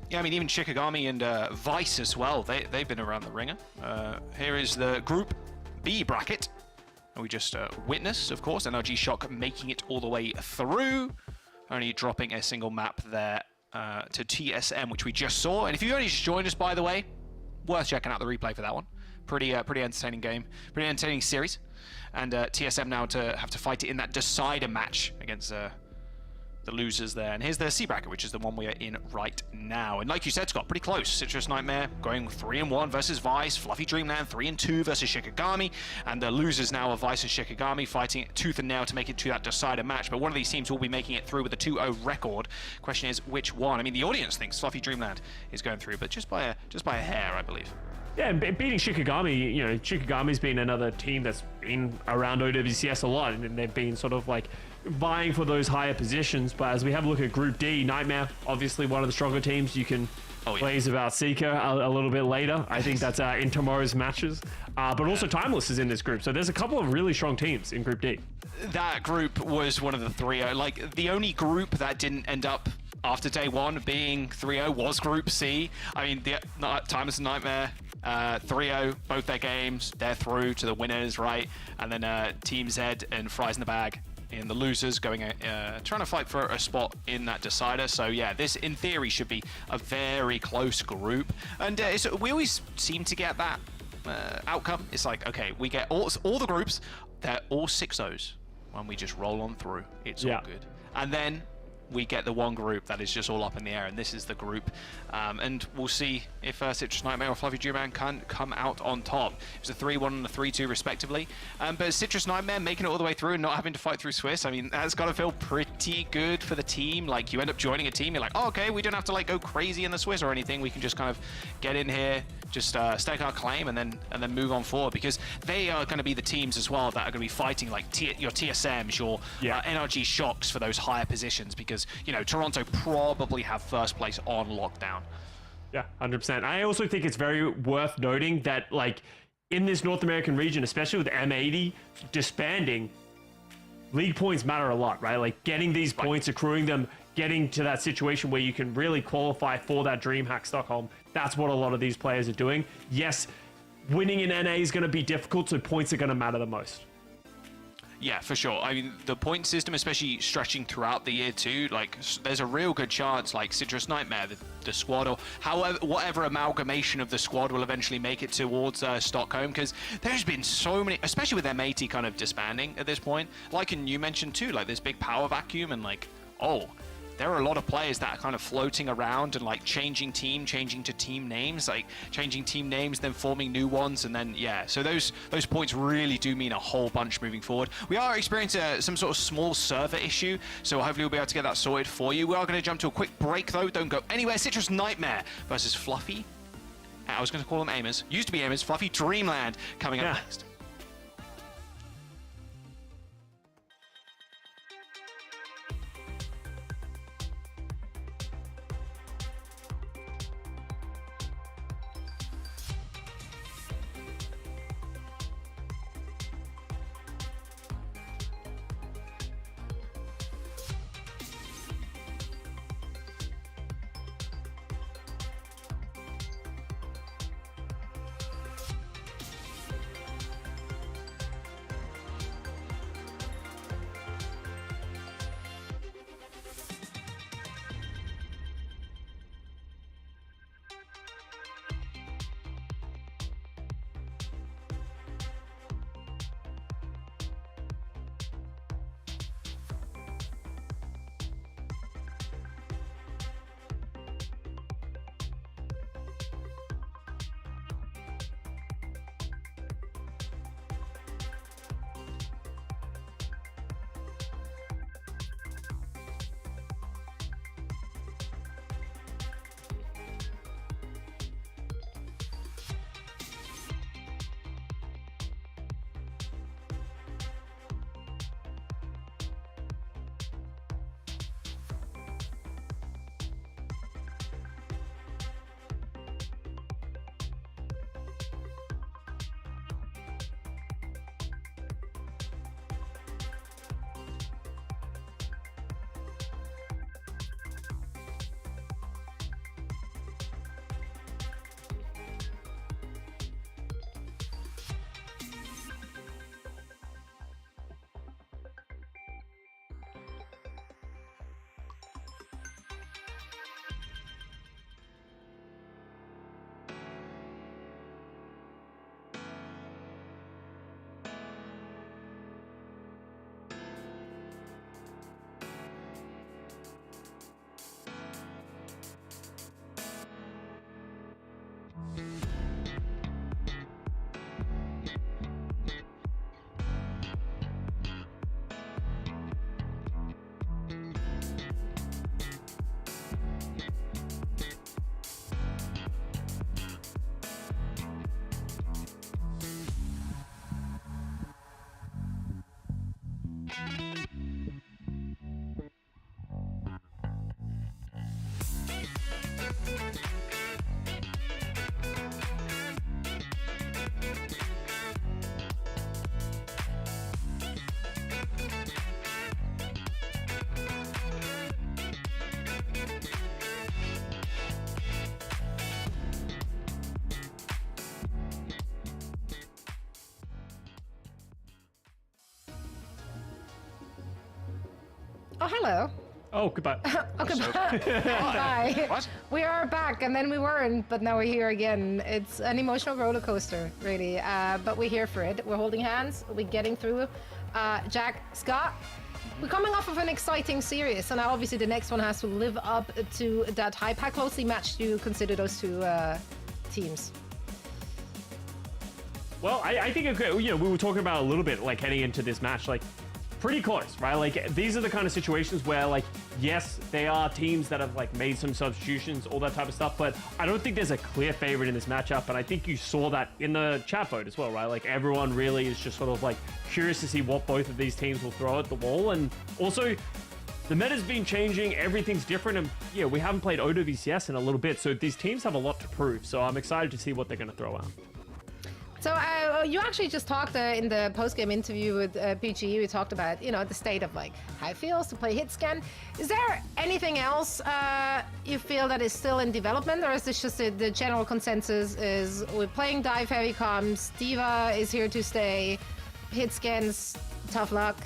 Yeah, even Shikigami and Vice as well. They've been around the ringer. Here is the Group B bracket. And we just witnessed, of course, NRG Shock making it all the way through. Only dropping a single map there to TSM, which we just saw. And if you only just joined us, by the way, worth checking out the replay for that one. Pretty entertaining game, pretty entertaining series. And TSM now to have to fight it in that decider match against the losers there. And here's the C bracket, which is the one we are in right now. And like you said, Scott, pretty close. Citrus Nightmare going 3-1 versus Vice. Fluffy Dreamland 3-2 versus Shikigami. And the losers now are Vice and Shikigami fighting tooth and nail to make it to that decider match. But one of these teams will be making it through with a 2-0 record. Question is, which one? The audience thinks Fluffy Dreamland is going through, but just by a hair, I believe. Yeah, and beating Shikigami, Shikigami's been another team that's been around OWCS a lot, and they've been sort of vying for those higher positions. But as we have a look at Group D, Nightmare, obviously one of the stronger teams. You can blaze about Seeker a little bit later. I think that's in tomorrow's matches. But also Timeless is in this group. So there's a couple of really strong teams in Group D. That group was one of the 3-0. The only group that didn't end up after day one being 3-0 was Group C. The Timeless and Nightmare, 3-0, both their games, they're through to the winners, right? And then Team Z and Fries in the Bag in the losers going trying to fight for a spot in that decider. So yeah, this in theory should be a very close group. And we always seem to get that outcome. It's okay, we get all the groups, they're all 6-0s when we just roll on through. It's all good. And then we get the one group that is just all up in the air, and this is the group. And we'll see if Citrus Nightmare or Fluffy Dreamland can come out on top. It was a 3-1 and a 3-2 respectively. But Citrus Nightmare making it all the way through and not having to fight through Swiss, that's got to feel pretty good for the team. You end up joining a team, you're like, oh, okay, we don't have to go crazy in the Swiss or anything. We can just kind of get in here, just stake our claim and then move on forward, because they are going to be the teams as well that are going to be fighting your TSMs, your NRG Shocks for those higher positions, because Toronto probably have first place on lockdown. Yeah, 100%. I also think it's very worth noting that in this North American region, especially with M80 disbanding, league points matter a lot, right? Getting these points, accruing them, getting to that situation where you can really qualify for that DreamHack Stockholm. That's what a lot of these players are doing. Yes, winning in NA is going to be difficult, so points are going to matter the most. Yeah, for sure. The point system, especially stretching throughout the year too, there's a real good chance, Citrus Nightmare, the squad, or whatever amalgamation of the squad will eventually make it towards Stockholm, because there's been so many, especially with M80 kind of disbanding at this point. And you mentioned too, this big power vacuum, and there are a lot of players that are kind of floating around and like changing to team names, like changing team names, then forming new ones, and then so those points really do mean a whole bunch moving forward. We are experiencing some sort of small server issue, so hopefully we'll be able to get that sorted for you. We are going to jump to a quick break though. Don't go anywhere. Citrus Nightmare versus Fluffy. I was going to call them Aimers. Used to be Aimers. Fluffy Dreamland coming up next. Oh, hello. Oh, goodbye. Oh, goodbye. Bye. What? We are back, and then we weren't, but now we're here again. It's an emotional roller coaster, really. But we're here for it. We're holding hands. We're getting through. Jack, Scott, we're coming off of an exciting series, and obviously the next one has to live up to that hype. How closely matched do you consider those two teams? Well, I think, we were talking about a little bit, like, heading into this match, like, pretty close, right? Like, these are the kind of situations where, like, yes, they are teams that have, like, made some substitutions, all that type of stuff, but I don't think there's a clear favorite in this matchup, and I think you saw that in the chat vote as well, right? Like, everyone really is just sort of, like, curious to see what both of these teams will throw at the wall, and also, the meta's been changing, everything's different, and, yeah, we haven't played OWCS in a little bit, so these teams have a lot to prove, so I'm excited to see what they're going to throw out. So you actually just talked in the post-game interview with PGE. We talked about, the state of like how it feels to play hit scan. Is there anything else you feel that is still in development, or is this just the general consensus is we're playing dive heavy comms, D.Va is here to stay, hit scans, tough luck,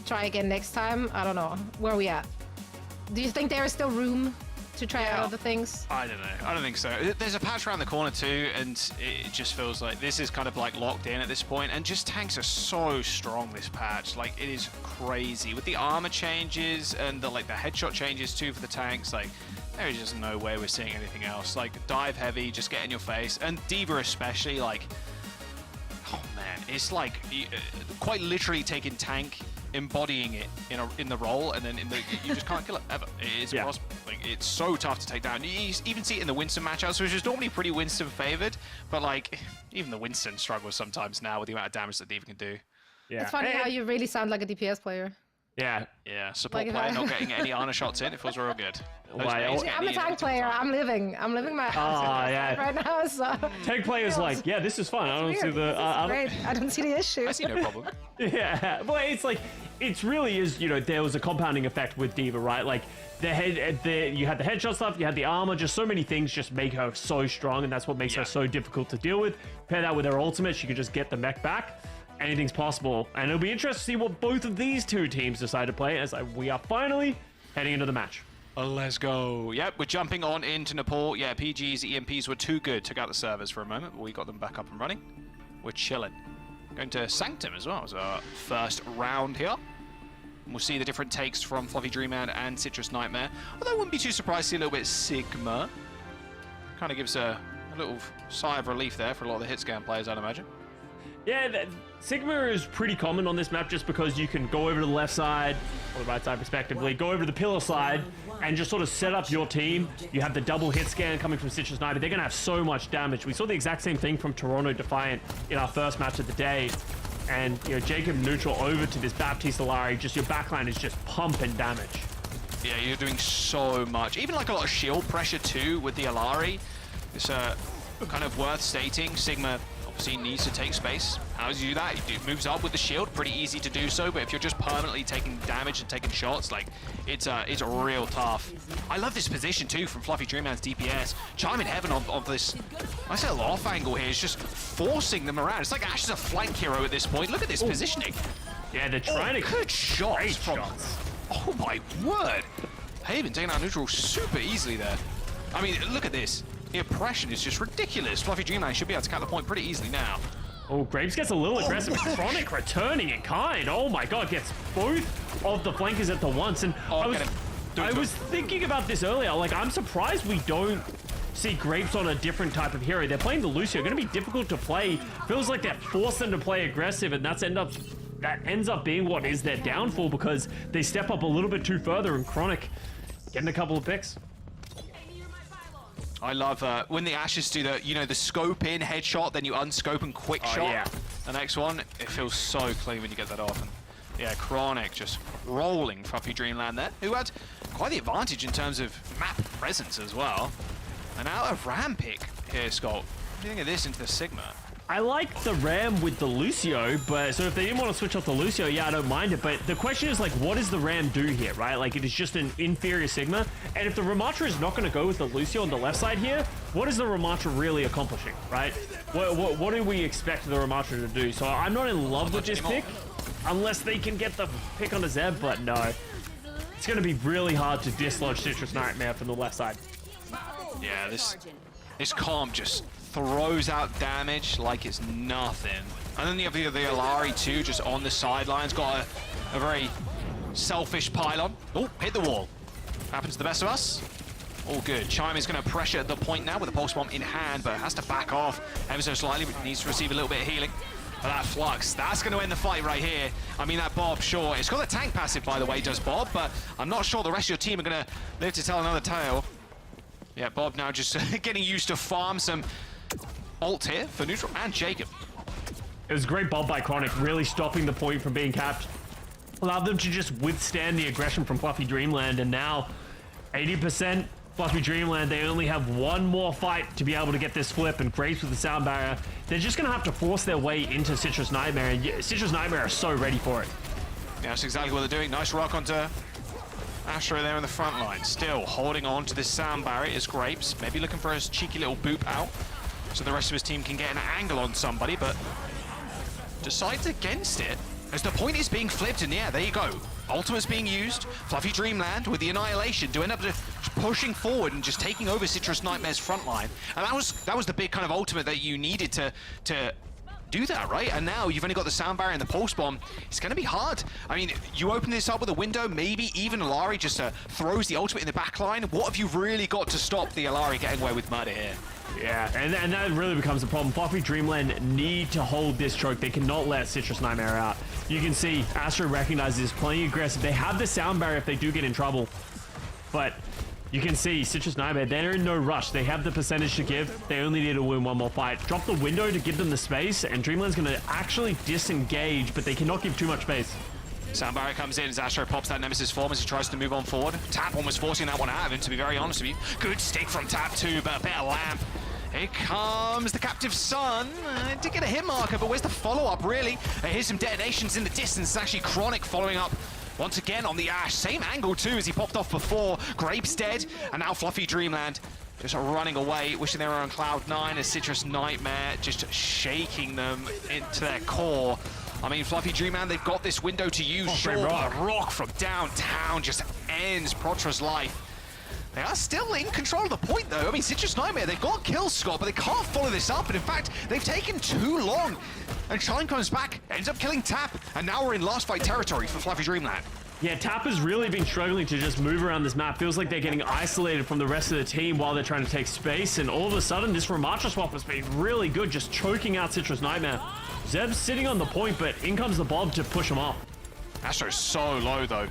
try again next time? I don't know. Where are we at? Do you think there is still room to try out other things? I don't know. I don't think so. There's a patch around the corner too, and it just feels like this is kind of like locked in at this point. And just tanks are so strong this patch. Like it is crazy with the armor changes and the headshot changes too for the tanks. Like there is just no way we're seeing anything else. Like dive heavy, just get in your face, and D.Va especially. Like, oh man, it's like quite literally taking tank, embodying it in the role, and then you just can't kill it ever. It's impossible. Like it's so tough to take down. You even see it in the Winston matchups, which is normally pretty Winston favored, but like even the Winston struggles sometimes now with the amount of damage that D.Va can do. Yeah, it's funny how you really sound like a DPS player. Yeah, support player not getting any honor shots in. It feels real good. I'm a tank player. I'm living my right now. So tank players like, yeah, this is fun. I don't see the. I don't see the issue. I see no problem. Yeah, but it's like it really is. You know, there was a compounding effect with D.Va, right? Like you had the headshot stuff, you had the armor. Just so many things just make her so strong, and that's what makes her so difficult to deal with. Pair that with her ultimate, she could just get the mech back. Anything's possible, and it'll be interesting to see what both of these two teams decide to play as we are finally heading into the match. Let's go. Yep, we're jumping on into Nepal. Yeah, PG's EMPs were too good. Took out the servers for a moment, but we got them back up and running. We're chilling. Going to Sanctum as well as our first round here. And we'll see the different takes from Fluffy Dreamland and Citrus Nightmare. Although I wouldn't be too surprised to see a little bit Sigma. Kind of gives a little sigh of relief there for a lot of the hit scan players, I'd imagine. Yeah, Sigma is pretty common on this map just because you can go over to the left side, or the right side respectively, go over to the pillar side, and just sort of set up your team. You have the double hit scan coming from Citrus Sniper. They're going to have so much damage. We saw the exact same thing from Toronto Defiant in our first match of the day. And, you know, Jacob neutral over to this Baptiste Alari, just your backline is just pumping damage. Yeah, you're doing so much. Even like a lot of shield pressure too with the Alari. It's kind of worth stating. Sigma obviously needs to take space. How does he do that? He moves up with the shield, pretty easy to do so, but if you're just permanently taking damage and taking shots, like, it's real tough. I love this position too from Fluffy Dreamland's DPS. Chime in heaven of this, I say, off angle here is just forcing them around. It's like Ash is a flank hero at this point. Look at this positioning. Yeah, they're trying to... Good shots from... Oh my word. Haven taking out neutral super easily there. I mean, look at this. The oppression is just ridiculous. Fluffy Dreamland should be able to count the point pretty easily now. Oh, Grapes gets a little aggressive. Chronic returning in kind. Oh my god, gets both of the flankers at the once. And I was thinking about this earlier. Like, I'm surprised we don't see Grapes on a different type of hero. They're playing the Lucio. Going to be difficult to play. Feels like they're forced them to play aggressive, and that ends up being what is their downfall because they step up a little bit too further, and Chronic getting a couple of picks. I love when the Ashes do the scope in headshot, then you unscope and quick shot. Yeah. The next one, it feels so clean when you get that off. And yeah, Chronic just rolling Fluffy Dreamland there, who had quite the advantage in terms of map presence as well. And out of Ram pick here, Scott. What do you think of this into the Sigma? I like the Ram with the Lucio, but so if they didn't want to switch off the Lucio, yeah, I don't mind it. But the question is, like, what does the Ram do here, right? Like, it is just an inferior Sigma. And if the Ramatra is not going to go with the Lucio on the left side here, what is the Ramatra really accomplishing, right? What do we expect the Ramatra to do? So I'm not in love with this pick, unless they can get the pick on the Zeb, but no. It's going to be really hard to dislodge Citrus Nightmare from the left side. Yeah, this comp just throws out damage like it's nothing. And then you have the Alari too, just on the sidelines, got a very selfish pylon. Oh, hit the wall. Happens to the best of us. All good. Chime is going to pressure at the point now with a pulse bomb in hand, but has to back off ever so slightly, but needs to receive a little bit of healing. But that Flux, that's going to end the fight right here. I mean, that Bob, sure. It's got a tank passive, by the way, does Bob, but I'm not sure the rest of your team are going to live to tell another tale. Yeah, Bob now just getting used to farm some ult here for neutral and Jacob. It was a great Bob by Chronic, really stopping the point from being capped. Allowed them to just withstand the aggression from Fluffy Dreamland, and now 80% Fluffy Dreamland. They only have one more fight to be able to get this flip, and Grapes with the sound barrier. They're just going to have to force their way into Citrus Nightmare, and Citrus Nightmare are so ready for it. Yeah, that's exactly what they're doing. Nice rock onto Astro there in the front line. Still holding on to this sound barrier is Grapes. Maybe looking for a cheeky little boop out so the rest of his team can get an angle on somebody, but decides against it as the point is being flipped in the air. There you go. Ultimate's being used. Fluffy Dreamland with the Annihilation to end up just pushing forward and just taking over Citrus Nightmare's front line. And that was the big kind of ultimate that you needed to do that, right? And now you've only got the sound barrier and the pulse bomb. It's going to be hard. I mean, you open this up with a window, maybe even Alari just throws the ultimate in the back line. What have you really got to stop the Alari getting away with murder here? Yeah, and that really becomes a problem. Fluffy Dreamland need to hold this choke. They cannot let Citrus Nightmare out. You can see Astro recognizes this, playing aggressive. They have the sound barrier if they do get in trouble. But you can see Citrus Nightmare, they're in no rush. They have the percentage to give. They only need to win one more fight. Drop the window to give them the space, and Dreamland's going to actually disengage, but they cannot give too much space. Sound barrier comes in as Astro pops that Nemesis form as he tries to move on forward. Tap almost forcing that one out of him, to be very honest with you. Good stick from Tap too, but a better lamp. Here comes the Captive Sun. Did get a hit marker, but where's the follow-up, really? Here's some detonations in the distance. It's actually Chronic following up once again on the Ash. Same angle, too, as he popped off before. Grape's dead, and now Fluffy Dreamland just running away, wishing they were on Cloud 9 as Citrus Nightmare just shaking them into their core. I mean, Fluffy Dreamland, they've got this window to use. Sure, rock from downtown just ends Protra's life. They are still in control of the point, though. I mean, Citrus Nightmare, they've got kill score, but they can't follow this up. And in fact, they've taken too long. And Chime comes back, ends up killing Tap, and now we're in last fight territory for Fluffy Dreamland. Yeah, Tap has really been struggling to just move around this map. Feels like they're getting isolated from the rest of the team while they're trying to take space. And all of a sudden, this Ramatra swap has been really good, just choking out Citrus Nightmare. Zeb's sitting on the point, but in comes the Bob to push him off. Astro's so low, though.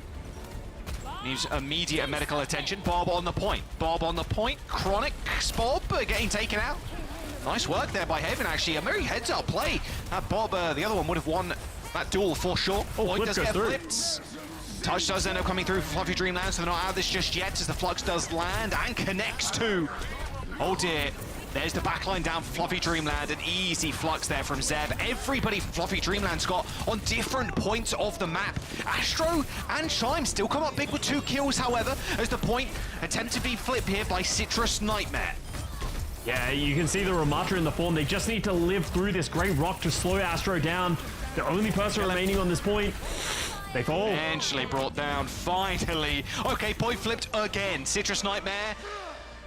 Needs immediate medical attention. Bob on the point. Bob on the point. Chronic Bob getting taken out. Nice work there by Haven, actually. A very heads-up play. Bob, the other one, would have won that duel for sure. Point does get flipped. Touch does end up coming through for Fluffy Dreamland, so they're not out of this just yet as the Flux does land and connects too. Oh dear. There's the backline down for Fluffy Dreamland. An easy Flux there from Zeb. Everybody from Fluffy Dreamland's got on different points of the map. Astro and Chime still come up big with 2 kills, however, as the point attempt to be flipped here by Citrus Nightmare. Yeah, you can see the Ramatra in the form. They just need to live through this great rock to slow Astro down. The only person remaining on this point. They fall. Eventually brought down, finally. Okay, point flipped again. Citrus Nightmare.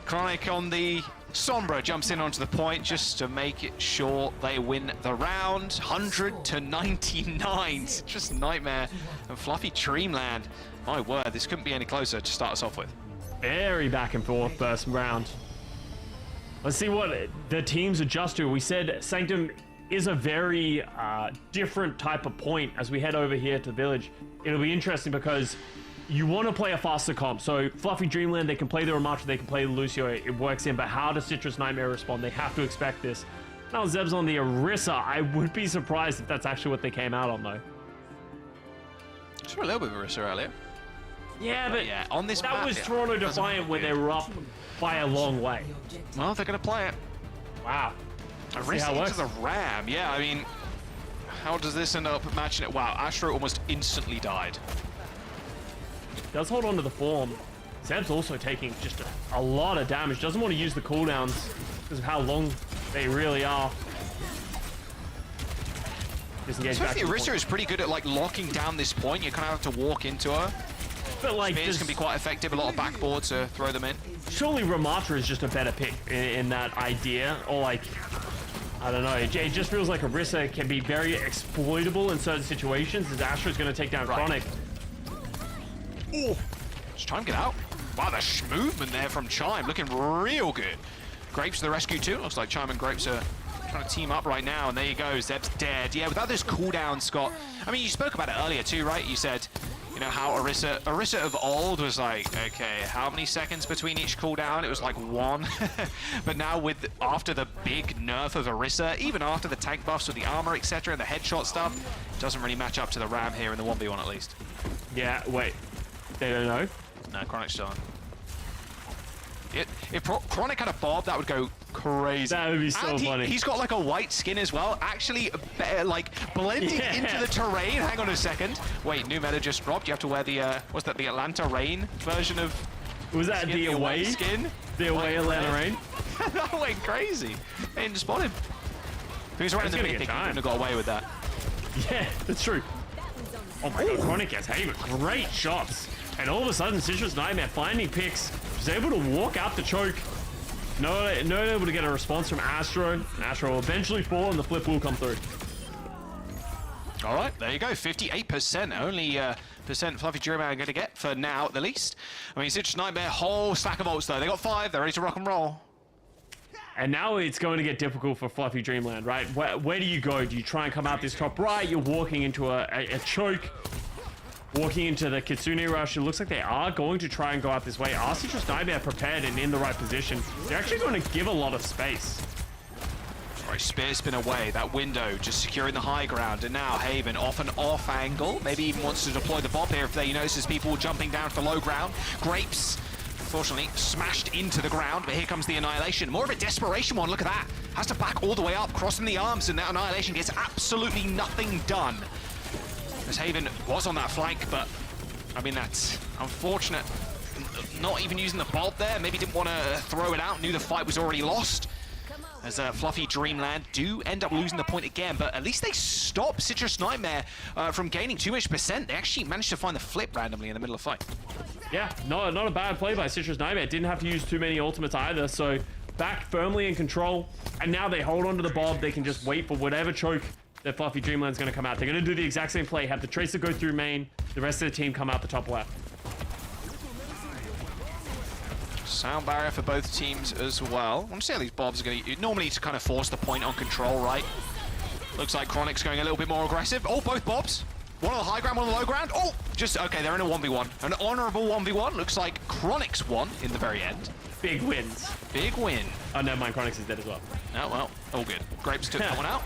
Chronic on the Sombra jumps in onto the point just to make it sure they win the round. 100-99. Citrus Nightmare and Fluffy Dreamland. My word, this couldn't be any closer to start us off with. Very back and forth first round. Let's see what the teams adjust to. We said Sanctum is a very different type of point as we head over here to the village. It'll be interesting because you want to play a faster comp. So Fluffy Dreamland, they can play the Ramatra, they can play the Lucio, it works in, but how does Citrus Nightmare respond? They have to expect this. Now Zeb's on the Orisa. I would be surprised if that's actually what they came out on, though. I saw a little bit of Orisa earlier. Yeah, but yeah, on this that map, was Toronto Defiant where they were up by a long way. Well, they're going to play it. Wow. Orisa into the Ram. Yeah, I mean, how does this end up matching it? Wow, Astro almost instantly died. Does hold on to the form. Zeb's also taking just a lot of damage. Doesn't want to use the cooldowns because of how long they really are. Especially Orisa is pretty good at like locking down this point. You kind of have to walk into her. But like Spears can be quite effective. A lot of backboard to throw them in. Surely Ramatra is just a better pick in that idea, or like, I don't know. It just feels like Orisa can be very exploitable in certain situations. As Astro's going to take down Chronic. Oh, just try and get out. Wow, the movement there from Chime, looking real good. Grapes to the rescue too. Looks like Chime and Grapes are trying to team up right now, and there you go. Zeb's dead. Yeah, without those cooldowns, Scott. I mean, you spoke about it earlier too, right? You said, you know, how Orisa of old was like, okay, how many seconds between each cooldown? It was like 1. But now after the big nerf of Orisa, even after the tank buffs with the armor, etc., and the headshot stuff, it doesn't really match up to the Ram here in the 1v1 at least. Yeah, wait. They don't know? No, Chronic's still on. If Chronic had a Bob, that would go crazy. That would be so funny. He's got like a white skin as well, actually like blending into the terrain. Hang on a second. Wait, new meta just dropped. You have to wear the, what's that, the Atlanta Rain version of... Was that skin, the away skin? The away Atlanta Rain? That went crazy. They didn't spot him. If he was running the big thing, he wouldn't have got away with that. Yeah, that's true. Oh my god, Chronic gets Haven. Great shots. And all of a sudden, Citrus Nightmare finding picks. She's able to walk out the choke. Not able to get a response from Astro. Astro will eventually fall and the flip will come through. All right, there you go. 58%. Only percent Fluffy Dream are going to get for now, at the least. I mean, Citrus Nightmare, whole stack of ults though. They got 5. They're ready to rock and roll. And now it's going to get difficult for Fluffy Dreamland, right? Where do you go? Do you try and come out this top right? You're walking into a choke. Walking into the Kitsune Rush. It looks like they are going to try and go out this way. Are Citrus Nightmare prepared and in the right position? They're actually going to give a lot of space. All right, Spear spin away. That window just securing the high ground. And now Haven off an off angle. Maybe even wants to deploy the bomb here if they notices people jumping down to low ground. Grapes, unfortunately, smashed into the ground. But here comes the Annihilation. More of a desperation one. Look at that. Has to back all the way up, crossing the arms. And that Annihilation gets absolutely nothing done. As Haven was on that flank, but I mean, that's unfortunate. Not even using the bulb there. Maybe didn't want to throw it out. Knew the fight was already lost. As Fluffy Dreamland do end up losing the point again, but at least they stop Citrus Nightmare from gaining too much percent. They actually managed to find the flip randomly in the middle of the fight. Yeah, not a bad play by Citrus Nightmare. Didn't have to use too many ultimates either, so back firmly in control. And now they hold on to the Bob. They can just wait for whatever choke that Fluffy Dreamland's going to come out. They're going to do the exact same play, have the Tracer go through main, the rest of the team come out the top left. Sound barrier for both teams as well. I want to see how these Bobs are going to... Normally to kind of force the point on control, right? Looks like Chronic's going a little bit more aggressive. Oh, both Bobs. One on the high ground, one on the low ground. Oh, just... Okay, they're in a 1v1. An honorable 1v1. Looks like Chronic's won in the very end. Big wins. Big win. Oh, never mind. Chronic's is dead as well. Oh, well. All good. Grapes took that one out.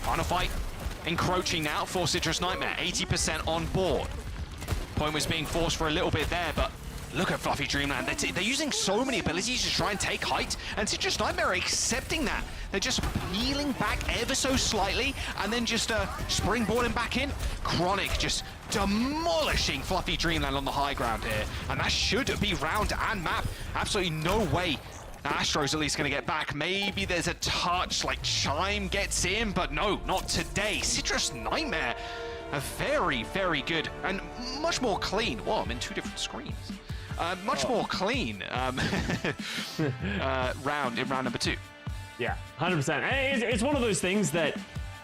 Final fight. Encroaching now for Citrus Nightmare. 80% on board. Point was being forced for a little bit there, but look at Fluffy Dreamland. They're using so many abilities to try and take height, and Citrus Nightmare are accepting that. They're just peeling back ever so slightly, and then just springboarding back in. Chronic just demolishing Fluffy Dreamland on the high ground here, and that should be round and map. Absolutely no way Astro's at least going to get back. Maybe there's a touch, like Chime gets in, but no, not today. Citrus Nightmare, a very, very good and much more clean. Whoa, I'm in 2 different screens. Much more clean round in round number 2. Yeah, 100%. And it's one of those things that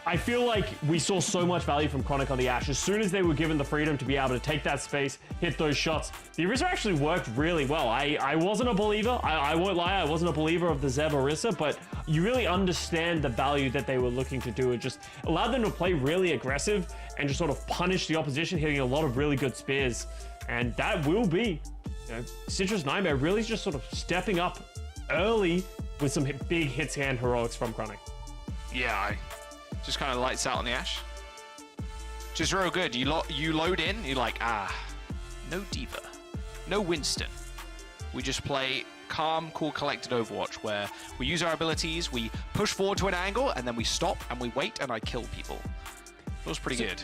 I feel like we saw so much value from Chronic on the Ashe. As soon as they were given the freedom to be able to take that space, hit those shots, the Orisa actually worked really well. I wasn't a believer. I won't lie. I wasn't a believer of the Zeb Orisa, but you really understand the value that they were looking to do. It just allowed them to play really aggressive and just sort of punish the opposition, hitting a lot of really good spears. And that will be, Citrus Nightmare really just sort of stepping up early with some big hits and heroics from Chronic. Yeah, just kind of lights out on the Ashe. Just real good. You load in, you're like, no Diva, no Winston. We just play calm, cool, collected Overwatch, where we use our abilities, we push forward to an angle, and then we stop, and we wait, and I kill people. Feels pretty good.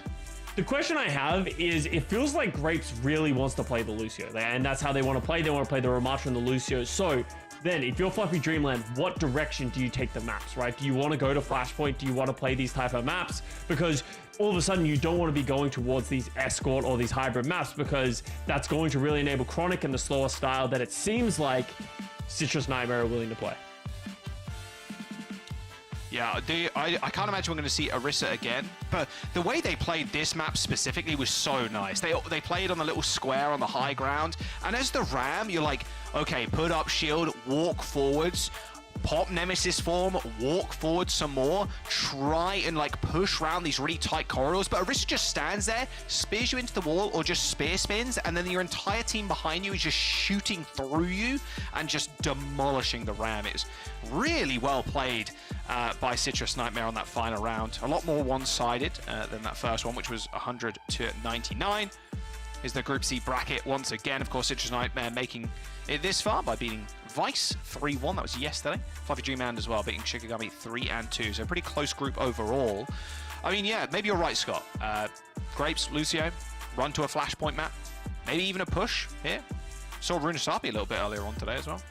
The question I have is, it feels like Grapes really wants to play the Lucio, and that's how they want to play. They want to play the Ramattra and the Lucio. So then, if you're Fluffy Dreamland, what direction do you take the maps, right? Do you want to go to Flashpoint? Do you want to play these type of maps? Because all of a sudden, you don't want to be going towards these escort or these hybrid maps, because that's going to really enable Chronic and the slower style that it seems like Citrus Nightmare are willing to play. Yeah, I can't imagine we're going to see Orisa again, but the way they played this map specifically was so nice. They played on the little square on the high ground, and as the Ram, you're like, okay, put up shield, walk forwards, pop Nemesis form, walk forward some more, try and like push around these really tight corridors, but Orisa just stands there, spears you into the wall, or just spear spins, and then your entire team behind you is just shooting through you and just demolishing the Ram. It's really well played by Citrus Nightmare on that final round. A lot more one-sided than that first one, which was 100 to 99. Is the Group C bracket once again. Of course, Citrus Nightmare making it this far by beating Vice 3-1. That was yesterday. Fluffy Dreamland as well, beating Shikigami 3-2. So a pretty close group overall. I mean, yeah, maybe you're right, Scott. Grapes, Lucio, run to a Flashpoint map. Maybe even a push here. Saw Runasapi a little bit earlier on today as well.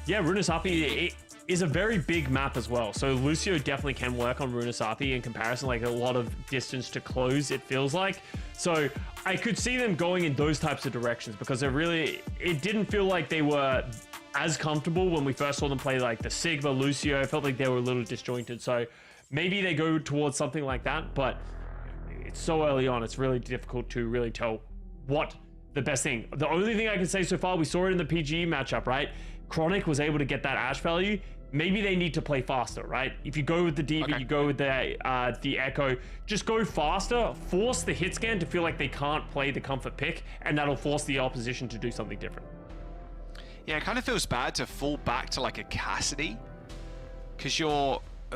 Yeah, Runasapi, is a very big map as well. So Lucio definitely can work on Runasapi in comparison, like a lot of distance to close, it feels like. So I could see them going in those types of directions because it didn't feel like they were as comfortable when we first saw them play like the Sigma, Lucio. I felt like they were a little disjointed. So maybe they go towards something like that, but it's so early on, it's really difficult to really tell what the best thing. The only thing I can say so far, we saw it in the PGE matchup, right? Chronic was able to get that Ashe value. Maybe they need to play faster, right? If you go with the D.Va, you go with the Echo, just go faster, force the hit scan to feel like they can't play the comfort pick, and that'll force the opposition to do something different. Yeah, it kind of feels bad to fall back to like a Cassidy, because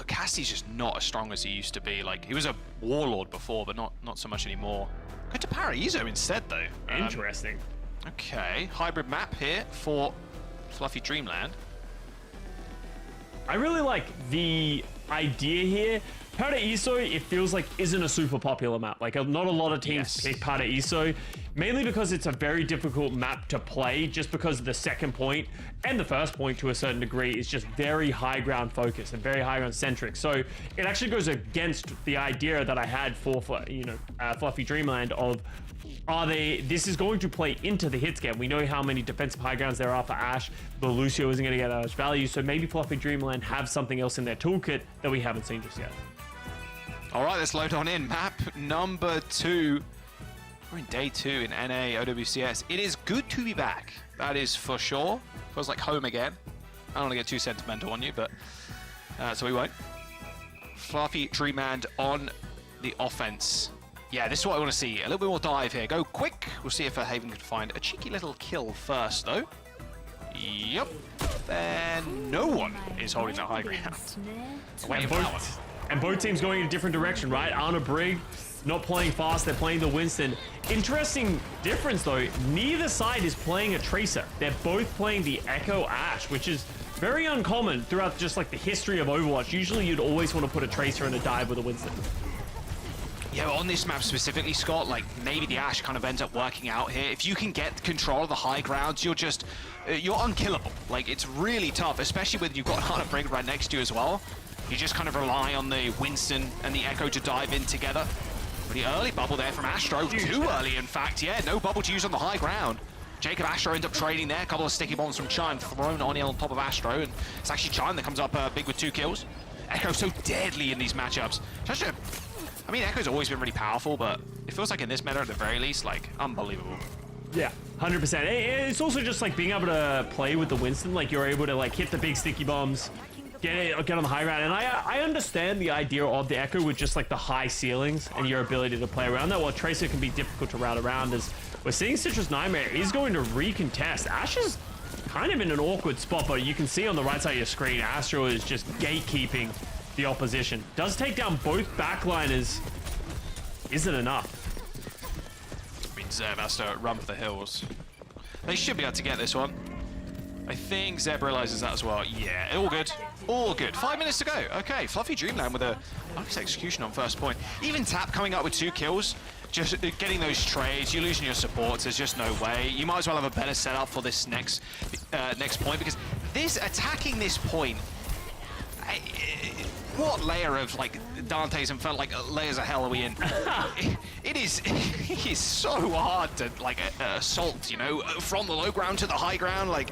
Cassidy's just not as strong as he used to be. Like, he was a warlord before, but not so much anymore. Go to Paraíso instead, though. Interesting. Okay, hybrid map here for Fluffy Dreamland. I really like the idea here. Paraíso, it feels like isn't a super popular map. Like not a lot of teams pick Paraíso, mainly because it's a very difficult map to play just because of the second point and the first point to a certain degree is just very high ground focused and very high ground centric. So it actually goes against the idea that I had for Fluffy Dreamland of this is going to play into the hit scan. We know how many defensive high grounds there are for Ashe, but Lucio isn't going to get that much value, so maybe Fluffy Dreamland have something else in their toolkit that we haven't seen just yet. All right, let's load on in. Map number 2. We're in day 2 in NA OWCS. It is good to be back. That is for sure. Feels like home again. I don't want to get too sentimental on you, but so we won't. Fluffy Dreamland on the offense. Yeah, this is what I want to see. A little bit more dive here. Go quick. We'll see if Haven can find a cheeky little kill first, though. Yep. Then no one is holding that high ground. And both teams going in a different direction, right? Arna Brig not playing fast, they're playing the Winston. Interesting difference though, neither side is playing a Tracer. They're both playing the Echo Ashe, which is very uncommon throughout just like the history of Overwatch. Usually you'd always want to put a Tracer and a dive with a Winston. Yeah, on this map specifically, Scott, like maybe the Ashe kind of ends up working out here. If you can get control of the high grounds, you're unkillable. Like, it's really tough, especially when you've got Arna Brig right next to you as well. You just kind of rely on the Winston and the Echo to dive in together. Pretty early bubble there from Astro. Too early, in fact. Yeah, no bubble to use on the high ground. Jacob Astro ends up trading there. A couple of sticky bombs from Chime thrown on top of Astro. And it's actually Chime that comes up big with 2 kills. Echo so deadly in these matchups. I mean, Echo's always been really powerful, but it feels like in this meta at the very least, like, unbelievable. Yeah, 100%. It's also just like being able to play with the Winston. Like, you're able to like hit the big sticky bombs, get on the high ground. And I understand the idea of the Echo with just like the high ceilings and your ability to play around that, while Tracer can be difficult to route around. As we're seeing Citrus Nightmare is going to recontest. Ashe is kind of in an awkward spot, but you can see on the right side of your screen, Astro is just gatekeeping the opposition. Does take down both backliners. Isn't enough. I mean, Zeb has to run for the hills. They should be able to get this one. I think Zeb realizes that as well. Yeah, all good. All good. 5 minutes to go. Okay, Fluffy Dreamland with a nice execution on first point. Even Tap coming up with 2 kills. Just getting those trades, you're losing your supports, there's just no way. You might as well have a better setup for this next point, because attacking this point, what layer of like Dante's and felt like layers of hell are we in? it is so hard to like assault, you know, from the low ground to the high ground, like.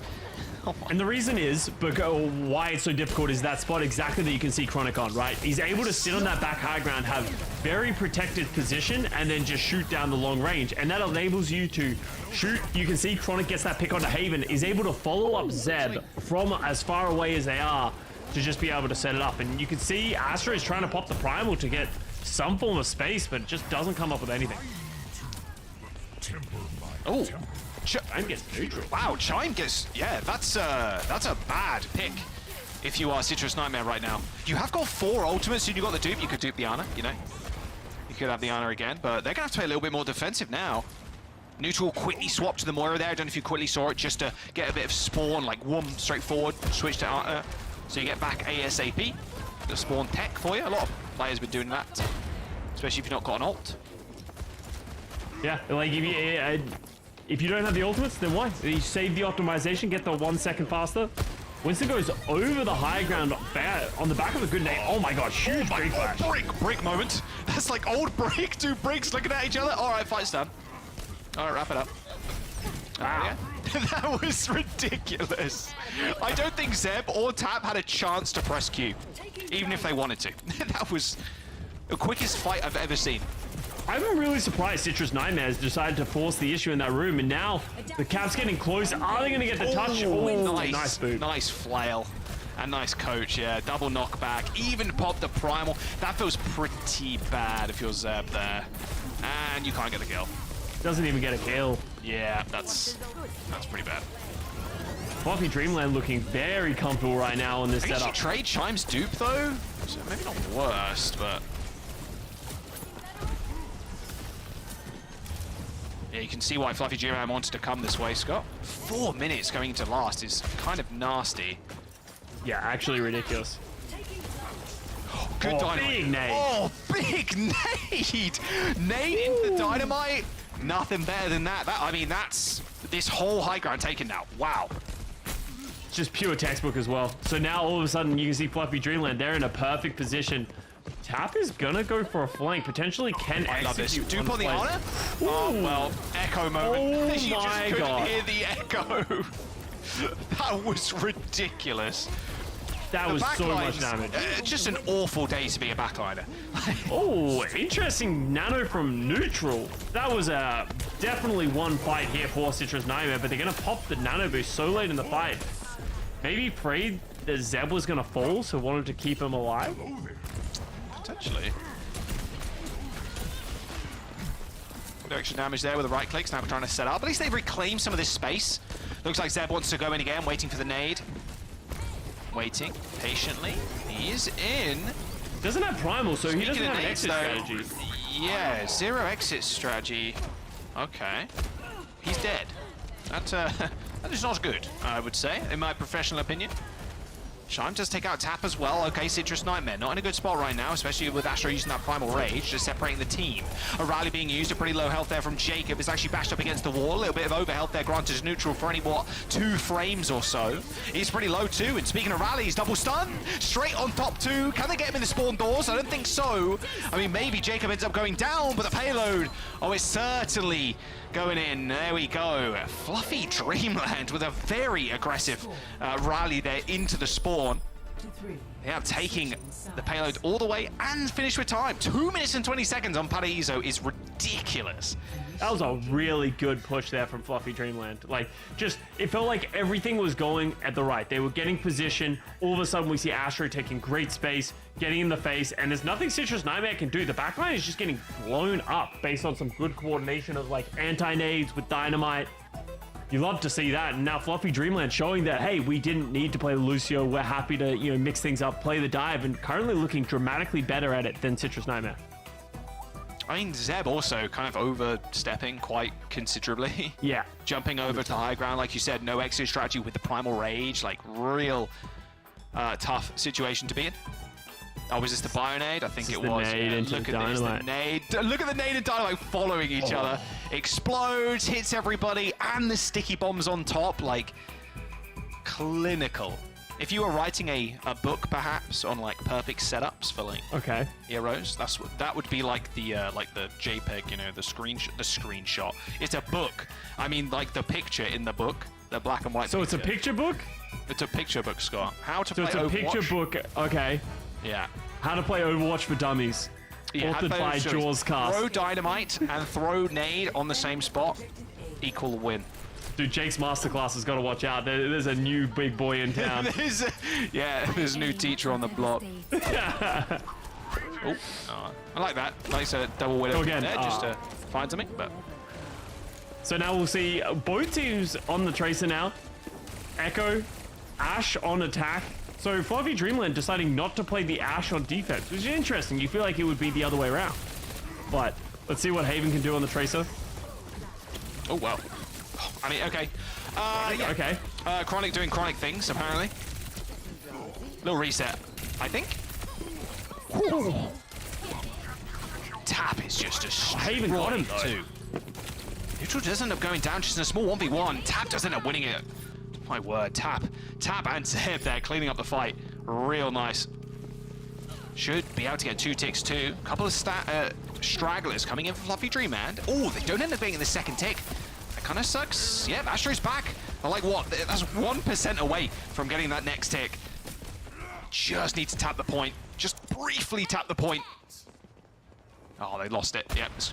And the reason is, why it's so difficult is that spot exactly that you can see Chronic on, right? He's able to sit on that back high ground, have very protected position, and then just shoot down the long range. And that enables you to shoot. You can see Chronic gets that pick onto Haven, is able to follow up Zeb from as far away as they are to just be able to set it up. And you can see Astra is trying to pop the Primal to get some form of space, but just doesn't come up with anything. Oh. Chime gets neutral. Wow, Chime gets... Yeah, that's a bad pick if you are Citrus Nightmare right now. You have got 4 ultimates and you got the dupe. You could dupe the Ana, you know. You could have the Ana again, but they're going to have to play a little bit more defensive now. Neutral quickly swapped to the Moira there. I don't know if you quickly saw it, just to get a bit of spawn, like one straight forward, switch to Ana. So you get back ASAP. The spawn tech for you. A lot of players have been doing that, especially if you've not got an ult. Yeah, like if you don't have the ultimates, then why? You save the optimization, get the 1 second faster. Winston goes over the high ground on the back of a good nade. Oh my god, huge big flash. Brick moment. That's like old Brick, two Bricks looking at each other. All right, fight's done. All right, wrap it up. Wow. That was ridiculous. I don't think Zeb or Tap had a chance to press Q, even if they wanted to. That was the quickest fight I've ever seen. I'm really surprised Citrus Nightmares decided to force the issue in that room, and now the Cavs getting close. Are they going to get the touch? Oh, nice boot. Nice flail. And nice coach, yeah. Double knockback. Even popped the primal. That feels pretty bad if you're Zeb there. And you can't get the kill. Doesn't even get a kill. Yeah, that's pretty bad. Fluffy Dreamland looking very comfortable right now on this setup. I trade Chime's dupe though, so maybe not the worst, but yeah, you can see why Fluffy Dreamland wanted to come this way, Scott. 4 minutes going into last is kind of nasty. Yeah, actually ridiculous. Good dynamite. Big nade. Oh, big nade! Nade into the dynamite. Nothing better than that. I mean, that's this whole high ground taken now. Wow. Just pure textbook as well. So now all of a sudden you can see Fluffy Dreamland. They're in a perfect position. Tap is gonna go for a flank. Potentially can I love this. execute Dupe on the play. honor? Oh, well, echo moment. Oh You just my couldn't God. hear the echo. That was ridiculous. That was so much damage. Just an awful day to be a backliner. Oh, interesting nano from neutral. That was definitely one fight here for Citrus Nightmare, but they're going to pop the nano boost so late in the fight. Maybe afraid that Zeb was going to fall, so wanted to keep him alive? Potentially. Good extra damage there with the right clicks. Now we're trying to set up. At least they've reclaimed some of this space. Looks like Zeb wants to go in again, waiting for the nade. Waiting patiently. He is in. Doesn't have primal, so he doesn't have an nades, exit strategy. Yeah, 0 exit strategy. Okay. He's dead. That is not good, I would say, in my professional opinion. Chime does take out Tap as well. Okay, Citrus Nightmare not in a good spot right now, especially with Astro using that Primal Rage, just separating the team. A rally being used, a pretty low health there from Jacob. It's actually bashed up against the wall. A little bit of over health there granted to neutral for only, what, 2 frames or so. He's pretty low too, and speaking of rallies, double stun, straight on top 2. Can they get him in the spawn doors? I don't think so. I mean, maybe Jacob ends up going down, but the payload, oh, it's certainly going in. There we go. Fluffy Dreamland with a very aggressive rally there into the spawn. They are taking the payload all the way and finish with time. 2 minutes and 20 seconds on Paraíso is ridiculous. That was a really good push there from Fluffy Dreamland. Like, just, it felt like everything was going at the right. They were getting position. All of a sudden, we see Astro taking great space, getting in the face, and there's nothing Citrus Nightmare can do. The backline is just getting blown up based on some good coordination of, like, anti-nades with dynamite. You love to see that, and now Fluffy Dreamland showing that, hey, we didn't need to play Lucio. We're happy to, you know, mix things up, play the dive, and currently looking dramatically better at it than Citrus Nightmare. I mean, Zeb also kind of overstepping quite considerably. Yeah. Jumping over to high ground, like you said, no exit strategy with the Primal Rage, like real tough situation to be in. Oh, was this the Bionade? I think it was. Nade into look the at this, the dynamite. nade. Look at the nade and dynamite following each other. Explodes, hits everybody, and the sticky bombs on top, like clinical. If you were writing a book, perhaps, on like perfect setups for like heroes, that would be like the JPEG, you know, the screenshot. It's a book. I mean, like the picture in the book, the black and white. So it's a picture book? It's a picture book, Scott. How to play Overwatch. So it's a picture book. Okay. Yeah. How to play Overwatch for dummies. Yeah, authored by Jaws Cast. Throw dynamite and throw nade on the same spot. Equal win. Dude, Jake's masterclass has got to watch out. There's a new big boy in town. there's a new teacher on the block. I like that. Nice double widow again, there just to find something. But so now we'll see both teams on the Tracer now. Echo, Ash on attack. So Fluffy Dreamland deciding not to play the Ash on defense, which is interesting. You feel like it would be the other way around. But let's see what Haven can do on the Tracer. Oh, wow. I mean, okay. Yeah. Okay. Chronic doing Chronic things, apparently. Little reset, I think. Ooh. Tap is just a Haven got him, though. Neutral does end up going down just in a small 1v1. Tap does end up winning it. My word, Tap and Zeb there cleaning up the fight. Real nice. Should be able to get 2 ticks too. Couple of stragglers coming in for Fluffy Dreamland. Oh, they don't end up getting the second tick. That kind of sucks. Yep, Astro's back. But like what? That's 1% away from getting that next tick. Just need to tap the point. Just briefly tap the point. Oh, they lost it. Yep, it's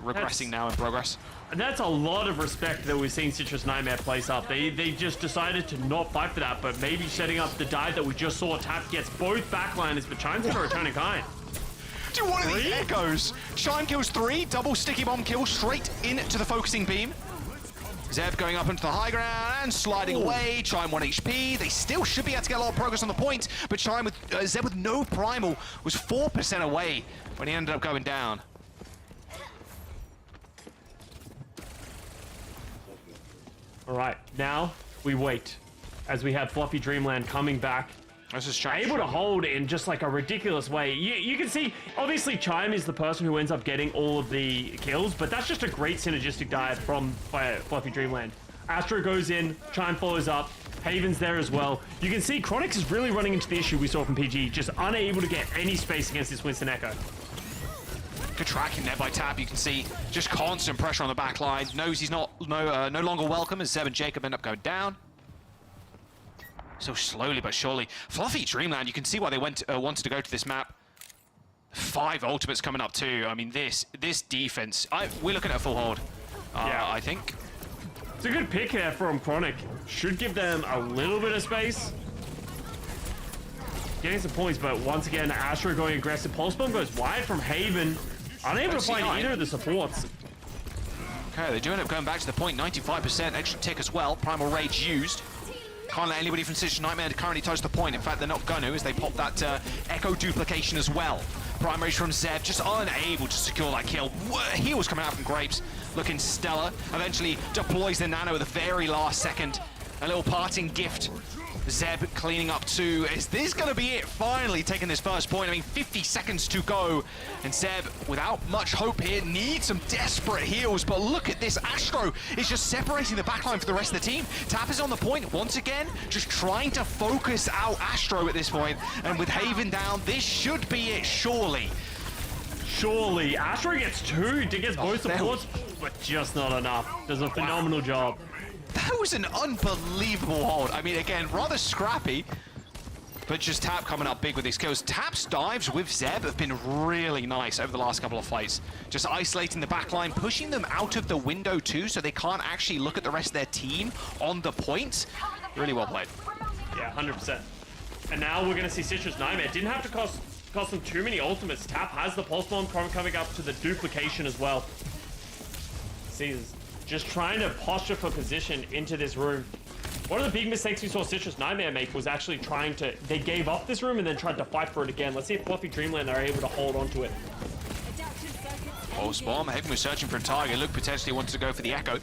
regressing now in progress. And that's a lot of respect that we've seen Citrus Nightmare place up. They just decided to not fight for that, but maybe setting up the dive that we just saw. Tap gets both backliners, but Chime's gonna return in kind. Do one of the echoes. Chime kills 3, double sticky bomb kill straight into the focusing beam. Zeb going up into the high ground and sliding away. Chime 1 HP. They still should be able to get a lot of progress on the point, but Chime with Zeb with no primal was 4% away when he ended up going down. All right, now we wait as we have Fluffy Dreamland coming back. This is Chime. Able to hold in just like a ridiculous way. You can see, obviously Chime is the person who ends up getting all of the kills, but that's just a great synergistic dive from Fluffy Dreamland. Astro goes in, Chime follows up, Haven's there as well. You can see Chronix is really running into the issue we saw from PG, just unable to get any space against this Winston Echo. Good tracking there by Tap. You can see just constant pressure on the back line. Knows he's no longer welcome as Zeb and Jacob end up going down. So slowly but surely. Fluffy Dreamland, you can see why they wanted to go to this map. 5 ultimates coming up too. I mean, this defense, we're looking at a full hold, yeah. I think. It's a good pick here from Chronic. Should give them a little bit of space. Getting some points, but once again, Astro going aggressive. Pulse Bomb goes wide from Haven. Unable to find either of the supports. Okay, they do end up going back to the point. 95% extra tick as well. Primal Rage used. Can't let anybody from Citrus Nightmare currently touch the point. In fact, they're not going to, as they pop that Echo duplication as well. Prime Rage from Zeb, just unable to secure that kill. Heals coming out from Grapes, looking stellar. Eventually deploys the Nano at the very last second. A little parting gift. Zeb cleaning up too. Is this going to be it? Finally taking this first point. I mean, 50 seconds to go. And Zeb, without much hope here, needs some desperate heals. But look at this. Astro is just separating the backline for the rest of the team. Tap is on the point once again, just trying to focus out Astro at this point. And with Haven down, this should be it, surely. Surely. Astro gets 2 to get both supports, but just not enough. Does a phenomenal job. That was an unbelievable hold. I mean, again, rather scrappy, but just Tap coming up big with these kills. Tap's dives with Zeb have been really nice over the last couple of fights. Just isolating the backline, pushing them out of the window too, so they can't actually look at the rest of their team on the point. Really well played. Yeah, 100%. And now we're going to see Citrus Nightmare. Didn't have to cost them too many ultimates. Tap has the Pulse Bomb coming up to the duplication as well. See, just trying to posture for position into this room. One of the big mistakes we saw Citrus Nightmare make was actually trying to... They gave up this room and then tried to fight for it again. Let's see if Fluffy Dreamland are able to hold on to it. Pulse Bomb. Haven was searching for a target. Look, potentially wanted to go for the Echo.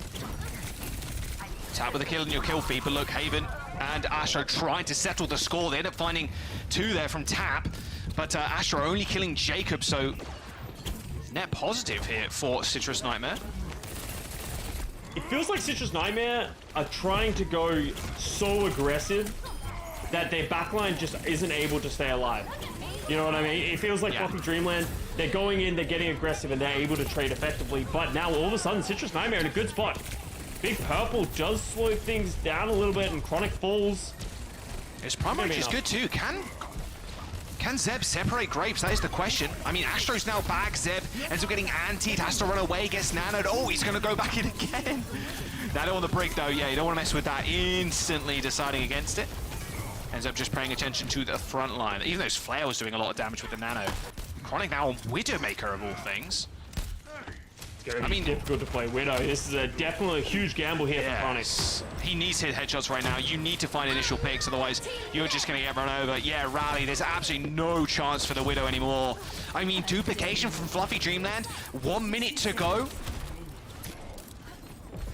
Tap with a kill in your kill feed, but look, Haven and Astro trying to settle the score. They end up finding 2 there from Tap, but Astro only killing Jacob, so net positive here for Citrus Nightmare. It feels like Citrus Nightmare are trying to go so aggressive that their backline just isn't able to stay alive. You know what I mean? It feels like Fluffy Dreamland, they're going in, they're getting aggressive, and they're able to trade effectively. But now all of a sudden, Citrus Nightmare in a good spot. Big Purple does slow things down a little bit, and Chronic falls. His Prime Rage is good too. Can Zeb separate Grapes? That is the question. I mean, Astro's now back. Zeb ends up getting antied, has to run away, gets nanoed. Oh, he's going to go back in again. Nano on the break, though. Yeah, you don't want to mess with that. Instantly deciding against it. Ends up just paying attention to the front line. Even though his Flare was doing a lot of damage with the Nano. Chronic now on Widowmaker, of all things. I mean, difficult to play Widow. This is definitely a huge gamble here for Chronic. He needs hit headshots right now. You need to find initial picks, otherwise you're just going to get run over. Yeah, Rally, there's absolutely no chance for the Widow anymore. I mean, duplication from Fluffy Dreamland. 1 minute to go.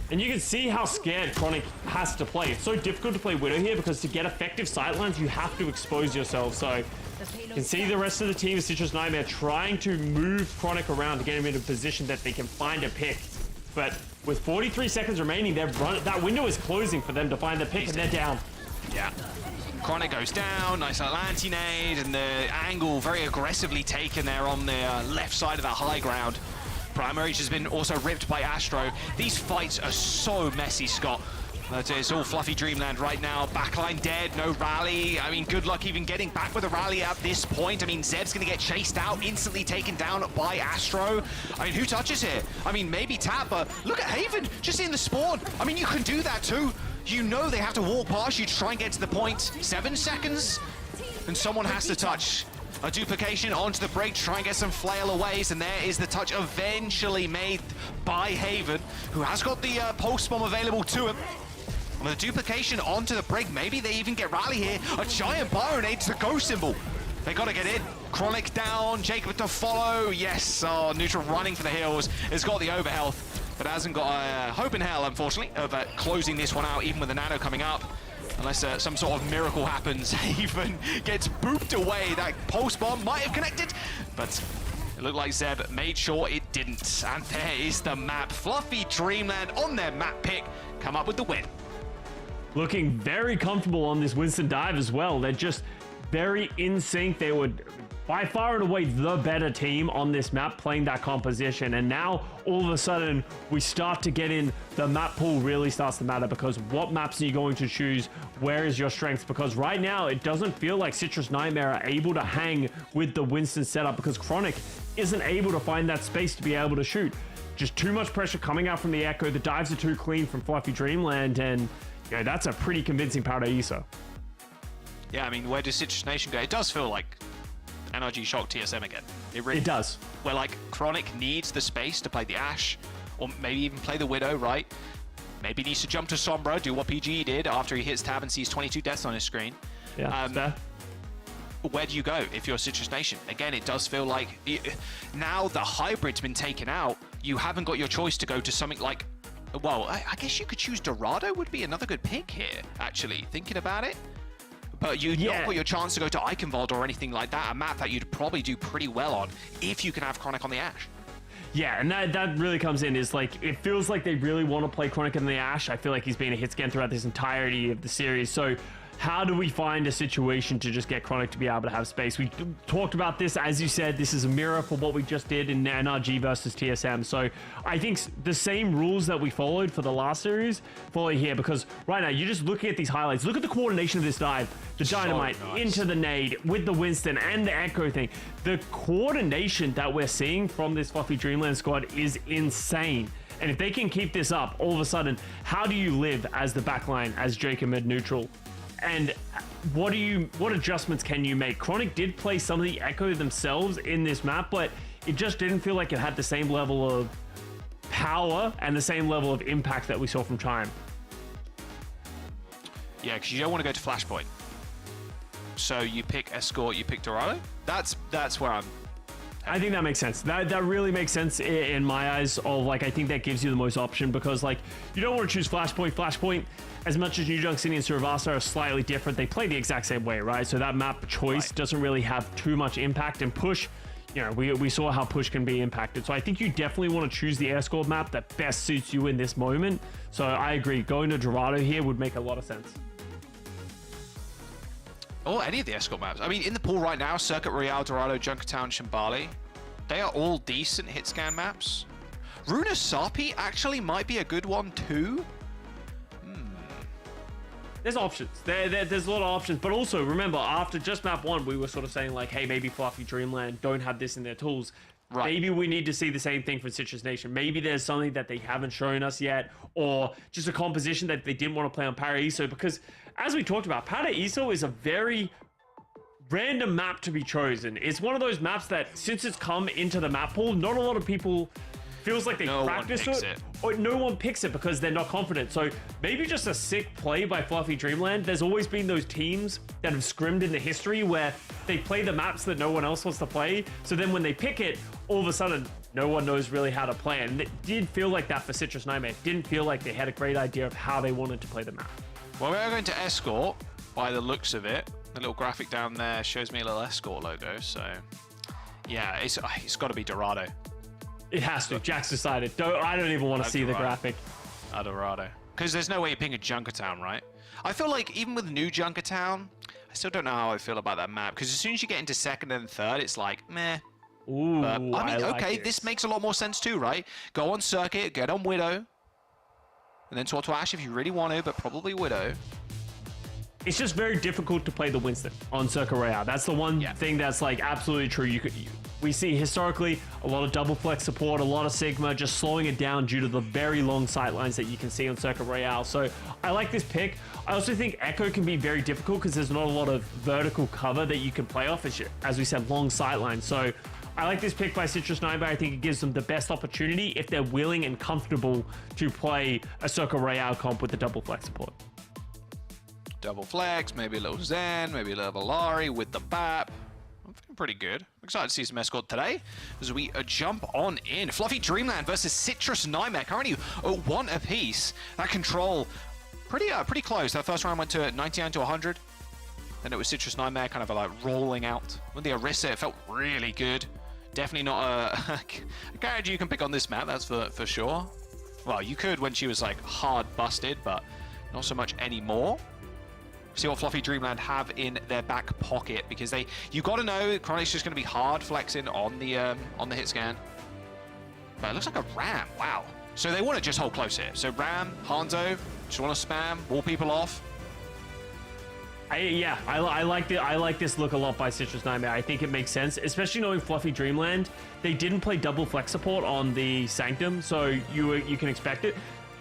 And you can see how scared Chronic has to play. It's so difficult to play Widow here because to get effective sightlines, you have to expose yourself. So you can see the rest of the team of Citrus Nightmare trying to move Chronic around to get him into a position that they can find a pick. But with 43 seconds remaining, that window is closing for them to find the pick, and they're down. Yeah. Chronic goes down, nice little anti-nade, and the angle very aggressively taken there on the left side of that high ground. Primaries has been also ripped by Astro. These fights are so messy, Scott. But it's all fluffy dreamland right now. Backline dead, no rally. I mean, good luck even getting back with a rally at this point. I mean, Zeb's gonna get chased out, instantly taken down by Astro. I mean, who touches here? I mean, maybe Tap, but look at Haven, just in the spawn. I mean, you can do that too. You know they have to walk past you to try and get to the point. 7 seconds, and someone has to touch. A duplication onto the break, try and get some flail aways, and there is the touch eventually made by Haven, who has got the pulse bomb available to him. With a duplication onto the break, maybe they even get rally here. A giant Byronade to the go symbol. They gotta get in. Chronic down, Jacob to follow. Yes, Neutral running for the hills. Has got the overhealth, but hasn't got hope in hell, unfortunately, of closing this one out, even with the nano coming up. Unless some sort of miracle happens, Haven gets booped away. That pulse bomb might have connected, but it looked like Zeb made sure it didn't. And there is the map. Fluffy Dreamland on their map pick come up with the win. Looking very comfortable on this Winston dive as well. They're just very in sync. They were by far and away the better team on this map playing that composition. And now all of a sudden we start to get in, the map pool really starts to matter, because what maps are you going to choose? Where is your strength? Because right now it doesn't feel like Citrus Nightmare are able to hang with the Winston setup, because Chronic isn't able to find that space to be able to shoot. Just too much pressure coming out from the Echo. The dives are too clean from Fluffy Dreamland, and yeah, that's a pretty convincing Paradiso. Yeah, I mean, where does Citrus Nation go? It does feel like NRG Shock TSM again. It does. Where like Chronic needs the space to play the Ashe, or maybe even play the Widow, right? Maybe needs to jump to Sombra, do what PG did after he hits tab and sees 22 deaths on his screen. Yeah, where do you go if you're Citrus Nation? Again, it does feel like now the hybrid's been taken out, you haven't got your choice to go to something like, well, I guess you could choose Dorado would be another good pick here, actually, thinking about it. But you'd not got your chance to go to Eichenwald or anything like that, a map that you'd probably do pretty well on if you can have Chronic on the Ashe. Yeah, and that really comes in, is like, it feels like they really want to play Chronic in the Ashe. I feel like he's been a hit scan throughout this entirety of the series. So how do we find a situation to just get Chronic to be able to have space? We talked about this, as you said, this is a mirror for what we just did in NRG versus TSM. So I think the same rules that we followed for the last series follow here, because right now you're just looking at these highlights. Look at the coordination of this dive. The Dynamite into the nade with the Winston and the Echo thing. The coordination that we're seeing from this Fluffy Dreamland squad is insane. And if they can keep this up, all of a sudden, how do you live as the backline, as Jacob mid neutral? And what adjustments can you make? Chronic did play some of the Echo themselves in this map, but it just didn't feel like it had the same level of power and the same level of impact that we saw from Chime. Yeah, because you don't want to go to Flashpoint. So you pick Escort, you pick Dorado. That's where I think that makes sense. That really makes sense in my eyes. Of like, I think that gives you the most option, because like, you don't want to choose Flashpoint. Flashpoint, as much as New Junk City and Survasa are slightly different, they play the exact same way, right? So that map choice doesn't really have too much impact. And Push, you know, we saw how Push can be impacted. So I think you definitely want to choose the Escort map that best suits you in this moment. So I agree, going to Dorado here would make a lot of sense. Or any of the Escort maps. I mean, in the pool right now, Circuit Royale, Dorado, Junkertown, Shambali, they are all decent hit scan maps. Runa Sarpi actually might be a good one too. There's options. There's a lot of options, but also remember, after just map 1, we were sort of saying like, hey, maybe Fluffy Dreamland don't have this in their tools. Right. Maybe we need to see the same thing from Citrus Nation. Maybe there's something that they haven't shown us yet, or just a composition that they didn't want to play on Paraiso, because as we talked about, Paraiso is a very random map to be chosen. It's one of those maps that, since it's come into the map pool, not a lot of people feels like they practice it, or no one picks it because they're not confident. So maybe just a sick play by Fluffy Dreamland. There's always been those teams that have scrimmed in the history where they play the maps that no one else wants to play. So then when they pick it, all of a sudden, no one knows really how to play. And it did feel like that for Citrus Nightmare. It didn't feel like they had a great idea of how they wanted to play the map. Well, we are going to Escort by the looks of it. The little graphic down there shows me a little Escort logo. So yeah, it's got to be Dorado. It has to. Jack's decided. I don't even want to see the graphic. Adorado. Because there's no way you ping a Junkertown, right? I feel like even with new Junkertown, I still don't know how I feel about that map. Because as soon as you get into second and third, it's like, meh. Ooh, but, I mean, like okay, this makes a lot more sense too, right? Go on Circuit, get on Widow, and then talk to Ash if you really want to, but probably Widow. It's just very difficult to play the Winston on Circuit Royale. That's the one thing that's like absolutely true. We see historically a lot of double flex support, a lot of Sigma, just slowing it down due to the very long sight lines that you can see on Circuit Royale. So I like this pick. I also think Echo can be very difficult because there's not a lot of vertical cover that you can play off, as we said, long sight lines. So I like this pick by Citrus Nightmare. I think it gives them the best opportunity if they're willing and comfortable to play a Circuit Royale comp with the double flex support. Double flex, maybe a little Zen, maybe a little Valari with the BAP. I'm feeling pretty good. I'm excited to see some Escort today as we jump on in. Fluffy Dreamland versus Citrus Nightmare. Currently 1 apiece. That control pretty close. That first round went to 99 to 100. Then it was Citrus Nightmare kind of like rolling out. With the Orisa, it felt really good. Definitely not a character you can pick on this map, that's for sure. Well, you could when she was like hard busted, but not so much anymore. See what Fluffy Dreamland have in their back pocket, because you got to know Chronic's just going to be hard flexing on the hit scan. But it looks like a Ram. Wow. So they want to just hold close here. So Ram, Hanzo, just want to spam, wall people off. I like this look a lot by Citrus Nightmare. I think it makes sense, especially knowing Fluffy Dreamland. They didn't play double flex support on the Sanctum, so you can expect it.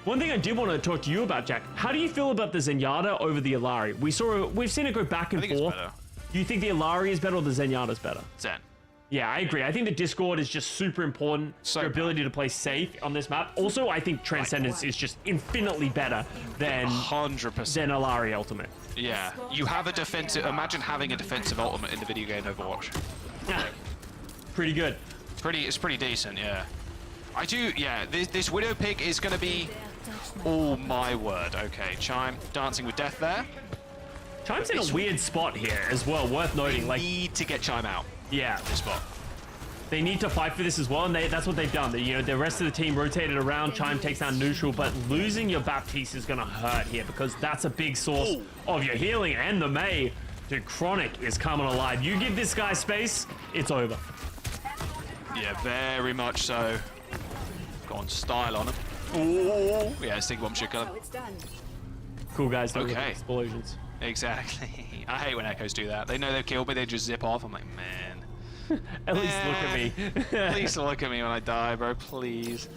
One thing I did want to talk to you about, Jack. How do you feel about the Zenyatta over the Illari? We've seen it go back and forth. Do you think the Illari is better or the Zenyatta is better? Zen. Yeah, I agree. I think the Discord is just super important. Your ability to play safe on this map. Also, I think Transcendence is just infinitely better than 100% than Illari Ultimate. Yeah, you have a defensive. Imagine having a defensive ultimate in the video game Overwatch. Yeah, pretty good. It's pretty decent. Yeah, I do. Yeah, this Widow pick is going to be. Oh my word. Okay, Chime dancing with death there. Chime's in a weird spot here as well. Worth noting. They need to get Chime out. Yeah, this spot. They need to fight for this as well, and that's what they've done. The rest of the team rotated around. Chime takes down neutral, but losing your Baptiste is going to hurt here because that's a big source of your healing. And the Mei, dude, Chronic is coming alive. You give this guy space, it's over. Yeah, very much so. Gone style on him. Oh, yeah, Stig Bomb should kill him. Cool guys don't okay. Explosions. Exactly. I hate when Echoes do that. They know they've killed me, they just zip off. I'm like, man. At least look at me. At least look at me when I die, bro, please.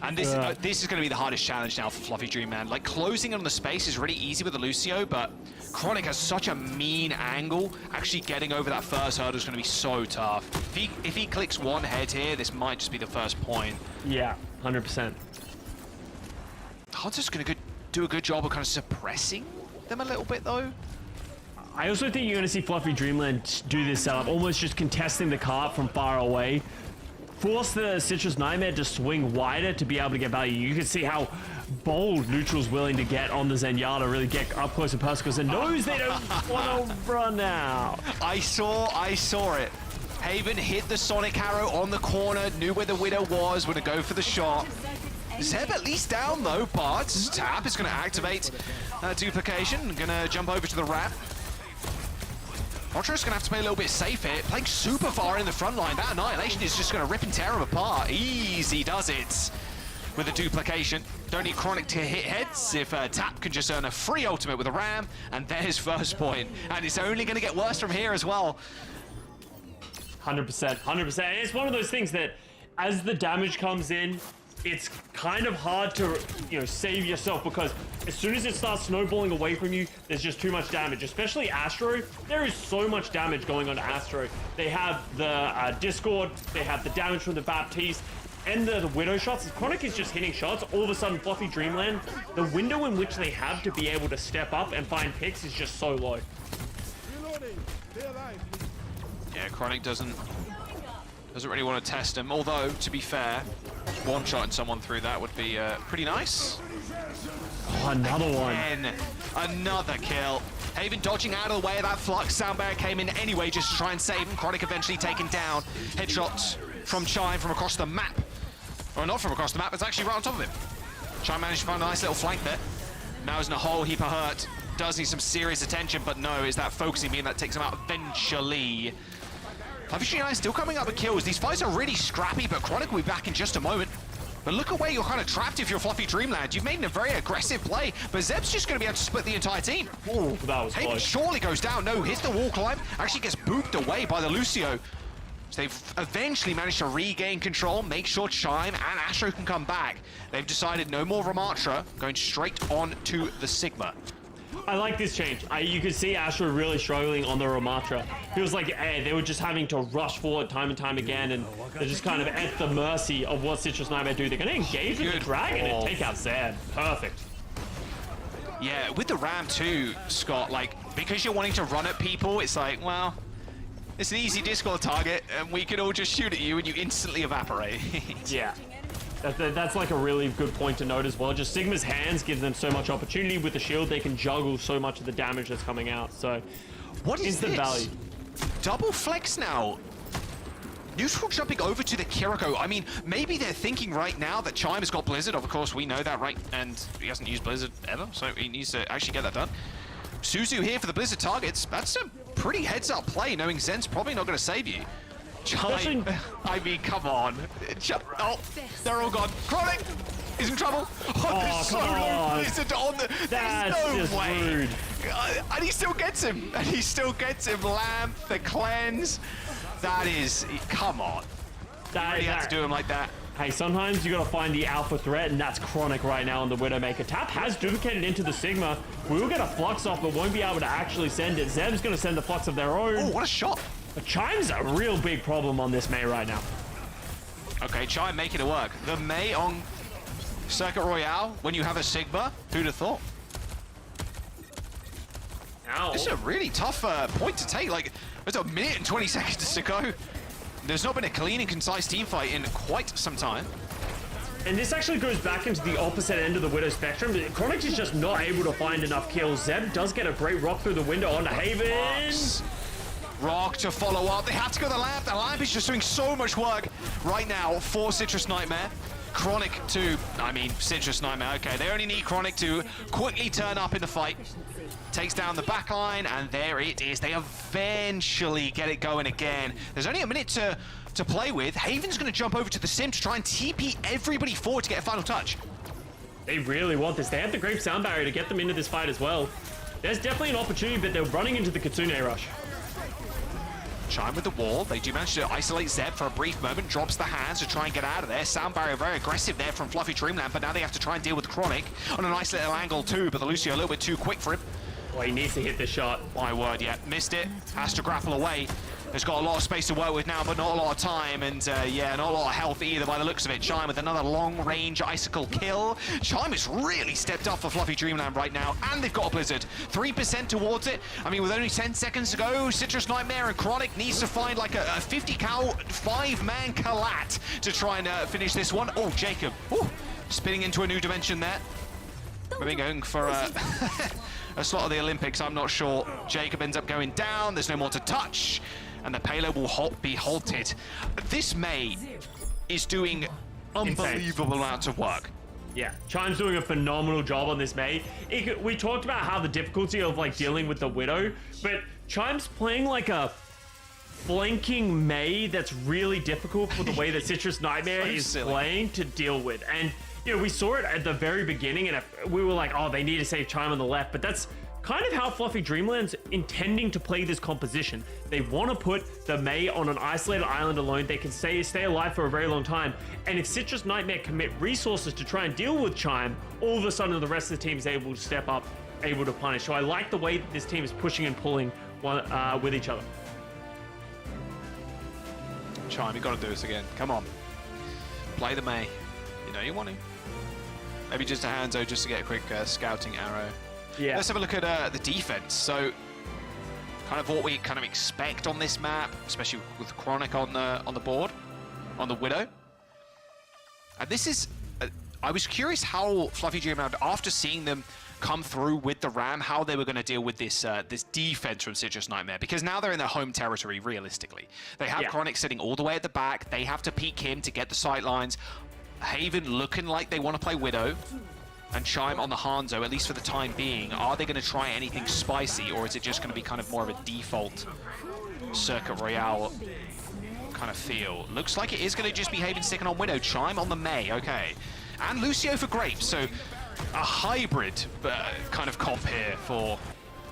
And this is going to be the hardest challenge now for Fluffy Dreamland. Like, closing on the space is really easy with the Lucio, but Chronic has such a mean angle. Actually getting over that first hurdle is going to be so tough. If he clicks one head here, this might just be the first point. Yeah, 100%. Hunter's going to do a good job of kind of suppressing them a little bit, though. I also think you're going to see Fluffy Dreamland do this setup, almost just contesting the cart from far away. Force the Citrus Nightmare to swing wider to be able to get value. You can see how bold Neutral's willing to get on the Zenyatta, really get up close and personal because it knows they don't want to run out. I saw it. Haven hit the Sonic Arrow on the corner, knew where the Widow was, going to go for the shot. Zeb at least down though, but Tap is going to activate duplication, going to jump over to the Rat. Ultra's going to have to play a little bit safe here, playing super far in the front line. That Annihilation is just going to rip and tear him apart. Easy does it with the duplication. Don't need Chronic to hit heads if Tap can just earn a free ultimate with a Ram, and there's first point. And it's only going to get worse from here as well. 100%, 100%. And it's one of those things that as the damage comes in, it's kind of hard to, save yourself because as soon as it starts snowballing away from you, there's just too much damage, especially Astro. There is so much damage going on to Astro. They have the Discord, they have the damage from the Baptiste, and the Widow shots. If Chronic is just hitting shots, all of a sudden Fluffy Dreamland, the window in which they have to be able to step up and find picks is just so low. Yeah, Chronic doesn't really want to test him, although, to be fair, one-shotting someone through that would be pretty nice. Oh, another one. Another kill. Haven dodging out of the way of that flux. Soundbarrier came in anyway just to try and save him. Chronic eventually taken down. Headshot from Chime from across the map. Or not from across the map, it's actually right on top of him. Chime managed to find a nice little flank there. Now he's in a whole heap of hurt. Does need some serious attention, but no, is that focusing mean that takes him out eventually. Fluffy still coming up with kills. These fights are really scrappy, but Chronic will be back in just a moment. But look at where you're kind of trapped if you're Fluffy Dreamland. You've made a very aggressive play, but Zeb's just going to be able to split the entire team. Ooh, that was Haven close. surely goes down. No, hits the wall climb. Actually gets booped away by the Lucio. So they've eventually managed to regain control, make sure Chime and Astro can come back. They've decided no more Ramatra, going straight on to the Sigma. I like this change. You could see Astro really struggling on the Ramatra. He was like, hey, they were just having to rush forward time and time again, and they're just kind of at the mercy of what Citrus Nightmare do. They're going to engage with the Dragon and take out Zeb. Perfect. Yeah, with the Ram too, Scott, like, because you're wanting to run at people, it's like, well, it's an easy Discord target, and we can all just shoot at you, and you instantly evaporate. Yeah. That's like a really good point to note as well. Just Sigma's hands give them so much opportunity. With the shield, they can juggle so much of the damage that's coming out. So, what is the this? value? Double flex now. Neutral jumping over to the Kiriko. I mean, maybe they're thinking right now that Chime has got Blizzard. Of course, we know that, right? And he hasn't used Blizzard ever, so he needs to actually get that done. Suzu here for the Blizzard targets. That's a pretty heads-up play, knowing Zen's probably not going to save you. Chime, I mean, come on. Oh, they're all gone. Chronic is in trouble. Oh, there's so low Blizzard on the... There's no way. Rude. And he still gets him. And he still gets him. Lamp, the cleanse. That is... Come on. You really had to do him like that. Hey, sometimes you gotta find the alpha threat, and that's Chronic right now on the Widowmaker. Tap has duplicated into the Sigma. We will get a Flux off, but won't be able to actually send it. Zeb's gonna send the Flux of their own. Oh, what a shot. But Chime's a real big problem on this Mei right now. Okay, Chime making it work. The Mei on Circuit Royale, when you have a Sigma, who'd have thought? Ow. This is a really tough point to take. Like, there's a minute and 20 seconds to go. There's not been a clean and concise team fight in quite some time. And this actually goes back into the opposite end of the Widow spectrum. Chronic is just not able to find enough kills. Zeb does get a great rock through the window onto Haven. Rock to follow up. They have to go the Lamp. The Lamp is just doing so much work right now for Citrus Nightmare. Chronic to, I mean, Citrus Nightmare. Okay, they only need Chronic to quickly turn up in the fight. Takes down the back line, and there it is. They eventually get it going again. There's only a minute to play with. Haven's going to jump over to the Sim to try and TP everybody forward to get a final touch. They really want this. They have the Grape Sound Barrier to get them into this fight as well. There's definitely an opportunity, but they're running into the Kitsune Rush. Chime with the wall. They do manage to isolate Zeb for a brief moment. Drops the hands to try and get out of there. Sound Barrier very aggressive there from Fluffy Dreamland, but now they have to try and deal with Chronic on a nice little angle too, but the Lucio a little bit too quick for him. Well, he needs to hit this shot. My word, yeah. Missed it. Has to grapple away. Has got a lot of space to work with now, but not a lot of time. And yeah, not a lot of health either by the looks of it. Chime with another long-range Icicle kill. Chime has really stepped up for Fluffy Dreamland right now, and they've got a Blizzard. 3% towards it. I mean, with only 10 seconds to go, Citrus Nightmare and Chronic needs to find like a 50 cal 5-man collat to try and finish this one. Oh, Jacob. Ooh, spinning into a new dimension there. We're going for a slot of the Olympics, I'm not sure. Jacob ends up going down. There's no more to touch. And the payload will be halted. This Mei is doing unbelievable amounts of work. Yeah, Chime's doing a phenomenal job on this Mei. We talked about how the difficulty of like dealing with the Widow, but Chime's playing like a flanking Mei that's really difficult for the way that Citrus Nightmare is playing to deal with. And you know, we saw it at the very beginning, and we were like, oh, they need to save Chime on the left, but that's kind of how Fluffy Dreamland's intending to play this composition. They want to put the Mei on an isolated island alone. They can stay alive for a very long time. And if Citrus Nightmare commit resources to try and deal with Chime, all of a sudden the rest of the team is able to step up, able to punish. So I like the way that this team is pushing and pulling with each other. Chime, you got to do this again. Come on. Play the Mei. You know you want to. Maybe just a Hanzo just to get a quick scouting arrow. Yeah. Let's have a look at the defense. So, kind of what we kind of expect on this map, especially with Chronic on the board, on the Widow. And this is, I was curious how Fluffy Dreamland, after seeing them come through with the Ram, how they were going to deal with this this defense from Citrus Nightmare, because now they're in their home territory, realistically. They have Chronic sitting all the way at the back. They have to peek him to get the sight lines. Haven looking like they want to play Widow, and Chime on the Hanzo, at least for the time being. Are they going to try anything spicy, or is it just going to be kind of more of a default Circuit Royale kind of feel? Looks like it is going to just be Haven sticking on Widow. Chime on the Mei, okay. And Lucio for Grapes, so a hybrid kind of comp here for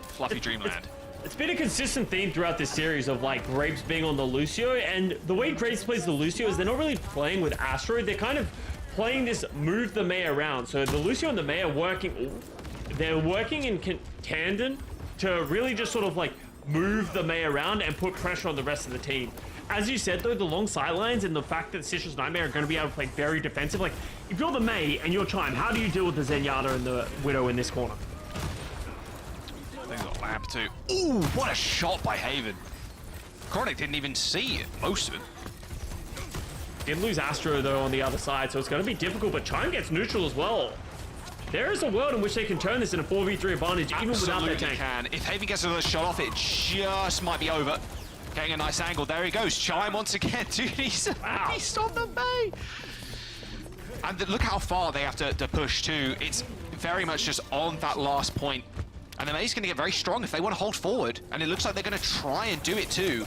Fluffy Dreamland. It's been a consistent theme throughout this series of like Grapes being on the Lucio, and the way Grapes plays the Lucio is they're not really playing with Asteroid, they're kind of playing this move the Mei around. So the Lucio and the Mei are working, they're working in tandem to really just sort of like move the Mei around and put pressure on the rest of the team. As you said though, the long sidelines and the fact that Citrus Nightmare are going to be able to play very defensive, like if you're the Mei and you're Chime, how do you deal with the Zenyatta and the Widow in this corner? I think got Lamp too. Ooh, what a shot by Haven. Chronic didn't even see it, most of it. Did lose Astro though on the other side, so it's going to be difficult, but Chime gets neutral as well. There is a world in which they can turn this into a 4v3 advantage, even without their tank. Can. If Haven gets another shot off, it just might be over. Getting a nice angle. There he goes. Chime once again. Dude, he's on the Mei. And look how far they have to push too. It's very much just on that last point. And the Mei's going to get very strong if they want to hold forward. And it looks like they're going to try and do it too.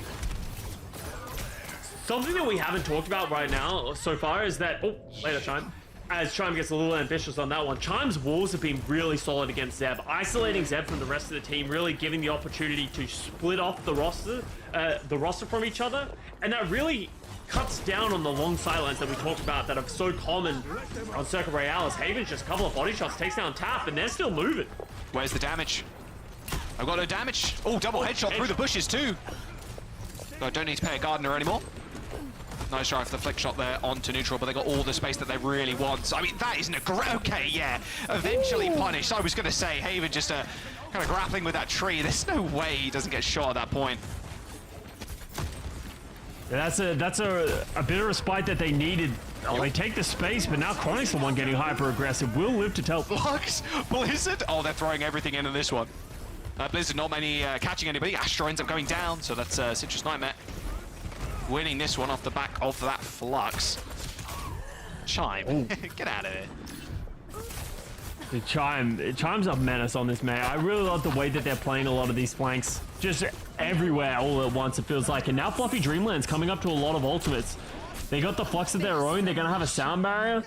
Something that we haven't talked about right now so far is that... Oh, later, Chime. As Chime gets a little ambitious on that one, Chime's walls have been really solid against Zeb, isolating Zeb from the rest of the team, really giving the opportunity to split off the roster from each other, and that really cuts down on the long sidelines that we talked about that are so common on Circuit Royale. As Haven's just a couple of body shots, takes down Tap, and they're still moving. Where's the damage? I've got no damage. Oh, double headshot through the bushes too. I don't need to pay a gardener anymore. Nice try for the flick shot there onto neutral, but they got all the space that they really want. I mean, that isn't a great... Okay, yeah. Eventually punished. I was going to say, Haven just kind of grappling with that tree. There's no way he doesn't get shot at that point. Yeah, that's a bit of respite that they needed. Oh, they take the space, but now Chronic's the one getting hyper aggressive. Will live to tell. Flux, Blizzard. Oh, they're throwing everything into this one. Blizzard not many catching anybody. Astro ends up going down, so that's Citrus Nightmare winning this one off the back of that Flux. Chime, get out of there. Chime's a menace on this Mei. I really love the way that they're playing a lot of these flanks. Just everywhere all at once, it feels like. And now Fluffy Dreamland's coming up to a lot of ultimates. They got the Flux of their own. They're going to have a sound barrier.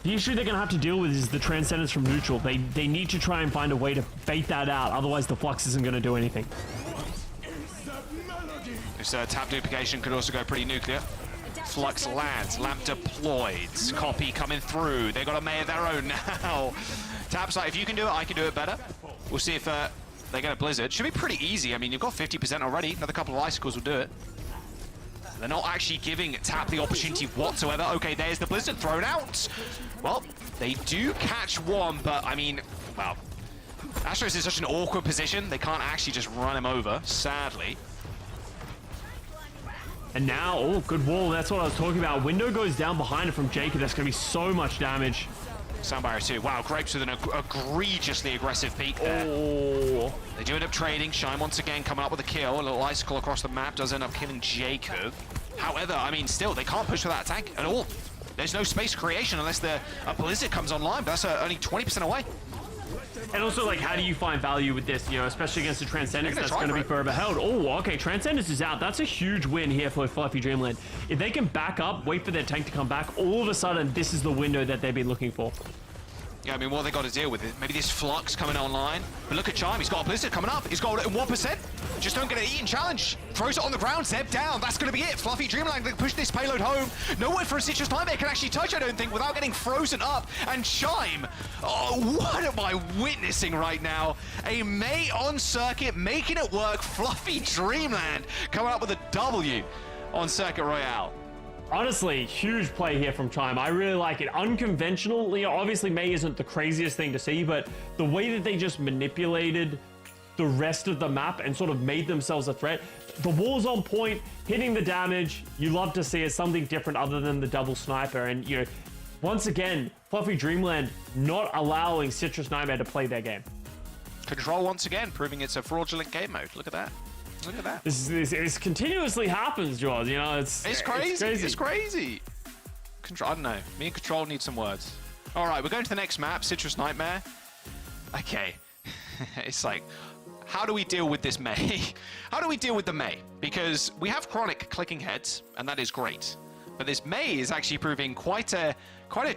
The issue they're going to have to deal with is the Transcendence from neutral. They need to try and find a way to bait that out. Otherwise, the Flux isn't going to do anything. This tap duplication could also go pretty nuclear. Flux lands, Lamp deployed, Copy coming through. They got a Mei of their own now. Tap's like, if you can do it, I can do it better. We'll see if they get a Blizzard. Should be pretty easy. I mean, you've got 50% already. Another couple of Icicles will do it. They're not actually giving Tap the opportunity whatsoever. Okay, there's the Blizzard thrown out. Well, they do catch one, but I mean, well, Astros in such an awkward position. They can't actually just run him over, sadly. And now, oh, good wall. That's what I was talking about. Window goes down behind it from Jacob. That's going to be so much damage. Sound barrier too. Wow, Grapes with an egregiously aggressive peek there. Oh. They do end up trading. Shine once again coming up with a kill. A little icicle across the map does end up killing Jacob. However, I mean, still, they can't push for that tank at all. There's no space creation unless a Blizzard comes online, but that's only 20% away. And also, like, how do you find value with this, you know, especially against the Transcendence that's going to be forever held? Oh, okay, Transcendence is out. That's a huge win here for Fluffy Dreamland. If they can back up, wait for their tank to come back, all of a sudden, this is the window that they've been looking for. Yeah, I mean, what have they got to deal with? Maybe this Flux coming online. But look at Chime, he's got a Blizzard coming up. He's got 1%. Just don't get an Eaten challenge. Throws it on the ground, Zeb down. That's going to be it. Fluffy Dreamland can push this payload home. Nowhere for a Citrus Nightmare can actually touch, I don't think, without getting frozen up. And Chime, oh, what am I witnessing right now? A Mei on circuit, making it work. Fluffy Dreamland coming up with a W on Circuit Royale. Honestly, huge play here from Chime. I really like it. Unconventional. You know, obviously, Mei isn't the craziest thing to see, but the way that they just manipulated the rest of the map and sort of made themselves a threat. The wall's on point, hitting the damage. You love to see it, something different other than the double sniper. And, you know, once again, Fluffy Dreamland not allowing Citrus Nightmare to play their game. Control once again, proving it's a fraudulent game mode. Look at that. Look at that. This continuously happens, Jaws. You know, it's crazy. It's crazy. Control, I don't know. Me and Control need some words. All right, we're going to the next map, Citrus Nightmare. Okay. It's like, how do we deal with this May? How do we deal with the May? Because we have Chronic clicking heads, and that is great. But this May is actually proving quite a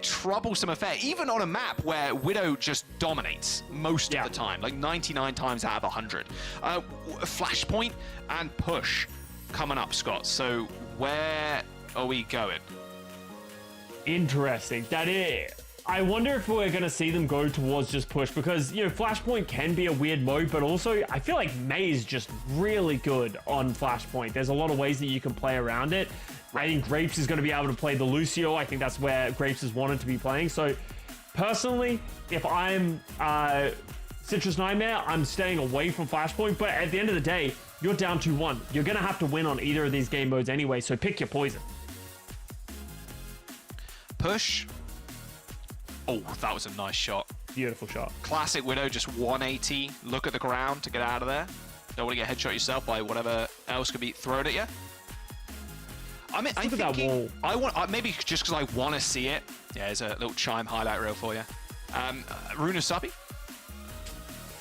troublesome affair, even on a map where Widow just dominates most of the time, like 99 times out of 100. Flashpoint and Push coming up, Scott. So where are we going? Interesting. That is. I wonder if we're going to see them go towards just Push, because, you know, Flashpoint can be a weird mode, but also I feel like May is just really good on Flashpoint. There's a lot of ways that you can play around it. I think Grapes is going to be able to play the Lucio. I think that's where Grapes has wanted to be playing. So personally, if I'm Citrus Nightmare, I'm staying away from Flashpoint. But at the end of the day, you're down 2-1. You're going to have to win on either of these game modes anyway. So pick your poison. Push. Oh, that was a nice shot. Beautiful shot. Classic Widow, just 180. Look at the ground to get out of there. Don't want to get headshot yourself by whatever else could be thrown at you. I mean, I think that wall. I want maybe just because I want to see it. Yeah, there's a little chime highlight reel for you. Runasapi.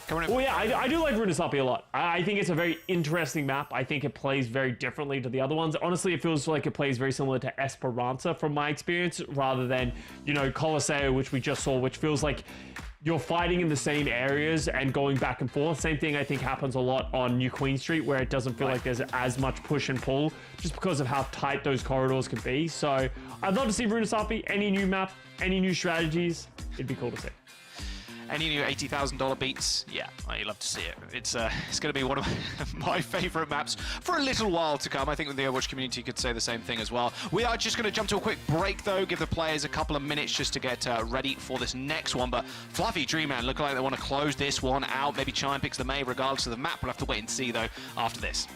Well, yeah, I do like Runasapi a lot. I think it's a very interesting map. I think it plays very differently to the other ones. Honestly, it feels like it plays very similar to Esperanza from my experience, rather than, you know, Colosseo, which we just saw, which feels like you're fighting in the same areas and going back and forth. Same thing I think happens a lot on New Queen Street, where it doesn't feel like there's as much push and pull, just because of how tight those corridors can be. So I'd love to see Runasapi, any new map, any new strategies. It'd be cool to see. Any new $80,000 beats? Yeah, I love to see it. It's going to be one of my favorite maps for a little while to come. I think the Overwatch community could say the same thing as well. We are just going to jump to a quick break, though, give the players a couple of minutes just to get ready for this next one. But Fluffy Dreamland look like they want to close this one out. Maybe Chime picks the May regardless of the map. We'll have to wait and see, though, after this.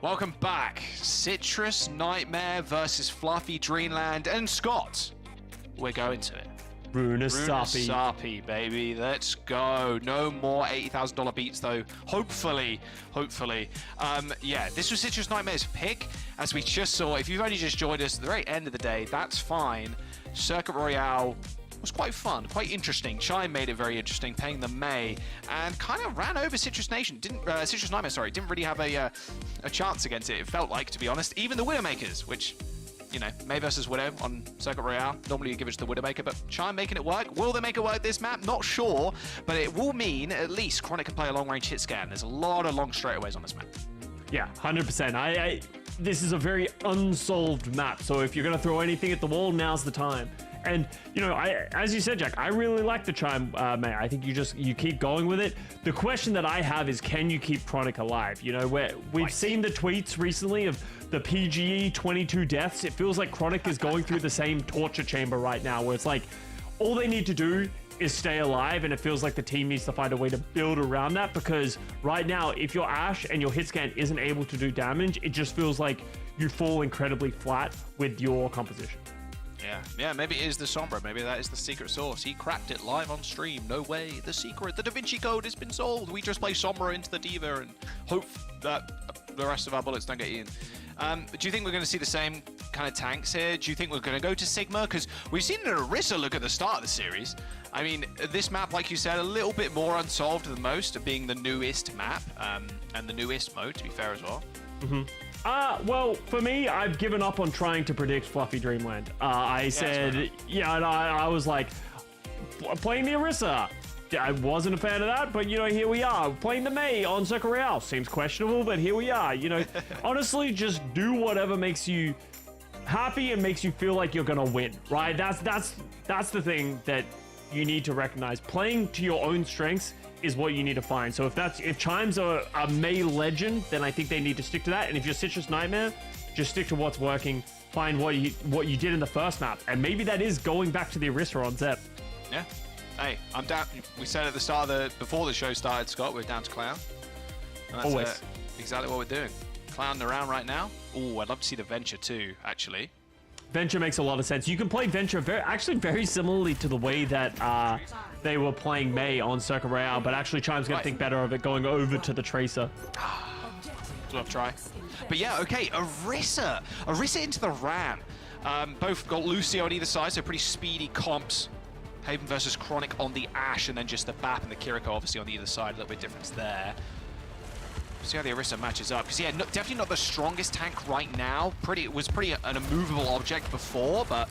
Welcome back. Citrus Nightmare versus Fluffy Dreamland and Scott. We're going to it. Runasapi, baby. Let's go. No more $80,000 beats, though. Hopefully. Yeah, this was Citrus Nightmare's pick. As we just saw, if you've only just joined us at the very end of the day, that's fine. Circuit Royale was quite fun, quite interesting. Chime made it very interesting, paying the May, and kind of ran over Citrus Nation. Citrus Nightmare, sorry, didn't really have a chance against it. It felt like, to be honest, even the Widowmakers, which, you know, May versus Widow on Circuit Royale. Normally you give it to the Widowmaker, but Chime making it work. Will they make it work this map? Not sure, but it will mean at least Chronic can play a long-range hit scan. There's a lot of long straightaways on this map. Yeah, 100%. This is a very unsolved map, so if you're going to throw anything at the wall, now's the time. And, you know, as you said, Jack, I really like the Chime, May. I think you keep going with it. The question that I have is, can you keep Chronic alive? You know, we've seen the tweets recently of the PGE 22 deaths. It feels like Chronic is going through the same torture chamber right now, where it's like, all they need to do is stay alive, and it feels like the team needs to find a way to build around that, because right now, if your Ashe and your hit scan isn't able to do damage, it just feels like you fall incredibly flat with your composition. Yeah, maybe it is the Sombra. Maybe that is the secret sauce. He cracked it live on stream. No way. The secret, the Da Vinci Code has been solved. We just play Sombra into the D.Va and hope that the rest of our bullets don't get eaten. Do you think we're going to see the same kind of tanks here? Do you think we're going to go to Sigma? Because we've seen an Orisa look at the start of the series. I mean, this map, like you said, a little bit more unsolved than most, being the newest map and the newest mode, to be fair as well. Well, for me, I've given up on trying to predict Fluffy Dreamland. I said, yeah, and I was like, playing the Orisa. I wasn't a fan of that, but, you know, here we are. Playing the May on Circuit Royale. Seems questionable, but here we are. You know, honestly, just do whatever makes you happy and makes you feel like you're going to win, right? That's the thing that you need to recognize. Playing to your own strengths is what you need to find. So if Chime's a May legend, then I think they need to stick to that. And if you're Citrus Nightmare, just stick to what's working. Find what you did in the first map, and maybe that is going back to the Orisa on Zeb. Yeah. Hey, I'm down. We said at the start before the show started, Scott, we're down to Clown. And that's Always. Exactly what we're doing. Clowning around right now. Oh, I'd love to see the Venture too, actually. Venture makes a lot of sense. You can play Venture very similarly to the way that they were playing May on Circuit Royale, but actually Chime's going to think better of it going over to the Tracer. Love try. But yeah, okay, Orisa. Orisa into the Ram. Both got Lucio on either side, so pretty speedy comps. Haven versus Chronic on the Ashe, and then just the BAP and the Kiriko obviously on either side. A little bit difference there. See how the Orisa matches up, because yeah, definitely not the strongest tank right now. It was pretty an immovable object before, but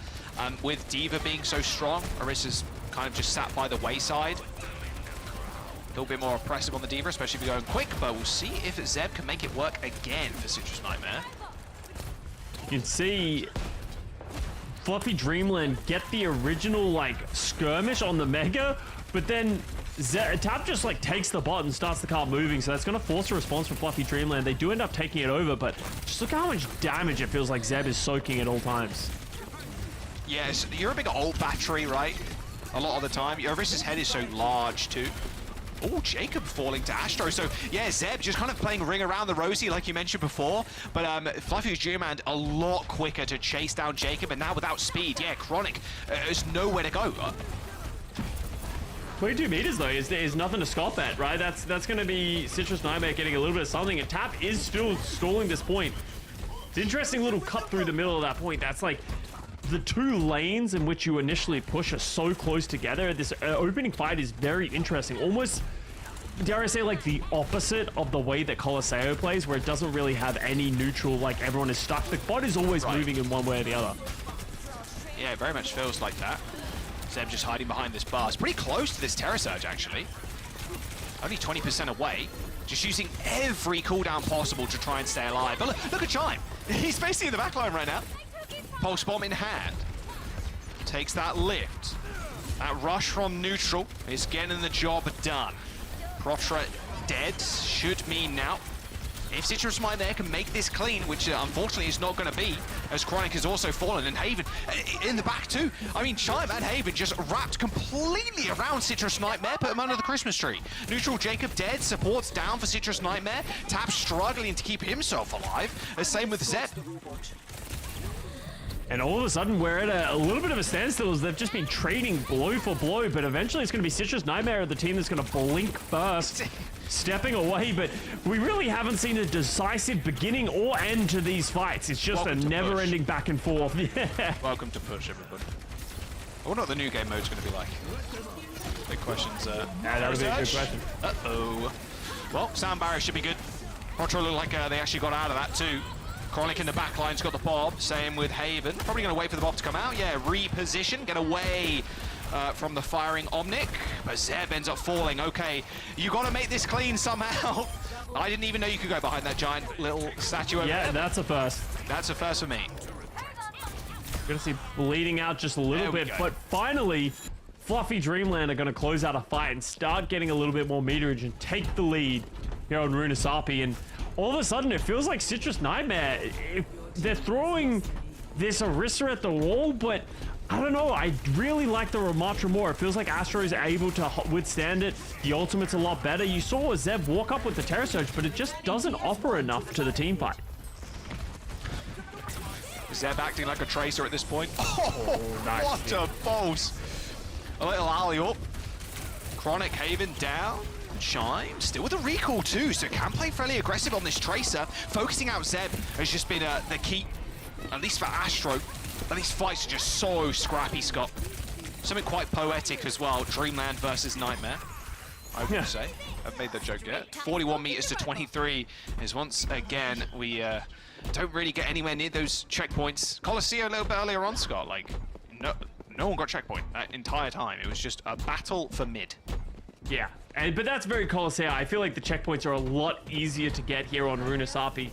with D.Va being so strong, Orisa's kind of just sat by the wayside. A little bit more oppressive on the D.Va, especially if you're going quick, but we'll see if Zeb can make it work again for Citrus Nightmare. You can see Fluffy Dreamland get the original like skirmish on the Mega, but then Tap just like takes the bot and starts the car moving, so that's going to force a response from Fluffy Dreamland. They do end up taking it over, but just look how much damage it feels like Zeb is soaking at all times. Yes, you're a big old battery, right? A lot of the time. Orisa's head is so large too. Oh, Jacob falling to Astro. So yeah, Zeb just kind of playing ring around the Rosie like you mentioned before. But Fluffy Dreamland a lot quicker to chase down Jacob, and now without speed, yeah, Chronic has nowhere to go. 22 meters though is nothing to scoff at, right? That's going to be Citrus Nightmare getting a little bit of something, and Tap is still stalling this point. It's an interesting little cut through the middle of that point. That's like the two lanes in which you initially push are so close together. This opening fight is very interesting. Almost, dare I say, like the opposite of the way that Colosseo plays, where it doesn't really have any neutral, like everyone is stuck. The bot is always moving in one way or the other. Yeah, it very much feels like that. Zeb just hiding behind this bar. It's pretty close to this Terror Surge, actually. Only 20% away. Just using every cooldown possible to try and stay alive. But look at Chime. He's basically in the backline right now. Pulse Bomb in hand. Takes that lift. That rush from neutral is getting the job done. Protra dead should mean now If Citrus Nightmare can make this clean, which unfortunately is not going to be, as Chronic has also fallen, and Haven in the back too. I mean, Chime and Haven just wrapped completely around Citrus Nightmare, put him under the Christmas tree. Neutral Jacob dead, supports down for Citrus Nightmare. Tap struggling to keep himself alive. The same with Zeb. And all of a sudden, we're at a little bit of a standstill as they've just been trading blow for blow, but eventually it's going to be Citrus Nightmare, the team that's going to blink first, stepping away, but we really haven't seen a decisive beginning or end to these fights. It's just a never-ending back and forth. Yeah. Welcome to Push, everybody. I wonder what the new game mode's going to be like. Big questions. Yeah, that would be a good question. Uh-oh. Well, sound barrier should be good. Contra look like they actually got out of that too. Chronic in the back line's got the Bob, same with Haven. Probably going to wait for the Bob to come out. Yeah, reposition, get away from the firing Omnic. But Zeb ends up falling. Okay, you got to make this clean somehow. I didn't even know you could go behind that giant little statue over there. Yeah, that's a first. That's a first for me. Gonna see bleeding out just a little bit, but finally, Fluffy Dreamland are gonna close out a fight and start getting a little bit more meterage and take the lead here on Runasapi. And all of a sudden, it feels like Citrus Nightmare, they're throwing this Orisa at the wall, but I don't know, I really like the Ramatra more. It feels like Astro is able to withstand it. The ultimate's a lot better. You saw Zeb walk up with the Terror Surge, but it just doesn't offer enough to the team fight. Zeb acting like a tracer at this point. Oh, nice. What a balls. A little alley-up. Chronic Haven down. Chime still with a recall too, so can play fairly aggressive on this tracer. Focusing out Zeb has just been the key, at least for Astro. And these fights are just so scrappy, Scott. Something quite poetic as well. Dreamland versus Nightmare, I would say. I've made that joke yet. 41 meters to 23 is once again we don't really get anywhere near those checkpoints. Coliseum a little bit earlier on, Scott. Like no one got checkpoint that entire time. It was just a battle for mid. Yeah, but that's very Coliseum. I feel like the checkpoints are a lot easier to get here on Runasapi.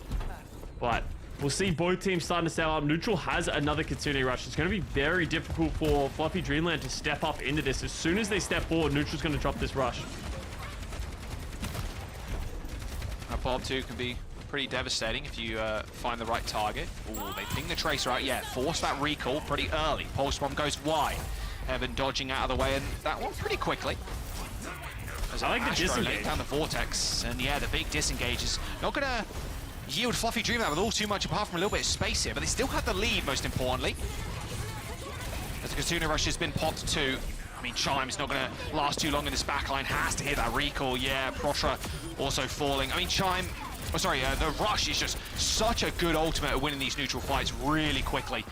But we'll see both teams starting to step up. Neutral has another Kitsune Rush. It's going to be very difficult for Fluffy Dreamland to step up into this. As soon as they step forward, Neutral's going to drop this rush. That Bob 2 can be pretty devastating if you find the right target. Ooh, they ping the Tracer out. Yeah, force that recall pretty early. Pulse Bomb goes wide. Heaven dodging out of the way, and that one pretty quickly. As I like the disengage down the Vortex, and yeah, the big disengage is not going to yield Fluffy Dreamland with all too much apart from a little bit of space here, but they still have the lead, most importantly. As the Kitsune Rush has been popped too. I mean, Chime's not going to last too long in this backline, has to hit that recall. Yeah, Protra also falling. I mean, Chime, the Rush is just such a good ultimate at winning these neutral fights really quickly.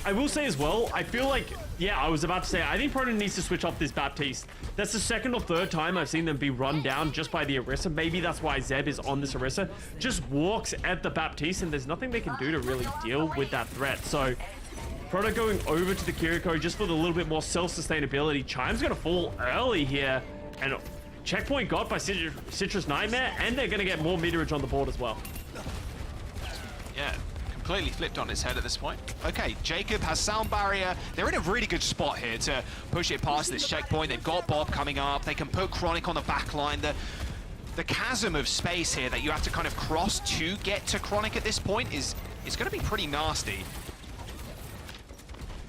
I will say as well, I feel like, yeah, I was about to say, I think Proton needs to switch off this Baptiste. That's the second or third time I've seen them be run down just by the Orisa. Maybe that's why Zeb is on this Orisa. Just walks at the Baptiste, and there's nothing they can do to really deal with that threat. So, Proto going over to the Kiriko just for the little bit more self-sustainability. Chime's going to fall early here, and checkpoint got by Citrus Nightmare, and they're going to get more meterage on the board as well. Yeah. Completely flipped on its head at this point. Okay, Jacob has sound barrier. They're in a really good spot here to push it past this checkpoint. They've got Bob coming up. They can put Chronic on the back line. The chasm of space here that you have to kind of cross to get to Chronic at this point is going to be pretty nasty.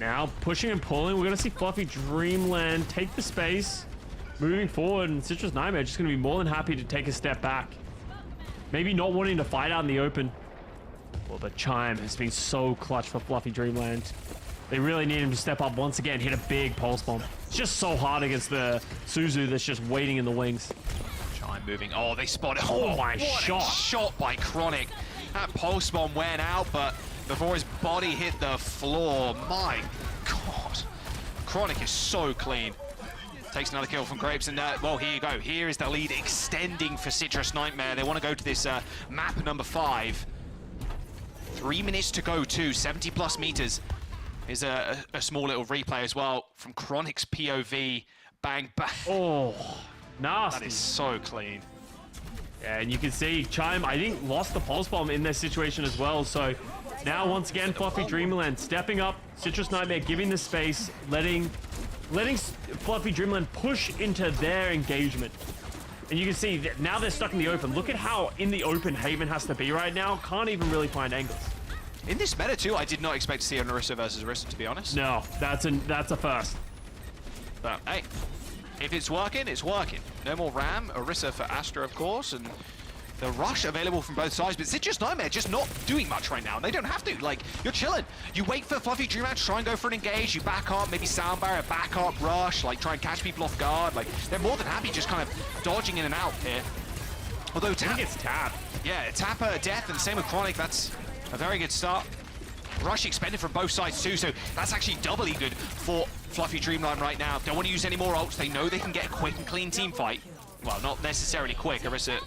Now, pushing and pulling. We're going to see Fluffy Dreamland take the space, moving forward, and Citrus Nightmare just going to be more than happy to take a step back. Maybe not wanting to fight out in the open. Well, but Chime has been so clutch for Fluffy Dreamland. They really need him to step up once again, hit a big Pulse Bomb. It's just so hard against the Suzu that's just waiting in the wings. Chime moving. Oh, they spotted. Oh, my shot. Shot by Chronic. That Pulse Bomb went out, but before his body hit the floor, my God. Chronic is so clean. Takes another kill from Grapes, and well, here you go. Here is the lead extending for Citrus Nightmare. They want to go to this map number 5. 3 minutes to go too, 70 plus meters is a small little replay as well from Chronic's POV. Bang, bang. Oh, nasty. That is so clean. Yeah, and you can see Chime, I think, lost the Pulse Bomb in this situation as well. So now, once again, Fluffy Dreamland stepping up. Citrus Nightmare giving the space, letting Fluffy Dreamland push into their engagement. And you can see that now they're stuck in the open. Look at how in the open Haven has to be right now. Can't even really find angles. In this meta too, I did not expect to see an Orisa versus Orisa, to be honest. No, that's a first. But hey, if it's working, it's working. No more Ram, Orisa for Astra, of course, and the rush available from both sides, but Citrus Nightmare just not doing much right now. They don't have to. Like, you're chilling. You wait for Fluffy Dreamland to try and go for an engage. You back up, maybe sound barrier, back up, rush, like try and catch people off guard. Like, they're more than happy just kind of dodging in and out here. Although Tap, I think it's Tap. Yeah, Tapper, Death, and same with Chronic. That's a very good start. Rush expended from both sides too, so that's actually doubly good for Fluffy Dreamland right now. Don't want to use any more ults. They know they can get a quick and clean team fight. Well, not necessarily quick. Orisa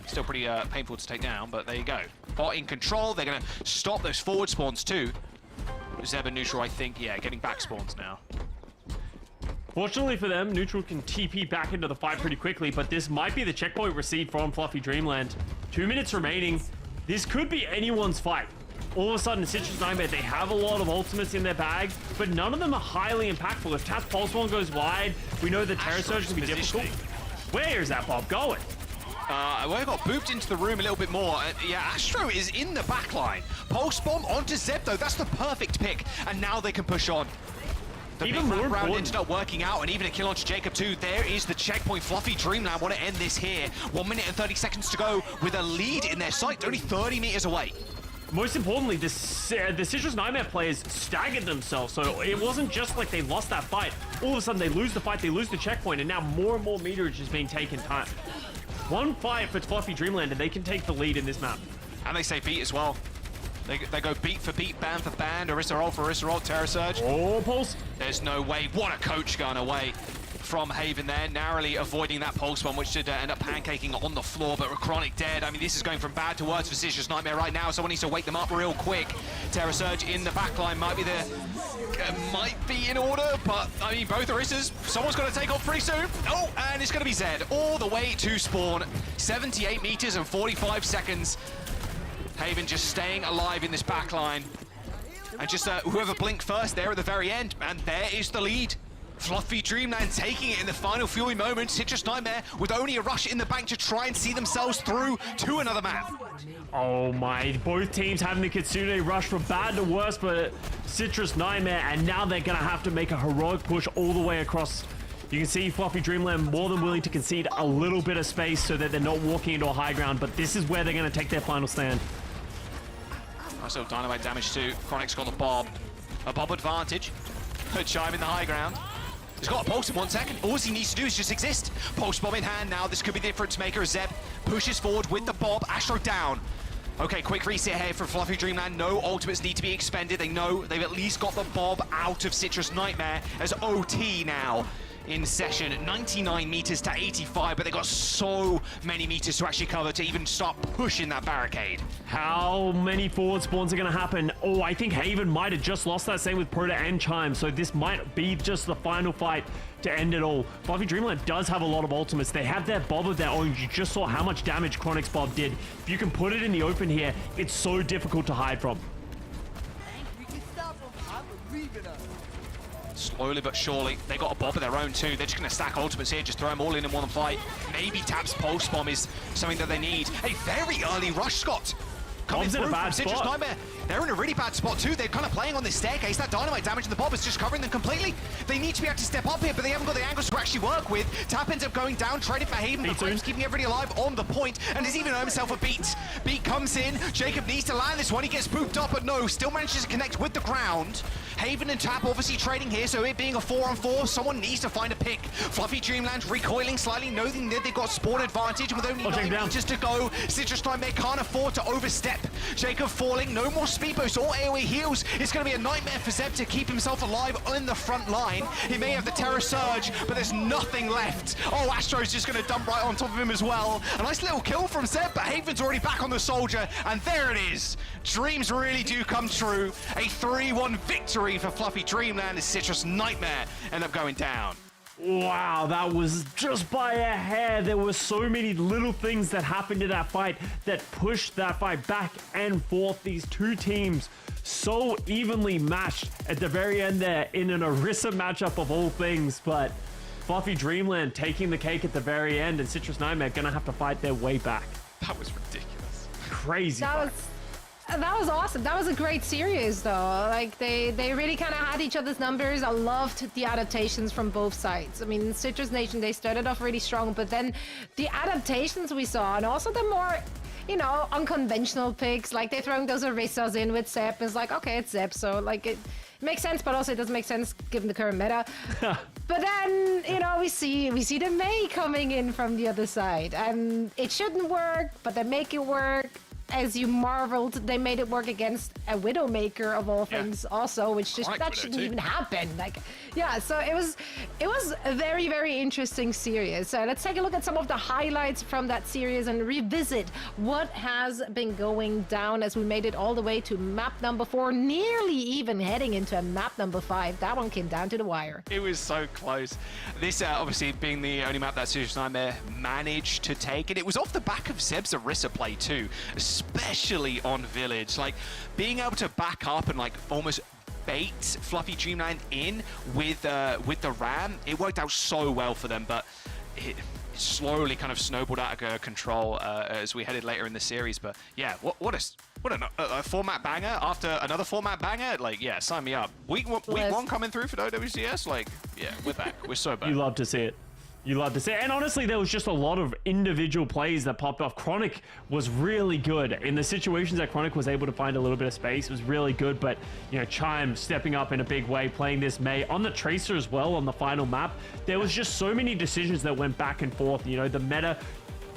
still pretty painful to take down, but there you go. Bot in control. They're going to stop those forward spawns too. Zeb and Neutral, I think, yeah, getting back spawns now. Fortunately for them, Neutral can TP back into the fight pretty quickly, but this might be the checkpoint received from Fluffy Dreamland. 2 minutes remaining. This could be anyone's fight. All of a sudden, Citrus Nightmare, they have a lot of ultimates in their bag, but none of them are highly impactful. If Tap's Pulse One goes wide, we know the Terror Surge can be difficult. Where is that Bob going? We got booped into the room a little bit more. Yeah, Astro is in the back line. Pulse Bomb onto Zeb, though. That's the perfect pick, and now they can push on. The even big more round ended up working out, and even a kill onto Jacob too. There is the checkpoint. Fluffy Dreamland want to end this here. 1 minute and 30 seconds to go with a lead in their sight, only 30 meters away. Most importantly, the Citrus Nightmare players staggered themselves, so it wasn't just like they lost that fight. All of a sudden, they lose the fight, they lose the checkpoint, and now more and more meterage is being taken time. One fight for Fluffy Dreamland, and they can take the lead in this map. And they say beat as well. They go beat for beat, band for band, Orisa ult for Orisa ult, Terror Surge. Oh, Pulse. There's no way. What a coach going away from Haven there, narrowly avoiding that Pulse Bomb, which should end up pancaking on the floor, but Chronic dead. I mean, this is going from bad to worse for Citrus Nightmare right now. Someone needs to wake them up real quick. Terror Surge in the backline might be in order, but I mean, both Orisas, someone's got to take off pretty soon. Oh, and it's going to be Zed all the way to spawn. 78 meters and 45 seconds. Haven just staying alive in this backline. And just whoever blinked first there at the very end, and there is the lead. Fluffy Dreamland taking it in the final few moments. Citrus Nightmare with only a rush in the bank to try and see themselves through to another map. Oh my, both teams having the Kitsune rush from bad to worse for Citrus Nightmare, and now they're gonna have to make a heroic push all the way across. You can see Fluffy Dreamland more than willing to concede a little bit of space so that they're not walking into a high ground, but this is where they're gonna take their final stand. Also dynamite damage too. Chronic's got the Bob. A Bob advantage. Good chime in the high ground. He's got a pulse in 1 second. All he needs to do is just exist. Pulse Bomb in hand now. This could be the difference maker as Zeb pushes forward with the Bob. Astro down. Okay, quick reset here for Fluffy Dreamland. No ultimates need to be expended. They know they've at least got the Bob out of Citrus Nightmare as OT now in session. 99 meters to 85, but they got so many meters to actually cover to even start pushing that barricade. How many forward spawns are going to happen? Oh, I think Haven might have just lost that same with Proto and Chime, so this might be just the final fight to end it all. Fluffy Dreamland does have a lot of ultimates. They have their Bob of their own. You just saw how much damage Chronic's Bob did. If you can put it in the open here, it's so difficult to hide from. Slowly but surely, they got a Bob of their own too. They're just going to stack ultimates here, just throw them all in one fight. Maybe Tap's Pulse Bomb is something that they need. A very early rush, Scott. Coming through from Citrus Nightmare. They're in a really bad spot too. They're kind of playing on this staircase. That dynamite damage in the Bob is just covering them completely. They need to be able to step up here, but they haven't got the angles to actually work with. Tap ends up going down, trading for Haven, but Flame's keeping everybody alive on the point, and has even earned himself a beat. Beat comes in. Jacob needs to land this one. He gets booped up, but no, still manages to connect with the ground. Haven and Tap obviously trading here, so it being a 4-on-4, someone needs to find a pick. Fluffy Dreamland recoiling slightly, knowing that they've got spawn advantage with only 9 meters to go. Citrus Nightmare can't afford to overstep. Jacob falling, no more speed boost or AoE heals. It's going to be a nightmare for Zeb to keep himself alive in the front line. He may have the Terror Surge, but there's nothing left. Oh, Astro's just going to dump right on top of him as well. A nice little kill from Zeb, but Haven's already back on the Soldier, and there it is. Dreams really do come true. A 3-1 victory for Fluffy Dreamland as Citrus Nightmare end up going down. Wow, that was just by a hair. There were so many little things that happened in that fight that pushed that fight back and forth. These two teams so evenly matched at the very end there in an Orisa matchup of all things, but Fluffy Dreamland taking the cake at the very end, and Citrus Nightmare gonna have to fight their way back. That was ridiculous. Crazy. That was awesome. That was a great series, though. Like, they really kind of had each other's numbers. I loved the adaptations from both sides. I mean, Citrus Nation, they started off really strong, but then the adaptations we saw, and also the more, you know, unconventional picks, like they throwing those Orissas in with Zep. It's like, okay, it's Zep, so like it makes sense, but also it doesn't make sense given the current meta. But then, you know, we see the Mei coming in from the other side, and it shouldn't work, but they make it work. As you marveled, they made it work against a Widowmaker of all things, also, which just that shouldn't even happen. Like, yeah, so it was a very, very interesting series. So let's take a look at some of the highlights from that series and revisit what has been going down as we made it all the way to map number 4, nearly even heading into map number 5. That one came down to the wire. It was so close. This obviously being the only map that Citrus Nightmare managed to take, and it was off the back of Zeb's Orisa play too, especially on Village. Like, being able to back up and like almost bait Fluffy Dreamland in with the Ram, it worked out so well for them, but it slowly kind of snowballed out of control as we headed later in the series. But yeah, what a format banger after another format banger. Like, yeah, sign me up. Week one coming through for the OWCS. Like, yeah, we're back. We're so back. You love to see it. You love to see it. And honestly, there was just a lot of individual plays that popped off. Chronic was really good. In the situations that Chronic was able to find a little bit of space, it was really good. But, you know, Chime stepping up in a big way, playing this Mei. On the Tracer as well, on the final map, there was just so many decisions that went back and forth. You know, the meta,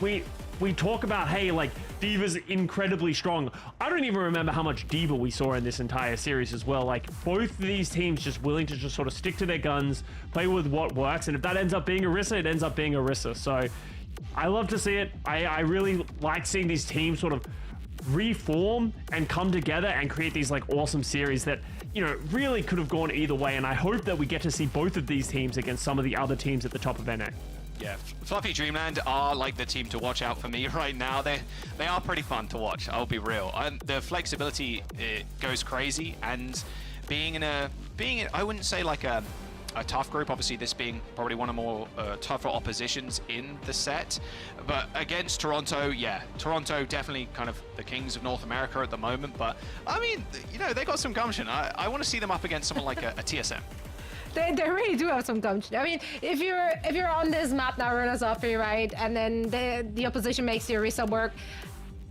we talk about, hey, like, D.Va's incredibly strong. I don't even remember how much D.Va we saw in this entire series as well. Like, both of these teams just willing to just sort of stick to their guns, play with what works, and if that ends up being Orisa, it ends up being Orisa. So I love to see it. I really like seeing these teams sort of reform and come together and create these like awesome series that, you know, really could have gone either way. And I hope that we get to see both of these teams against some of the other teams at the top of NA. Yeah, Fluffy Dreamland are like the team to watch out for me right now. They are pretty fun to watch, I'll be real. The flexibility, it goes crazy, and being in I wouldn't say like a tough group, obviously this being probably one of more tougher oppositions in the set, but against Toronto, yeah, Toronto definitely kind of the kings of North America at the moment, but I mean, you know, they got some gumption. I want to see them up against someone like a TSM. They really do have some gumption. I mean, if you're on this map now, runners up here, right, and then the opposition makes the Orisa work,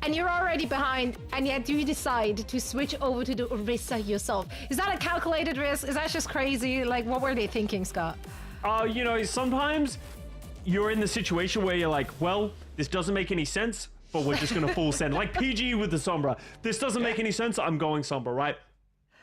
and you're already behind, and yet you decide to switch over to the Orisa yourself. Is that a calculated risk? Is that just crazy? Like, what were they thinking, Scott? You know, sometimes you're in the situation where you're like, well, this doesn't make any sense, but we're just gonna full send. Like PG with the Sombra. This doesn't make any sense, I'm going Sombra, right?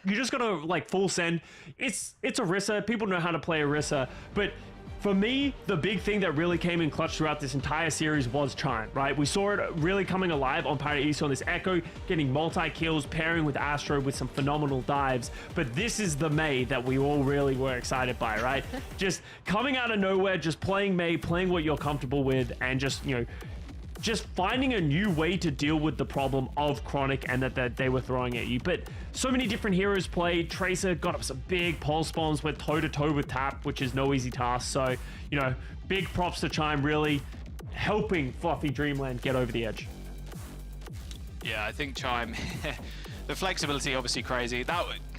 You're just gonna like full send. It's Orisa. People know how to play Orisa, but for me, the big thing that really came in clutch throughout this entire series was Chime, right? We saw it really coming alive on Pirate East on this Echo, getting multi-kills, pairing with Astro with some phenomenal dives. But this is the Mei that we all really were excited by, right? Just coming out of nowhere, just playing Mei, playing what you're comfortable with, and just, you know, just finding a new way to deal with the problem of Chronic and that they were throwing at you. But so many different heroes played. Tracer got up some big pulse bombs, went toe-to-toe with Tap, which is no easy task. So, you know, big props to Chime, really helping Fluffy Dreamland get over the edge. Yeah, I think Chime, the flexibility obviously crazy.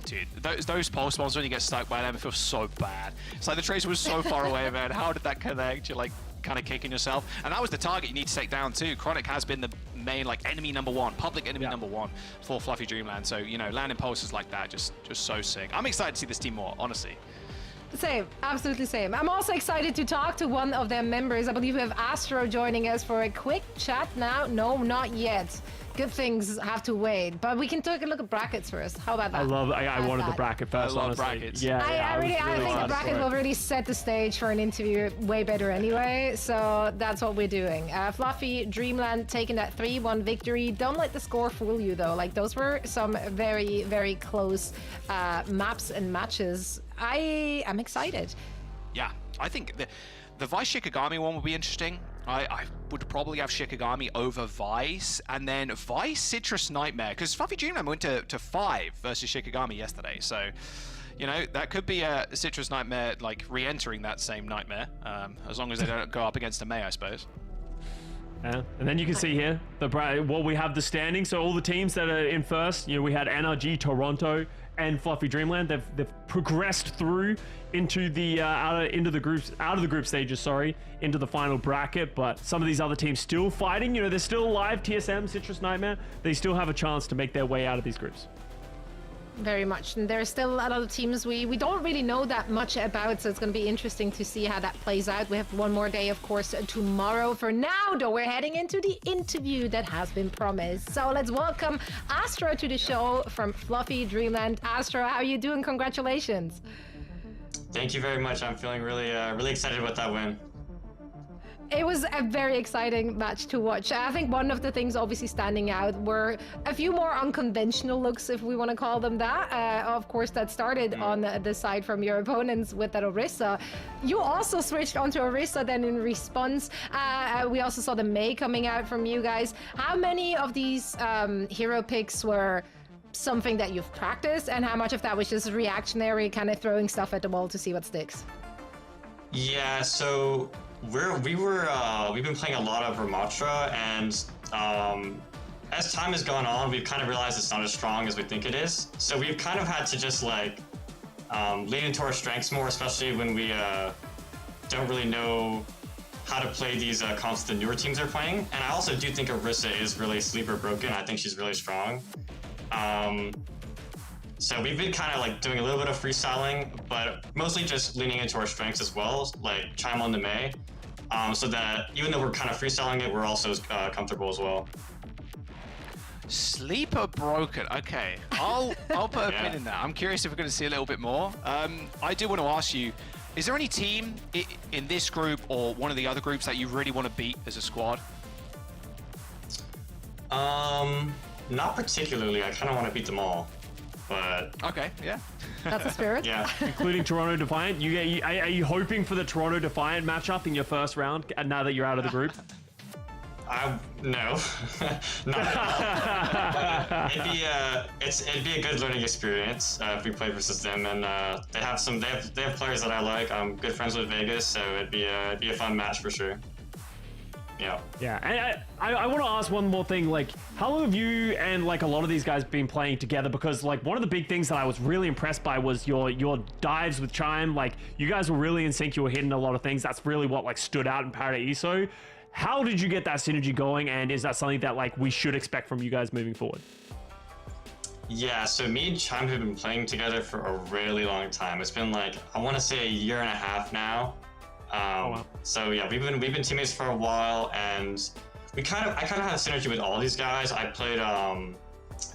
Dude, those pulse bombs when you get stuck by them, it feels so bad. It's like the Tracer was so far away, man. How did that connect? You're like kind of kicking yourself. And that was the target you need to take down too. Chronic has been the main like enemy number one, public enemy number one for Fluffy Dreamland. So, you know, landing pulses like that, just so sick. I'm excited to see this team more, honestly. Same, absolutely same. I'm also excited to talk to one of their members. I believe we have Astro joining us for a quick chat now. No, not yet. Good things have to wait, but we can take a look at brackets first. How about that? I wanted the bracket first, I love honestly. brackets. Yeah, I think the bracket will really set the stage for an interview way better anyway, so that's what we're doing. Fluffy Dreamland taking that 3-1 victory. Don't let the score fool you though. Like, those were some very, very close maps and matches. I am excited. Yeah, I think the Vice Shikigami one will be interesting. I would probably have Shikigami over Vice, and then Vice Citrus Nightmare, because Fluffy Dreamland went to 5 versus Shikigami yesterday. So, you know, that could be a Citrus Nightmare, like, re-entering that same nightmare, as long as they don't go up against EMEA, I suppose. Yeah. And then you can see here, we have the standing. So all the teams that are in first, you know, we had NRG, Toronto, and Fluffy Dreamland. They've progressed through into the out of the group stages, sorry, into the final bracket. But some of these other teams still fighting. You know, they're still alive. TSM, Citrus Nightmare. They still have a chance to make their way out of these groups. Very much, and there's still a lot of teams we don't really know that much about, so it's going to be interesting to see how that plays out. We have one more day, of course, tomorrow. For now, though, we're heading into the interview that has been promised. So let's welcome Astra to the show from Fluffy Dreamland. Astra, how are you doing? Congratulations. Thank you very much. I'm feeling really excited about that win. It was a very exciting match to watch. I think one of the things obviously standing out were a few more unconventional looks, if we want to call them that. Of course, that started on the side from your opponents with that Orisa. You also switched onto Orisa then in response. We also saw the Mei coming out from you guys. How many of these hero picks were something that you've practiced, and how much of that was just reactionary, kind of throwing stuff at the wall to see what sticks? Yeah, so we've been playing a lot of Ramatra, and as time has gone on, we've kind of realized it's not as strong as we think it is. So we've kind of had to just like lean into our strengths more, especially when we don't really know how to play these comps the newer teams are playing. And I also do think Orisa is really sleeper broken. I think she's really strong. So we've been kind of like doing a little bit of freestyling, but mostly just leaning into our strengths as well, like chime on the Mei, so that even though we're kind of freestyling it, we're also comfortable as well. Sleeper broken. Okay, I'll put a pin in that. I'm curious if we're going to see a little bit more. I do want to ask you, is there any team in this group or one of the other groups that you really want to beat as a squad? Not particularly. I kind of want to beat them all. But okay, yeah, that's a spirit. Yeah, including Toronto Defiant. Are you hoping for the Toronto Defiant matchup in your first round? Now that you're out of the group, no, not it'd be a good learning experience if we play versus them, and they have players that I like. I'm good friends with Vegas, so it'd be a fun match for sure. Yeah. Yeah, and I want to ask one more thing. Like, how long have you and like a lot of these guys been playing together? Because like one of the big things that I was really impressed by was your dives with Chime. Like, you guys were really in sync. You were hitting a lot of things. That's really what like stood out in Paradiso. How did you get that synergy going? And is that something that like we should expect from you guys moving forward? Yeah, so me and Chime have been playing together for a really long time. It's been like, I want to say a year and a half now. Wow. So yeah, we've been teammates for a while, and I kind of had a synergy with all these guys. I played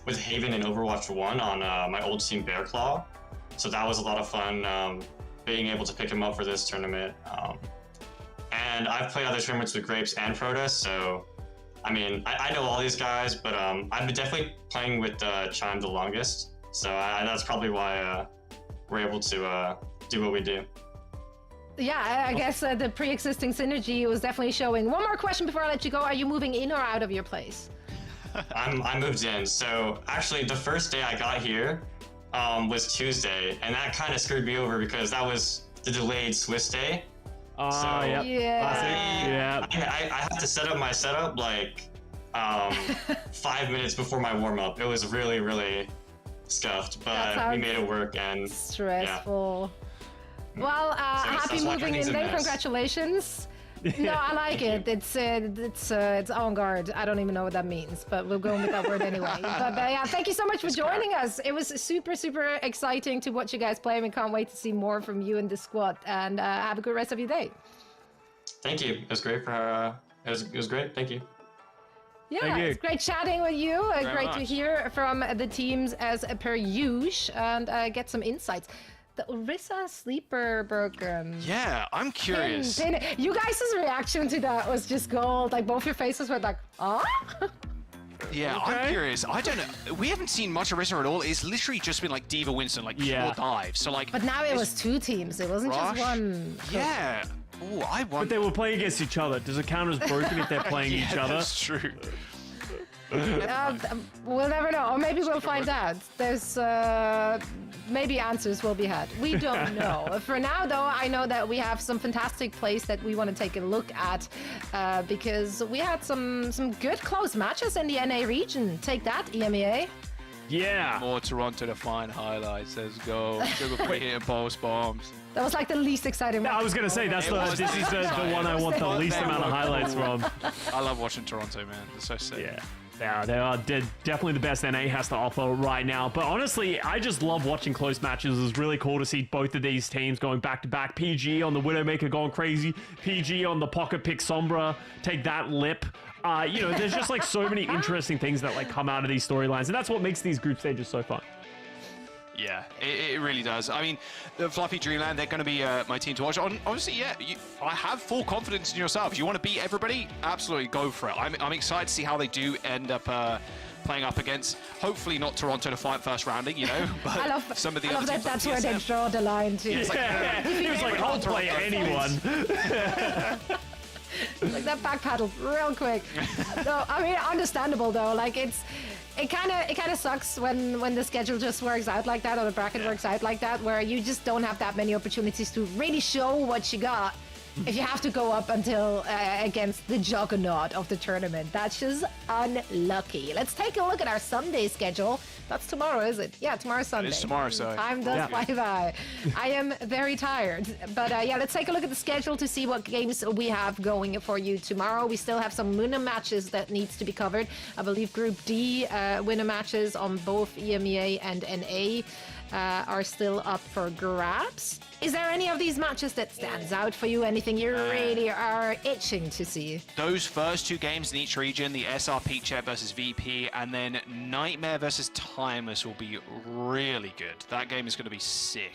with Haven in Overwatch 1 on my old team Bear Claw, so that was a lot of fun being able to pick him up for this tournament. And I've played other tournaments with Grapes and Protus, so I mean I know all these guys, but I've been definitely playing with Chime the longest, so that's probably why we're able to do what we do. Yeah, I guess the pre-existing synergy was definitely showing. One more question before I let you go. Are you moving in or out of your place? I moved in. So actually the first day I got here was Tuesday, and that kind of screwed me over because that was the delayed Swiss day. Oh, so yeah. I had to set up my setup like 5 minutes before my warm-up. It was really, really scuffed, but we made it work. And stressful. Yeah. Well, happy moving in then. Congratulations. No, I like it. It's avant-garde. I don't even know what that means, but we'll go with that word anyway. But yeah, thank you so much for joining us. It was super, super exciting to watch you guys play. We can't wait to see more from you and the squad. And have a good rest of your day. Thank you. It was great for it was great. Thank you. Yeah, it's great chatting with you. Great to hear from the teams as per usual and get some insights. The Orisa sleeper broken. Yeah, I'm curious. You guys' reaction to that was just gold. Like both your faces were like, ah? Yeah, okay. I'm curious. I don't know. We haven't seen much Orisa at all. It's literally just been like Diva Winston, like pure dive. So like. But now it was two teams. It wasn't just one. Yeah. Oh, I won. But they were playing against each other. Does it count as broken if they're playing each other? That's true. We'll never know, or maybe we'll find out. There's maybe answers will be had. We don't know. For now, though, I know that we have some fantastic plays that we want to take a look at because we had some good close matches in the NA region. Take that, EMEA. Yeah. More Toronto to find highlights. Let's go. Sugar Free hitting pulse bombs. That was like the least exciting. I was gonna say this is the one I want the least amount of highlights from. I love watching Toronto, man. It's so sick. Yeah, they are definitely the best NA has to offer right now. But honestly, I just love watching close matches. It was really cool to see both of these teams going back to back. PG on the Widowmaker going crazy. PG on the Pocket Pick Sombra. Take that lip. You know, there's just like so many interesting things that like come out of these storylines, and that's what makes these group stages so fun. Yeah, it really does. I mean, the Fluffy Dreamland, they're going to be my team to watch. Honestly, yeah, I have full confidence in yourself. You want to beat everybody? Absolutely, go for it. I'm excited to see how they do end up playing up against, hopefully not Toronto to fight first rounding, you know, but I love, some of the I other love teams that. That's like where they draw the line too. Yeah, he was like, I'll play anyone. Like that back paddle real quick. No, I mean, understandable though. Like it kind of sucks when the schedule just works out like that, or the bracket works out like that, where you just don't have that many opportunities to really show what you got. If you have to go up until against the juggernaut of the tournament, that's just unlucky. Let's take a look at our Sunday schedule. That's tomorrow, is it? Yeah, tomorrow's Sunday. It is tomorrow, so Time does fly by. I am very tired. But yeah, let's take a look at the schedule to see what games we have going for you tomorrow. We still have some winner matches that needs to be covered. I believe Group D winner matches on both EMEA and NA are still up for grabs. Is there any of these matches that stands out for you? Anything you really are itching to see? Those first two games in each region, the SR Peak Chair versus VP, and then Nightmare versus Timeless will be really good. That game is going to be sick.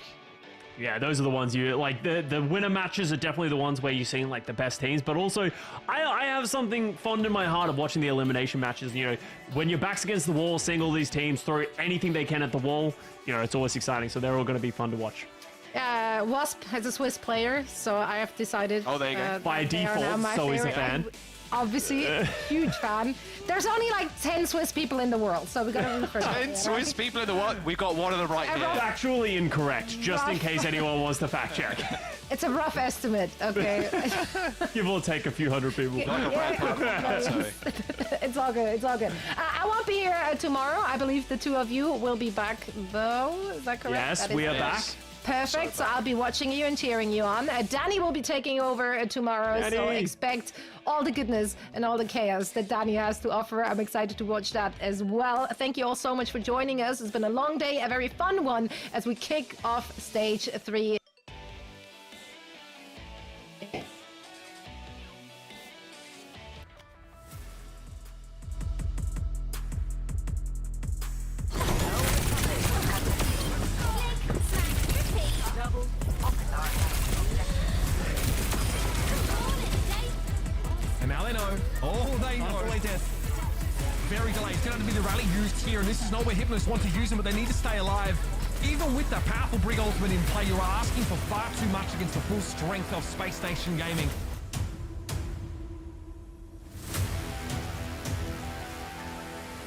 Yeah, those are the ones you like. The winner matches are definitely the ones where you're seeing like the best teams, but also I have something fond in my heart of watching the elimination matches. You know, when your back's against the wall, seeing all these teams throw anything they can at the wall, you know, it's always exciting. So they're all going to be fun to watch. Wasp has a Swiss player, so I have decided. Oh, there you go. By default, so he's a fan. Obviously, huge fan. There's only like 10 Swiss people in the world, so we got to root for 10 Swiss people in the world? We've got one of them right here. Factually incorrect, just in case anyone wants to fact check. It's a rough estimate, okay? Give or take a few hundred people. It's all good, it's all good. I won't be here tomorrow. I believe the two of you will be back, though. Is that correct? Yes, we are back. Perfect. So I'll be watching you and cheering you on. Danny will be taking over tomorrow, so expect all the goodness and all the chaos that Danny has to offer. I'm excited to watch that as well. Thank you all so much for joining us. It's been a long day, a very fun one as we kick off stage 3. And now they know. Oh, they know. Very delayed. It's going to be the rally used here, and this is not where Hypnos want to use them, but they need to stay alive. Even with the powerful Brig ultimate in play, you're asking for far too much against the full strength of Space Station Gaming.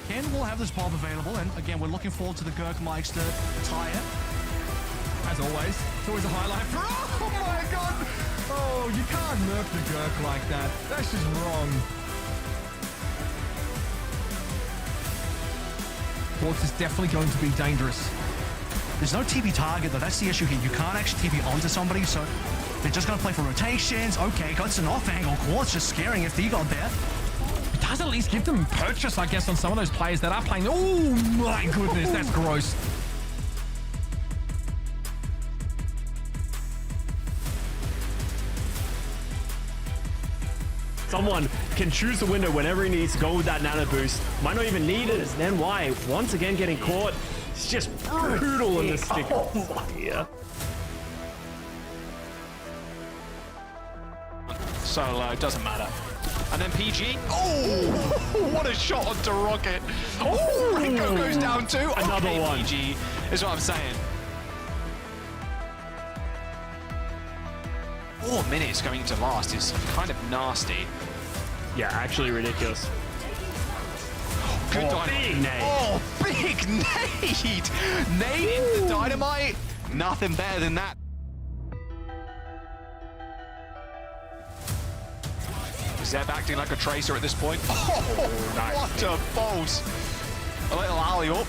Ken will have this bomb available, and again, we're looking forward to the Gurk mics to tie it. As always, it's always a highlight for... Oh my god! Oh, you can't nerf the Gurk like that. That's just wrong. Quartz is definitely going to be dangerous. There's no TP target, though. That's the issue here. You can't actually TP onto somebody, so they're just going to play for rotations. Okay, got an off angle. Quartz just scaring if D got there. It does at least give them purchase, I guess, on some of those players that are playing. Oh my goodness, that's gross. Someone can choose the window whenever he needs to go with that nano boost. Might not even need it as then why. Once again getting caught. It's just brutal in this stick. Yeah. So low, doesn't matter. And then PG. Oh, what a shot onto Rocket. Oh, Rico goes down too. Another one. PG is what I'm saying. 4 minutes going to last is kind of nasty. Yeah, actually ridiculous. Good dynamite. Oh, big nade! Nade into dynamite. Nothing better than that. Zeb acting like a tracer at this point. Oh, nice. What a bolt. A little alley-up.